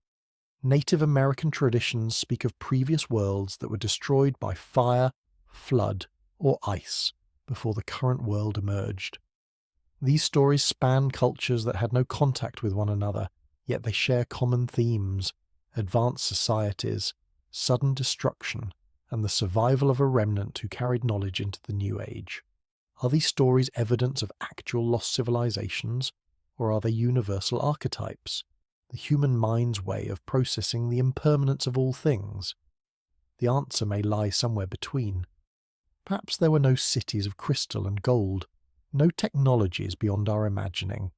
Native American traditions speak of previous worlds that were destroyed by fire, flood, or ice before the current world emerged. These stories span cultures that had no contact with one another, yet they share common themes: advanced societies, sudden destruction, and the survival of a remnant who carried knowledge into the New Age. Are these stories evidence of actual lost civilizations, or are they universal archetypes, the human mind's way of processing the impermanence of all things? The answer may lie somewhere between. Perhaps there were no cities of crystal and gold, no technologies beyond our imagining.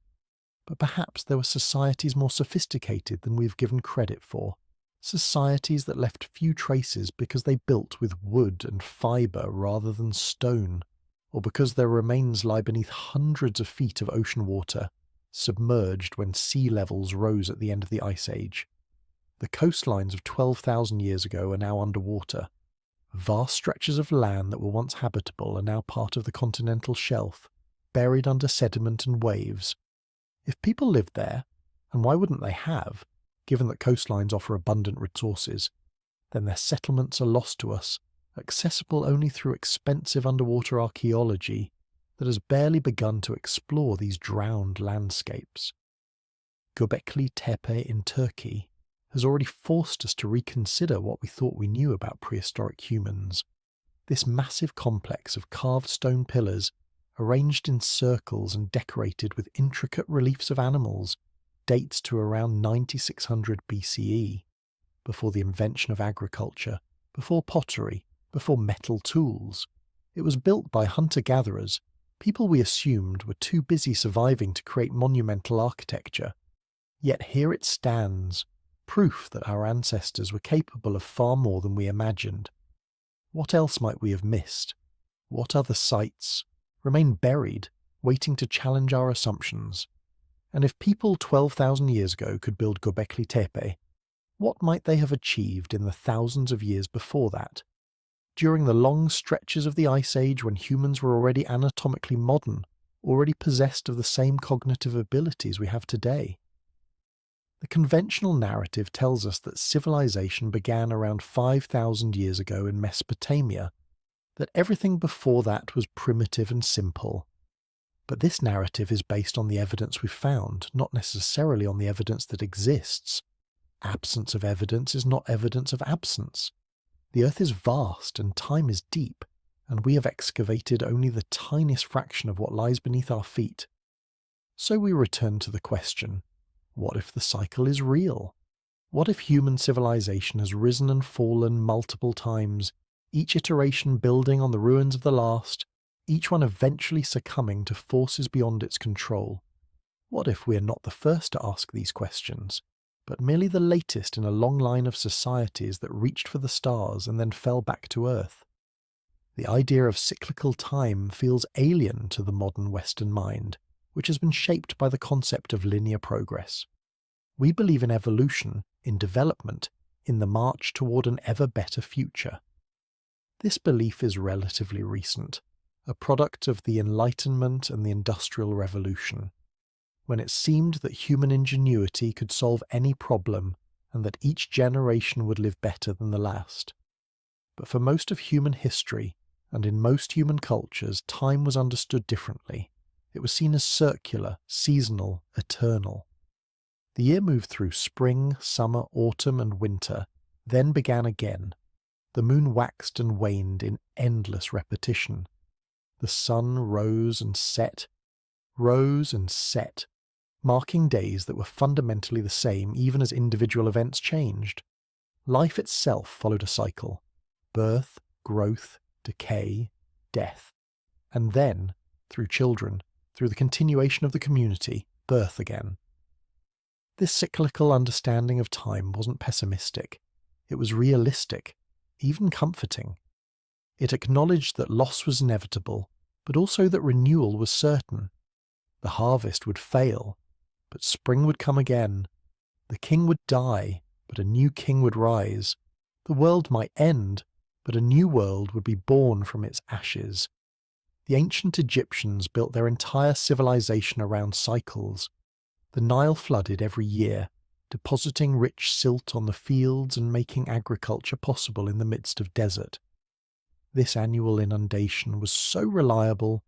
But perhaps there were societies more sophisticated than we've given credit for, societies that left few traces because they built with wood and fibre rather than stone, or because their remains lie beneath hundreds of feet of ocean water, submerged when sea levels rose at the end of the Ice Age. The coastlines of 12,000 years ago are now underwater. Vast stretches of land that were once habitable are now part of the continental shelf, buried under sediment and waves. If people lived there, and why wouldn't they have, given that coastlines offer abundant resources, then their settlements are lost to us, accessible only through expensive underwater archaeology that has barely begun to explore these drowned landscapes. Göbekli Tepe in Turkey has already forced us to reconsider what we thought we knew about prehistoric humans. This massive complex of carved stone pillars, arranged in circles and decorated with intricate reliefs of animals, dates to around 9600 BCE, before the invention of agriculture, before pottery, before metal tools. It was built by hunter-gatherers, people we assumed were too busy surviving to create monumental architecture. Yet here it stands, proof that our ancestors were capable of far more than we imagined. What else might we have missed? What other sites remain buried, waiting to challenge our assumptions? And if people 12,000 years ago could build Göbekli Tepe, what might they have achieved in the thousands of years before that? During the long stretches of the Ice Age when humans were already anatomically modern, already possessed of the same cognitive abilities we have today. The conventional narrative tells us that civilization began around 5,000 years ago in Mesopotamia, that everything before that was primitive and simple. But this narrative is based on the evidence we've found, not necessarily on the evidence that exists. Absence of evidence is not evidence of absence. The Earth is vast and time is deep, and we have excavated only the tiniest fraction of what lies beneath our feet. So we return to the question, what if the cycle is real? What if human civilization has risen and fallen multiple times, each iteration building on the ruins of the last, each one eventually succumbing to forces beyond its control? What if we are not the first to ask these questions, but merely the latest in a long line of societies that reached for the stars and then fell back to Earth? the idea of cyclical time feels alien to the modern Western mind, which has been shaped by the concept of linear progress. We believe in evolution, in development, in the march toward an ever better future. This belief is relatively recent, a product of the Enlightenment and the Industrial Revolution, when it seemed that human ingenuity could solve any problem and that each generation would live better than the last. But for most of human history, and in most human cultures, time was understood differently. It was seen as circular, seasonal, eternal. The year moved through spring, summer, autumn, and winter, then began again. The moon waxed and waned in endless repetition. The sun rose and set, marking days that were fundamentally the same even as individual events changed. Life itself followed a cycle: birth, growth, decay, death, and then, through children, through the continuation of the community, birth again. This cyclical understanding of time wasn't pessimistic. It was realistic, even comforting. It acknowledged that loss was inevitable, but also that renewal was certain. The harvest would fail, but spring would come again. The king would die, but a new king would rise. The world might end, but a new world would be born from its ashes. The ancient Egyptians built their entire civilization around cycles. The Nile flooded every year, depositing rich silt on the fields and making agriculture possible in the midst of desert. This annual inundation was so reliable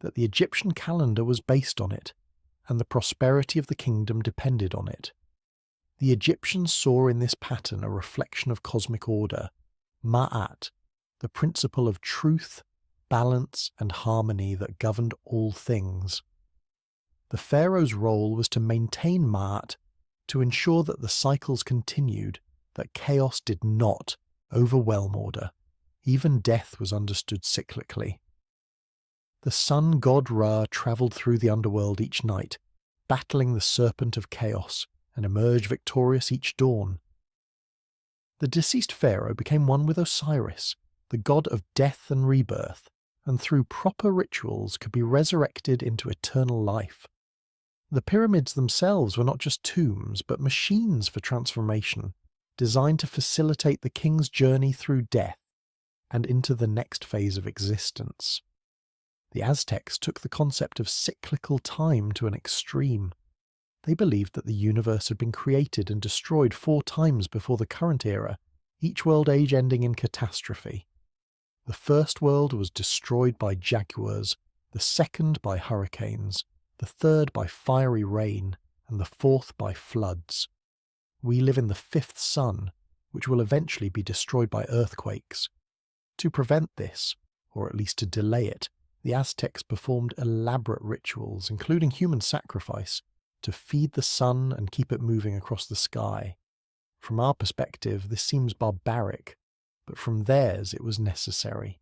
that the Egyptian calendar was based on it, and the prosperity of the kingdom depended on it. The Egyptians saw in this pattern a reflection of cosmic order, Ma'at, the principle of truth, balance, and harmony that governed all things. The pharaoh's role was to maintain Ma'at, to ensure that the cycles continued, that chaos did not overwhelm order. Even death was understood cyclically. The sun god Ra travelled through the underworld each night, battling the serpent of chaos, and emerged victorious each dawn. The deceased pharaoh became one with Osiris, the god of death and rebirth, and through proper rituals could be resurrected into eternal life. The pyramids themselves were not just tombs, but machines for transformation, designed to facilitate the king's journey through death and into the next phase of existence. The Aztecs took the concept of cyclical time to an extreme. They believed that the universe had been created and destroyed 4 times before the current era, each world age ending in catastrophe. The first world was destroyed by jaguars, the second by hurricanes, the third by fiery rain, and the fourth by floods. We live in the 5th sun, which will eventually be destroyed by earthquakes. To prevent this, or at least to delay it, the Aztecs performed elaborate rituals, including human sacrifice, to feed the sun and keep it moving across the sky. From our perspective, this seems barbaric, but from theirs it was necessary.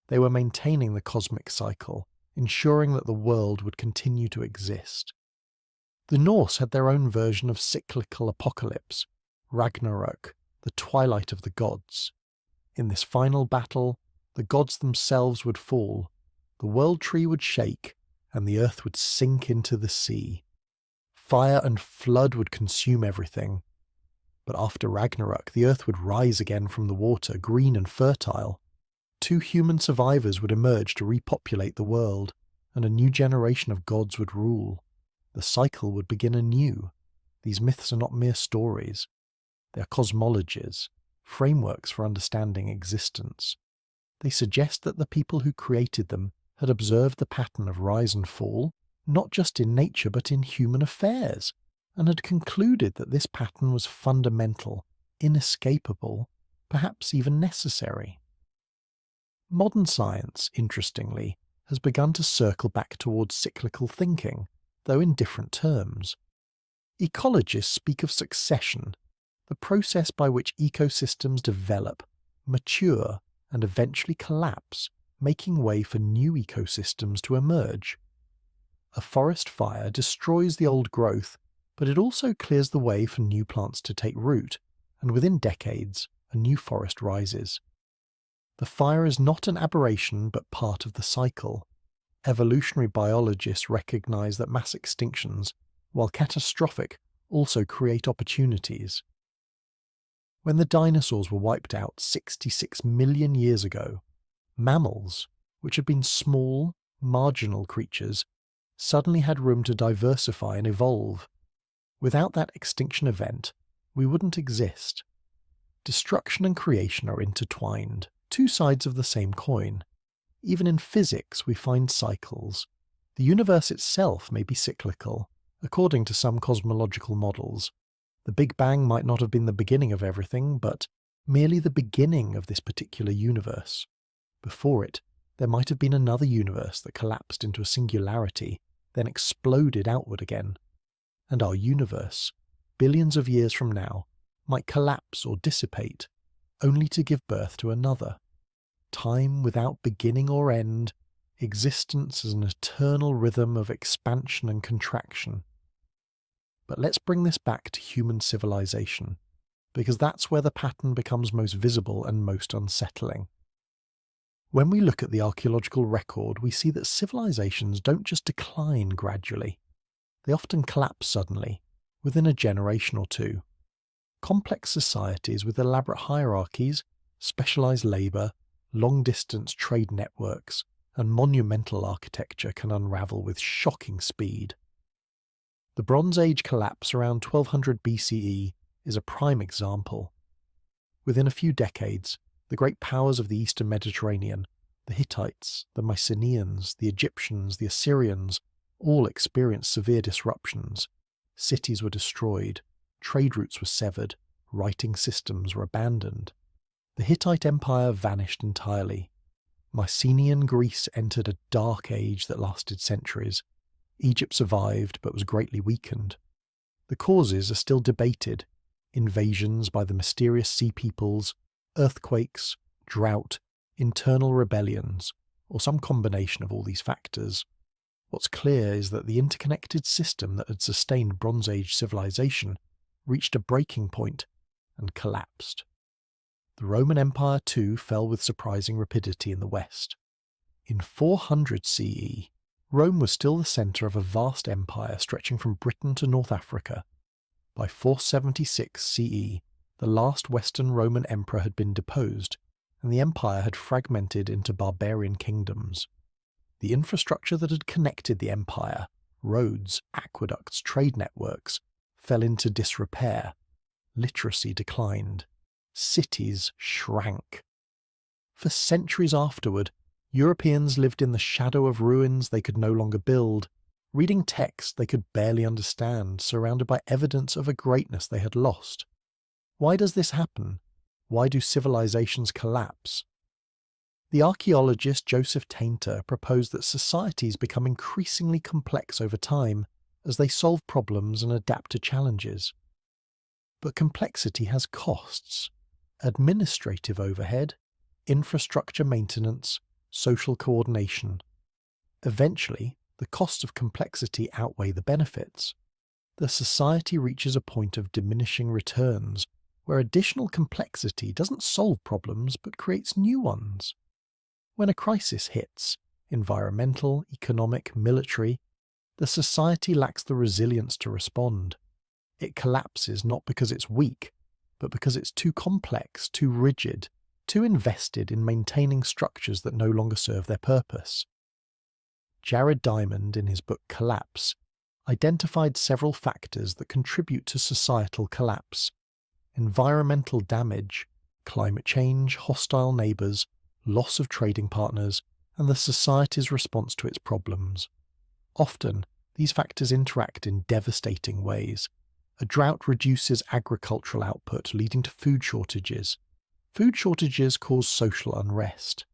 They were maintaining the cosmic cycle, ensuring that the world would continue to exist. The Norse had their own version of cyclical apocalypse, Ragnarok, the twilight of the gods. In this final battle, the gods themselves would fall, the world tree would shake, and the earth would sink into the sea. Fire and flood would consume everything. But after Ragnarok, the earth would rise again from the water, green and fertile. 2 human survivors would emerge to repopulate the world, and a new generation of gods would rule. The cycle would begin anew. These myths are not mere stories. They are cosmologies, frameworks for understanding existence. They suggest that the people who created them had observed the pattern of rise and fall, not just in nature but in human affairs, and had concluded that this pattern was fundamental, inescapable, perhaps even necessary. Modern science, interestingly, has begun to circle back towards cyclical thinking, though in different terms. Ecologists speak of succession, the process by which ecosystems develop, mature, and eventually collapse, making way for new ecosystems to emerge. A forest fire destroys the old growth, but it also clears the way for new plants to take root, and within decades, a new forest rises. The fire is not an aberration but part of the cycle. Evolutionary biologists recognize that mass extinctions, while catastrophic, also create opportunities. When the dinosaurs were wiped out 66 million years ago, mammals, which had been small, marginal creatures, suddenly had room to diversify and evolve. Without that extinction event, we wouldn't exist. Destruction and creation are intertwined, two sides of the same coin. Even in physics we find cycles. The universe itself may be cyclical, according to some cosmological models. The Big Bang might not have been the beginning of everything, but merely the beginning of this particular universe. Before it, there might have been another universe that collapsed into a singularity, then exploded outward again. And our universe, billions of years from now, might collapse or dissipate, only to give birth to another. Time without beginning or end, existence as an eternal rhythm of expansion and contraction. But let's bring this back to human civilization, because that's where the pattern becomes most visible and most unsettling. When we look at the archaeological record, we see that civilizations don't just decline gradually. They often collapse suddenly, within a generation or two. Complex societies with elaborate hierarchies, specialized labor, long-distance trade networks, and monumental architecture can unravel with shocking speed. The Bronze Age collapse around 1200 BCE is a prime example. Within a few decades, the great powers of the Eastern Mediterranean, the Hittites, the Mycenaeans, the Egyptians, the Assyrians, all experienced severe disruptions. Cities were destroyed, trade routes were severed, writing systems were abandoned. The Hittite Empire vanished entirely. Mycenaean Greece entered a dark age that lasted centuries. Egypt survived but was greatly weakened. The causes are still debated: invasions by the mysterious sea peoples, earthquakes, drought, internal rebellions, or some combination of all these factors. What's clear is that the interconnected system that had sustained Bronze Age civilization reached a breaking point and collapsed. The Roman Empire too fell with surprising rapidity in the West. In 400 CE, Rome was still the centre of a vast empire stretching from Britain to North Africa. By 476 CE, the last Western Roman emperor had been deposed, and the empire had fragmented into barbarian kingdoms. The infrastructure that had connected the empire, roads, aqueducts, trade networks, fell into disrepair. Literacy declined. Cities shrank. For centuries afterward, Europeans lived in the shadow of ruins they could no longer build, reading texts they could barely understand, surrounded by evidence of a greatness they had lost. Why does this happen? Why do civilizations collapse? The archaeologist Joseph Tainter proposed that societies become increasingly complex over time as they solve problems and adapt to challenges. But complexity has costs: administrative overhead, infrastructure maintenance, social coordination. Eventually, the costs of complexity outweigh the benefits. The society reaches a point of diminishing returns, where additional complexity doesn't solve problems but creates new ones. When a crisis hits, environmental, economic, military, the society lacks the resilience to respond. It collapses not because it's weak, but because it's too complex, too rigid, too invested in maintaining structures that no longer serve their purpose. Jared Diamond, in his book Collapse, identified several factors that contribute to societal collapse: environmental damage, climate change, hostile neighbours, loss of trading partners, and the society's response to its problems. Often, these factors interact in devastating ways. A drought reduces agricultural output, leading to food shortages. Food shortages cause social unrest.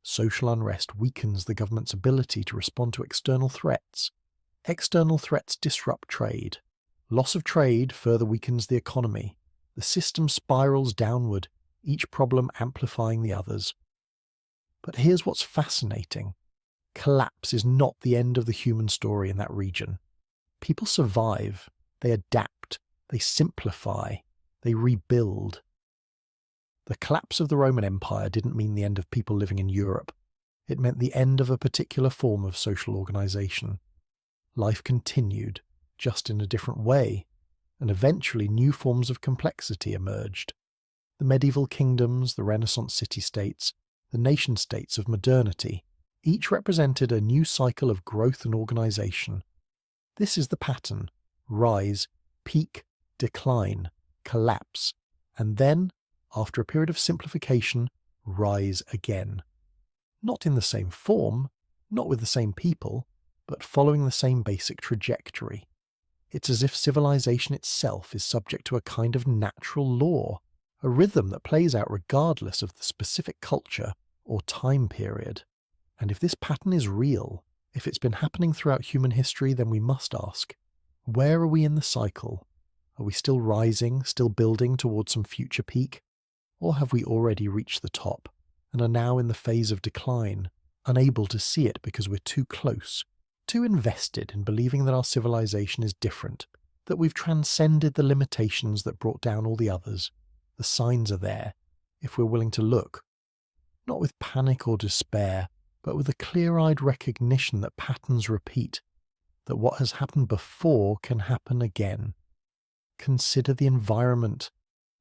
Social unrest weakens the government's ability to respond to external threats. External threats disrupt trade. Loss of trade further weakens the economy. The system spirals downward, each problem amplifying the others. But here's what's fascinating. Collapse is not the end of the human story in that region. People survive, they adapt, they simplify, they rebuild. The collapse of the Roman Empire didn't mean the end of people living in Europe. It meant the end of a particular form of social organisation. Life continued, just in a different way, and eventually new forms of complexity emerged. The medieval kingdoms, the Renaissance city-states, the nation-states of modernity, each represented a new cycle of growth and organisation. This is the pattern: rise, peak, decline, collapse, and then, after a period of simplification, rise again. Not in the same form, not with the same people, but following the same basic trajectory. It's as if civilization itself is subject to a kind of natural law, a rhythm that plays out regardless of the specific culture or time period. And if this pattern is real, if it's been happening throughout human history, then we must ask, where are we in the cycle? Are we still rising, still building towards some future peak? Or have we already reached the top and are now in the phase of decline, unable to see it because we're too close, too invested in believing that our civilization is different, that we've transcended the limitations that brought down all the others? The signs are there, if we're willing to look. Not with panic or despair, but with a clear-eyed recognition that patterns repeat, that what has happened before can happen again. Consider the environment.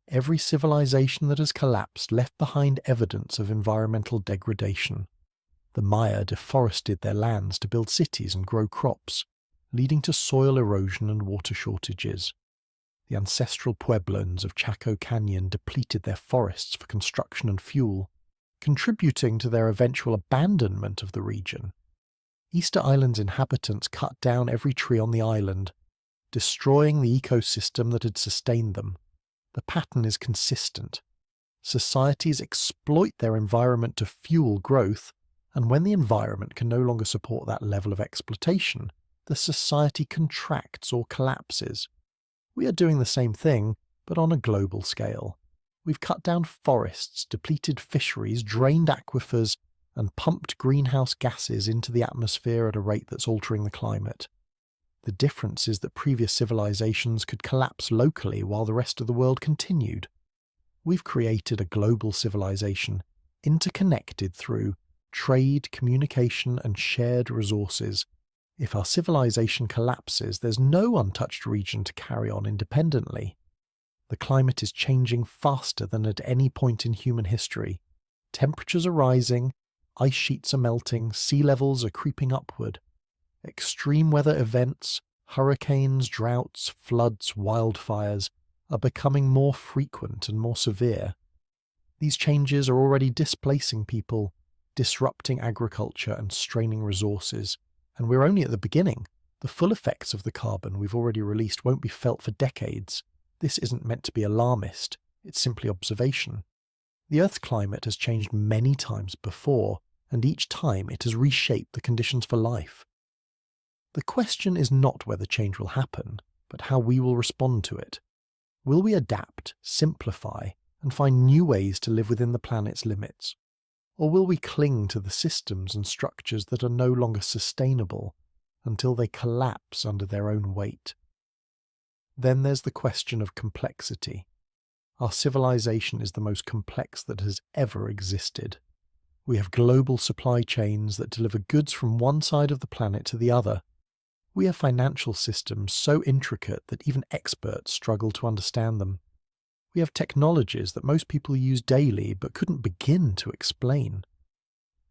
Every civilization that has collapsed left behind evidence of environmental degradation. The Maya deforested their lands to build cities and grow crops, leading to soil erosion and water shortages. The ancestral Pueblones of Chaco Canyon depleted their forests for construction and fuel, contributing to their eventual abandonment of the region. Easter Island's inhabitants cut down every tree on the island, destroying the ecosystem that had sustained them. The pattern is consistent. Societies exploit their environment to fuel growth, and when the environment can no longer support that level of exploitation, the society contracts or collapses. We are doing the same thing, but on a global scale. We've cut down forests, depleted fisheries, drained aquifers, and pumped greenhouse gases into the atmosphere at a rate that's altering the climate. The difference is that previous civilizations could collapse locally while the rest of the world continued. We've created a global civilization, interconnected through trade, communication, and shared resources. If our civilization collapses, there's no untouched region to carry on independently. The climate is changing faster than at any point in human history. Temperatures are rising, ice sheets are melting, sea levels are creeping upward. Extreme weather events, hurricanes, droughts, floods, wildfires, are becoming more frequent and more severe. These changes are already displacing people, disrupting agriculture and straining resources, and we're only at the beginning. The full effects of the carbon we've already released won't be felt for decades. This isn't meant to be alarmist, it's simply observation. The Earth's climate has changed many times before, and each time it has reshaped the conditions for life. The question is not whether change will happen, but how we will respond to it. Will we adapt, simplify, and find new ways to live within the planet's limits? Or will we cling to the systems and structures that are no longer sustainable until they collapse under their own weight? Then there's the question of complexity. Our civilization is the most complex that has ever existed. We have global supply chains that deliver goods from one side of the planet to the other. We have financial systems so intricate that even experts struggle to understand them. We have technologies that most people use daily but couldn't begin to explain.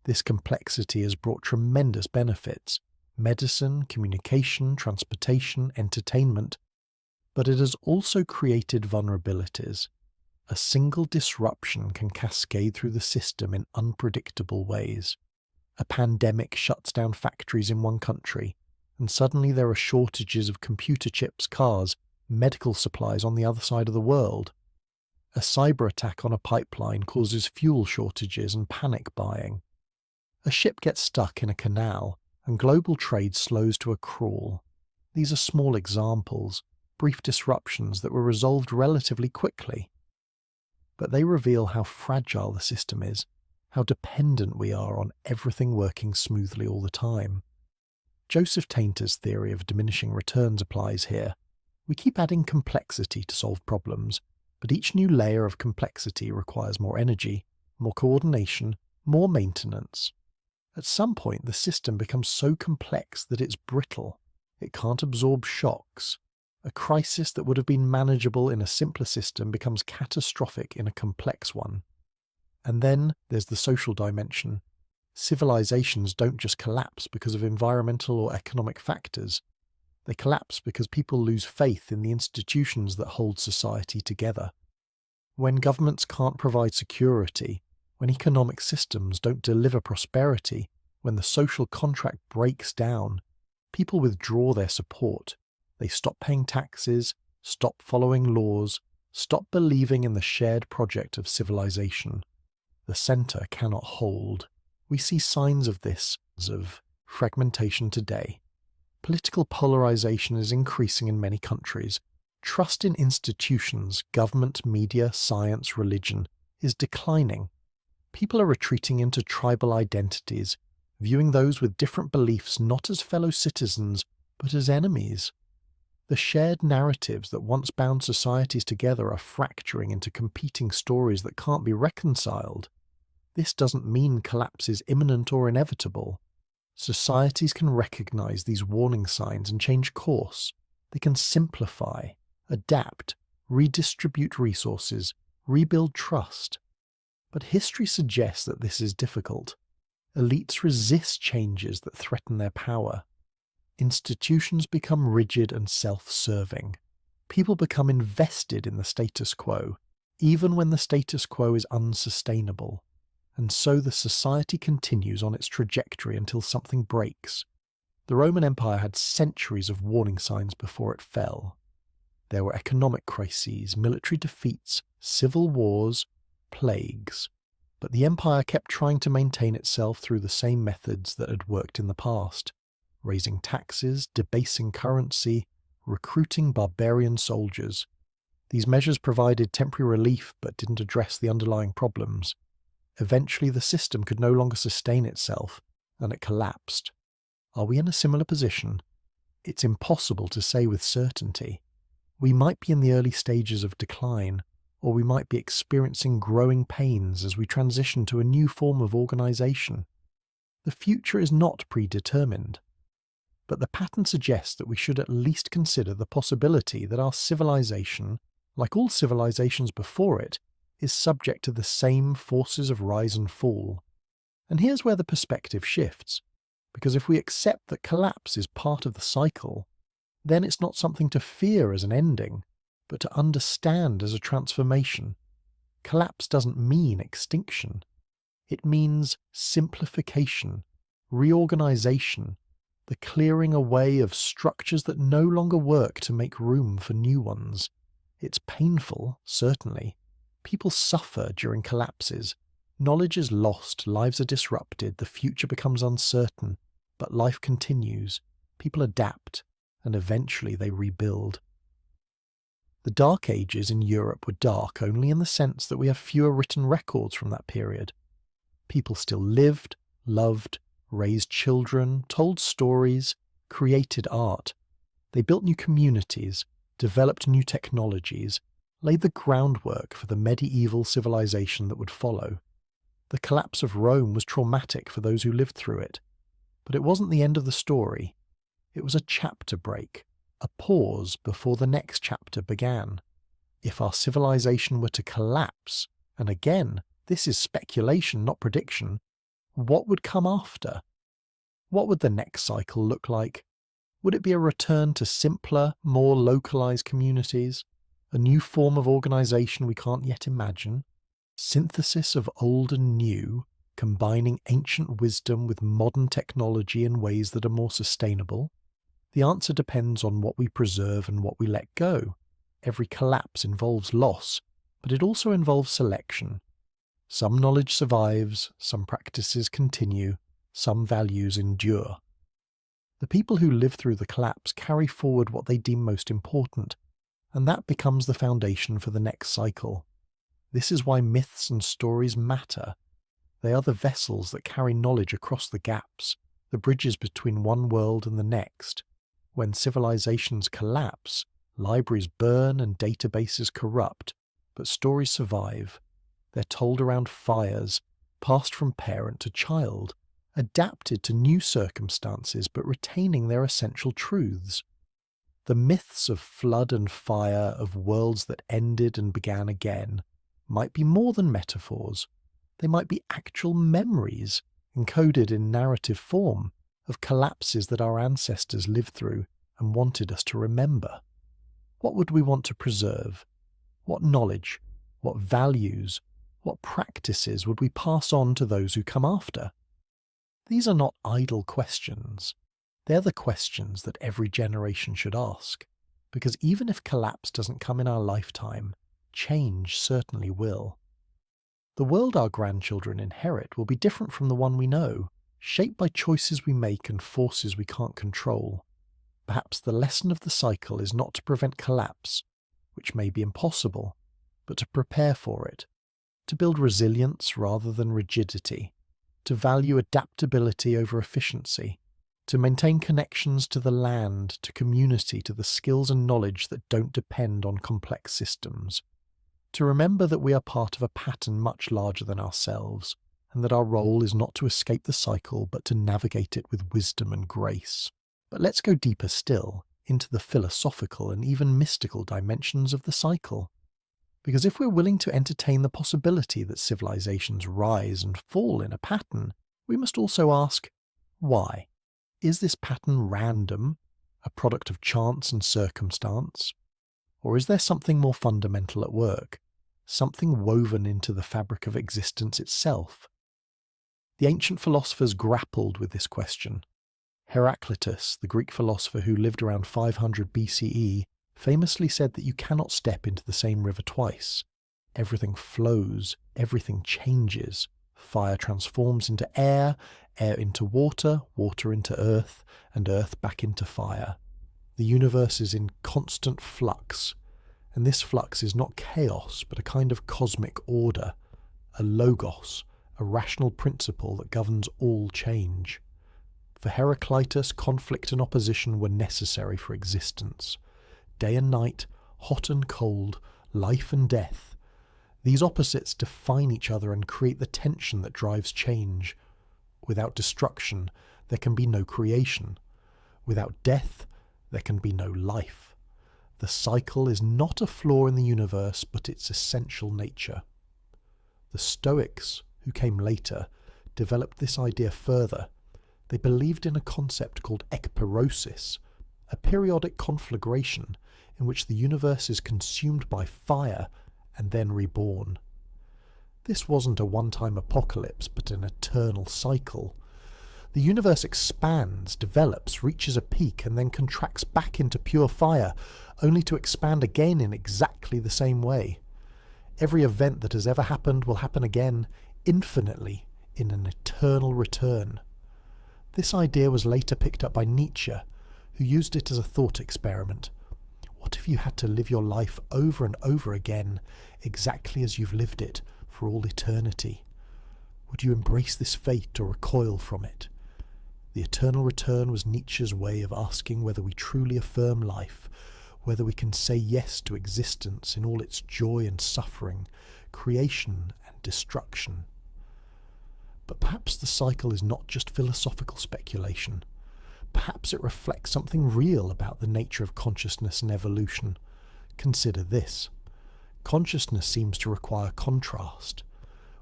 This complexity has brought tremendous benefits: medicine, communication, transportation, entertainment. But it has also created vulnerabilities. A single disruption can cascade through the system in unpredictable ways. A pandemic shuts down factories in one country, and suddenly there are shortages of computer chips, cars, medical supplies on the other side of the world. A cyber attack on a pipeline causes fuel shortages and panic buying. A ship gets stuck in a canal, and global trade slows to a crawl. These are small examples, brief disruptions that were resolved relatively quickly. But they reveal how fragile the system is, how dependent we are on everything working smoothly all the time. Joseph Tainter's theory of diminishing returns applies here. We keep adding complexity to solve problems, But each new layer of complexity requires more energy, more coordination, more maintenance. At some point, the system becomes so complex that it's brittle. It can't absorb shocks. A crisis that would have been manageable in a simpler system becomes catastrophic in a complex one. And then there's the social dimension. Civilizations don't just collapse because of environmental or economic factors. They collapse because people lose faith in the institutions that hold society together. When governments can't provide security, when economic systems don't deliver prosperity, when the social contract breaks down, people withdraw their support. They stop paying taxes, stop following laws, stop believing in the shared project of civilization. The centre cannot hold. We see signs of this, of fragmentation today. Political polarization is increasing in many countries. Trust in institutions, government, media, science, religion, is declining. People are retreating into tribal identities, viewing those with different beliefs not as fellow citizens, but as enemies. The shared narratives that once bound societies together are fracturing into competing stories that can't be reconciled. This doesn't mean collapse is imminent or inevitable. Societies can recognize these warning signs and change course. They can simplify, adapt, redistribute resources, rebuild trust. But history suggests that this is difficult. Elites resist changes that threaten their power. Institutions become rigid and self-serving. People become invested in the status quo, even when the status quo is unsustainable. And so the society continues on its trajectory until something breaks. The Roman Empire had centuries of warning signs before it fell. There were economic crises, military defeats, civil wars, plagues. But the empire kept trying to maintain itself through the same methods that had worked in the past. Raising taxes, debasing currency, recruiting barbarian soldiers. These measures provided temporary relief but didn't address the underlying problems. Eventually the system could no longer sustain itself, and it collapsed. Are we in a similar position? It's impossible to say with certainty. We might be in the early stages of decline, or we might be experiencing growing pains as we transition to a new form of organization. The future is not predetermined. But the pattern suggests that we should at least consider the possibility that our civilization, like all civilizations before it, is subject to the same forces of rise and fall. And here's where the perspective shifts, because if we accept that collapse is part of the cycle, then it's not something to fear as an ending, but to understand as a transformation. Collapse doesn't mean extinction. It means simplification, reorganization, the clearing away of structures that no longer work to make room for new ones. It's painful, certainly. People suffer during collapses. Knowledge is lost, lives are disrupted, the future becomes uncertain, but life continues. People adapt, and eventually they rebuild. The Dark Ages in Europe were dark only in the sense that we have fewer written records from that period. People still lived, loved, raised children, told stories, created art. They built new communities, developed new technologies, laid the groundwork for the medieval civilization that would follow. The collapse of Rome was traumatic for those who lived through it. But it wasn't the end of the story. It was a chapter break, a pause before the next chapter began. If our civilization were to collapse, and again, this is speculation, not prediction, what would come after? What would the next cycle look like? Would it be a return to simpler, more localized communities? A new form of organization we can't yet imagine? Synthesis of old and new, combining ancient wisdom with modern technology in ways that are more sustainable? The answer depends on what we preserve and what we let go. Every collapse involves loss, but it also involves selection. Some knowledge survives, some practices continue, some values endure. The people who live through the collapse carry forward what they deem most important, and that becomes the foundation for the next cycle. This is why myths and stories matter. They are the vessels that carry knowledge across the gaps, the bridges between one world and the next. When civilizations collapse, libraries burn and databases corrupt, But stories survive. They're told around fires, passed from parent to child, adapted to new circumstances but retaining their essential truths. The myths of flood and fire, of worlds that ended and began again, might be more than metaphors. They might be actual memories, encoded in narrative form, of collapses that our ancestors lived through and wanted us to remember. What would we want to preserve? What knowledge, what values, what practices would we pass on to those who come after? These are not idle questions. They're the questions that every generation should ask, because even if collapse doesn't come in our lifetime, change certainly will. The world our grandchildren inherit will be different from the one we know, shaped by choices we make and forces we can't control. Perhaps the lesson of the cycle is not to prevent collapse, which may be impossible, but to prepare for it, to build resilience rather than rigidity, to value adaptability over efficiency, to maintain connections to the land, to community, to the skills and knowledge that don't depend on complex systems, to remember that we are part of a pattern much larger than ourselves, and that our role is not to escape the cycle but to navigate it with wisdom and grace. But let's go deeper still, into the philosophical and even mystical dimensions of the cycle. Because if we're willing to entertain the possibility that civilizations rise and fall in a pattern, we must also ask, why? Is this pattern random, a product of chance and circumstance? Or is there something more fundamental at work, something woven into the fabric of existence itself? The ancient philosophers grappled with this question. Heraclitus, the Greek philosopher who lived around 500 BCE, famously said that you cannot step into the same river twice. Everything flows, everything changes. Fire transforms into air, air into water, water into earth, and earth back into fire. The universe is in constant flux, and this flux is not chaos, but a kind of cosmic order, a logos, a rational principle that governs all change. For Heraclitus, conflict and opposition were necessary for existence. Day and night, hot and cold, life and death. These opposites define each other and create the tension that drives change. Without destruction, there can be no creation. Without death, there can be no life. The cycle is not a flaw in the universe, but its essential nature. The Stoics, who came later, developed this idea further. They believed in a concept called ekpyrosis, a periodic conflagration in which the universe is consumed by fire and then reborn. This wasn't a one-time apocalypse, but an eternal cycle. The universe expands, develops, reaches a peak, and then contracts back into pure fire, only to expand again in exactly the same way. Every event that has ever happened will happen again, infinitely, in an eternal return. This idea was later picked up by Nietzsche, who used it as a thought experiment. What if you had to live your life over and over again, exactly as you've lived it, for all eternity? Would you embrace this fate or recoil from it? The eternal return was Nietzsche's way of asking whether we truly affirm life, whether we can say yes to existence in all its joy and suffering, creation and destruction. But perhaps the cycle is not just philosophical speculation. Perhaps it reflects something real about the nature of consciousness and evolution. Consider this. Consciousness seems to require contrast.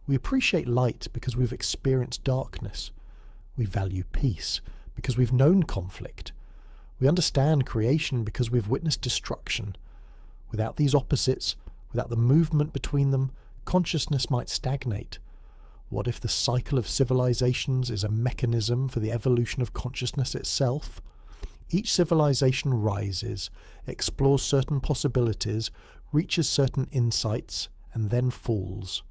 We appreciate light because we've experienced darkness. We value peace because we've known conflict. We understand creation because we've witnessed destruction. Without these opposites, without the movement between them, consciousness might stagnate. What if the cycle of civilizations is a mechanism for the evolution of consciousness itself? Each civilization rises, explores certain possibilities, reaches certain insights, and then falls.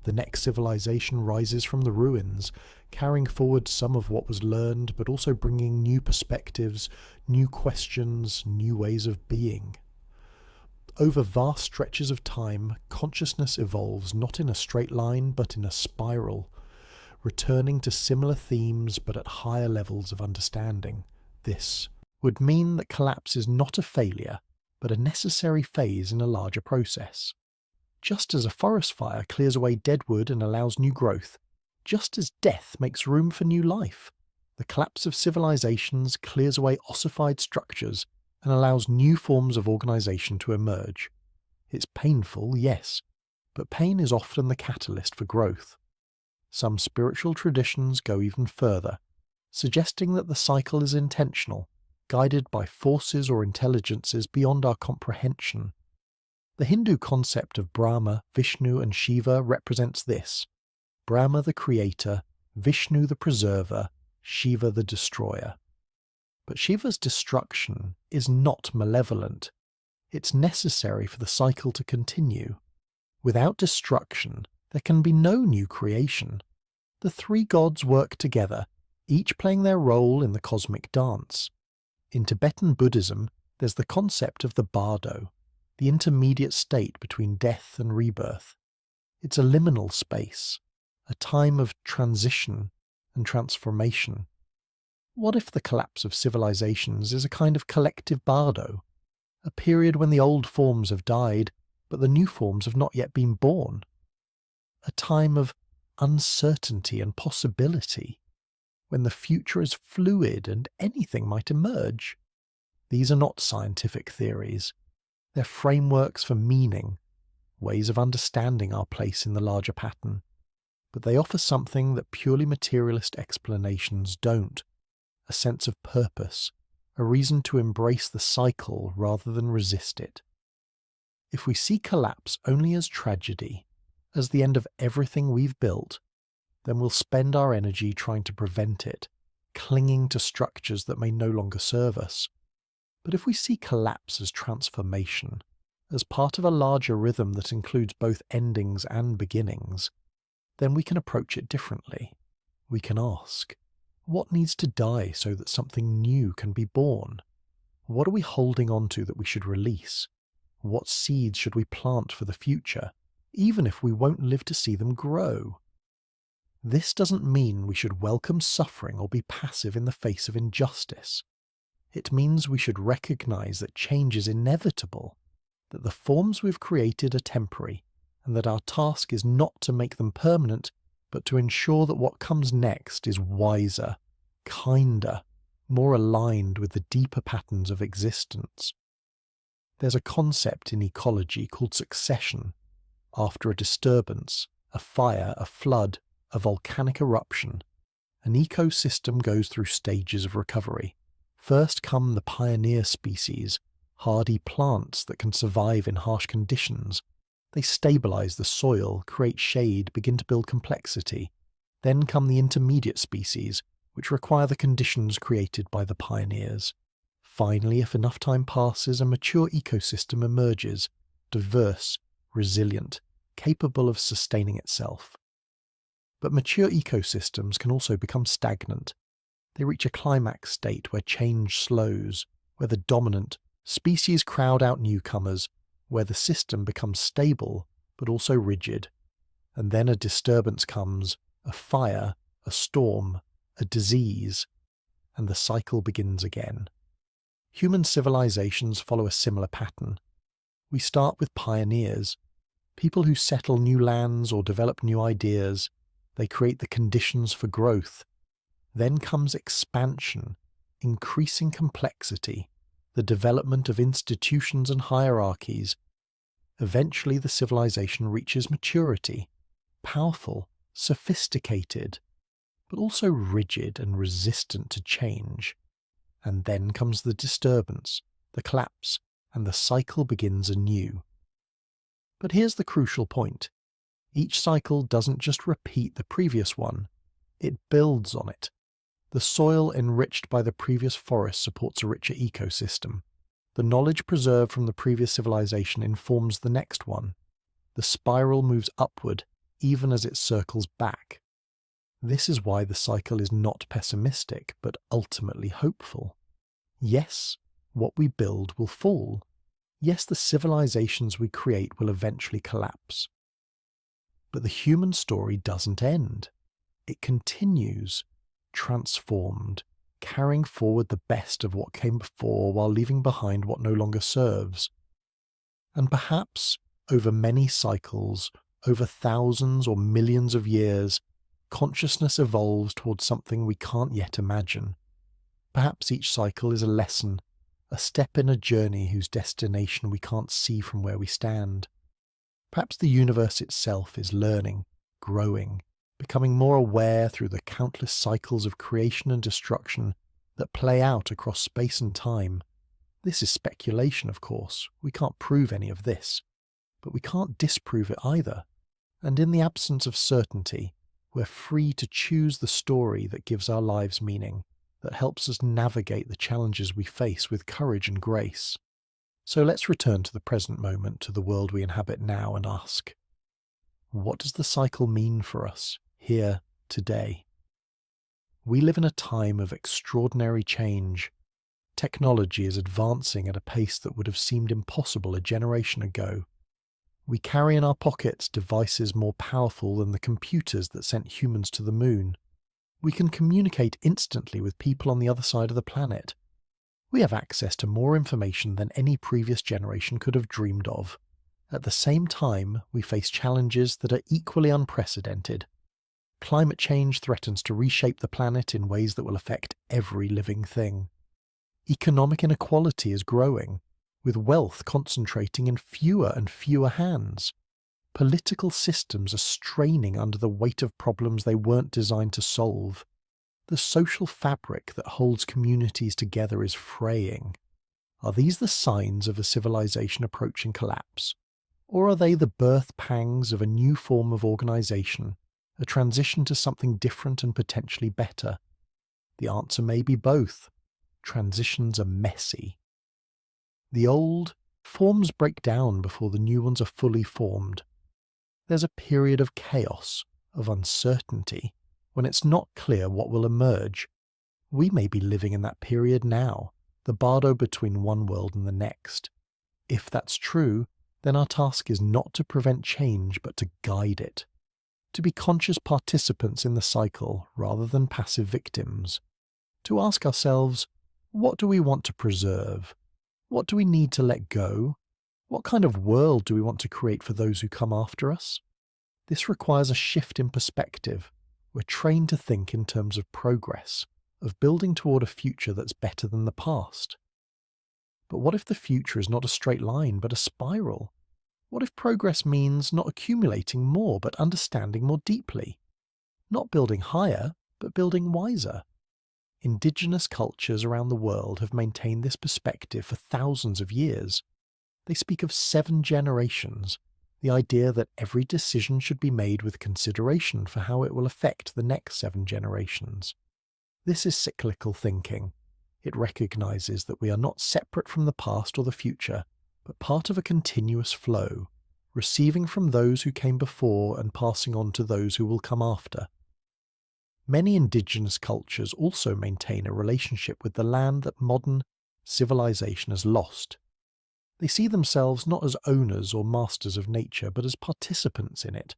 The next civilization rises from the ruins, carrying forward some of what was learned, but also bringing new perspectives, new questions, new ways of being. Over vast stretches of time, consciousness evolves not in a straight line, but in a spiral, returning to similar themes but at higher levels of understanding. This would mean that collapse is not a failure, but a necessary phase in a larger process. Just as a forest fire clears away dead wood and allows new growth, just as death makes room for new life, the collapse of civilizations clears away ossified structures and allows new forms of organization to emerge. It's painful, yes, but pain is often the catalyst for growth. Some spiritual traditions go even further, suggesting that the cycle is intentional, guided by forces or intelligences beyond our comprehension. The Hindu concept of Brahma, Vishnu and Shiva represents this: Brahma the creator, Vishnu the preserver, Shiva the destroyer. But Shiva's destruction is not malevolent. It's necessary for the cycle to continue. Without destruction, there can be no new creation. The three gods work together, each playing their role in the cosmic dance. In Tibetan Buddhism, there's the concept of the bardo, the intermediate state between death and rebirth. It's a liminal space, a time of transition and transformation. What if the collapse of civilizations is a kind of collective bardo, a period when the old forms have died, but the new forms have not yet been born? A time of uncertainty and possibility, when the future is fluid and anything might emerge. These are not scientific theories. They're frameworks for meaning, ways of understanding our place in the larger pattern. But they offer something that purely materialist explanations don't: a sense of purpose, a reason to embrace the cycle rather than resist it. If we see collapse only as tragedy, as the end of everything we've built, then we'll spend our energy trying to prevent it, clinging to structures that may no longer serve us. But if we see collapse as transformation, as part of a larger rhythm that includes both endings and beginnings, then we can approach it differently. We can ask, what needs to die so that something new can be born? What are we holding on to that we should release? What seeds should we plant for the future, even if we won't live to see them grow? This doesn't mean we should welcome suffering or be passive in the face of injustice. It means we should recognize that change is inevitable, that the forms we've created are temporary, and that our task is not to make them permanent, but to ensure that what comes next is wiser, kinder, more aligned with the deeper patterns of existence. There's a concept in ecology called succession. After a disturbance, a fire, a flood, a volcanic eruption, an ecosystem goes through stages of recovery. First come the pioneer species, hardy plants that can survive in harsh conditions. They stabilize the soil, create shade, begin to build complexity. Then come the intermediate species, which require the conditions created by the pioneers. Finally, if enough time passes, a mature ecosystem emerges, diverse, resilient, capable of sustaining itself. But mature ecosystems can also become stagnant. They reach a climax state where change slows, where the dominant species crowd out newcomers, where the system becomes stable but also rigid. And then a disturbance comes, a fire, a storm, a disease, and the cycle begins again. Human civilizations follow a similar pattern. We start with pioneers, people who settle new lands or develop new ideas. They create the conditions for growth. Then comes expansion, increasing complexity, the development of institutions and hierarchies. Eventually the civilization reaches maturity, powerful, sophisticated, but also rigid and resistant to change. And then comes the disturbance, the collapse, and the cycle begins anew. But here's the crucial point. Each cycle doesn't just repeat the previous one, it builds on it. The soil enriched by the previous forest supports a richer ecosystem. The knowledge preserved from the previous civilization informs the next one. The spiral moves upward, even as it circles back. This is why the cycle is not pessimistic, but ultimately hopeful. Yes, what we build will fall. Yes, the civilizations we create will eventually collapse. But the human story doesn't end. It continues, transformed, carrying forward the best of what came before while leaving behind what no longer serves. And perhaps, Over many cycles, over thousands or millions of years, consciousness evolves towards something we can't yet imagine. Perhaps each cycle is a lesson, a step in a journey whose destination we can't see from where we stand. Perhaps the universe itself is learning, growing, becoming more aware through the countless cycles of creation and destruction that play out across space and time. This is speculation, of course. We can't prove any of this, but we can't disprove it either. And in the absence of certainty, we're free to choose the story that gives our lives meaning, that helps us navigate the challenges we face with courage and grace. So let's return to the present moment, to the world we inhabit now, and ask, what does the cycle mean for us, here, today? We live in a time of extraordinary change. Technology is advancing at a pace that would have seemed impossible a generation ago. We carry in our pockets devices more powerful than the computers that sent humans to the moon. We can communicate instantly with people on the other side of the planet. We have access to more information than any previous generation could have dreamed of. At the same time, we face challenges that are equally unprecedented. Climate change threatens to reshape the planet in ways that will affect every living thing. Economic inequality is growing, with wealth concentrating in fewer and fewer hands. Political systems are straining under the weight of problems they weren't designed to solve. The social fabric that holds communities together is fraying. Are these the signs of a civilization approaching collapse? Or are they the birth pangs of a new form of organization, a transition to something different and potentially better? The answer may be both. Transitions are messy. The old forms break down before the new ones are fully formed. There's a period of chaos, of uncertainty, when it's not clear what will emerge. We may be living in that period now, the bardo between one world and the next. If that's true, then our task is not to prevent change but to guide it, to be conscious participants in the cycle rather than passive victims, to ask ourselves, what do we want to preserve? What do we need to let go? What kind of world do we want to create for those who come after us? This requires a shift in perspective. We're trained to think in terms of progress, of building toward a future that's better than the past. But what if the future is not a straight line, but a spiral? What if progress means not accumulating more, but understanding more deeply? Not building higher, but building wiser. Indigenous cultures around the world have maintained this perspective for thousands of years. They speak of 7 generations, the idea that every decision should be made with consideration for how it will affect the next 7 generations. This is cyclical thinking. It recognizes that we are not separate from the past or the future, but part of a continuous flow, receiving from those who came before and passing on to those who will come after. Many indigenous cultures also maintain a relationship with the land that modern civilization has lost. They see themselves not as owners or masters of nature, but as participants in it,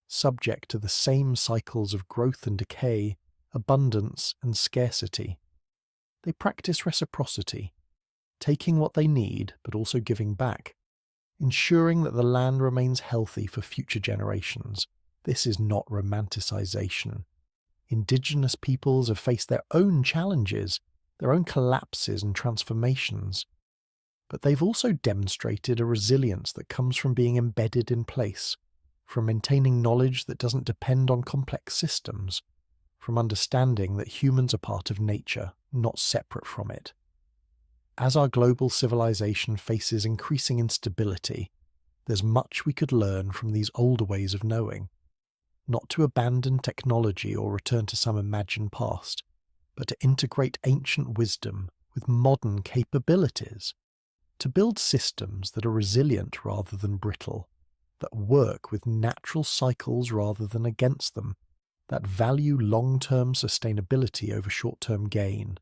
subject to the same cycles of growth and decay, abundance and scarcity. They practice reciprocity, taking what they need but also giving back, ensuring that the land remains healthy for future generations. This is not romanticization. Indigenous peoples have faced their own challenges, their own collapses and transformations, but they've also demonstrated a resilience that comes from being embedded in place, from maintaining knowledge that doesn't depend on complex systems, from understanding that humans are part of nature, not separate from it. As our global civilization faces increasing instability, there's much we could learn from these older ways of knowing. Not to abandon technology or return to some imagined past, but to integrate ancient wisdom with modern capabilities, to build systems that are resilient rather than brittle, that work with natural cycles rather than against them, that value long-term sustainability over short-term gain.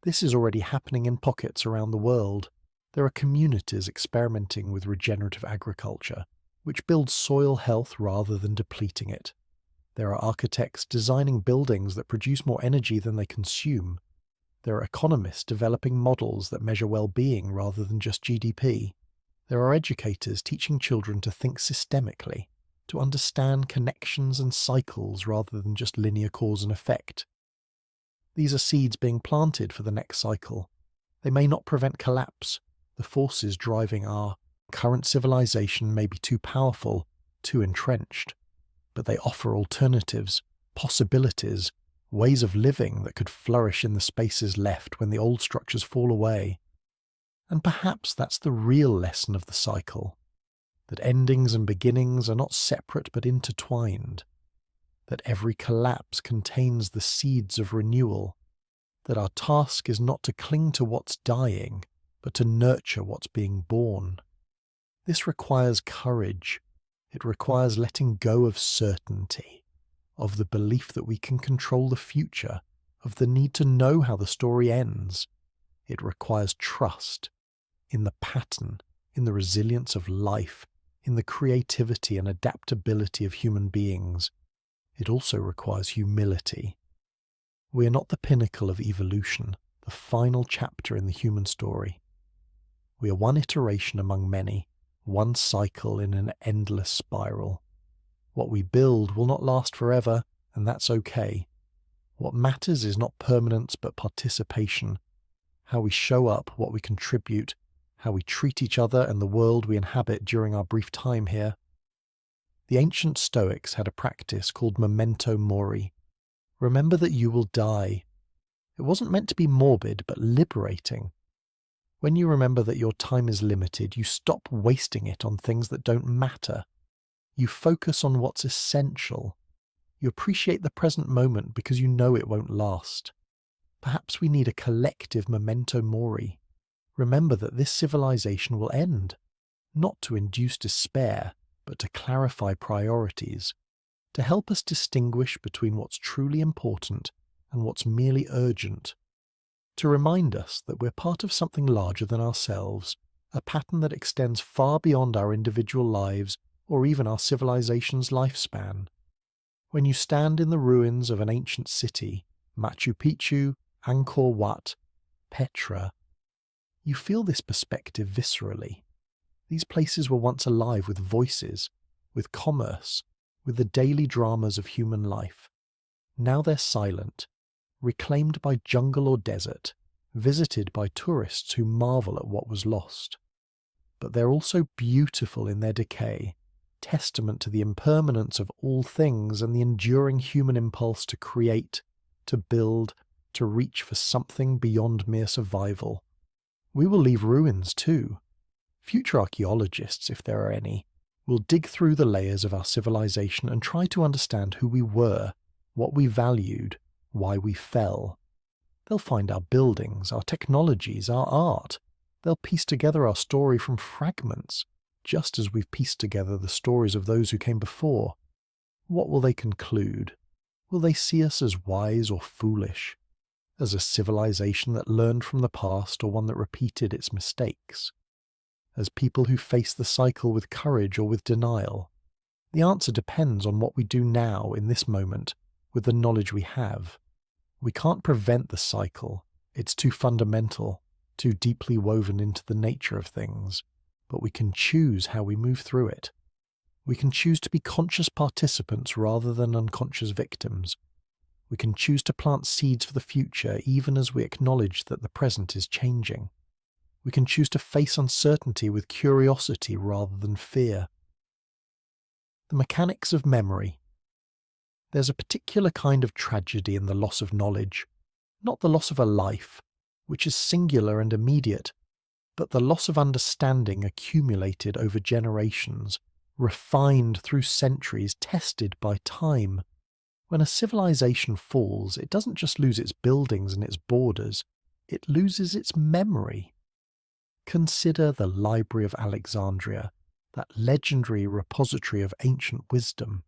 This is already happening in pockets around the world. There are communities experimenting with regenerative agriculture, which builds soil health rather than depleting it. There are architects designing buildings that produce more energy than they consume. There are economists developing models that measure well-being rather than just GDP. There are educators teaching children to think systemically, to understand connections and cycles rather than just linear cause and effect. These are seeds being planted for the next cycle. They may not prevent collapse. The forces driving our current civilization may be too powerful, too entrenched, but they offer alternatives, possibilities, ways of living that could flourish in the spaces left when the old structures fall away. And perhaps that's the real lesson of the cycle, that endings and beginnings are not separate but intertwined, that every collapse contains the seeds of renewal, that our task is not to cling to what's dying, but to nurture what's being born. This requires courage. It requires letting go of certainty, of the belief that we can control the future, of the need to know how the story ends. It requires trust in the pattern, in the resilience of life, in the creativity and adaptability of human beings. It also requires humility. We are not the pinnacle of evolution, the final chapter in the human story. We are one iteration among many, one cycle in an endless spiral. What we build will not last forever, and that's okay. What matters is not permanence but participation. How we show up, what we contribute, how we treat each other and the world we inhabit during our brief time here. The ancient Stoics had a practice called memento mori. Remember that you will die. It wasn't meant to be morbid, but liberating. When you remember that your time is limited, you stop wasting it on things that don't matter. You focus on what's essential. You appreciate the present moment because you know it won't last. Perhaps we need a collective memento mori. Remember that this civilization will end, not to induce despair, but to clarify priorities, to help us distinguish between what's truly important and what's merely urgent, to remind us that we're part of something larger than ourselves, a pattern that extends far beyond our individual lives or even our civilization's lifespan. When you stand in the ruins of an ancient city, Machu Picchu, Angkor Wat, Petra, you feel this perspective viscerally. These places were once alive with voices, with commerce, with the daily dramas of human life. Now they're silent, reclaimed by jungle or desert, visited by tourists who marvel at what was lost. But they're also beautiful in their decay, testament to the impermanence of all things and the enduring human impulse to create, to build, to reach for something beyond mere survival. We will leave ruins too. Future archaeologists, if there are any, will dig through the layers of our civilization and try to understand who we were, what we valued, why we fell. They'll find our buildings, our technologies, our art. They'll piece together our story from fragments, just as we've pieced together the stories of those who came before. What will they conclude? Will they see us as wise or foolish? As a civilization that learned from the past or one that repeated its mistakes? As people who face the cycle with courage or with denial? The answer depends on what we do now in this moment with the knowledge we have. We can't prevent the cycle. It's too fundamental, too deeply woven into the nature of things. But we can choose how we move through it. We can choose to be conscious participants rather than unconscious victims. We can choose to plant seeds for the future even as we acknowledge that the present is changing. We can choose to face uncertainty with curiosity rather than fear. The mechanics of memory. There's a particular kind of tragedy in the loss of knowledge, not the loss of a life, which is singular and immediate, but the loss of understanding accumulated over generations, refined through centuries, tested by time. When a civilization falls, it doesn't just lose its buildings and its borders, it loses its memory. Consider the Library of Alexandria, that legendary repository of ancient wisdom.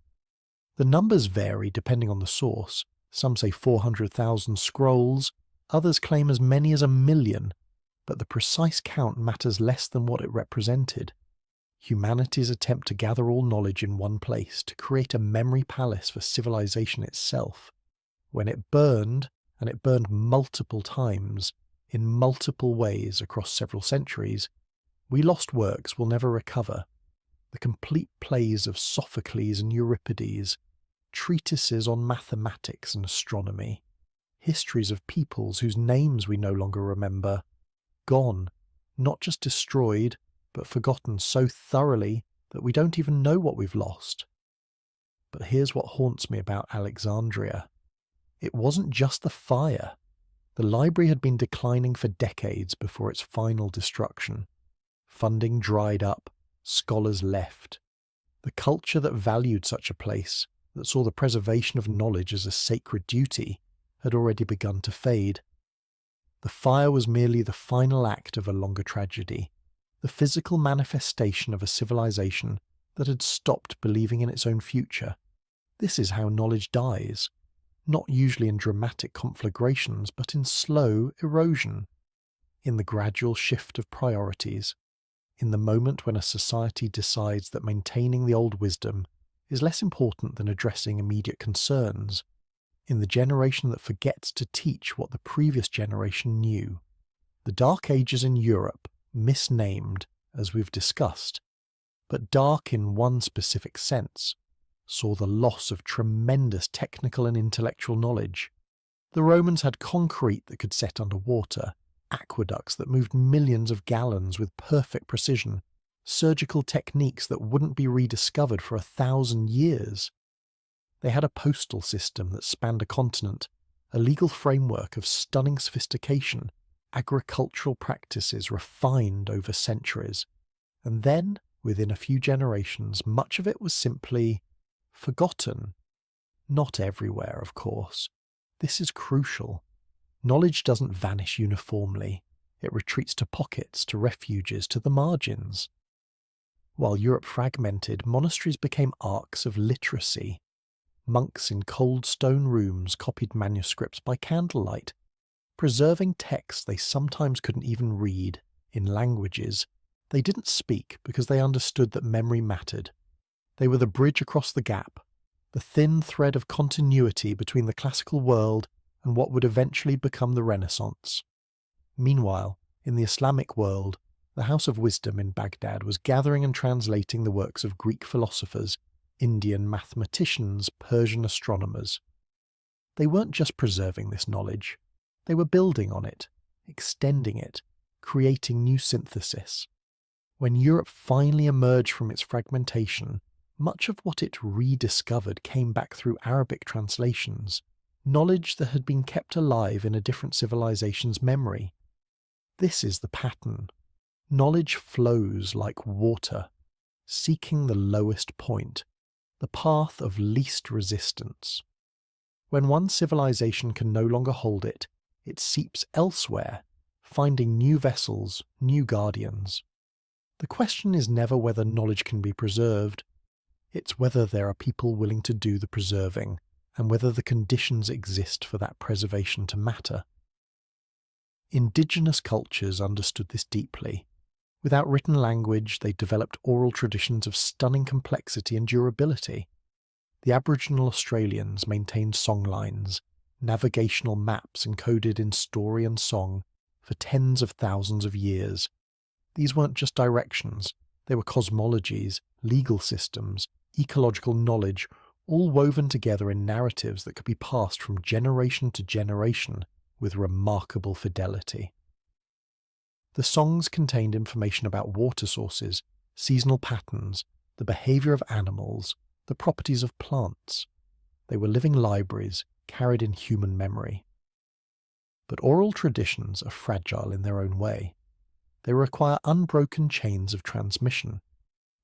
The numbers vary depending on the source. Some say 400,000 scrolls, others claim as many as 1 million, but the precise count matters less than what it represented. Humanity's attempt to gather all knowledge in one place, to create a memory palace for civilization itself. When it burned, and it burned multiple times, in multiple ways across several centuries, We lost works will never recover. The complete plays of Sophocles and Euripides, treatises on mathematics and astronomy, histories of peoples whose names we no longer remember, gone, not just destroyed, but forgotten so thoroughly that we don't even know what we've lost. But here's what haunts me about Alexandria. It wasn't just the fire. The library had been declining for decades before its final destruction. Funding dried up, scholars left. The culture that valued such a place, that saw the preservation of knowledge as a sacred duty, had already begun to fade. The fire was merely the final act of a longer tragedy, the physical manifestation of a civilization that had stopped believing in its own future. This is how knowledge dies, not usually in dramatic conflagrations, but in slow erosion, in the gradual shift of priorities, in the moment when a society decides that maintaining the old wisdom is less important than addressing immediate concerns, in the generation that forgets to teach what the previous generation knew. The Dark Ages in Europe, misnamed, as we've discussed, but dark in one specific sense, saw the loss of tremendous technical and intellectual knowledge. The Romans had concrete that could set underwater, aqueducts that moved millions of gallons with perfect precision, surgical techniques that wouldn't be rediscovered for 1,000 years. They had a postal system that spanned a continent, a legal framework of stunning sophistication, agricultural practices refined over centuries. And then, within a few generations, much of it was simply forgotten. Not everywhere, of course. This is crucial. Knowledge doesn't vanish uniformly. It retreats to pockets, to refuges, to the margins. While Europe fragmented, monasteries became arks of literacy. Monks in cold stone rooms copied manuscripts by candlelight, preserving texts they sometimes couldn't even read, in languages they didn't speak because they understood that memory mattered. They were the bridge across the gap, the thin thread of continuity between the classical world and what would eventually become the Renaissance. Meanwhile, in the Islamic world, the House of Wisdom in Baghdad was gathering and translating the works of Greek philosophers, Indian mathematicians, Persian astronomers. They weren't just preserving this knowledge, they were building on it, extending it, creating new synthesis. When Europe finally emerged from its fragmentation, much of what it rediscovered came back through Arabic translations, knowledge that had been kept alive in a different civilization's memory. This is the pattern. Knowledge flows like water, seeking the lowest point, the path of least resistance. When one civilization can no longer hold it, it seeps elsewhere, finding new vessels, new guardians. The question is never whether knowledge can be preserved, it's whether there are people willing to do the preserving, and whether the conditions exist for that preservation to matter. Indigenous cultures understood this deeply. Without written language, they developed oral traditions of stunning complexity and durability. The Aboriginal Australians maintained songlines, navigational maps encoded in story and song, for tens of thousands of years. These weren't just directions, they were cosmologies, legal systems, ecological knowledge, all woven together in narratives that could be passed from generation to generation with remarkable fidelity. The songs contained information about water sources, seasonal patterns, the behaviour of animals, the properties of plants. They were living libraries carried in human memory. But oral traditions are fragile in their own way. They require unbroken chains of transmission.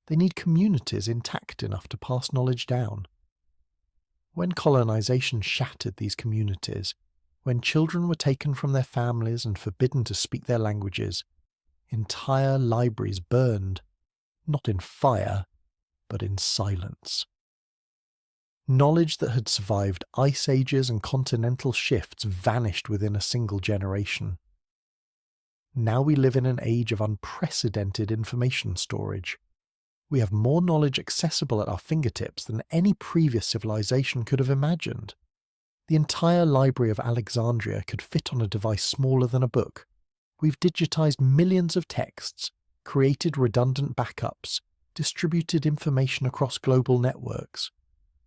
They need communities intact enough to pass knowledge down. When colonization shattered these communities, when children were taken from their families and forbidden to speak their languages, entire libraries burned, not in fire, but in silence. Knowledge that had survived ice ages and continental shifts vanished within a single generation. Now we live in an age of unprecedented information storage. We have more knowledge accessible at our fingertips than any previous civilization could have imagined. The entire library of Alexandria could fit on a device smaller than a book. We've digitized millions of texts, created redundant backups, distributed information across global networks.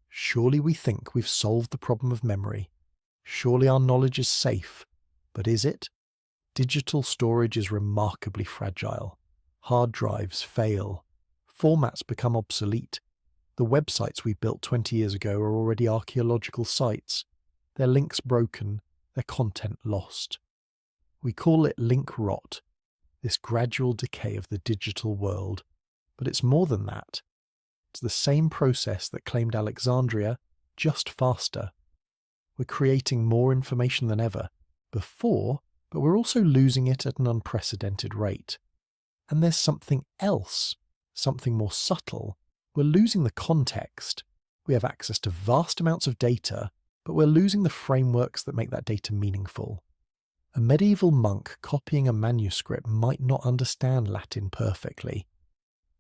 Surely we think we've solved the problem of memory. Surely our knowledge is safe. But is it? Digital storage is remarkably fragile. Hard drives fail. Formats become obsolete. The websites we built 20 years ago are already archaeological sites. Their links broken, their content lost. We call it link rot, this gradual decay of the digital world. But it's more than that. It's the same process that claimed Alexandria, just faster. We're creating more information than ever before, but we're also losing it at an unprecedented rate. And there's something else, something more subtle. We're losing the context. We have access to vast amounts of data, but we're losing the frameworks that make that data meaningful. A medieval monk copying a manuscript might not understand Latin perfectly,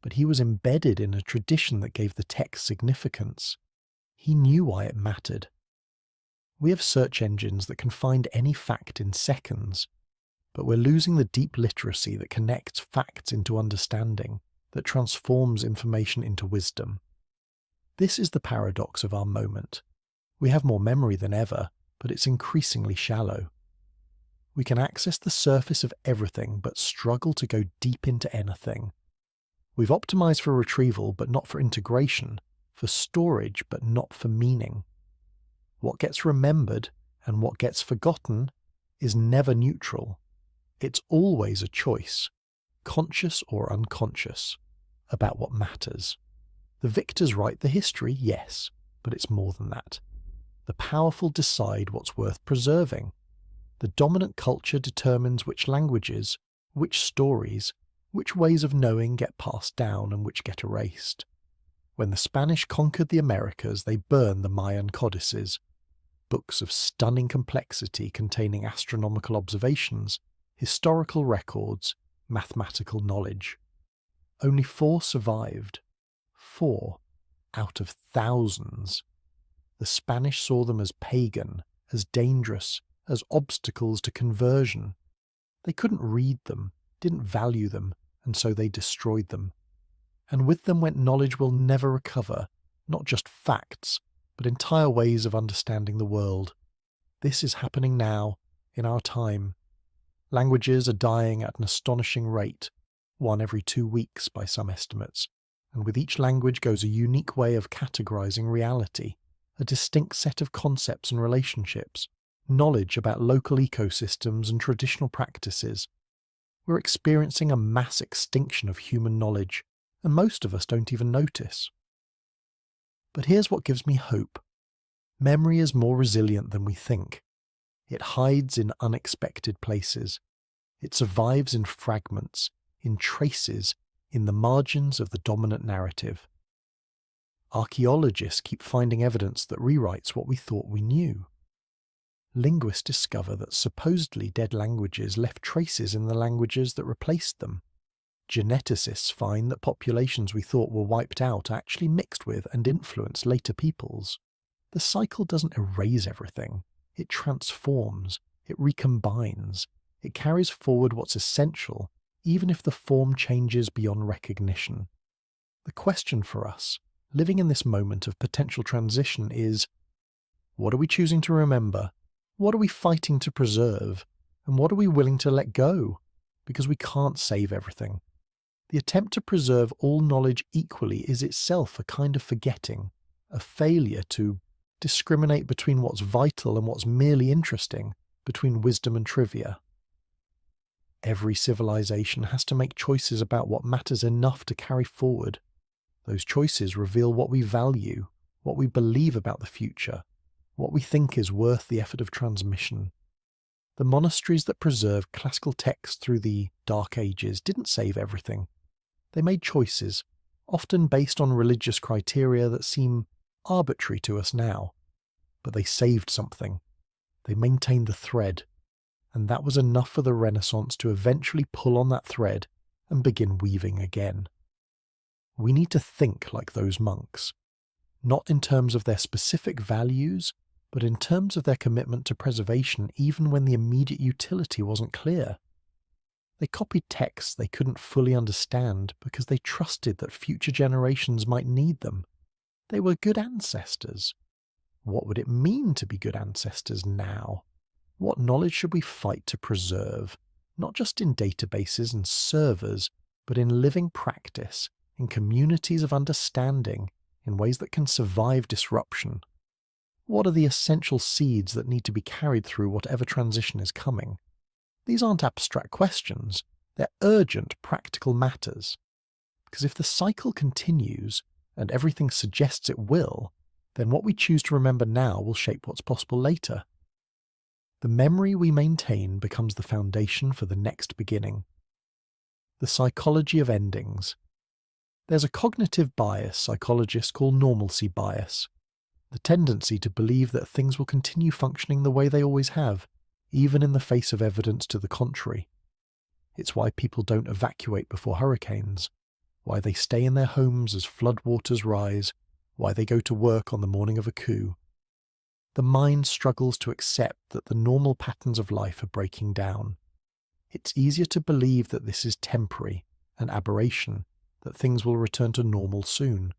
but he was embedded in a tradition that gave the text significance. He knew why it mattered. We have search engines that can find any fact in seconds, but we're losing the deep literacy that connects facts into understanding, that transforms information into wisdom. This is the paradox of our moment. We have more memory than ever, but it's increasingly shallow. We can access the surface of everything but struggle to go deep into anything. We've optimized for retrieval but not for integration, for storage but not for meaning. What gets remembered and what gets forgotten is never neutral. It's always a choice, conscious or unconscious, about what matters. The victors write the history, yes, but it's more than that. The powerful decide what's worth preserving. The dominant culture determines which languages, which stories, which ways of knowing get passed down and which get erased. When the Spanish conquered the Americas, they burned the Mayan codices, books of stunning complexity containing astronomical observations, historical records, mathematical knowledge. Only 4 survived. 4 out of thousands. The Spanish saw them as pagan, as dangerous, as obstacles to conversion. They couldn't read them, didn't value them, and so they destroyed them. And with them went knowledge we'll never recover, not just facts, but entire ways of understanding the world. This is happening now, in our time. Languages are dying at an astonishing rate, 1 every 2 weeks by some estimates, and with each language goes a unique way of categorizing reality, a distinct set of concepts and relationships, knowledge about local ecosystems and traditional practices. We're experiencing a mass extinction of human knowledge, and most of us don't even notice. But here's what gives me hope. Memory is more resilient than we think. It hides in unexpected places. It survives in fragments, in traces, in the margins of the dominant narrative. Archaeologists keep finding evidence that rewrites what we thought we knew. Linguists discover that supposedly dead languages left traces in the languages that replaced them. Geneticists find that populations we thought were wiped out actually mixed with and influenced later peoples. The cycle doesn't erase everything. It transforms. It recombines. It carries forward what's essential, even if the form changes beyond recognition. The question for us, living in this moment of potential transition, is: what are we choosing to remember? What are we fighting to preserve? And what are we willing to let go? Because we can't save everything. The attempt to preserve all knowledge equally is itself a kind of forgetting, a failure to discriminate between what's vital and what's merely interesting, between wisdom and trivia. Every civilization has to make choices about what matters enough to carry forward. Those choices reveal what we value, what we believe about the future, what we think is worth the effort of transmission. The monasteries that preserved classical texts through the Dark Ages didn't save everything. They made choices, often based on religious criteria that seem arbitrary to us now. But they saved something. They maintained the thread. And that was enough for the Renaissance to eventually pull on that thread and begin weaving again. We need to think like those monks, not in terms of their specific values, but in terms of their commitment to preservation even when the immediate utility wasn't clear. They copied texts they couldn't fully understand because they trusted that future generations might need them. They were good ancestors. What would it mean to be good ancestors now? What knowledge should we fight to preserve, not just in databases and servers, but in living practice, in communities of understanding, in ways that can survive disruption? What are the essential seeds that need to be carried through whatever transition is coming? These aren't abstract questions, they're urgent practical matters. Because if the cycle continues, and everything suggests it will, then what we choose to remember now will shape what's possible later. The memory we maintain becomes the foundation for the next beginning. The psychology of endings. There's a cognitive bias psychologists call normalcy bias, the tendency to believe that things will continue functioning the way they always have, even in the face of evidence to the contrary. It's why people don't evacuate before hurricanes, why they stay in their homes as floodwaters rise, why they go to work on the morning of a coup. The mind struggles to accept that the normal patterns of life are breaking down. It's easier to believe that this is temporary, an aberration, that things will return to normal soon.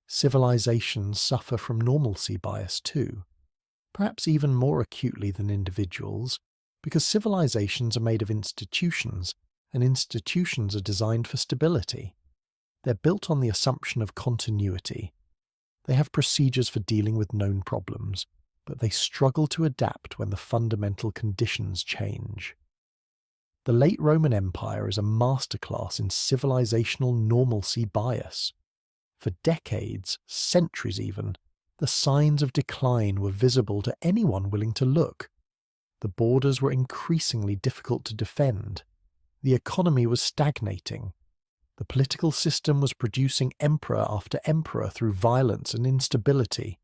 Civilizations suffer from normalcy bias too, perhaps even more acutely than individuals, because civilizations are made of institutions, and institutions are designed for stability. They're built on the assumption of continuity. They have procedures for dealing with known problems, but they struggle to adapt when the fundamental conditions change. The late Roman Empire is a masterclass in civilizational normalcy bias. For decades, centuries even, the signs of decline were visible to anyone willing to look. The borders were increasingly difficult to defend. The economy was stagnating. The political system was producing emperor after emperor through violence and instability.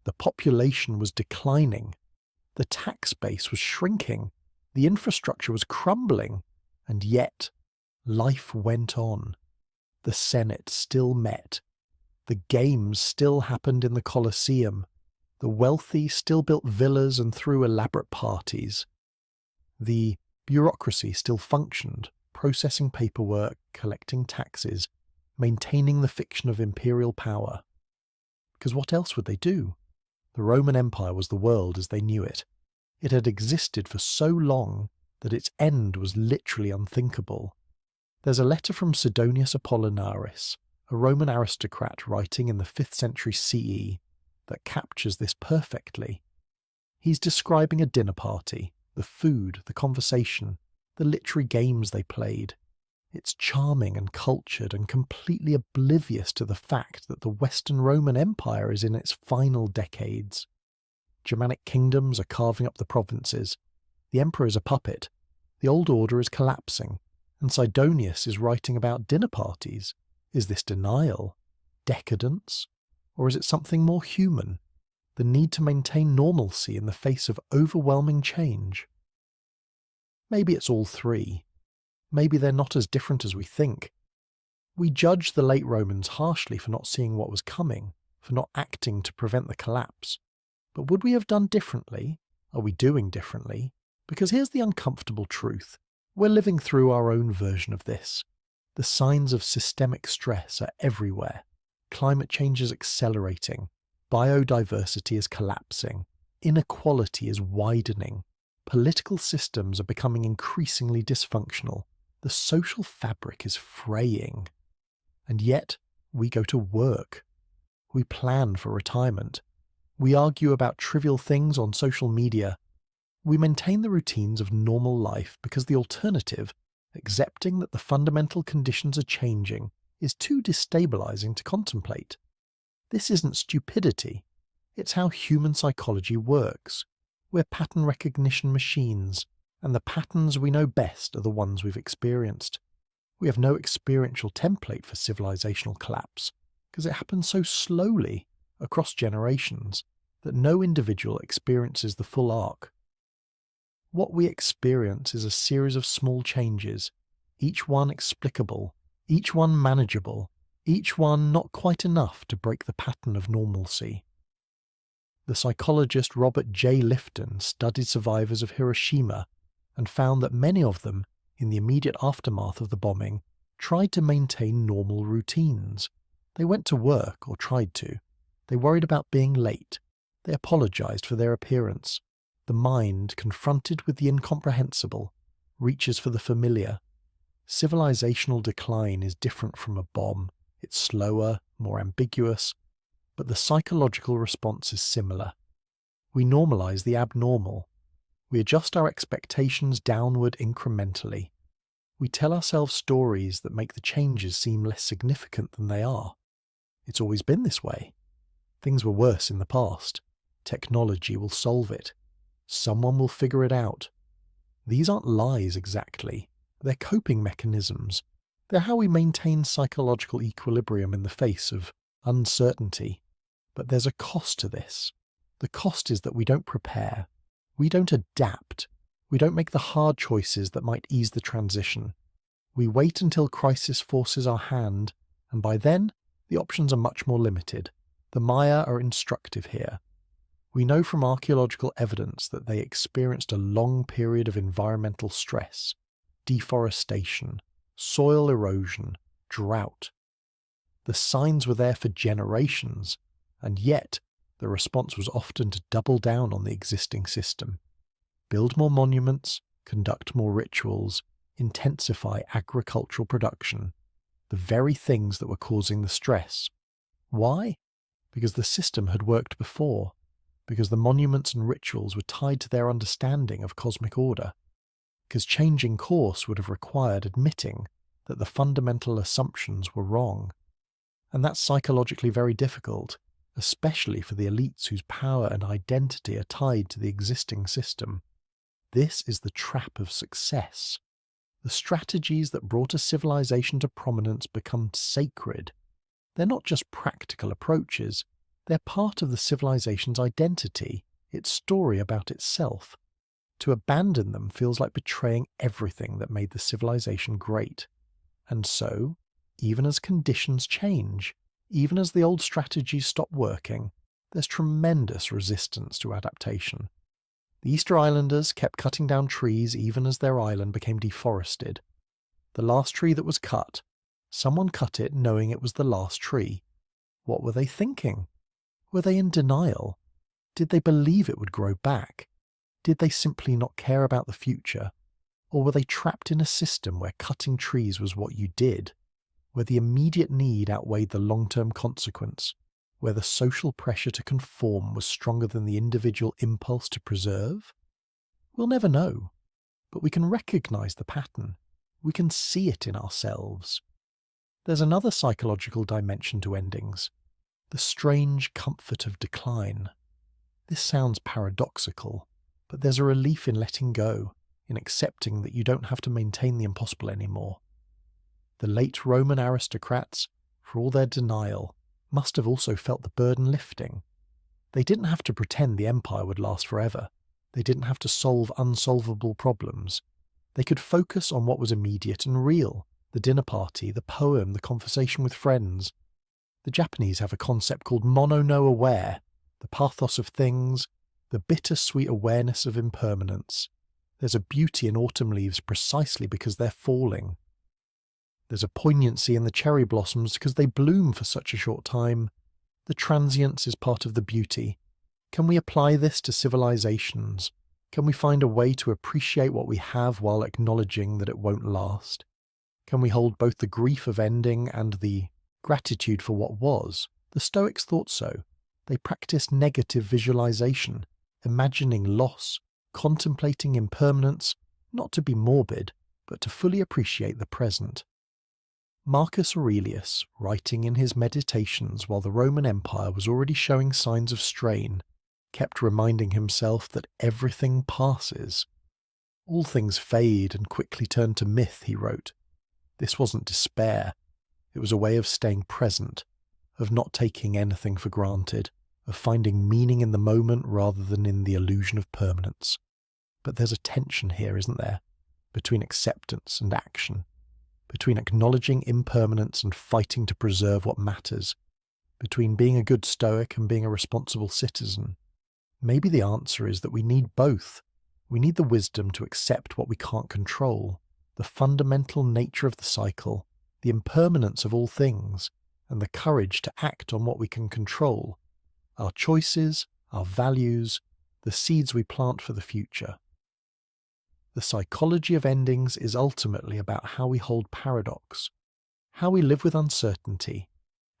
The population was declining. The tax base was shrinking. The infrastructure was crumbling. And yet, life went on. The Senate still met. The games still happened in the Colosseum. The wealthy still built villas and threw elaborate parties. The bureaucracy still functioned, processing paperwork, collecting taxes, maintaining the fiction of imperial power. Because what else would they do? The Roman Empire was the world as they knew it. It had existed for so long that its end was literally unthinkable. There's a letter from Sidonius Apollinaris, a Roman aristocrat writing in the 5th century CE, that captures this perfectly. He's describing a dinner party, the food, the conversation, the literary games they played. It's charming and cultured and completely oblivious to the fact that the Western Roman Empire is in its final decades. Germanic kingdoms are carving up the provinces. The emperor is a puppet. The old order is collapsing. And Sidonius is writing about dinner parties. Is this denial? Decadence? Or is it something more human? The need to maintain normalcy in the face of overwhelming change? Maybe it's all three. Maybe they're not as different as we think. We judge the late Romans harshly for not seeing what was coming, for not acting to prevent the collapse. But would we have done differently? Are we doing differently? Because here's the uncomfortable truth. We're living through our own version of this. The signs of systemic stress are everywhere. Climate change is accelerating. Biodiversity is collapsing. Inequality is widening. Political systems are becoming increasingly dysfunctional. The social fabric is fraying. And yet, we go to work. We plan for retirement. We argue about trivial things on social media. We maintain the routines of normal life because the alternative, accepting that the fundamental conditions are changing, is too destabilizing to contemplate. This isn't stupidity. It's how human psychology works. We're pattern recognition machines, and the patterns we know best are the ones we've experienced. We have no experiential template for civilizational collapse, because it happens so slowly, across generations, that no individual experiences the full arc. What we experience is a series of small changes, each one explicable, each one manageable, each one not quite enough to break the pattern of normalcy. The psychologist Robert J. Lifton studied survivors of Hiroshima and found that many of them in the immediate aftermath of the bombing, tried to maintain normal routines. They went to work, or tried to. They worried about being late. They apologized for their appearance. The mind, confronted with the incomprehensible, reaches for the familiar. Civilizational decline is different from a bomb. It's slower, more ambiguous, but the psychological response is similar. We normalize the abnormal. We adjust our expectations downward incrementally. We tell ourselves stories that make the changes seem less significant than they are. It's always been this way. Things were worse in the past. Technology will solve it. Someone will figure it out. These aren't lies exactly. They're coping mechanisms. They're how we maintain psychological equilibrium in the face of uncertainty. But there's a cost to this. The cost is that we don't prepare. We don't adapt. We don't make the hard choices that might ease the transition. We wait until crisis forces our hand, and by then, the options are much more limited. The Maya are instructive here. We know from archaeological evidence that they experienced a long period of environmental stress, deforestation, soil erosion, drought. The signs were there for generations, and yet the response was often to double down on the existing system. Build more monuments, conduct more rituals, intensify agricultural production, the very things that were causing the stress. Why? Because the system had worked before, because the monuments and rituals were tied to their understanding of cosmic order, because changing course would have required admitting that the fundamental assumptions were wrong. And that's psychologically very difficult, especially for the elites whose power and identity are tied to the existing system. This is the trap of success. The strategies that brought a civilization to prominence become sacred. They're not just practical approaches, they're part of the civilization's identity, its story about itself. To abandon them feels like betraying everything that made the civilization great. And so, even as conditions change, even as the old strategies stop working, there's tremendous resistance to adaptation. The Easter Islanders kept cutting down trees even as their island became deforested. The last tree that was cut, someone cut it knowing it was the last tree. What were they thinking? Were they in denial? Did they believe it would grow back? Did they simply not care about the future? Or were they trapped in a system where cutting trees was what you did, where the immediate need outweighed the long-term consequence, where the social pressure to conform was stronger than the individual impulse to preserve? We'll never know, but we can recognize the pattern. We can see it in ourselves. There's another psychological dimension to endings, the strange comfort of decline. This sounds paradoxical, but there's a relief in letting go, in accepting that you don't have to maintain the impossible anymore. The late Roman aristocrats, for all their denial, must have also felt the burden lifting. They didn't have to pretend the empire would last forever. They didn't have to solve unsolvable problems. They could focus on what was immediate and real, the dinner party, the poem, the conversation with friends. The Japanese have a concept called mono-no-aware, the pathos of things, the bittersweet awareness of impermanence. There's a beauty in autumn leaves precisely because they're falling. There's a poignancy in the cherry blossoms because they bloom for such a short time. The transience is part of the beauty. Can we apply this to civilizations? Can we find a way to appreciate what we have while acknowledging that it won't last? Can we hold both the grief of ending and the gratitude for what was? The Stoics thought so. They practiced negative visualization, imagining loss, contemplating impermanence, not to be morbid, but to fully appreciate the present. Marcus Aurelius, writing in his Meditations while the Roman Empire was already showing signs of strain, kept reminding himself that everything passes. All things fade and quickly turn to myth, he wrote. This wasn't despair. It was a way of staying present, of not taking anything for granted, of finding meaning in the moment rather than in the illusion of permanence. But there's a tension here, isn't there, between acceptance and action, between acknowledging impermanence and fighting to preserve what matters, between being a good Stoic and being a responsible citizen. Maybe the answer is that we need both. We need the wisdom to accept what we can't control, the fundamental nature of the cycle, the impermanence of all things, and the courage to act on what we can control, our choices, our values, the seeds we plant for the future. The psychology of endings is ultimately about how we hold paradox, how we live with uncertainty,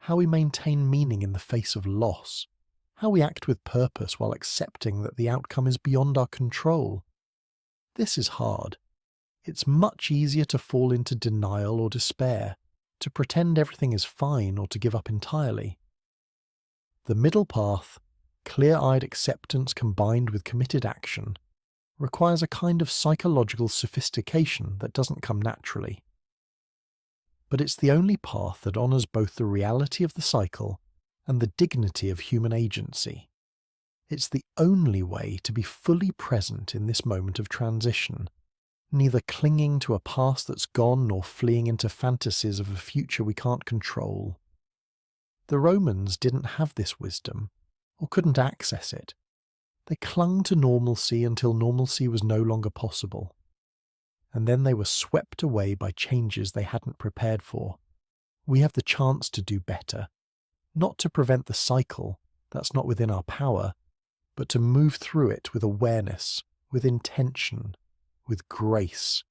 how we maintain meaning in the face of loss, how we act with purpose while accepting that the outcome is beyond our control. This is hard. It's much easier to fall into denial or despair, to pretend everything is fine or to give up entirely. The middle path, clear-eyed acceptance combined with committed action, requires a kind of psychological sophistication that doesn't come naturally. But it's the only path that honours both the reality of the cycle and the dignity of human agency. It's the only way to be fully present in this moment of transition, neither clinging to a past that's gone nor fleeing into fantasies of a future we can't control. The Romans didn't have this wisdom, or couldn't access it. They clung to normalcy until normalcy was no longer possible. And then they were swept away by changes they hadn't prepared for. We have the chance to do better, not to prevent the cycle, that's not within our power, but to move through it with awareness, with intention, with grace,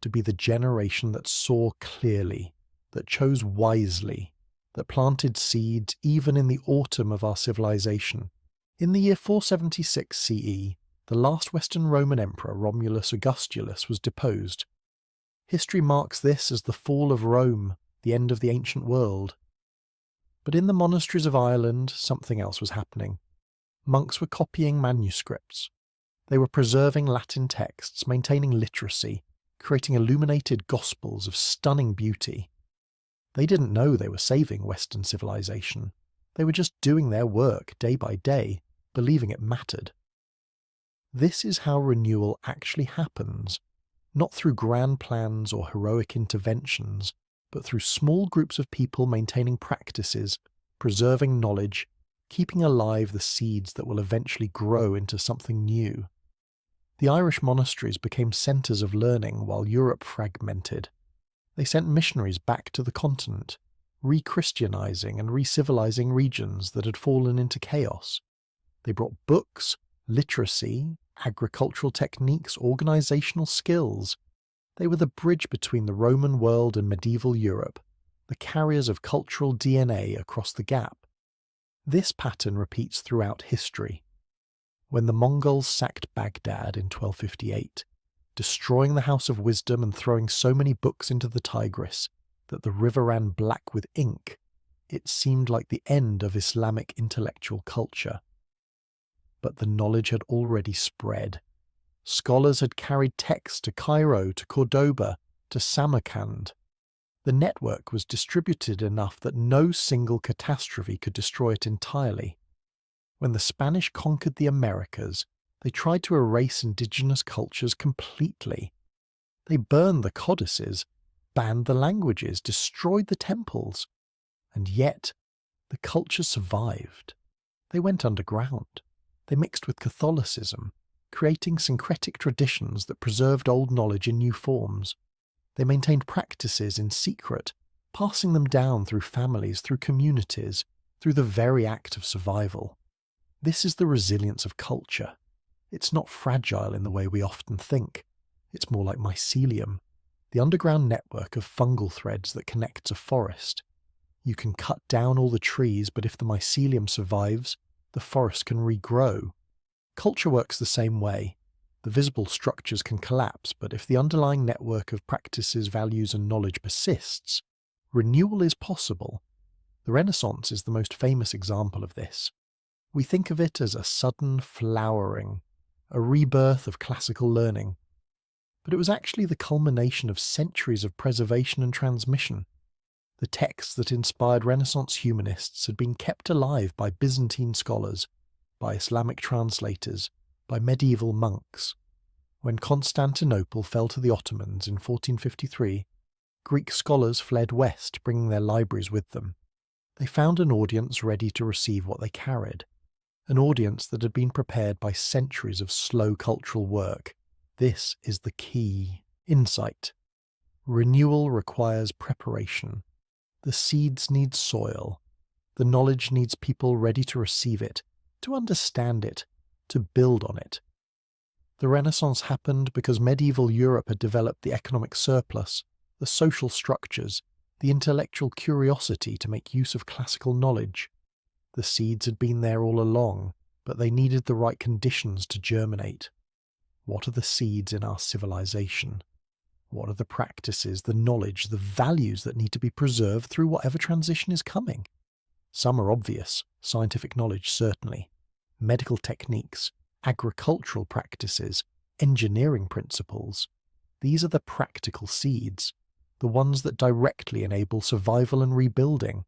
to be the generation that saw clearly, that chose wisely, that planted seeds even in the autumn of our civilization. In the year 476 CE, the last Western Roman emperor Romulus Augustulus was deposed. History marks this as the fall of Rome, the end of the ancient world. But in the monasteries of Ireland, something else was happening. Monks were copying manuscripts. They were preserving Latin texts, maintaining literacy, creating illuminated gospels of stunning beauty. They didn't know they were saving Western civilization. They were just doing their work day by day, believing it mattered. This is how renewal actually happens, not through grand plans or heroic interventions, but through small groups of people maintaining practices, preserving knowledge, keeping alive the seeds that will eventually grow into something new. The Irish monasteries became centres of learning while Europe fragmented. They sent missionaries back to the continent, re-Christianizing and re-civilizing regions that had fallen into chaos. They brought books, literacy, agricultural techniques, organizational skills. They were the bridge between the Roman world and medieval Europe, the carriers of cultural DNA across the gap. This pattern repeats throughout history. When the Mongols sacked Baghdad in 1258, destroying the House of Wisdom and throwing so many books into the Tigris that the river ran black with ink, it seemed like the end of Islamic intellectual culture. But the knowledge had already spread. Scholars had carried texts to Cairo, to Cordoba, to Samarkand. The network was distributed enough that no single catastrophe could destroy it entirely. When the Spanish conquered the Americas, they tried to erase indigenous cultures completely. They burned the codices, banned the languages, destroyed the temples. And yet, the culture survived. They went underground. They mixed with Catholicism, creating syncretic traditions that preserved old knowledge in new forms. They maintained practices in secret, passing them down through families, through communities, through the very act of survival. This is the resilience of culture. It's not fragile in the way we often think. It's more like mycelium, the underground network of fungal threads that connects a forest. You can cut down all the trees, but if the mycelium survives, the forest can regrow. Culture works the same way. The visible structures can collapse, but if the underlying network of practices, values, and knowledge persists, renewal is possible. The Renaissance is the most famous example of this. We think of it as a sudden flowering, a rebirth of classical learning. But it was actually the culmination of centuries of preservation and transmission. The texts that inspired Renaissance humanists had been kept alive by Byzantine scholars, by Islamic translators, by medieval monks. When Constantinople fell to the Ottomans in 1453, Greek scholars fled west, bringing their libraries with them. They found an audience ready to receive what they carried, an audience that had been prepared by centuries of slow cultural work. This is the key: insight. Renewal requires preparation. The seeds need soil. The knowledge needs people ready to receive it, to understand it, to build on it. The Renaissance happened because medieval Europe had developed the economic surplus, the social structures, the intellectual curiosity to make use of classical knowledge. The seeds had been there all along, but they needed the right conditions to germinate. What are the seeds in our civilization? What are the practices, the knowledge, the values that need to be preserved through whatever transition is coming? Some are obvious, scientific knowledge certainly, medical techniques, agricultural practices, engineering principles. These are the practical seeds, the ones that directly enable survival and rebuilding.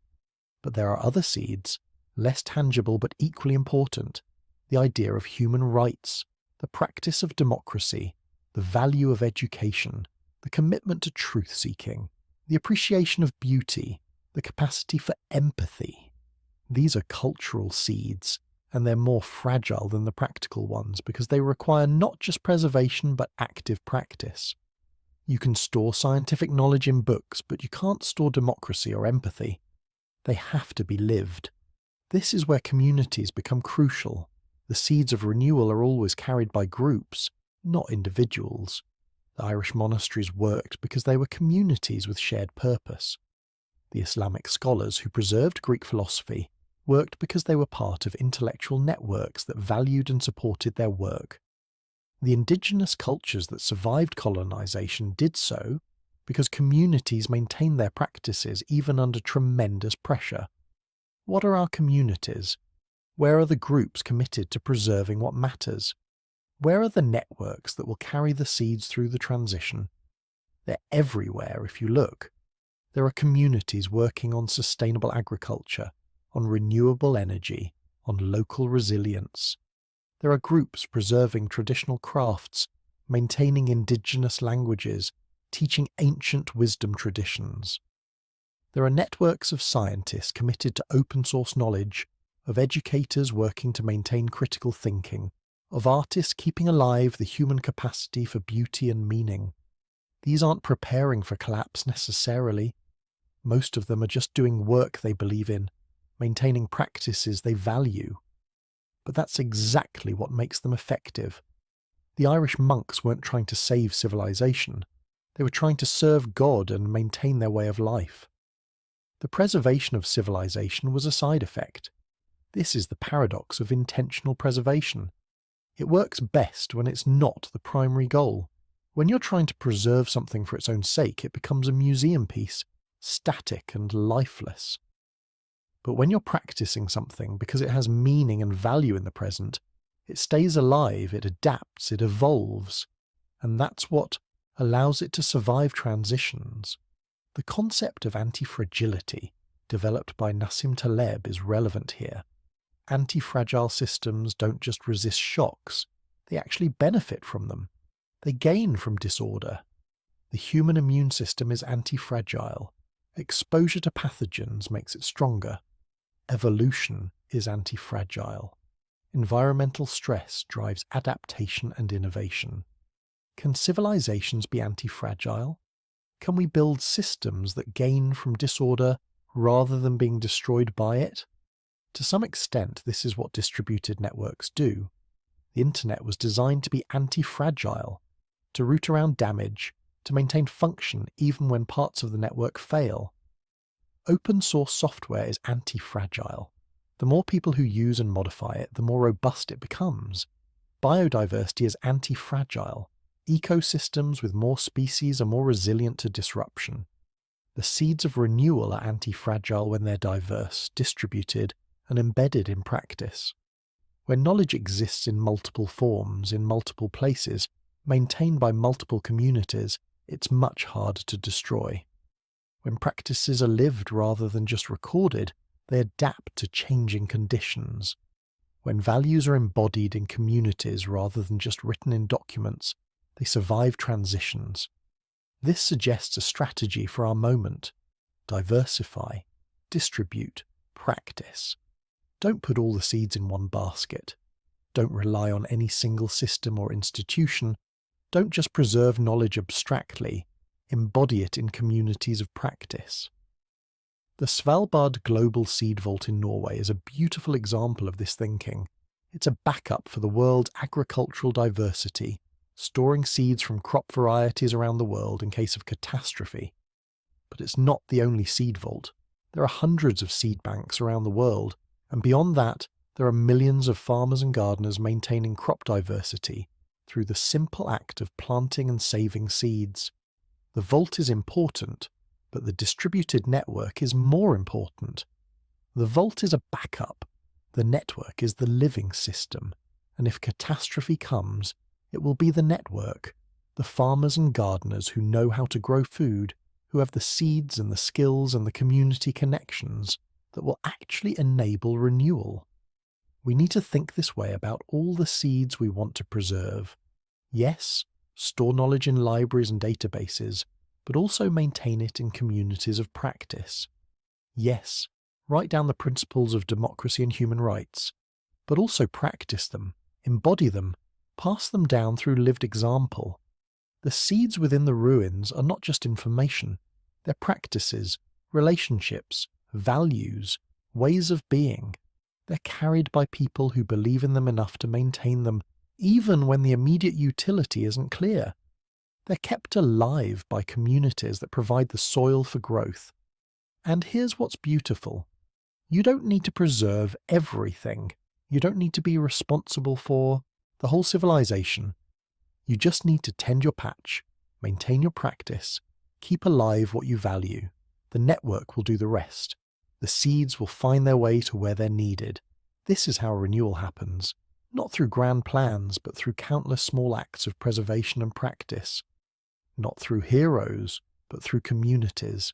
But there are other seeds, less tangible but equally important, the idea of human rights, the practice of democracy, the value of education, the commitment to truth-seeking, the appreciation of beauty, the capacity for empathy. These are cultural seeds, and they're more fragile than the practical ones because they require not just preservation but active practice. You can store scientific knowledge in books, but you can't store democracy or empathy. They have to be lived. This is where communities become crucial. The seeds of renewal are always carried by groups, not individuals. The Irish monasteries worked because they were communities with shared purpose. The Islamic scholars who preserved Greek philosophy worked because they were part of intellectual networks that valued and supported their work. The indigenous cultures that survived colonization did so because communities maintained their practices even under tremendous pressure. What are our communities? Where are the groups committed to preserving what matters? Where are the networks that will carry the seeds through the transition? They're everywhere if you look. There are communities working on sustainable agriculture, on renewable energy, on local resilience. There are groups preserving traditional crafts, maintaining indigenous languages, teaching ancient wisdom traditions. There are networks of scientists committed to open source knowledge, of educators working to maintain critical thinking, of artists keeping alive the human capacity for beauty and meaning. These aren't preparing for collapse necessarily. Most of them are just doing work they believe in, maintaining practices they value. But that's exactly what makes them effective. The Irish monks weren't trying to save civilization. They were trying to serve God and maintain their way of life. The preservation of civilization was a side effect. This is the paradox of intentional preservation. It works best when it's not the primary goal. When you're trying to preserve something for its own sake, it becomes a museum piece, static and lifeless. But when you're practicing something because it has meaning and value in the present, it stays alive, it adapts, it evolves, and that's what allows it to survive transitions. The concept of anti-fragility, developed by Nassim Taleb, is relevant here. Anti-fragile systems don't just resist shocks, they actually benefit from them. They gain from disorder. The human immune system is anti-fragile. Exposure to pathogens makes it stronger. Evolution is anti-fragile. Environmental stress drives adaptation and innovation. Can civilizations be anti-fragile? Can we build systems that gain from disorder rather than being destroyed by it? To some extent, this is what distributed networks do. The internet was designed to be anti-fragile, to root around damage, to maintain function even when parts of the network fail. Open source software is anti-fragile. The more people who use and modify it, the more robust it becomes. Biodiversity is anti-fragile. Ecosystems with more species are more resilient to disruption. The seeds of renewal are anti-fragile when they're diverse, distributed, and embedded in practice. When knowledge exists in multiple forms, in multiple places, maintained by multiple communities, it's much harder to destroy. When practices are lived rather than just recorded, they adapt to changing conditions. When values are embodied in communities rather than just written in documents, they survive transitions. This suggests a strategy for our moment. Diversify, distribute, practice. Don't put all the seeds in one basket. Don't rely on any single system or institution. Don't just preserve knowledge abstractly. embody it in communities of practice. The Svalbard Global Seed Vault in Norway is a beautiful example of this thinking. It's a backup for the world's agricultural diversity, storing seeds from crop varieties around the world in case of catastrophe. But it's not the only seed vault. There are hundreds of seed banks around the world, and beyond that, there are millions of farmers and gardeners maintaining crop diversity through the simple act of planting and saving seeds. The vault is important, but the distributed network is more important. The vault is a backup. The network is the living system, and if catastrophe comes, it will be the network, the farmers and gardeners who know how to grow food, who have the seeds and the skills and the community connections that will actually enable renewal. We need to think this way about all the seeds we want to preserve. Yes, store knowledge in libraries and databases, but also maintain it in communities of practice. Yes, write down the principles of democracy and human rights, but also practice them, embody them, pass them down through lived example. The seeds within the ruins are not just information, they're practices, relationships, values, ways of being. They're carried by people who believe in them enough to maintain them, even when the immediate utility isn't clear. They're kept alive by communities that provide the soil for growth. And here's what's beautiful. You don't need to preserve everything. You don't need to be responsible for the whole civilization. You just need to tend your patch, maintain your practice, keep alive what you value. The network will do the rest. The seeds will find their way to where they're needed. This is how renewal happens, not through grand plans, but through countless small acts of preservation and practice. Not through heroes, but through communities.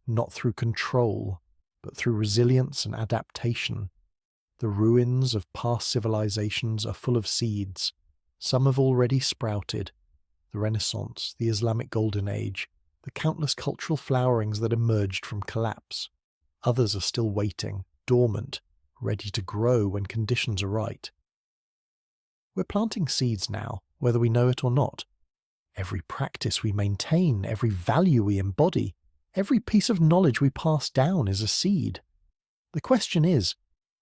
Not through control, but through resilience and adaptation. The ruins of past civilizations are full of seeds. Some have already sprouted. The Renaissance, the Islamic Golden Age, the countless cultural flowerings that emerged from collapse. Others are still waiting, dormant, ready to grow when conditions are right. We're planting seeds now, whether we know it or not. Every practice we maintain, every value we embody, every piece of knowledge we pass down is a seed. The question is,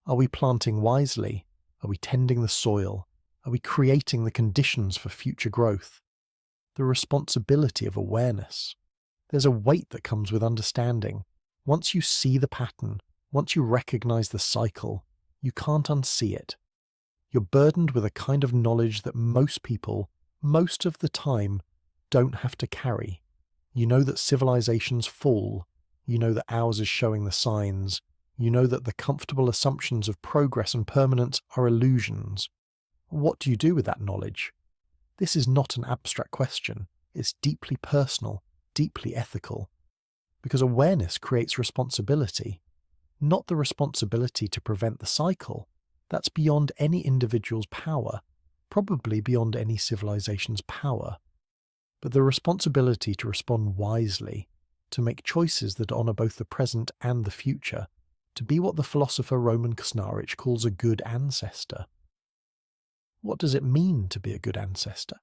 are we planting wisely? Are we tending the soil? Are we creating the conditions for future growth? The responsibility of awareness. There's a weight that comes with understanding. Once you see the pattern, once you recognize the cycle, you can't unsee it. You're burdened with a kind of knowledge that most people, most of the time, don't have to carry. You know that civilizations fall. You know that ours is showing the signs. You know that the comfortable assumptions of progress and permanence are illusions. What do you do with that knowledge? This is not an abstract question. It's deeply personal, deeply ethical. Because awareness creates responsibility. Not the responsibility to prevent the cycle. That's beyond any individual's power, probably beyond any civilization's power. But the responsibility to respond wisely, to make choices that honour both the present and the future, to be what the philosopher Roman Ksnaric calls a good ancestor. What does it mean to be a good ancestor?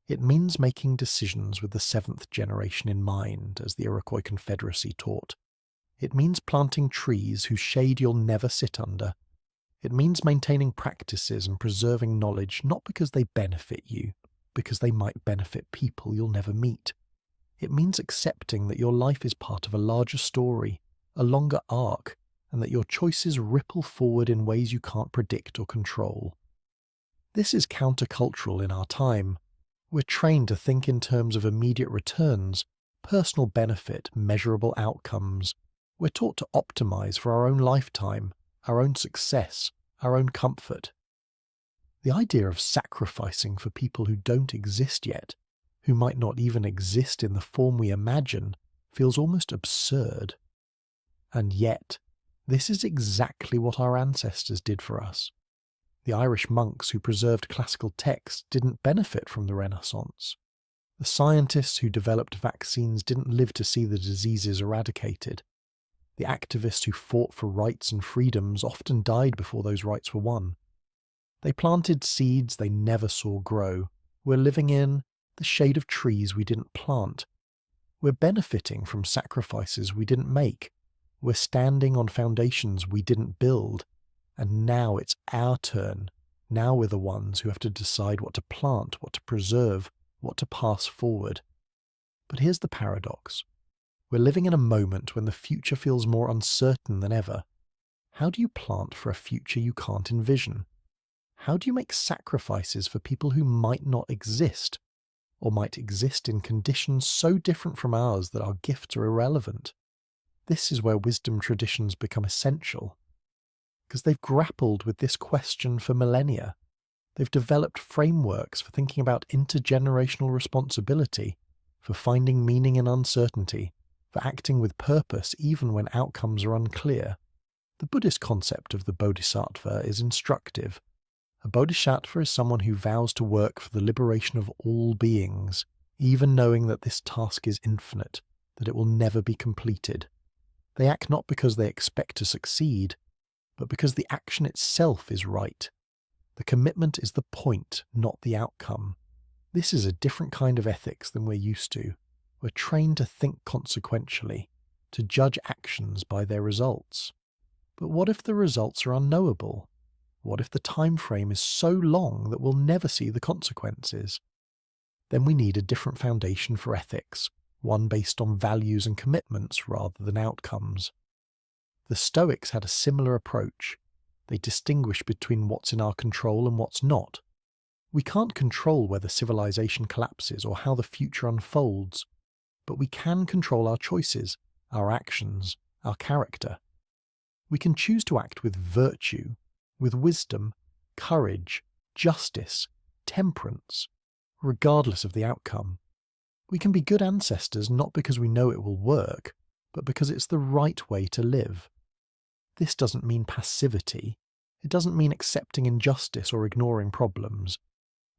It means making decisions with the seventh generation in mind, as the Iroquois Confederacy taught. It means planting trees whose shade you'll never sit under. It means maintaining practices and preserving knowledge not because they benefit you, because they might benefit people you'll never meet. It means accepting that your life is part of a larger story, a longer arc, and that your choices ripple forward in ways you can't predict or control. This is countercultural in our time. We're trained to think in terms of immediate returns, personal benefit, measurable outcomes. We're taught to optimize for our own lifetime, our own success, our own comfort. The idea of sacrificing for people who don't exist yet, who might not even exist in the form we imagine, feels almost absurd. And yet, this is exactly what our ancestors did for us. The Irish monks who preserved classical texts didn't benefit from the Renaissance. The scientists who developed vaccines didn't live to see the diseases eradicated. The activists who fought for rights and freedoms often died before those rights were won. They planted seeds they never saw grow. We're living in the shade of trees we didn't plant. We're benefiting from sacrifices we didn't make. We're standing on foundations we didn't build. And now it's our turn. Now we're the ones who have to decide what to plant, what to preserve, what to pass forward. But here's the paradox. We're living in a moment when the future feels more uncertain than ever. How do you plant for a future you can't envision? How do you make sacrifices for people who might not exist, or might exist in conditions so different from ours that our gifts are irrelevant? This is where wisdom traditions become essential, because they've grappled with this question for millennia. They've developed frameworks for thinking about intergenerational responsibility, for finding meaning in uncertainty, for acting with purpose even when outcomes are unclear. The Buddhist concept of the bodhisattva is instructive. A bodhisattva is someone who vows to work for the liberation of all beings, even knowing that this task is infinite, that it will never be completed. They act not because they expect to succeed, but because the action itself is right. The commitment is the point, not the outcome. This is a different kind of ethics than we're used to. We're trained to think consequentially, to judge actions by their results. But what if the results are unknowable? What if the time frame is so long that we'll never see the consequences? Then we need a different foundation for ethics, one based on values and commitments rather than outcomes. The Stoics had a similar approach. They distinguished between what's in our control and what's not. We can't control whether civilization collapses or how the future unfolds, but we can control our choices, our actions, our character. We can choose to act with virtue, with wisdom, courage, justice, temperance, regardless of the outcome. We can be good ancestors not because we know it will work, but because it's the right way to live. This doesn't mean passivity. It doesn't mean accepting injustice or ignoring problems.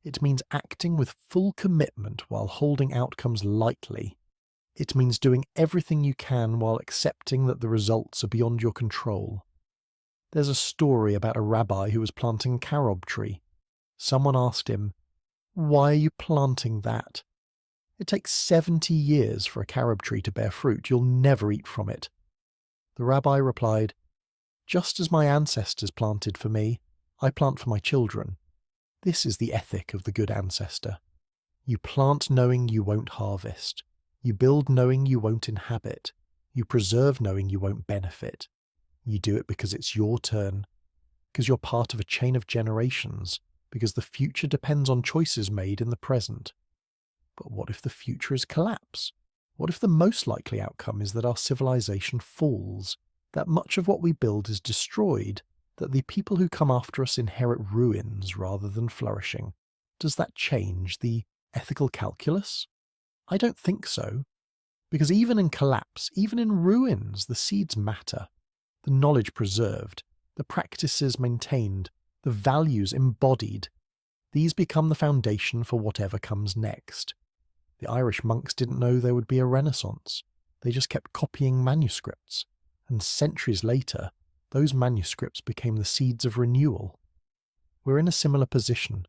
It means acting with full commitment while holding outcomes lightly. It means doing everything you can while accepting that the results are beyond your control. There's a story about a rabbi who was planting a carob tree. Someone asked him, "Why are you planting that?" "It takes 70 years for a carob tree to bear fruit. You'll never eat from it." The rabbi replied, "Just as my ancestors planted for me, I plant for my children." This is the ethic of the good ancestor. You plant knowing you won't harvest. You build knowing you won't inhabit. You preserve knowing you won't benefit. You do it because it's your turn, because you're part of a chain of generations, because the future depends on choices made in the present. But what if the future is collapse? What if the most likely outcome is that our civilization falls, that much of what we build is destroyed, that the people who come after us inherit ruins rather than flourishing? Does that change the ethical calculus? I don't think so, because even in collapse, even in ruins, the seeds matter, the knowledge preserved, the practices maintained, the values embodied. These become the foundation for whatever comes next. The Irish monks didn't know there would be a Renaissance. They just kept copying manuscripts, and centuries later, those manuscripts became the seeds of renewal. We're in a similar position.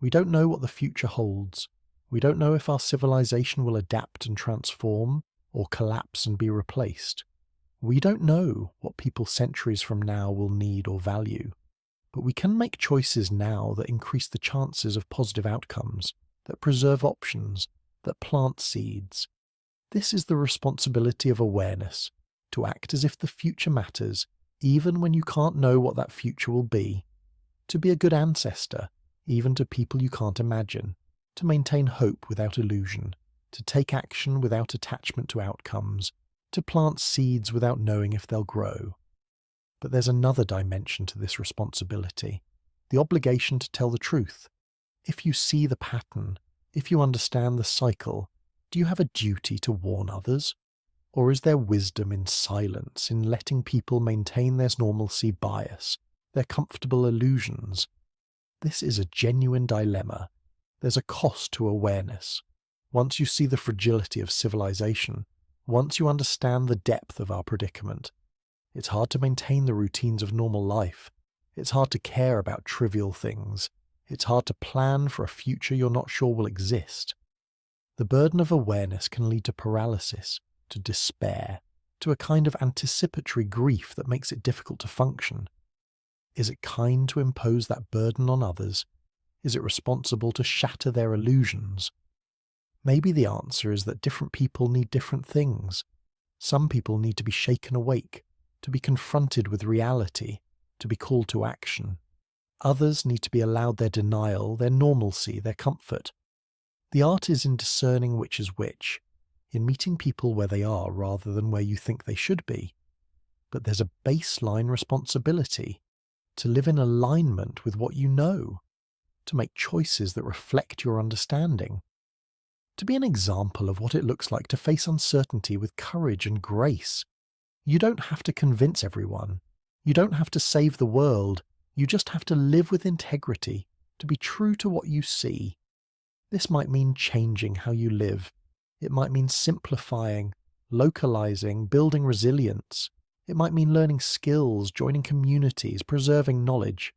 We don't know what the future holds. We don't know if our civilization will adapt and transform, or collapse and be replaced. We don't know what people centuries from now will need or value. But we can make choices now that increase the chances of positive outcomes, that preserve options, that plant seeds. This is the responsibility of awareness, to act as if the future matters, even when you can't know what that future will be. To be a good ancestor, even to people you can't imagine. To maintain hope without illusion, to take action without attachment to outcomes, to plant seeds without knowing if they'll grow. But there's another dimension to this responsibility, the obligation to tell the truth. If you see the pattern, if you understand the cycle, do you have a duty to warn others? Or is there wisdom in silence, in letting people maintain their normalcy bias, their comfortable illusions? This is a genuine dilemma. There's a cost to awareness. Once you see the fragility of civilization, once you understand the depth of our predicament, it's hard to maintain the routines of normal life. It's hard to care about trivial things. It's hard to plan for a future you're not sure will exist. The burden of awareness can lead to paralysis, to despair, to a kind of anticipatory grief that makes it difficult to function. Is it kind to impose that burden on others? Is it responsible to shatter their illusions? Maybe the answer is that different people need different things. Some people need to be shaken awake, to be confronted with reality, to be called to action. Others need to be allowed their denial, their normalcy, their comfort. The art is in discerning which is which, in meeting people where they are rather than where you think they should be. But there's a baseline responsibility to live in alignment with what you know, to make choices that reflect your understanding, to be an example of what it looks like to face uncertainty with courage and grace. You don't have to convince everyone. You don't have to save the world. You just have to live with integrity, to be true to what you see. This might mean changing how you live. It might mean simplifying, localizing, building resilience. It might mean learning skills, joining communities, preserving knowledge.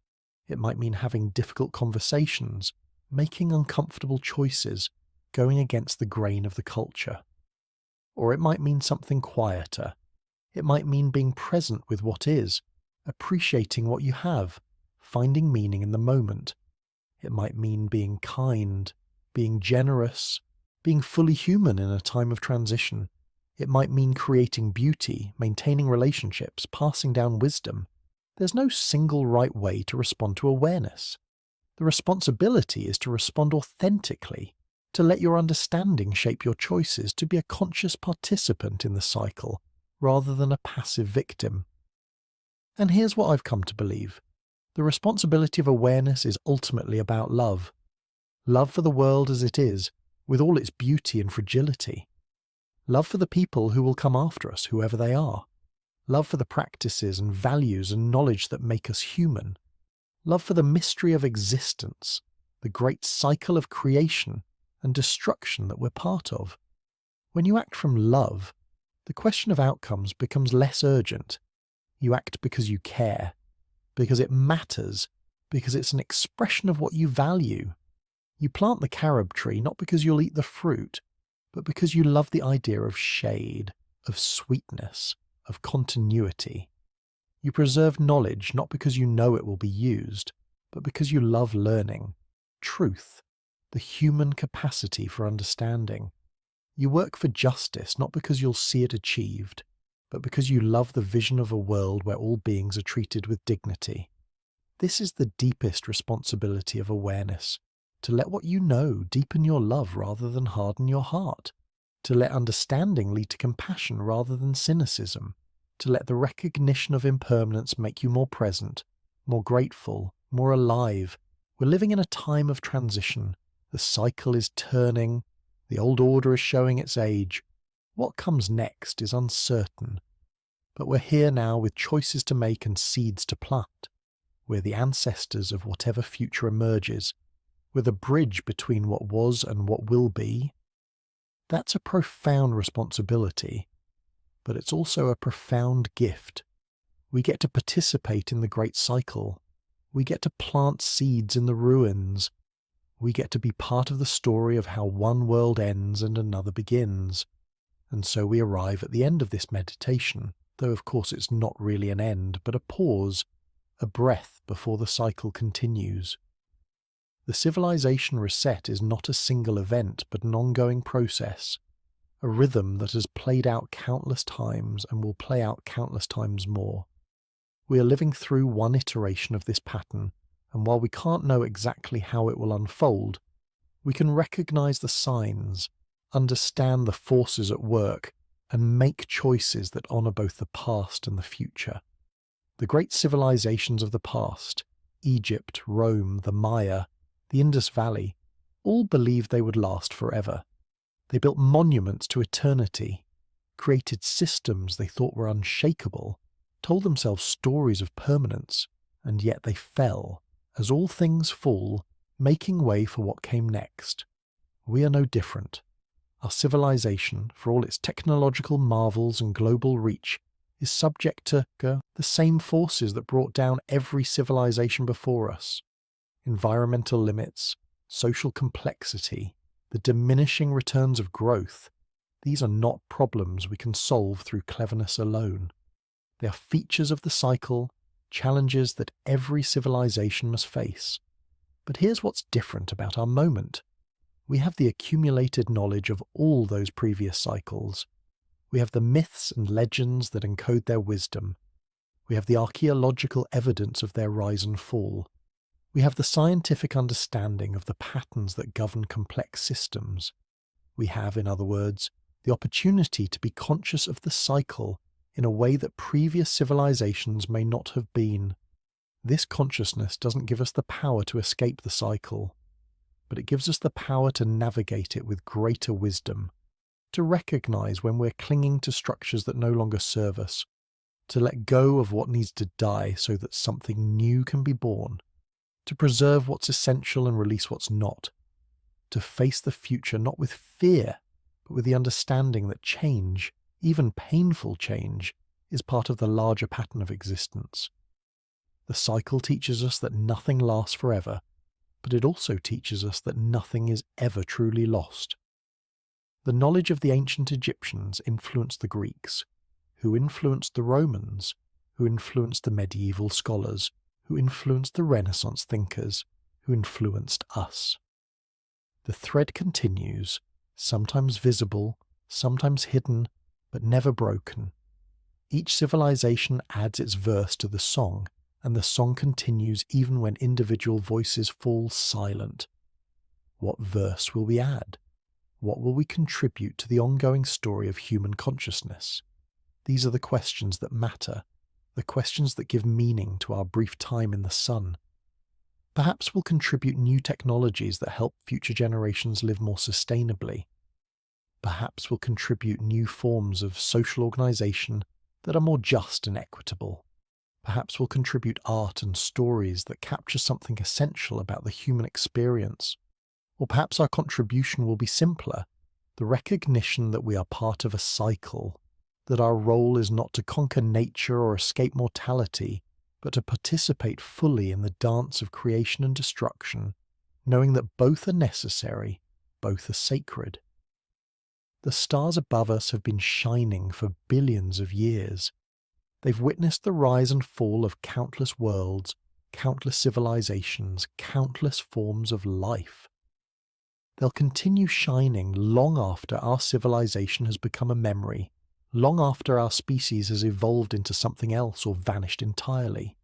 It might mean having difficult conversations, making uncomfortable choices, going against the grain of the culture. Or it might mean something quieter. It might mean being present with what is, appreciating what you have, finding meaning in the moment. It might mean being kind, being generous, being fully human in a time of transition. It might mean creating beauty, maintaining relationships, passing down wisdom. There's no single right way to respond to awareness. The responsibility is to respond authentically, to let your understanding shape your choices, to be a conscious participant in the cycle, rather than a passive victim. And here's what I've come to believe. The responsibility of awareness is ultimately about love. Love for the world as it is, with all its beauty and fragility. Love for the people who will come after us, whoever they are. Love for the practices and values and knowledge that make us human. Love for the mystery of existence, the great cycle of creation and destruction that we're part of. When you act from love, the question of outcomes becomes less urgent. You act because you care, because it matters, because it's an expression of what you value. You plant the carob tree not because you'll eat the fruit, but because you love the idea of shade, of sweetness, of continuity. You preserve knowledge not because you know it will be used, but because you love learning, truth, the human capacity for understanding. You work for justice not because you'll see it achieved, but because you love the vision of a world where all beings are treated with dignity. This is the deepest responsibility of awareness, to let what you know deepen your love rather than harden your heart, to let understanding lead to compassion rather than cynicism, to let the recognition of impermanence make you more present, more grateful, more alive. We're living in a time of transition. The cycle is turning. The old order is showing its age. What comes next is uncertain. But we're here now with choices to make and seeds to plant. We're the ancestors of whatever future emerges. We're the bridge between what was and what will be. That's a profound responsibility, but it's also a profound gift. We get to participate in the great cycle. We get to plant seeds in the ruins. We get to be part of the story of how one world ends and another begins. And so we arrive at the end of this meditation, though of course it's not really an end, but a pause, a breath before the cycle continues. The civilization reset is not a single event, but an ongoing process, a rhythm that has played out countless times and will play out countless times more. We are living through one iteration of this pattern, and while we can't know exactly how it will unfold, we can recognize the signs, understand the forces at work, and make choices that honor both the past and the future. The great civilizations of the past, Egypt, Rome, the Maya, the Indus Valley, all believed they would last forever. They built monuments to eternity, created systems they thought were unshakable, told themselves stories of permanence, and yet they fell, as all things fall, making way for what came next. We are no different. Our civilization, for all its technological marvels and global reach, is subject to the same forces that brought down every civilization before us. Environmental limits, social complexity, the diminishing returns of growth, these are not problems we can solve through cleverness alone. They are features of the cycle, challenges that every civilization must face. But here's what's different about our moment. We have the accumulated knowledge of all those previous cycles. We have the myths and legends that encode their wisdom. We have the archaeological evidence of their rise and fall. We have the scientific understanding of the patterns that govern complex systems. We have, in other words, the opportunity to be conscious of the cycle in a way that previous civilizations may not have been. This consciousness doesn't give us the power to escape the cycle, but it gives us the power to navigate it with greater wisdom, to recognize when we're clinging to structures that no longer serve us, to let go of what needs to die so that something new can be born, to preserve what's essential and release what's not, to face the future not with fear, but with the understanding that change, even painful change, is part of the larger pattern of existence. The cycle teaches us that nothing lasts forever, but it also teaches us that nothing is ever truly lost. The knowledge of the ancient Egyptians influenced the Greeks, who influenced the Romans, who influenced the medieval scholars, who influenced the Renaissance thinkers, who influenced us. The thread continues, sometimes visible, sometimes hidden, but never broken. Each civilization adds its verse to the song, and the song continues even when individual voices fall silent. What verse will we add? What will we contribute to the ongoing story of human consciousness? These are the questions that matter, the questions that give meaning to our brief time in the sun. Perhaps we'll contribute new technologies that help future generations live more sustainably. Perhaps we'll contribute new forms of social organization that are more just and equitable. Perhaps we'll contribute art and stories that capture something essential about the human experience. Or perhaps our contribution will be simpler, the recognition that we are part of a cycle, that our role is not to conquer nature or escape mortality, but to participate fully in the dance of creation and destruction, knowing that both are necessary, both are sacred. The stars above us have been shining for billions of years. They've witnessed the rise and fall of countless worlds, countless civilizations, countless forms of life. They'll continue shining long after our civilization has become a memory, long after our species has evolved into something else or vanished entirely.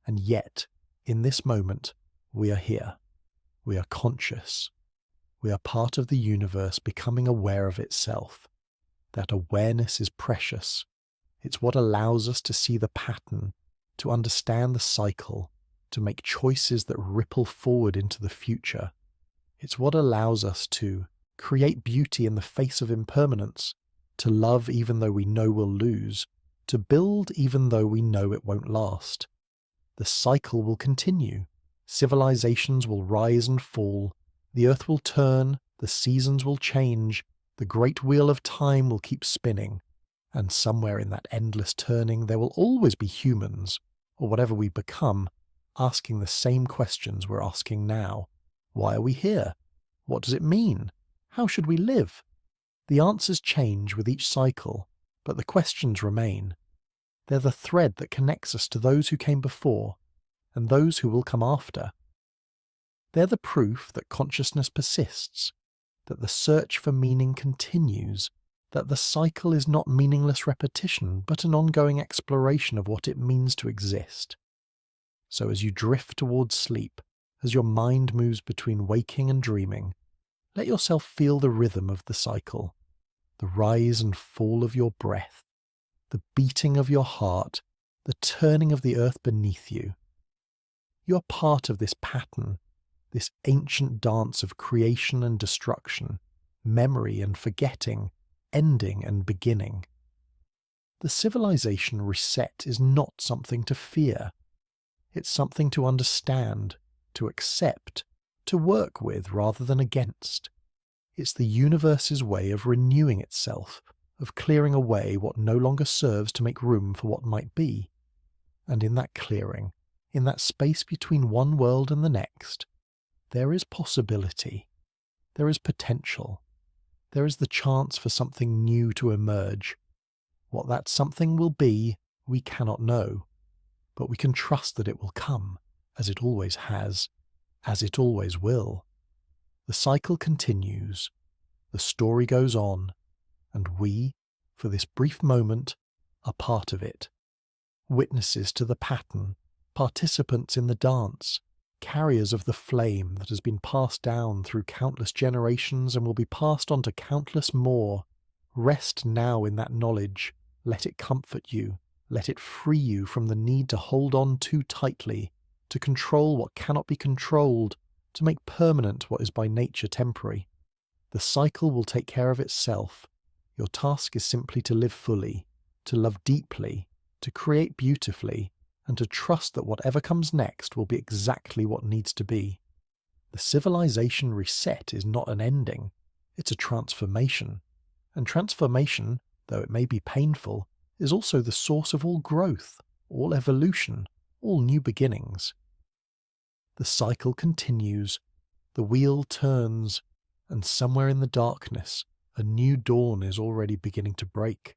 And yet, in this moment, we are here. We are conscious. We are part of the universe becoming aware of itself. That awareness is precious. It's what allows us to see the pattern, to understand the cycle, to make choices that ripple forward into the future. It's what allows us to create beauty in the face of impermanence, to love even though we know we'll lose, to build even though we know it won't last. The cycle will continue. Civilizations will rise and fall. The earth will turn. The seasons will change. The great wheel of time will keep spinning. And somewhere in that endless turning, there will always be humans, or whatever we become, asking the same questions we're asking now. Why are we here? What does it mean? How should we live? The answers change with each cycle, but the questions remain. They're the thread that connects us to those who came before, and those who will come after. They're the proof that consciousness persists, that the search for meaning continues, that the cycle is not meaningless repetition, but an ongoing exploration of what it means to exist. So as you drift towards sleep, as your mind moves between waking and dreaming, let yourself feel the rhythm of the cycle, the rise and fall of your breath, the beating of your heart, the turning of the earth beneath you. You are part of this pattern, this ancient dance of creation and destruction, memory and forgetting, ending and beginning. The civilization reset is not something to fear. It's something to understand, to accept, to work with rather than against. It's the universe's way of renewing itself, of clearing away what no longer serves to make room for what might be. And in that clearing, in that space between one world and the next, there is possibility. there is potential. There is the chance for something new to emerge. What that something will be, we cannot know, but we can trust that it will come, as it always has, as it always will. The cycle continues, the story goes on, and we, for this brief moment, are part of it. Witnesses to the pattern, participants in the dance, carriers of the flame that has been passed down through countless generations and will be passed on to countless more. Rest now in that knowledge. Let it comfort you. Let it free you from the need to hold on too tightly, to control what cannot be controlled, to make permanent what is by nature temporary. The cycle will take care of itself. Your task is simply to live fully, to love deeply, to create beautifully, and to trust that whatever comes next will be exactly what needs to be. The civilization reset is not an ending, it's a transformation. And transformation, though it may be painful, is also the source of all growth, all evolution, all new beginnings. The cycle continues, the wheel turns, and somewhere in the darkness, a new dawn is already beginning to break.